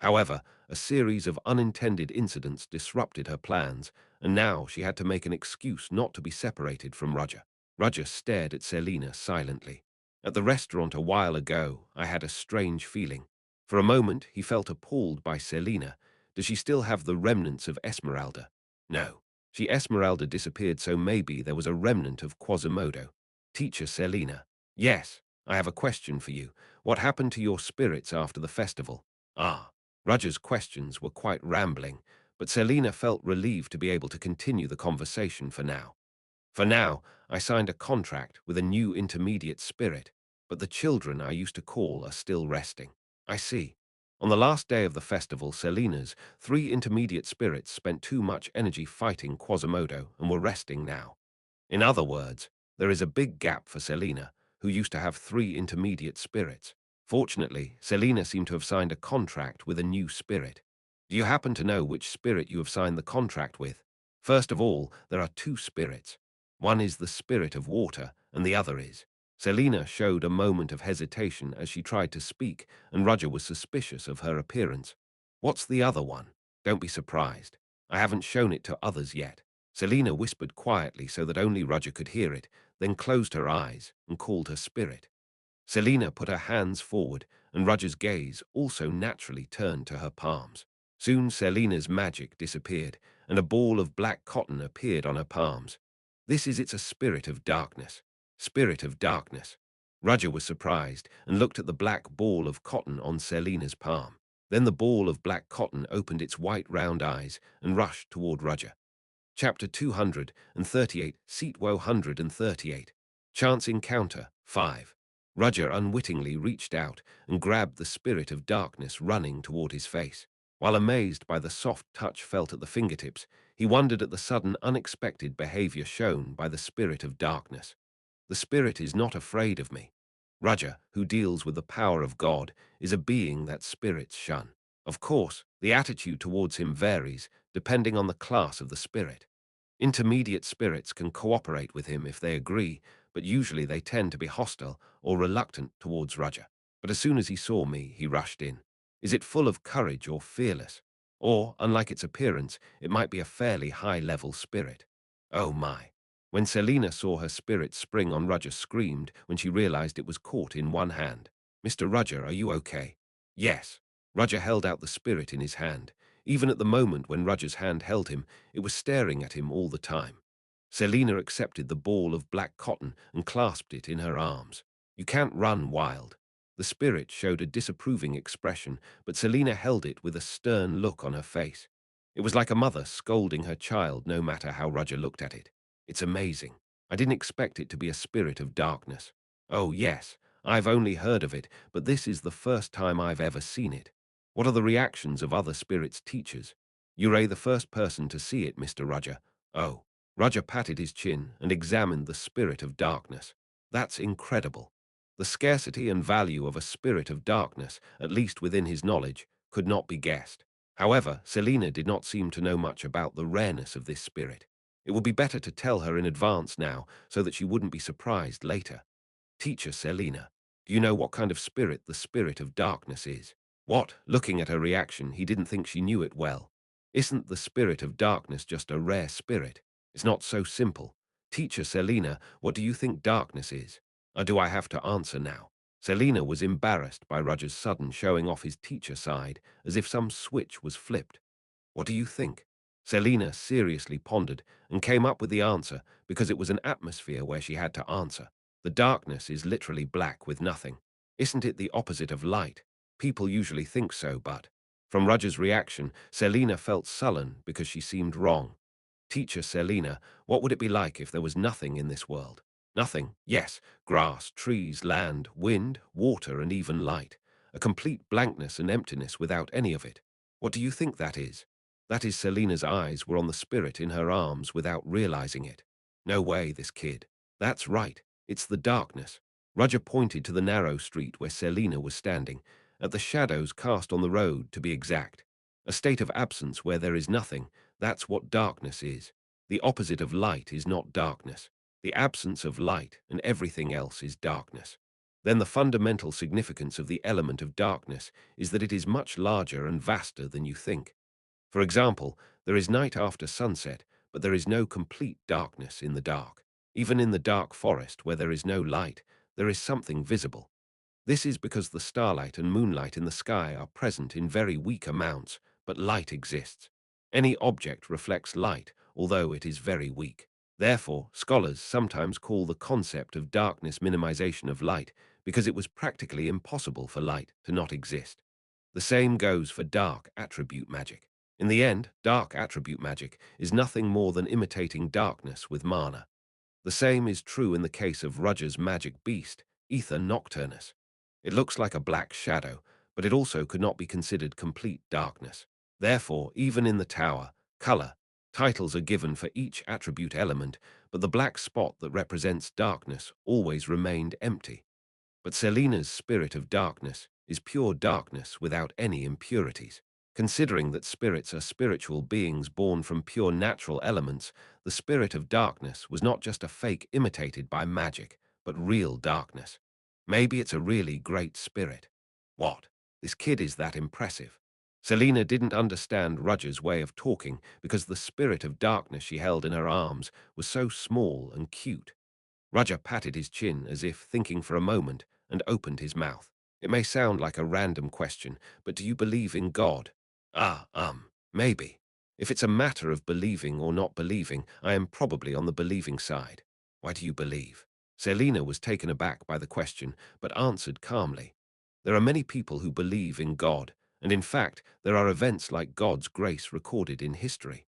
However, a series of unintended incidents disrupted her plans, and now she had to make an excuse not to be separated from Roger. Roger stared at Selena silently. At the restaurant a while ago, I had a strange feeling. For a moment, he felt appalled by Selena. Does she still have the remnants of Esmeralda? No. Esmeralda disappeared, so maybe there was a remnant of Quasimodo. Teacher Selena. Yes, I have a question for you. What happened to your spirits after the festival? Ah. Roger's questions were quite rambling, but Selena felt relieved to be able to continue the conversation for now. For now, I signed a contract with a new intermediate spirit, but the children I used to call are still resting. I see. On the last day of the festival, Selena's 3 intermediate spirits spent too much energy fighting Quasimodo and were resting now. In other words, there is a big gap for Selena, who used to have 3 intermediate spirits. Fortunately, Selena seemed to have signed a contract with a new spirit. Do you happen to know which spirit you have signed the contract with? First of all, there are 2 spirits. One is the spirit of water, and the other is. Selena showed a moment of hesitation as she tried to speak, and Roger was suspicious of her appearance. What's the other one? Don't be surprised. I haven't shown it to others yet. Selena whispered quietly so that only Roger could hear it, then closed her eyes and called her spirit. Selena put her hands forward, and Roger's gaze also naturally turned to her palms. Soon Selena's magic disappeared, and a ball of black cotton appeared on her palms. It's a spirit of darkness. Spirit of darkness. Roger was surprised and looked at the black ball of cotton on Selena's palm. Then the ball of black cotton opened its white round eyes and rushed toward Roger. Chapter 238, Seat 138. Chance Encounter 5. Roger unwittingly reached out and grabbed the spirit of darkness running toward his face. While amazed by the soft touch felt at the fingertips, he wondered at the sudden unexpected behavior shown by the spirit of darkness. The spirit is not afraid of me. Roger, who deals with the power of God, is a being that spirits shun. Of course, the attitude towards him varies, depending on the class of the spirit. Intermediate spirits can cooperate with him if they agree, but usually they tend to be hostile or reluctant towards Roger. But as soon as he saw me, he rushed in. Is it full of courage or fearless? Or, unlike its appearance, it might be a fairly high-level spirit. Oh my. When Selena saw her spirit spring on Roger, screamed when she realized it was caught in one hand. Mr. Roger, are you okay? Yes. Roger held out the spirit in his hand. Even at the moment when Roger's hand held him, it was staring at him all the time. Selena accepted the ball of black cotton and clasped it in her arms. You can't run wild. The spirit showed a disapproving expression, but Selena held it with a stern look on her face. It was like a mother scolding her child no matter how Roger looked at it. It's amazing. I didn't expect it to be a spirit of darkness. Oh yes, I've only heard of it, but this is the first time I've ever seen it. What are the reactions of other spirits' teachers? You're the first person to see it, Mr. Roger. Oh. Roger patted his chin and examined the spirit of darkness. That's incredible. The scarcity and value of a spirit of darkness, at least within his knowledge, could not be guessed. However, Selena did not seem to know much about the rareness of this spirit. It would be better to tell her in advance now so that she wouldn't be surprised later. Teacher Selena, do you know what kind of spirit the spirit of darkness is? What? Looking at her reaction, he didn't think she knew it well. Isn't the spirit of darkness just a rare spirit? It's not so simple. Teacher Selina, what do you think darkness is? Or do I have to answer now? Selina was embarrassed by Roger's sudden showing off his teacher side, as if some switch was flipped. What do you think? Selina seriously pondered and came up with the answer because it was an atmosphere where she had to answer. The darkness is literally black with nothing. Isn't it the opposite of light? People usually think so, but... From Roger's reaction, Selina felt sullen because she seemed wrong. Teacher Selina, what would it be like if there was nothing in this world? Nothing, yes, grass, trees, land, wind, water, and even light. A complete blankness and emptiness without any of it. What do you think that is? That is Selina's eyes were on the spirit in her arms without realizing it. No way, this kid. That's right, it's the darkness. Roger pointed to the narrow street where Selina was standing, at the shadows cast on the road, to be exact. A state of absence where there is nothing, that's what darkness is. The opposite of light is not darkness. The absence of light and everything else is darkness. Then the fundamental significance of the element of darkness is that it is much larger and vaster than you think. For example, there is night after sunset, but there is no complete darkness in the dark. Even in the dark forest where there is no light, there is something visible. This is because the starlight and moonlight in the sky are present in very weak amounts, but light exists. Any object reflects light, although it is very weak. Therefore, scholars sometimes call the concept of darkness minimization of light because it was practically impossible for light to not exist. The same goes for dark attribute magic. In the end, dark attribute magic is nothing more than imitating darkness with mana. The same is true in the case of Roger's magic beast, Ether Nocturnus. It looks like a black shadow, but it also could not be considered complete darkness. Therefore, even in the tower, color, titles are given for each attribute element, but the black spot that represents darkness always remained empty. But Selina's spirit of darkness is pure darkness without any impurities. Considering that spirits are spiritual beings born from pure natural elements, the spirit of darkness was not just a fake imitated by magic, but real darkness. Maybe it's a really great spirit. What? This kid is that impressive. Selina didn't understand Roger's way of talking because the spirit of darkness she held in her arms was so small and cute. Roger patted his chin as if thinking for a moment and opened his mouth. It may sound like a random question, but do you believe in God? Maybe. If it's a matter of believing or not believing, I am probably on the believing side. Why do you believe? Selina was taken aback by the question, but answered calmly. There are many people who believe in God, and in fact, there are events like God's grace recorded in history.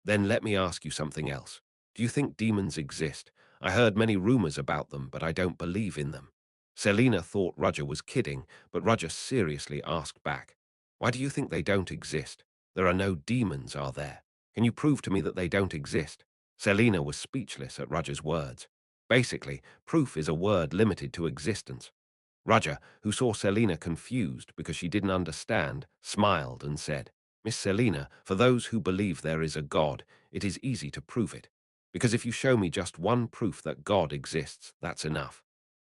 Then let me ask you something else. Do you think demons exist? I heard many rumors about them, but I don't believe in them. Selina thought Roger was kidding, but Roger seriously asked back, why do you think they don't exist? There are no demons, are there? Can you prove to me that they don't exist? Selina was speechless at Roger's words. Basically, proof is a word limited to existence. Roger, who saw Selina confused because she didn't understand, smiled and said, Miss Selina, for those who believe there is a God, it is easy to prove it. Because if you show me just one proof that God exists, that's enough.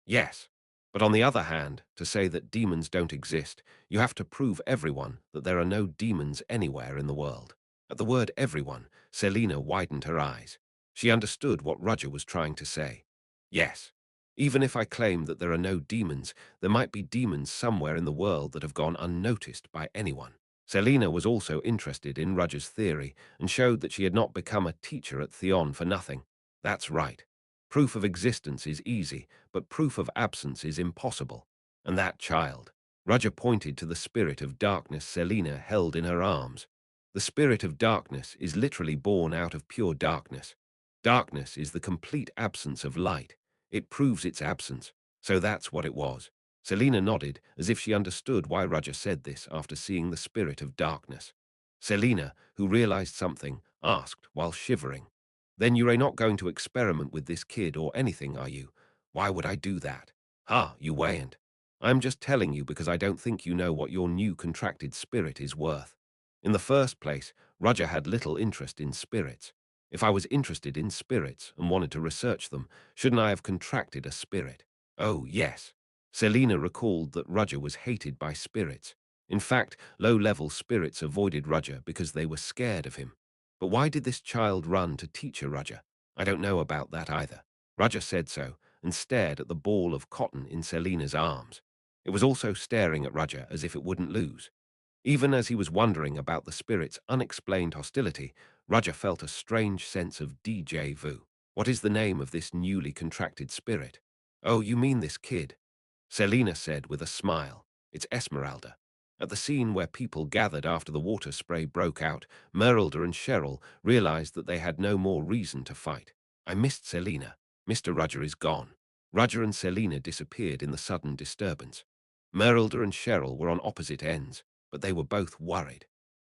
Yes. But on the other hand, to say that demons don't exist, you have to prove everyone that there are no demons anywhere in the world. At the word everyone, Selina widened her eyes. She understood what Roger was trying to say. Yes. Even if I claim that there are no demons, there might be demons somewhere in the world that have gone unnoticed by anyone. Selina was also interested in Roger's theory and showed that she had not become a teacher at Theon for nothing. That's right. Proof of existence is easy, but proof of absence is impossible. And that child. Roger pointed to the spirit of darkness Selina held in her arms. The spirit of darkness is literally born out of pure darkness. Darkness is the complete absence of light. It proves its absence. So that's what it was. Selina nodded, as if she understood why Roger said this after seeing the spirit of darkness. Selina, who realized something, asked while shivering, then you're not going to experiment with this kid or anything, are you? Why would I do that? You ain't. I'm just telling you because I don't think you know what your new contracted spirit is worth. In the first place, Roger had little interest in spirits. If I was interested in spirits and wanted to research them, shouldn't I have contracted a spirit? Oh, yes. Selina recalled that Roger was hated by spirits. In fact, low-level spirits avoided Roger because they were scared of him. But why did this child run to teacher Roger? I don't know about that either. Roger said so and stared at the ball of cotton in Selina's arms. It was also staring at Roger as if it wouldn't lose. Even as he was wondering about the spirit's unexplained hostility, Roger felt a strange sense of déjà vu. What is the name of this newly contracted spirit? Oh, you mean this kid? Selina said with a smile. It's Esmeralda. At the scene where people gathered after the water spray broke out, Merylda and Cheryl realized that they had no more reason to fight. I missed Selina. Mr. Roger is gone. Roger and Selina disappeared in the sudden disturbance. Merylda and Cheryl were on opposite ends, but they were both worried.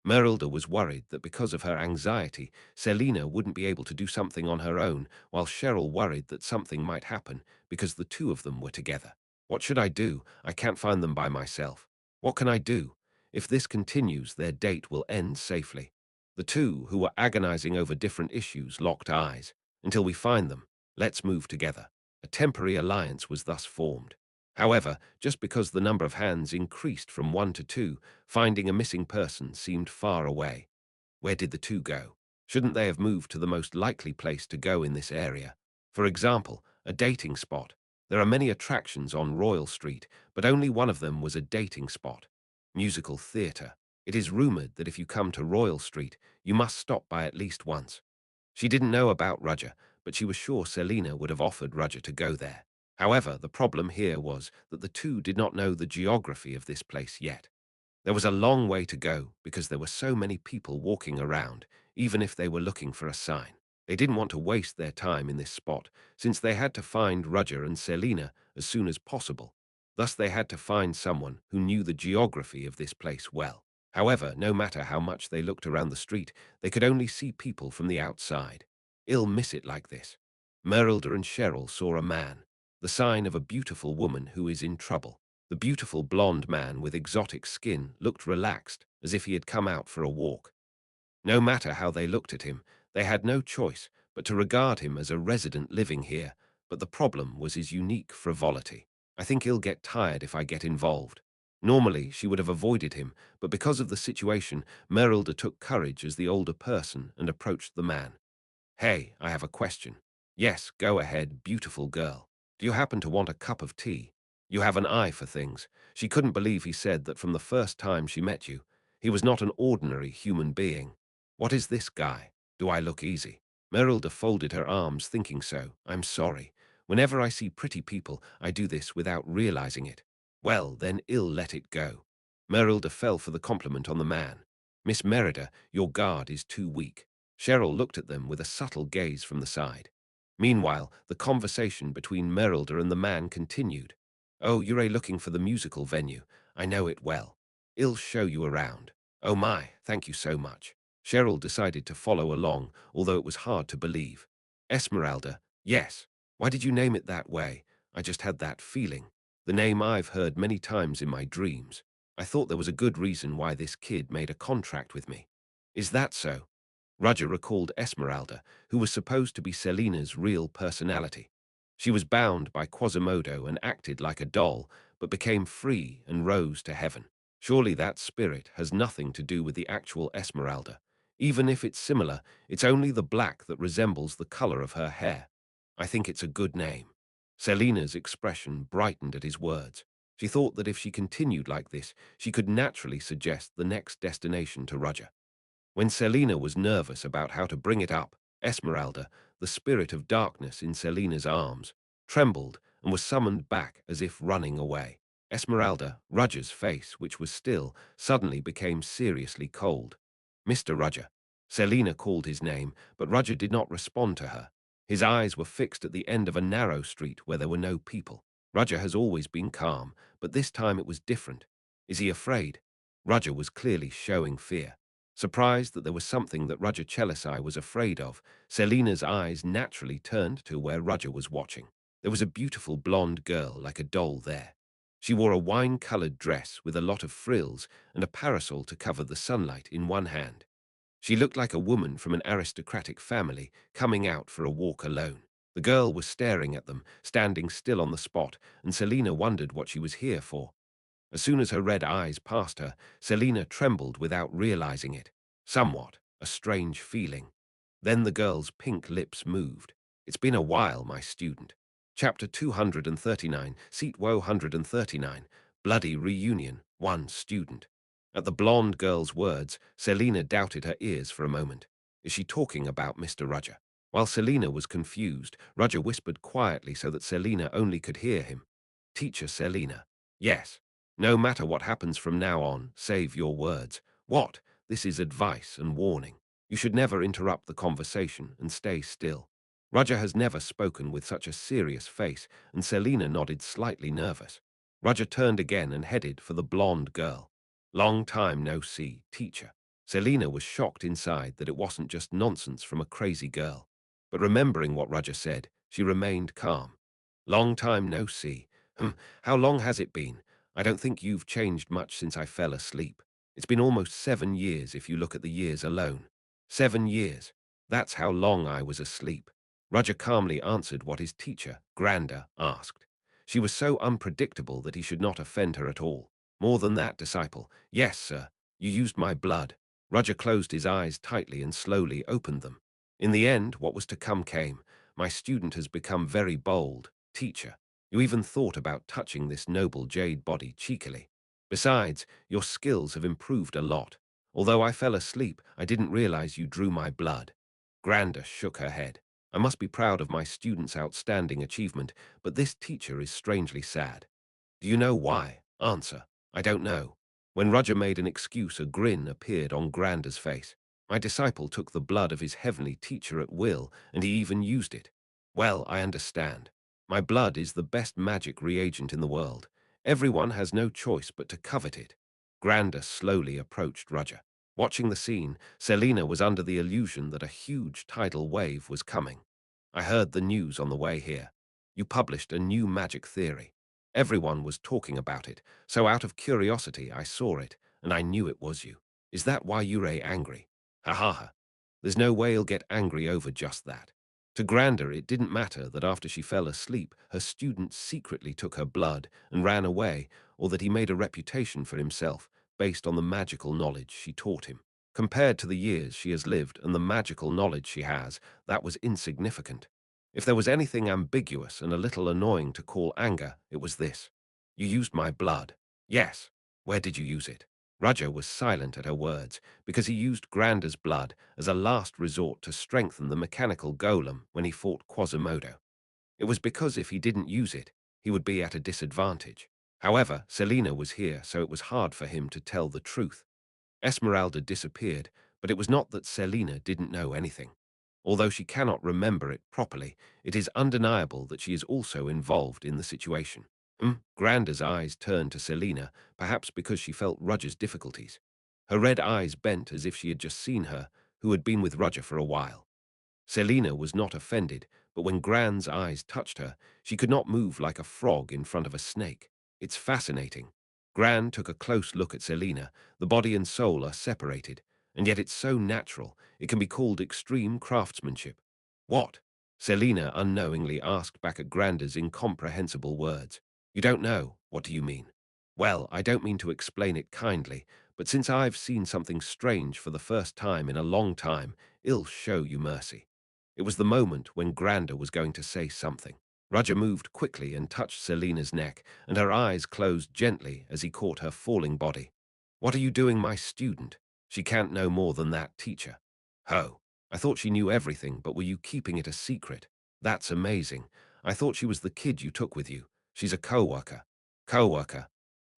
Merylda was worried that because of her anxiety, Selina wouldn't be able to do something on her own, while Cheryl worried that something might happen because the two of them were together. What should I do? I can't find them by myself. What can I do? If this continues, their date will end safely. The two, who were agonizing over different issues, locked eyes. Until we find them, let's move together. A temporary alliance was thus formed. However, just because the number of hands increased from 1 to 2, finding a missing person seemed far away. Where did the two go? Shouldn't they have moved to the most likely place to go in this area? For example, a dating spot. There are many attractions on Royal Street, but only one of them was a dating spot. Musical theatre. It is rumored that if you come to Royal Street, you must stop by at least once. She didn't know about Roger, but she was sure Selina would have offered Roger to go there. However, the problem here was that the two did not know the geography of this place yet. There was a long way to go because there were so many people walking around, even if they were looking for a sign. They didn't want to waste their time in this spot, since they had to find Roger and Selina as soon as possible. Thus they had to find someone who knew the geography of this place well. However, no matter how much they looked around the street, they could only see people from the outside. Ill miss it like this. Merylda and Cheryl saw a man, the sign of a beautiful woman who is in trouble. The beautiful blonde man with exotic skin looked relaxed, as if he had come out for a walk. No matter how they looked at him, they had no choice but to regard him as a resident living here, but the problem was his unique frivolity. I think he'll get tired if I get involved. Normally, she would have avoided him, but because of the situation, Merylda took courage as the older person and approached the man. Hey, I have a question. Yes, go ahead, beautiful girl. Do you happen to want a cup of tea? You have an eye for things. She couldn't believe he said that from the first time she met you. He was not an ordinary human being. What is this guy? Do I look easy? Merylda folded her arms, thinking so. I'm sorry. Whenever I see pretty people, I do this without realizing it. Well, then ill let it go. Merylda fell for the compliment on the man. Miss Merida, your guard is too weak. Cheryl looked at them with a subtle gaze from the side. Meanwhile, the conversation between Merylda and the man continued. Oh, you're looking for the musical venue. I know it well. I'll show you around. Oh my, thank you so much. Cheryl decided to follow along, although it was hard to believe. Esmeralda, yes. Why did you name it that way? I just had that feeling. The name I've heard many times in my dreams. I thought there was a good reason why this kid made a contract with me. Is that so? Roger recalled Esmeralda, who was supposed to be Selina's real personality. She was bound by Quasimodo and acted like a doll, but became free and rose to heaven. Surely that spirit has nothing to do with the actual Esmeralda. Even if it's similar, it's only the black that resembles the color of her hair. I think it's a good name. Selina's expression brightened at his words. She thought that if she continued like this, she could naturally suggest the next destination to Roger. When Selina was nervous about how to bring it up, Esmeralda, the spirit of darkness in Selina's arms, trembled and was summoned back as if running away. Esmeralda, Roger's face, which was still, suddenly became seriously cold. Mr. Roger. Selina called his name, but Roger did not respond to her. His eyes were fixed at the end of a narrow street where there were no people. Roger has always been calm, but this time it was different. Is he afraid? Roger was clearly showing fear. Surprised that there was something that Roger Chelisai was afraid of, Selina's eyes naturally turned to where Roger was watching. There was a beautiful blonde girl like a doll there. She wore a wine-colored dress with a lot of frills and a parasol to cover the sunlight in one hand. She looked like a woman from an aristocratic family coming out for a walk alone. The girl was staring at them, standing still on the spot, and Selina wondered what she was here for. As soon as her red eyes passed her, Selina trembled without realizing it. Somewhat, a strange feeling. Then the girl's pink lips moved. It's been a while, my student. Chapter 239, Seat 139, Bloody Reunion, One Student. At the blonde girl's words, Selina doubted her ears for a moment. Is she talking about Mr. Rudger? While Selina was confused, Rudger whispered quietly so that Selina only could hear him. Teacher Selina. Yes. No matter what happens from now on, save your words. What? This is advice and warning. You should never interrupt the conversation and stay still. Rudger has never spoken with such a serious face, and Selina nodded, slightly nervous. Rudger turned again and headed for the blonde girl. Long time no see, teacher. Selina was shocked inside that it wasn't just nonsense from a crazy girl. But remembering what Rudger said, she remained calm. Long time no see. How long has it been? I don't think you've changed much since I fell asleep. It's been almost 7 years if you look at the years alone. 7 years. That's how long I was asleep. Rudger calmly answered what his teacher, Granda, asked. She was so unpredictable that he should not offend her at all. More than that, disciple. Yes, sir. You used my blood. Rudger closed his eyes tightly and slowly opened them. In the end, what was to come came. My student has become very bold. Teacher, you even thought about touching this noble jade body cheekily. Besides, your skills have improved a lot. Although I fell asleep, I didn't realize you drew my blood. Granda shook her head. I must be proud of my student's outstanding achievement, but this teacher is strangely sad. Do you know why? Answer. I don't know. When Rudger made an excuse, a grin appeared on Granda's face. My disciple took the blood of his heavenly teacher at will, and he even used it. Well, I understand. My blood is the best magic reagent in the world. Everyone has no choice but to covet it. Granda slowly approached Rudger. Watching the scene, Selina was under the illusion that a huge tidal wave was coming. I heard the news on the way here. You published a new magic theory. Everyone was talking about it, so out of curiosity I saw it, and I knew it was you. Is that why you're angry? Ha ha ha. There's no way he'll get angry over just that. To Granda, it didn't matter that after she fell asleep, her student secretly took her blood and ran away, or that he made a reputation for himself based on the magical knowledge she taught him. Compared to the years she has lived and the magical knowledge she has, that was insignificant. If there was anything ambiguous and a little annoying to call anger, it was this. You used my blood. Yes. Where did you use it? Rudger was silent at her words, because he used Granda's blood as a last resort to strengthen the mechanical golem when he fought Quasimodo. It was because if he didn't use it, he would be at a disadvantage. However, Selina was here, so it was hard for him to tell the truth. Esmeralda disappeared, but it was not that Selina didn't know anything. Although she cannot remember it properly, it is undeniable that she is also involved in the situation. Granda's eyes turned to Selina, perhaps because she felt Rudger's difficulties. Her red eyes bent as if she had just seen her, who had been with Rudger for a while. Selina was not offended, but when Gran's eyes touched her, she could not move like a frog in front of a snake. It's fascinating. Gran took a close look at Selina. The body and soul are separated, and yet it's so natural, it can be called extreme craftsmanship. What? Selina unknowingly asked back at Granda's incomprehensible words. You don't know. What do you mean? Well, I don't mean to explain it kindly, but since I've seen something strange for the first time in a long time, I'll show you mercy. It was the moment when Granda was going to say something. Rudger moved quickly and touched Selina's neck, and her eyes closed gently as he caught her falling body. What are you doing, my student? She can't know more than that, teacher. Ho, I thought she knew everything, but were you keeping it a secret? That's amazing. I thought she was the kid you took with you. She's a co-worker. Co-worker.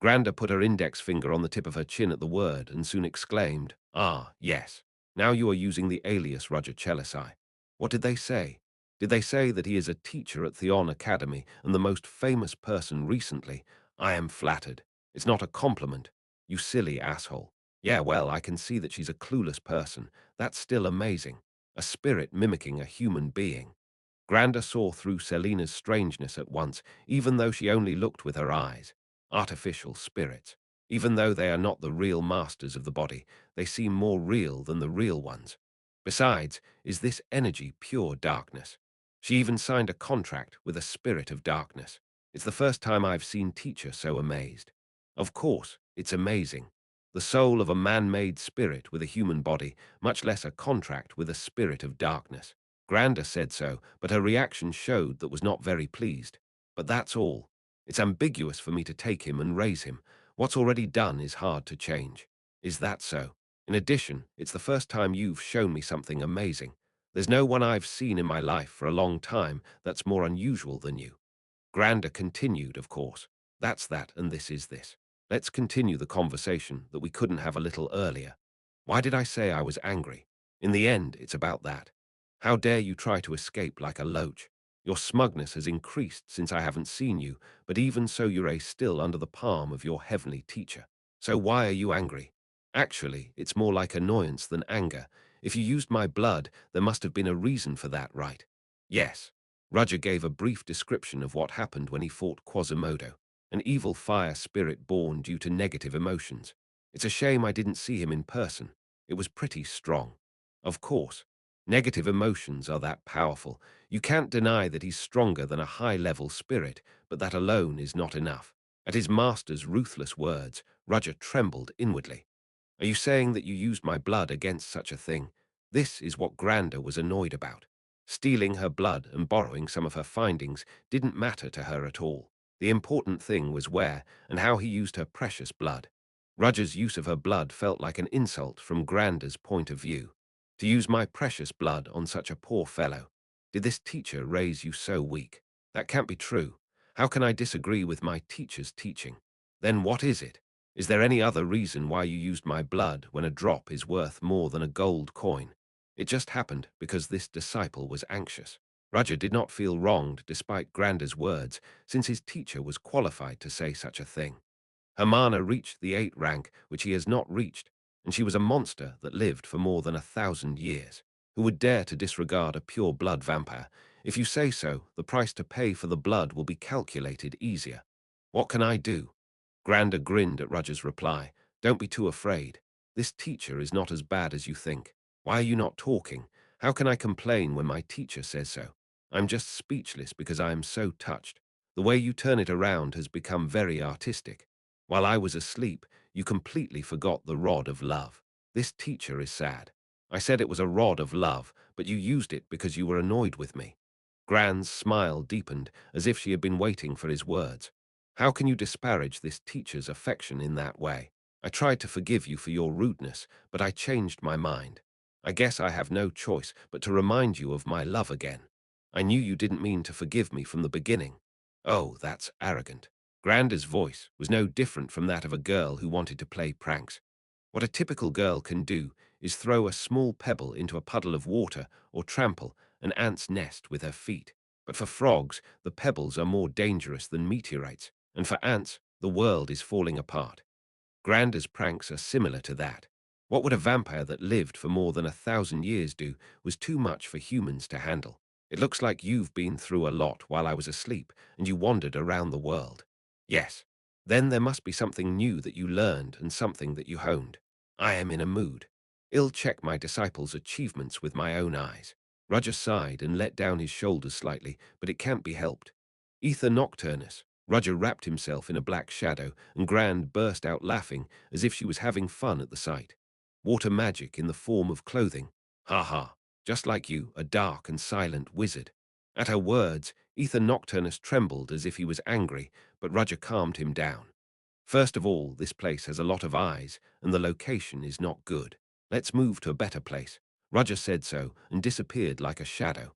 Granda put her index finger on the tip of her chin at the word and soon exclaimed, Ah, yes. Now you are using the alias Rudger Chelisai. What did they say? Did they say that he is a teacher at Theon Academy and the most famous person recently? I am flattered. It's not a compliment. You silly asshole. Yeah, well, I can see that she's a clueless person. That's still amazing. A spirit mimicking a human being. Granda saw through Selina's strangeness at once, even though she only looked with her eyes. Artificial spirits. Even though they are not the real masters of the body, they seem more real than the real ones. Besides, is this energy pure darkness? She even signed a contract with a spirit of darkness. It's the first time I've seen teacher so amazed. Of course, it's amazing. The soul of a man-made spirit with a human body, much less a contract with a spirit of darkness. Granda said so, but her reaction showed that was not very pleased. But that's all. It's ambiguous for me to take him and raise him. What's already done is hard to change. Is that so? In addition, it's the first time you've shown me something amazing. There's no one I've seen in my life for a long time that's more unusual than you. Granda continued, of course. That's that, and this is this. Let's continue the conversation that we couldn't have a little earlier. Why did I say I was angry? In the end, it's about that. How dare you try to escape like a loach? Your smugness has increased since I haven't seen you, but even so you're still under the palm of your heavenly teacher. So why are you angry? Actually, it's more like annoyance than anger. If you used my blood, there must have been a reason for that, right? Yes. Roger gave a brief description of what happened when he fought Quasimodo, an evil fire spirit born due to negative emotions. It's a shame I didn't see him in person. It was pretty strong. Of course, negative emotions are that powerful. You can't deny that he's stronger than a high-level spirit, but that alone is not enough. At his master's ruthless words, Roger trembled inwardly. Are you saying that you used my blood against such a thing? This is what Granda was annoyed about. Stealing her blood and borrowing some of her findings didn't matter to her at all. The important thing was where and how he used her precious blood. Roger's use of her blood felt like an insult from Granda's point of view. To use my precious blood on such a poor fellow. Did this teacher raise you so weak? That can't be true. How can I disagree with my teacher's teaching? Then what is it? Is there any other reason why you used my blood when a drop is worth more than a gold coin? It just happened because this disciple was anxious. Roger did not feel wronged despite Granda's words, since his teacher was qualified to say such a thing. Hermana reached the 8 rank, which he has not reached, and she was a monster that lived for more than 1,000 years. Who would dare to disregard a pure blood vampire? If you say so, the price to pay for the blood will be calculated easier. What can I do? Granda grinned at Roger's reply. Don't be too afraid. This teacher is not as bad as you think. Why are you not talking? How can I complain when my teacher says so? I'm just speechless because I am so touched. The way you turn it around has become very artistic. While I was asleep, you completely forgot the rod of love. This teacher is sad. I said it was a rod of love, but you used it because you were annoyed with me. Gran's smile deepened, as if she had been waiting for his words. How can you disparage this teacher's affection in that way? I tried to forgive you for your rudeness, but I changed my mind. I guess I have no choice but to remind you of my love again. I knew you didn't mean to forgive me from the beginning. Oh, that's arrogant. Granda's voice was no different from that of a girl who wanted to play pranks. What a typical girl can do is throw a small pebble into a puddle of water or trample an ant's nest with her feet. But for frogs, the pebbles are more dangerous than meteorites, and for ants, the world is falling apart. Granda's pranks are similar to that. What would a vampire that lived for more than 1,000 years do was too much for humans to handle. It looks like you've been through a lot while I was asleep, and you wandered around the world. Yes. Then there must be something new that you learned and something that you honed. I am in a mood. I'll check my disciples' achievements with my own eyes. Roger sighed and let down his shoulders slightly, but it can't be helped. Ether Nocturnus. Roger wrapped himself in a black shadow, and Grand burst out laughing as if she was having fun at the sight. Water magic in the form of clothing. Ha ha. Just like you, a dark and silent wizard. At her words, Ether Nocturnus trembled as if he was angry, but Roger calmed him down. First of all, this place has a lot of eyes, and the location is not good. Let's move to a better place. Roger said so, and disappeared like a shadow.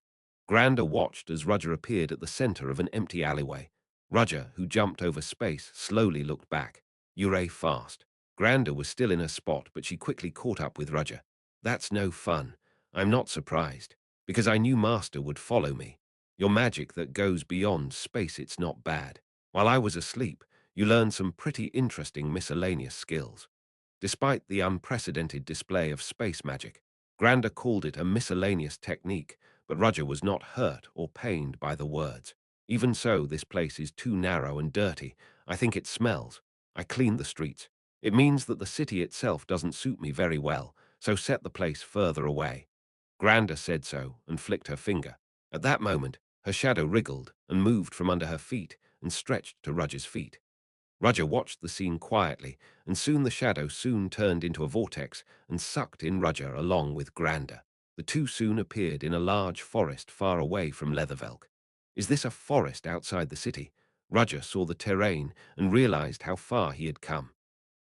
Granda watched as Roger appeared at the center of an empty alleyway. Roger, who jumped over space, slowly looked back. Uray fast. Granda was still in her spot, but she quickly caught up with Roger. That's no fun. I'm not surprised, because I knew Master would follow me. Your magic that goes beyond space, it's not bad. While I was asleep, you learned some pretty interesting miscellaneous skills. Despite the unprecedented display of space magic, Granda called it a miscellaneous technique, but Roger was not hurt or pained by the words. Even so, this place is too narrow and dirty. I think it smells. I cleaned the streets. It means that the city itself doesn't suit me very well, so set the place further away. Granda said so and flicked her finger. At that moment, her shadow wriggled and moved from under her feet and stretched to Roger's feet. Roger watched the scene quietly, and soon the shadow turned into a vortex and sucked in Roger along with Grander. The two soon appeared in a large forest far away from Leathervelk. Is this a forest outside the city? Roger saw the terrain and realized how far he had come.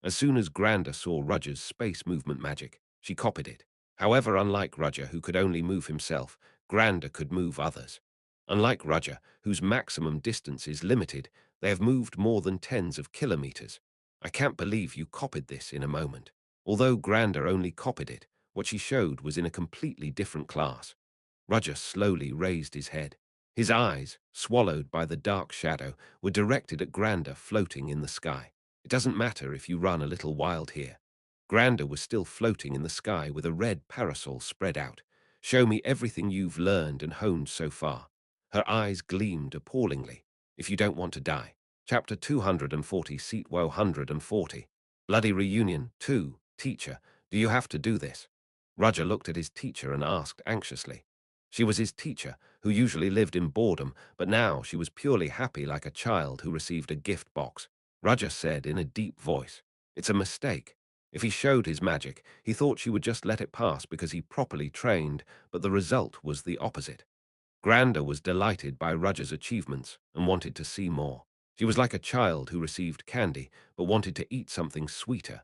As soon as Grander saw Roger's space movement magic, she copied it. However, unlike Roger, who could only move himself, Grander could move others. Unlike Roger, whose maximum distance is limited, they have moved more than tens of kilometers. I can't believe you copied this in a moment. Although Grander only copied it, what she showed was in a completely different class. Roger slowly raised his head. His eyes, swallowed by the dark shadow, were directed at Grander floating in the sky. It doesn't matter if you run a little wild here. Grander was still floating in the sky with a red parasol spread out. Show me everything you've learned and honed so far. Her eyes gleamed appallingly. If you don't want to die. Chapter 240, Seat 140. Bloody Reunion 2. Teacher, do you have to do this? Roger looked at his teacher and asked anxiously. She was his teacher, who usually lived in boredom, but now she was purely happy like a child who received a gift box. Roger said in a deep voice, "It's a mistake." If he showed his magic, he thought she would just let it pass because he properly trained, but the result was the opposite. Grander was delighted by Roger's achievements and wanted to see more. She was like a child who received candy, but wanted to eat something sweeter.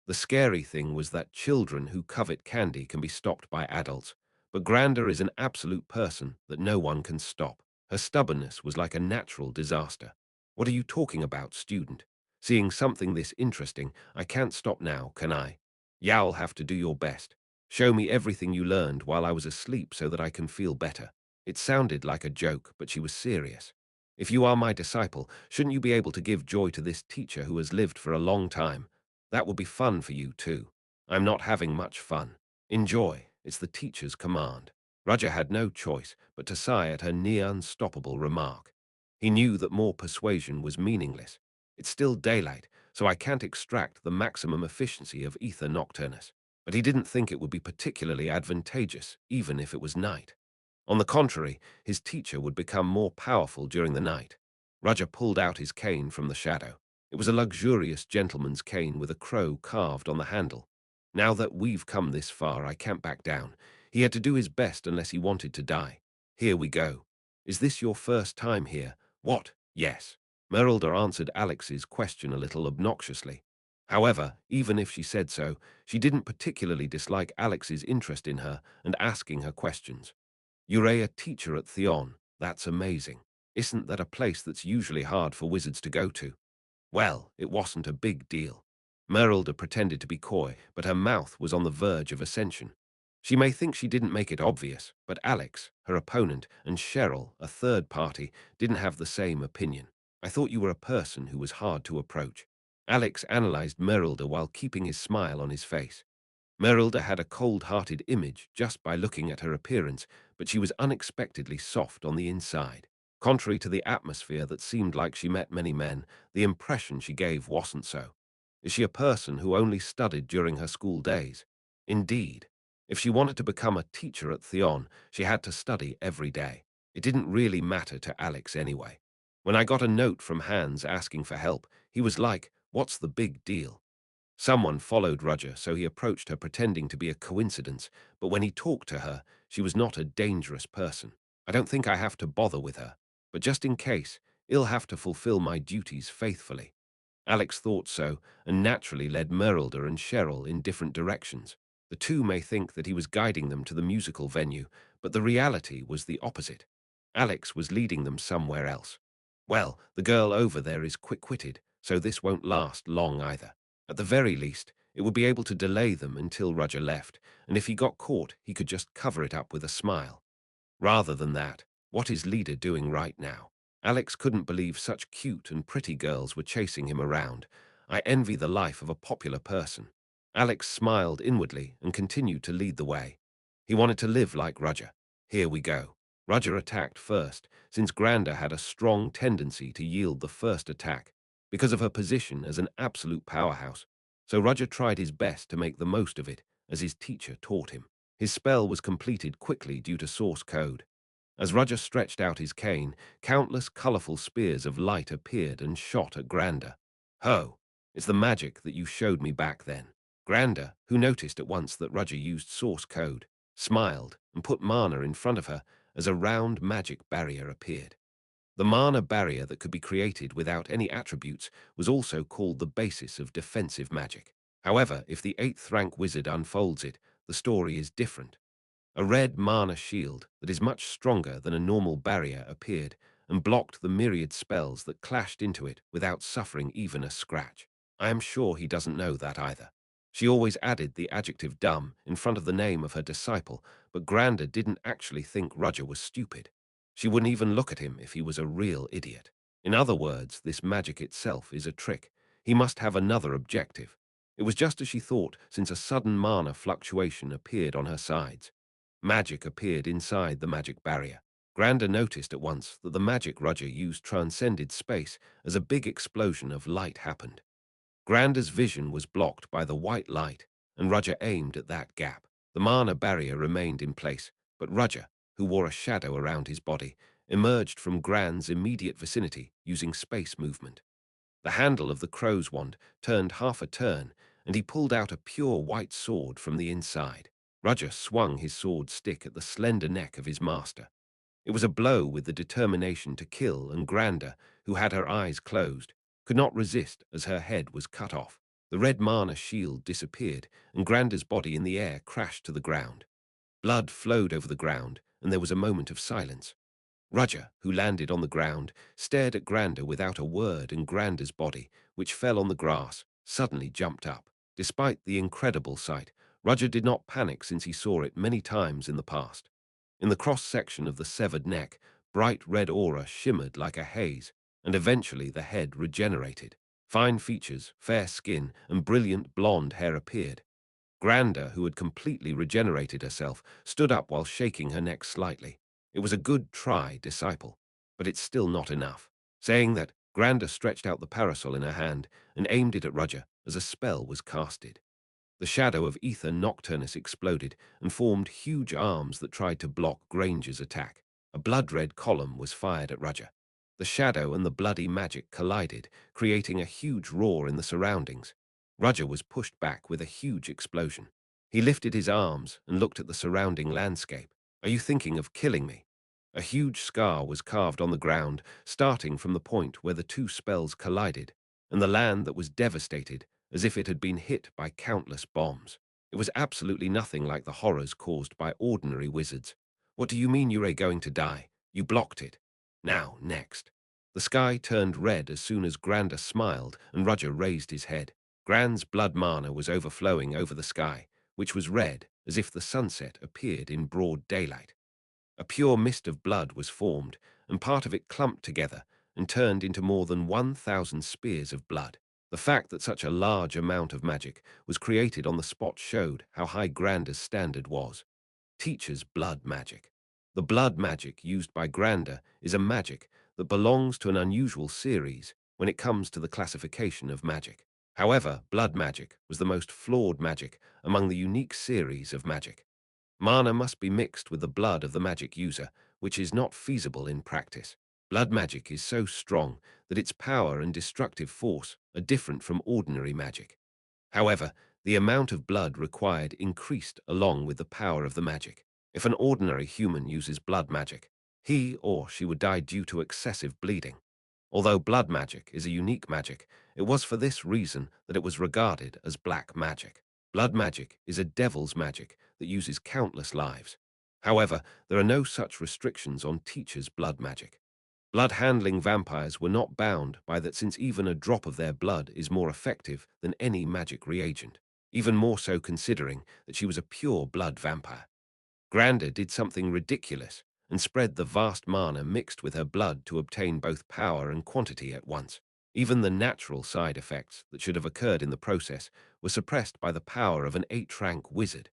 The scary thing was that children who covet candy can be stopped by adults, but Grander is an absolute person that no one can stop. Her stubbornness was like a natural disaster. What are you talking about, student? Seeing something this interesting, I can't stop now, can I? You'll have to do your best. Show me everything you learned while I was asleep so that I can feel better. It sounded like a joke, but she was serious. If you are my disciple, shouldn't you be able to give joy to this teacher who has lived for a long time? That will be fun for you too. I'm not having much fun. Enjoy. It's the teacher's command. Roger had no choice but to sigh at her near unstoppable remark. He knew that more persuasion was meaningless. It's still daylight, so I can't extract the maximum efficiency of ether nocturnus. But he didn't think it would be particularly advantageous, even if it was night. On the contrary, his teacher would become more powerful during the night. Roger pulled out his cane from the shadow. It was a luxurious gentleman's cane with a crow carved on the handle. Now that we've come this far, I can't back down. He had to do his best unless he wanted to die. Here we go. Is this your first time here? What? Yes. Merylda answered Alex's question a little obnoxiously. However, even if she said so, she didn't particularly dislike Alex's interest in her and asking her questions. You're a teacher at Theon. That's amazing. Isn't that a place that's usually hard for wizards to go to? Well, it wasn't a big deal. Merylda pretended to be coy, but her mouth was on the verge of ascension. She may think she didn't make it obvious, but Alex, her opponent, and Cheryl, a third party, didn't have the same opinion. I thought you were a person who was hard to approach. Alex analyzed Merylda while keeping his smile on his face. Merylda had a cold-hearted image just by looking at her appearance, but she was unexpectedly soft on the inside. Contrary to the atmosphere that seemed like she met many men, the impression she gave wasn't so. Is she a person who only studied during her school days? Indeed. If she wanted to become a teacher at Theon, she had to study every day. It didn't really matter to Alex anyway. When I got a note from Hans asking for help, he was like, "What's the big deal?" Someone followed Roger, so he approached her pretending to be a coincidence, but when he talked to her, she was not a dangerous person. I don't think I have to bother with her, but just in case, I'll have to fulfill my duties faithfully. Alex thought so, and naturally led Merylda and Cheryl in different directions. The two may think that he was guiding them to the musical venue, but the reality was the opposite. Alex was leading them somewhere else. Well, the girl over there is quick-witted, so this won't last long either. At the very least, it would be able to delay them until Roger left, and if he got caught, he could just cover it up with a smile. Rather than that, what is Leader doing right now? Alex couldn't believe such cute and pretty girls were chasing him around. I envy the life of a popular person. Alex smiled inwardly and continued to lead the way. He wanted to live like Roger. Here we go. Roger attacked first, since Grander had a strong tendency to yield the first attack, because of her position as an absolute powerhouse. So Roger tried his best to make the most of it, as his teacher taught him. His spell was completed quickly due to source code. As Roger stretched out his cane, countless colorful spears of light appeared and shot at Grander. Ho, it's the magic that you showed me back then. Granda, who noticed at once that Roger used source code, smiled and put mana in front of her as a round magic barrier appeared. The mana barrier that could be created without any attributes was also called the basis of defensive magic. However, if the 8th rank wizard unfolds it, the story is different. A red mana shield that is much stronger than a normal barrier appeared and blocked the myriad spells that clashed into it without suffering even a scratch. I am sure he doesn't know that either. She always added the adjective dumb in front of the name of her disciple, but Granda didn't actually think Roger was stupid. She wouldn't even look at him if he was a real idiot. In other words, this magic itself is a trick. He must have another objective. It was just as she thought, since a sudden mana fluctuation appeared on her sides. Magic appeared inside the magic barrier. Granda noticed at once that the magic Roger used transcended space as a big explosion of light happened. Granda's vision was blocked by the white light, and Roger aimed at that gap. The mana barrier remained in place, but Roger, who wore a shadow around his body, emerged from Gran's immediate vicinity using space movement. The handle of the crow's wand turned half a turn, and he pulled out a pure white sword from the inside. Roger swung his sword stick at the slender neck of his master. It was a blow with the determination to kill, and Granda, who had her eyes closed, could not resist as her head was cut off. The red mana shield disappeared, and Granda's body in the air crashed to the ground. Blood flowed over the ground, and there was a moment of silence. Roger, who landed on the ground, stared at Granda without a word, and Granda's body, which fell on the grass, suddenly jumped up. Despite the incredible sight, Roger did not panic since he saw it many times in the past. In the cross-section of the severed neck, bright red aura shimmered like a haze, and eventually the head regenerated. Fine features, fair skin, and brilliant blonde hair appeared. Granda, who had completely regenerated herself, stood up while shaking her neck slightly. It was a good try, disciple, but it's still not enough. Saying that, Granda stretched out the parasol in her hand and aimed it at Roger as a spell was casted. The shadow of Ether Nocturnus exploded and formed huge arms that tried to block Granger's attack. A blood-red column was fired at Roger. The shadow and the bloody magic collided, creating a huge roar in the surroundings. Roger was pushed back with a huge explosion. He lifted his arms and looked at the surrounding landscape. Are you thinking of killing me? A huge scar was carved on the ground, starting from the point where the two spells collided, and the land that was devastated as if it had been hit by countless bombs. It was absolutely nothing like the horrors caused by ordinary wizards. What do you mean you're going to die? You blocked it. Now, next. The sky turned red as soon as Granda smiled and Roger raised his head. Gran's blood mana was overflowing over the sky, which was red as if the sunset appeared in broad daylight. A pure mist of blood was formed, and part of it clumped together and turned into more than 1,000 spears of blood. The fact that such a large amount of magic was created on the spot showed how high Granda's standard was. Teacher's blood magic. The blood magic used by Granda is a magic that belongs to an unusual series when it comes to the classification of magic. However, blood magic was the most flawed magic among the unique series of magic. Mana must be mixed with the blood of the magic user, which is not feasible in practice. Blood magic is so strong that its power and destructive force are different from ordinary magic. However, the amount of blood required increased along with the power of the magic. If an ordinary human uses blood magic, he or she would die due to excessive bleeding. Although blood magic is a unique magic, it was for this reason that it was regarded as black magic. Blood magic is a devil's magic that uses countless lives. However, there are no such restrictions on teachers' blood magic. Blood-handling vampires were not bound by that since even a drop of their blood is more effective than any magic reagent, even more so considering that she was a pure blood vampire. Granda did something ridiculous and spread the vast mana mixed with her blood to obtain both power and quantity at once. Even the natural side effects that should have occurred in the process were suppressed by the power of an 8th-rank wizard.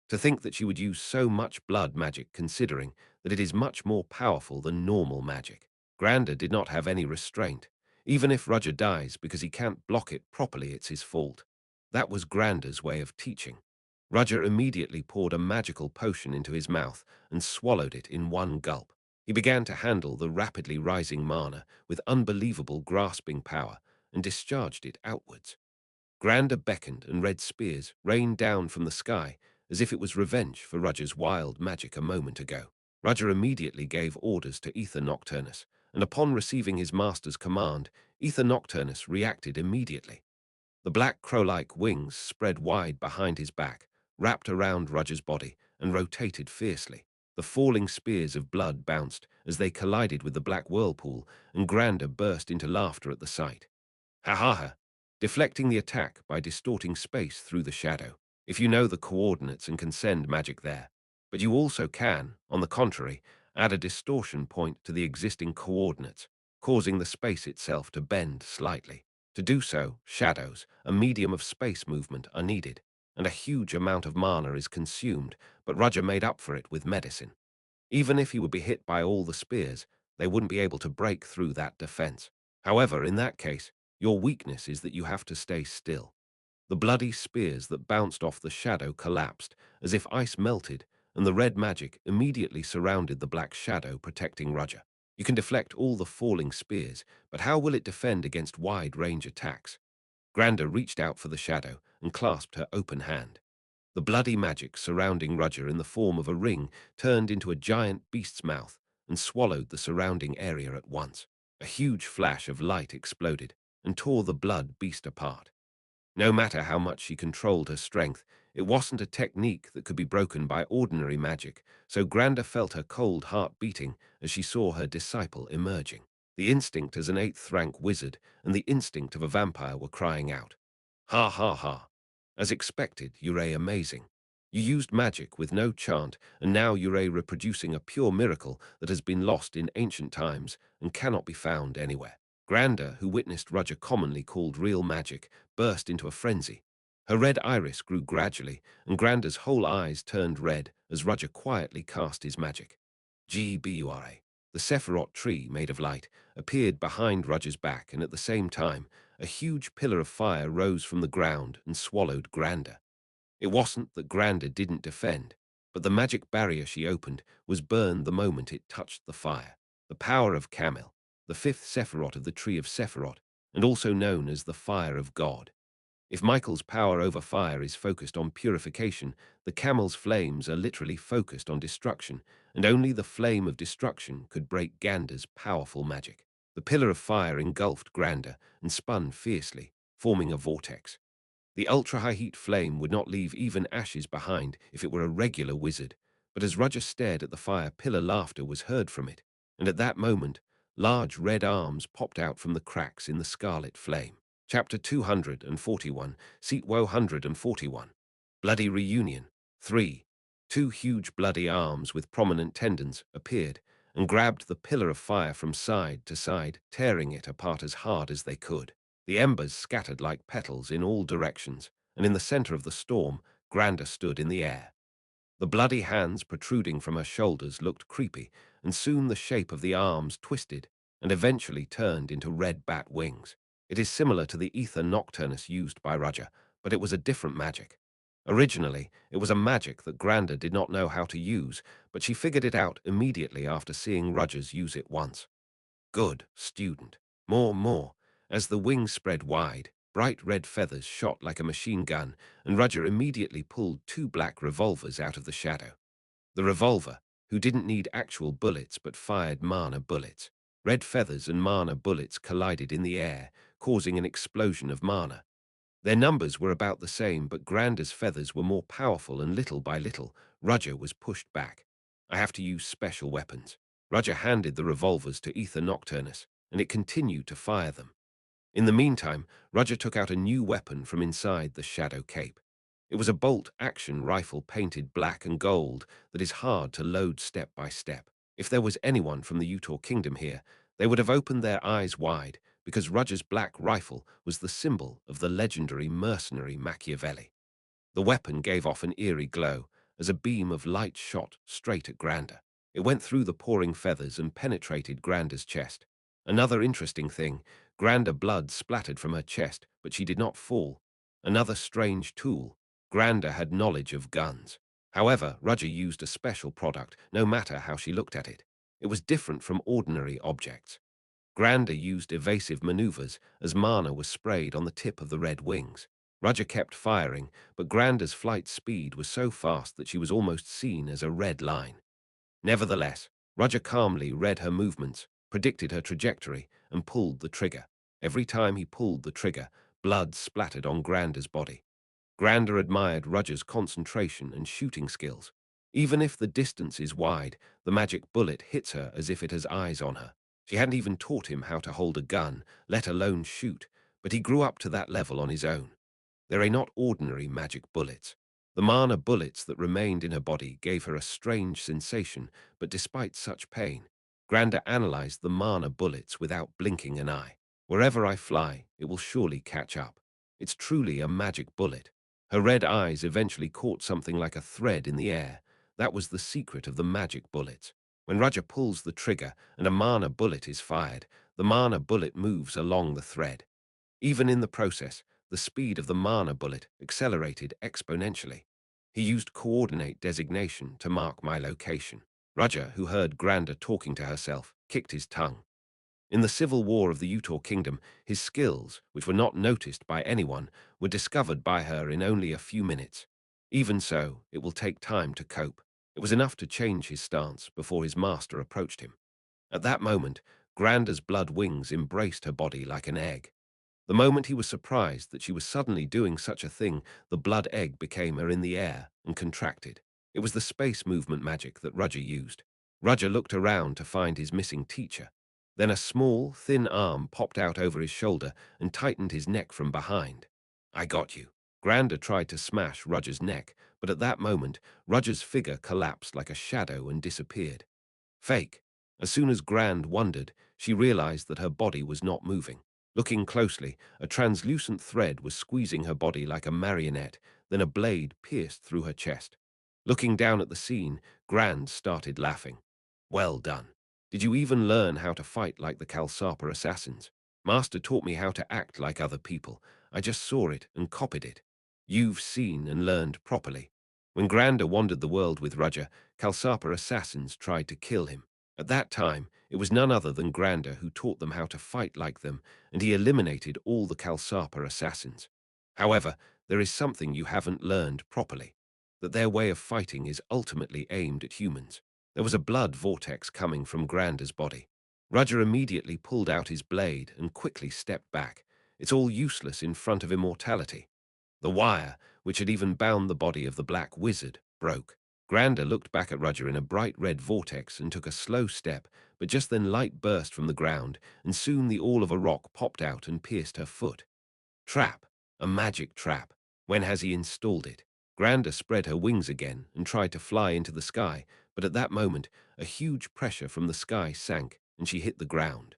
To think that she would use so much blood magic considering that it is much more powerful than normal magic. Granda did not have any restraint. Even if Roger dies because he can't block it properly, it's his fault. That was Granda's way of teaching. Roger immediately poured a magical potion into his mouth and swallowed it in one gulp. He began to handle the rapidly rising mana with unbelievable grasping power and discharged it outwards. Grander beckoned and red spears rained down from the sky as if it was revenge for Rudger's wild magic a moment ago. Rudger immediately gave orders to Ether Nocturnus, and upon receiving his master's command, Ether Nocturnus reacted immediately. The black crow-like wings spread wide behind his back, wrapped around Rudger's body, and rotated fiercely. The falling spears of blood bounced as they collided with the black whirlpool, and Grander burst into laughter at the sight. Ha ha ha! Deflecting the attack by distorting space through the shadow, if you know the coordinates and can send magic there. But you also can, on the contrary, add a distortion point to the existing coordinates, causing the space itself to bend slightly. To do so, shadows, a medium of space movement, are needed, and a huge amount of mana is consumed, but Rudger made up for it with medicine. Even if he would be hit by all the spears, they wouldn't be able to break through that defense. However, in that case, your weakness is that you have to stay still. The bloody spears that bounced off the shadow collapsed, as if ice melted, and the red magic immediately surrounded the black shadow, protecting Rudger. You can deflect all the falling spears, but how will it defend against wide-range attacks? Grander reached out for the shadow and clasped her open hand. The bloody magic surrounding Rudger in the form of a ring turned into a giant beast's mouth and swallowed the surrounding area at once. A huge flash of light exploded and tore the blood beast apart. No matter how much she controlled her strength, it wasn't a technique that could be broken by ordinary magic, so Grander felt her cold heart beating as she saw her disciple emerging. The instinct as an 8th-rank wizard and the instinct of a vampire were crying out. Ha ha ha. As expected, Yurei amazing. You used magic with no chant, and now Yurei reproducing a pure miracle that has been lost in ancient times and cannot be found anywhere. Grander, who witnessed Rudger commonly called real magic, burst into a frenzy. Her red iris grew gradually, and Grander's whole eyes turned red as Rudger quietly cast his magic. Gbura. The Sephiroth tree, made of light, appeared behind Rudger's back, and at the same time, a huge pillar of fire rose from the ground and swallowed Grander. It wasn't that Grander didn't defend, but the magic barrier she opened was burned the moment it touched the fire. The power of Camel, the 5th Sephiroth of the Tree of Sephiroth, and also known as the Fire of God. If Michael's power over fire is focused on purification, the Camel's flames are literally focused on destruction, and only the flame of destruction could break Gander's powerful magic. The pillar of fire engulfed Grander and spun fiercely, forming a vortex. The ultra-high heat flame would not leave even ashes behind if it were a regular wizard, but as Rudger stared at the fire pillar, laughter was heard from it, and at that moment, large red arms popped out from the cracks in the scarlet flame. Chapter 241, Seat 141. Bloody Reunion. 3. Two huge bloody arms with prominent tendons appeared and grabbed the pillar of fire from side to side, tearing it apart as hard as they could. The embers scattered like petals in all directions, and in the center of the storm, Grander stood in the air. The bloody hands protruding from her shoulders looked creepy, and soon the shape of the arms twisted and eventually turned into red bat wings. It is similar to the Ether Nocturnus used by Rudger, but it was a different magic. Originally, it was a magic that Grander did not know how to use, but she figured it out immediately after seeing Rudger's use it once. Good, student. More. As the wings spread wide, bright red feathers shot like a machine gun, and Rudger immediately pulled two black revolvers out of the shadow. The revolver, who didn't need actual bullets but fired mana bullets. Red feathers and mana bullets collided in the air, causing an explosion of mana. Their numbers were about the same, but Grander's feathers were more powerful, and little by little, Rudger was pushed back. I have to use special weapons. Rudger handed the revolvers to Ether Nocturnus, and it continued to fire them. In the meantime, Rudger took out a new weapon from inside the shadow cape. It was a bolt-action rifle painted black and gold that is hard to load step by step. If there was anyone from the Utor Kingdom here, they would have opened their eyes wide, because Rudger's black rifle was the symbol of the legendary mercenary Machiavelli. The weapon gave off an eerie glow as a beam of light shot straight at Grander. It went through the pouring feathers and penetrated Grander's chest. Another interesting thing, Grander blood splattered from her chest, but she did not fall. Another strange tool. Grander had knowledge of guns. However, Rudger used a special product, no matter how she looked at it. It was different from ordinary objects. Grander used evasive maneuvers as mana was sprayed on the tip of the red wings. Roger kept firing, but Grander's flight speed was so fast that she was almost seen as a red line. Nevertheless, Roger calmly read her movements, predicted her trajectory, and pulled the trigger. Every time he pulled the trigger, blood splattered on Grander's body. Grander admired Roger's concentration and shooting skills. Even if the distance is wide, the magic bullet hits her as if it has eyes on her. She hadn't even taught him how to hold a gun, let alone shoot, but he grew up to that level on his own. They are not ordinary magic bullets. The mana bullets that remained in her body gave her a strange sensation, but despite such pain, Grander analyzed the mana bullets without blinking an eye. Wherever I fly, it will surely catch up. It's truly a magic bullet. Her red eyes eventually caught something like a thread in the air. That was the secret of the magic bullets. When Roger pulls the trigger and a mana bullet is fired, the mana bullet moves along the thread. Even in the process, the speed of the mana bullet accelerated exponentially. He used coordinate designation to mark my location. Roger, who heard Grander talking to herself, kicked his tongue. In the civil war of the Utor kingdom, his skills, which were not noticed by anyone, were discovered by her in only a few minutes. Even so, it will take time to cope. It was enough to change his stance before his master approached him. At that moment, Grander's blood wings embraced her body like an egg. The moment he was surprised that she was suddenly doing such a thing, the blood egg became her in the air and contracted. It was the space movement magic that Roger used. Roger looked around to find his missing teacher. Then a small, thin arm popped out over his shoulder and tightened his neck from behind. I got you. Grander tried to smash Roger's neck, but at that moment, Roger's figure collapsed like a shadow and disappeared. Fake. As soon as Grand wondered, she realized that her body was not moving. Looking closely, a translucent thread was squeezing her body like a marionette, then a blade pierced through her chest. Looking down at the scene, Grand started laughing. Well done. Did you even learn how to fight like the Kalsapa assassins? Master taught me how to act like other people. I just saw it and copied it. You've seen and learned properly. When Grander wandered the world with Roger, Kalsapa assassins tried to kill him. At that time, it was none other than Grander who taught them how to fight like them, and he eliminated all the Kalsapa assassins. However, there is something you haven't learned properly, that their way of fighting is ultimately aimed at humans. There was a blood vortex coming from Grander's body. Roger immediately pulled out his blade and quickly stepped back. It's all useless in front of immortality. The wire, which had even bound the body of the black wizard, broke. Grander looked back at Roger in a bright red vortex and took a slow step, but just then light burst from the ground, and soon the awl of a rock popped out and pierced her foot. Trap. A magic trap. When has he installed it? Grander spread her wings again and tried to fly into the sky, but at that moment, a huge pressure from the sky sank, and she hit the ground.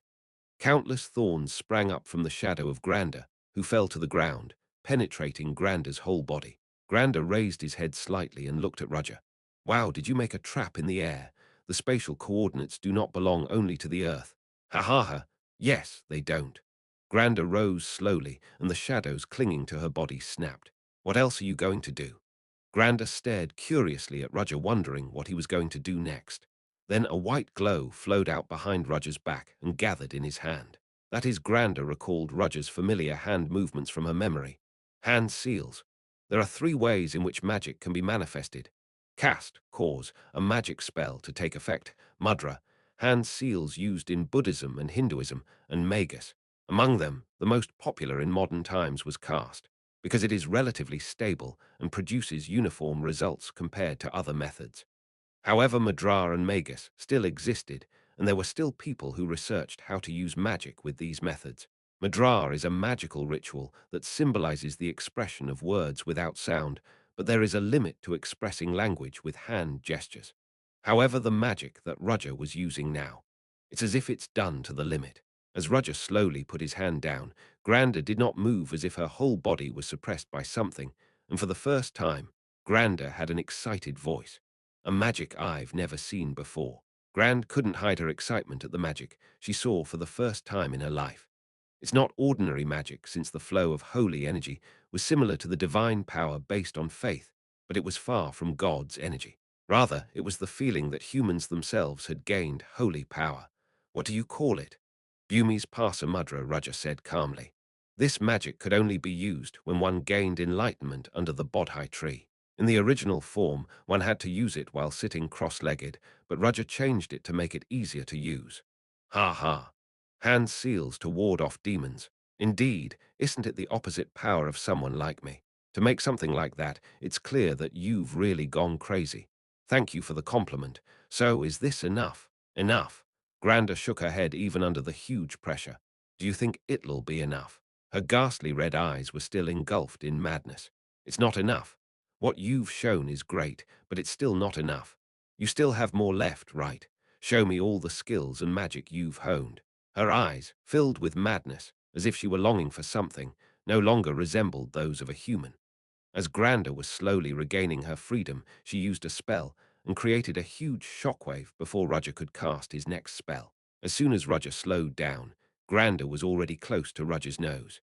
Countless thorns sprang up from the shadow of Grander, who fell to the ground, penetrating Grander's whole body. Grander raised his head slightly and looked at Roger. Wow, did you make a trap in the air? The spatial coordinates do not belong only to the Earth. Ha ha ha. Yes, they don't. Grander rose slowly, and the shadows clinging to her body snapped. What else are you going to do? Grander stared curiously at Roger, wondering what he was going to do next. Then a white glow flowed out behind Roger's back and gathered in his hand. That is, Grander recalled Roger's familiar hand movements from her memory. Hand seals. There are three ways in which magic can be manifested. Cast, cause, a magic spell to take effect. Mudra, hand seals used in Buddhism and Hinduism, and Magus. Among them, the most popular in modern times was cast, because it is relatively stable and produces uniform results compared to other methods. However, Mudra and Magus still existed, and there were still people who researched how to use magic with these methods. Mudra is a magical ritual that symbolizes the expression of words without sound, but there is a limit to expressing language with hand gestures. However, the magic that Roger was using now, it's as if it's done to the limit. As Roger slowly put his hand down, Grander did not move, as if her whole body was suppressed by something, and for the first time, Grander had an excited voice. A magic I've never seen before. Grand couldn't hide her excitement at the magic she saw for the first time in her life. It's not ordinary magic, since the flow of holy energy was similar to the divine power based on faith, but it was far from God's energy. Rather, it was the feeling that humans themselves had gained holy power. What do you call it? Bumi's Parsa Mudra, Raja said calmly. This magic could only be used when one gained enlightenment under the Bodhi tree. In the original form, one had to use it while sitting cross-legged, but Raja changed it to make it easier to use. Ha ha. Hand seals to ward off demons. Indeed, isn't it the opposite power of someone like me? To make something like that, it's clear that you've really gone crazy. Thank you for the compliment. So, is this enough? Enough. Granda shook her head even under the huge pressure. Do you think it'll be enough? Her ghastly red eyes were still engulfed in madness. It's not enough. What you've shown is great, but it's still not enough. You still have more left, right? Show me all the skills and magic you've honed. Her eyes, filled with madness, as if she were longing for something, no longer resembled those of a human. As Granda was slowly regaining her freedom, she used a spell and created a huge shockwave before Roger could cast his next spell. As soon as Roger slowed down, Granda was already close to Roger's nose.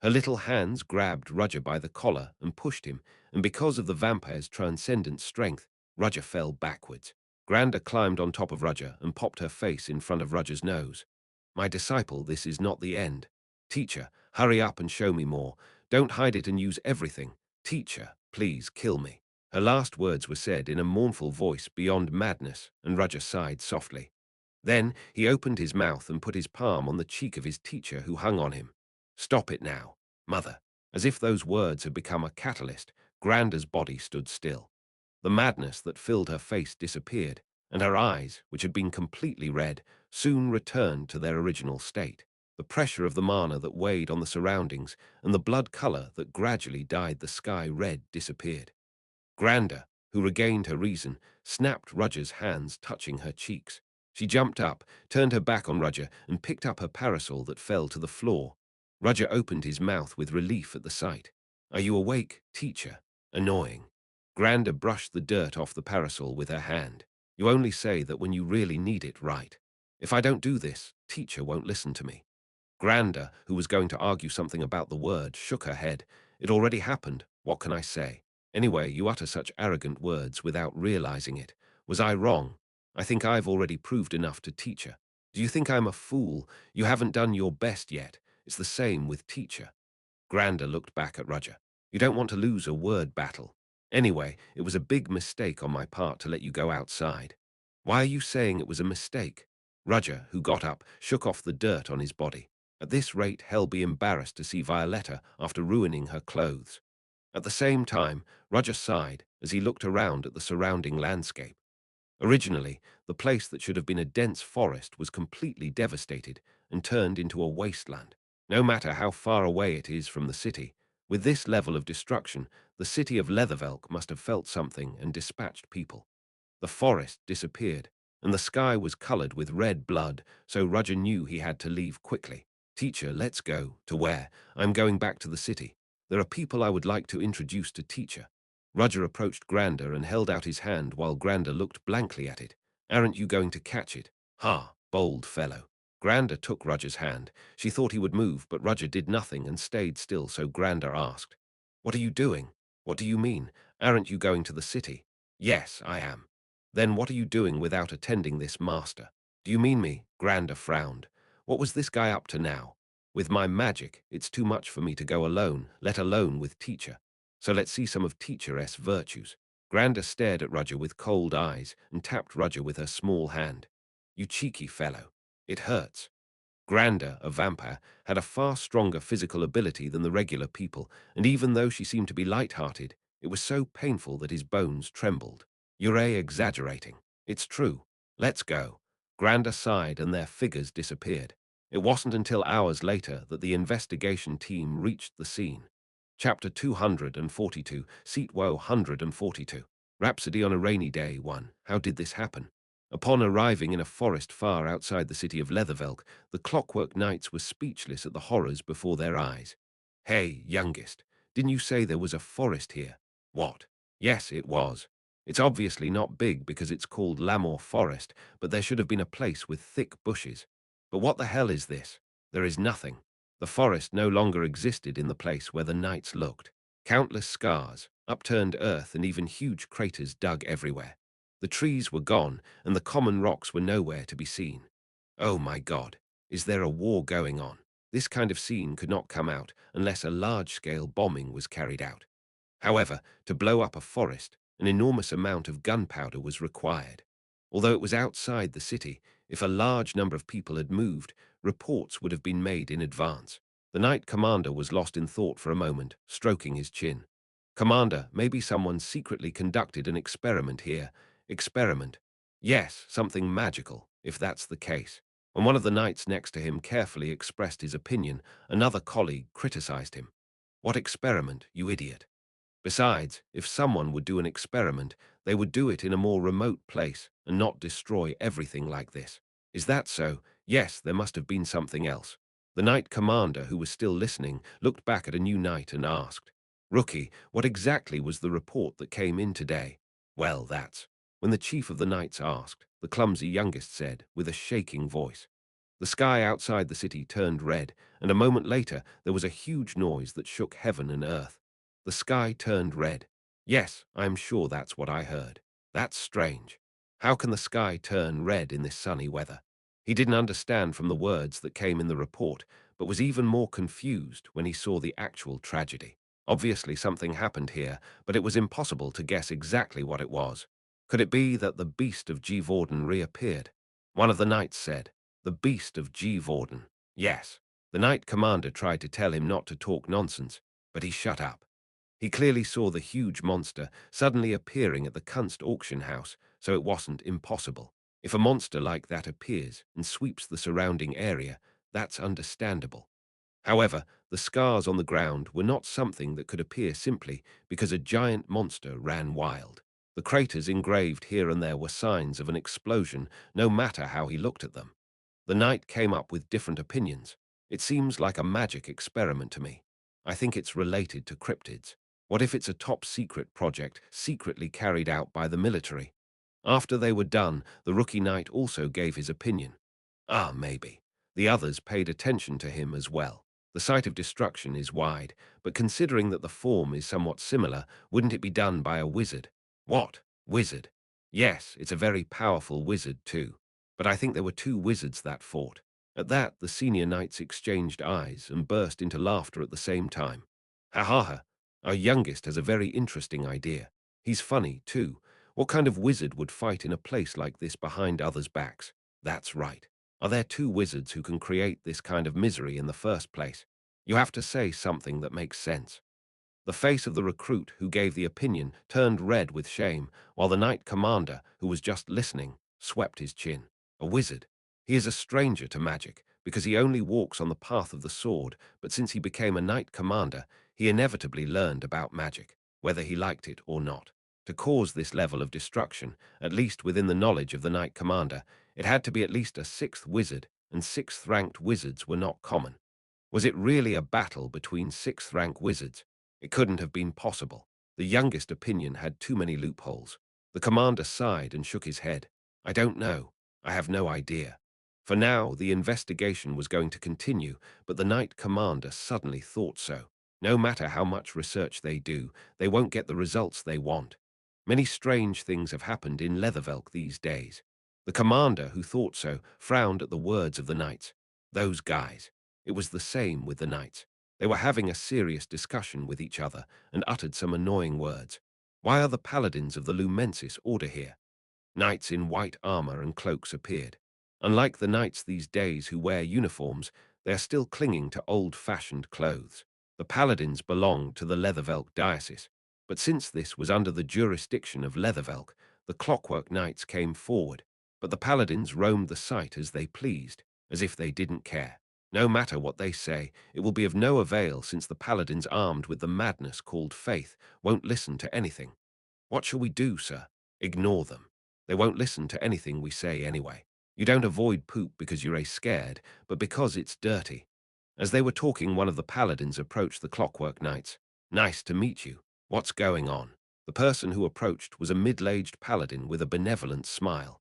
Her little hands grabbed Roger by the collar and pushed him, and because of the vampire's transcendent strength, Roger fell backwards. Granda climbed on top of Roger and popped her face in front of Roger's nose. My disciple, this is not the end. Teacher, hurry up and show me more. Don't hide it and use everything. Teacher, please kill me. Her last words were said in a mournful voice beyond madness, and Roger sighed softly. Then he opened his mouth and put his palm on the cheek of his teacher who hung on him. Stop it now, mother. As if those words had become a catalyst, Granda's body stood still. The madness that filled her face disappeared, and her eyes, which had been completely red, soon returned to their original state. The pressure of the mana that weighed on the surroundings and the blood color that gradually dyed the sky red disappeared. Granda, who regained her reason, snapped Roger's hands, touching her cheeks. She jumped up, turned her back on Roger, and picked up her parasol that fell to the floor. Roger opened his mouth with relief at the sight. Are you awake, teacher? Annoying. Granda brushed the dirt off the parasol with her hand. You only say that when you really need it, right? If I don't do this, teacher won't listen to me. Granda, who was going to argue something about the word, shook her head. It already happened. What can I say? Anyway, you utter such arrogant words without realizing it. Was I wrong? I think I've already proved enough to teacher. Do you think I'm a fool? You haven't done your best yet. It's the same with teacher. Granda looked back at Roger. You don't want to lose a word battle. Anyway, it was a big mistake on my part to let you go outside. Why are you saying it was a mistake? Roger, who got up, shook off the dirt on his body. At this rate, hell be embarrassed to see Violetta after ruining her clothes. At the same time, Roger sighed as he looked around at the surrounding landscape. Originally, the place that should have been a dense forest was completely devastated and turned into a wasteland. No matter how far away it is from the city, with this level of destruction, the city of Leathervelk must have felt something and dispatched people. The forest disappeared, and the sky was colored with red blood, so Roger knew he had to leave quickly. Teacher, let's go. To where? I'm going back to the city. There are people I would like to introduce to teacher. Roger approached Granda and held out his hand while Granda looked blankly at it. Aren't you going to catch it? Ha, bold fellow. Granda took Roger's hand. She thought he would move, but Roger did nothing and stayed still, so Granda asked, What are you doing? What do you mean? Aren't you going to the city? Yes, I am. Then what are you doing without attending this master? Do you mean me? Granda frowned. What was this guy up to now? With my magic, it's too much for me to go alone, let alone with teacher. So let's see some of teacher's virtues. Granda stared at Roger with cold eyes and tapped Roger with her small hand. You cheeky fellow. It hurts. Granda, a vampire, had a far stronger physical ability than the regular people, and even though she seemed to be light-hearted, it was so painful that his bones trembled. You're exaggerating. It's true. Let's go. Granda sighed and their figures disappeared. It wasn't until hours later that the investigation team reached the scene. Chapter 242, Seat Woe 142. Rhapsody on a Rainy Day 1. How did this happen? Upon arriving in a forest far outside the city of Leathervelk, the Clockwork Knights were speechless at the horrors before their eyes. Hey, youngest, didn't you say there was a forest here? What? Yes, it was. It's obviously not big because it's called Lamor Forest, but there should have been a place with thick bushes. But what the hell is this? There is nothing. The forest no longer existed in the place where the knights looked. Countless scars, upturned earth, and even huge craters dug everywhere. The trees were gone, and the common rocks were nowhere to be seen. Oh my God, Is there a war going on? This kind of scene could not come out unless a large-scale bombing was carried out. However, to blow up a forest, an enormous amount of gunpowder was required. Although it was outside the city, if a large number of people had moved, reports would have been made in advance. The Knight Commander was lost in thought for a moment, stroking his chin. Commander, maybe someone secretly conducted an experiment here. Experiment? Yes, something magical, if that's the case. When one of the knights next to him carefully expressed his opinion, another colleague criticized him. What experiment, you idiot? Besides, if someone would do an experiment, they would do it in a more remote place and not destroy everything like this. Is that so? Yes, there must have been something else. The Knight Commander, who was still listening, looked back at a new knight and asked, Rookie, what exactly was the report that came in today? Well, that's. When the chief of the knights asked, the clumsy youngest said, with a shaking voice. The sky outside the city turned red, and a moment later there was a huge noise that shook heaven and earth. The sky turned red. Yes, I'm sure that's what I heard. That's strange. How can the sky turn red in this sunny weather? He didn't understand from the words that came in the report, but was even more confused when he saw the actual tragedy. Obviously something happened here, but it was impossible to guess exactly what it was. Could it be that the beast of G. Vorden reappeared? One of the knights said, The beast of G. Vorden. Yes. The Knight Commander tried to tell him not to talk nonsense, but he shut up. He clearly saw the huge monster suddenly appearing at the Kunst auction house, so it wasn't impossible. If a monster like that appears and sweeps the surrounding area, that's understandable. However, the scars on the ground were not something that could appear simply because a giant monster ran wild. The craters engraved here and there were signs of an explosion, no matter how he looked at them. The knight came up with different opinions. It seems like a magic experiment to me. I think it's related to cryptids. What if it's a top-secret project secretly carried out by the military? After they were done, the rookie knight also gave his opinion. Ah, maybe. The others paid attention to him as well. The site of destruction is wide, but considering that the form is somewhat similar, wouldn't it be done by a wizard? What? Wizard? Yes, it's a very powerful wizard too. But I think there were two wizards that fought. At that, the senior knights exchanged eyes and burst into laughter at the same time. Ha ha ha. Our youngest has a very interesting idea. He's funny, too. What kind of wizard would fight in a place like this behind others' backs? That's right. Are there two wizards who can create this kind of misery in the first place? You have to say something that makes sense. The face of the recruit who gave the opinion turned red with shame, while the knight commander, who was just listening, swept his chin. A wizard. He is a stranger to magic, because he only walks on the path of the sword, but since he became a knight commander, he inevitably learned about magic, whether he liked it or not. To cause this level of destruction, at least within the knowledge of the knight commander, it had to be at least a sixth wizard, and sixth-ranked wizards were not common. Was it really a battle between sixth-rank wizards? It couldn't have been possible. The youngest opinion had too many loopholes. The commander sighed and shook his head. I don't know. I have no idea. For now, the investigation was going to continue, but the knight commander suddenly thought so. No matter how much research they do, they won't get the results they want. Many strange things have happened in Leathervelk these days. The commander, who thought so, frowned at the words of the knights. Those guys. It was the same with the knights. They were having a serious discussion with each other and uttered some annoying words. Why are the paladins of the Lumensis order here? Knights in white armor and cloaks appeared. Unlike the knights these days who wear uniforms, they are still clinging to old-fashioned clothes. The paladins belonged to the Leathervelk diocese, but since this was under the jurisdiction of Leathervelk, the Clockwork Knights came forward, but the paladins roamed the site as they pleased, as if they didn't care. No matter what they say, it will be of no avail since the paladins armed with the madness called faith won't listen to anything. What shall we do, sir? Ignore them. They won't listen to anything we say anyway. You don't avoid poop because you're scared, but because it's dirty. As they were talking, one of the paladins approached the Clockwork Knights. Nice to meet you. What's going on? The person who approached was a middle-aged paladin with a benevolent smile.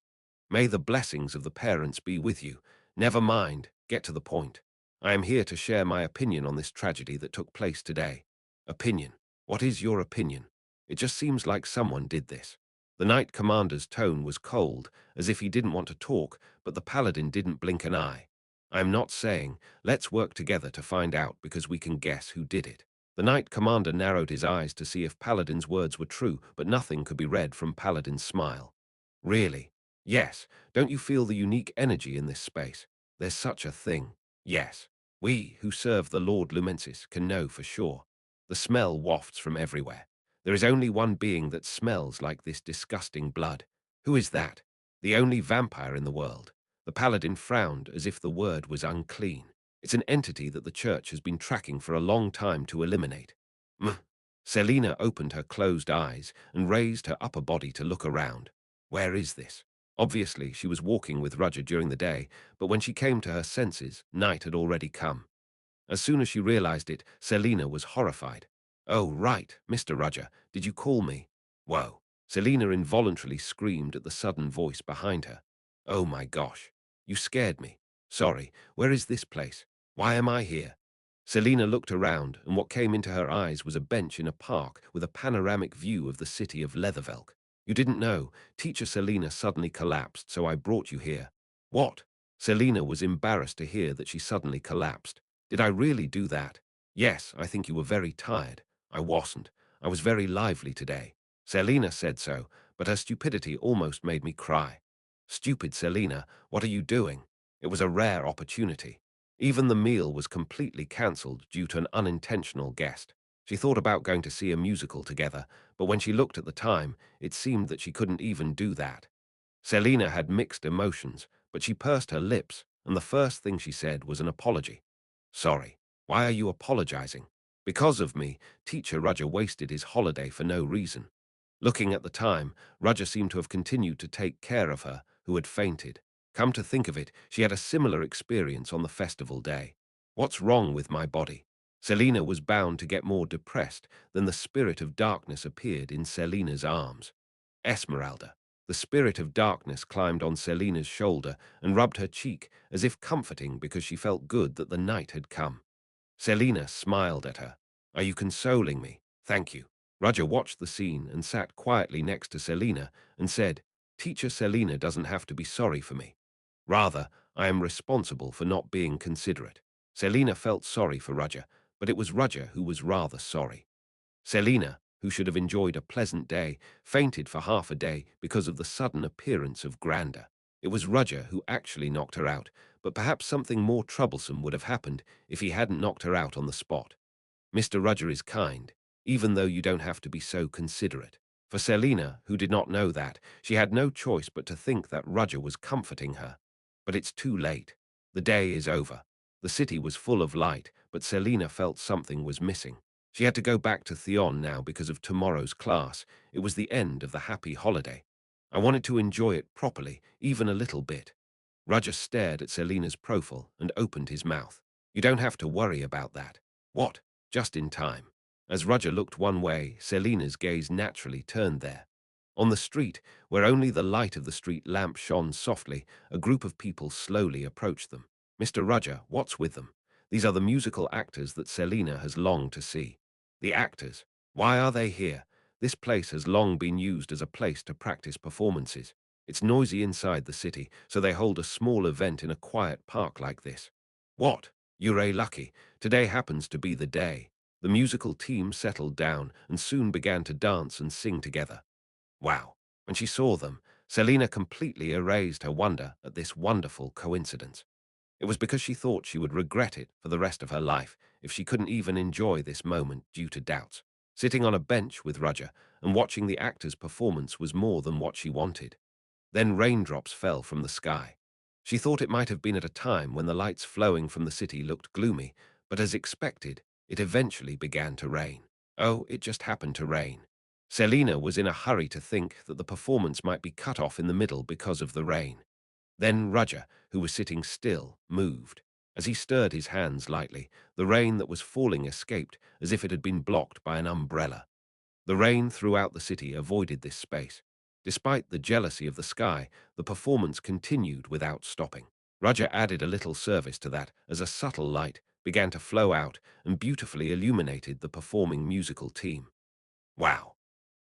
May the blessings of the parents be with you. Never mind, get to the point. I am here to share my opinion on this tragedy that took place today. Opinion? What is your opinion? It just seems like someone did this. The knight commander's tone was cold, as if he didn't want to talk, but the paladin didn't blink an eye. I'm not saying, let's work together to find out because we can guess who did it. The Knight Commander narrowed his eyes to see if Paladin's words were true, but nothing could be read from Paladin's smile. Really? Yes. Don't you feel the unique energy in this space? There's such a thing. Yes. We, who serve the Lord Lumensis, can know for sure. The smell wafts from everywhere. There is only one being that smells like this disgusting blood. Who is that? The only vampire in the world. The Paladin frowned as if the word was unclean. It's an entity that the church has been tracking for a long time to eliminate. Selina opened her closed eyes and raised her upper body to look around. Where is this? Obviously, she was walking with Roger during the day, but when she came to her senses, night had already come. As soon as she realized it, Selina was horrified. Oh, right, Mr. Roger, did you call me? Whoa. Selina involuntarily screamed at the sudden voice behind her. Oh my gosh. You scared me. Sorry, where is this place? Why am I here? Selina looked around, and what came into her eyes was a bench in a park with a panoramic view of the city of Leathervelk. You didn't know. Teacher Selina suddenly collapsed, so I brought you here. What? Selina was embarrassed to hear that she suddenly collapsed. Did I really do that? Yes, I think you were very tired. I wasn't. I was very lively today. Selina said so, but her stupidity almost made me cry. Stupid Selina, what are you doing? It was a rare opportunity. Even the meal was completely cancelled due to an unintentional guest. She thought about going to see a musical together, but when she looked at the time, it seemed that she couldn't even do that. Selina had mixed emotions, but she pursed her lips, and the first thing she said was an apology. Sorry. Why are you apologizing? Because of me, Teacher Roger wasted his holiday for no reason. Looking at the time, Roger seemed to have continued to take care of her, who had fainted. Come to think of it, she had a similar experience on the festival day. What's wrong with my body? Selina was bound to get more depressed than the spirit of darkness appeared in Selina's arms. Esmeralda. The spirit of darkness climbed on Selina's shoulder and rubbed her cheek as if comforting because she felt good that the night had come. Selina smiled at her. Are you consoling me? Thank you. Roger watched the scene and sat quietly next to Selina and said, Teacher Selina doesn't have to be sorry for me. Rather, I am responsible for not being considerate. Selina felt sorry for Roger, but it was Roger who was rather sorry. Selina, who should have enjoyed a pleasant day, fainted for half a day because of the sudden appearance of Grander. It was Roger who actually knocked her out, but perhaps something more troublesome would have happened if he hadn't knocked her out on the spot. Mr. Roger is kind, even though you don't have to be so considerate. For Selina, who did not know that, she had no choice but to think that Roger was comforting her. But it's too late. The day is over. The city was full of light, but Selina felt something was missing. She had to go back to Theon now because of tomorrow's class. It was the end of the happy holiday. I wanted to enjoy it properly, even a little bit. Roger stared at Selina's profile and opened his mouth. You don't have to worry about that. What? Just in time. As Roger looked one way, Selina's gaze naturally turned there. On the street, where only the light of the street lamp shone softly, a group of people slowly approached them. Mr. Roger, what's with them? These are the musical actors that Selina has longed to see. The actors. Why are they here? This place has long been used as a place to practice performances. It's noisy inside the city, so they hold a small event in a quiet park like this. What? You're lucky. Today happens to be the day. The musical team settled down and soon began to dance and sing together. Wow. When she saw them, Selina completely erased her wonder at this wonderful coincidence. It was because she thought she would regret it for the rest of her life if she couldn't even enjoy this moment due to doubts. Sitting on a bench with Roger and watching the actor's performance was more than what she wanted. Then raindrops fell from the sky. She thought it might have been at a time when the lights flowing from the city looked gloomy, but as expected, it eventually began to rain. Oh, it just happened to rain. Selina was in a hurry to think that the performance might be cut off in the middle because of the rain. Then Roger, who was sitting still, moved. As he stirred his hands lightly, the rain that was falling escaped as if it had been blocked by an umbrella. The rain throughout the city avoided this space. Despite the jealousy of the sky, the performance continued without stopping. Roger added a little service to that as a subtle light began to flow out and beautifully illuminated the performing musical team. Wow!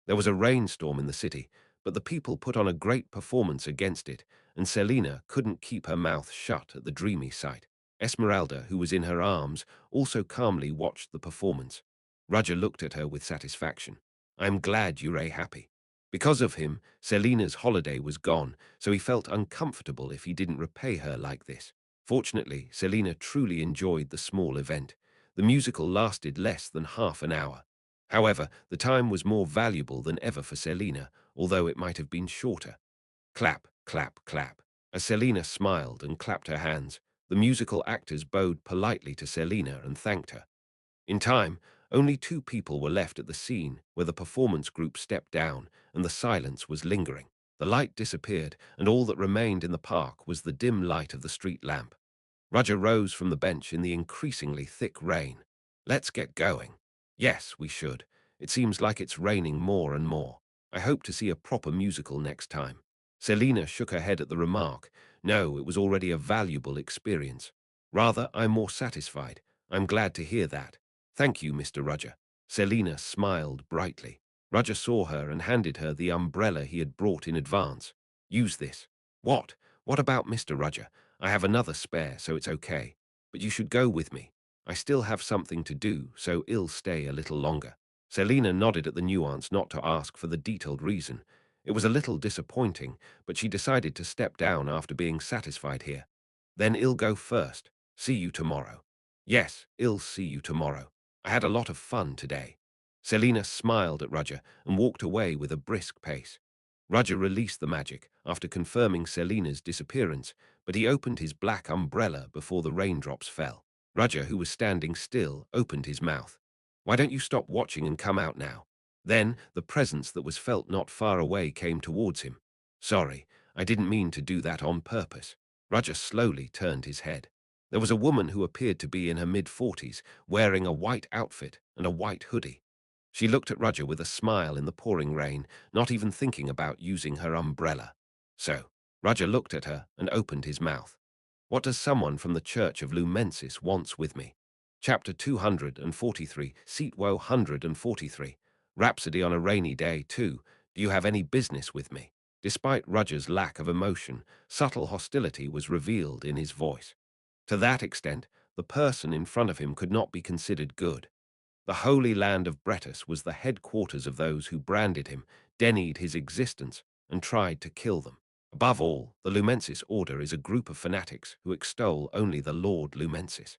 There was a rainstorm in the city, but the people put on a great performance against it, and Selina couldn't keep her mouth shut at the dreamy sight. Esmeralda, who was in her arms, also calmly watched the performance. Roger looked at her with satisfaction. "I'm glad you're happy." Because of him, Selina's holiday was gone, so he felt uncomfortable if he didn't repay her like this. Fortunately, Selina truly enjoyed the small event. The musical lasted less than half an hour. However, the time was more valuable than ever for Selina, although it might have been shorter. Clap, clap, clap. As Selina smiled and clapped her hands, the musical actors bowed politely to Selina and thanked her. In time, only two people were left at the scene where the performance group stepped down and the silence was lingering. The light disappeared, and all that remained in the park was the dim light of the street lamp. Roger rose from the bench in the increasingly thick rain. "Let's get going." "Yes, we should. It seems like it's raining more and more. I hope to see a proper musical next time." Selina shook her head at the remark. "No, it was already a valuable experience. Rather, I'm more satisfied. I'm glad to hear that. Thank you, Mr. Roger." Selina smiled brightly. Roger saw her and handed her the umbrella he had brought in advance. "Use this." "What? What about Mr. Roger? I have another spare, so it's okay. But you should go with me. I still have something to do, so I'll stay a little longer." Selina nodded at the nuance not to ask for the detailed reason. It was a little disappointing, but she decided to step down after being satisfied here. "Then I'll go first. See you tomorrow." "Yes, I'll see you tomorrow. I had a lot of fun today." Selina smiled at Roger and walked away with a brisk pace. Roger released the magic after confirming Selina's disappearance, but he opened his black umbrella before the raindrops fell. Roger, who was standing still, opened his mouth. "Why don't you stop watching and come out now?" Then the presence that was felt not far away came towards him. "Sorry, I didn't mean to do that on purpose." Roger slowly turned his head. There was a woman who appeared to be in her mid-40s, wearing a white outfit and a white hoodie. She looked at Roger with a smile in the pouring rain, not even thinking about using her umbrella. So, Roger looked at her and opened his mouth. "What does someone from the Church of Lumensis wants with me?" Chapter 243, Seat Woe 143. Rhapsody on a rainy day, too. Do you have any business with me? Despite Roger's lack of emotion, subtle hostility was revealed in his voice. To that extent, the person in front of him could not be considered good. The holy land of Bretus was the headquarters of those who branded him, denied his existence, and tried to kill them. Above all, the Lumensis Order is a group of fanatics who extol only the Lord Lumensis.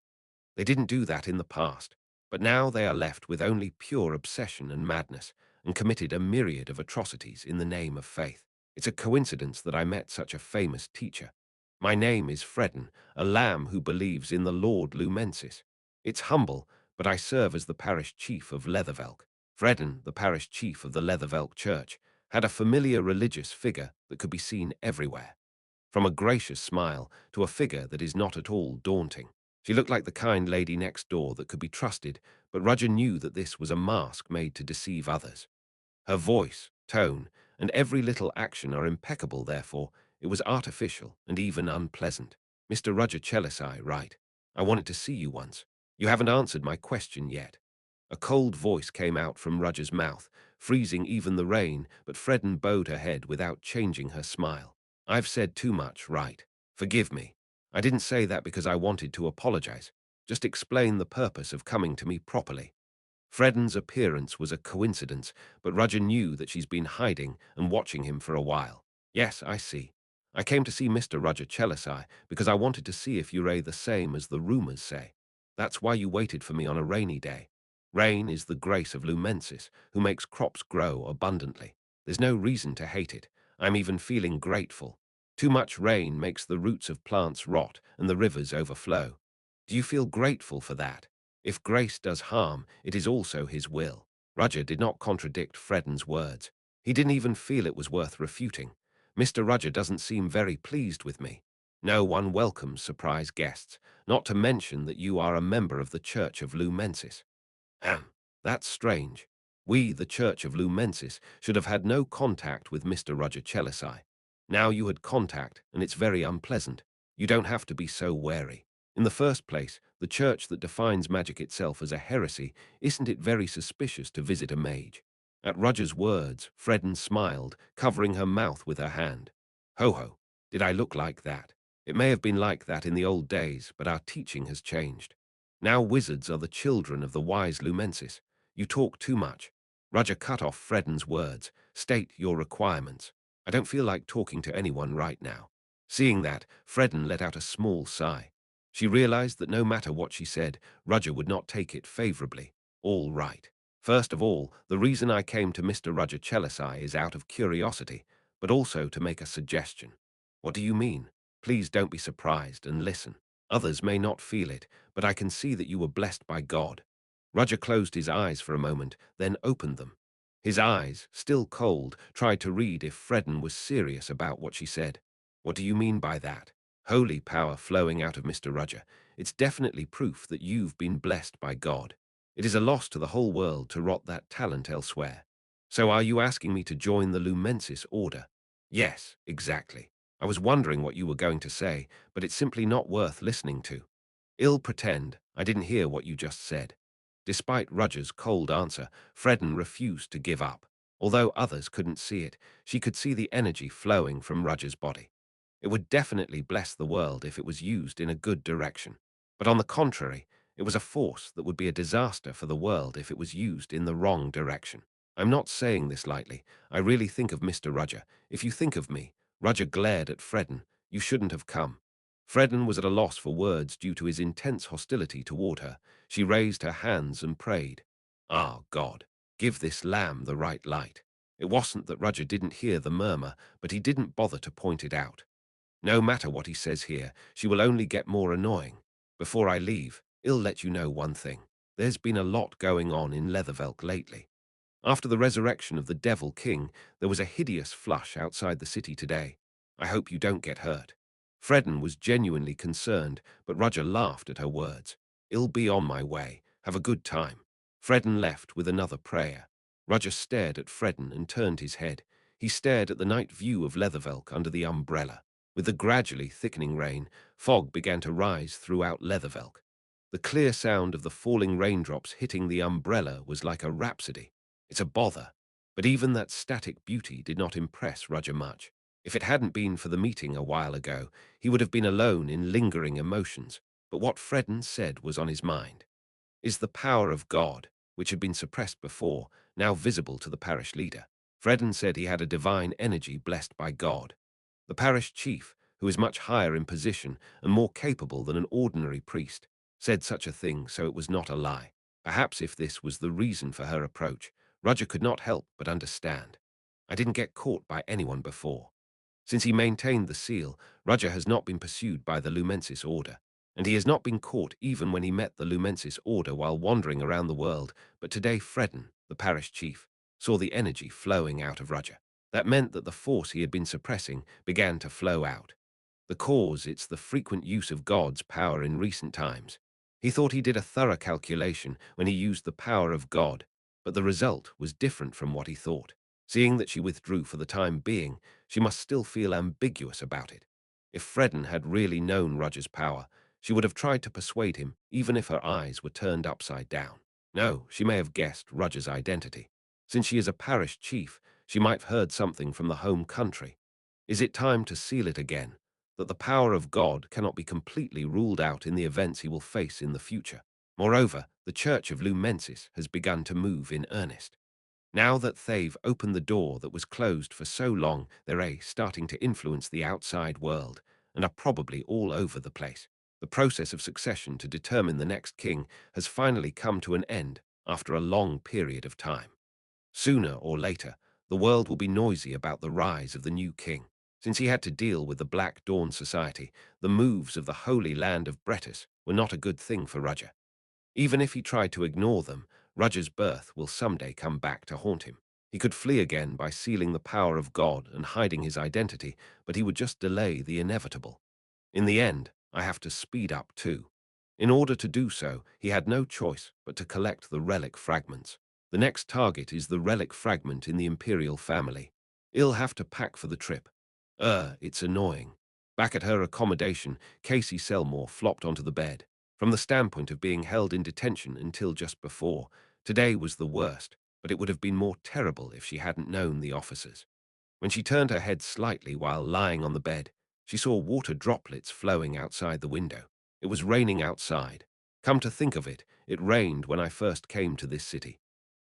They didn't do that in the past, but now they are left with only pure obsession and madness, and committed a myriad of atrocities in the name of faith. It's a coincidence that I met such a famous teacher. My name is Fredden, a lamb who believes in the Lord Lumensis. It's humble, but I serve as the parish chief of Leathervelk. Fredden, the parish chief of the Leathervelk Church, had a familiar religious figure that could be seen everywhere. From a gracious smile to a figure that is not at all daunting. She looked like the kind lady next door that could be trusted, but Roger knew that this was a mask made to deceive others. Her voice, tone, and every little action are impeccable, therefore it was artificial and even unpleasant. "Mr. Roger Chelisai, right? I wanted to see you once. You haven't answered my question yet." A cold voice came out from Roger's mouth, freezing even the rain, but Fredden bowed her head without changing her smile. "I've said too much, right? Forgive me. I didn't say that because I wanted to apologize. Just explain the purpose of coming to me properly." Fredden's appearance was a coincidence, but Roger knew that she's been hiding and watching him for a while. "Yes, I see. I came to see Mr. Roger Chelisai because I wanted to see if you're the same as the rumors say. That's why you waited for me on a rainy day. Rain is the grace of Lumensis, who makes crops grow abundantly. There's no reason to hate it. I'm even feeling grateful. Too much rain makes the roots of plants rot and the rivers overflow. Do you feel grateful for that? If grace does harm, it is also his will." Roger did not contradict Fredden's words. He didn't even feel it was worth refuting. "Mr. Roger doesn't seem very pleased with me. No one welcomes surprise guests, not to mention that you are a member of the Church of Lumensis." That's strange. We, the Church of Lumensis, should have had no contact with Mr. Roger Chelisai. Now you had contact, and it's very unpleasant. You don't have to be so wary. In the first place, the church that defines magic itself as a heresy, isn't it very suspicious to visit a mage? At Roger's words, Fredden smiled, covering her mouth with her hand. "Ho ho, did I look like that? It may have been like that in the old days, but our teaching has changed. Now wizards are the children of the wise Lumensis. You talk too much. Roger cut off Freden's words. State your requirements. I don't feel like talking to anyone right now. Seeing that, Freden let out a small sigh. She realized that no matter what she said, Roger would not take it favorably. All right. First of all, the reason I came to Mr. Roger Chelisai is out of curiosity, but also to make a suggestion. What do you mean? Please don't be surprised and listen. Others may not feel it, but I can see that you were blessed by God. Roger closed his eyes for a moment, then opened them. His eyes, still cold, tried to read if Freden was serious about what she said. What do you mean by that? Holy power flowing out of Mr. Roger. It's definitely proof that you've been blessed by God. It is a loss to the whole world to rot that talent elsewhere. So are you asking me to join the Lumensis Order? Yes, exactly. I was wondering what you were going to say, but it's simply not worth listening to. Ill pretend I didn't hear what you just said. Despite Roger's cold answer, Freden refused to give up. Although others couldn't see it, she could see the energy flowing from Roger's body. It would definitely bless the world if it was used in a good direction. But on the contrary, it was a force that would be a disaster for the world if it was used in the wrong direction. I'm not saying this lightly. I really think of Mr. Roger. If you think of me, Roger glared at Freden. You shouldn't have come. Freden was at a loss for words due to his intense hostility toward her. She raised her hands and prayed. Ah, God, give this lamb the right light. It wasn't that Roger didn't hear the murmur, but he didn't bother to point it out. No matter what he says here, she will only get more annoying. Before I leave, I'll let you know one thing. There's been a lot going on in Leathervelk lately. After the resurrection of the Devil King, there was a hideous flush outside the city today. I hope you don't get hurt. Freden was genuinely concerned, but Roger laughed at her words. I'll be on my way. Have a good time. Freden left with another prayer. Roger stared at Freden and turned his head. He stared at the night view of Leathervelk under the umbrella. With the gradually thickening rain, fog began to rise throughout Leathervelk. The clear sound of the falling raindrops hitting the umbrella was like a rhapsody. It's a bother, but even that static beauty did not impress Roger much. If it hadn't been for the meeting a while ago, he would have been alone in lingering emotions, but what Freden said was on his mind. Is the power of God, which had been suppressed before, now visible to the parish leader? Freden said he had a divine energy blessed by God. The parish chief, who is much higher in position and more capable than an ordinary priest, said such a thing, so it was not a lie. Perhaps if this was the reason for her approach, Roger could not help but understand. I didn't get caught by anyone before. Since he maintained the seal, Roger has not been pursued by the Lumensis Order, and he has not been caught even when he met the Lumensis Order while wandering around the world, but today Freden, the parish chief, saw the energy flowing out of Roger. That meant that the force he had been suppressing began to flow out. The cause, it's the frequent use of God's power in recent times. He thought he did a thorough calculation when he used the power of God, but the result was different from what he thought. Seeing that she withdrew for the time being, she must still feel ambiguous about it. If Freden had really known Roger's power, she would have tried to persuade him, even if her eyes were turned upside down. No, she may have guessed Roger's identity. Since she is a parish chief, she might have heard something from the home country. Is it time to seal it again, that the power of God cannot be completely ruled out in the events he will face in the future? Moreover, the Church of Lumensis has begun to move in earnest. Now that they've opened the door that was closed for so long, they're starting to influence the outside world and are probably all over the place. The process of succession to determine the next king has finally come to an end after a long period of time. Sooner or later, the world will be noisy about the rise of the new king. Since he had to deal with the Black Dawn Society, the moves of the Holy Land of Bretis were not a good thing for Roger. Even if he tried to ignore them, Roger's birth will someday come back to haunt him. He could flee again by sealing the power of God and hiding his identity, but he would just delay the inevitable. In the end, I have to speed up too. In order to do so, he had no choice but to collect the relic fragments. The next target is the relic fragment in the Imperial family. I'll have to pack for the trip. It's annoying. Back at her accommodation, Casey Selmore flopped onto the bed. From the standpoint of being held in detention until just before, today was the worst, but it would have been more terrible if she hadn't known the officers. When she turned her head slightly while lying on the bed, She saw water droplets flowing outside the window. It was raining outside. Come to think of it, it rained when I first came to this city.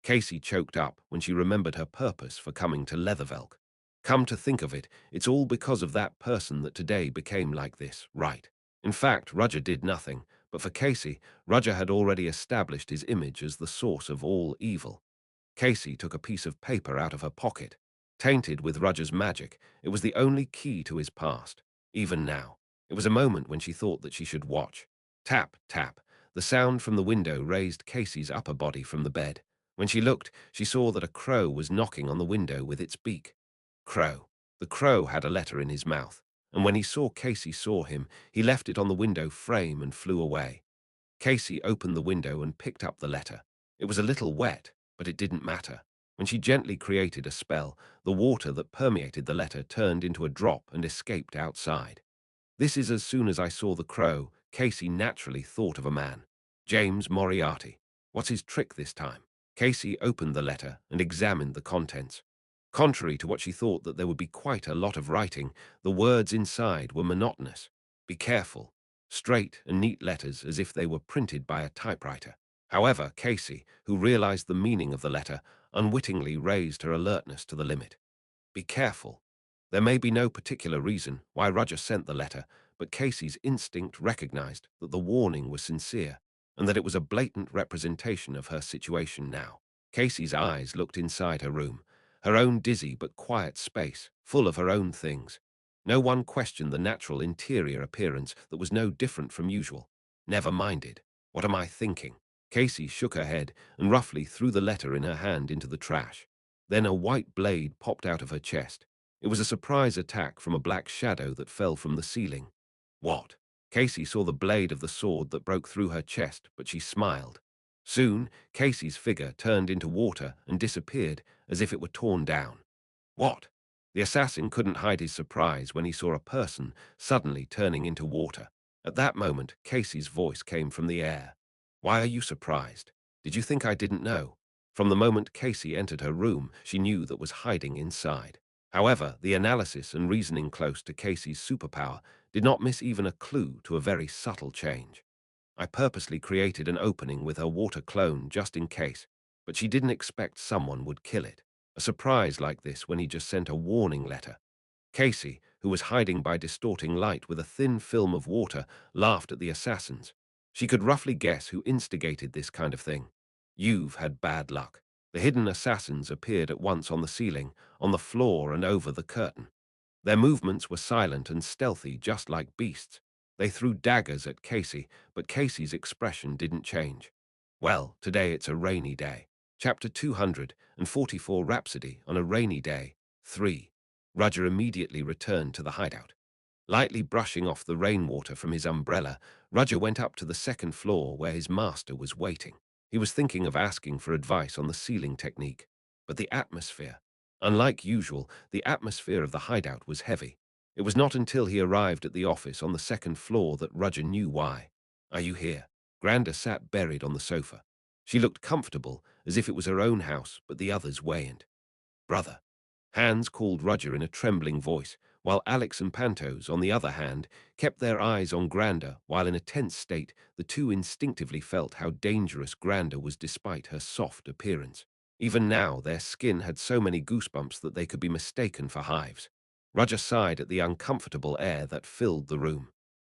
Casey choked up when she remembered her purpose for coming to Leathervelk. Come to think of it, it's all because of that person that today became like this, right? In fact, Roger did nothing, but for Casey, Roger had already established his image as the source of all evil. Casey took a piece of paper out of her pocket. Tainted with Roger's magic, it was the only key to his past. Even now, it was a moment when she thought that she should watch. Tap, tap. The sound from the window raised Casey's upper body from the bed. When she looked, she saw that a crow was knocking on the window with its beak. Crow. The crow had a letter in his mouth, and when he saw Casey saw him, he left it on the window frame and flew away. Casey opened the window and picked up the letter. It was a little wet, but it didn't matter. When she gently created a spell, the water that permeated the letter turned into a drop and escaped outside. This is as soon as I saw the crow, Casey naturally thought of a man. James Moriarty. What's his trick this time? Casey opened the letter and examined the contents. Contrary to what she thought that there would be quite a lot of writing, the words inside were monotonous. Be careful. Straight and neat letters as if they were printed by a typewriter. However, Casey, who realized the meaning of the letter, unwittingly raised her alertness to the limit. Be careful. There may be no particular reason why Roger sent the letter, but Casey's instinct recognized that the warning was sincere and that it was a blatant representation of her situation now. Casey's eyes looked inside her room, her own dizzy but quiet space, full of her own things. No one questioned the natural interior appearance that was no different from usual. Never minded. What am I thinking? Casey shook her head and roughly threw the letter in her hand into the trash. Then a white blade popped out of her chest. It was a surprise attack from a black shadow that fell from the ceiling. What? Casey saw the blade of the sword that broke through her chest, but she smiled. Soon, Casey's figure turned into water and disappeared as if it were torn down. What? The assassin couldn't hide his surprise when he saw a person suddenly turning into water. At that moment, Casey's voice came from the air. Why are you surprised? Did you think I didn't know? From the moment Casey entered her room, she knew that was hiding inside. However, the analysis and reasoning close to Casey's superpower did not miss even a clue to a very subtle change. I purposely created an opening with her water clone just in case, but she didn't expect someone would kill it. A surprise like this when he just sent a warning letter. Casey, who was hiding by distorting light with a thin film of water, laughed at the assassins. She could roughly guess who instigated this kind of thing. You've had bad luck. The hidden assassins appeared at once on the ceiling, on the floor and over the curtain. Their movements were silent and stealthy, just like beasts. They threw daggers at Casey, but Casey's expression didn't change. Well, today it's a rainy day. Chapter 244 Rhapsody on a Rainy Day, 3. Roger immediately returned to the hideout. Lightly brushing off the rainwater from his umbrella, Roger went up to the second floor where his master was waiting. He was thinking of asking for advice on the sealing technique, but the atmosphere. Unlike usual, the atmosphere of the hideout was heavy. It was not until he arrived at the office on the second floor that Roger knew why. Are you here? Granda sat buried on the sofa. She looked comfortable, as if it was her own house, but the others weren't. Brother. Hans called Roger in a trembling voice, while Alex and Pantos, on the other hand, kept their eyes on Granda, while in a tense state, the two instinctively felt how dangerous Granda was despite her soft appearance. Even now, their skin had so many goosebumps that they could be mistaken for hives. Roger sighed at the uncomfortable air that filled the room.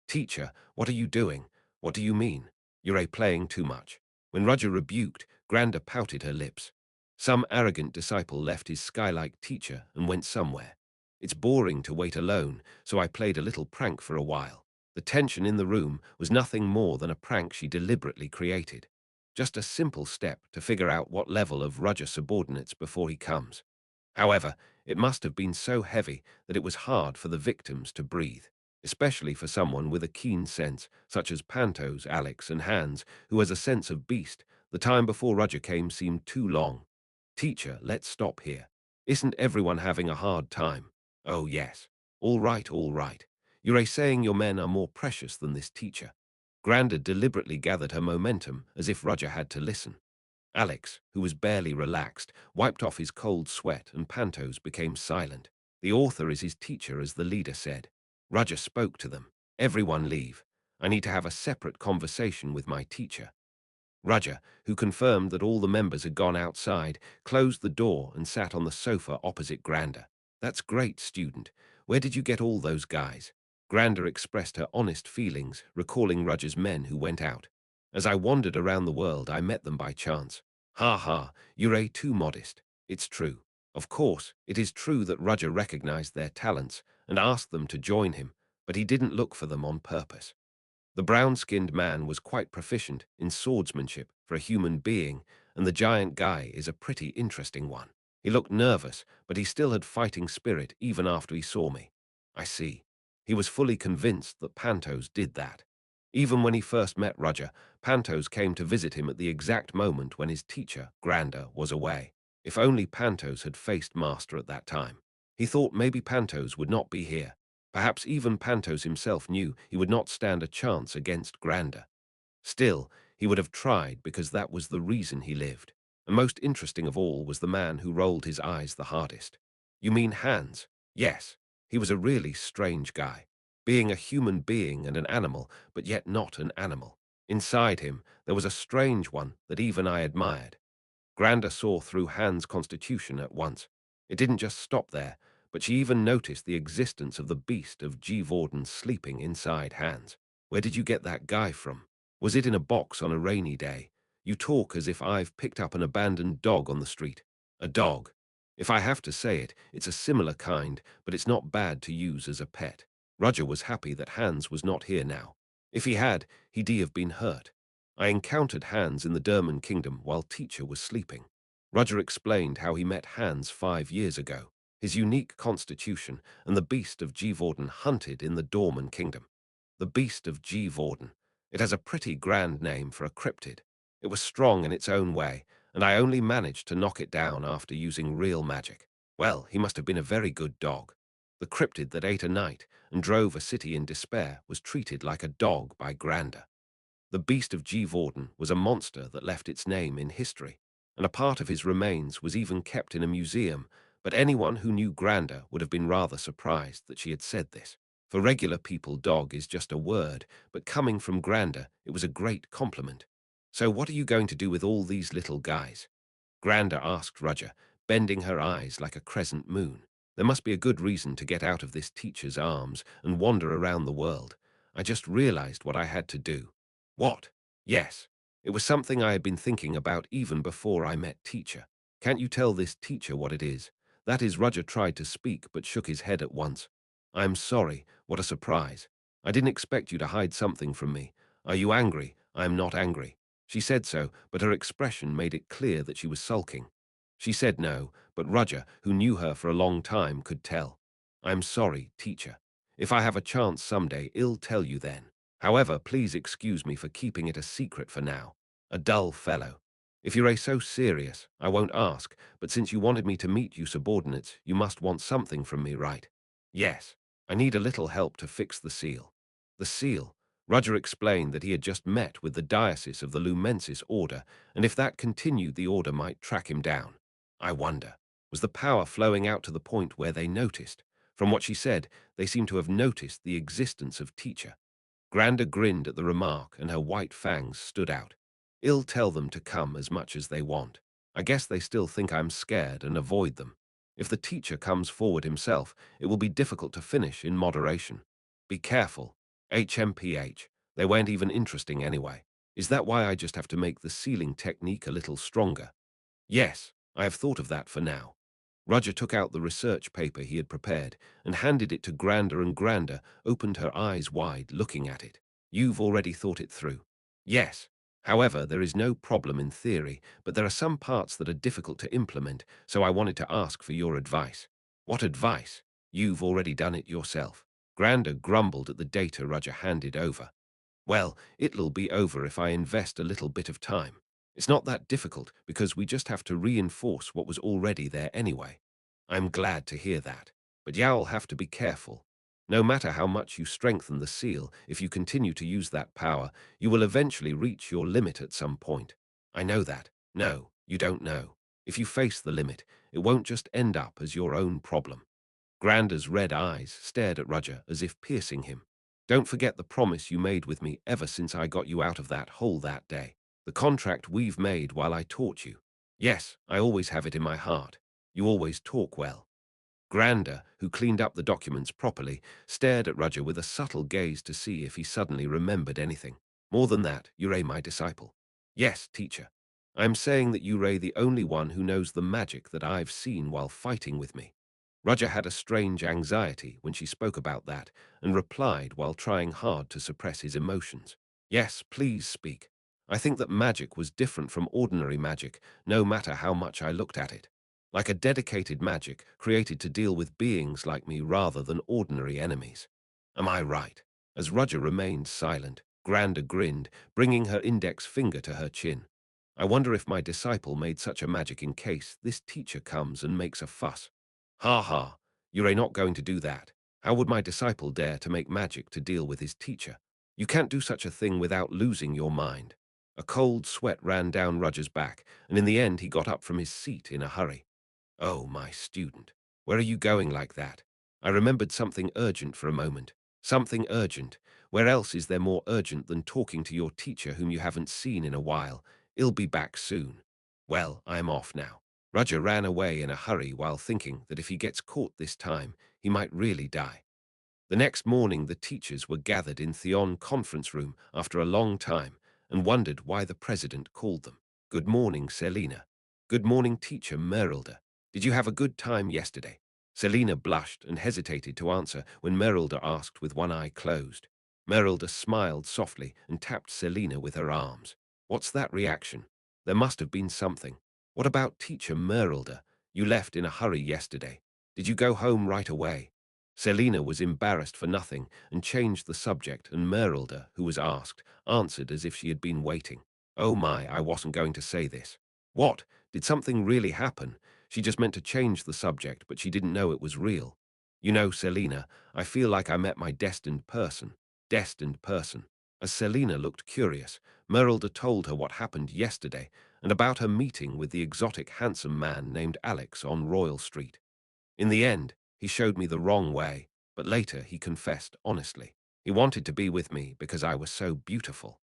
Teacher, what are you doing? What do you mean? You're playing too much. When Roger rebuked, Granda pouted her lips. Some arrogant disciple left his sky-like teacher and went somewhere. It's boring to wait alone, so I played a little prank for a while. The tension in the room was nothing more than a prank she deliberately created. Just a simple step to figure out what level of Roger subordinates before he comes. However, it must have been so heavy that it was hard for the victims to breathe, especially for someone with a keen sense, such as Pantos, Alex, and Hans, who has a sense of beast. The time before Roger came seemed too long. Teacher, let's stop here. Isn't everyone having a hard time? Oh, yes. All right, all right. You're saying your men are more precious than this teacher. Granda deliberately gathered her momentum as if Roger had to listen. Alex, who was barely relaxed, wiped off his cold sweat and Pantos became silent. The author is his teacher, as the leader said. Roger spoke to them. Everyone leave. I need to have a separate conversation with my teacher. Roger, who confirmed that all the members had gone outside, closed the door and sat on the sofa opposite Granda. That's great, student. Where did you get all those guys? Granda expressed her honest feelings, recalling Roger's men who went out. As I wandered around the world, I met them by chance. Ha ha, you're too modest. It's true. Of course, it is true that Roger recognized their talents and asked them to join him, but he didn't look for them on purpose. The brown-skinned man was quite proficient in swordsmanship for a human being, and the giant guy is a pretty interesting one. He looked nervous, but he still had fighting spirit even after he saw me. I see. He was fully convinced that Pantos did that. Even when he first met Roger, Pantos came to visit him at the exact moment when his teacher, Granda, was away. If only Pantos had faced Master at that time. He thought maybe Pantos would not be here. Perhaps even Pantos himself knew he would not stand a chance against Granda. Still, he would have tried because that was the reason he lived. And most interesting of all was the man who rolled his eyes the hardest. You mean Hans? Yes. He was a really strange guy. Being a human being and an animal, but yet not an animal. Inside him, there was a strange one that even I admired. Granda saw through Hans' constitution at once. It didn't just stop there, but she even noticed the existence of the beast of Gevorden sleeping inside Hans. Where did you get that guy from? Was it in a box on a rainy day? You talk as if I've picked up an abandoned dog on the street. A dog. If I have to say it, it's a similar kind, but it's not bad to use as a pet. Roger was happy that Hans was not here now. If he had, he'd have been hurt. I encountered Hans in the Derman Kingdom while Teacher was sleeping. Roger explained how he met Hans 5 years ago. His unique constitution and the beast of Gevorden hunted in the Dorman Kingdom. The beast of Gevorden. It has a pretty grand name for a cryptid. It was strong in its own way, and I only managed to knock it down after using real magic. Well, he must have been a very good dog. The cryptid that ate a knight and drove a city in despair was treated like a dog by Granda. The beast of Gevorden was a monster that left its name in history, and a part of his remains was even kept in a museum, but anyone who knew Granda would have been rather surprised that she had said this. For regular people, dog is just a word, but coming from Granda, it was a great compliment. So what are you going to do with all these little guys? Granda asked Roger, bending her eyes like a crescent moon. There must be a good reason to get out of this teacher's arms and wander around the world. I just realized what I had to do. What? Yes. It was something I had been thinking about even before I met Teacher. Can't you tell this teacher what it is? That is, Roger tried to speak but shook his head at once. I'm sorry. What a surprise. I didn't expect you to hide something from me. Are you angry? I am not angry. She said so, but her expression made it clear that she was sulking. She said no, but Roger, who knew her for a long time, could tell. I'm sorry, teacher. If I have a chance someday, I'll tell you then. However, please excuse me for keeping it a secret for now. A dull fellow. If you're so serious, I won't ask, but since you wanted me to meet you subordinates, you must want something from me, right? Yes. I need a little help to fix the seal. The seal? Roger explained that he had just met with the diocese of the Lumensis Order, and if that continued, the order might track him down. I wonder, was the power flowing out to the point where they noticed? From what she said, they seemed to have noticed the existence of Teacher. Granda grinned at the remark, and her white fangs stood out. I'll tell them to come as much as they want. I guess they still think I'm scared and avoid them. If the teacher comes forward himself, it will be difficult to finish in moderation. Be careful. HMPH. They weren't even interesting anyway. Is that why I just have to make the sealing technique a little stronger? Yes, I have thought of that for now. Roger took out the research paper he had prepared and handed it to Granda, and Granda opened her eyes wide, looking at it. You've already thought it through. Yes. However, there is no problem in theory, but there are some parts that are difficult to implement, so I wanted to ask for your advice. What advice? You've already done it yourself. Granda grumbled at the data Roger handed over. Well, it'll be over if I invest a little bit of time. It's not that difficult because we just have to reinforce what was already there anyway. I'm glad to hear that. But you'll have to be careful. No matter how much you strengthen the seal, if you continue to use that power, you will eventually reach your limit at some point. I know that. No, you don't know. If you face the limit, it won't just end up as your own problem. Granda's red eyes stared at Roger as if piercing him. Don't forget the promise you made with me ever since I got you out of that hole that day. The contract we've made while I taught you. Yes, I always have it in my heart. You always talk well. Granda, who cleaned up the documents properly, stared at Roger with a subtle gaze to see if he suddenly remembered anything. More than that, Yurei, my disciple. Yes, teacher. I am saying that Yurei the only one who knows the magic that I've seen while fighting with me. Roger had a strange anxiety when she spoke about that and replied while trying hard to suppress his emotions. Yes, please speak. I think that magic was different from ordinary magic, no matter how much I looked at it. Like a dedicated magic created to deal with beings like me rather than ordinary enemies. Am I right? As Roger remained silent, Granda grinned, bringing her index finger to her chin. I wonder if my disciple made such a magic in case this teacher comes and makes a fuss. Ha ha, you're not going to do that. How would my disciple dare to make magic to deal with his teacher? You can't do such a thing without losing your mind. A cold sweat ran down Roger's back, and in the end he got up from his seat in a hurry. Oh, my student, where are you going like that? I remembered something urgent for a moment. Something urgent. Where else is there more urgent than talking to your teacher whom you haven't seen in a while? He'll be back soon. Well, I'm off now. Roger ran away in a hurry while thinking that if he gets caught this time, he might really die. The next morning, the teachers were gathered in Theon conference room after a long time and wondered why the president called them. Good morning, Selina. Good morning, teacher Merilda. Did you have a good time yesterday? Selina blushed and hesitated to answer when Merilda asked with one eye closed. Merilda smiled softly and tapped Selina with her arms. What's that reaction? There must have been something. What about teacher Merilda? You left in a hurry yesterday. Did you go home right away? Selina was embarrassed for nothing and changed the subject, and Merilda, who was asked, answered as if she had been waiting. Oh my, I wasn't going to say this. What? Did something really happen? She just meant to change the subject, but she didn't know it was real. You know, Selina, I feel like I met my destined person. Destined person. As Selina looked curious, Merilda told her what happened yesterday and about her meeting with the exotic handsome man named Alex on Royal Street. In the end, he showed me the wrong way, but later he confessed honestly. He wanted to be with me because I was so beautiful.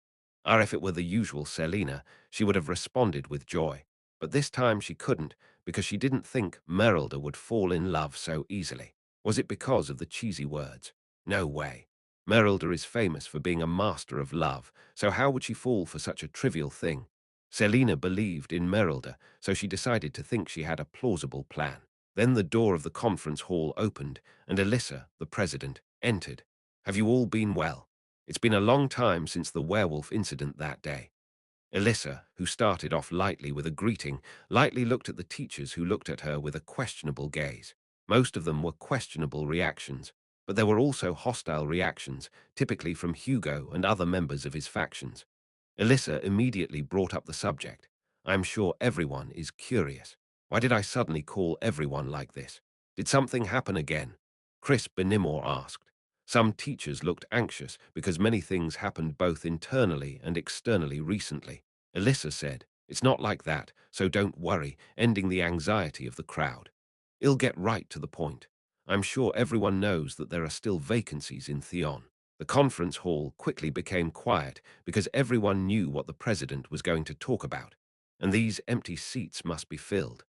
Or if it were the usual Selina, she would have responded with joy. But this time she couldn't because she didn't think Merilda would fall in love so easily. Was it because of the cheesy words? No way. Merilda is famous for being a master of love, so how would she fall for such a trivial thing? Selina believed in Merilda, so she decided to think she had a plausible plan. Then the door of the conference hall opened, and Alyssa, the president, entered. Have you all been well? It's been a long time since the werewolf incident that day. Alyssa, who started off lightly with a greeting, lightly looked at the teachers who looked at her with a questionable gaze. Most of them were questionable reactions, but there were also hostile reactions, typically from Hugo and other members of his factions. Alyssa immediately brought up the subject. I'm sure everyone is curious. Why did I suddenly call everyone like this? Did something happen again? Chris Benimor asked. Some teachers looked anxious because many things happened both internally and externally recently. Alyssa said, it's not like that, so don't worry, ending the anxiety of the crowd. It'll get right to the point. I'm sure everyone knows that there are still vacancies in Theon. The conference hall quickly became quiet because everyone knew what the president was going to talk about, and these empty seats must be filled.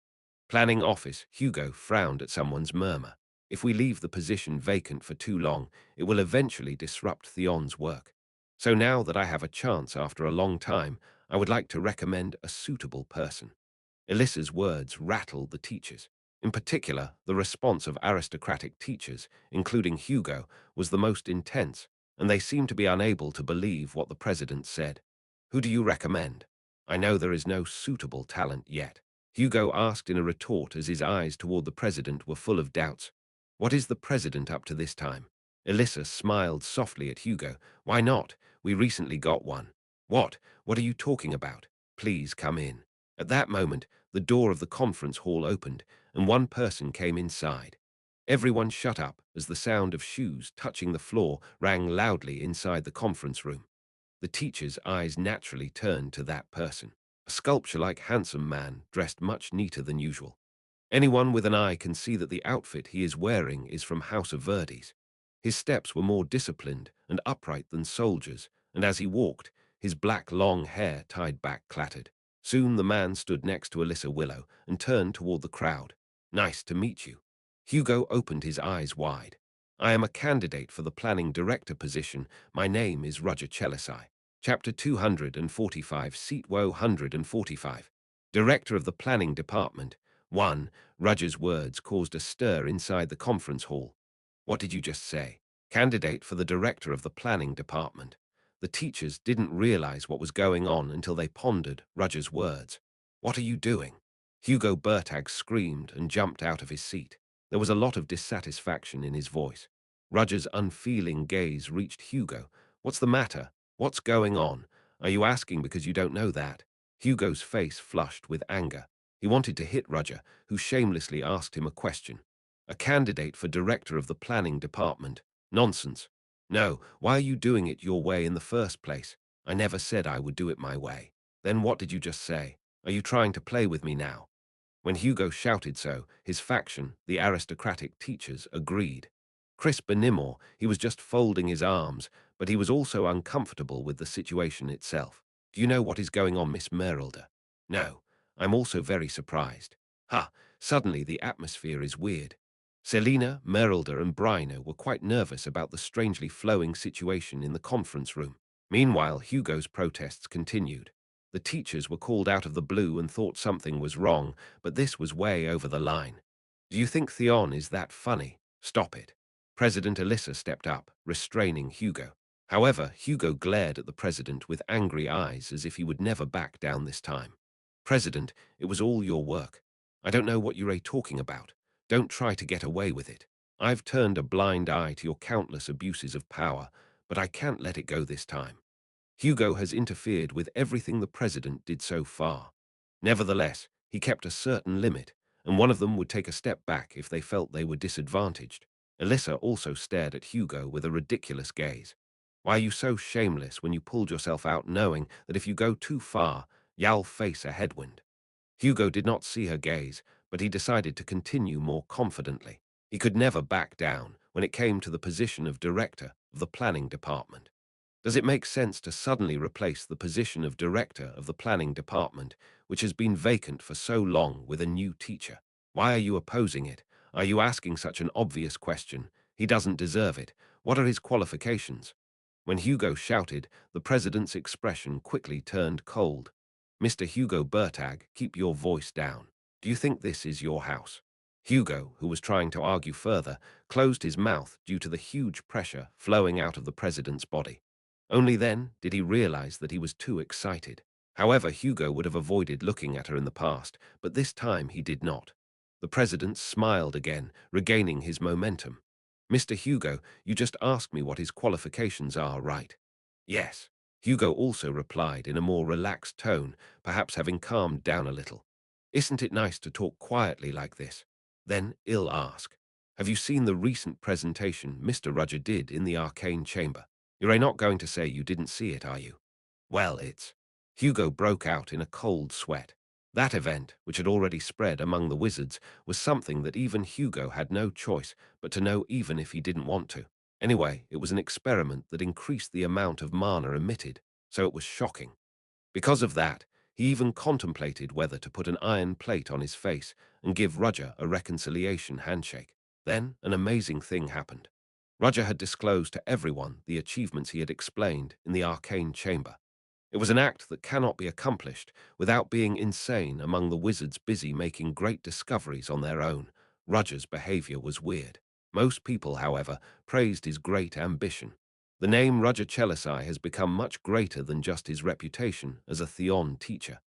Planning office, Hugo frowned at someone's murmur. If we leave the position vacant for too long, it will eventually disrupt Theon's work. So now that I have a chance after a long time, I would like to recommend a suitable person. Alyssa's words rattled the teachers. In particular, the response of aristocratic teachers, including Hugo, was the most intense, and they seemed to be unable to believe what the president said. Who do you recommend? I know there is no suitable talent yet. Hugo asked in a retort as his eyes toward the president were full of doubts. What is the president up to this time? Alyssa smiled softly at Hugo. Why not? We recently got one. What? What are you talking about? Please come in. At that moment, the door of the conference hall opened, and one person came inside. Everyone shut up as the sound of shoes touching the floor rang loudly inside the conference room. The teacher's eyes naturally turned to that person. A sculpture-like handsome man, dressed much neater than usual. Anyone with an eye can see that the outfit he is wearing is from House of Verdes. His steps were more disciplined and upright than soldiers, and as he walked, his black long hair tied back clattered. Soon the man stood next to Alyssa Willow and turned toward the crowd. "Nice to meet you." Hugo opened his eyes wide. "I am a candidate for the planning director position. My name is Roger Chelisai." Chapter 245, Seat Woe 145. Director of the Planning Department. 1. Roger's words caused a stir inside the conference hall. "What did you just say?" "Candidate for the director of the planning department." The teachers didn't realize what was going on until they pondered Roger's words. "What are you doing?" Hugo Bertag screamed and jumped out of his seat. There was a lot of dissatisfaction in his voice. Roger's unfeeling gaze reached Hugo. "What's the matter? What's going on? Are you asking because you don't know that?" Hugo's face flushed with anger. He wanted to hit Roger, who shamelessly asked him a question. "A candidate for director of the planning department. Nonsense. No, why are you doing it your way in the first place? I never said I would do it my way." "Then what did you just say? Are you trying to play with me now?" When Hugo shouted so, his faction, the aristocratic teachers, agreed. Chris Benimore, he was just folding his arms, but he was also uncomfortable with the situation itself. "Do you know what is going on, Miss Merrilder?" "No. I'm also very surprised." "Ha! Suddenly the atmosphere is weird." Selina, Merrilder, and Bryno were quite nervous about the strangely flowing situation in the conference room. Meanwhile, Hugo's protests continued. The teachers were called out of the blue and thought something was wrong, but this was way over the line. "Do you think Theon is that funny? Stop it." President Alyssa stepped up, restraining Hugo. However, Hugo glared at the president with angry eyes as if he would never back down this time. "President, it was all your work. I don't know what you're talking about. Don't try to get away with it. I've turned a blind eye to your countless abuses of power, but I can't let it go this time. Hugo has interfered with everything the president did so far. Nevertheless, he kept a certain limit, and one of them would take a step back if they felt they were disadvantaged." Alyssa also stared at Hugo with a ridiculous gaze. "Why are you so shameless when you pulled yourself out knowing that if you go too far, you'll face a headwind?" Hugo did not see her gaze, but he decided to continue more confidently. He could never back down when it came to the position of director of the planning department. "Does it make sense to suddenly replace the position of director of the planning department, which has been vacant for so long, with a new teacher? Why are you opposing it? Are you asking such an obvious question? He doesn't deserve it. What are his qualifications?" When Hugo shouted, the president's expression quickly turned cold. "Mr. Hugo Bertag, keep your voice down. Do you think this is your house?" Hugo, who was trying to argue further, closed his mouth due to the huge pressure flowing out of the president's body. Only then did he realize that he was too excited. However, Hugo would have avoided looking at her in the past, but this time he did not. The president smiled again, regaining his momentum. "Mr. Hugo, you just asked me what his qualifications are, right?" "Yes." Hugo also replied in a more relaxed tone, perhaps having calmed down a little. "Isn't it nice to talk quietly like this?" Then Il asked, "Have you seen the recent presentation Mr. Roger did in the arcane chamber? You're not going to say you didn't see it, are you?" "Well, it's—" Hugo broke out in a cold sweat. That event, which had already spread among the wizards, was something that even Hugo had no choice but to know, even if he didn't want to. Anyway, it was an experiment that increased the amount of mana emitted, so it was shocking. Because of that, he even contemplated whether to put an iron plate on his face and give Roger a reconciliation handshake. Then an amazing thing happened. Roger had disclosed to everyone the achievements he had explained in the arcane chamber. It was an act that cannot be accomplished without being insane among the wizards busy making great discoveries on their own. Roger's behavior was weird. Most people, however, praised his great ambition. The name Roger Chelisai has become much greater than just his reputation as a Theon teacher.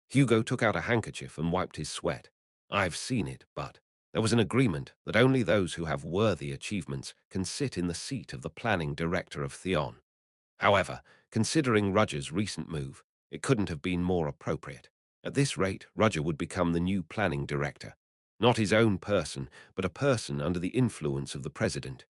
Hugo took out a handkerchief and wiped his sweat. "I've seen it, but there was an agreement that only those who have worthy achievements can sit in the seat of the planning director of Theon. However, considering Roger's recent move, it couldn't have been more appropriate. At this rate, Roger would become the new planning director. Not his own person, but a person under the influence of the president.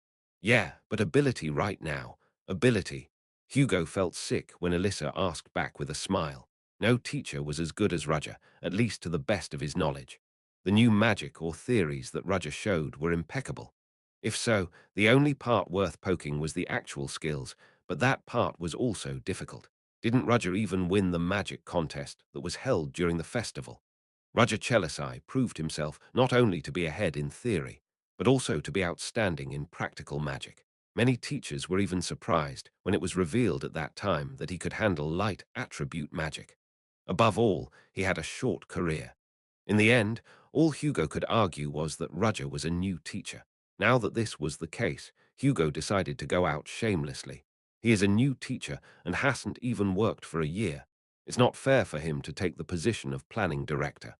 Yeah, but ability right now. Ability." Hugo felt sick when Alyssa asked back with a smile. No teacher was as good as Roger, at least to the best of his knowledge. The new magic or theories that Roger showed were impeccable. If so, the only part worth poking was the actual skills, but that part was also difficult. Didn't Roger even win the magic contest that was held during the festival? Roger Chelisai proved himself not only to be ahead in theory, but also to be outstanding in practical magic. Many teachers were even surprised when it was revealed at that time that he could handle light attribute magic. Above all, he had a short career. In the end, all Hugo could argue was that Roger was a new teacher. Now that this was the case, Hugo decided to go out shamelessly. He is a new teacher and hasn't even worked for a year. It's not fair for him to take the position of planning director.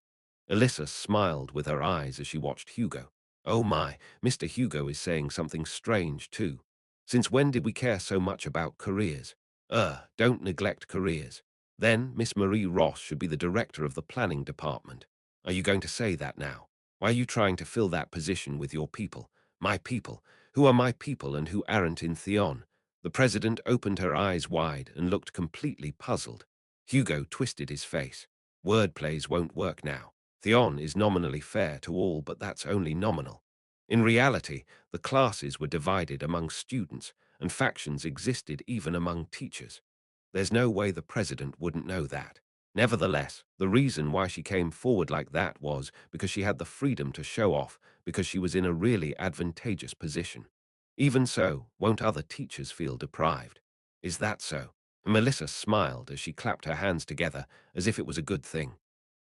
Alyssa smiled with her eyes as she watched Hugo. Oh my, Mr. Hugo is saying something strange too. Since when did we care so much about careers? Don't neglect careers. Then Miss Marie Ross should be the director of the planning department. Are you going to say that now? Why are you trying to fill that position with your people? My people? Who are my people and who aren't in Theon? The president opened her eyes wide and looked completely puzzled. Hugo twisted his face. Wordplays won't work now. Theon is nominally fair to all, but that's only nominal. In reality, the classes were divided among students, and factions existed even among teachers. There's no way the president wouldn't know that. Nevertheless, the reason why she came forward like that was because she had the freedom to show off, because she was in a really advantageous position. Even so, won't other teachers feel deprived? Is that so? Melissa smiled as she clapped her hands together as if it was a good thing.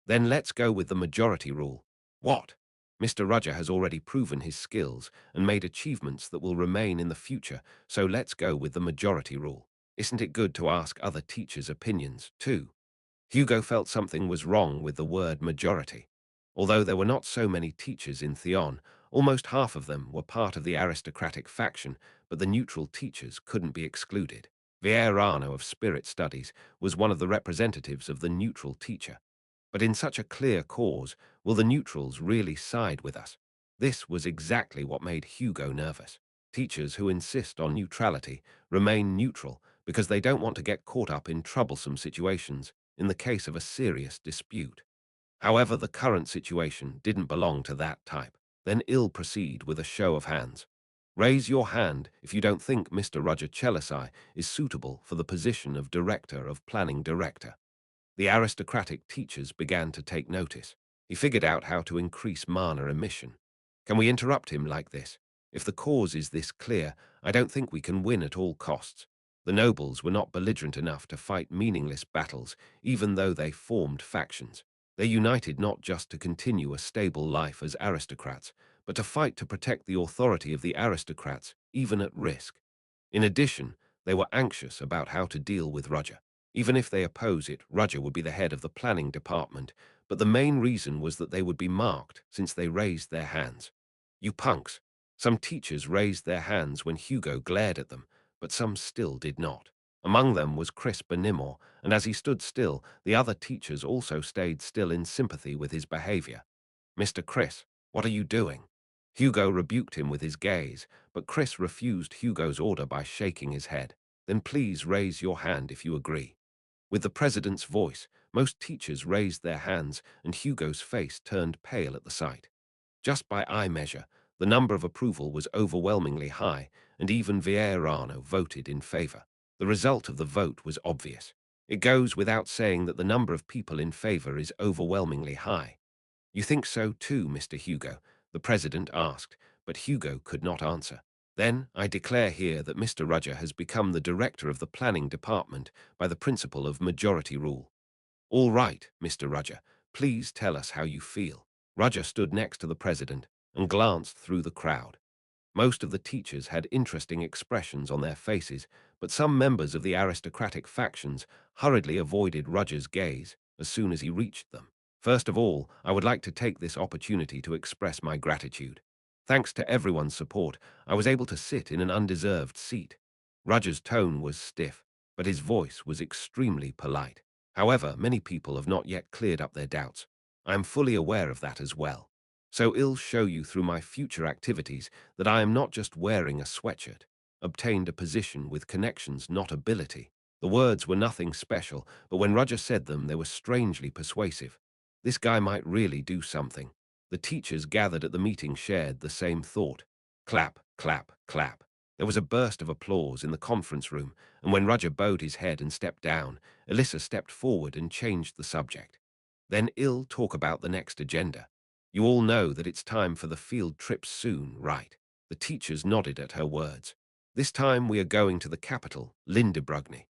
Then let's go with the majority rule. What? Mr. Roger has already proven his skills and made achievements that will remain in the future, so let's go with the majority rule. Isn't it good to ask other teachers' opinions, too? Hugo felt something was wrong with the word majority. Although there were not so many teachers in Theon, almost half of them were part of the aristocratic faction, but the neutral teachers couldn't be excluded. Vierano of Spirit Studies was one of the representatives of the neutral teacher. But in such a clear cause, will the neutrals really side with us? This was exactly what made Hugo nervous. Teachers who insist on neutrality remain neutral because they don't want to get caught up in troublesome situations in the case of a serious dispute. However, the current situation didn't belong to that type. Then ill proceed with a show of hands. Raise your hand if you don't think Mr. Roger Chelisai is suitable for the position of Director of Planning Director. The aristocratic teachers began to take notice. He figured out how to increase mana emission. Can we interrupt him like this? If the cause is this clear, I don't think we can win at all costs. The nobles were not belligerent enough to fight meaningless battles, even though they formed factions. They united not just to continue a stable life as aristocrats, but to fight to protect the authority of the aristocrats, even at risk. In addition, they were anxious about how to deal with Roger. Even if they oppose it, Roger would be the head of the planning department, but the main reason was that they would be marked since they raised their hands. You punks! Some teachers raised their hands when Hugo glared at them, but some still did not. Among them was Chris Benimor, and as he stood still, the other teachers also stayed still in sympathy with his behavior. Mr. Chris, what are you doing? Hugo rebuked him with his gaze, but Chris refused Hugo's order by shaking his head. Then please raise your hand if you agree. With the president's voice, most teachers raised their hands and Hugo's face turned pale at the sight. Just by eye measure, the number of approval was overwhelmingly high, and even Vierano voted in favor. The result of the vote was obvious. It goes without saying that the number of people in favor is overwhelmingly high. You think so too, Mr. Hugo? The president asked, but Hugo could not answer. Then I declare here that Mr. Roger has become the director of the planning department by the principle of majority rule. All right, Mr. Roger, please tell us how you feel. Roger stood next to the president and glanced through the crowd. Most of the teachers had interesting expressions on their faces, but some members of the aristocratic factions hurriedly avoided Roger's gaze as soon as he reached them. First of all, I would like to take this opportunity to express my gratitude. Thanks to everyone's support, I was able to sit in an undeserved seat. Roger's tone was stiff, but his voice was extremely polite. However, many people have not yet cleared up their doubts. I am fully aware of that as well. So I'll show you through my future activities that I am not just wearing a sweatshirt, obtained a position with connections, not ability. The words were nothing special, but when Roger said them, they were strangely persuasive. This guy might really do something. The teachers gathered at the meeting shared the same thought. Clap, clap, clap. There was a burst of applause in the conference room, and when Roger bowed his head and stepped down, Alyssa stepped forward and changed the subject. Then I'll talk about the next agenda. You all know that it's time for the field trips soon, right? The teachers nodded at her words. This time we are going to the capital, Lindebrugni.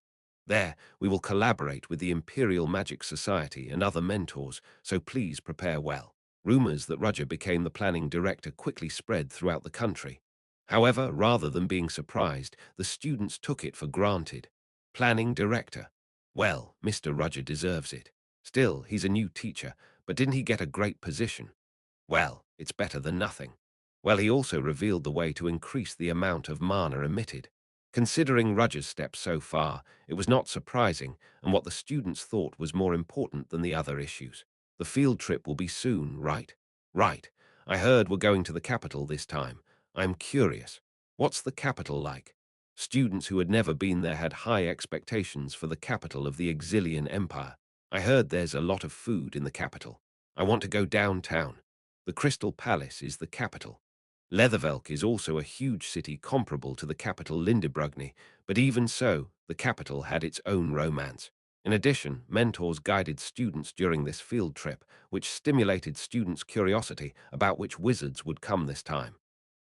There, we will collaborate with the Imperial Magic Society and other mentors, so please prepare well. Rumors that Roger became the planning director quickly spread throughout the country. However, rather than being surprised, the students took it for granted. Planning director. Well, Mr. Roger deserves it. Still, he's a new teacher, but didn't he get a great position? Well, it's better than nothing. Well, he also revealed the way to increase the amount of mana emitted. Considering Roger's steps so far, it was not surprising, and what the students thought was more important than the other issues. The field trip will be soon, right? Right. I heard we're going to the capital this time. I'm curious. What's the capital like? Students who had never been there had high expectations for the capital of the Exilian Empire. I heard there's a lot of food in the capital. I want to go downtown. The Crystal Palace is the capital. Leathervelk is also a huge city comparable to the capital Lindebrugni, but even so, the capital had its own romance. In addition, mentors guided students during this field trip, which stimulated students' curiosity about which wizards would come this time.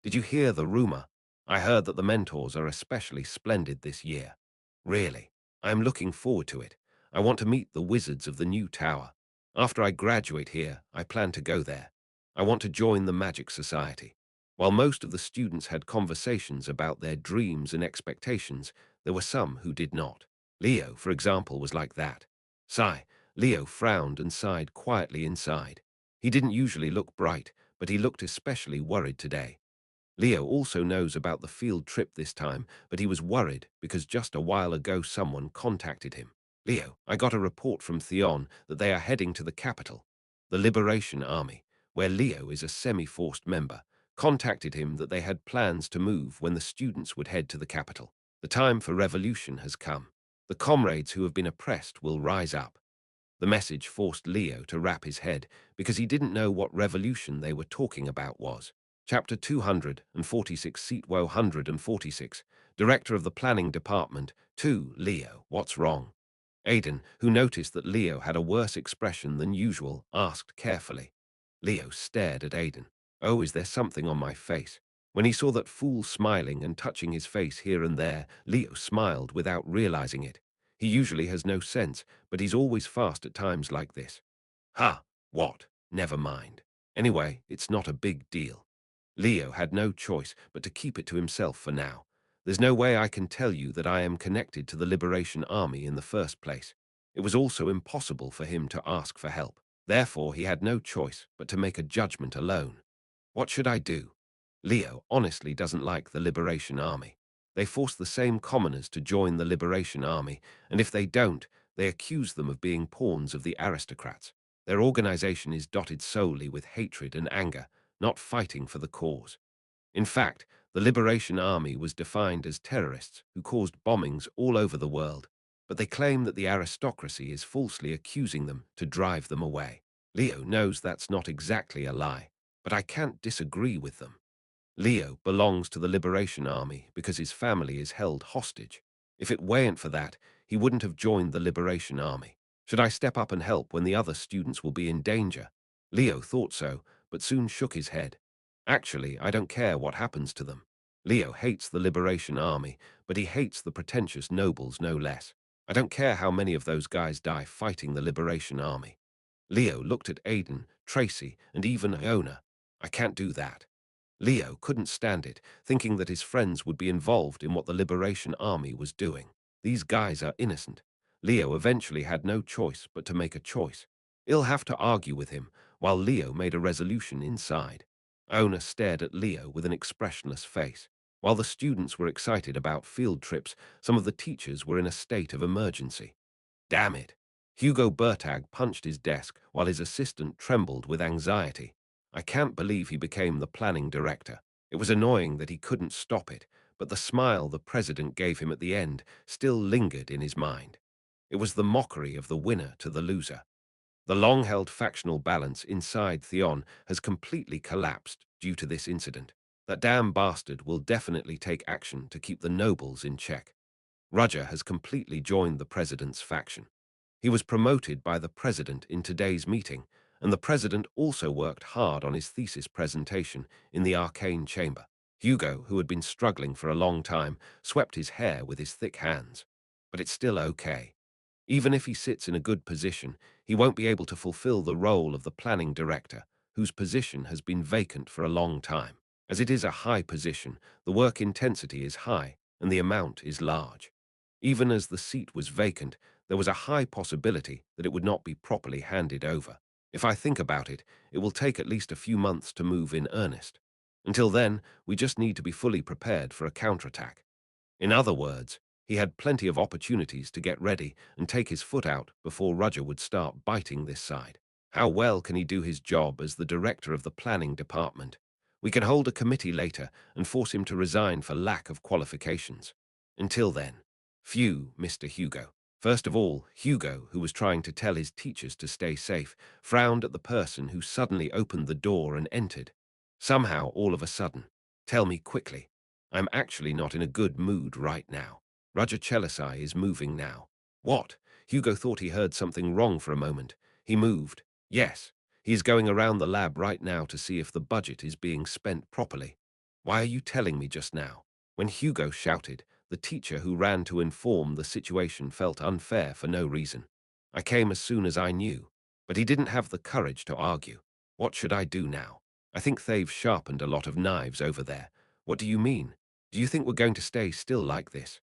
Did you hear the rumor? I heard that the mentors are especially splendid this year. Really, I am looking forward to it. I want to meet the wizards of the new tower. After I graduate here, I plan to go there. I want to join the Magic Society. While most of the students had conversations about their dreams and expectations, there were some who did not. Leo, for example, was like that. Sigh. Leo frowned and sighed quietly inside. He didn't usually look bright, but he looked especially worried today. Leo also knows about the field trip this time, but he was worried because just a while ago someone contacted him. Leo, I got a report from Theon that they are heading to the capital. The Liberation Army, where Leo is a semi-forced member, contacted him that they had plans to move when the students would head to the capital. The time for revolution has come. The comrades who have been oppressed will rise up. The message forced Leo to wrap his head because he didn't know what revolution they were talking about was. Chapter 246, Seat 146, Director of the Planning Department, 2, Leo, what's wrong? Aiden, who noticed that Leo had a worse expression than usual, asked carefully. Leo stared at Aiden. Oh, is there something on my face? When he saw that fool smiling and touching his face here and there, Leo smiled without realizing it. He usually has no sense, but he's always fast at times like this. Ha! What? Never mind. Anyway, it's not a big deal. Leo had no choice but to keep it to himself for now. There's no way I can tell you that I am connected to the Liberation Army in the first place. It was also impossible for him to ask for help. Therefore, he had no choice but to make a judgment alone. What should I do? Leo honestly doesn't like the Liberation Army. They force the same commoners to join the Liberation Army, and if they don't, they accuse them of being pawns of the aristocrats. Their organization is dotted solely with hatred and anger, not fighting for the cause. In fact, the Liberation Army was defined as terrorists who caused bombings all over the world, but they claim that the aristocracy is falsely accusing them to drive them away. Leo knows that's not exactly a lie, but I can't disagree with them. Leo belongs to the Liberation Army because his family is held hostage. If it weren't for that, he wouldn't have joined the Liberation Army. Should I step up and help when the other students will be in danger? Leo thought so, but soon shook his head. Actually, I don't care what happens to them. Leo hates the Liberation Army, but he hates the pretentious nobles no less. I don't care how many of those guys die fighting the Liberation Army. Leo looked at Aiden, Tracy, and even Iona. I can't do that. Leo couldn't stand it, thinking that his friends would be involved in what the Liberation Army was doing. These guys are innocent. Leo eventually had no choice but to make a choice. He'll have to argue with him, while Leo made a resolution inside. Iona stared at Leo with an expressionless face. While the students were excited about field trips, some of the teachers were in a state of emergency. Damn it! Hugo Bertag punched his desk while his assistant trembled with anxiety. I can't believe he became the planning director. It was annoying that he couldn't stop it, but the smile the president gave him at the end still lingered in his mind. It was the mockery of the winner to the loser. The long-held factional balance inside Theon has completely collapsed due to this incident. That damn bastard will definitely take action to keep the nobles in check. Roger has completely joined the president's faction. He was promoted by the president in today's meeting, and the president also worked hard on his thesis presentation in the arcane chamber. Hugo, who had been struggling for a long time, swept his hair with his thick hands. But it's still okay. Even if he sits in a good position, he won't be able to fulfill the role of the planning director, whose position has been vacant for a long time. As it is a high position, the work intensity is high and the amount is large. Even as the seat was vacant, there was a high possibility that it would not be properly handed over. If I think about it, it will take at least a few months to move in earnest. Until then, we just need to be fully prepared for a counterattack. In other words, he had plenty of opportunities to get ready and take his foot out before Roger would start biting this side. How well can he do his job as the director of the planning department? We can hold a committee later and force him to resign for lack of qualifications. Until then, phew, Mr. Hugo. First of all, Hugo, who was trying to tell his teachers to stay safe, frowned at the person who suddenly opened the door and entered. Somehow, all of a sudden. Tell me quickly. I'm actually not in a good mood right now. Roger Chelisai is moving now. What? Hugo thought he heard something wrong for a moment. He moved. Yes, he is going around the lab right now to see if the budget is being spent properly. Why are you telling me just now? When Hugo shouted, the teacher who ran to inform the situation felt unfair for no reason. I came as soon as I knew, but he didn't have the courage to argue. What should I do now? I think they've sharpened a lot of knives over there. What do you mean? Do you think we're going to stay still like this?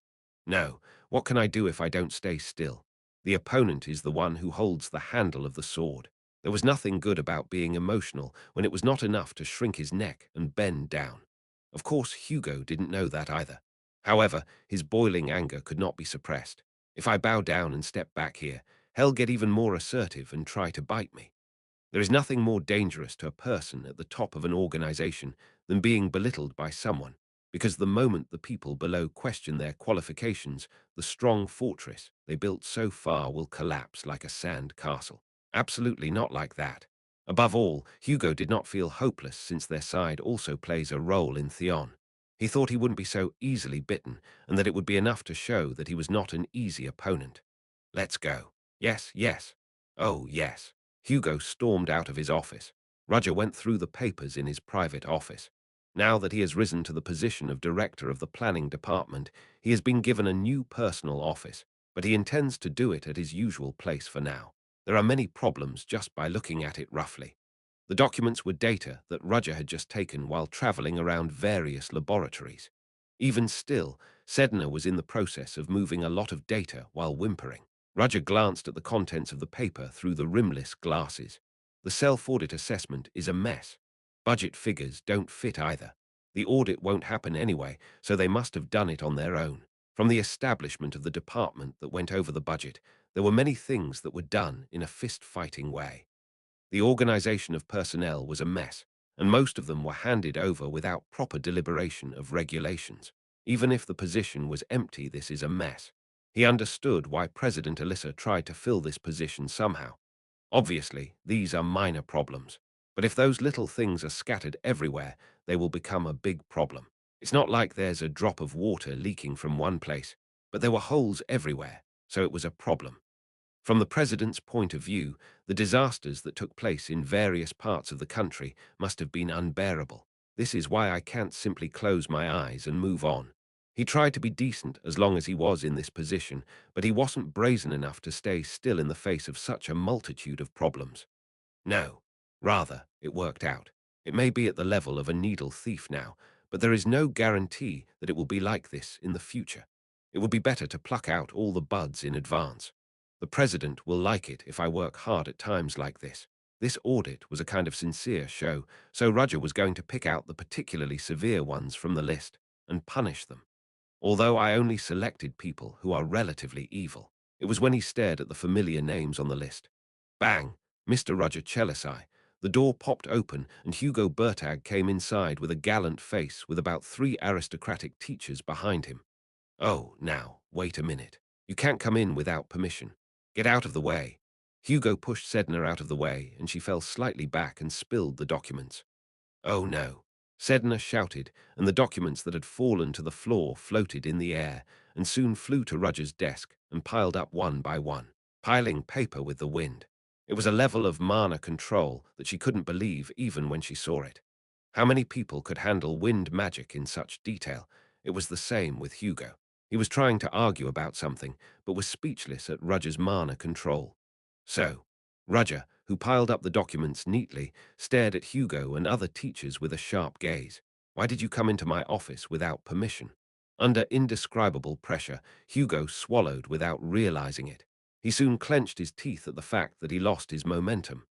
No. What can I do if I don't stay still? The opponent is the one who holds the handle of the sword. There was nothing good about being emotional when it was not enough to shrink his neck and bend down. Of course, Hugo didn't know that either. However, his boiling anger could not be suppressed. If I bow down and step back here, he'll get even more assertive and try to bite me. There is nothing more dangerous to a person at the top of an organization than being belittled by someone, because the moment the people below question their qualifications, the strong fortress they built so far will collapse like a sand castle. Absolutely not like that. Above all, Hugo did not feel hopeless since their side also plays a role in Theon. He thought he wouldn't be so easily bitten and that it would be enough to show that he was not an easy opponent. Let's go. Yes, yes. Oh, yes. Hugo stormed out of his office. Roger went through the papers in his private office. Now that he has risen to the position of director of the planning department, he has been given a new personal office, but he intends to do it at his usual place for now. There are many problems just by looking at it roughly. The documents were data that Roger had just taken while traveling around various laboratories. Even still, Sedna was in the process of moving a lot of data while whimpering. Roger glanced at the contents of the paper through the rimless glasses. The self-audit assessment is a mess. Budget figures don't fit either. The audit won't happen anyway, so they must have done it on their own. From the establishment of the department that went over the budget, there were many things that were done in a fist-fighting way. The organization of personnel was a mess, and most of them were handed over without proper deliberation of regulations. Even if the position was empty, this is a mess. He understood why President Alyssa tried to fill this position somehow. Obviously, these are minor problems, but if those little things are scattered everywhere, they will become a big problem. It's not like there's a drop of water leaking from one place, but there were holes everywhere, so it was a problem. From the president's point of view, the disasters that took place in various parts of the country must have been unbearable. This is why I can't simply close my eyes and move on. He tried to be decent as long as he was in this position, but he wasn't brazen enough to stay still in the face of such a multitude of problems. No, rather, it worked out. It may be at the level of a needle thief now, but there is no guarantee that it will be like this in the future. It would be better to pluck out all the buds in advance. The president will like it if I work hard at times like this. This audit was a kind of sincere show, so Roger was going to pick out the particularly severe ones from the list and punish them. Although I only selected people who are relatively evil, it was when he stared at the familiar names on the list. Bang! Mr. Roger Chelisai. The door popped open and Hugo Bertag came inside with a gallant face with about 3 aristocratic teachers behind him. Oh, now, wait a minute. You can't come in without permission. Get out of the way. Hugo pushed Sedna out of the way, and she fell slightly back and spilled the documents. "Oh no!" Sedna shouted, and the documents that had fallen to the floor floated in the air and soon flew to Rudger's desk and piled up one by one, piling paper with the wind. It was a level of mana control that she couldn't believe even when she saw it. How many people could handle wind magic in such detail? It was the same with Hugo. He was trying to argue about something, but was speechless at Rudger's mana control. So, Rudger, who piled up the documents neatly, stared at Hugo and other teachers with a sharp gaze. "Why did you come into my office without permission?" Under indescribable pressure, Hugo swallowed without realizing it. He soon clenched his teeth at the fact that he lost his momentum.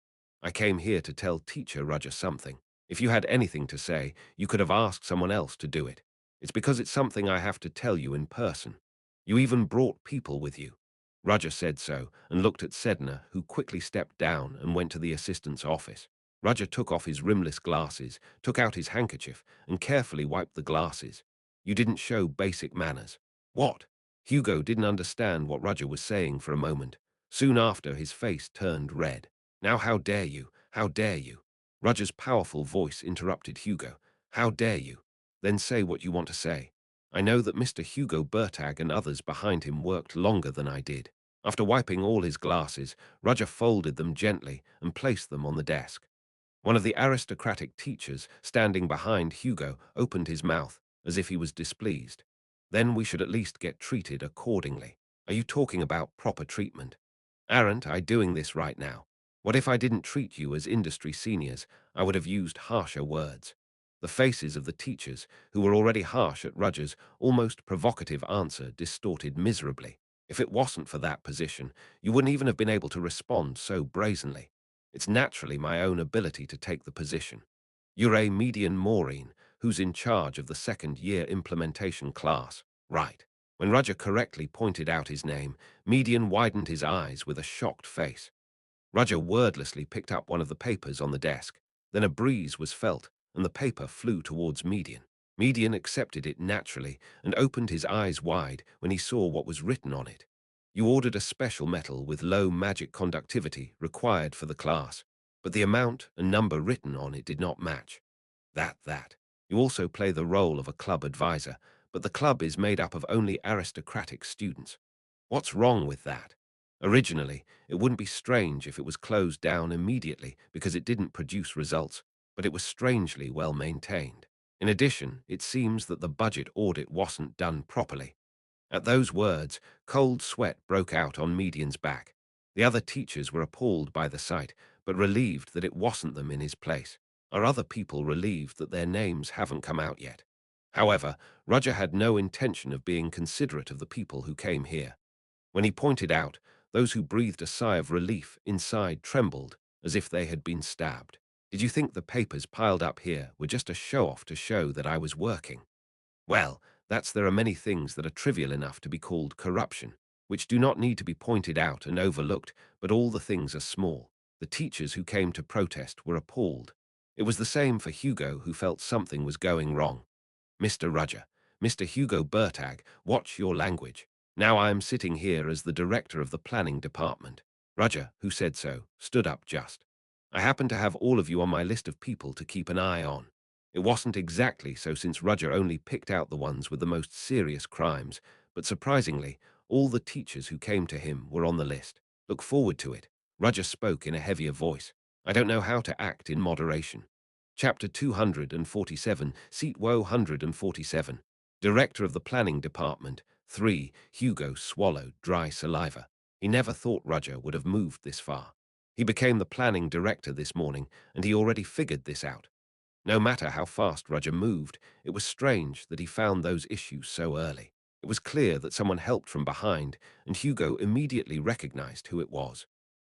"I came here to tell Teacher Rudger something. If you had anything to say, you could have asked someone else to do it. It's because it's something I have to tell you in person. You even brought people with you." Rudger said so and looked at Sedna, who quickly stepped down and went to the assistant's office. Rudger took off his rimless glasses, took out his handkerchief, and carefully wiped the glasses. "You didn't show basic manners." "What?" Hugo didn't understand what Rudger was saying for a moment. Soon after, his face turned red. "Now how dare you? How dare you?" Rudger's powerful voice interrupted Hugo. "How dare you? Then say what you want to say. I know that Mr. Hugo Bertag and others behind him worked longer than I did." After wiping all his glasses, Rudger folded them gently and placed them on the desk. One of the aristocratic teachers, standing behind Hugo, opened his mouth, as if he was displeased. "Then we should at least get treated accordingly. Are you talking about proper treatment? Aren't I doing this right now? What if I didn't treat you as industry seniors? I would have used harsher words." The faces of the teachers, who were already harsh at Rudger's almost provocative answer, distorted miserably. "If it wasn't for that position, you wouldn't even have been able to respond so brazenly. It's naturally my own ability to take the position. You're a median Maureen, who's in charge of the second-year implementation class, right?" When Rudger correctly pointed out his name, Median widened his eyes with a shocked face. Rudger wordlessly picked up one of the papers on the desk. Then a breeze was felt, and the paper flew towards Median. Median accepted it naturally and opened his eyes wide when he saw what was written on it. "You ordered a special metal with low magic conductivity required for the class, but the amount and number written on it did not match. That. You also play the role of a club advisor, but the club is made up of only aristocratic students. What's wrong with that? Originally, it wouldn't be strange if it was closed down immediately because it didn't produce results, but it was strangely well maintained. In addition, it seems that the budget audit wasn't done properly." At those words, cold sweat broke out on Median's back. The other teachers were appalled by the sight, but relieved that it wasn't them in his place. Are other people relieved that their names haven't come out yet? However, Rudger had no intention of being considerate of the people who came here. When he pointed out, those who breathed a sigh of relief inside trembled as if they had been stabbed. "Did you think the papers piled up here were just a show-off to show that I was working? Well, there are many things that are trivial enough to be called corruption, which do not need to be pointed out and overlooked, but all the things are small." The teachers who came to protest were appalled. It was the same for Hugo, who felt something was going wrong. "Mr. Rudger, Mr. Hugo Bertag, watch your language. Now I am sitting here as the director of the planning department." Rudger, who said so, stood up just. "I happen to have all of you on my list of people to keep an eye on." It wasn't exactly so, since Rudger only picked out the ones with the most serious crimes, but surprisingly, all the teachers who came to him were on the list. "Look forward to it." Rudger spoke in a heavier voice. "I don't know how to act in moderation." Chapter 247, Seat Woe 147. Director of the Planning Department, 3. Hugo swallowed dry saliva. He never thought Rudger would have moved this far. He became the planning director this morning, and he already figured this out. No matter how fast Rudger moved, it was strange that he found those issues so early. It was clear that someone helped from behind, and Hugo immediately recognized who it was.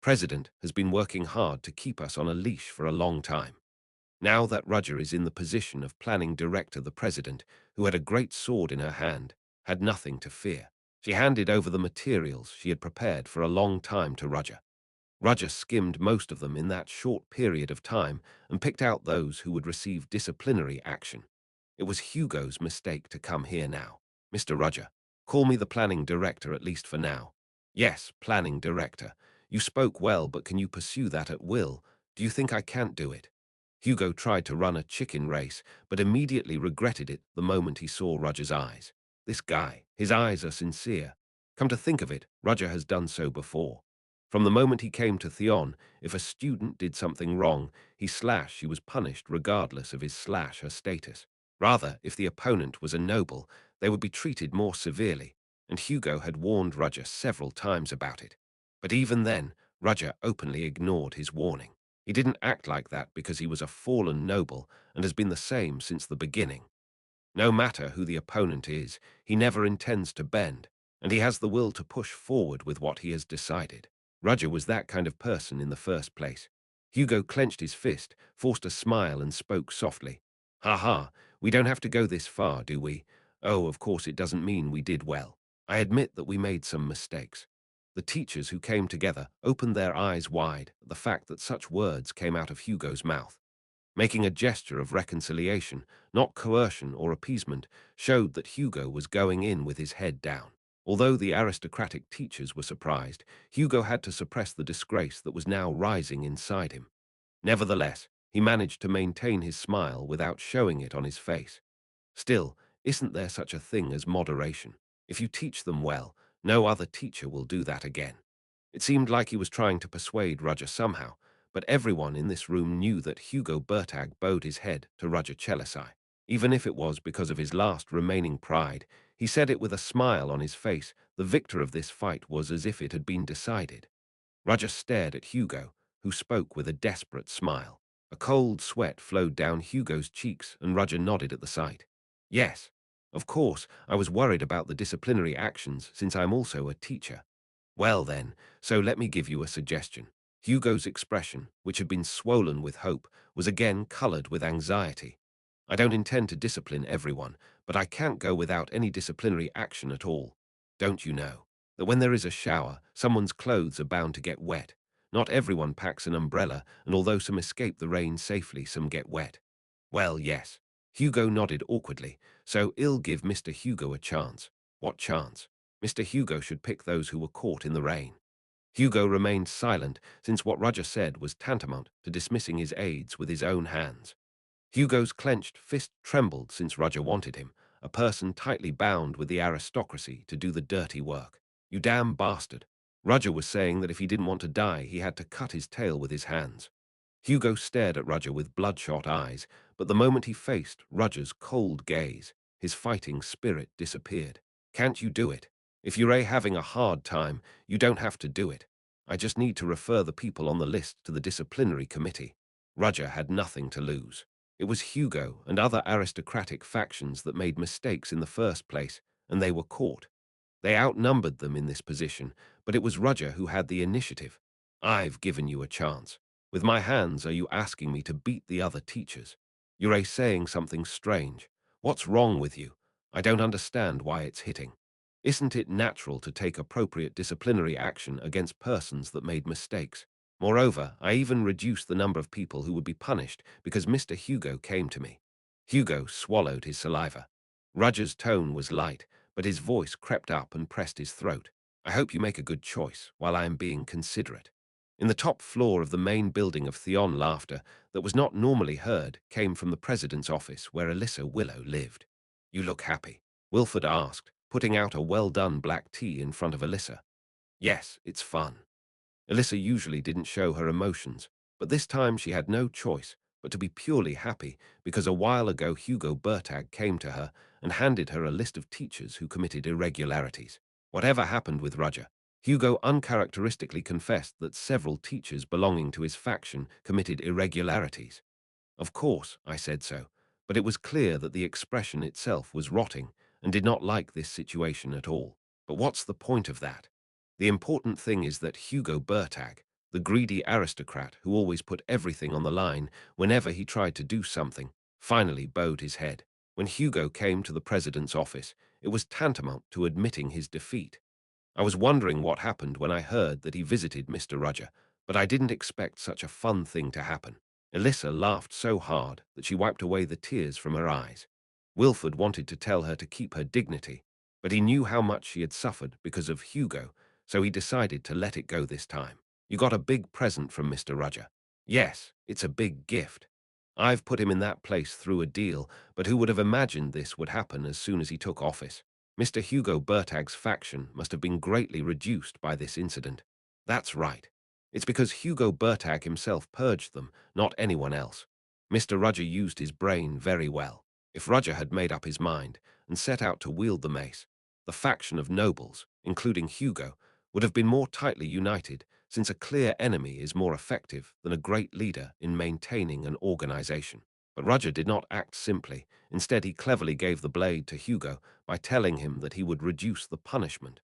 President has been working hard to keep us on a leash for a long time. Now that Rudger is in the position of planning director, the president, who had a great sword in her hand, had nothing to fear. She handed over the materials she had prepared for a long time to Rudger. Rudger skimmed most of them in that short period of time and picked out those who would receive disciplinary action. It was Hugo's mistake to come here now. "Mr. Rudger, call me the planning director, at least for now." "Yes, planning director. You spoke well, but can you pursue that at will? Do you think I can't do it? Hugo tried to run a chicken race, but immediately regretted it the moment he saw Roger's eyes. This guy, his eyes are sincere. Come to think of it, Roger has done so before. From the moment he came to Theon, if a student did something wrong, he was punished regardless of his/her status. Rather, if the opponent was a noble, they would be treated more severely, and Hugo had warned Roger several times about it. But even then, Roger openly ignored his warning. He didn't act like that because he was a fallen noble and has been the same since the beginning. No matter who the opponent is, he never intends to bend, and he has the will to push forward with what he has decided. Roger was that kind of person in the first place. Hugo clenched his fist, forced a smile, and spoke softly. "Ha ha, we don't have to go this far, do we? Oh, of course it doesn't mean we did well. I admit that we made some mistakes." The teachers who came together opened their eyes wide at the fact that such words came out of Hugo's mouth. Making a gesture of reconciliation, not coercion or appeasement, showed that Hugo was going in with his head down. Although the aristocratic teachers were surprised, Hugo had to suppress the disgrace that was now rising inside him. Nevertheless, he managed to maintain his smile without showing it on his face. Still, isn't there such a thing as moderation? If you teach them well, no other teacher will do that again. It seemed like he was trying to persuade Roger somehow, but everyone in this room knew that Hugo Bertag bowed his head to Roger Chelisai. Even if it was because of his last remaining pride, he said it with a smile on his face. The victor of this fight was as if it had been decided. Roger stared at Hugo, who spoke with a desperate smile. A cold sweat flowed down Hugo's cheeks, and Roger nodded at the sight. "Yes, of course, I was worried about the disciplinary actions since I'm also a teacher." "Well then, so let me give you a suggestion." Hugo's expression, which had been swollen with hope, was again colored with anxiety. "I don't intend to discipline everyone, but I can't go without any disciplinary action at all. Don't you know that when there is a shower, someone's clothes are bound to get wet? Not everyone packs an umbrella, and although some escape the rain safely, some get wet." "Well, yes." Hugo nodded awkwardly. "So I'll give Mr. Hugo a chance." "What chance?" "Mr. Hugo should pick those who were caught in the rain." Hugo remained silent, since what Roger said was tantamount to dismissing his aides with his own hands. Hugo's clenched fist trembled since Roger wanted him, a person tightly bound with the aristocracy, to do the dirty work. "You damn bastard." Roger was saying that if he didn't want to die, he had to cut his tail with his hands. Hugo stared at Roger with bloodshot eyes, but the moment he faced Roger's cold gaze, his fighting spirit disappeared. "Can't you do it? If you're having a hard time, you don't have to do it. I just need to refer the people on the list to the disciplinary committee." Roger had nothing to lose. It was Hugo and other aristocratic factions that made mistakes in the first place, and they were caught. They outnumbered them in this position, but it was Roger who had the initiative. "I've given you a chance. With my hands are you asking me to beat the other teachers? You're saying something strange. What's wrong with you? I don't understand why it's hitting. Isn't it natural to take appropriate disciplinary action against persons that made mistakes? Moreover, I even reduced the number of people who would be punished because Mr. Hugo came to me." Hugo swallowed his saliva. Roger's tone was light, but his voice crept up and pressed his throat. "I hope you make a good choice, while I am being considerate." In the top floor of the main building of Theon, laughter that was not normally heard came from the president's office where Alyssa Willow lived. "You look happy," Wilford asked, putting out a well-done black tea in front of Alyssa. "Yes, it's fun." Alyssa usually didn't show her emotions, but this time she had no choice but to be purely happy because a while ago Hugo Bertag came to her and handed her a list of teachers who committed irregularities. Whatever happened with Roger, Hugo uncharacteristically confessed that several teachers belonging to his faction committed irregularities. "Of course, I said so, but it was clear that the expression itself was rotting and did not like this situation at all. But what's the point of that? The important thing is that Hugo Bertag, the greedy aristocrat who always put everything on the line whenever he tried to do something, finally bowed his head. When Hugo came to the president's office, it was tantamount to admitting his defeat. I was wondering what happened when I heard that he visited Mr. Roger, but I didn't expect such a fun thing to happen." Alyssa laughed so hard that she wiped away the tears from her eyes. Wilford wanted to tell her to keep her dignity, but he knew how much she had suffered because of Hugo, so he decided to let it go this time. You got a big present from Mr. Rudger. Yes, it's a big gift. I've put him in that place through a deal, but who would have imagined this would happen as soon as he took office? Mr. Hugo Bertag's faction must have been greatly reduced by this incident. That's right. It's because Hugo Bertag himself purged them, not anyone else. Mr. Rudger used his brain very well. If Rudger had made up his mind and set out to wield the mace, the faction of nobles, including Hugo, would have been more tightly united, since a clear enemy is more effective than a great leader in maintaining an organization. But Rudger did not act simply. Instead, he cleverly gave the blade to Hugo by telling him that he would reduce the punishment.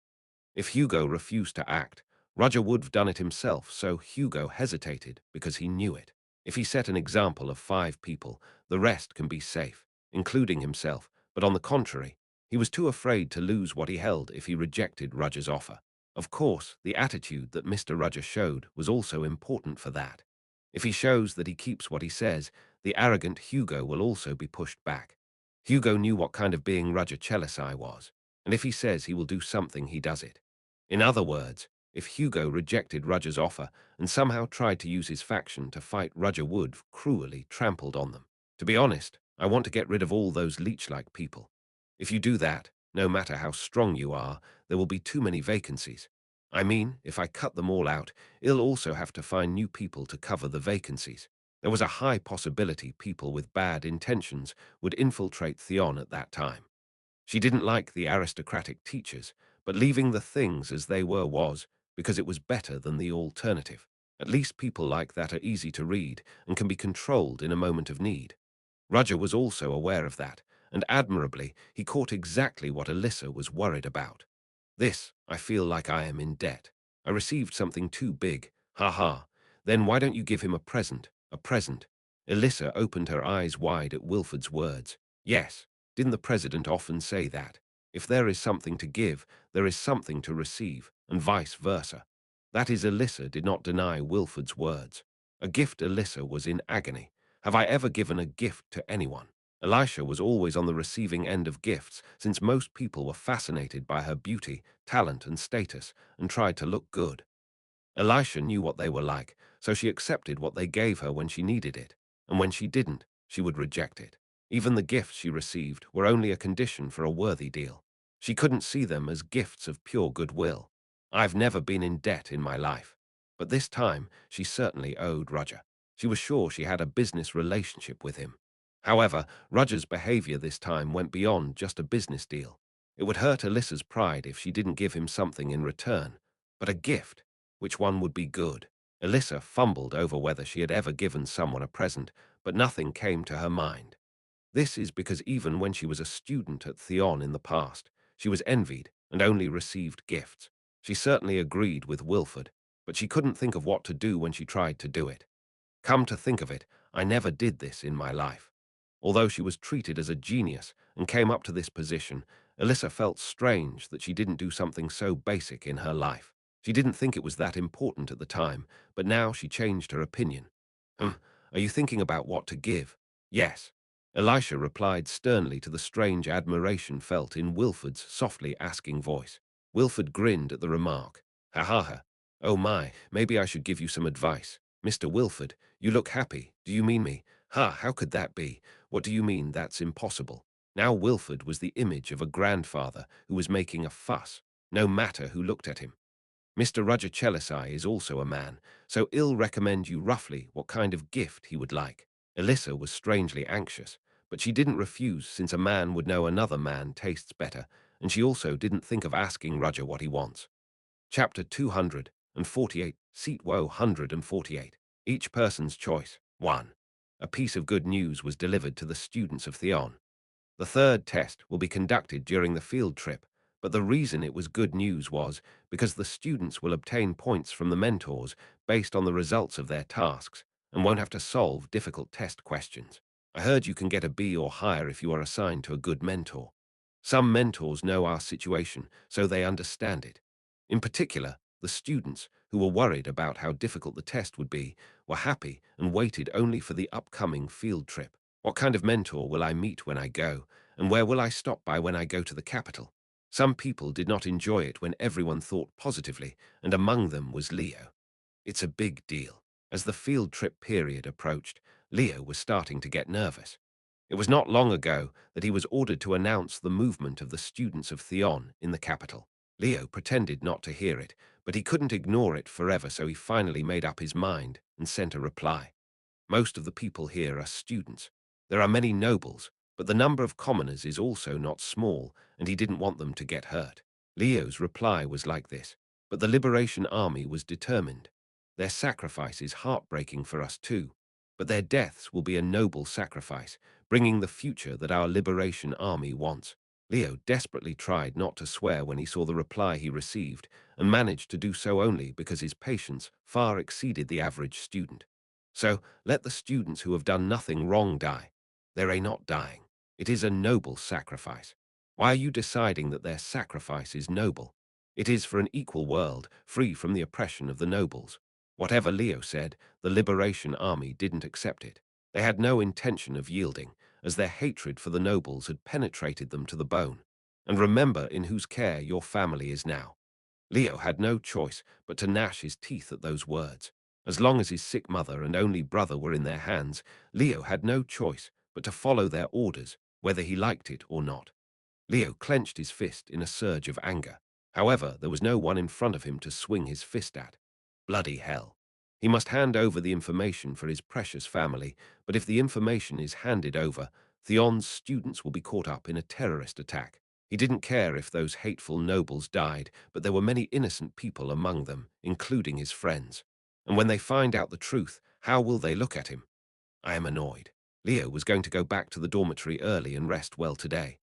If Hugo refused to act, Rudger would have done it himself, so Hugo hesitated because he knew it. If he set an example of 5 people, the rest can be safe, including himself, but on the contrary, he was too afraid to lose what he held if he rejected Rudger's offer. Of course, the attitude that Mr. Rudger showed was also important for that. If he shows that he keeps what he says, the arrogant Hugo will also be pushed back. Hugo knew what kind of being Rudger Chelisai was, and if he says he will do something, he does it. In other words, if Hugo rejected Rudger's offer and somehow tried to use his faction to fight, Rudger would have cruelly trampled on them. To be honest, I want to get rid of all those leech-like people. If you do that, no matter how strong you are, there will be too many vacancies. I mean, if I cut them all out, he'll also have to find new people to cover the vacancies. There was a high possibility people with bad intentions would infiltrate Theon at that time. She didn't like the aristocratic teachers, but leaving the things as they were was because it was better than the alternative. At least people like that are easy to read and can be controlled in a moment of need. Rudger was also aware of that, and admirably, he caught exactly what Alyssa was worried about. This, I feel like I am in debt. I received something too big. Ha ha. Then why don't you give him a present? A present? Alyssa opened her eyes wide at Wilford's words. Yes, didn't the president often say that? If there is something to give, there is something to receive, and vice versa. That is, Alyssa did not deny Wilford's words. A gift. Alyssa was in agony. Have I ever given a gift to anyone? Elisha was always on the receiving end of gifts, since most people were fascinated by her beauty, talent, and status, and tried to look good. Elisha knew what they were like, so she accepted what they gave her when she needed it, and when she didn't, she would reject it. Even the gifts she received were only a condition for a worthy deal. She couldn't see them as gifts of pure goodwill. I've never been in debt in my life, but this time she certainly owed Rudger. She was sure she had a business relationship with him. However, Rudger's behavior this time went beyond just a business deal. It would hurt Alyssa's pride if she didn't give him something in return, but a gift. Which one would be good? Alyssa fumbled over whether she had ever given someone a present, but nothing came to her mind. This is because even when she was a student at Theon in the past, she was envied and only received gifts. She certainly agreed with Wilford, but she couldn't think of what to do when she tried to do it. Come to think of it, I never did this in my life. Although she was treated as a genius and came up to this position, Alyssa felt strange that she didn't do something so basic in her life. She didn't think it was that important at the time, but now she changed her opinion. Are you thinking about what to give? Yes. Elisha replied sternly to the strange admiration felt in Wilford's softly asking voice. Wilford grinned at the remark. Ha ha ha. Oh my, maybe I should give you some advice. Mr. Wilford, you look happy. Do you mean me? Ha, how could that be? What do you mean that's impossible? Now Wilford was the image of a grandfather who was making a fuss, no matter who looked at him. Mr. Rudger Chelisai is also a man, so I'll recommend you roughly what kind of gift he would like. Alyssa was strangely anxious, but she didn't refuse since a man would know another man tastes better, and she also didn't think of asking Rudger what he wants. Chapter 248, Seat Woe 148. Each person's choice. 1. A piece of good news was delivered to the students of Theon. The third test will be conducted during the field trip, but the reason it was good news was because the students will obtain points from the mentors based on the results of their tasks and won't have to solve difficult test questions. I heard you can get a B or higher if you are assigned to a good mentor. Some mentors know our situation, so they understand it. In particular, the students, who were worried about how difficult the test would be, were happy and waited only for the upcoming field trip. What kind of mentor will I meet when I go, and where will I stop by when I go to the capital? Some people did not enjoy it when everyone thought positively, and among them was Leo. It's a big deal. As the field trip period approached, Leo was starting to get nervous. It was not long ago that he was ordered to announce the movement of the students of Theon in the capital. Leo pretended not to hear it, but he couldn't ignore it forever, so he finally made up his mind and sent a reply. Most of the people here are students. There are many nobles, but the number of commoners is also not small, and he didn't want them to get hurt. Leo's reply was like this, but the Liberation Army was determined. Their sacrifice is heartbreaking for us too, but their deaths will be a noble sacrifice, bringing the future that our Liberation Army wants. Leo desperately tried not to swear when he saw the reply he received, and managed to do so only because his patience far exceeded the average student. So let the students who have done nothing wrong die. They're not dying. It is a noble sacrifice. Why are you deciding that their sacrifice is noble? It is for an equal world, free from the oppression of the nobles. Whatever Leo said, the Liberation Army didn't accept it. They had no intention of yielding, as their hatred for the nobles had penetrated them to the bone. And remember in whose care your family is now. Leo had no choice but to gnash his teeth at those words. As long as his sick mother and only brother were in their hands, Leo had no choice but to follow their orders, whether he liked it or not. Leo clenched his fist in a surge of anger. However, there was no one in front of him to swing his fist at. Bloody hell. He must hand over the information for his precious family, but if the information is handed over, Theon's students will be caught up in a terrorist attack. He didn't care if those hateful nobles died, but there were many innocent people among them, including his friends. And when they find out the truth, how will they look at him? I am annoyed. Leo was going to go back to the dormitory early and rest well today.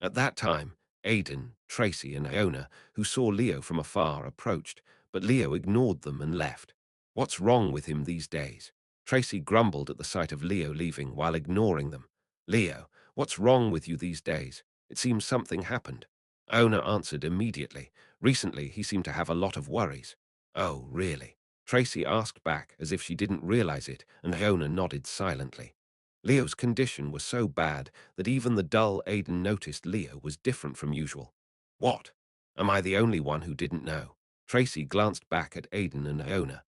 At that time, Aidan, Tracy, and Iona, who saw Leo from afar, approached, but Leo ignored them and left. What's wrong with him these days? Tracy grumbled at the sight of Leo leaving while ignoring them. Leo, what's wrong with you these days? It seems something happened. Iona answered immediately. Recently, he seemed to have a lot of worries. Oh, really? Tracy asked back as if she didn't realize it, and Iona nodded silently. Leo's condition was so bad that even the dull Aidan noticed Leo was different from usual. What? Am I the only one who didn't know? Tracy glanced back at Aidan and Iona.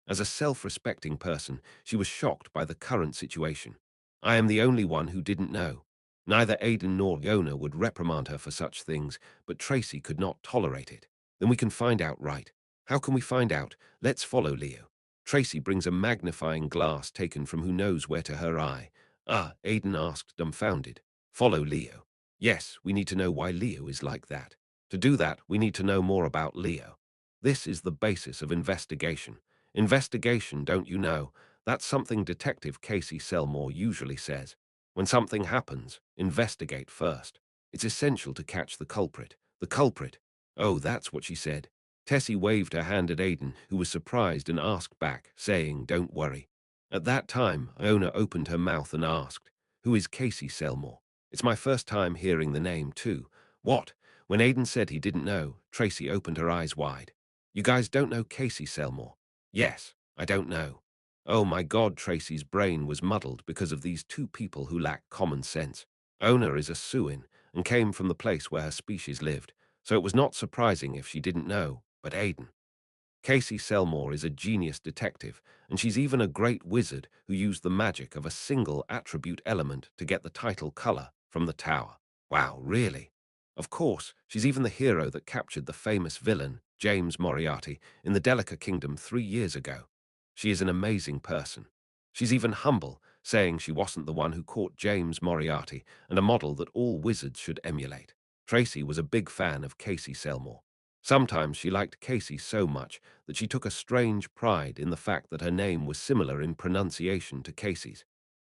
As a self-respecting person, she was shocked by the current situation. I am the only one who didn't know. Neither Aidan nor Iona would reprimand her for such things, but Tracy could not tolerate it. Then we can find out, right? How can we find out? Let's follow Leo. Tracy brings a magnifying glass taken from who knows where to her eye. Ah, Aidan asked, dumbfounded. Follow Leo. Yes, we need to know why Leo is like that. To do that, we need to know more about Leo. This is the basis of investigation. Investigation, don't you know? That's something Detective Casey Selmore usually says. When something happens, investigate first. It's essential to catch the culprit. The culprit. Oh, that's what she said. Tessie waved her hand at Aidan, who was surprised and asked back, saying, "Don't worry." At that time, Iona opened her mouth and asked, "Who is Casey Selmore?" It's my first time hearing the name, too. What? When Aidan said he didn't know, Tracy opened her eyes wide. You guys don't know Casey Selmore? Yes, I don't know. Oh my God, Tracy's brain was muddled because of these two people who lack common sense. Ona is a Suin and came from the place where her species lived, so it was not surprising if she didn't know, but Aidan. Casey Selmore is a genius detective, and she's even a great wizard who used the magic of a single attribute element to get the title color from the tower. Wow, really? Of course, she's even the hero that captured the famous villain, James Moriarty, in the Delica Kingdom 3 years ago. She is an amazing person. She's even humble, saying she wasn't the one who caught James Moriarty, and a model that all wizards should emulate. Tracy was a big fan of Casey Selmore. Sometimes she liked Casey so much that she took a strange pride in the fact that her name was similar in pronunciation to Casey's.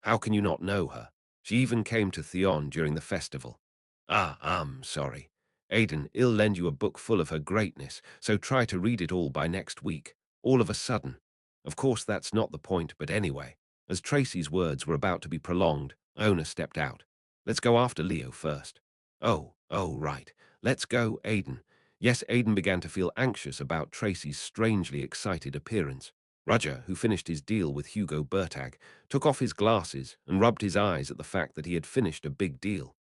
How can you not know her? She even came to Theon during the festival. Ah, I'm sorry. Aidan, I'll lend you a book full of her greatness, so try to read it all by next week, all of a sudden. Of course, that's not the point, but anyway. As Tracy's words were about to be prolonged, Iona stepped out. Let's go after Leo first. Oh, right. Let's go, Aidan. Yes, Aidan began to feel anxious about Tracy's strangely excited appearance. Roger, who finished his deal with Hugo Bertag, took off his glasses and rubbed his eyes at the fact that he had finished a big deal.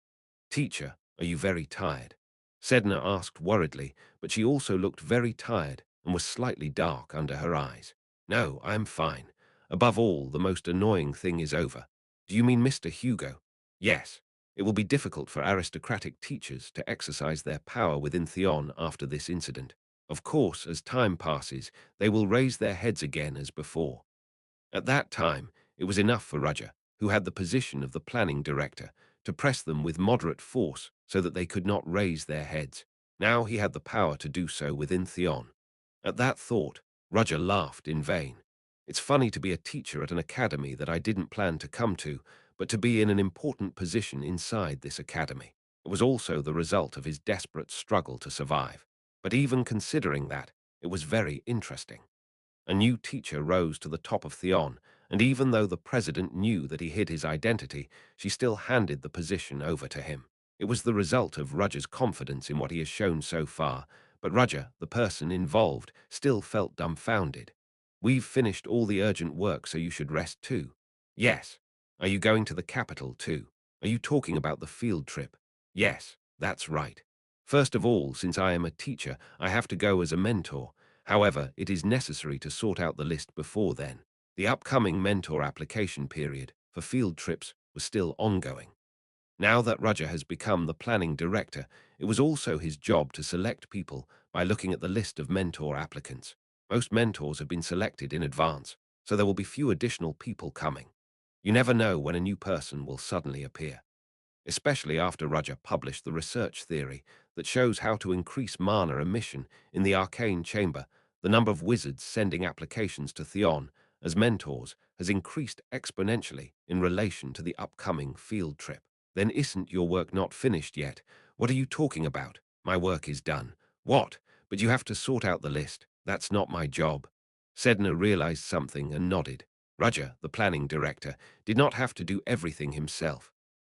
Teacher, are you very tired? Sedna asked worriedly, but she also looked very tired and was slightly dark under her eyes. No, I'm fine. Above all, the most annoying thing is over. Do you mean Mr. Hugo? Yes. It will be difficult for aristocratic teachers to exercise their power within Theon after this incident. Of course, as time passes, they will raise their heads again as before. At that time, it was enough for Roger, who had the position of the planning director, to press them with moderate force so that they could not raise their heads. Now he had the power to do so within Theon. At that thought, Roger laughed in vain. It's funny to be a teacher at an academy that I didn't plan to come to, but to be in an important position inside this academy. It was also the result of his desperate struggle to survive. But even considering that, it was very interesting. A new teacher rose to the top of Theon, and even though the president knew that he hid his identity, she still handed the position over to him. It was the result of Roger's confidence in what he has shown so far, but Roger, the person involved, still felt dumbfounded. We've finished all the urgent work, so you should rest too. Yes. Are you going to the capital too? Are you talking about the field trip? Yes, that's right. First of all, since I am a teacher, I have to go as a mentor. However, it is necessary to sort out the list before then. The upcoming mentor application period for field trips was still ongoing. Now that Roger has become the planning director, it was also his job to select people by looking at the list of mentor applicants. Most mentors have been selected in advance, so there will be few additional people coming. You never know when a new person will suddenly appear, especially after Roger published the research theory that shows how to increase mana emission in the arcane chamber. The number of wizards sending applications to Theon as mentors has increased exponentially in relation to the upcoming field trip. Then isn't your work not finished yet? What are you talking about? My work is done. What? But you have to sort out the list. That's not my job. Sedna realized something and nodded. Roger, the planning director, did not have to do everything himself.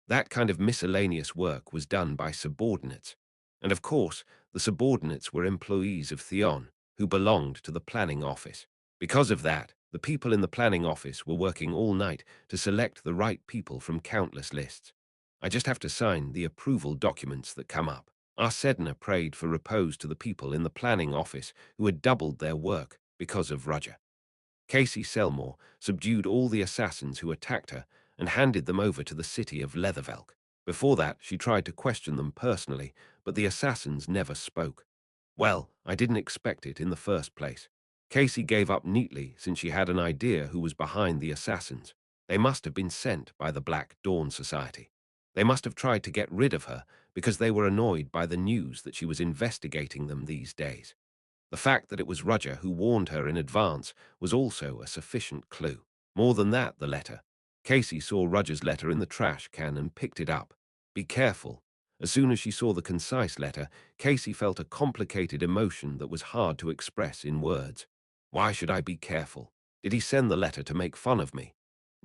That kind of miscellaneous work was done by subordinates. And of course, the subordinates were employees of Theon, who belonged to the planning office. Because of that, the people in the planning office were working all night to select the right people from countless lists. I just have to sign the approval documents that come up. Our Sedna prayed for repose to the people in the planning office who had doubled their work because of Roger. Casey Selmore subdued all the assassins who attacked her and handed them over to the city of Leathervelk. Before that, she tried to question them personally, but the assassins never spoke. Well, I didn't expect it in the first place. Casey gave up neatly since she had an idea who was behind the assassins. They must have been sent by the Black Dawn Society. They must have tried to get rid of her because they were annoyed by the news that she was investigating them these days. The fact that it was Roger who warned her in advance was also a sufficient clue. More than that, the letter. Casey saw Roger's letter in the trash can and picked it up. Be careful. As soon as she saw the concise letter, Casey felt a complicated emotion that was hard to express in words. Why should I be careful? Did he send the letter to make fun of me?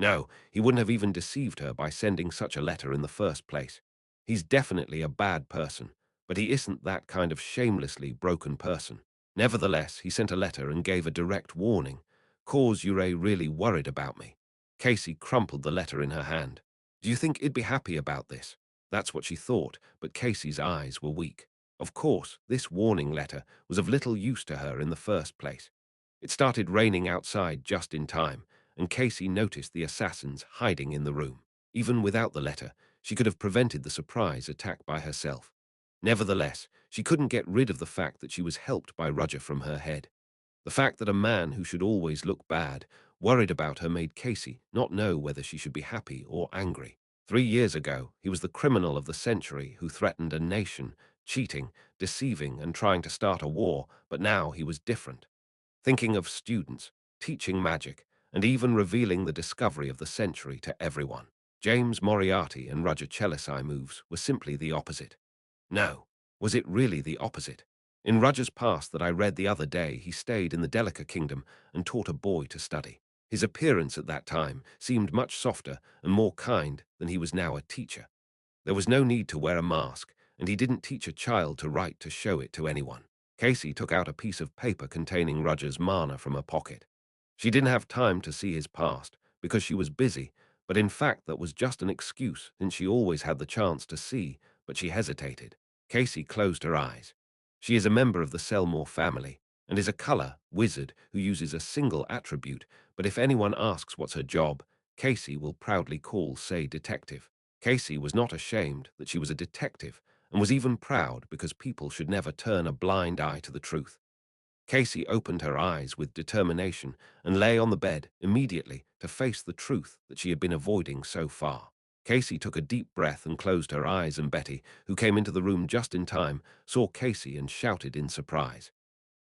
No, he wouldn't have even deceived her by sending such a letter in the first place. He's definitely a bad person, but he isn't that kind of shamelessly broken person. Nevertheless, he sent a letter and gave a direct warning. Cause Ure really worried about me. Casey crumpled the letter in her hand. Do you think he'd be happy about this? That's what she thought, but Casey's eyes were weak. Of course, this warning letter was of little use to her in the first place. It started raining outside just in time, and Casey noticed the assassins hiding in the room. Even without the letter, she could have prevented the surprise attack by herself. Nevertheless, she couldn't get rid of the fact that she was helped by Roger from her head. The fact that a man who should always look bad worried about her made Casey not know whether she should be happy or angry. 3 years ago, he was the criminal of the century who threatened a nation, cheating, deceiving, and trying to start a war, but now he was different. Thinking of students, teaching magic, and even revealing the discovery of the century to everyone. James Moriarty and Roger Chelisai moves were simply the opposite. No, was it really the opposite? In Roger's past that I read the other day, he stayed in the Delica Kingdom and taught a boy to study. His appearance at that time seemed much softer and more kind than he was now a teacher. There was no need to wear a mask, and he didn't teach a child to write to show it to anyone. Casey took out a piece of paper containing Roger's mana from her pocket. She didn't have time to see his past because she was busy, but in fact that was just an excuse since she always had the chance to see, but she hesitated. Casey closed her eyes. She is a member of the Selmore family, and is a color wizard who uses a single attribute, but if anyone asks what's her job, Casey will proudly call, say, detective. Casey was not ashamed that she was a detective, and was even proud because people should never turn a blind eye to the truth. Casey opened her eyes with determination and lay on the bed immediately to face the truth that she had been avoiding so far. Casey took a deep breath and closed her eyes, and Betty, who came into the room just in time, saw Casey and shouted in surprise.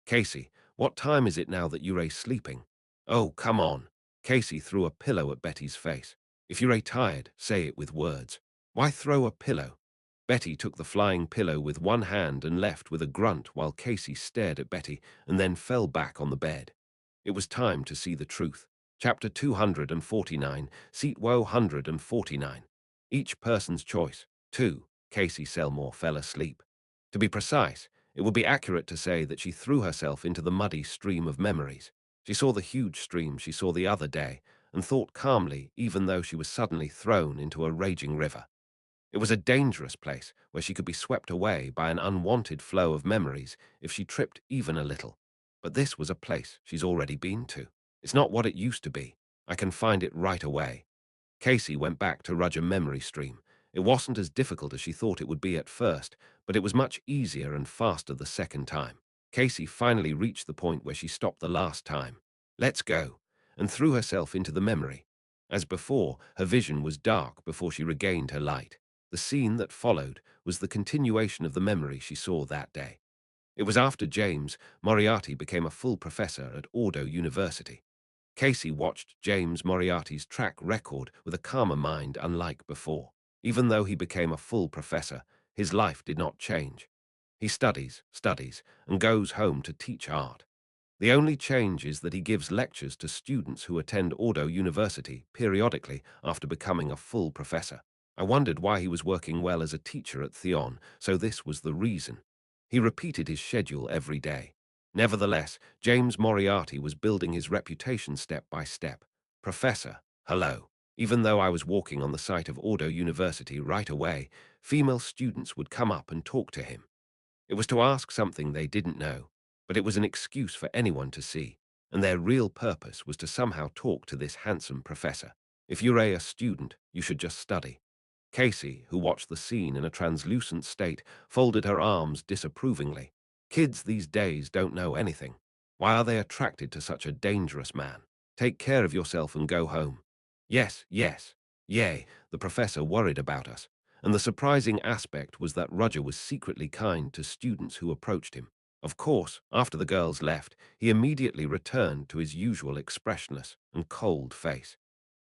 Casey, what time is it now that you're sleeping? Oh, come on. Casey threw a pillow at Betty's face. If you're tired, say it with words. Why throw a pillow? Betty took the flying pillow with one hand and left with a grunt while Casey stared at Betty and then fell back on the bed. It was time to see the truth. Chapter 249, Seat Woe 149. Each person's choice. 2. Casey Selmore fell asleep. To be precise, it would be accurate to say that she threw herself into the muddy stream of memories. She saw the huge stream she saw the other day and thought calmly even though she was suddenly thrown into a raging river. It was a dangerous place where she could be swept away by an unwanted flow of memories if she tripped even a little. But this was a place she's already been to. It's not what it used to be. I can find it right away. Casey went back to Roger memory stream. It wasn't as difficult as she thought it would be at first, but it was much easier and faster the second time. Casey finally reached the point where she stopped the last time. Let's go, and threw herself into the memory. As before, her vision was dark before she regained her light. The scene that followed was the continuation of the memory she saw that day. It was after James Moriarty became a full professor at Audio University. Casey watched James Moriarty's track record with a calmer mind unlike before. Even though he became a full professor, his life did not change. He studies, and goes home to teach art. The only change is that he gives lectures to students who attend Audio University periodically after becoming a full professor. I wondered why he was working well as a teacher at Theon, so this was the reason. He repeated his schedule every day. Nevertheless, James Moriarty was building his reputation step by step. Professor, hello. Even though I was walking on the site of Audio University right away, female students would come up and talk to him. It was to ask something they didn't know, but it was an excuse for anyone to see, and their real purpose was to somehow talk to this handsome professor. If you're a student, you should just study. Casey, who watched the scene in a translucent state, folded her arms disapprovingly. Kids these days don't know anything. Why are they attracted to such a dangerous man? Take care of yourself and go home. Yes, yes. Yay, the professor worried about us. And the surprising aspect was that Roger was secretly kind to students who approached him. Of course, after the girls left, he immediately returned to his usual expressionless and cold face.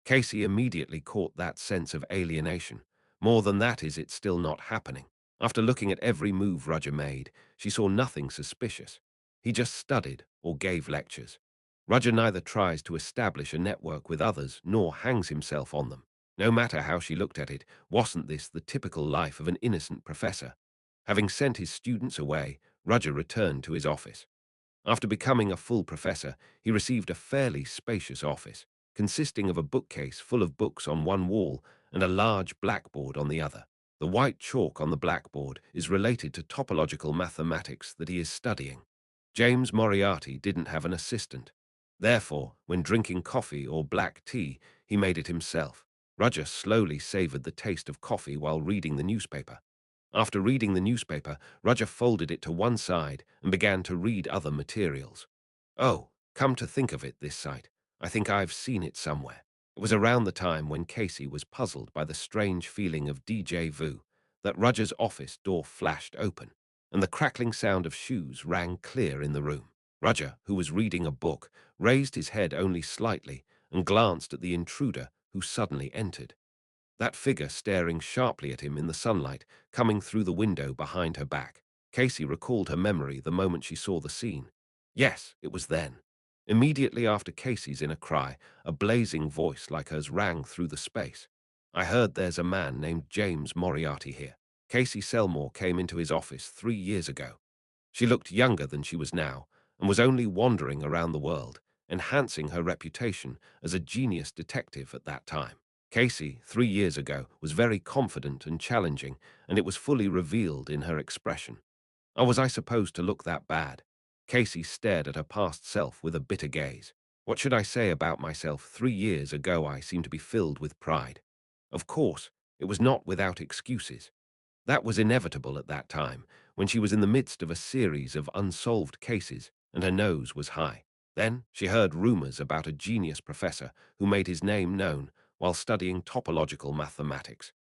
Casey immediately caught that sense of alienation. More than that, is it still not happening? After looking at every move Roger made, she saw nothing suspicious. He just studied or gave lectures. Roger neither tries to establish a network with others nor hangs himself on them. No matter how she looked at it, wasn't this the typical life of an innocent professor? Having sent his students away, Roger returned to his office. After becoming a full professor, he received a fairly spacious office, consisting of a bookcase full of books on one wall and a large blackboard on the other. The white chalk on the blackboard is related to topological mathematics that he is studying. James Moriarty didn't have an assistant. Therefore, when drinking coffee or black tea, he made it himself. Roger slowly savored the taste of coffee while reading the newspaper. After reading the newspaper, Roger folded it to one side and began to read other materials. Oh, come to think of it, this site. I think I've seen it somewhere. It was around the time when Casey was puzzled by the strange feeling of déjà vu that Roger's office door flashed open, and the crackling sound of shoes rang clear in the room. Roger, who was reading a book, raised his head only slightly and glanced at the intruder who suddenly entered. That figure staring sharply at him in the sunlight, coming through the window behind her back. Casey recalled her memory the moment she saw the scene. Yes, it was then. Immediately after Casey's inner cry, a blazing voice like hers rang through the space. I heard there's a man named James Moriarty here. Casey Selmore came into his office 3 years ago. She looked younger than she was now, and was only wandering around the world, enhancing her reputation as a genius detective at that time. Casey, 3 years ago, was very confident and challenging, and it was fully revealed in her expression. Oh, was I supposed to look that bad? Casey stared at her past self with a bitter gaze. What should I say about myself 3 years ago? I seemed to be filled with pride. Of course, it was not without excuses. That was inevitable at that time, when she was in the midst of a series of unsolved cases and her nose was high. Then she heard rumors about a genius professor who made his name known while studying topological mathematics.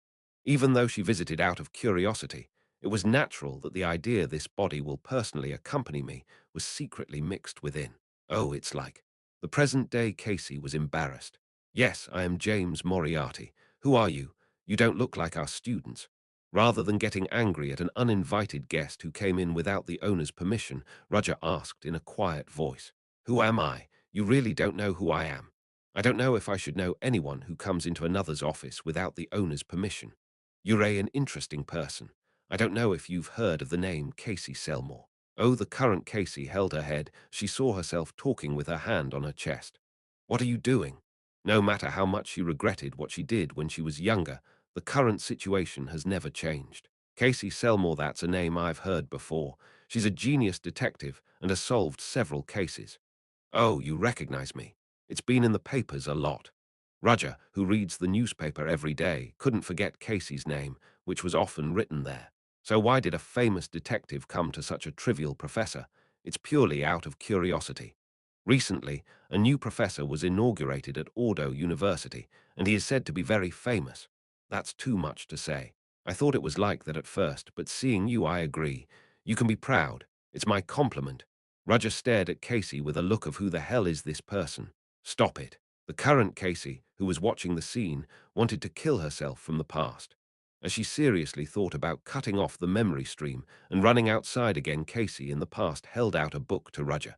Even though she visited out of curiosity, it was natural that the idea this body will personally accompany me was secretly mixed within. Oh, it's like. The present-day Casey was embarrassed. Yes, I am James Moriarty. Who are you? You don't look like our students. Rather than getting angry at an uninvited guest who came in without the owner's permission, Roger asked in a quiet voice, "Who am I? You really don't know who I am. I don't know if I should know anyone who comes into another's office without the owner's permission. You're an interesting person. I don't know if you've heard of the name Casey Selmore." Oh, the current Casey held her head. She saw herself talking with her hand on her chest. What are you doing? No matter how much she regretted what she did when she was younger, the current situation has never changed. Casey Selmore, that's a name I've heard before. She's a genius detective and has solved several cases. Oh, you recognize me. It's been in the papers a lot. Roger, who reads the newspaper every day, couldn't forget Casey's name, which was often written there. So why did a famous detective come to such a trivial professor? It's purely out of curiosity. Recently, a new professor was inaugurated at Audo University, and he is said to be very famous. That's too much to say. I thought it was like that at first, but seeing you, I agree. You can be proud. It's my compliment. Roger stared at Casey with a look of who the hell is this person? Stop it. The current Casey, who was watching the scene, wanted to kill herself from the past. As she seriously thought about cutting off the memory stream and running outside again, Casey in the past held out a book to Roger.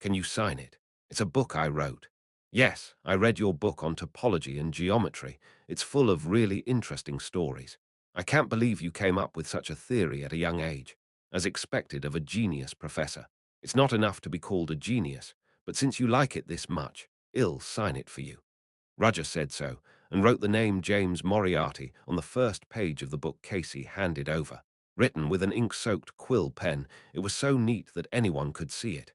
"Can you sign it? It's a book I wrote." "Yes, I read your book on topology and geometry. It's full of really interesting stories. I can't believe you came up with such a theory at a young age, as expected of a genius professor. It's not enough to be called a genius, but since you like it this much, I'll sign it for you." Roger said so, and wrote the name James Moriarty on the first page of the book Casey handed over. Written with an ink-soaked quill pen, it was so neat that anyone could see it.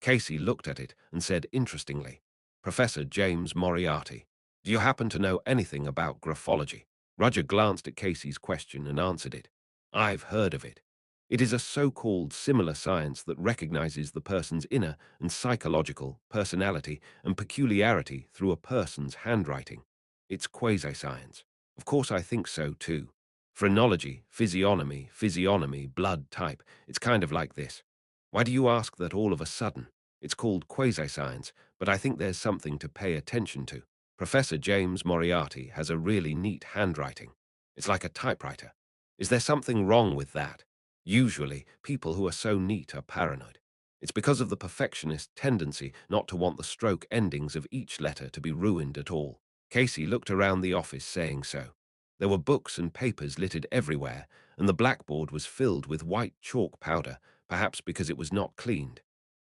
Casey looked at it and said interestingly, "Professor James Moriarty, do you happen to know anything about graphology?" Roger glanced at Casey's question and answered it. "I've heard of it. It is a so-called similar science that recognizes the person's inner and psychological personality and peculiarity through a person's handwriting. It's quasi-science. Of course I think so too. Phrenology, physiognomy, blood type, it's kind of like this. Why do you ask that all of a sudden? It's called quasi-science, but I think there's something to pay attention to. Professor James Moriarty has a really neat handwriting. It's like a typewriter. Is there something wrong with that? Usually, people who are so neat are paranoid. It's because of the perfectionist tendency not to want the stroke endings of each letter to be ruined at all. Casey looked around the office saying so. There were books and papers littered everywhere, and the blackboard was filled with white chalk powder, perhaps because it was not cleaned.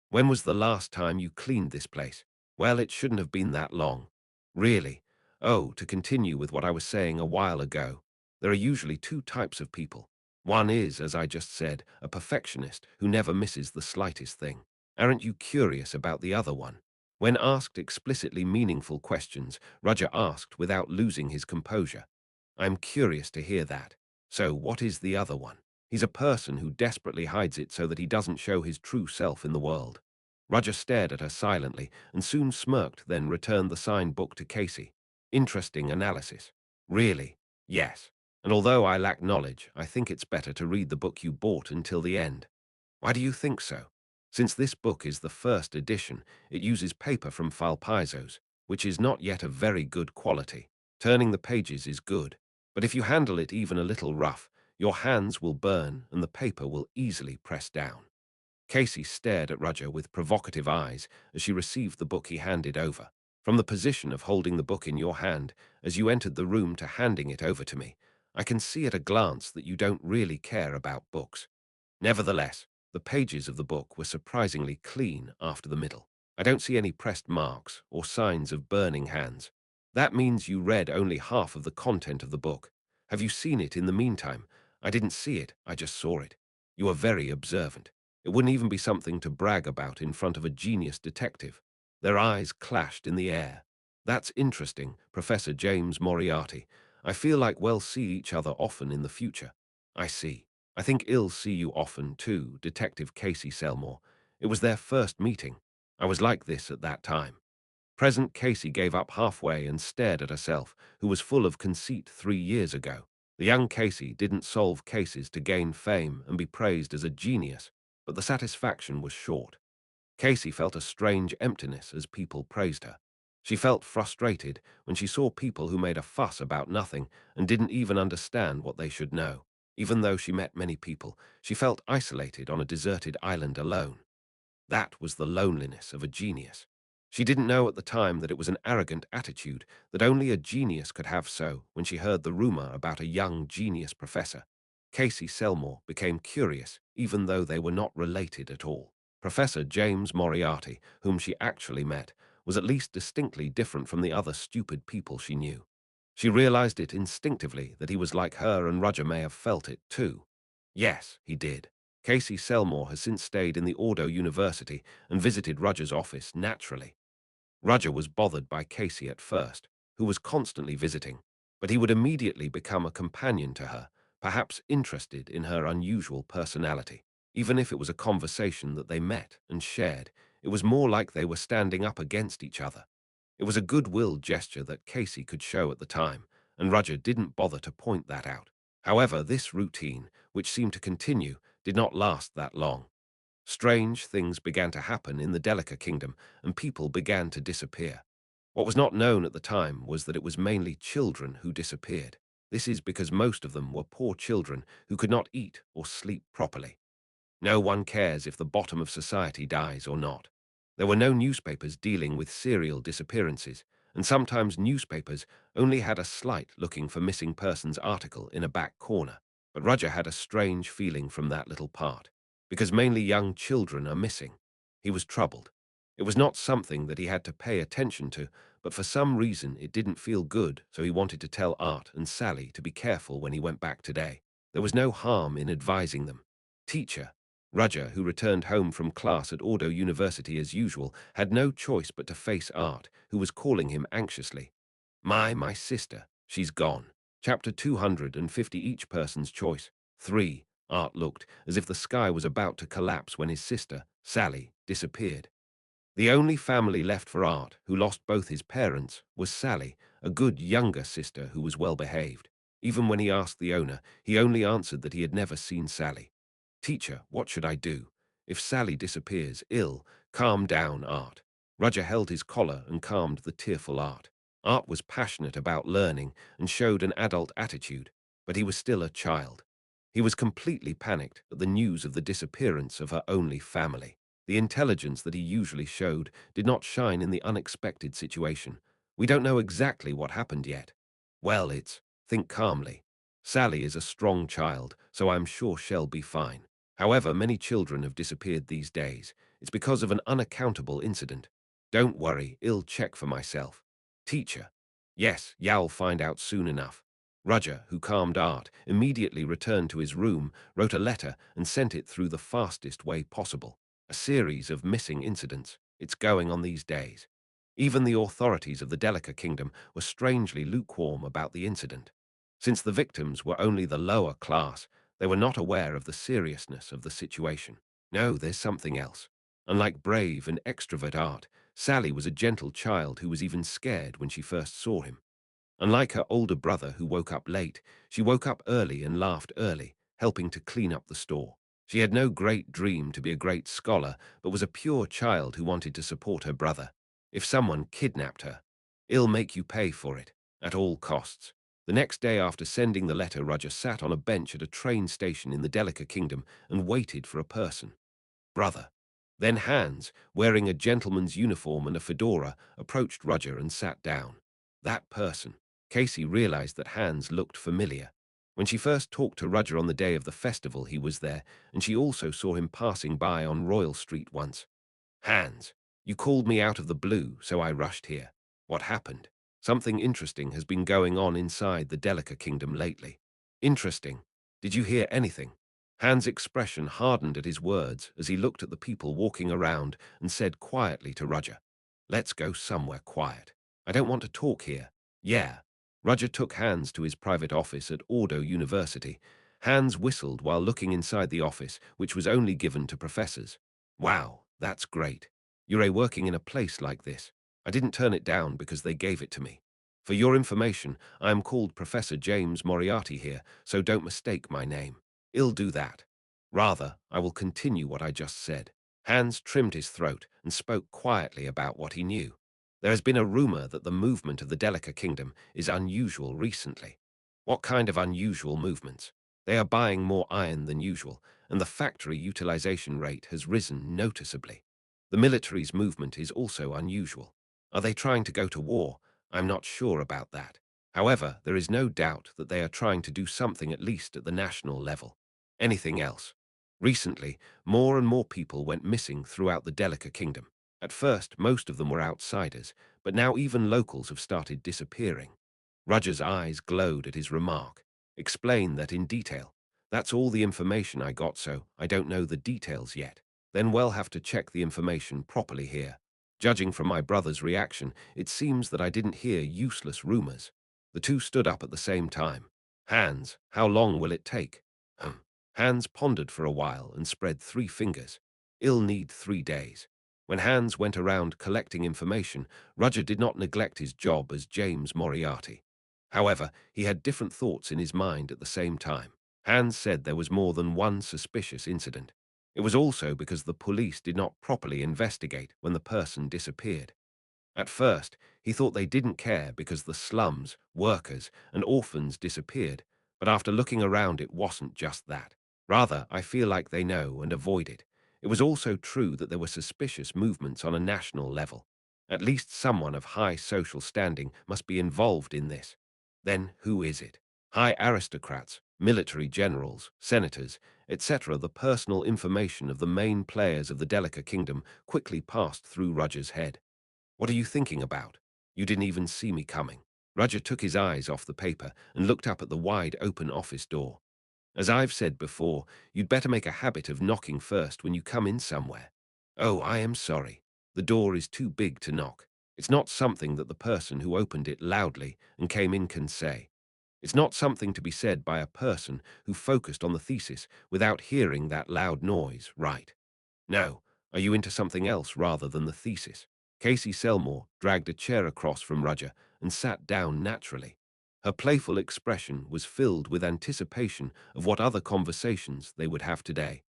"When was the last time you cleaned this place?" "Well, it shouldn't have been that long." "Really?" "Oh, to continue with what I was saying a while ago, there are usually two types of people. One is, as I just said, a perfectionist who never misses the slightest thing. Aren't you curious about the other one?" When asked explicitly meaningful questions, Roger asked without losing his composure. "I'm curious to hear that. So what is the other one?" "He's a person who desperately hides it so that he doesn't show his true self in the world." Roger stared at her silently and soon smirked, then returned the signed book to Casey. "Interesting analysis." "Really?" "Yes. And although I lack knowledge, I think it's better to read the book you bought until the end." "Why do you think so?" "Since this book is the first edition, it uses paper from Valparaiso's, which is not yet of very good quality. Turning the pages is good, but if you handle it even a little rough, your hands will burn and the paper will easily press down." Casey stared at Roger with provocative eyes as she received the book he handed over. "From the position of holding the book in your hand as you entered the room to handing it over to me, I can see at a glance that you don't really care about books. Nevertheless, the pages of the book were surprisingly clean after the middle. I don't see any pressed marks or signs of burning hands. That means you read only half of the content of the book. Have you seen it in the meantime?" "I didn't see it, I just saw it." "You are very observant. It wouldn't even be something to brag about in front of a genius detective. Their eyes clashed in the air. That's interesting, Professor James Moriarty. I feel like we'll see each other often in the future. I see. I think I'll see you often too, Detective Casey Selmore. It was their first meeting. I was like this at that time. Present Casey gave up halfway and stared at herself, who was full of conceit 3 years ago. The young Casey didn't solve cases to gain fame and be praised as a genius, but the satisfaction was short. Casey felt a strange emptiness as people praised her. She felt frustrated when she saw people who made a fuss about nothing and didn't even understand what they should know. Even though she met many people, she felt isolated on a deserted island alone. That was the loneliness of a genius. She didn't know at the time that it was an arrogant attitude that only a genius could have so when she heard the rumor about a young genius professor. Casey Selmore became curious, even though they were not related at all. Professor James Moriarty, whom she actually met, was at least distinctly different from the other stupid people she knew. She realized it instinctively that he was like her, and Roger may have felt it too. Yes, he did. Casey Selmore has since stayed in the Audio University and visited Roger's office naturally. Roger was bothered by Casey at first, who was constantly visiting, but he would immediately become a companion to her, perhaps interested in her unusual personality. Even if it was a conversation that they met and shared, it was more like they were standing up against each other. It was a goodwill gesture that Casey could show at the time, and Roger didn't bother to point that out. However, this routine, which seemed to continue, did not last that long. Strange things began to happen in the Delica Kingdom, and people began to disappear. What was not known at the time was that it was mainly children who disappeared. This is because most of them were poor children who could not eat or sleep properly. No one cares if the bottom of society dies or not. There were no newspapers dealing with serial disappearances, and sometimes newspapers only had a slight looking for missing persons article in a back corner. But Roger had a strange feeling from that little part, because mainly young children are missing. He was troubled. It was not something that he had to pay attention to, but for some reason it didn't feel good, so he wanted to tell Art and Sally to be careful when he went back today. There was no harm in advising them. Teacher, Roger, who returned home from class at Audio University as usual, had no choice but to face Art, who was calling him anxiously. My sister, she's gone. Chapter 250, each person's choice. 3. Art looked as if the sky was about to collapse when his sister, Sally, disappeared. The only family left for Art, who lost both his parents, was Sally, a good younger sister who was well behaved. Even when he asked the owner, he only answered that he had never seen Sally. Teacher, what should I do? If Sally disappears, calm down, Art. Roger held his collar and calmed the tearful Art. Art was passionate about learning and showed an adult attitude, but he was still a child. He was completely panicked at the news of the disappearance of her only family. The intelligence that he usually showed did not shine in the unexpected situation. We don't know exactly what happened yet. Well, think calmly. Sally is a strong child, so I'm sure she'll be fine. However, many children have disappeared these days. It's because of an unaccountable incident. Don't worry, I'll check for myself. Teacher. Yes, you'll find out soon enough. Roger, who calmed Art, immediately returned to his room, wrote a letter, and sent it through the fastest way possible. A series of missing incidents. It's going on these days. Even the authorities of the Delica Kingdom were strangely lukewarm about the incident. Since the victims were only the lower class, they were not aware of the seriousness of the situation. No, there's something else. Unlike brave and extrovert Art, Sally was a gentle child who was even scared when she first saw him. Unlike her older brother who woke up late, she woke up early and laughed early, helping to clean up the store. She had no great dream to be a great scholar, but was a pure child who wanted to support her brother. If someone kidnapped her, it'll make you pay for it, at all costs. The next day after sending the letter, Roger sat on a bench at a train station in the Delica Kingdom and waited for a person. Brother. Then Hans, wearing a gentleman's uniform and a fedora, approached Roger and sat down. That person. Casey realized that Hans looked familiar. When she first talked to Roger on the day of the festival, he was there, and she also saw him passing by on Royal Street once. Hans, you called me out of the blue, so I rushed here. What happened? Something interesting has been going on inside the Delica Kingdom lately. Interesting. Did you hear anything? Hans' expression hardened at his words as he looked at the people walking around and said quietly to Roger, "Let's go somewhere quiet. I don't want to talk here." "Yeah." Roger took Hans to his private office at Audio University. Hans whistled while looking inside the office, which was only given to professors. "Wow, that's great. You're working in a place like this. I didn't turn it down because they gave it to me. For your information, I am called Professor James Moriarty here, so don't mistake my name. I'll do that. Rather, I will continue what I just said." Hans trimmed his throat and spoke quietly about what he knew. "There has been a rumor that the movement of the Delica Kingdom is unusual recently." "What kind of unusual movements?" "They are buying more iron than usual, and the factory utilization rate has risen noticeably. The military's movement is also unusual. Are they trying to go to war? I'm not sure about that. However, there is no doubt that they are trying to do something at least at the national level. Anything else?" "Recently, more and more people went missing throughout the Delica Kingdom. At first, most of them were outsiders, but now even locals have started disappearing." Roger's eyes glowed at his remark. "Explain that in detail." "That's all the information I got, so I don't know the details yet." "Then we'll have to check the information properly here. Judging from my brother's reaction, it seems that I didn't hear useless rumors." The two stood up at the same time. "Hans, how long will it take?" Hans pondered for a while and spread 3 fingers. "I'll need 3 days." When Hans went around collecting information, Roger did not neglect his job as James Moriarty. However, he had different thoughts in his mind at the same time. Hans said there was more than one suspicious incident. It was also because the police did not properly investigate when the person disappeared. At first, he thought they didn't care because the slums, workers, and orphans disappeared, but after looking around it wasn't just that. Rather, I feel like they know and avoid it. It was also true that there were suspicious movements on a national level. At least someone of high social standing must be involved in this. Then who is it? High aristocrats, military generals, senators, etc. The personal information of the main players of the Delica Kingdom quickly passed through Roger's head. "What are you thinking about? You didn't even see me coming." Roger took his eyes off the paper and looked up at the wide-open office door. "As I've said before, you'd better make a habit of knocking first when you come in somewhere." "Oh, I am sorry. The door is too big to knock. It's not something that the person who opened it loudly and came in can say. It's not something to be said by a person who focused on the thesis without hearing that loud noise, right?" "No. Are you into something else rather than the thesis?" Casey Selmore dragged a chair across from Roger and sat down naturally. Her playful expression was filled with anticipation of what other conversations they would have today.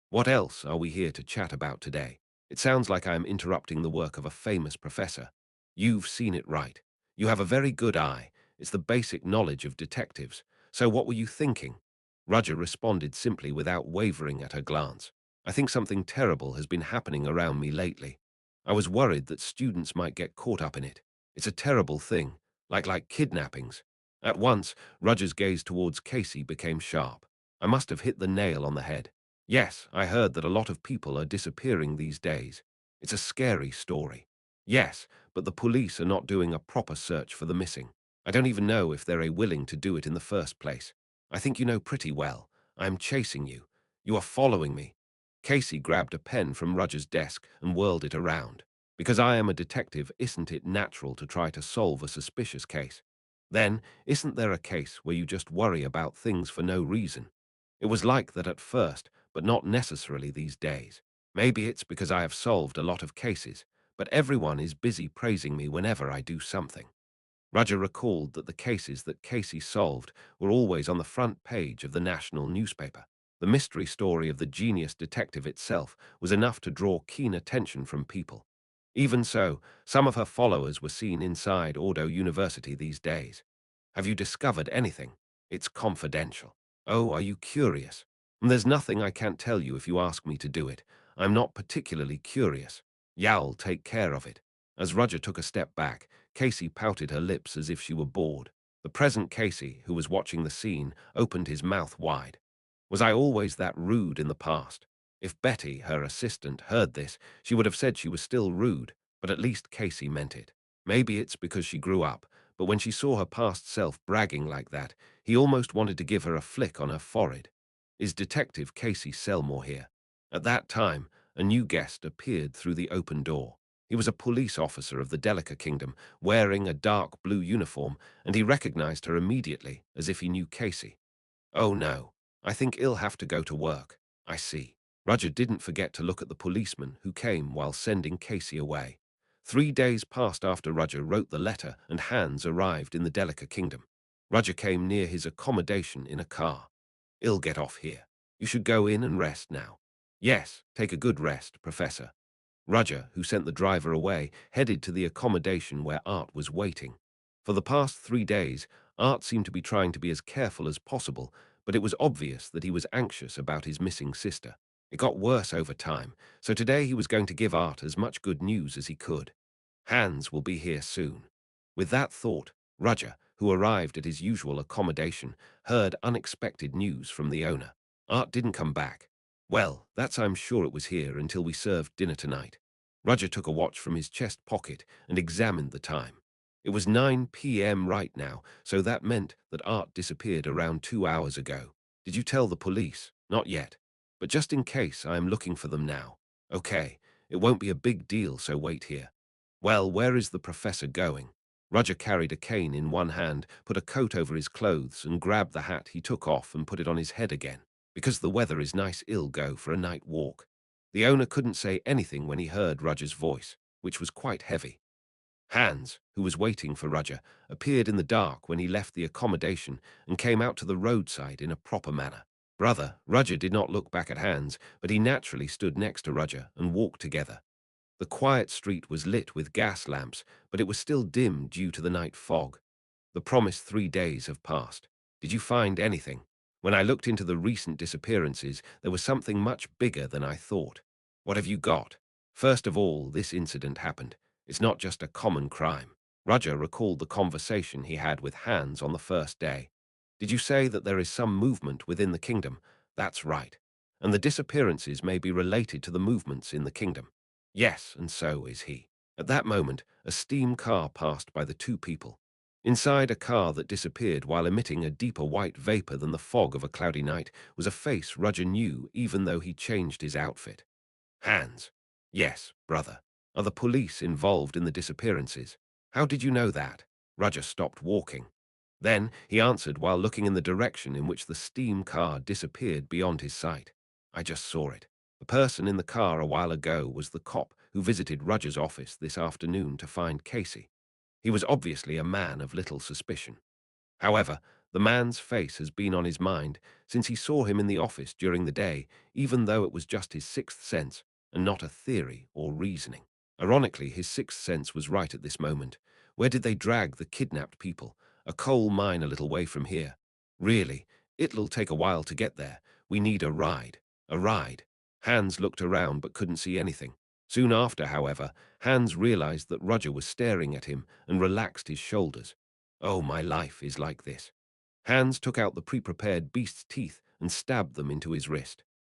"What else are we here to chat about today? It sounds like I am interrupting the work of a famous professor." "You've seen it right. You have a very good eye. It's the basic knowledge of detectives. So what were you thinking?" Roger responded simply without wavering at her glance. "I think something terrible has been happening around me lately. I was worried that students might get caught up in it. It's a terrible thing, like kidnappings." At once, Roger's gaze towards Casey became sharp. "I must have hit the nail on the head. Yes, I heard that a lot of people are disappearing these days. It's a scary story." "Yes, but the police are not doing a proper search for the missing. I don't even know if they're willing to do it in the first place. I think you know pretty well. I am chasing you. You are following me." Casey grabbed a pen from Roger's desk and whirled it around. "Because I am a detective, isn't it natural to try to solve a suspicious case? Then, isn't there a case where you just worry about things for no reason? It was like that at first, but not necessarily these days. Maybe it's because I have solved a lot of cases, but everyone is busy praising me whenever I do something." Roger recalled that the cases that Casey solved were always on the front page of the national newspaper. The mystery story of the genius detective itself was enough to draw keen attention from people. Even so, some of her followers were seen inside Audio University these days. "Have you discovered anything?" "It's confidential." "Oh, are you curious?" "There's nothing I can't tell you if you ask me to do it. I'm not particularly curious." "Ya'll take care of it." As Roger took a step back, Casey pouted her lips as if she were bored. The present Casey, who was watching the scene, opened his mouth wide. "Was I always that rude in the past?" If Betty, her assistant, heard this, she would have said she was still rude, but at least Casey meant it. Maybe it's because she grew up, but when she saw her past self bragging like that, he almost wanted to give her a flick on her forehead. Is Detective Casey Selmore here? At that time, a new guest appeared through the open door. He was a police officer of the Delica Kingdom, wearing a dark blue uniform, and he recognized her immediately, as if he knew Casey. Oh no, I think he'll have to go to work. I see. Roger didn't forget to look at the policeman who came while sending Casey away. 3 days passed after Roger wrote the letter and Hans arrived in the Delica Kingdom. Roger came near his accommodation in a car. He'll get off here. You should go in and rest now. Yes, take a good rest, Professor. Roger, who sent the driver away, headed to the accommodation where Art was waiting. For the past 3 days, Art seemed to be trying to be as careful as possible, but it was obvious that he was anxious about his missing sister. It got worse over time, so today he was going to give Art as much good news as he could. Hans will be here soon. With that thought, Roger, who arrived at his usual accommodation, heard unexpected news from the owner. Art didn't come back. Well, that's I'm sure it was here until we served dinner tonight. Roger took a watch from his chest pocket and examined the time. It was 9 p.m. right now, so that meant that Art disappeared around 2 hours ago. Did you tell the police? Not yet. But just in case, I am looking for them now. Okay, it won't be a big deal, so wait here. Well, where is the professor going? Roger carried a cane in one hand, put a coat over his clothes, and grabbed the hat he took off and put it on his head again. Because the weather is nice, he'll go for a night walk. The owner couldn't say anything when he heard Roger's voice, which was quite heavy. Hans, who was waiting for Roger, appeared in the dark when he left the accommodation and came out to the roadside in a proper manner. Brother, Roger did not look back at Hans, but he naturally stood next to Roger and walked together. The quiet street was lit with gas lamps, but it was still dim due to the night fog. The promised 3 days have passed. Did you find anything? When I looked into the recent disappearances, there was something much bigger than I thought. What have you got? First of all, this incident happened. It's not just a common crime. Roger recalled the conversation he had with Hans on the first day. Did you say that there is some movement within the kingdom? That's right. And the disappearances may be related to the movements in the kingdom. Yes, and so is he. At that moment, a steam car passed by the two people. Inside a car that disappeared while emitting a deeper white vapor than the fog of a cloudy night was a face Roger knew even though he changed his outfit. Hans. Yes, brother. Are the police involved in the disappearances? How did you know that? Roger stopped walking. Then he answered while looking in the direction in which the steam car disappeared beyond his sight. I just saw it. The person in the car a while ago was the cop who visited Roger's office this afternoon to find Casey. He was obviously a man of little suspicion. However, the man's face has been on his mind since he saw him in the office during the day, even though it was just his sixth sense and not a theory or reasoning. Ironically, his sixth sense was right at this moment. Where did they drag the kidnapped people? A coal mine a little way from here. Really, it'll take a while to get there. We need a ride. A ride. Hans looked around but couldn't see anything. Soon after, however, Hans realized that Roger was staring at him and relaxed his shoulders. Oh, my life is like this. Hans took out the pre-prepared beast's teeth and stabbed them into his wrist.